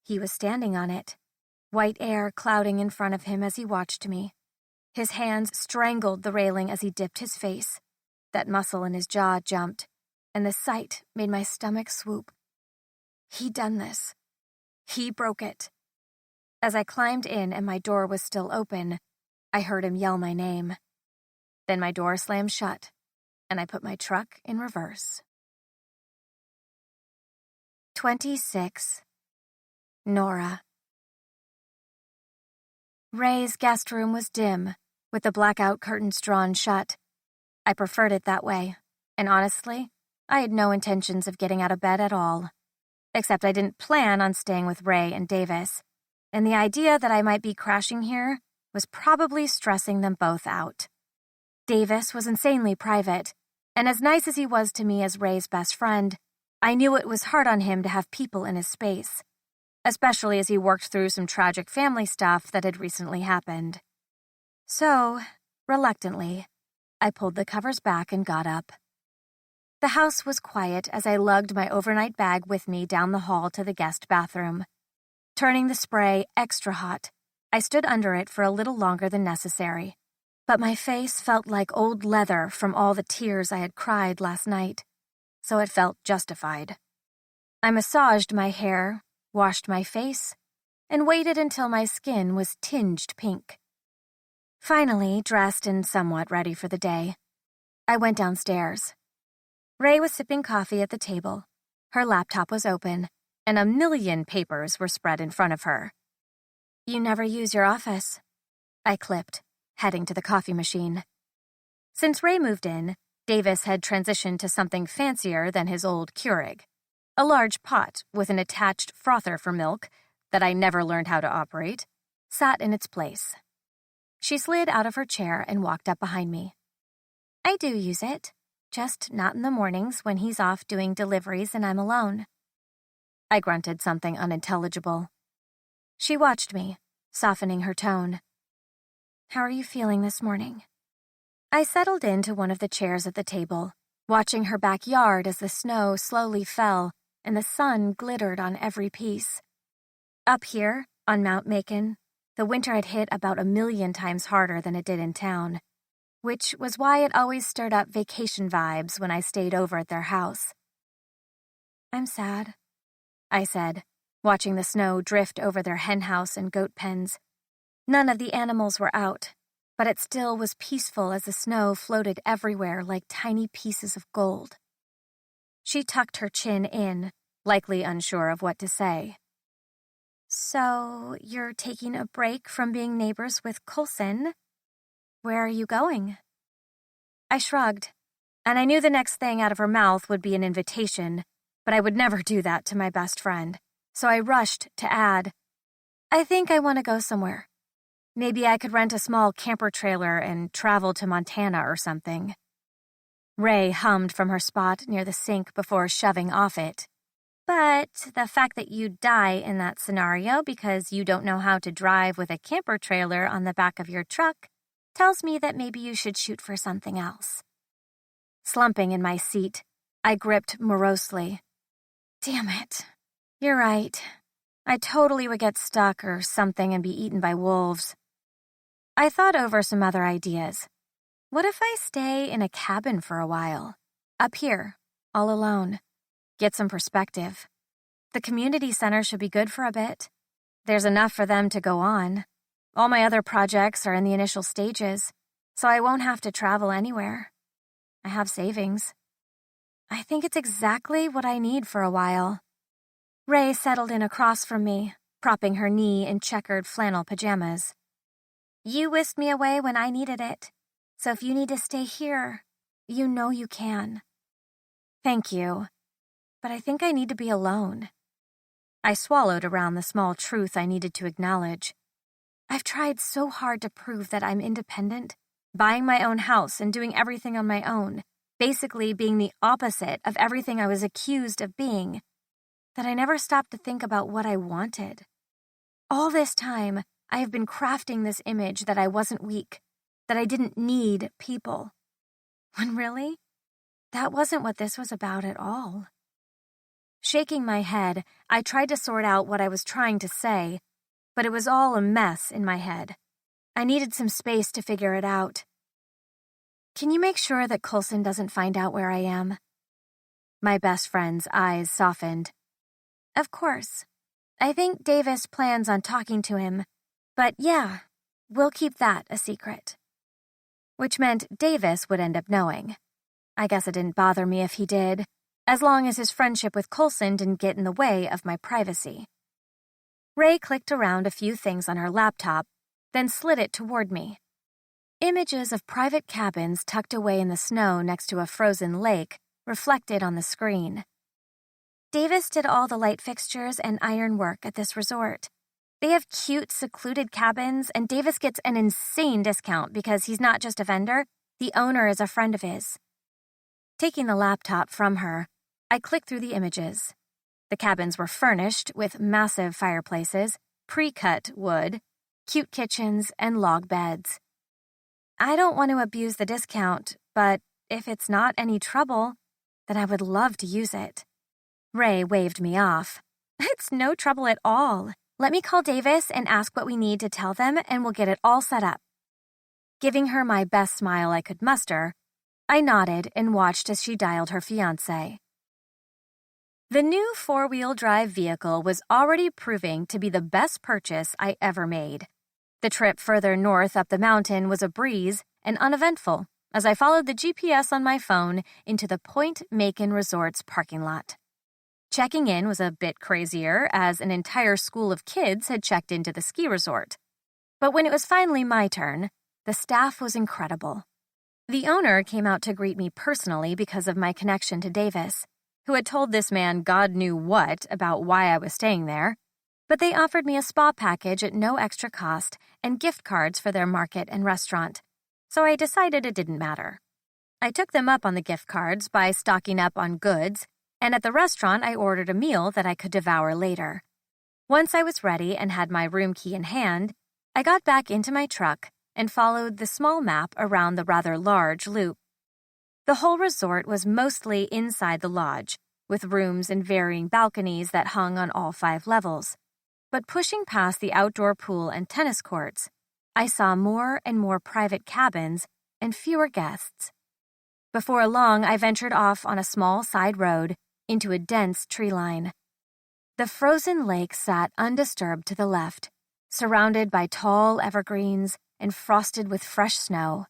He was standing on it, white air clouding in front of him as he watched me. His hands strangled the railing as he dipped his face. That muscle in his jaw jumped, and the sight made my stomach swoop. He'd done this. He broke it. As I climbed in and my door was still open, I heard him yell my name. Then my door slammed shut, and I put my truck in reverse. 26. Nora. Ray's guest room was dim, with the blackout curtains drawn shut. I preferred it that way, and honestly, I had no intentions of getting out of bed at all. Except I didn't plan on staying with Ray and Davis, and the idea that I might be crashing here was probably stressing them both out. Davis was insanely private, and as nice as he was to me as Ray's best friend, I knew it was hard on him to have people in his space, especially as he worked through some tragic family stuff that had recently happened. So, reluctantly, I pulled the covers back and got up. The house was quiet as I lugged my overnight bag with me down the hall to the guest bathroom. Turning the spray extra hot, I stood under it for a little longer than necessary, but my face felt like old leather from all the tears I had cried last night, so it felt justified. I massaged my hair, washed my face, and waited until my skin was tinged pink. Finally, dressed and somewhat ready for the day, I went downstairs. Ray was sipping coffee at the table. Her laptop was open, and a million papers were spread in front of her. "You never use your office," I clipped, heading to the coffee machine. Since Ray moved in, Davis had transitioned to something fancier than his old Keurig, a large pot with an attached frother for milk that I never learned how to operate, sat in its place. She slid out of her chair and walked up behind me. "I do use it. Just not in the mornings when he's off doing deliveries and I'm alone." I grunted something unintelligible. She watched me, softening her tone. "How are you feeling this morning?" I settled into one of the chairs at the table, watching her backyard as the snow slowly fell and the sun glittered on every piece. Up here, on Mount Macon, the winter had hit about 1,000,000 times harder than it did in town, which was why it always stirred up vacation vibes when I stayed over at their house. "I'm sad," I said, watching the snow drift over their henhouse and goat pens. None of the animals were out, but it still was peaceful as the snow floated everywhere like tiny pieces of gold. She tucked her chin in, likely unsure of what to say. "So, you're taking a break from being neighbors with Coulson? Where are you going?" I shrugged, and I knew the next thing out of her mouth would be an invitation, but I would never do that to my best friend, so I rushed to add, "I think I want to go somewhere. Maybe I could rent a small camper trailer and travel to Montana or something." Ray hummed from her spot near the sink before shoving off it. "But the fact that you'd die in that scenario because you don't know how to drive with a camper trailer on the back of your truck tells me that maybe you should shoot for something else." Slumping in my seat, I gripped morosely. Damn it. You're right. I totally would get stuck or something and be eaten by wolves. I thought over some other ideas. What if I stay in a cabin for a while? Up here, all alone. Get some perspective. The community center should be good for a bit. There's enough for them to go on. All my other projects are in the initial stages, so I won't have to travel anywhere. I have savings. I think it's exactly what I need for a while. Ray settled in across from me, propping her knee in checkered flannel pajamas. "You whisked me away when I needed it, so if you need to stay here, you know you can." "Thank you, but I think I need to be alone." I swallowed around the small truth I needed to acknowledge. I've tried so hard to prove that I'm independent, buying my own house and doing everything on my own, basically being the opposite of everything I was accused of being, that I never stopped to think about what I wanted. All this time, I have been crafting this image that I wasn't weak, that I didn't need people. When really, that wasn't what this was about at all. Shaking my head, I tried to sort out what I was trying to say, but it was all a mess in my head. I needed some space to figure it out. Can you make sure that Coulson doesn't find out where I am? My best friend's eyes softened. Of course. I think Davis plans on talking to him, but yeah, we'll keep that a secret. Which meant Davis would end up knowing. I guess it didn't bother me if he did, as long as his friendship with Coulson didn't get in the way of my privacy. Ray clicked around a few things on her laptop, then slid it toward me. Images of private cabins tucked away in the snow next to a frozen lake reflected on the screen. Davis did all the light fixtures and iron work at this resort. They have cute, secluded cabins, and Davis gets an insane discount because he's not just a vendor, the owner is a friend of his. Taking the laptop from her, I clicked through the images. The cabins were furnished with massive fireplaces, pre-cut wood, cute kitchens, and log beds. I don't want to abuse the discount, but if it's not any trouble, then I would love to use it. Ray waved me off. It's no trouble at all. Let me call Davis and ask what we need to tell them, and we'll get it all set up. Giving her my best smile I could muster, I nodded and watched as she dialed her fiancé. The new four-wheel drive vehicle was already proving to be the best purchase I ever made. The trip further north up the mountain was a breeze and uneventful as I followed the GPS on my phone into the Point Macon Resort's parking lot. Checking in was a bit crazier as an entire school of kids had checked into the ski resort. But when it was finally my turn, the staff was incredible. The owner came out to greet me personally because of my connection to Davis, who had told this man God knew what about why I was staying there, but they offered me a spa package at no extra cost and gift cards for their market and restaurant, so I decided it didn't matter. I took them up on the gift cards by stocking up on goods, and at the restaurant I ordered a meal that I could devour later. Once I was ready and had my room key in hand, I got back into my truck and followed the small map around the rather large loop. The whole resort was mostly inside the lodge, with rooms and varying balconies that hung on all 5 levels. But pushing past the outdoor pool and tennis courts, I saw more and more private cabins and fewer guests. Before long, I ventured off on a small side road into a dense tree line. The frozen lake sat undisturbed to the left, surrounded by tall evergreens and frosted with fresh snow.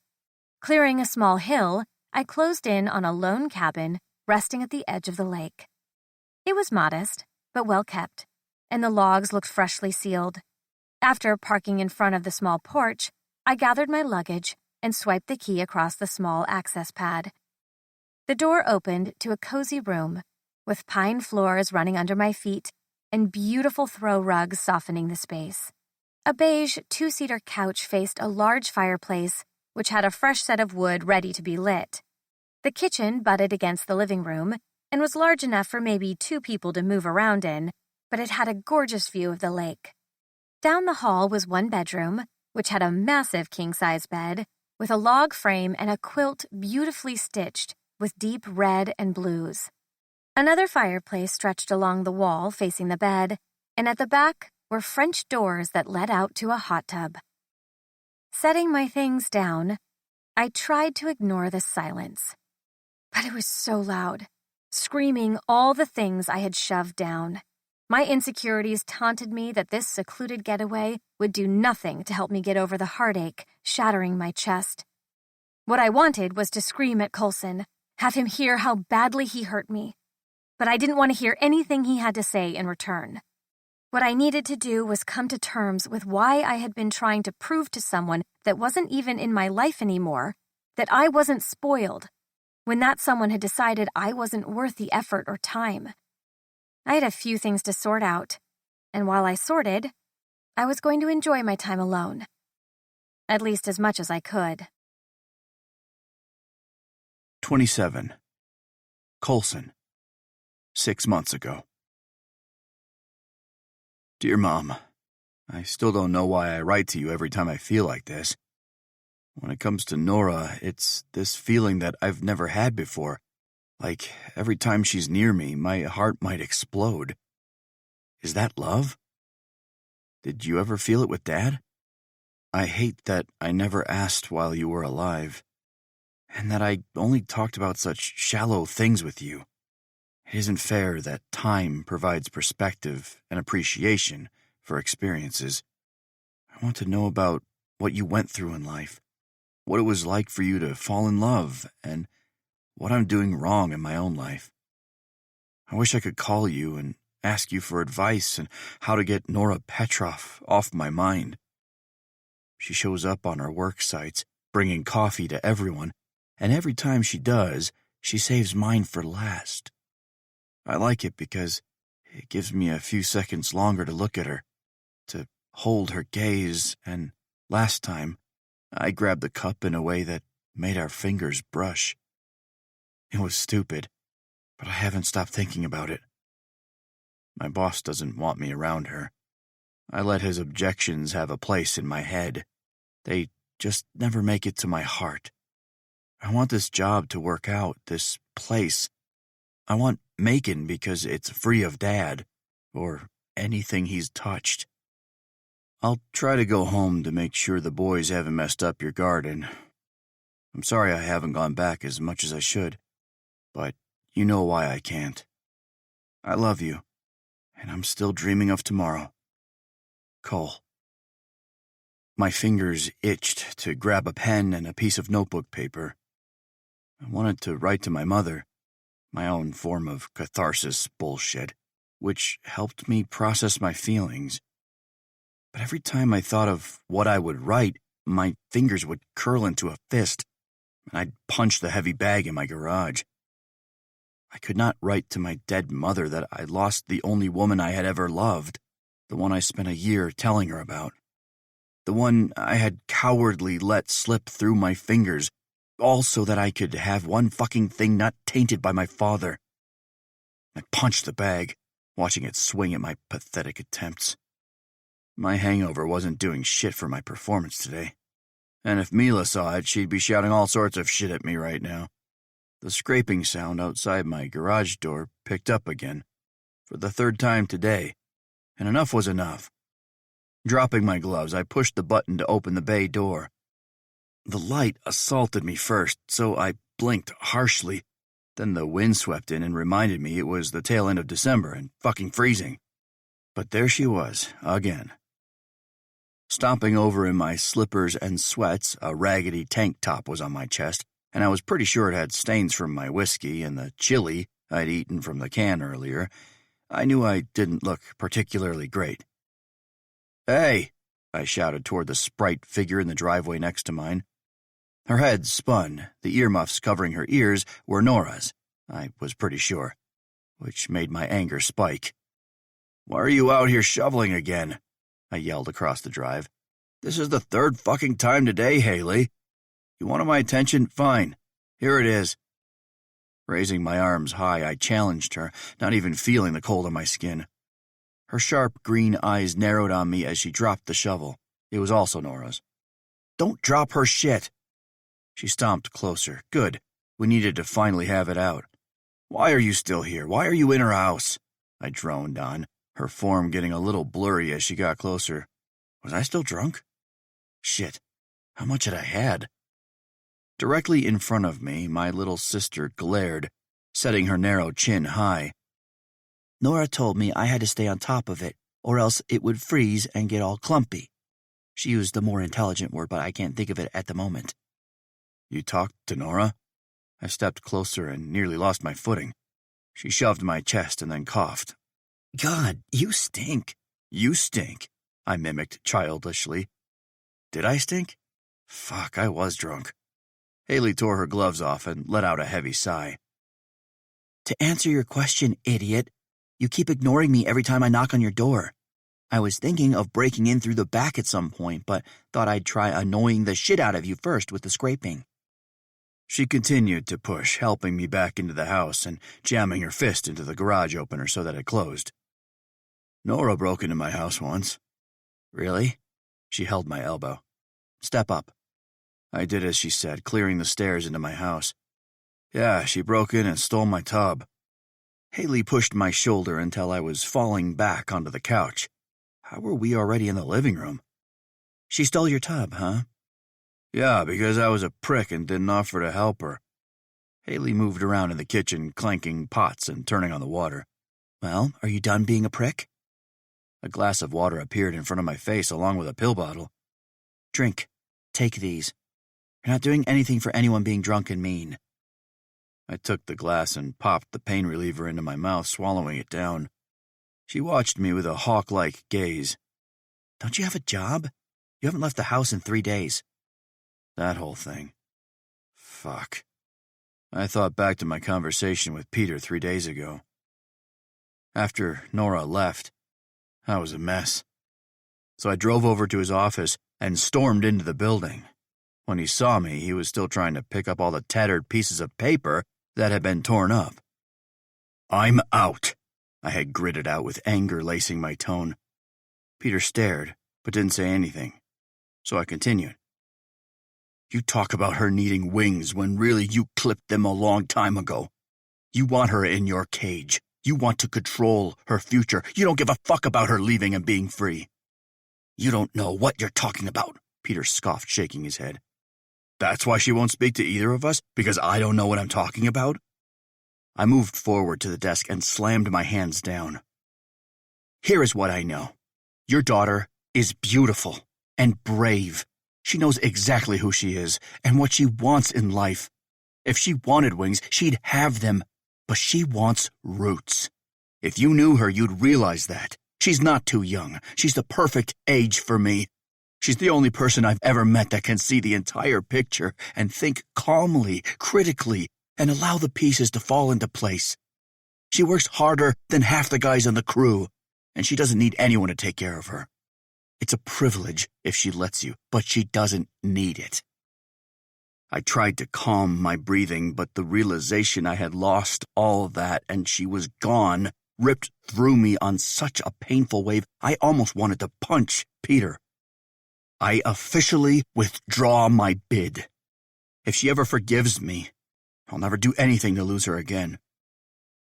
Clearing a small hill, I closed in on a lone cabin resting at the edge of the lake. It was modest, but well kept, and the logs looked freshly sealed. After parking in front of the small porch, I gathered my luggage and swiped the key across the small access pad. The door opened to a cozy room, with pine floors running under my feet and beautiful throw rugs softening the space. A beige 2-seater couch faced a large fireplace, which had a fresh set of wood ready to be lit. The kitchen butted against the living room and was large enough for maybe 2 people to move around in, but it had a gorgeous view of the lake. Down the hall was one bedroom, which had a massive king-size bed, with a log frame and a quilt beautifully stitched with deep red and blues. Another fireplace stretched along the wall facing the bed, and at the back were French doors that led out to a hot tub. Setting my things down, I tried to ignore the silence. But it was so loud, screaming all the things I had shoved down. My insecurities taunted me that this secluded getaway would do nothing to help me get over the heartache shattering my chest. What I wanted was to scream at Coulson, have him hear how badly he hurt me. But I didn't want to hear anything he had to say in return. What I needed to do was come to terms with why I had been trying to prove to someone that wasn't even in my life anymore that I wasn't spoiled, when that someone had decided I wasn't worth the effort or time. I had a few things to sort out, and while I sorted, I was going to enjoy my time alone. At least as much as I could.
27. Coulson. 6 months ago. Dear Mom, I still don't know why I write to you every time I feel like this. When it comes to Nora, it's this feeling that I've never had before. Like, every time she's near me, my heart might explode. Is that love? Did you ever feel it with Dad? I hate that I never asked while you were alive, and that I only talked about such shallow things with you. It isn't fair that time provides perspective and appreciation for experiences. I want to know about what you went through in life, what it was like for you to fall in love, and what I'm doing wrong in my own life. I wish I could call you and ask you for advice on how to get Nora Petrov off my mind. She shows up on her work sites, bringing coffee to everyone, and every time she does, she saves mine for last. I like it because it gives me a few seconds longer to look at her, to hold her gaze, and last time, I grabbed the cup in a way that made our fingers brush. It was stupid, but I haven't stopped thinking about it. My boss doesn't want me around her. I let his objections have a place in my head. They just never make it to my heart. I want this job to work out, this place. I want Macon because it's free of Dad, or anything he's touched. I'll try to go home to make sure the boys haven't messed up your garden. I'm sorry I haven't gone back as much as I should, but you know why I can't. I love you, and I'm still dreaming of tomorrow. Cole. My fingers itched to grab a pen and a piece of notebook paper. I wanted to write to my mother, my own form of catharsis bullshit, which helped me process my feelings. But every time I thought of what I would write, my fingers would curl into a fist, and I'd punch the heavy bag in my garage. I could not write to my dead mother that I lost the only woman I had ever loved, the one I spent a year telling her about. The one I had cowardly let slip through my fingers, all so that I could have one fucking thing not tainted by my father. I punched the bag, watching it swing at my pathetic attempts. My hangover wasn't doing shit for my performance today. And if Mila saw it, she'd be shouting all sorts of shit at me right now. The scraping sound outside my garage door picked up again, for the third time today, and enough was enough. Dropping my gloves, I pushed the button to open the bay door. The light assaulted me first, so I blinked harshly. Then the wind swept in and reminded me it was the tail end of December and fucking freezing. But there she was, again. Stomping over in my slippers and sweats, a raggedy tank top was on my chest, and I was pretty sure it had stains from my whiskey and the chili I'd eaten from the can earlier. I knew I didn't look particularly great. "Hey!" I shouted toward the sprite figure in the driveway next to mine. Her head spun. The earmuffs covering her ears were Nora's, I was pretty sure, which made my anger spike. "Why are you out here shoveling again?" I yelled across the drive. "This is the third fucking time today, Haley. You wanted my attention? Fine. Here it is." Raising my arms high, I challenged her, not even feeling the cold on my skin. Her sharp green eyes narrowed on me as she dropped the shovel. It was also Nora's. "Don't drop her shit." She stomped closer. Good. We needed to finally have it out. "Why are you still here? Why are you in her house?" I droned on, her form getting a little blurry as she got closer. Was I still drunk? Shit. How much had I had? Directly in front of me, my little sister glared, setting her narrow chin high. "Nora told me I had to stay on top of it, or else it would freeze and get all clumpy." She used the more intelligent word, but I can't think of it at the moment. "You talked to Nora?" I stepped closer and nearly lost my footing. She shoved my chest and then coughed. "God, you stink." "You stink," I mimicked childishly. Did I stink? Fuck, I was drunk. Haley tore her gloves off and let out a heavy sigh. "To answer your question, idiot, you keep ignoring me every time I knock on your door. I was thinking of breaking in through the back at some point, but thought I'd try annoying the shit out of you first with the scraping." She continued to push, helping me back into the house and jamming her fist into the garage opener so that it closed. "Nora broke into my house once." "Really?" She held my elbow. "Step up." I did as she said, clearing the stairs into my house. Yeah, she broke in and stole my tub. Haley pushed my shoulder until I was falling back onto the couch. How were we already in the living room? She stole your tub, huh? Yeah, because I was a prick and didn't offer to help her. Haley moved around in the kitchen, clanking pots and turning on the water. Well, are you done being a prick? A glass of water appeared in front of my face along with a pill bottle. Drink. Take these. You're not doing anything for anyone being drunk and mean. I took the glass and popped the pain reliever into my mouth, swallowing it down. She watched me with a hawk-like gaze. Don't you have a job? You haven't left the house in 3 days. That whole thing. Fuck. I thought back to my conversation with Peter 3 days ago. After Nora left, I was a mess. So I drove over to his office and stormed into the building. When he saw me, he was still trying to pick up all the tattered pieces of paper that had been torn up. I'm out, I had gritted out with anger lacing my tone. Peter stared, but didn't say anything. So I continued. You talk about her needing wings when really you clipped them a long time ago. You want her in your cage. You want to control her future. You don't give a fuck about her leaving and being free. You don't know what you're talking about, Peter scoffed, shaking his head. That's why she won't speak to either of us? Because I don't know what I'm talking about? I moved forward to the desk and slammed my hands down. Here is what I know. Your daughter is beautiful and brave. She knows exactly who she is and what she wants in life. If she wanted wings, she'd have them. But she wants roots. If you knew her, you'd realize that. She's not too young. She's the perfect age for me. She's the only person I've ever met that can see the entire picture and think calmly, critically, and allow the pieces to fall into place. She works harder than half the guys on the crew, and she doesn't need anyone to take care of her. It's a privilege if she lets you, but she doesn't need it. I tried to calm my breathing, but the realization I had lost all that and she was gone ripped through me on such a painful wave I almost wanted to punch Peter. I officially withdraw my bid. If she ever forgives me, I'll never do anything to lose her again.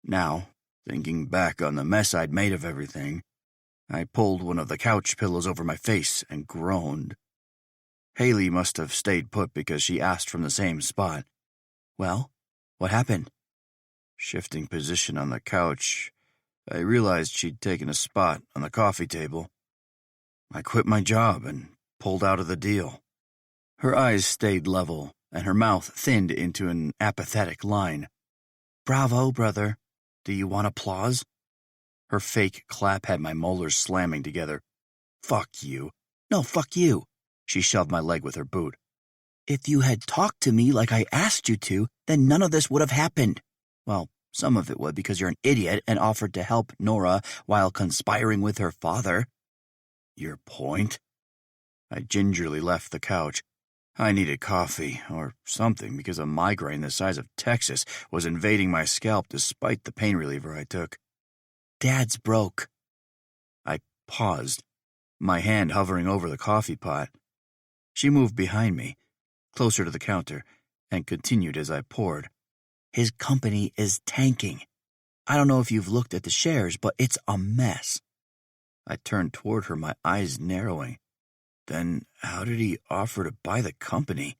Now, thinking back on the mess I'd made of everything, I pulled one of the couch pillows over my face and groaned. Haley must have stayed put because she asked from the same spot. Well, what happened? Shifting position on the couch, I realized she'd taken a spot on the coffee table. I quit my job and pulled out of the deal. Her eyes stayed level, and her mouth thinned into an apathetic line. Bravo, brother. Do you want applause? Her fake clap had my molars slamming together. Fuck you. No, fuck you. She shoved my leg with her boot. If you had talked to me like I asked you to, then none of this would have happened. Well, some of it would because you're an idiot and offered to help Nora while conspiring with her father. Your point? I gingerly left the couch. I needed coffee or something because a migraine the size of Texas was invading my scalp despite the pain reliever I took. Dad's broke. I paused, my hand hovering over the coffee pot. She moved behind me, closer to the counter, and continued as I poured. His company is tanking. I don't know if you've looked at the shares, but it's a mess. I turned toward her, my eyes narrowing. Then how did he offer to buy the company?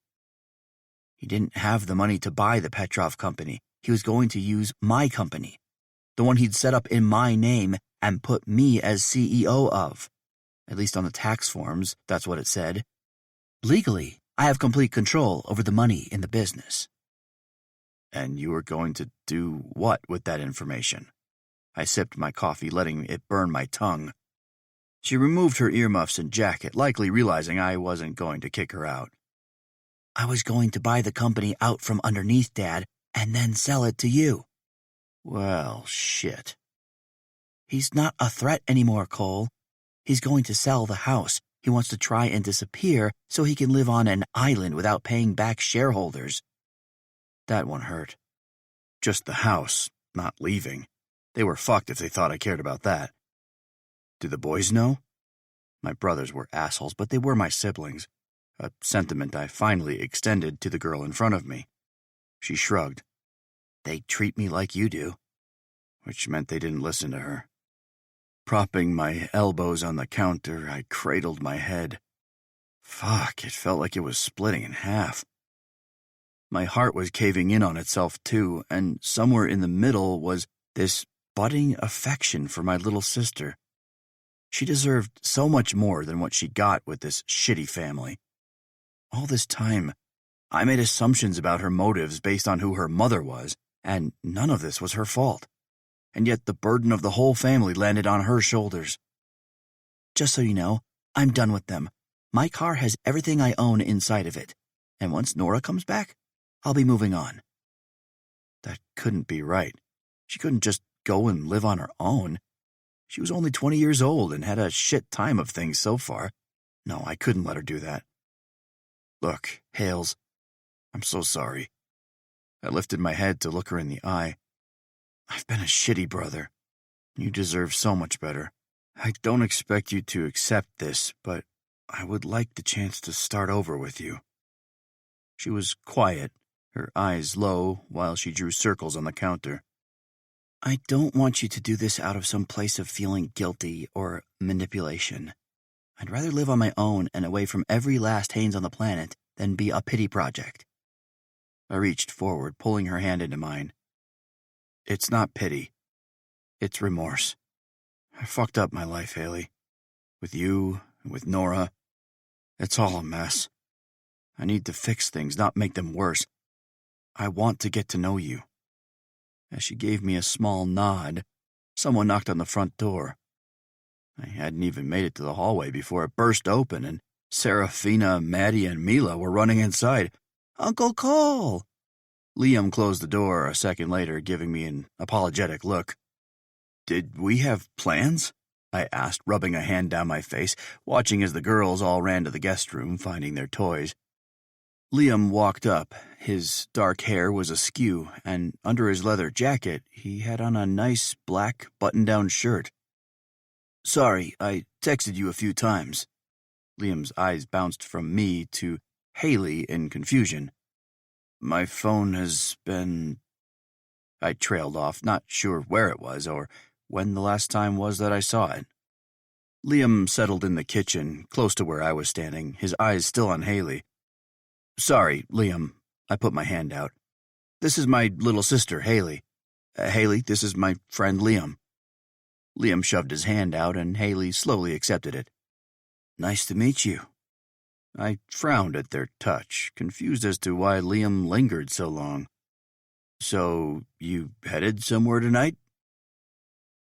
He didn't have the money to buy the Petrov company. He was going to use my company, the one he'd set up in my name and put me as CEO of. At least on the tax forms, that's what it said. Legally, I have complete control over the money in the business. And you were going to do what with that information? I sipped my coffee, letting it burn my tongue. She removed her earmuffs and jacket, likely realizing I wasn't going to kick her out. I was going to buy the company out from underneath Dad and then sell it to you. Well, shit. He's not a threat anymore, Cole. He's going to sell the house. He wants to try and disappear so he can live on an island without paying back shareholders. That one hurt. Just the house, not leaving. They were fucked if they thought I cared about that. Do the boys know? My brothers were assholes, but they were my siblings. a sentiment I finally extended to the girl in front of me. She shrugged. They treat me like you do, which meant they didn't listen to her. Propping my elbows on the counter, I cradled my head. Fuck, it felt like it was splitting in half. My heart was caving in on itself too, and somewhere in the middle was this budding affection for my little sister. She deserved so much more than what she got with this shitty family. All this time, I made assumptions about her motives based on who her mother was, and none of this was her fault. And yet the burden of the whole family landed on her shoulders. Just so you know, I'm done with them. My car has everything I own inside of it, and once Nora comes back, I'll be moving on. That couldn't be right. She couldn't just go and live on her own. She was only 20 years old and had a shit time of things so far. No, I couldn't let her do that. Look, Hales, I'm so sorry. I lifted my head to look her in the eye. I've been a shitty brother. You deserve so much better. I don't expect you to accept this, but I would like the chance to start over with you. She was quiet, her eyes low while she drew circles on the counter. I don't want you to do this out of some place of feeling guilty or manipulation. I'd rather live on my own and away from every last Haynes on the planet than be a pity project. I reached forward, pulling her hand into mine. It's not pity. It's remorse. I fucked up my life, Haley. With you and with Nora. It's all a mess. I need to fix things, not make them worse. I want to get to know you. As she gave me a small nod, someone knocked on the front door. I hadn't even made it to the hallway before it burst open, and Serafina, Maddie, and Mila were running inside. Uncle Cole! Liam closed the door a second later, giving me an apologetic look. Did we have plans? I asked, rubbing a hand down my face, watching as the girls all ran to the guest room, finding their toys. Liam walked up. His dark hair was askew, and under his leather jacket, he had on a nice black button-down shirt. Sorry, I texted you a few times. Liam's eyes bounced from me to Haley in confusion. My phone has been... I trailed off, not sure where it was or when the last time was that I saw it. Liam settled in the kitchen, close to where I was standing, his eyes still on Haley. Sorry, Liam. I put my hand out. This is my little sister, Haley. Haley, this is my friend Liam. Liam shoved his hand out, and Haley slowly accepted it. Nice to meet you. I frowned at their touch, confused as to why Liam lingered so long. So, you headed somewhere tonight?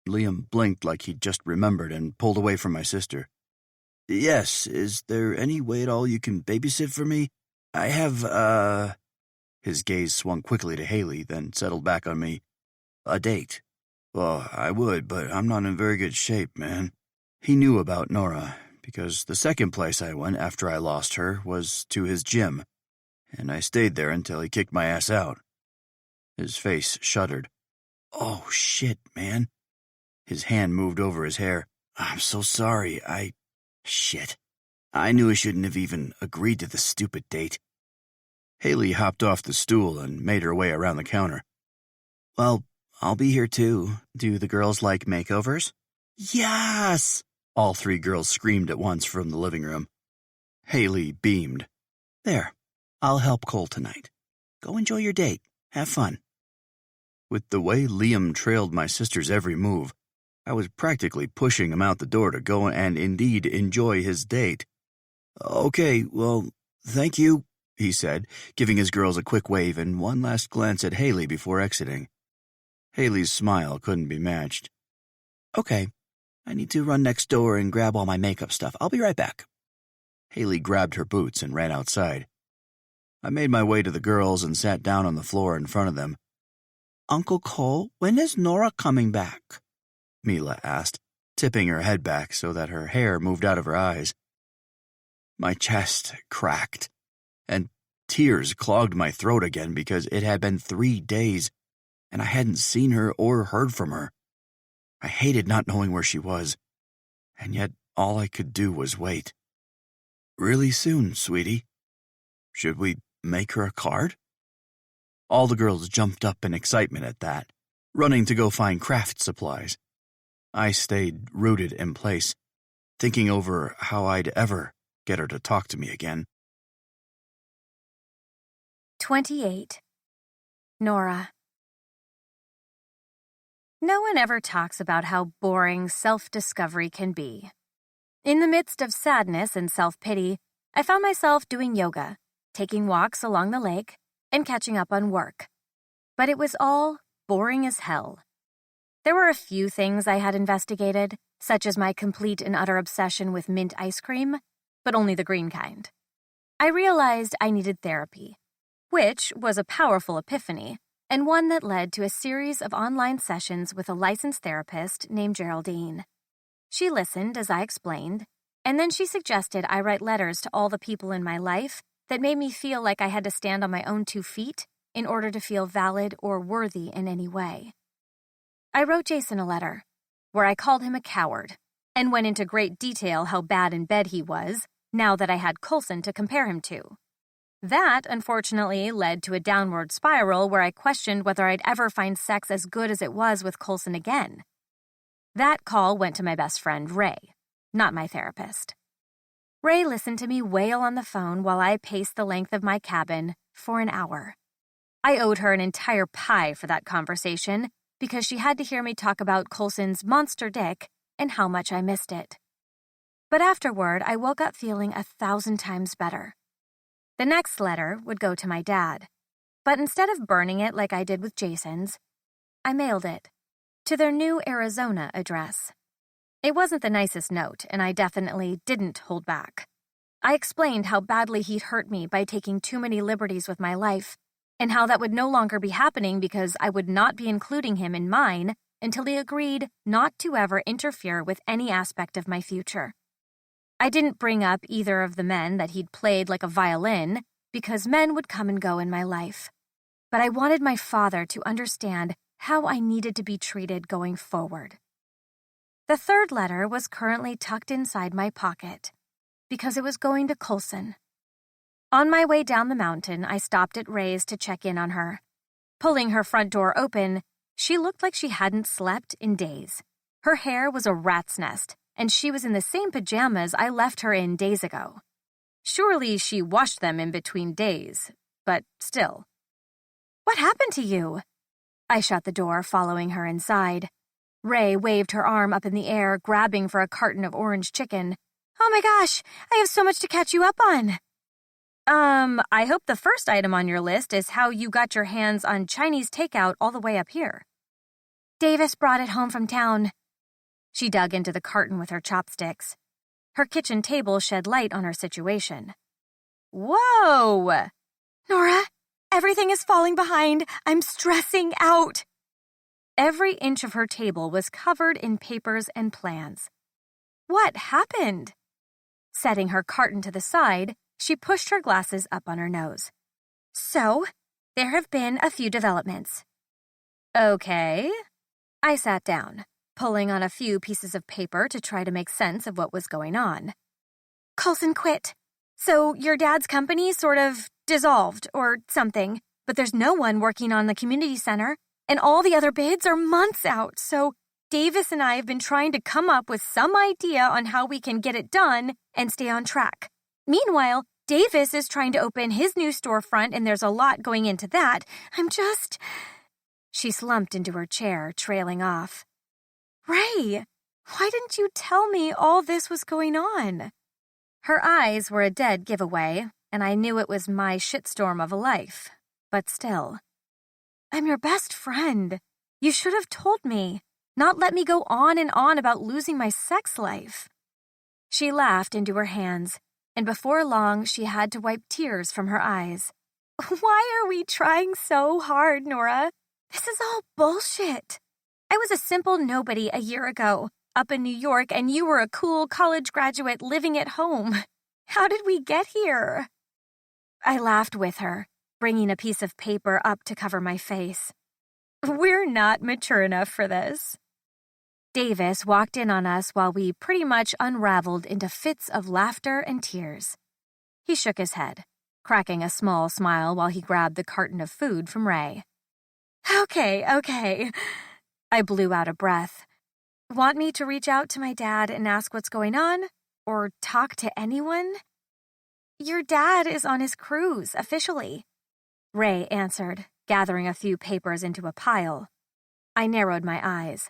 Liam blinked like he'd just remembered and pulled away from my sister. Yes, is there any way at all you can babysit for me? I have, His gaze swung quickly to Haley, then settled back on me. A date. Well, I would, but I'm not in very good shape, man. He knew about Nora, because the second place I went after I lost her was to his gym, and I stayed there until he kicked my ass out. His face shuddered. Oh, shit, man. His hand moved over his hair. I'm so sorry, Shit. I knew I shouldn't have even agreed to the stupid date. Haley hopped off the stool and made her way around the counter. Well, I'll be here too. Do the girls like makeovers? Yes! All three girls screamed at once from the living room. Haley beamed. There, I'll help Cole tonight. Go enjoy your date. Have fun. With the way Liam trailed my sister's every move, I was practically pushing him out the door to go and indeed enjoy his date. Okay, well, thank you, he said, giving his girls a quick wave and one last glance at Haley before exiting. Haley's smile couldn't be matched. Okay, I need to run next door and grab all my makeup stuff. I'll be right back. Haley grabbed her boots and ran outside. I made my way to the girls and sat down on the floor in front of them. Uncle Cole, when is Nora coming back? Mila asked, tipping her head back so that her hair moved out of her eyes. My chest cracked, and tears clogged my throat again because it had been 3 days, and I hadn't seen her or heard from her. I hated not knowing where she was, and yet all I could do was wait. Really soon, sweetie. Should we make her a card? All the girls jumped up in excitement at that, running to go find craft supplies. I stayed rooted in place, thinking over how I'd ever get her to talk to me again.
28. Nora. No one ever talks about how boring self-discovery can be. In the midst of sadness and self-pity, I found myself doing yoga, taking walks along the lake, and catching up on work. But it was all boring as hell. There were a few things I had investigated, such as my complete and utter obsession with mint ice cream, but only the green kind. I realized I needed therapy, which was a powerful epiphany, and one that led to a series of online sessions with a licensed therapist named Geraldine. She listened as I explained, and then she suggested I write letters to all the people in my life that made me feel like I had to stand on my own 2 feet in order to feel valid or worthy in any way. I wrote Jason a letter, where I called him a coward, and went into great detail how bad in bed he was, now that I had Coulson to compare him to. That, unfortunately, led to a downward spiral where I questioned whether I'd ever find sex as good as it was with Coulson again. That call went to my best friend, Ray, not my therapist. Ray listened to me wail on the phone while I paced the length of my cabin for an hour. I owed her an entire pie for that conversation because she had to hear me talk about Coulson's monster dick and how much I missed it. But afterward, I woke up feeling 1,000 times better. The next letter would go to my dad, but instead of burning it like I did with Jason's, I mailed it to their new Arizona address. It wasn't the nicest note, and I definitely didn't hold back. I explained how badly he'd hurt me by taking too many liberties with my life, and how that would no longer be happening because I would not be including him in mine until he agreed not to ever interfere with any aspect of my future. I didn't bring up either of the men that he'd played like a violin, because men would come and go in my life. But I wanted my father to understand how I needed to be treated going forward. The third letter was currently tucked inside my pocket, because it was going to Coulson. On my way down the mountain, I stopped at Ray's to check in on her. Pulling her front door open, she looked like she hadn't slept in days. Her hair was a rat's nest, and she was in the same pajamas I left her in days ago. Surely she washed them in between days, but still. "What happened to you?" I shut the door, following her inside. Ray waved her arm up in the air, grabbing for a carton of orange chicken. "Oh my gosh, I have so much to catch you up on." I hope the first item on your list is how you got your hands on Chinese takeout all the way up here. "Davis brought it home from town." She dug into the carton with her chopsticks. Her kitchen table shed light on her situation. "Whoa! Nora, everything is falling behind. I'm stressing out." Every inch of her table was covered in papers and plans. What happened? Setting her carton to the side, she pushed her glasses up on her nose. "So, there have been a few developments." "Okay." I sat down, pulling on a few pieces of paper to try to make sense of what was going on. "Coulson quit. So your dad's company sort of dissolved or something, but there's no one working on the community center, and all the other bids are months out, so Davis and I have been trying to come up with some idea on how we can get it done and stay on track. Meanwhile, Davis is trying to open his new storefront, and there's a lot going into that. She slumped into her chair, trailing off. "Ray, why didn't you tell me all this was going on?" Her eyes were a dead giveaway, and I knew it was my shitstorm of a life. But still. "I'm your best friend. You should have told me, not let me go on and on about losing my sex life." She laughed into her hands, and before long she had to wipe tears from her eyes. "Why are we trying so hard, Nora? This is all bullshit. I was a simple nobody a year ago, up in New York, and you were a cool college graduate living at home. How did we get here?" I laughed with her, bringing a piece of paper up to cover my face. "We're not mature enough for this." Davis walked in on us while we pretty much unraveled into fits of laughter and tears. He shook his head, cracking a small smile while he grabbed the carton of food from Ray. Okay. I blew out a breath. Want me to reach out to my dad and ask what's going on? Or talk to anyone? Your dad is on his cruise, officially, Ray answered, gathering a few papers into a pile. I narrowed my eyes.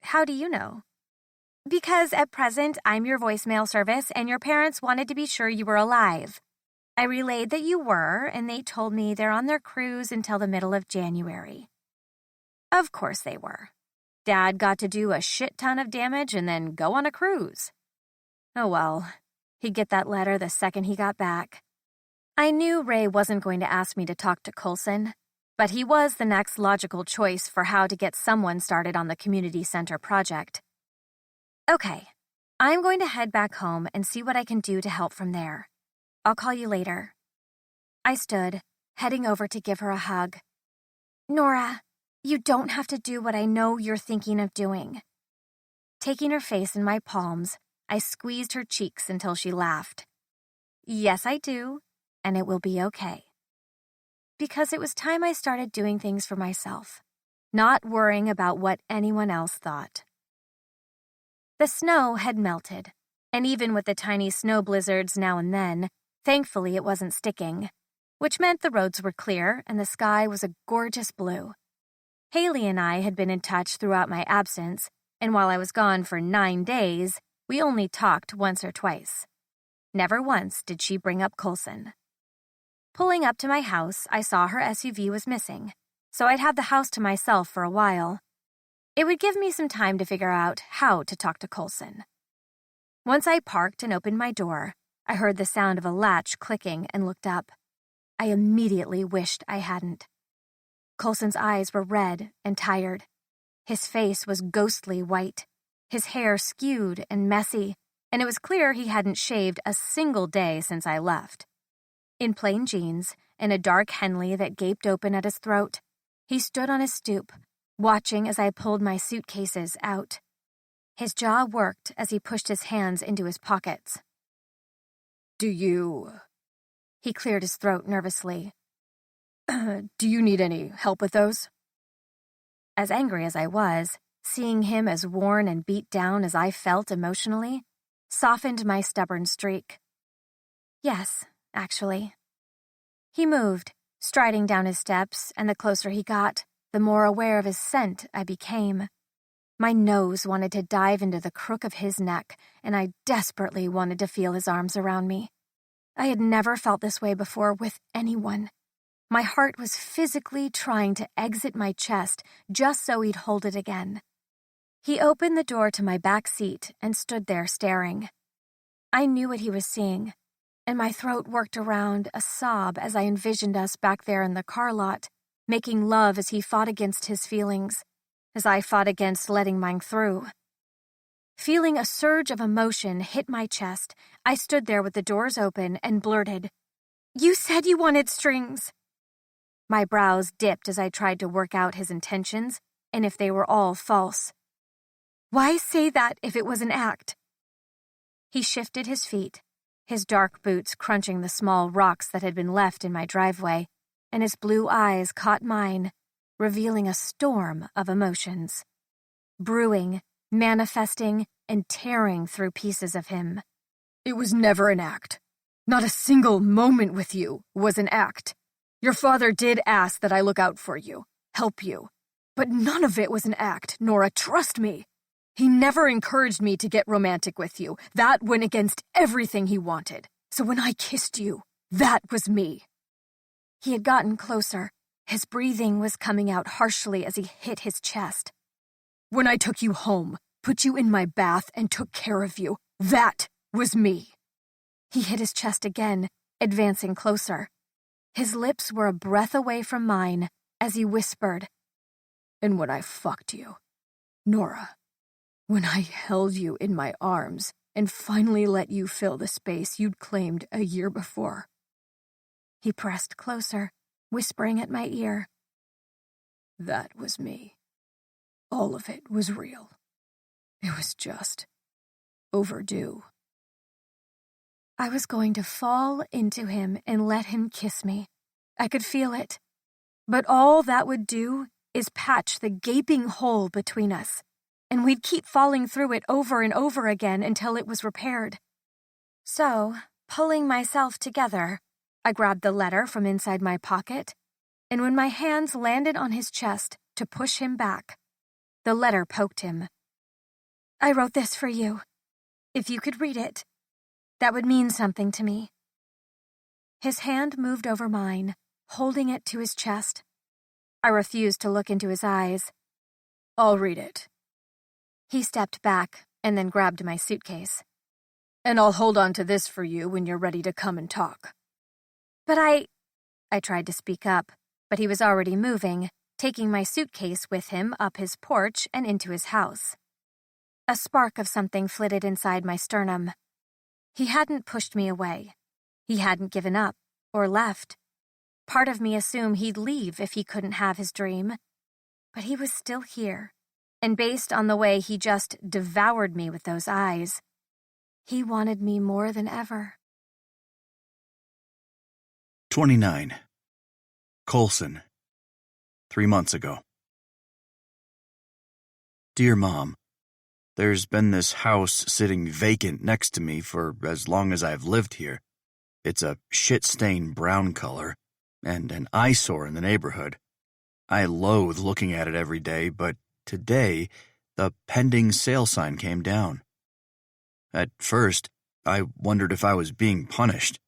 How do you know? Because at present, I'm your voicemail service, and your parents wanted to be sure you were alive. I relayed that you were, and they told me they're on their cruise until the middle of January. Of course they were. Dad got to do a shit ton of damage and then go on a cruise. Oh well, he'd get that letter the second he got back. I knew Ray wasn't going to ask me to talk to Coulson, but he was the next logical choice for how to get someone started on the community center project. Okay, I'm going to head back home and see what I can do to help from there. I'll call you later. I stood, heading over to give her a hug. Nora, you don't have to do what I know you're thinking of doing. Taking her face in my palms, I squeezed her cheeks until she laughed. Yes, I do, and it will be okay. Because it was time I started doing things for myself, not worrying about what anyone else thought. The snow had melted, and even with the tiny snow blizzards now and then, thankfully it wasn't sticking, which meant the roads were clear and the sky was a gorgeous blue. Haley and I had been in touch throughout my absence, and while I was gone for 9 days, we only talked once or twice. Never once did she bring up Coulson. Pulling up to my house, I saw her SUV was missing, so I'd have the house to myself for a while. It would give me some time to figure out how to talk to Coulson. Once I parked and opened my door, I heard the sound of a latch clicking and looked up. I immediately wished I hadn't. Coulson's eyes were red and tired. His face was ghostly white, his hair skewed and messy, and it was clear he hadn't shaved a single day since I left. In plain jeans and a dark Henley that gaped open at his throat, he stood on his stoop, watching as I pulled my suitcases out. His jaw worked as he pushed his hands into his pockets. He cleared his throat nervously. Do you need any help with those? As angry as I was, seeing him as worn and beat down as I felt emotionally, softened my stubborn streak. Yes, actually. He moved, striding down his steps, and the closer he got, the more aware of his scent I became. My nose wanted to dive into the crook of his neck, and I desperately wanted to feel his arms around me. I had never felt this way before with anyone. My heart was physically trying to exit my chest just so he'd hold it again. He opened the door to my back seat and stood there staring. I knew what he was seeing, and my throat worked around a sob as I envisioned us back there in the car lot, making love as he fought against his feelings, as I fought against letting mine through. Feeling a surge of emotion hit my chest, I stood there with the doors open and blurted, "You said you wanted strings." My brows dipped as I tried to work out his intentions and if they were all false. Why say that if it was an act? He shifted his feet, his dark boots crunching the small rocks that had been left in my driveway, and his blue eyes caught mine, revealing a storm of emotions. Brewing, manifesting, and tearing through pieces of him. It was never an act. Not a single moment with you was an act. Your father did ask that I look out for you, help you. But none of it was an act, Nora, trust me. He never encouraged me to get romantic with you. That went against everything he wanted. So when I kissed you, that was me. He had gotten closer. His breathing was coming out harshly as he hit his chest. When I took you home, put you in my bath, and took care of you, that was me. He hit his chest again, advancing closer. His lips were a breath away from mine as he whispered, "And when I fucked you, Nora, when I held you in my arms and finally let you fill the space you'd claimed a year before." He pressed closer, whispering at my ear, "That was me. All of it was real. It was just overdue." I was going to fall into him and let him kiss me. I could feel it. But all that would do is patch the gaping hole between us, and we'd keep falling through it over and over again until it was repaired. So, pulling myself together, I grabbed the letter from inside my pocket, and when my hands landed on his chest to push him back, the letter poked him. I wrote this for you. If you could read it, that would mean something to me. His hand moved over mine, holding it to his chest. I refused to look into his eyes.
I'll read it.
He stepped back and then grabbed my suitcase.
And I'll hold on to this for you when you're ready to come and talk.
But I tried to speak up, but he was already moving, taking my suitcase with him up his porch and into his house. A spark of something flitted inside my sternum. He hadn't pushed me away. He hadn't given up or left. Part of me assumed he'd leave if he couldn't have his dream. But he was still here, and based on the way he just devoured me with those eyes, he wanted me more than ever.
29. Colson. 3 months ago. Dear Mom, there's been this house sitting vacant next to me for as long as I've lived here. It's a shit-stained brown color and an eyesore in the neighborhood. I loathe looking at it every day, but today the pending sale sign came down. At first, I wondered if I was being punished,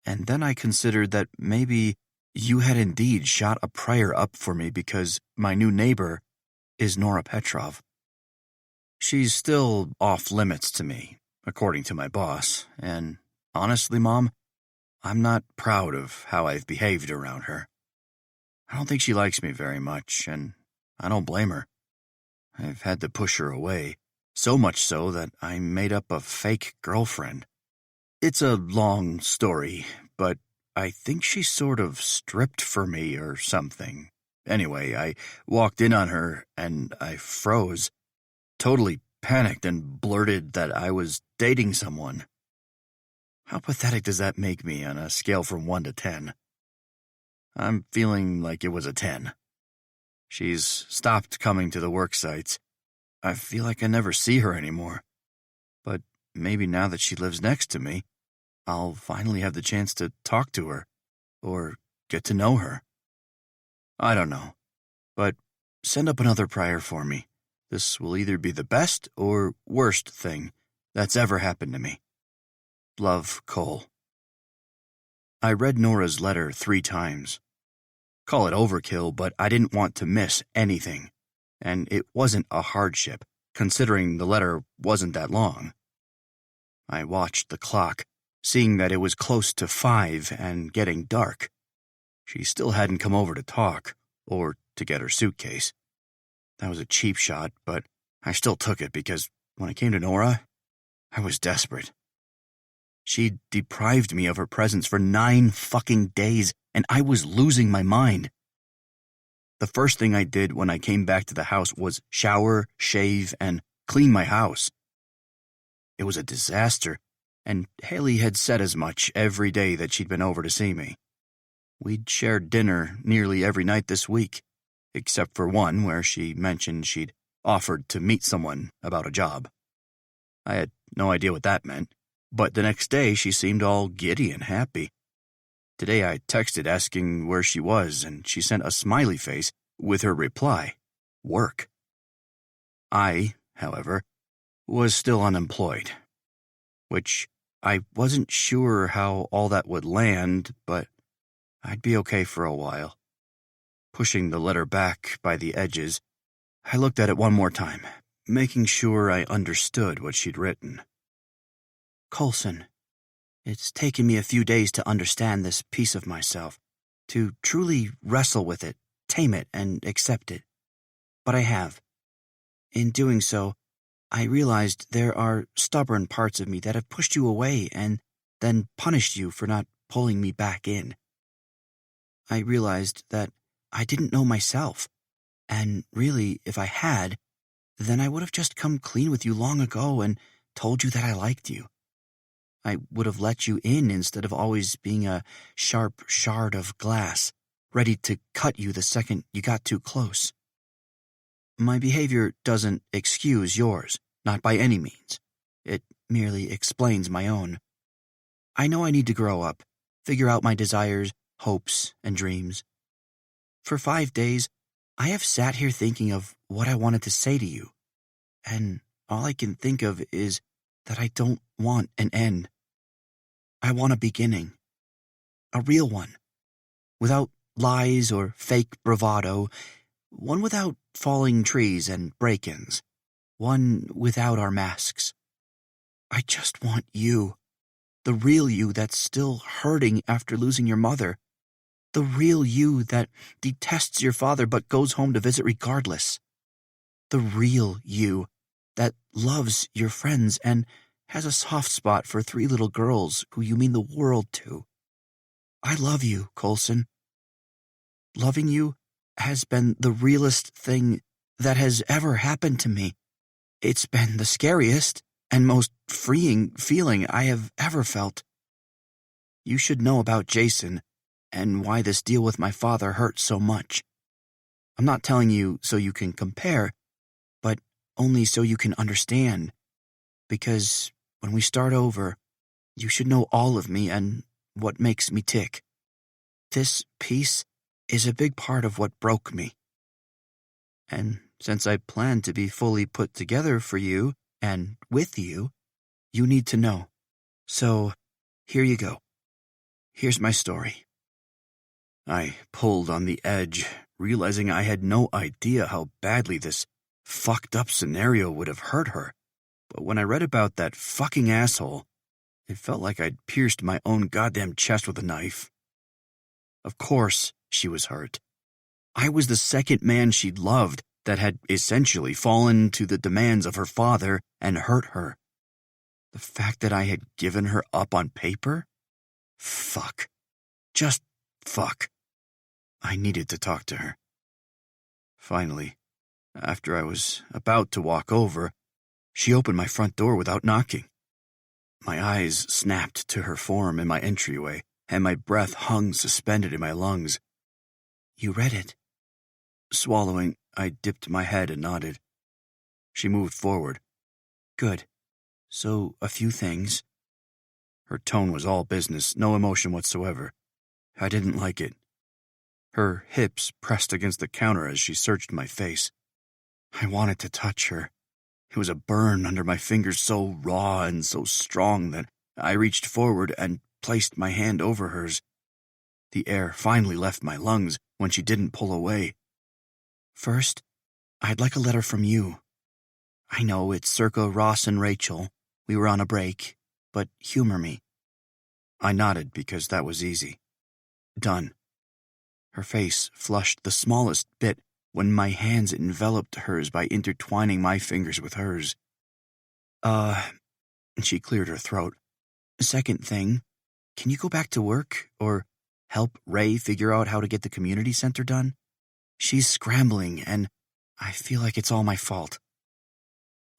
and then I considered that maybe you had indeed shot a prayer up for me because my new neighbor is Nora Petrov. She's still off limits to me, according to my boss, and honestly, Mom, I'm not proud of how I've behaved around her. I don't think she likes me very much, and I don't blame her. I've had to push her away, so much so that I made up a fake girlfriend. It's a long story, but I think she sort of stripped for me or something. Anyway, I walked in on her, and I froze, totally panicked and blurted that I was dating someone. How pathetic does that make me on a scale from 1 to 10? I'm feeling like it was a 10. She's stopped coming to the work sites. I feel like I never see her anymore. But maybe now that she lives next to me, I'll finally have the chance to talk to her, or get to know her. I don't know, but send up another prayer for me. This will either be the best or worst thing that's ever happened to me. Love, Cole. I read Nora's letter 3 times. Call it overkill, but I didn't want to miss anything, and it wasn't a hardship, considering the letter wasn't that long. I watched the clock, seeing that it was close to 5 and getting dark. She still hadn't come over to talk, or to get her suitcase. That was a cheap shot, but I still took it because when it came to Nora, I was desperate. She'd deprived me of her presence for 9 fucking days, and I was losing my mind. The first thing I did when I came back to the house was shower, shave, and clean my house. It was a disaster, and Haley had said as much every day that she'd been over to see me. We'd shared dinner nearly every night this week, except for one where she mentioned she'd offered to meet someone about a job. I had no idea what that meant, but the next day she seemed all giddy and happy. Today I texted asking where she was, and she sent a smiley face with her reply, work. I, however, was still unemployed, which I wasn't sure how all that would land, but I'd be okay for a while. Pushing the letter back by the edges, I looked at it one more time, making sure I understood what she'd written. Colson, it's taken me a few days to understand this piece of myself, to truly wrestle with it, tame it, and accept it. But I have. In doing so, I realized there are stubborn parts of me that have pushed you away and then punished you for not pulling me back in. I realized that I didn't know myself, and really, if I had, then I would have just come clean with you long ago and told you that I liked you.
I would have let you in instead of always being a sharp shard of glass, ready to cut you the second you got too close. My behavior doesn't excuse yours, not by any means. It merely explains my own. I know I need to grow up, figure out my desires, hopes, and dreams. For 5 days, I have sat here thinking of what I wanted to say to you, and all I can think of is that I don't want an end. I want a beginning. A real one. Without lies or fake bravado. One without falling trees and break-ins. One without our masks. I just want you. The real you that's still hurting after losing your mother. The real you that detests your father but goes home to visit regardless. The real you that loves your friends and has a soft spot for 3 little girls who you mean the world to. I love you, Coulson. Loving you has been the realest thing that has ever happened to me. It's been the scariest and most freeing feeling I have ever felt. You should know about Jason and why this deal with my father hurt so much. I'm not telling you so you can compare, but only so you can understand. Because when we start over, you should know all of me and what makes me tick. This piece is a big part of what broke me. And since I plan to be fully put together for you and with you, you need to know. So, here you go. Here's my story. I pulled on the edge, realizing I had no idea how badly this fucked up scenario would have hurt her. But when I read about that fucking asshole, it felt like I'd pierced my own goddamn chest with a knife. Of course, she was hurt. I was the second man she'd loved that had essentially fallen to the demands of her father and hurt her. The fact that I had given her up on paper? Fuck. Just fuck. I needed to talk to her. Finally, after I was about to walk over, she opened my front door without knocking. My eyes snapped to her form in my entryway, and my breath hung suspended in my lungs. You read it. Swallowing, I dipped my head and nodded. She moved forward. Good. So, a few things. Her tone was all business, no emotion whatsoever. I didn't like it. Her hips pressed against the counter as she searched my face. I wanted to touch her. It was a burn under my fingers so raw and so strong that I reached forward and placed my hand over hers. The air finally left my lungs when she didn't pull away. First, I'd like a letter from you. I know it's circa Ross and Rachel. We were on a break, but humor me. I nodded because that was easy. Done. Her face flushed the smallest bit when my hands enveloped hers by intertwining my fingers with hers. She cleared her throat. Second thing, can you go back to work or help Ray figure out how to get the community center done? She's scrambling and I feel like it's all my fault.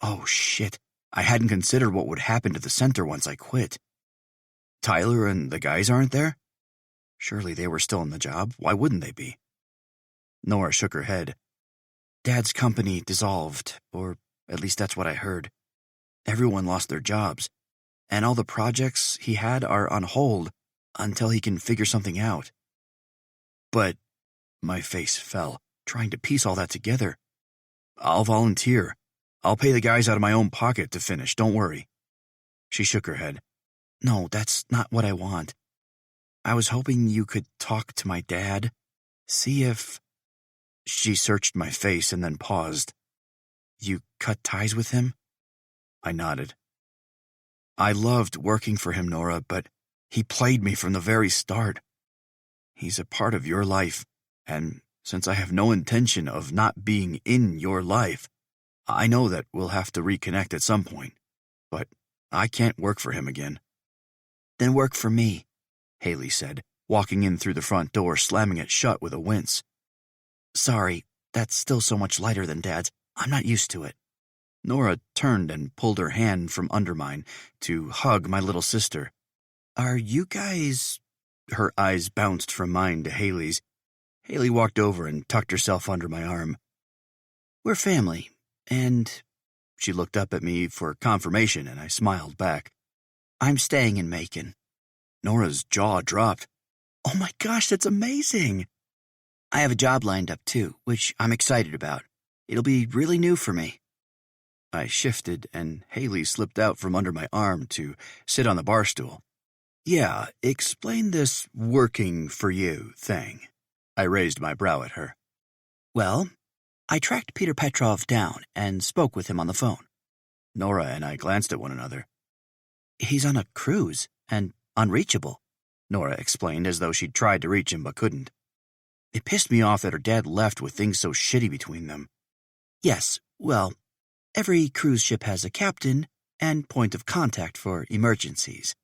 Oh shit, I hadn't considered what would happen to the center once I quit. Tyler and the guys aren't there? Surely they were still on the job. Why wouldn't they be? Nora shook her head. Dad's company dissolved, or at least that's what I heard. Everyone lost their jobs, and all the projects he had are on hold until he can figure something out. But my face fell, trying to piece all that together. I'll volunteer. I'll pay the guys out of my own pocket to finish, don't worry. She shook her head. No, that's not what I want. I was hoping you could talk to my dad, see if... She searched my face and then paused. You cut ties with him? I nodded. I loved working for him, Nora, but he played me from the very start. He's a part of your life, and since I have no intention of not being in your life, I know that we'll have to reconnect at some point, but I can't work for him again. Then work for me, Haley said, walking in through the front door, slamming it shut with a wince. Sorry, that's still so much lighter than Dad's. I'm not used to it.
Nora turned and pulled her hand from under mine to hug my little sister. Are you guys... Her eyes bounced from mine to Haley's. Haley walked over and tucked herself under my arm. We're family, and... She looked up at me for confirmation, and I smiled back. I'm staying in Macon. Nora's jaw dropped. Oh my gosh, that's amazing! I have a job lined up too, which I'm excited about. It'll be really new for me. I shifted, and Haley slipped out from under my arm to sit on the bar stool. Yeah, explain this working for you thing. I raised my brow at her. Well, I tracked Peter Petrov down and spoke with him on the phone. Nora and I glanced at one another. He's on a cruise and unreachable, Nora explained as though she'd tried to reach him but couldn't. It pissed me off that her dad left with things so shitty between them. Yes, well, every cruise ship has a captain and point of contact for emergencies.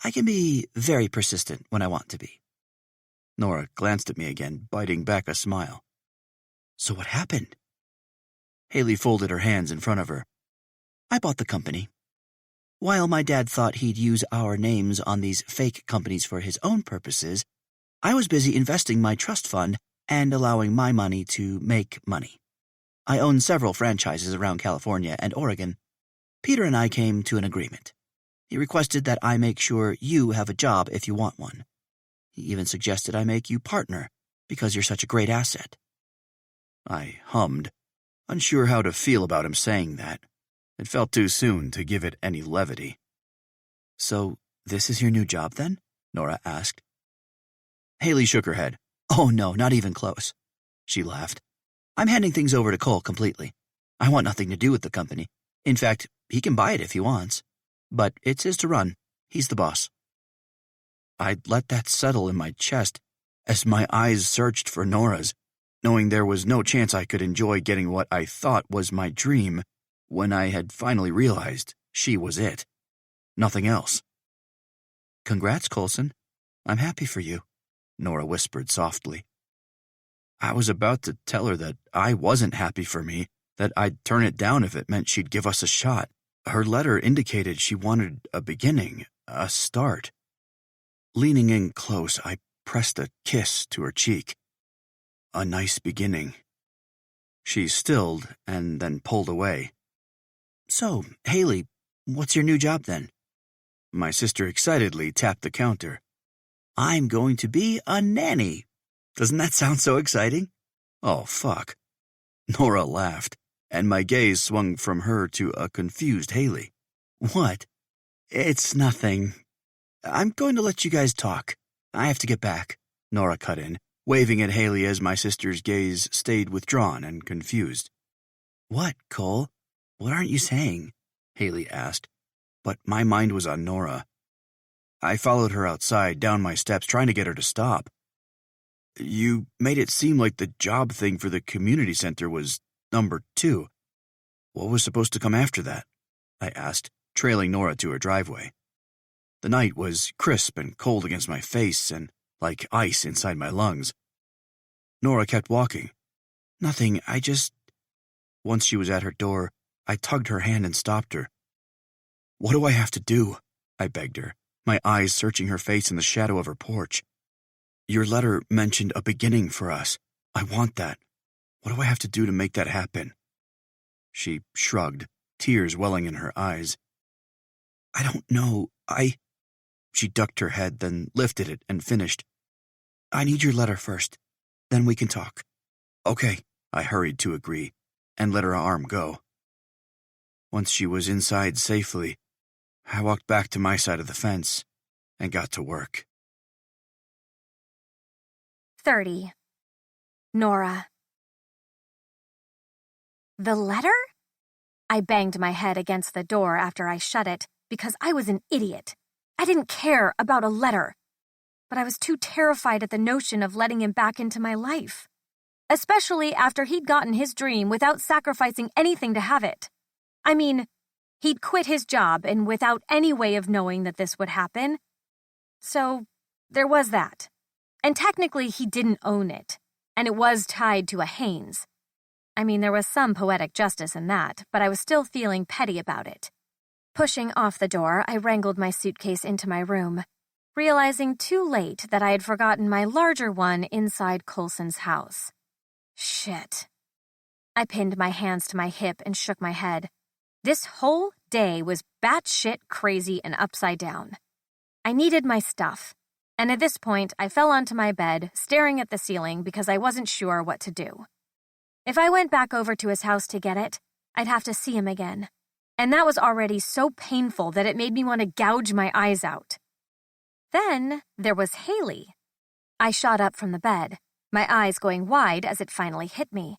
I can be very persistent when I want to be. Nora glanced at me again, biting back a smile. So what happened? Haley folded her hands in front of her. I bought the company. While my dad thought he'd use our names on these fake companies for his own purposes, I was busy investing my trust fund and allowing my money to make money. I own several franchises around California and Oregon. Peter and I came to an agreement. He requested that I make sure you have a job if you want one. He even suggested I make you partner because you're such a great asset. I hummed, unsure how to feel about him saying that. It felt too soon to give it any levity. So, this is your new job then? Nora asked. Haley shook her head. Oh no, not even close. She laughed. I'm handing things over to Cole completely. I want nothing to do with the company. In fact, he can buy it if he wants. But it's his to run. He's the boss. I'd let that settle in my chest as my eyes searched for Nora's, knowing there was no chance I could enjoy getting what I thought was my dream when I had finally realized she was it. Nothing else. Congrats, Coulson. I'm happy for you, Nora whispered softly. I was about to tell her that I wasn't happy for me, that I'd turn it down if it meant she'd give us a shot. Her letter indicated she wanted a beginning, a start. Leaning in close, I pressed a kiss to her cheek. A nice beginning. She stilled and then pulled away. So, Haley, what's your new job then? My sister excitedly tapped the counter. I'm going to be a nanny. Doesn't that sound so exciting? Oh, fuck. Nora laughed, and my gaze swung from her to a confused Haley. What? It's nothing. I'm going to let you guys talk. I have to get back, Nora cut in, waving at Haley as my sister's gaze stayed withdrawn and confused. What, Cole? What aren't you saying? Haley asked, but my mind was on Nora. I followed her outside, down my steps, trying to get her to stop. You made it seem like the job thing for the community center was number 2. What was supposed to come after that? I asked, trailing Nora to her driveway. The night was crisp and cold against my face and like ice inside my lungs. Nora kept walking. Nothing, I just... Once she was at her door, I tugged her hand and stopped her. What do I have to do? I begged her, my eyes searching her face in the shadow of her porch. Your letter mentioned a beginning for us. I want that. What do I have to do to make that happen? She shrugged, tears welling in her eyes. I don't know. She ducked her head, then lifted it and finished. I need your letter first. Then we can talk. Okay, I hurried to agree, and let her arm go. Once she was inside safely, I walked back to my side of the fence and got to work.
30. Nora. The letter? I banged my head against the door after I shut it because I was an idiot. I didn't care about a letter, but I was too terrified at the notion of letting him back into my life, especially after he'd gotten his dream without sacrificing anything to have it. I mean, he'd quit his job and without any way of knowing that this would happen. So, there was that. And technically, he didn't own it, and it was tied to a Haynes. I mean, there was some poetic justice in that, but I was still feeling petty about it. Pushing off the door, I wrangled my suitcase into my room, realizing too late that I had forgotten my larger one inside Coulson's house. Shit. I pinned my hands to my hip and shook my head. This whole day was batshit crazy and upside down. I needed my stuff, and at this point I fell onto my bed, staring at the ceiling because I wasn't sure what to do. If I went back over to his house to get it, I'd have to see him again, and that was already so painful that it made me want to gouge my eyes out. Then there was Haley. I shot up from the bed, my eyes going wide as it finally hit me.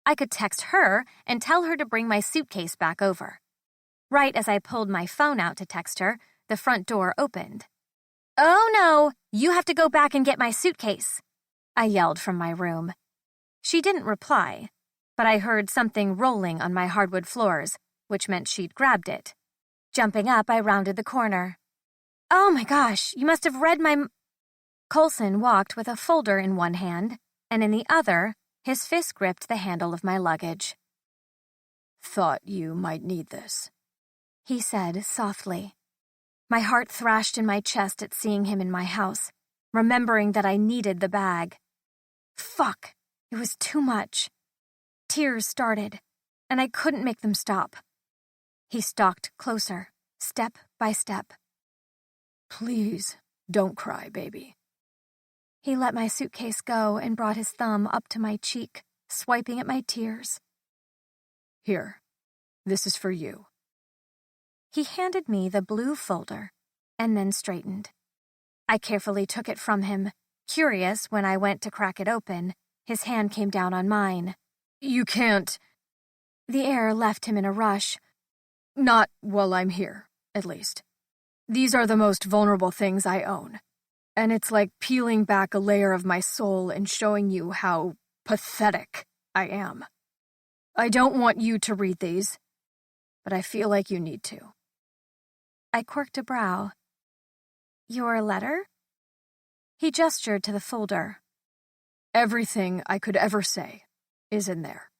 I could text her and tell her to bring my suitcase back over. Right as I pulled my phone out to text her, the front door opened. "Oh no, you have to go back and get my suitcase," I yelled from my room. She didn't reply, but I heard something rolling on my hardwood floors, which meant she'd grabbed it. Jumping up, I rounded the corner. "Oh my gosh, you must have read my..." Coulson walked with a folder in one hand, and in the other, his fist gripped the handle of my luggage.
"Thought you might need this,"
he said softly. My heart thrashed in my chest at seeing him in my house, remembering that I needed the bag. Fuck, it was too much. Tears started, and I couldn't make them stop. He stalked closer, step by step.
"Please, don't cry, baby."
He let my suitcase go and brought his thumb up to my cheek, swiping at my tears.
"Here, this is for you."
He handed me the blue folder and then straightened. I carefully took it from him, curious when I went to crack it open. His hand came down on mine.
"You can't..."
The air left him in a rush.
"Not while I'm here, at least. These are the most vulnerable things I own. And it's like peeling back a layer of my soul and showing you how pathetic I am. I don't want you to read these, but I feel like you need to."
I quirked a brow. "Your letter?" He gestured to the folder.
"Everything I could ever say is in there.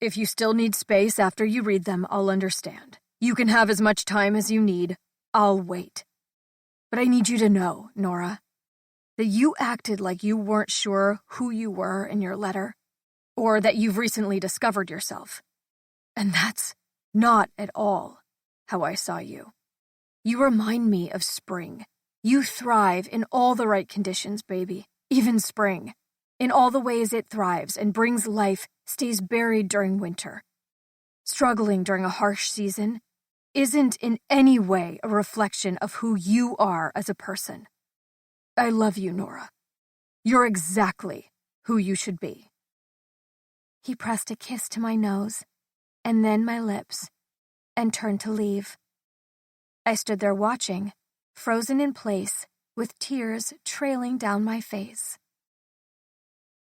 If you still need space after you read them, I'll understand. You can have as much time as you need. I'll wait. But I need you to know, Nora, that you acted like you weren't sure who you were in your letter, or that you've recently discovered yourself. And that's not at all how I saw you. You remind me of spring. You thrive in all the right conditions, baby, even spring. In all the ways it thrives and brings life, stays buried during winter. Struggling during a harsh season isn't in any way a reflection of who you are as a person. I love you, Nora. You're exactly who you should be."
He pressed a kiss to my nose, and then my lips, and turned to leave. I stood there watching, frozen in place, with tears trailing down my face.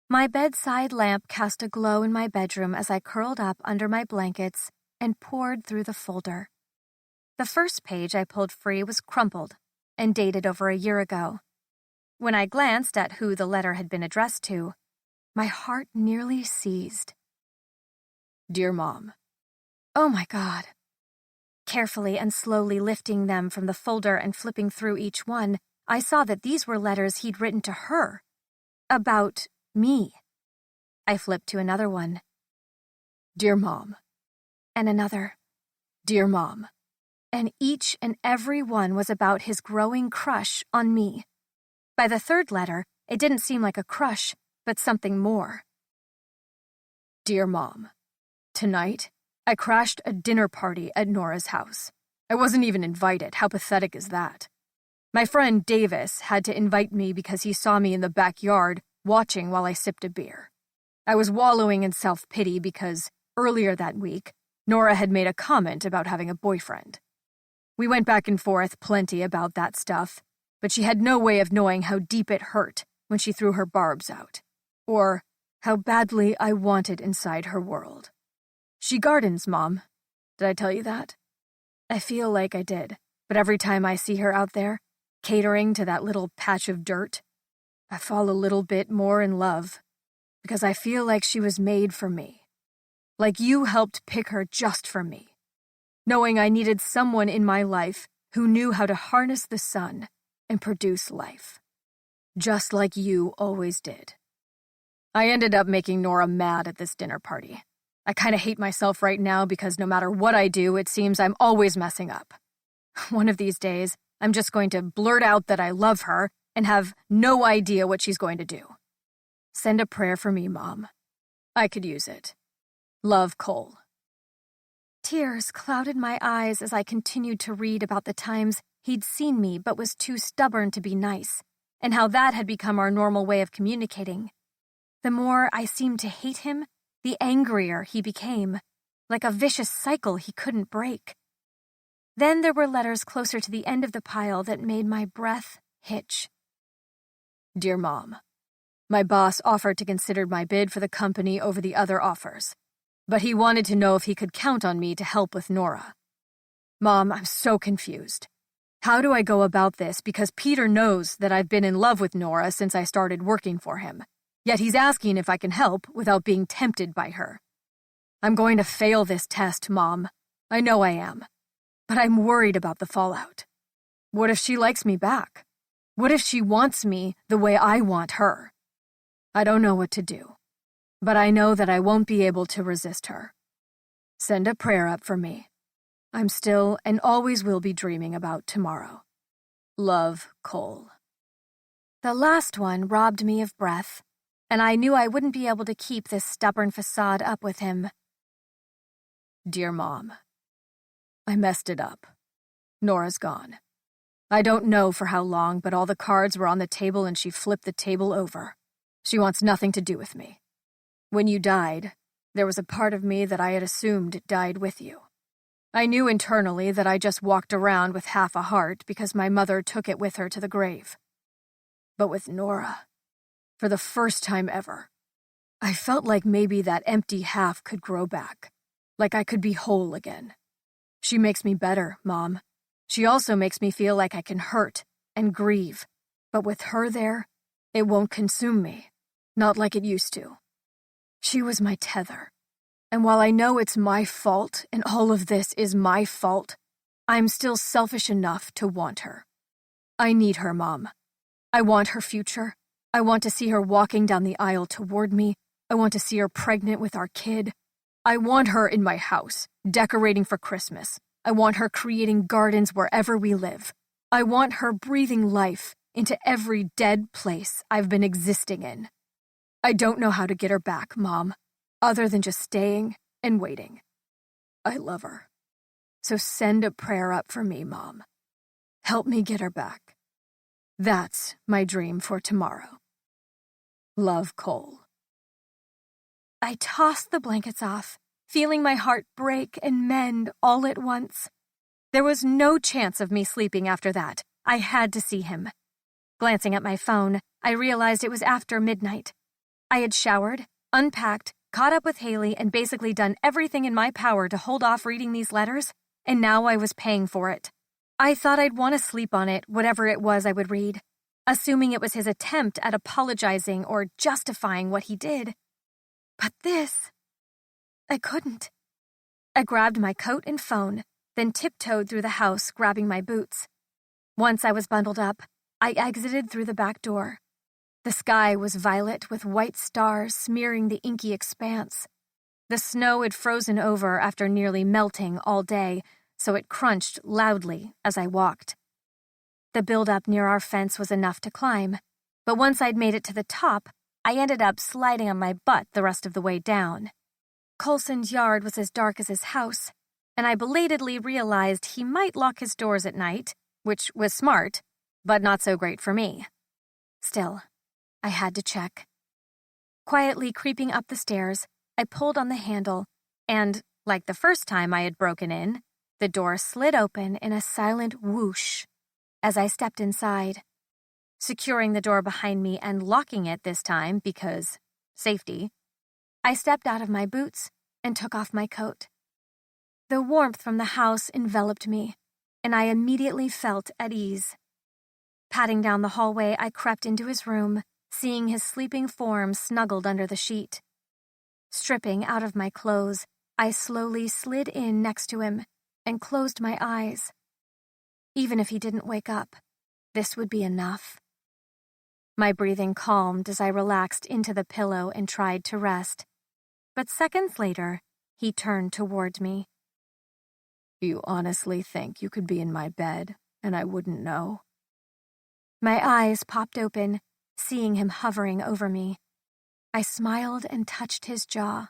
My bedside lamp cast a glow in my bedroom as I curled up under my blankets and pored through the folder. The first page I pulled free was crumpled and dated over a year ago. When I glanced at who the letter had been addressed to, my heart nearly seized.
"Dear Mom."
Oh my God. Carefully and slowly lifting them from the folder and flipping through each one, I saw that these were letters he'd written to her. About me. I flipped to another one.
"Dear Mom."
And another.
"Dear Mom."
And each and every one was about his growing crush on me. By the third letter, it didn't seem like a crush, but something more.
"Dear Mom, tonight, I crashed a dinner party at Nora's house. I wasn't even invited. How pathetic is that? My friend Davis had to invite me because he saw me in the backyard watching while I sipped a beer. I was wallowing in self-pity because, earlier that week, Nora had made a comment about having a boyfriend. We went back and forth plenty about that stuff, but she had no way of knowing how deep it hurt when she threw her barbs out, or how badly I wanted inside her world. She gardens, Mom. Did I tell you that? I feel like I did, but every time I see her out there, catering to that little patch of dirt, I fall a little bit more in love, because I feel like she was made for me, Like you helped pick her just for me, knowing I needed someone in my life who knew how to harness the sun and produce life, just like you always did. I ended up making Nora mad at this dinner party. I kind of hate myself right now because no matter what I do, it seems I'm always messing up. One of these days, I'm just going to blurt out that I love her and have no idea what she's going to do. Send a prayer for me, Mom. I could use it. Love, Cole.
Tears clouded my eyes as I continued to read about the times he'd seen me but was too stubborn to be nice, and how that had become our normal way of communicating. The more I seemed to hate him, the angrier he became, like a vicious cycle he couldn't break. Then there were letters closer to the end of the pile that made my breath hitch.
Dear Mom, my boss offered to consider my bid for the company over the other offers, but he wanted to know if he could count on me to help with Nora. Mom, I'm so confused. How do I go about this? Because Peter knows that I've been in love with Nora since I started working for him, yet he's asking if I can help without being tempted by her. I'm going to fail this test, Mom. I know I am. But I'm worried about the fallout. What if she likes me back? What if she wants me the way I want her? I don't know what to do, but I know that I won't be able to resist her. Send a prayer up for me. I'm still and always will be dreaming about tomorrow. Love, Cole.
The last one robbed me of breath, and I knew I wouldn't be able to keep this stubborn facade up with him.
Dear Mom, I messed it up. Nora's gone. I don't know for how long, but all the cards were on the table and she flipped the table over. She wants nothing to do with me. When you died, there was a part of me that I had assumed died with you. I knew internally that I just walked around with half a heart because my mother took it with her to the grave. But with Nora, for the first time ever, I felt like maybe that empty half could grow back, like I could be whole again. She makes me better, Mom. She also makes me feel like I can hurt and grieve, but with her there, it won't consume me, not like it used to. She was my tether, and while I know it's my fault and all of this is my fault, I'm still selfish enough to want her. I need her, Mom. I want her future. I want to see her walking down the aisle toward me. I want to see her pregnant with our kid. I want her in my house, decorating for Christmas. I want her creating gardens wherever we live. I want her breathing life into every dead place I've been existing in. I don't know how to get her back, Mom, other than just staying and waiting. I love her. So send a prayer up for me, Mom. Help me get her back. That's my dream for tomorrow. Love, Cole.
I tossed the blankets off, feeling my heart break and mend all at once. There was no chance of me sleeping after that. I had to see him. Glancing at my phone, I realized it was after midnight. I had showered, unpacked, caught up with Haley, and basically done everything in my power to hold off reading these letters, and now I was paying for it. I thought I'd want to sleep on it, whatever it was I would read, assuming it was his attempt at apologizing or justifying what he did. But this... I couldn't. I grabbed my coat and phone, then tiptoed through the house, grabbing my boots. Once I was bundled up, I exited through the back door. The sky was violet with white stars smearing the inky expanse. The snow had frozen over after nearly melting all day, so it crunched loudly as I walked. The buildup near our fence was enough to climb, but once I'd made it to the top, I ended up sliding on my butt the rest of the way down. Coulson's yard was as dark as his house, and I belatedly realized he might lock his doors at night, which was smart, but not so great for me. Still, I had to check. Quietly creeping up the stairs, I pulled on the handle, and, like the first time I had broken in, the door slid open in a silent whoosh as I stepped inside. Securing the door behind me and locking it this time because safety, I stepped out of my boots and took off my coat. The warmth from the house enveloped me, and I immediately felt at ease. Padding down the hallway, I crept into his room, seeing his sleeping form snuggled under the sheet. Stripping out of my clothes, I slowly slid in next to him and closed my eyes. Even if he didn't wake up, this would be enough. My breathing calmed as I relaxed into the pillow and tried to rest. But seconds later, he turned toward me.
You honestly think you could be in my bed and I wouldn't know?
My eyes popped open, seeing him hovering over me. I smiled and touched his jaw.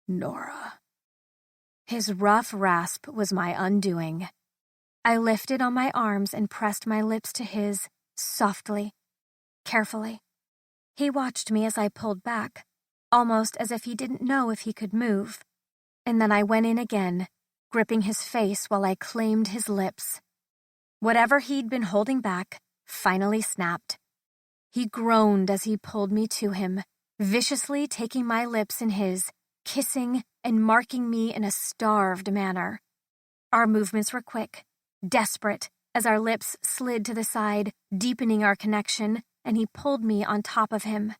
Nora.
His rough rasp was my undoing. I lifted on my arms and pressed my lips to his, softly, carefully. He watched me as I pulled back, almost as if he didn't know if he could move. And then I went in again, gripping his face while I claimed his lips. Whatever he'd been holding back finally snapped. He groaned as he pulled me to him, viciously taking my lips in his, kissing and marking me in a starved manner. Our movements were quick, desperate, as our lips slid to the side, deepening our connection, and he pulled me on top of him.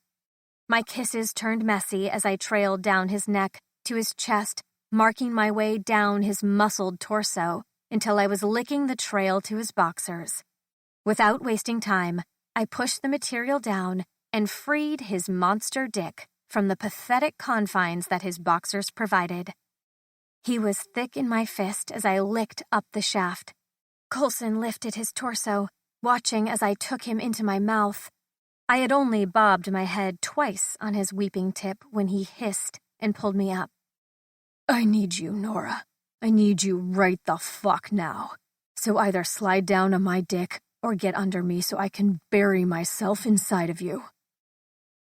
My kisses turned messy as I trailed down his neck to his chest, marking my way down his muscled torso until I was licking the trail to his boxers. Without wasting time, I pushed the material down and freed his monster dick from the pathetic confines that his boxers provided. He was thick in my fist as I licked up the shaft. Coulson lifted his torso, watching as I took him into my mouth. I had only bobbed my head twice on his weeping tip when he hissed and pulled me up.
I need you, Nora. I need you right the fuck now. So either slide down on my dick or get under me so I can bury myself inside of you.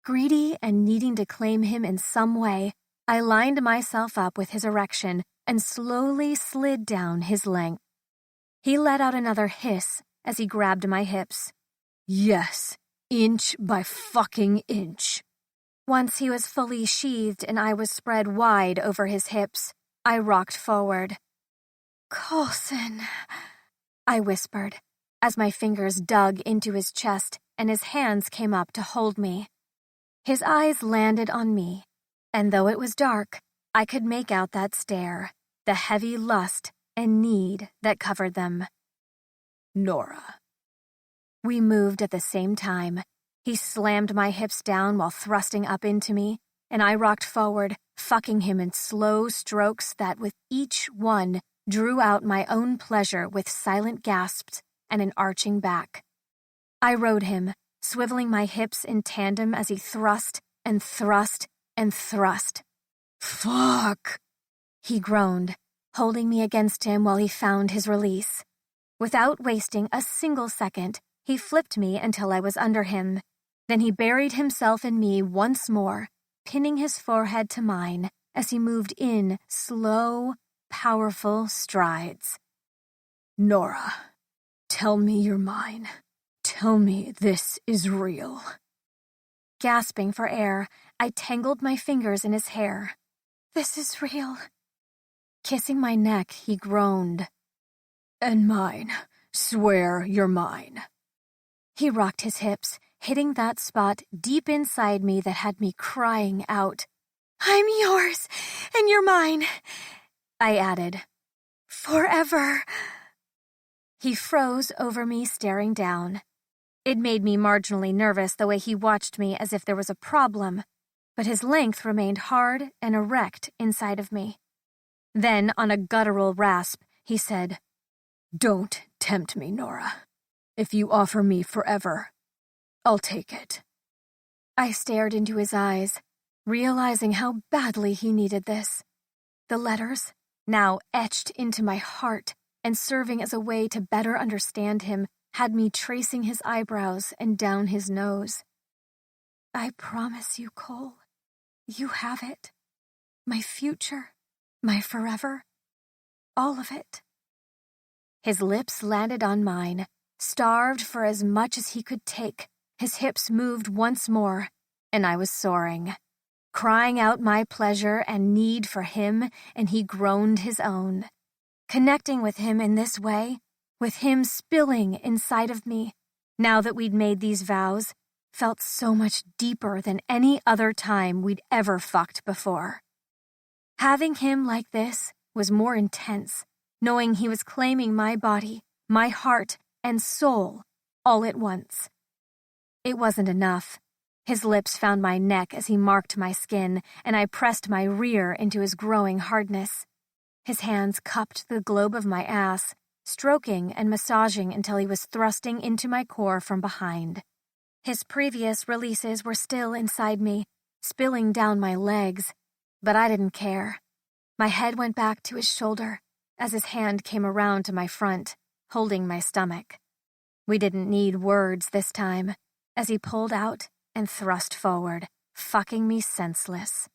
Greedy and needing to claim him in some way, I lined myself up with his erection and slowly slid down his length. He let out another hiss as he grabbed my hips.
Yes, inch by fucking inch.
Once he was fully sheathed and I was spread wide over his hips, I rocked forward. "Coulson," I whispered, as my fingers dug into his chest and his hands came up to hold me. His eyes landed on me, and though it was dark, I could make out that stare, the heavy lust and need that covered them.
Nora.
We moved at the same time. He slammed my hips down while thrusting up into me, and I rocked forward, fucking him in slow strokes that with each one drew out my own pleasure with silent gasps and an arching back. I rode him, swiveling my hips in tandem as he thrust and thrust and thrust.
Fuck!
He groaned, holding me against him while he found his release. Without wasting a single second, he flipped me until I was under him. Then he buried himself in me once more, pinning his forehead to mine as he moved in slow, powerful strides.
Nora, tell me you're mine. Tell me this is real.
Gasping for air, I tangled my fingers in his hair. "This is real." Kissing my neck, he groaned.
And mine. Swear you're mine.
He rocked his hips, hitting that spot deep inside me that had me crying out. "I'm yours, and you're mine," I added. "Forever." He froze over me, staring down. It made me marginally nervous the way he watched me as if there was a problem, but his length remained hard and erect inside of me. Then, on a guttural rasp, he said,
"Don't tempt me, Nora. If you offer me forever, I'll take it."
I stared into his eyes, realizing how badly he needed this. The letters, now etched into my heart and serving as a way to better understand him, had me tracing his eyebrows and down his nose. "I promise you, Cole, you have it. My future, my forever, all of it." His lips landed on mine, starved for as much as he could take. His hips moved once more, and I was soaring, crying out my pleasure and need for him, and he groaned his own. Connecting with him in this way, with him spilling inside of me, now that we'd made these vows, felt so much deeper than any other time we'd ever fucked before. Having him like this was more intense, knowing he was claiming my body, my heart, and soul all at once. It wasn't enough. His lips found my neck as he marked my skin, and I pressed my rear into his growing hardness. His hands cupped the globe of my ass, stroking and massaging until he was thrusting into my core from behind. His previous releases were still inside me, spilling down my legs, but I didn't care. My head went back to his shoulder as his hand came around to my front, holding my stomach. We didn't need words this time, as he pulled out and thrust forward, fucking me senseless.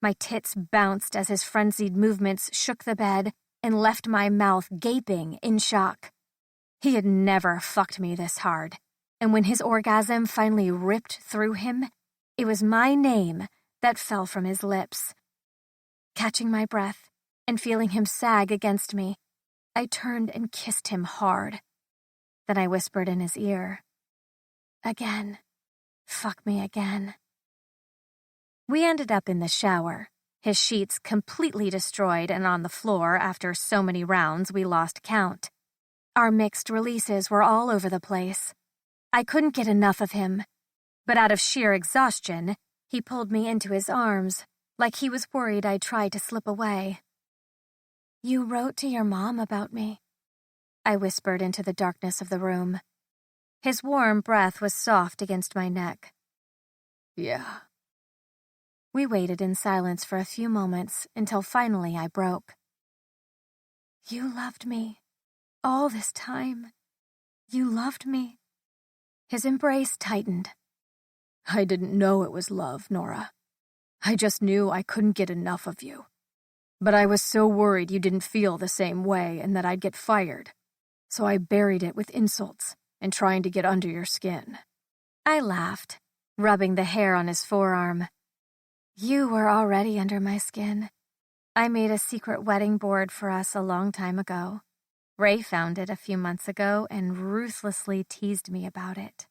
My tits bounced as his frenzied movements shook the bed and left my mouth gaping in shock. He had never fucked me this hard, and when his orgasm finally ripped through him, it was my name that fell from his lips. Catching my breath and feeling him sag against me, I turned and kissed him hard. Then I whispered in his ear, "Again. Fuck me again." We ended up in the shower, his sheets completely destroyed and on the floor after so many rounds we lost count. Our mixed releases were all over the place. I couldn't get enough of him, but out of sheer exhaustion, he pulled me into his arms, like he was worried I'd try to slip away. "You wrote to your mom about me," I whispered into the darkness of the room. His warm breath was soft against my neck.
"Yeah."
We waited in silence for a few moments until finally I broke. "You loved me. All this time. You loved me." His embrace tightened.
"I didn't know it was love, Nora. I just knew I couldn't get enough of you. But I was so worried you didn't feel the same way and that I'd get fired. So I buried it with insults and trying to get under your skin."
I laughed, rubbing the hair on his forearm. "You were already under my skin. I made a secret wedding board for us a long time ago. Ray found it a few months ago and ruthlessly teased me about it."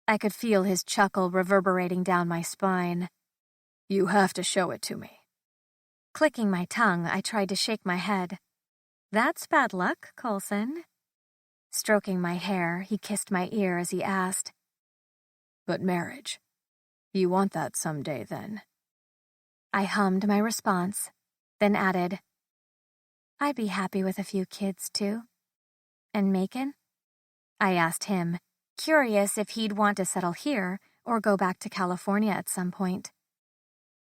I could feel his chuckle reverberating down my spine.
"You have to show it to me."
Clicking my tongue, I tried to shake my head. "That's bad luck, Coulson." Stroking my hair, he kissed my ear as he asked,
"But marriage, you want that someday then?"
I hummed my response, then added, "I'd be happy with a few kids, too." "And Macon?" I asked him, curious if he'd want to settle here or go back to California at some point.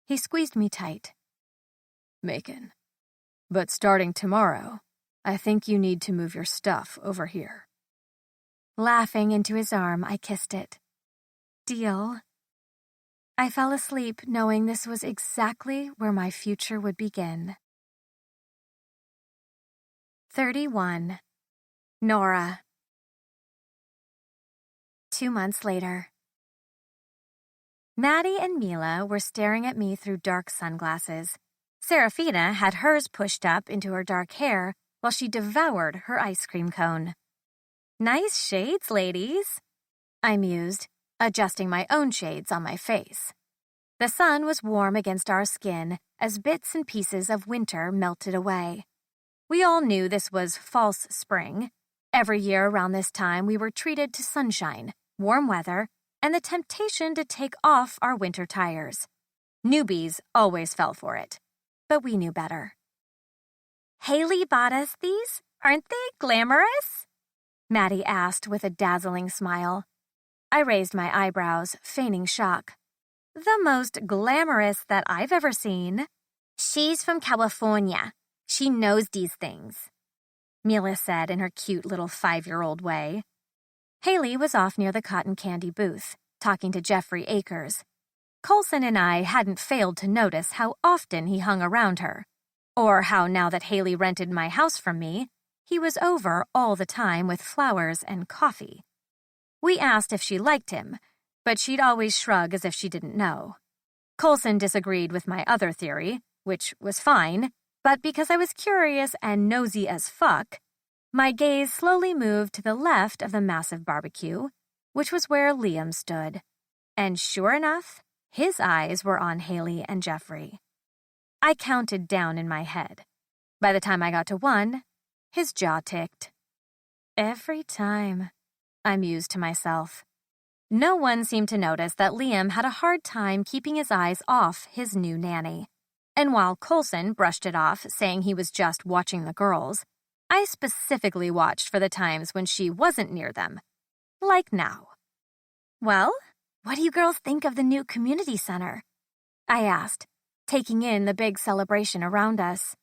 He squeezed me tight.
"Macon. But starting tomorrow, I think you need to move your stuff over here."
Laughing into his arm, I kissed it. "Deal." I fell asleep knowing this was exactly where my future would begin. 31. Nora. 2 months later. Maddie and Mila were staring at me through dark sunglasses. Serafina had hers pushed up into her dark hair while she devoured her ice cream cone. "Nice shades, ladies," I mused, adjusting my own shades on my face. The sun was warm against our skin as bits and pieces of winter melted away. We all knew this was false spring. Every year around this time we were treated to sunshine, warm weather, and the temptation to take off our winter tires. Newbies always fell for it, but we knew better. "Haley bought us these? Aren't they glamorous?" Maddie asked with a dazzling smile. I raised my eyebrows, feigning shock. "The most glamorous that I've ever seen." "She's from California. She knows these things," Mila said in her cute little 5-year-old way. Haley was off near the cotton candy booth, talking to Jeffrey Akers. Coulson and I hadn't failed to notice how often he hung around her, or how now that Haley rented my house from me, he was over all the time with flowers and coffee. We asked if she liked him, but she'd always shrug as if she didn't know. Coulson disagreed with my other theory, which was fine, but because I was curious and nosy as fuck, my gaze slowly moved to the left of the massive barbecue, which was where Liam stood, And sure enough, his eyes were on Haley and Jeffrey. I counted down in my head. By the time I got to 1, his jaw ticked. Every time, I mused to myself. No one seemed to notice that Liam had a hard time keeping his eyes off his new nanny. And while Coulson brushed it off, saying he was just watching the girls, I specifically watched for the times when she wasn't near them. Like now. Well, what do you girls think of the new community center? I asked, taking in the big celebration around us.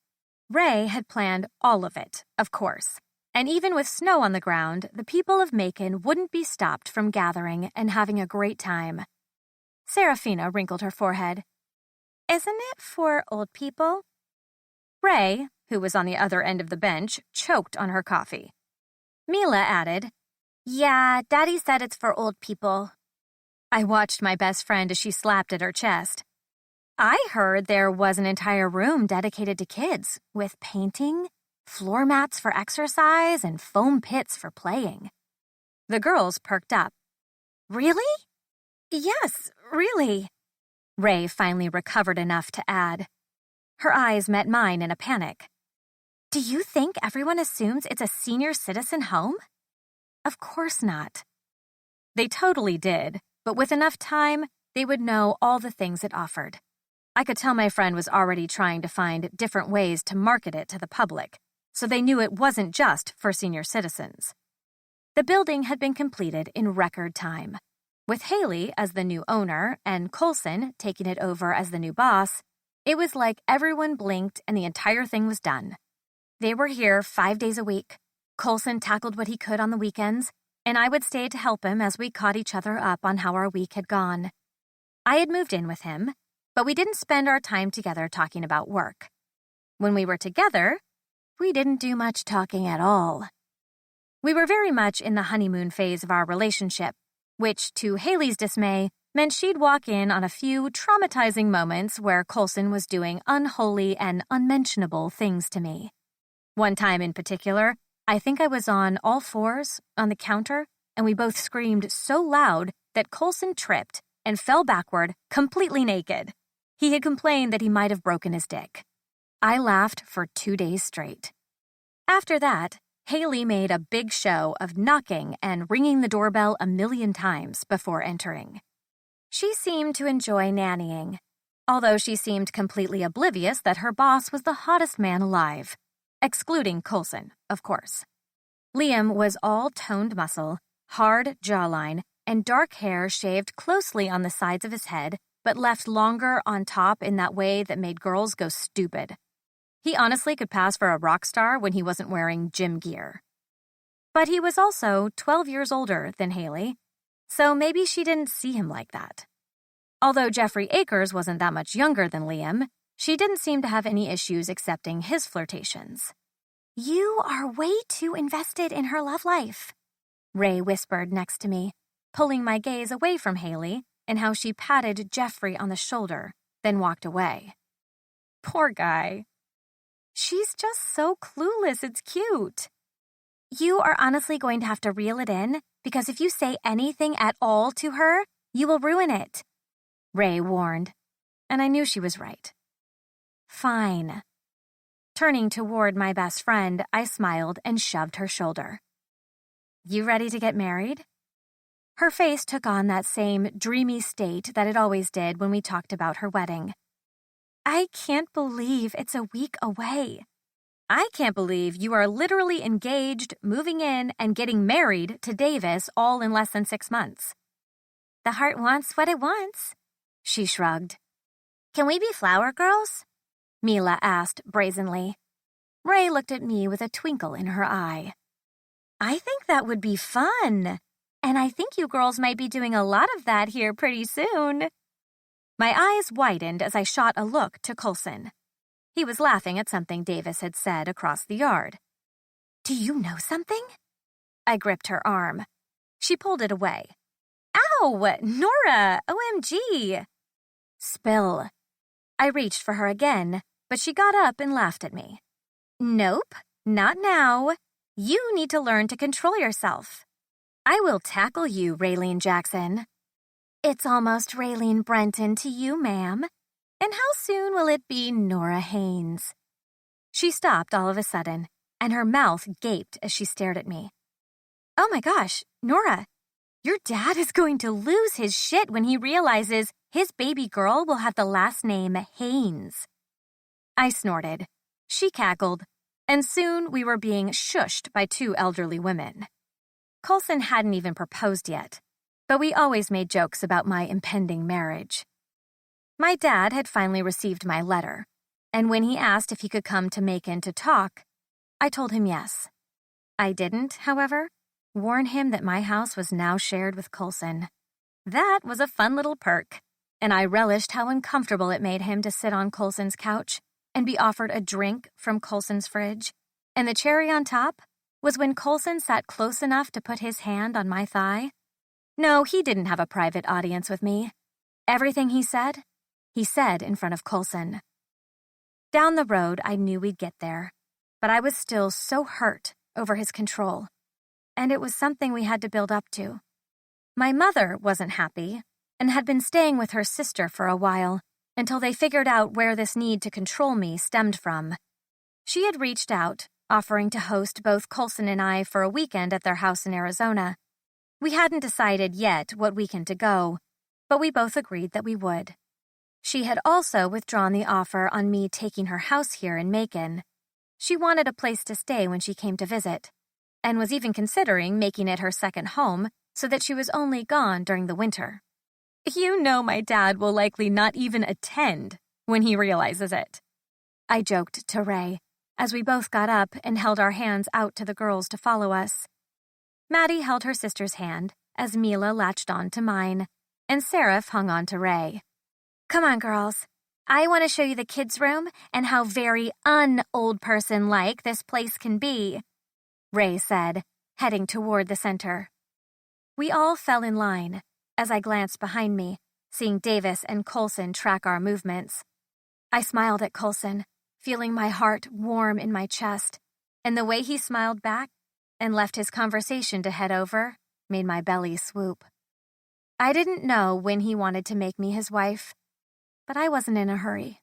Ray had planned all of it, of course. And even with snow on the ground, the people of Macon wouldn't be stopped from gathering and having a great time. Serafina wrinkled her forehead. Isn't it for old people? Ray, who was on the other end of the bench, choked on her coffee. Mila added, Yeah, Daddy said it's for old people. I watched my best friend as she slapped at her chest. I heard there was an entire room dedicated to kids, with painting, floor mats for exercise, and foam pits for playing. The girls perked up. Really? Yes, really. Ray finally recovered enough to add. Her eyes met mine in a panic. Do you think everyone assumes it's a senior citizen home? Of course not. They totally did, but with enough time, they would know all the things it offered. I could tell my friend was already trying to find different ways to market it to the public, so they knew it wasn't just for senior citizens. The building had been completed in record time. With Haley as the new owner and Coulson taking it over as the new boss, it was like everyone blinked and the entire thing was done. They were here 5 days a week. Coulson tackled what he could on the weekends, and I would stay to help him as we caught each other up on how our week had gone. I had moved in with him, but we didn't spend our time together talking about work. When we were together, we didn't do much talking at all. We were very much in the honeymoon phase of our relationship, which, to Haley's dismay, meant she'd walk in on a few traumatizing moments where Coulson was doing unholy and unmentionable things to me. One time in particular, I think I was on all fours on the counter, and we both screamed so loud that Coulson tripped and fell backward, completely naked. He had complained that he might have broken his dick. I laughed for 2 days straight. After that, Haley made a big show of knocking and ringing the doorbell 1,000,000 times before entering. She seemed to enjoy nannying, although she seemed completely oblivious that her boss was the hottest man alive, excluding Coulson, of course. Liam was all toned muscle, hard jawline, and dark hair shaved closely on the sides of his head, but left longer on top in that way that made girls go stupid. He honestly could pass for a rock star when he wasn't wearing gym gear. But he was also 12 years older than Haley, so maybe she didn't see him like that. Although Jeffrey Akers wasn't that much younger than Liam, she didn't seem to have any issues accepting his flirtations. You are way too invested in her love life, Ray whispered next to me, pulling my gaze away from Haley and how she patted Jeffrey on the shoulder, then walked away. Poor guy. She's just so clueless, it's cute. You are honestly going to have to reel it in, because if you say anything at all to her, you will ruin it, Ray warned, and I knew she was right. Fine. Turning toward my best friend, I smiled and shoved her shoulder. You ready to get married? Her face took on that same dreamy state that it always did when we talked about her wedding. I can't believe it's a week away. I can't believe you are literally engaged, moving in, and getting married to Davis all in less than 6 months. The heart wants what it wants, she shrugged. Can we be flower girls? Mila asked brazenly. Ray looked at me with a twinkle in her eye. I think that would be fun, and I think you girls might be doing a lot of that here pretty soon. My eyes widened as I shot a look to Coulson. He was laughing at something Davis had said across the yard. Do you know something? I gripped her arm. She pulled it away. Ow! Nora! OMG! Spill. I reached for her again, but she got up and laughed at me. Nope, not now. You need to learn to control yourself. I will tackle you, Raylene Jackson.
It's almost Raylene Brenton to you, ma'am. And how soon will it be Nora Haynes? She stopped all of a sudden, and her mouth gaped as she stared at me. Oh my gosh, Nora, your dad is going to lose his shit when he realizes his baby girl will have the last name Haynes. I snorted. She cackled, and soon we were being shushed by two elderly women. Coulson hadn't even proposed yet, but we always made jokes about my impending marriage. My dad had finally received my letter, and when he asked if he could come to Macon to talk, I told him yes. I didn't, however, warn him that my house was now shared with Coulson. That was a fun little perk, and I relished how uncomfortable it made him to sit on Coulson's couch and be offered a drink from Coulson's fridge. And the cherry on top was when Coulson sat close enough to put his hand on my thigh. No, he didn't have a private audience with me. Everything he said in front of Coulson. Down the road, I knew we'd get there, but I was still so hurt over his control, and it was something we had to build up to. My mother wasn't happy and had been staying with her sister for a while until they figured out where this need to control me stemmed from. She had reached out, offering to host both Coulson and I for a weekend at their house in Arizona. We hadn't decided yet what weekend to go, but we both agreed that we would. She had also withdrawn the offer on me taking her house here in Macon. She wanted a place to stay when she came to visit, and was even considering making it her second home so that she was only gone during the winter. You know my dad will likely not even attend when he realizes it. I joked to Ray as we both got up and held our hands out to the girls to follow us. Maddie held her sister's hand as Mila latched on to mine, and Seraph hung on to Ray. Come on, girls. I want to show you the kids' room and how very un-old person-like this place can be, Ray said, heading toward the center. We all fell in line as I glanced behind me, seeing Davis and Coulson track our movements. I smiled at Coulson, feeling my heart warm in my chest, and the way he smiled back and left his conversation to head over made my belly swoop. I didn't know when he wanted to make me his wife, but I wasn't in a hurry.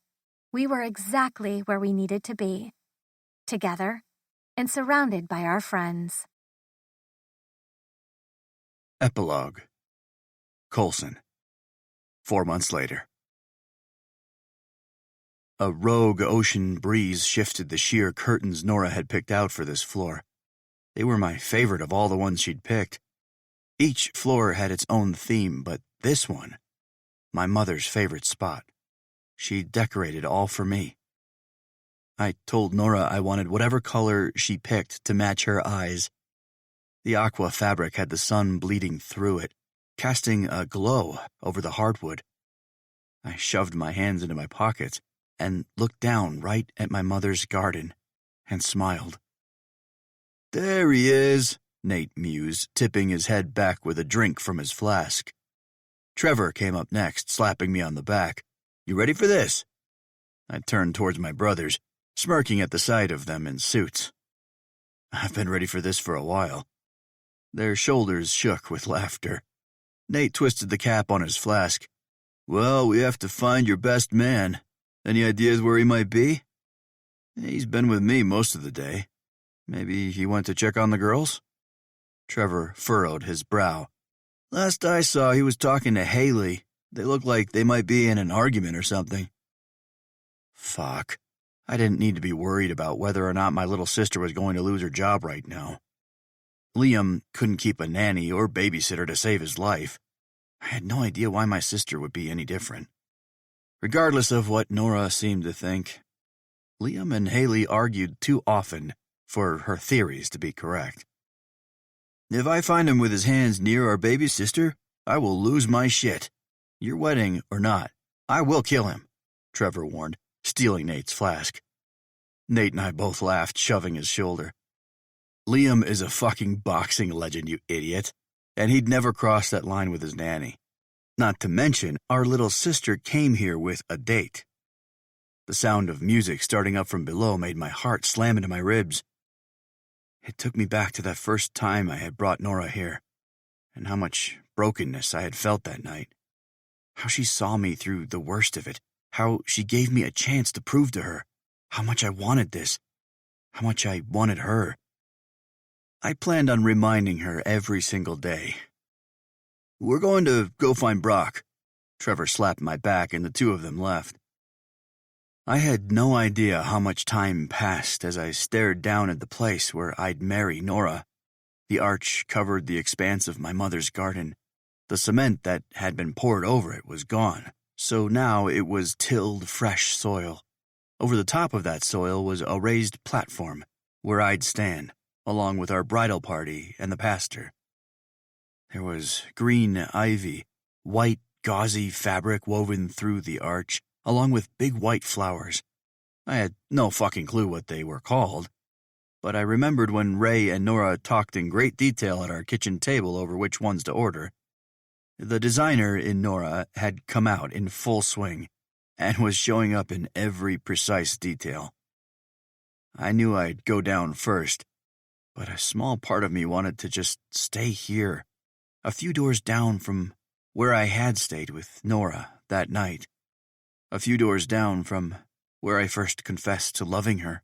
We were exactly where we needed to be, together and surrounded by our friends.
Epilogue. Coulson. 4 months later. A rogue ocean breeze shifted the sheer curtains Nora had picked out for this floor. They were my favorite of all the ones she'd picked. Each floor had its own theme, but this one, my mother's favorite spot. She decorated all for me. I told Nora I wanted whatever color she picked to match her eyes. The aqua fabric had the sun bleeding through it, casting a glow over the hardwood. I shoved my hands into my pockets and looked down right at my mother's garden and smiled. There he is, Nate mused, tipping his head back with a drink from his flask. Trevor came up next, slapping me on the back. You ready for this? I turned towards my brothers, smirking at the sight of them in suits. I've been ready for this for a while. Their shoulders shook with laughter. Nate twisted the cap on his flask. Well, we have to find your best man. Any ideas where he might be? He's been with me most of the day. Maybe he went to check on the girls? Trevor furrowed his brow. Last I saw, he was talking to Haley. They look like they might be in an argument or something. Fuck. I didn't need to be worried about whether or not my little sister was going to lose her job right now. Liam couldn't keep a nanny or babysitter to save his life. I had no idea why my sister would be any different. Regardless of what Nora seemed to think, Liam and Haley argued too often for her theories to be correct. If I find him with his hands near our baby sister, I will lose my shit. Your wedding or not, I will kill him, Trevor warned, stealing Nate's flask. Nate and I both laughed, shoving his shoulder. Liam is a fucking boxing legend, you idiot, and he'd never cross that line with his nanny. Not to mention, our little sister came here with a date. The sound of music starting up from below made my heart slam into my ribs. It took me back to that first time I had brought Nora here, and how much brokenness I had felt that night. How she saw me through the worst of it. How she gave me a chance to prove to her how much I wanted this. How much I wanted her. I planned on reminding her every single day. "We're going to go find Brock." Trevor slapped my back and the two of them left. I had no idea how much time passed as I stared down at the place where I'd marry Nora. The arch covered the expanse of my mother's garden. The cement that had been poured over it was gone, so now it was tilled fresh soil. Over the top of that soil was a raised platform where I'd stand, along with our bridal party and the pastor. There was green ivy, white gauzy fabric woven through the arch, along with big white flowers. I had no fucking clue what they were called, but I remembered when Ray and Nora talked in great detail at our kitchen table over which ones to order. The designer in Nora had come out in full swing and was showing up in every precise detail. I knew I'd go down first, but a small part of me wanted to just stay here, a few doors down from where I had stayed with Nora that night, a few doors down from where I first confessed to loving her,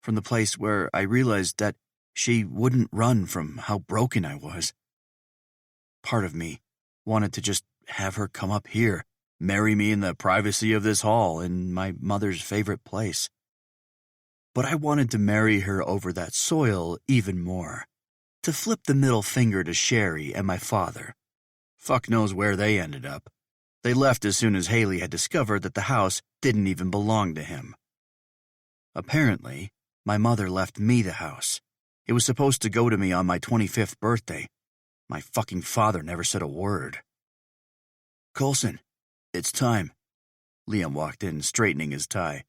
from the place where I realized that she wouldn't run from how broken I was. Part of me wanted to just have her come up here, marry me in the privacy of this hall in my mother's favorite place. But I wanted to marry her over that soil even more, to flip the middle finger to Sherry and my father. Fuck knows where they ended up. They left as soon as Haley had discovered that the house didn't even belong to him. Apparently, my mother left me the house. It was supposed to go to me on my 25th birthday. My fucking father never said a word. "Coulson, it's time." Liam walked in, straightening his tie.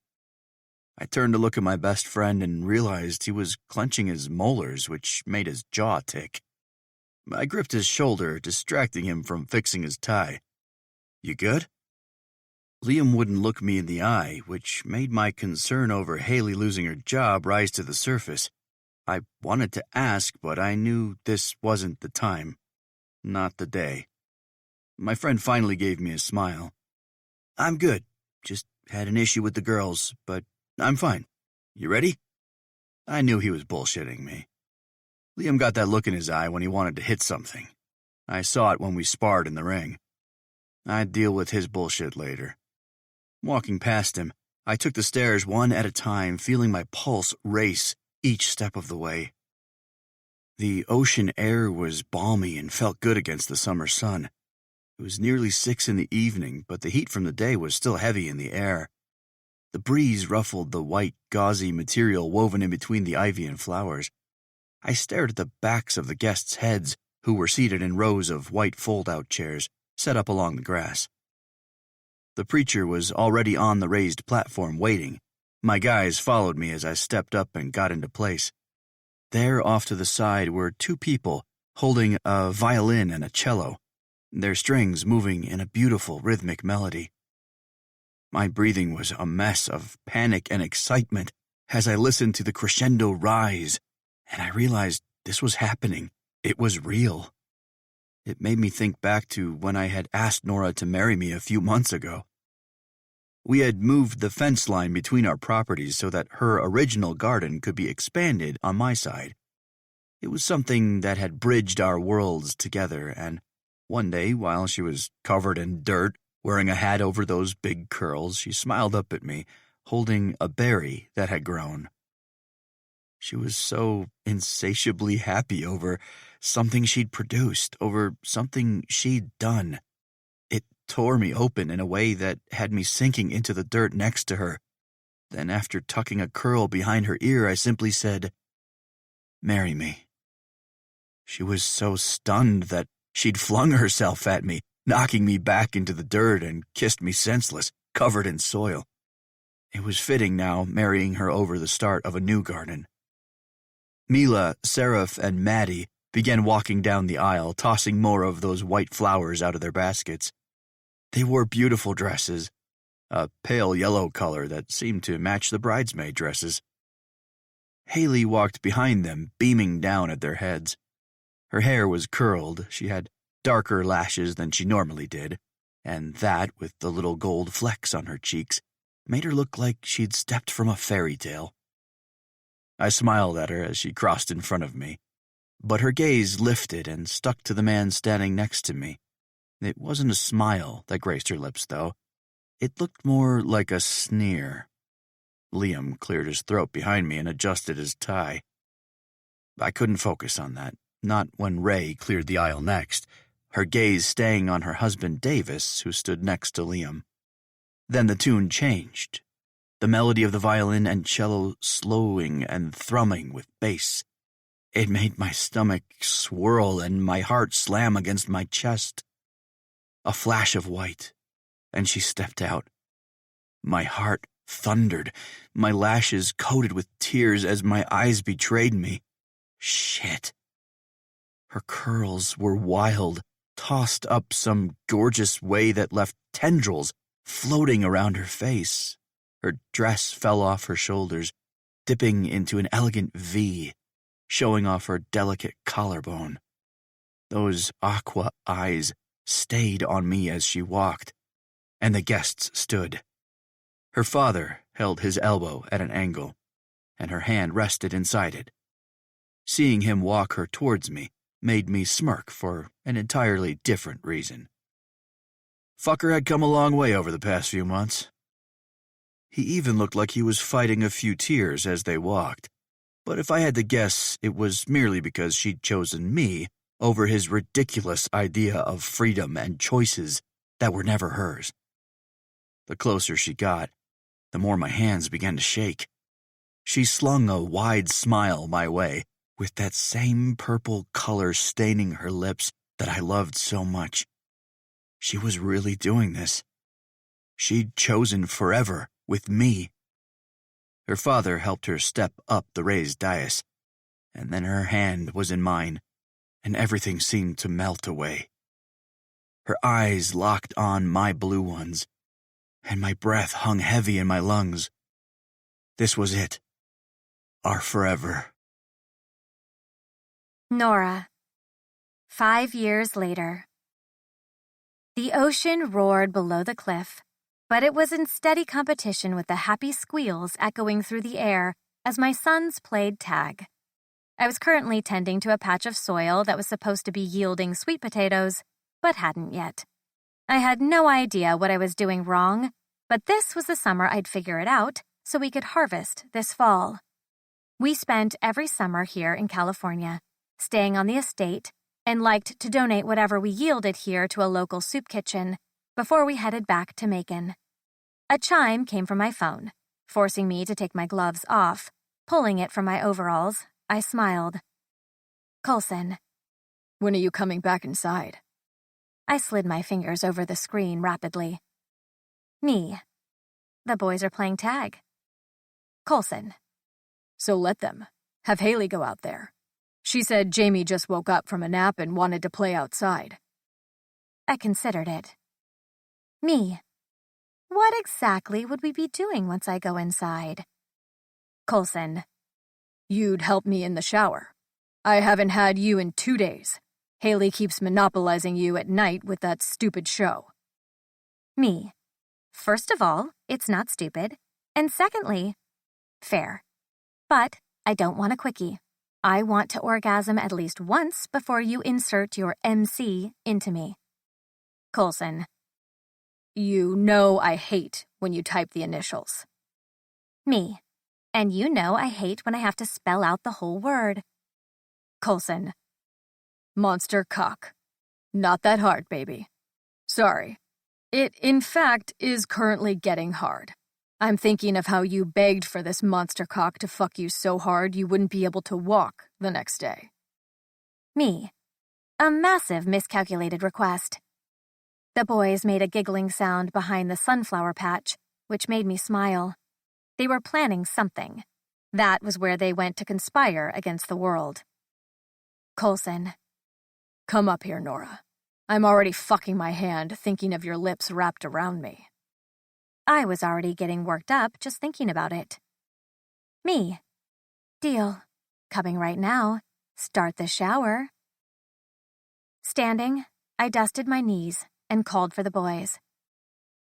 I turned to look at my best friend and realized he was clenching his molars, which made his jaw tick. I gripped his shoulder, distracting him from fixing his tie. "You good?" Liam wouldn't look me in the eye, which made my concern over Haley losing her job rise to the surface. I wanted to ask, but I knew this wasn't the time. Not the day. My friend finally gave me a smile. "I'm good. Just had an issue with the girls, but I'm fine. You ready?" I knew he was bullshitting me. Liam got that look in his eye when he wanted to hit something. I saw it when we sparred in the ring. I'd deal with his bullshit later. Walking past him, I took the stairs one at a time, feeling my pulse race each step of the way. The ocean air was balmy and felt good against the summer sun. It was nearly 6 in the evening, but the heat from the day was still heavy in the air. The breeze ruffled the white, gauzy material woven in between the ivy and flowers. I stared at the backs of the guests' heads, who were seated in rows of white fold-out chairs set up along the grass. The preacher was already on the raised platform waiting. My guys followed me as I stepped up and got into place. There, off to the side, were 2 people holding a violin and a cello, their strings moving in a beautiful rhythmic melody. My breathing was a mess of panic and excitement as I listened to the crescendo rise, and I realized this was happening. It was real. It made me think back to when I had asked Nora to marry me a few months ago. We had moved the fence line between our properties so that her original garden could be expanded on my side. It was something that had bridged our worlds together, and one day, while she was covered in dirt, wearing a hat over those big curls, she smiled up at me, holding a berry that had grown. She was so insatiably happy over something she'd produced, over something she'd done. It tore me open in a way that had me sinking into the dirt next to her. Then, after tucking a curl behind her ear, I simply said, "Marry me." She was so stunned that she'd flung herself at me, knocking me back into the dirt, and kissed me senseless, covered in soil. It was fitting now, marrying her over the start of a new garden. Mila, Seraph, and Maddie began walking down the aisle, tossing more of those white flowers out of their baskets. They wore beautiful dresses, a pale yellow color that seemed to match the bridesmaid dresses. Haley walked behind them, beaming down at their heads. Her hair was curled, she had darker lashes than she normally did, and that, with the little gold flecks on her cheeks, made her look like she'd stepped from a fairy tale. I smiled at her as she crossed in front of me, but her gaze lifted and stuck to the man standing next to me. It wasn't a smile that graced her lips, though. It looked more like a sneer. Liam cleared his throat behind me and adjusted his tie. I couldn't focus on that, not when Ray cleared the aisle next, her gaze staying on her husband Davis, who stood next to Liam. Then the tune changed, the melody of the violin and cello slowing and thrumming with bass. It made my stomach swirl and my heart slam against my chest. A flash of white, and she stepped out. My heart thundered, my lashes coated with tears as my eyes betrayed me. Shit. Her curls were wild, tossed up some gorgeous way that left tendrils floating around her face. Her dress fell off her shoulders, dipping into an elegant V, showing off her delicate collarbone. Those aqua eyes stayed on me as she walked, and the guests stood. Her father held his elbow at an angle, and her hand rested inside it. Seeing him walk her towards me made me smirk for an entirely different reason. Fucker had come a long way over the past few months. He even looked like he was fighting a few tears as they walked, but if I had to guess, it was merely because she'd chosen me over his ridiculous idea of freedom and choices that were never hers. The closer she got, the more my hands began to shake. She slung a wide smile my way, with that same purple color staining her lips that I loved so much. She was really doing this. She'd chosen forever with me. Her father helped her step up the raised dais, and then her hand was in mine, and everything seemed to melt away. Her eyes locked on my blue ones, and my breath hung heavy in my lungs. This was it. Our forever.
Nora. 5 years later. The ocean roared below the cliff, but it was in steady competition with the happy squeals echoing through the air as my sons played tag. I was currently tending to a patch of soil that was supposed to be yielding sweet potatoes, but hadn't yet. I had no idea what I was doing wrong, but this was the summer I'd figure it out so we could harvest this fall. We spent every summer here in California, staying on the estate, and liked to donate whatever we yielded here to a local soup kitchen before we headed back to Macon. A chime came from my phone, forcing me to take my gloves off. Pulling it from my overalls, I smiled. Coulson.
When are you coming back inside?
I slid my fingers over the screen rapidly. Me. The boys are playing tag. Coulson.
So let them. Have Haley go out there. She said Jamie just woke up from a nap and wanted to play outside.
I considered it. Me. What exactly would we be doing once I go inside? Coulson.
You'd help me in the shower. I haven't had you in 2 days. Haley keeps monopolizing you at night with that stupid show.
Me. First of all, it's not stupid. And secondly, fair. But I don't want a quickie. I want to orgasm at least once before you insert your MC into me. Coulson.
You know I hate when you type the initials.
Me. And you know I hate when I have to spell out the whole word.
Coulson. Monster cock. Not that hard, baby. Sorry. It, in fact, is currently getting hard. I'm thinking of how you begged for this monster cock to fuck you so hard you wouldn't be able to walk the next day.
Me. A massive miscalculated request. The boys made a giggling sound behind the sunflower patch, which made me smile. They were planning something. That was where they went to conspire against the world. Coulson.
Come up here, Nora. I'm already fucking my hand thinking of your lips wrapped around me.
I was already getting worked up just thinking about it. Me. Deal. Coming right now. Start the shower. Standing, I dusted my knees, and called for the boys.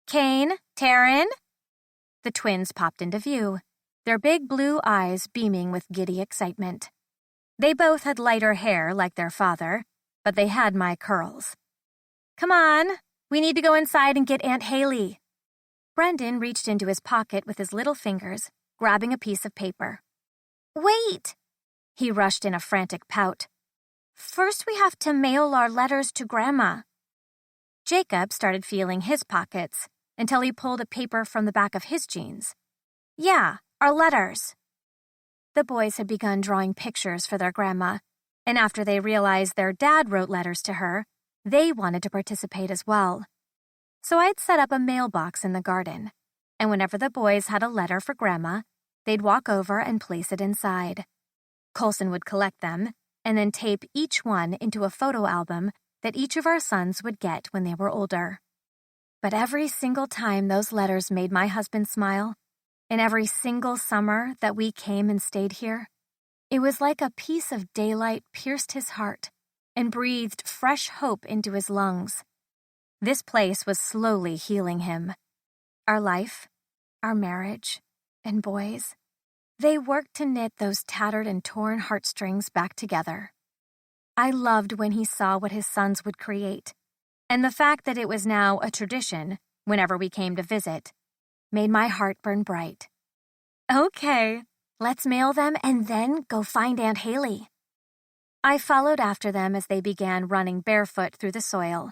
Kane, Taryn. The twins popped into view, their big blue eyes beaming with giddy excitement. They both had lighter hair like their father, but they had my curls. Come on, we need to go inside and get Aunt Haley. Brendan reached into his pocket with his little fingers, grabbing a piece of paper. Wait! He rushed in a frantic pout. First we have to mail our letters to Grandma. Jacob started feeling his pockets until he pulled a paper from the back of his jeans. Yeah, our letters. The boys had begun drawing pictures for their grandma, and after they realized their dad wrote letters to her, they wanted to participate as well. So I'd set up a mailbox in the garden, and whenever the boys had a letter for Grandma, they'd walk over and place it inside. Colson would collect them, and then tape each one into a photo album that each of our sons would get when they were older. But every single time those letters made my husband smile, and every single summer that we came and stayed here, it was like a piece of daylight pierced his heart and breathed fresh hope into his lungs. This place was slowly healing him. Our life, our marriage, and boys, they worked to knit those tattered and torn heartstrings back together. I loved when he saw what his sons would create, and the fact that it was now a tradition whenever we came to visit made my heart burn bright. Okay, let's mail them and then go find Aunt Haley. I followed after them as they began running barefoot through the soil.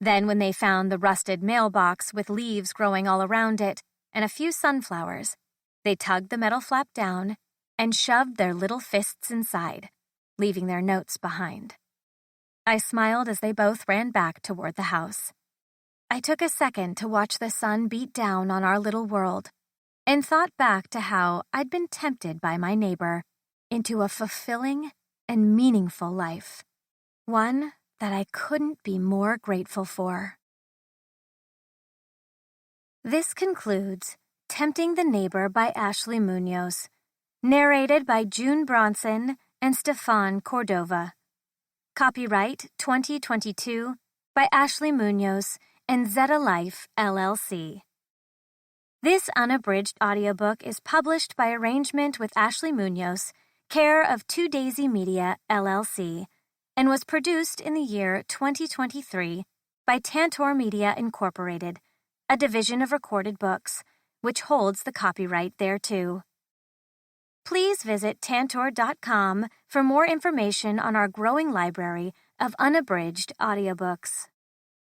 Then when they found the rusted mailbox with leaves growing all around it and a few sunflowers, they tugged the metal flap down and shoved their little fists inside, leaving their notes behind. I smiled as they both ran back toward the house. I took a second to watch the sun beat down on our little world and thought back to how I'd been tempted by my neighbor into a fulfilling and meaningful life, one that I couldn't be more grateful for. This concludes Tempting the Neighbor by Ashley Munoz, narrated by June Bronson and Stefan Cordova. Copyright 2022 by Ashley Munoz and Zeta Life, LLC. This unabridged audiobook is published by arrangement with Ashley Munoz, care of Two Daisy Media, LLC, and was produced in the year 2023 by Tantor Media Incorporated, a division of Recorded Books, which holds the copyright thereto. Please visit tantor.com for more information on our growing library of unabridged audiobooks.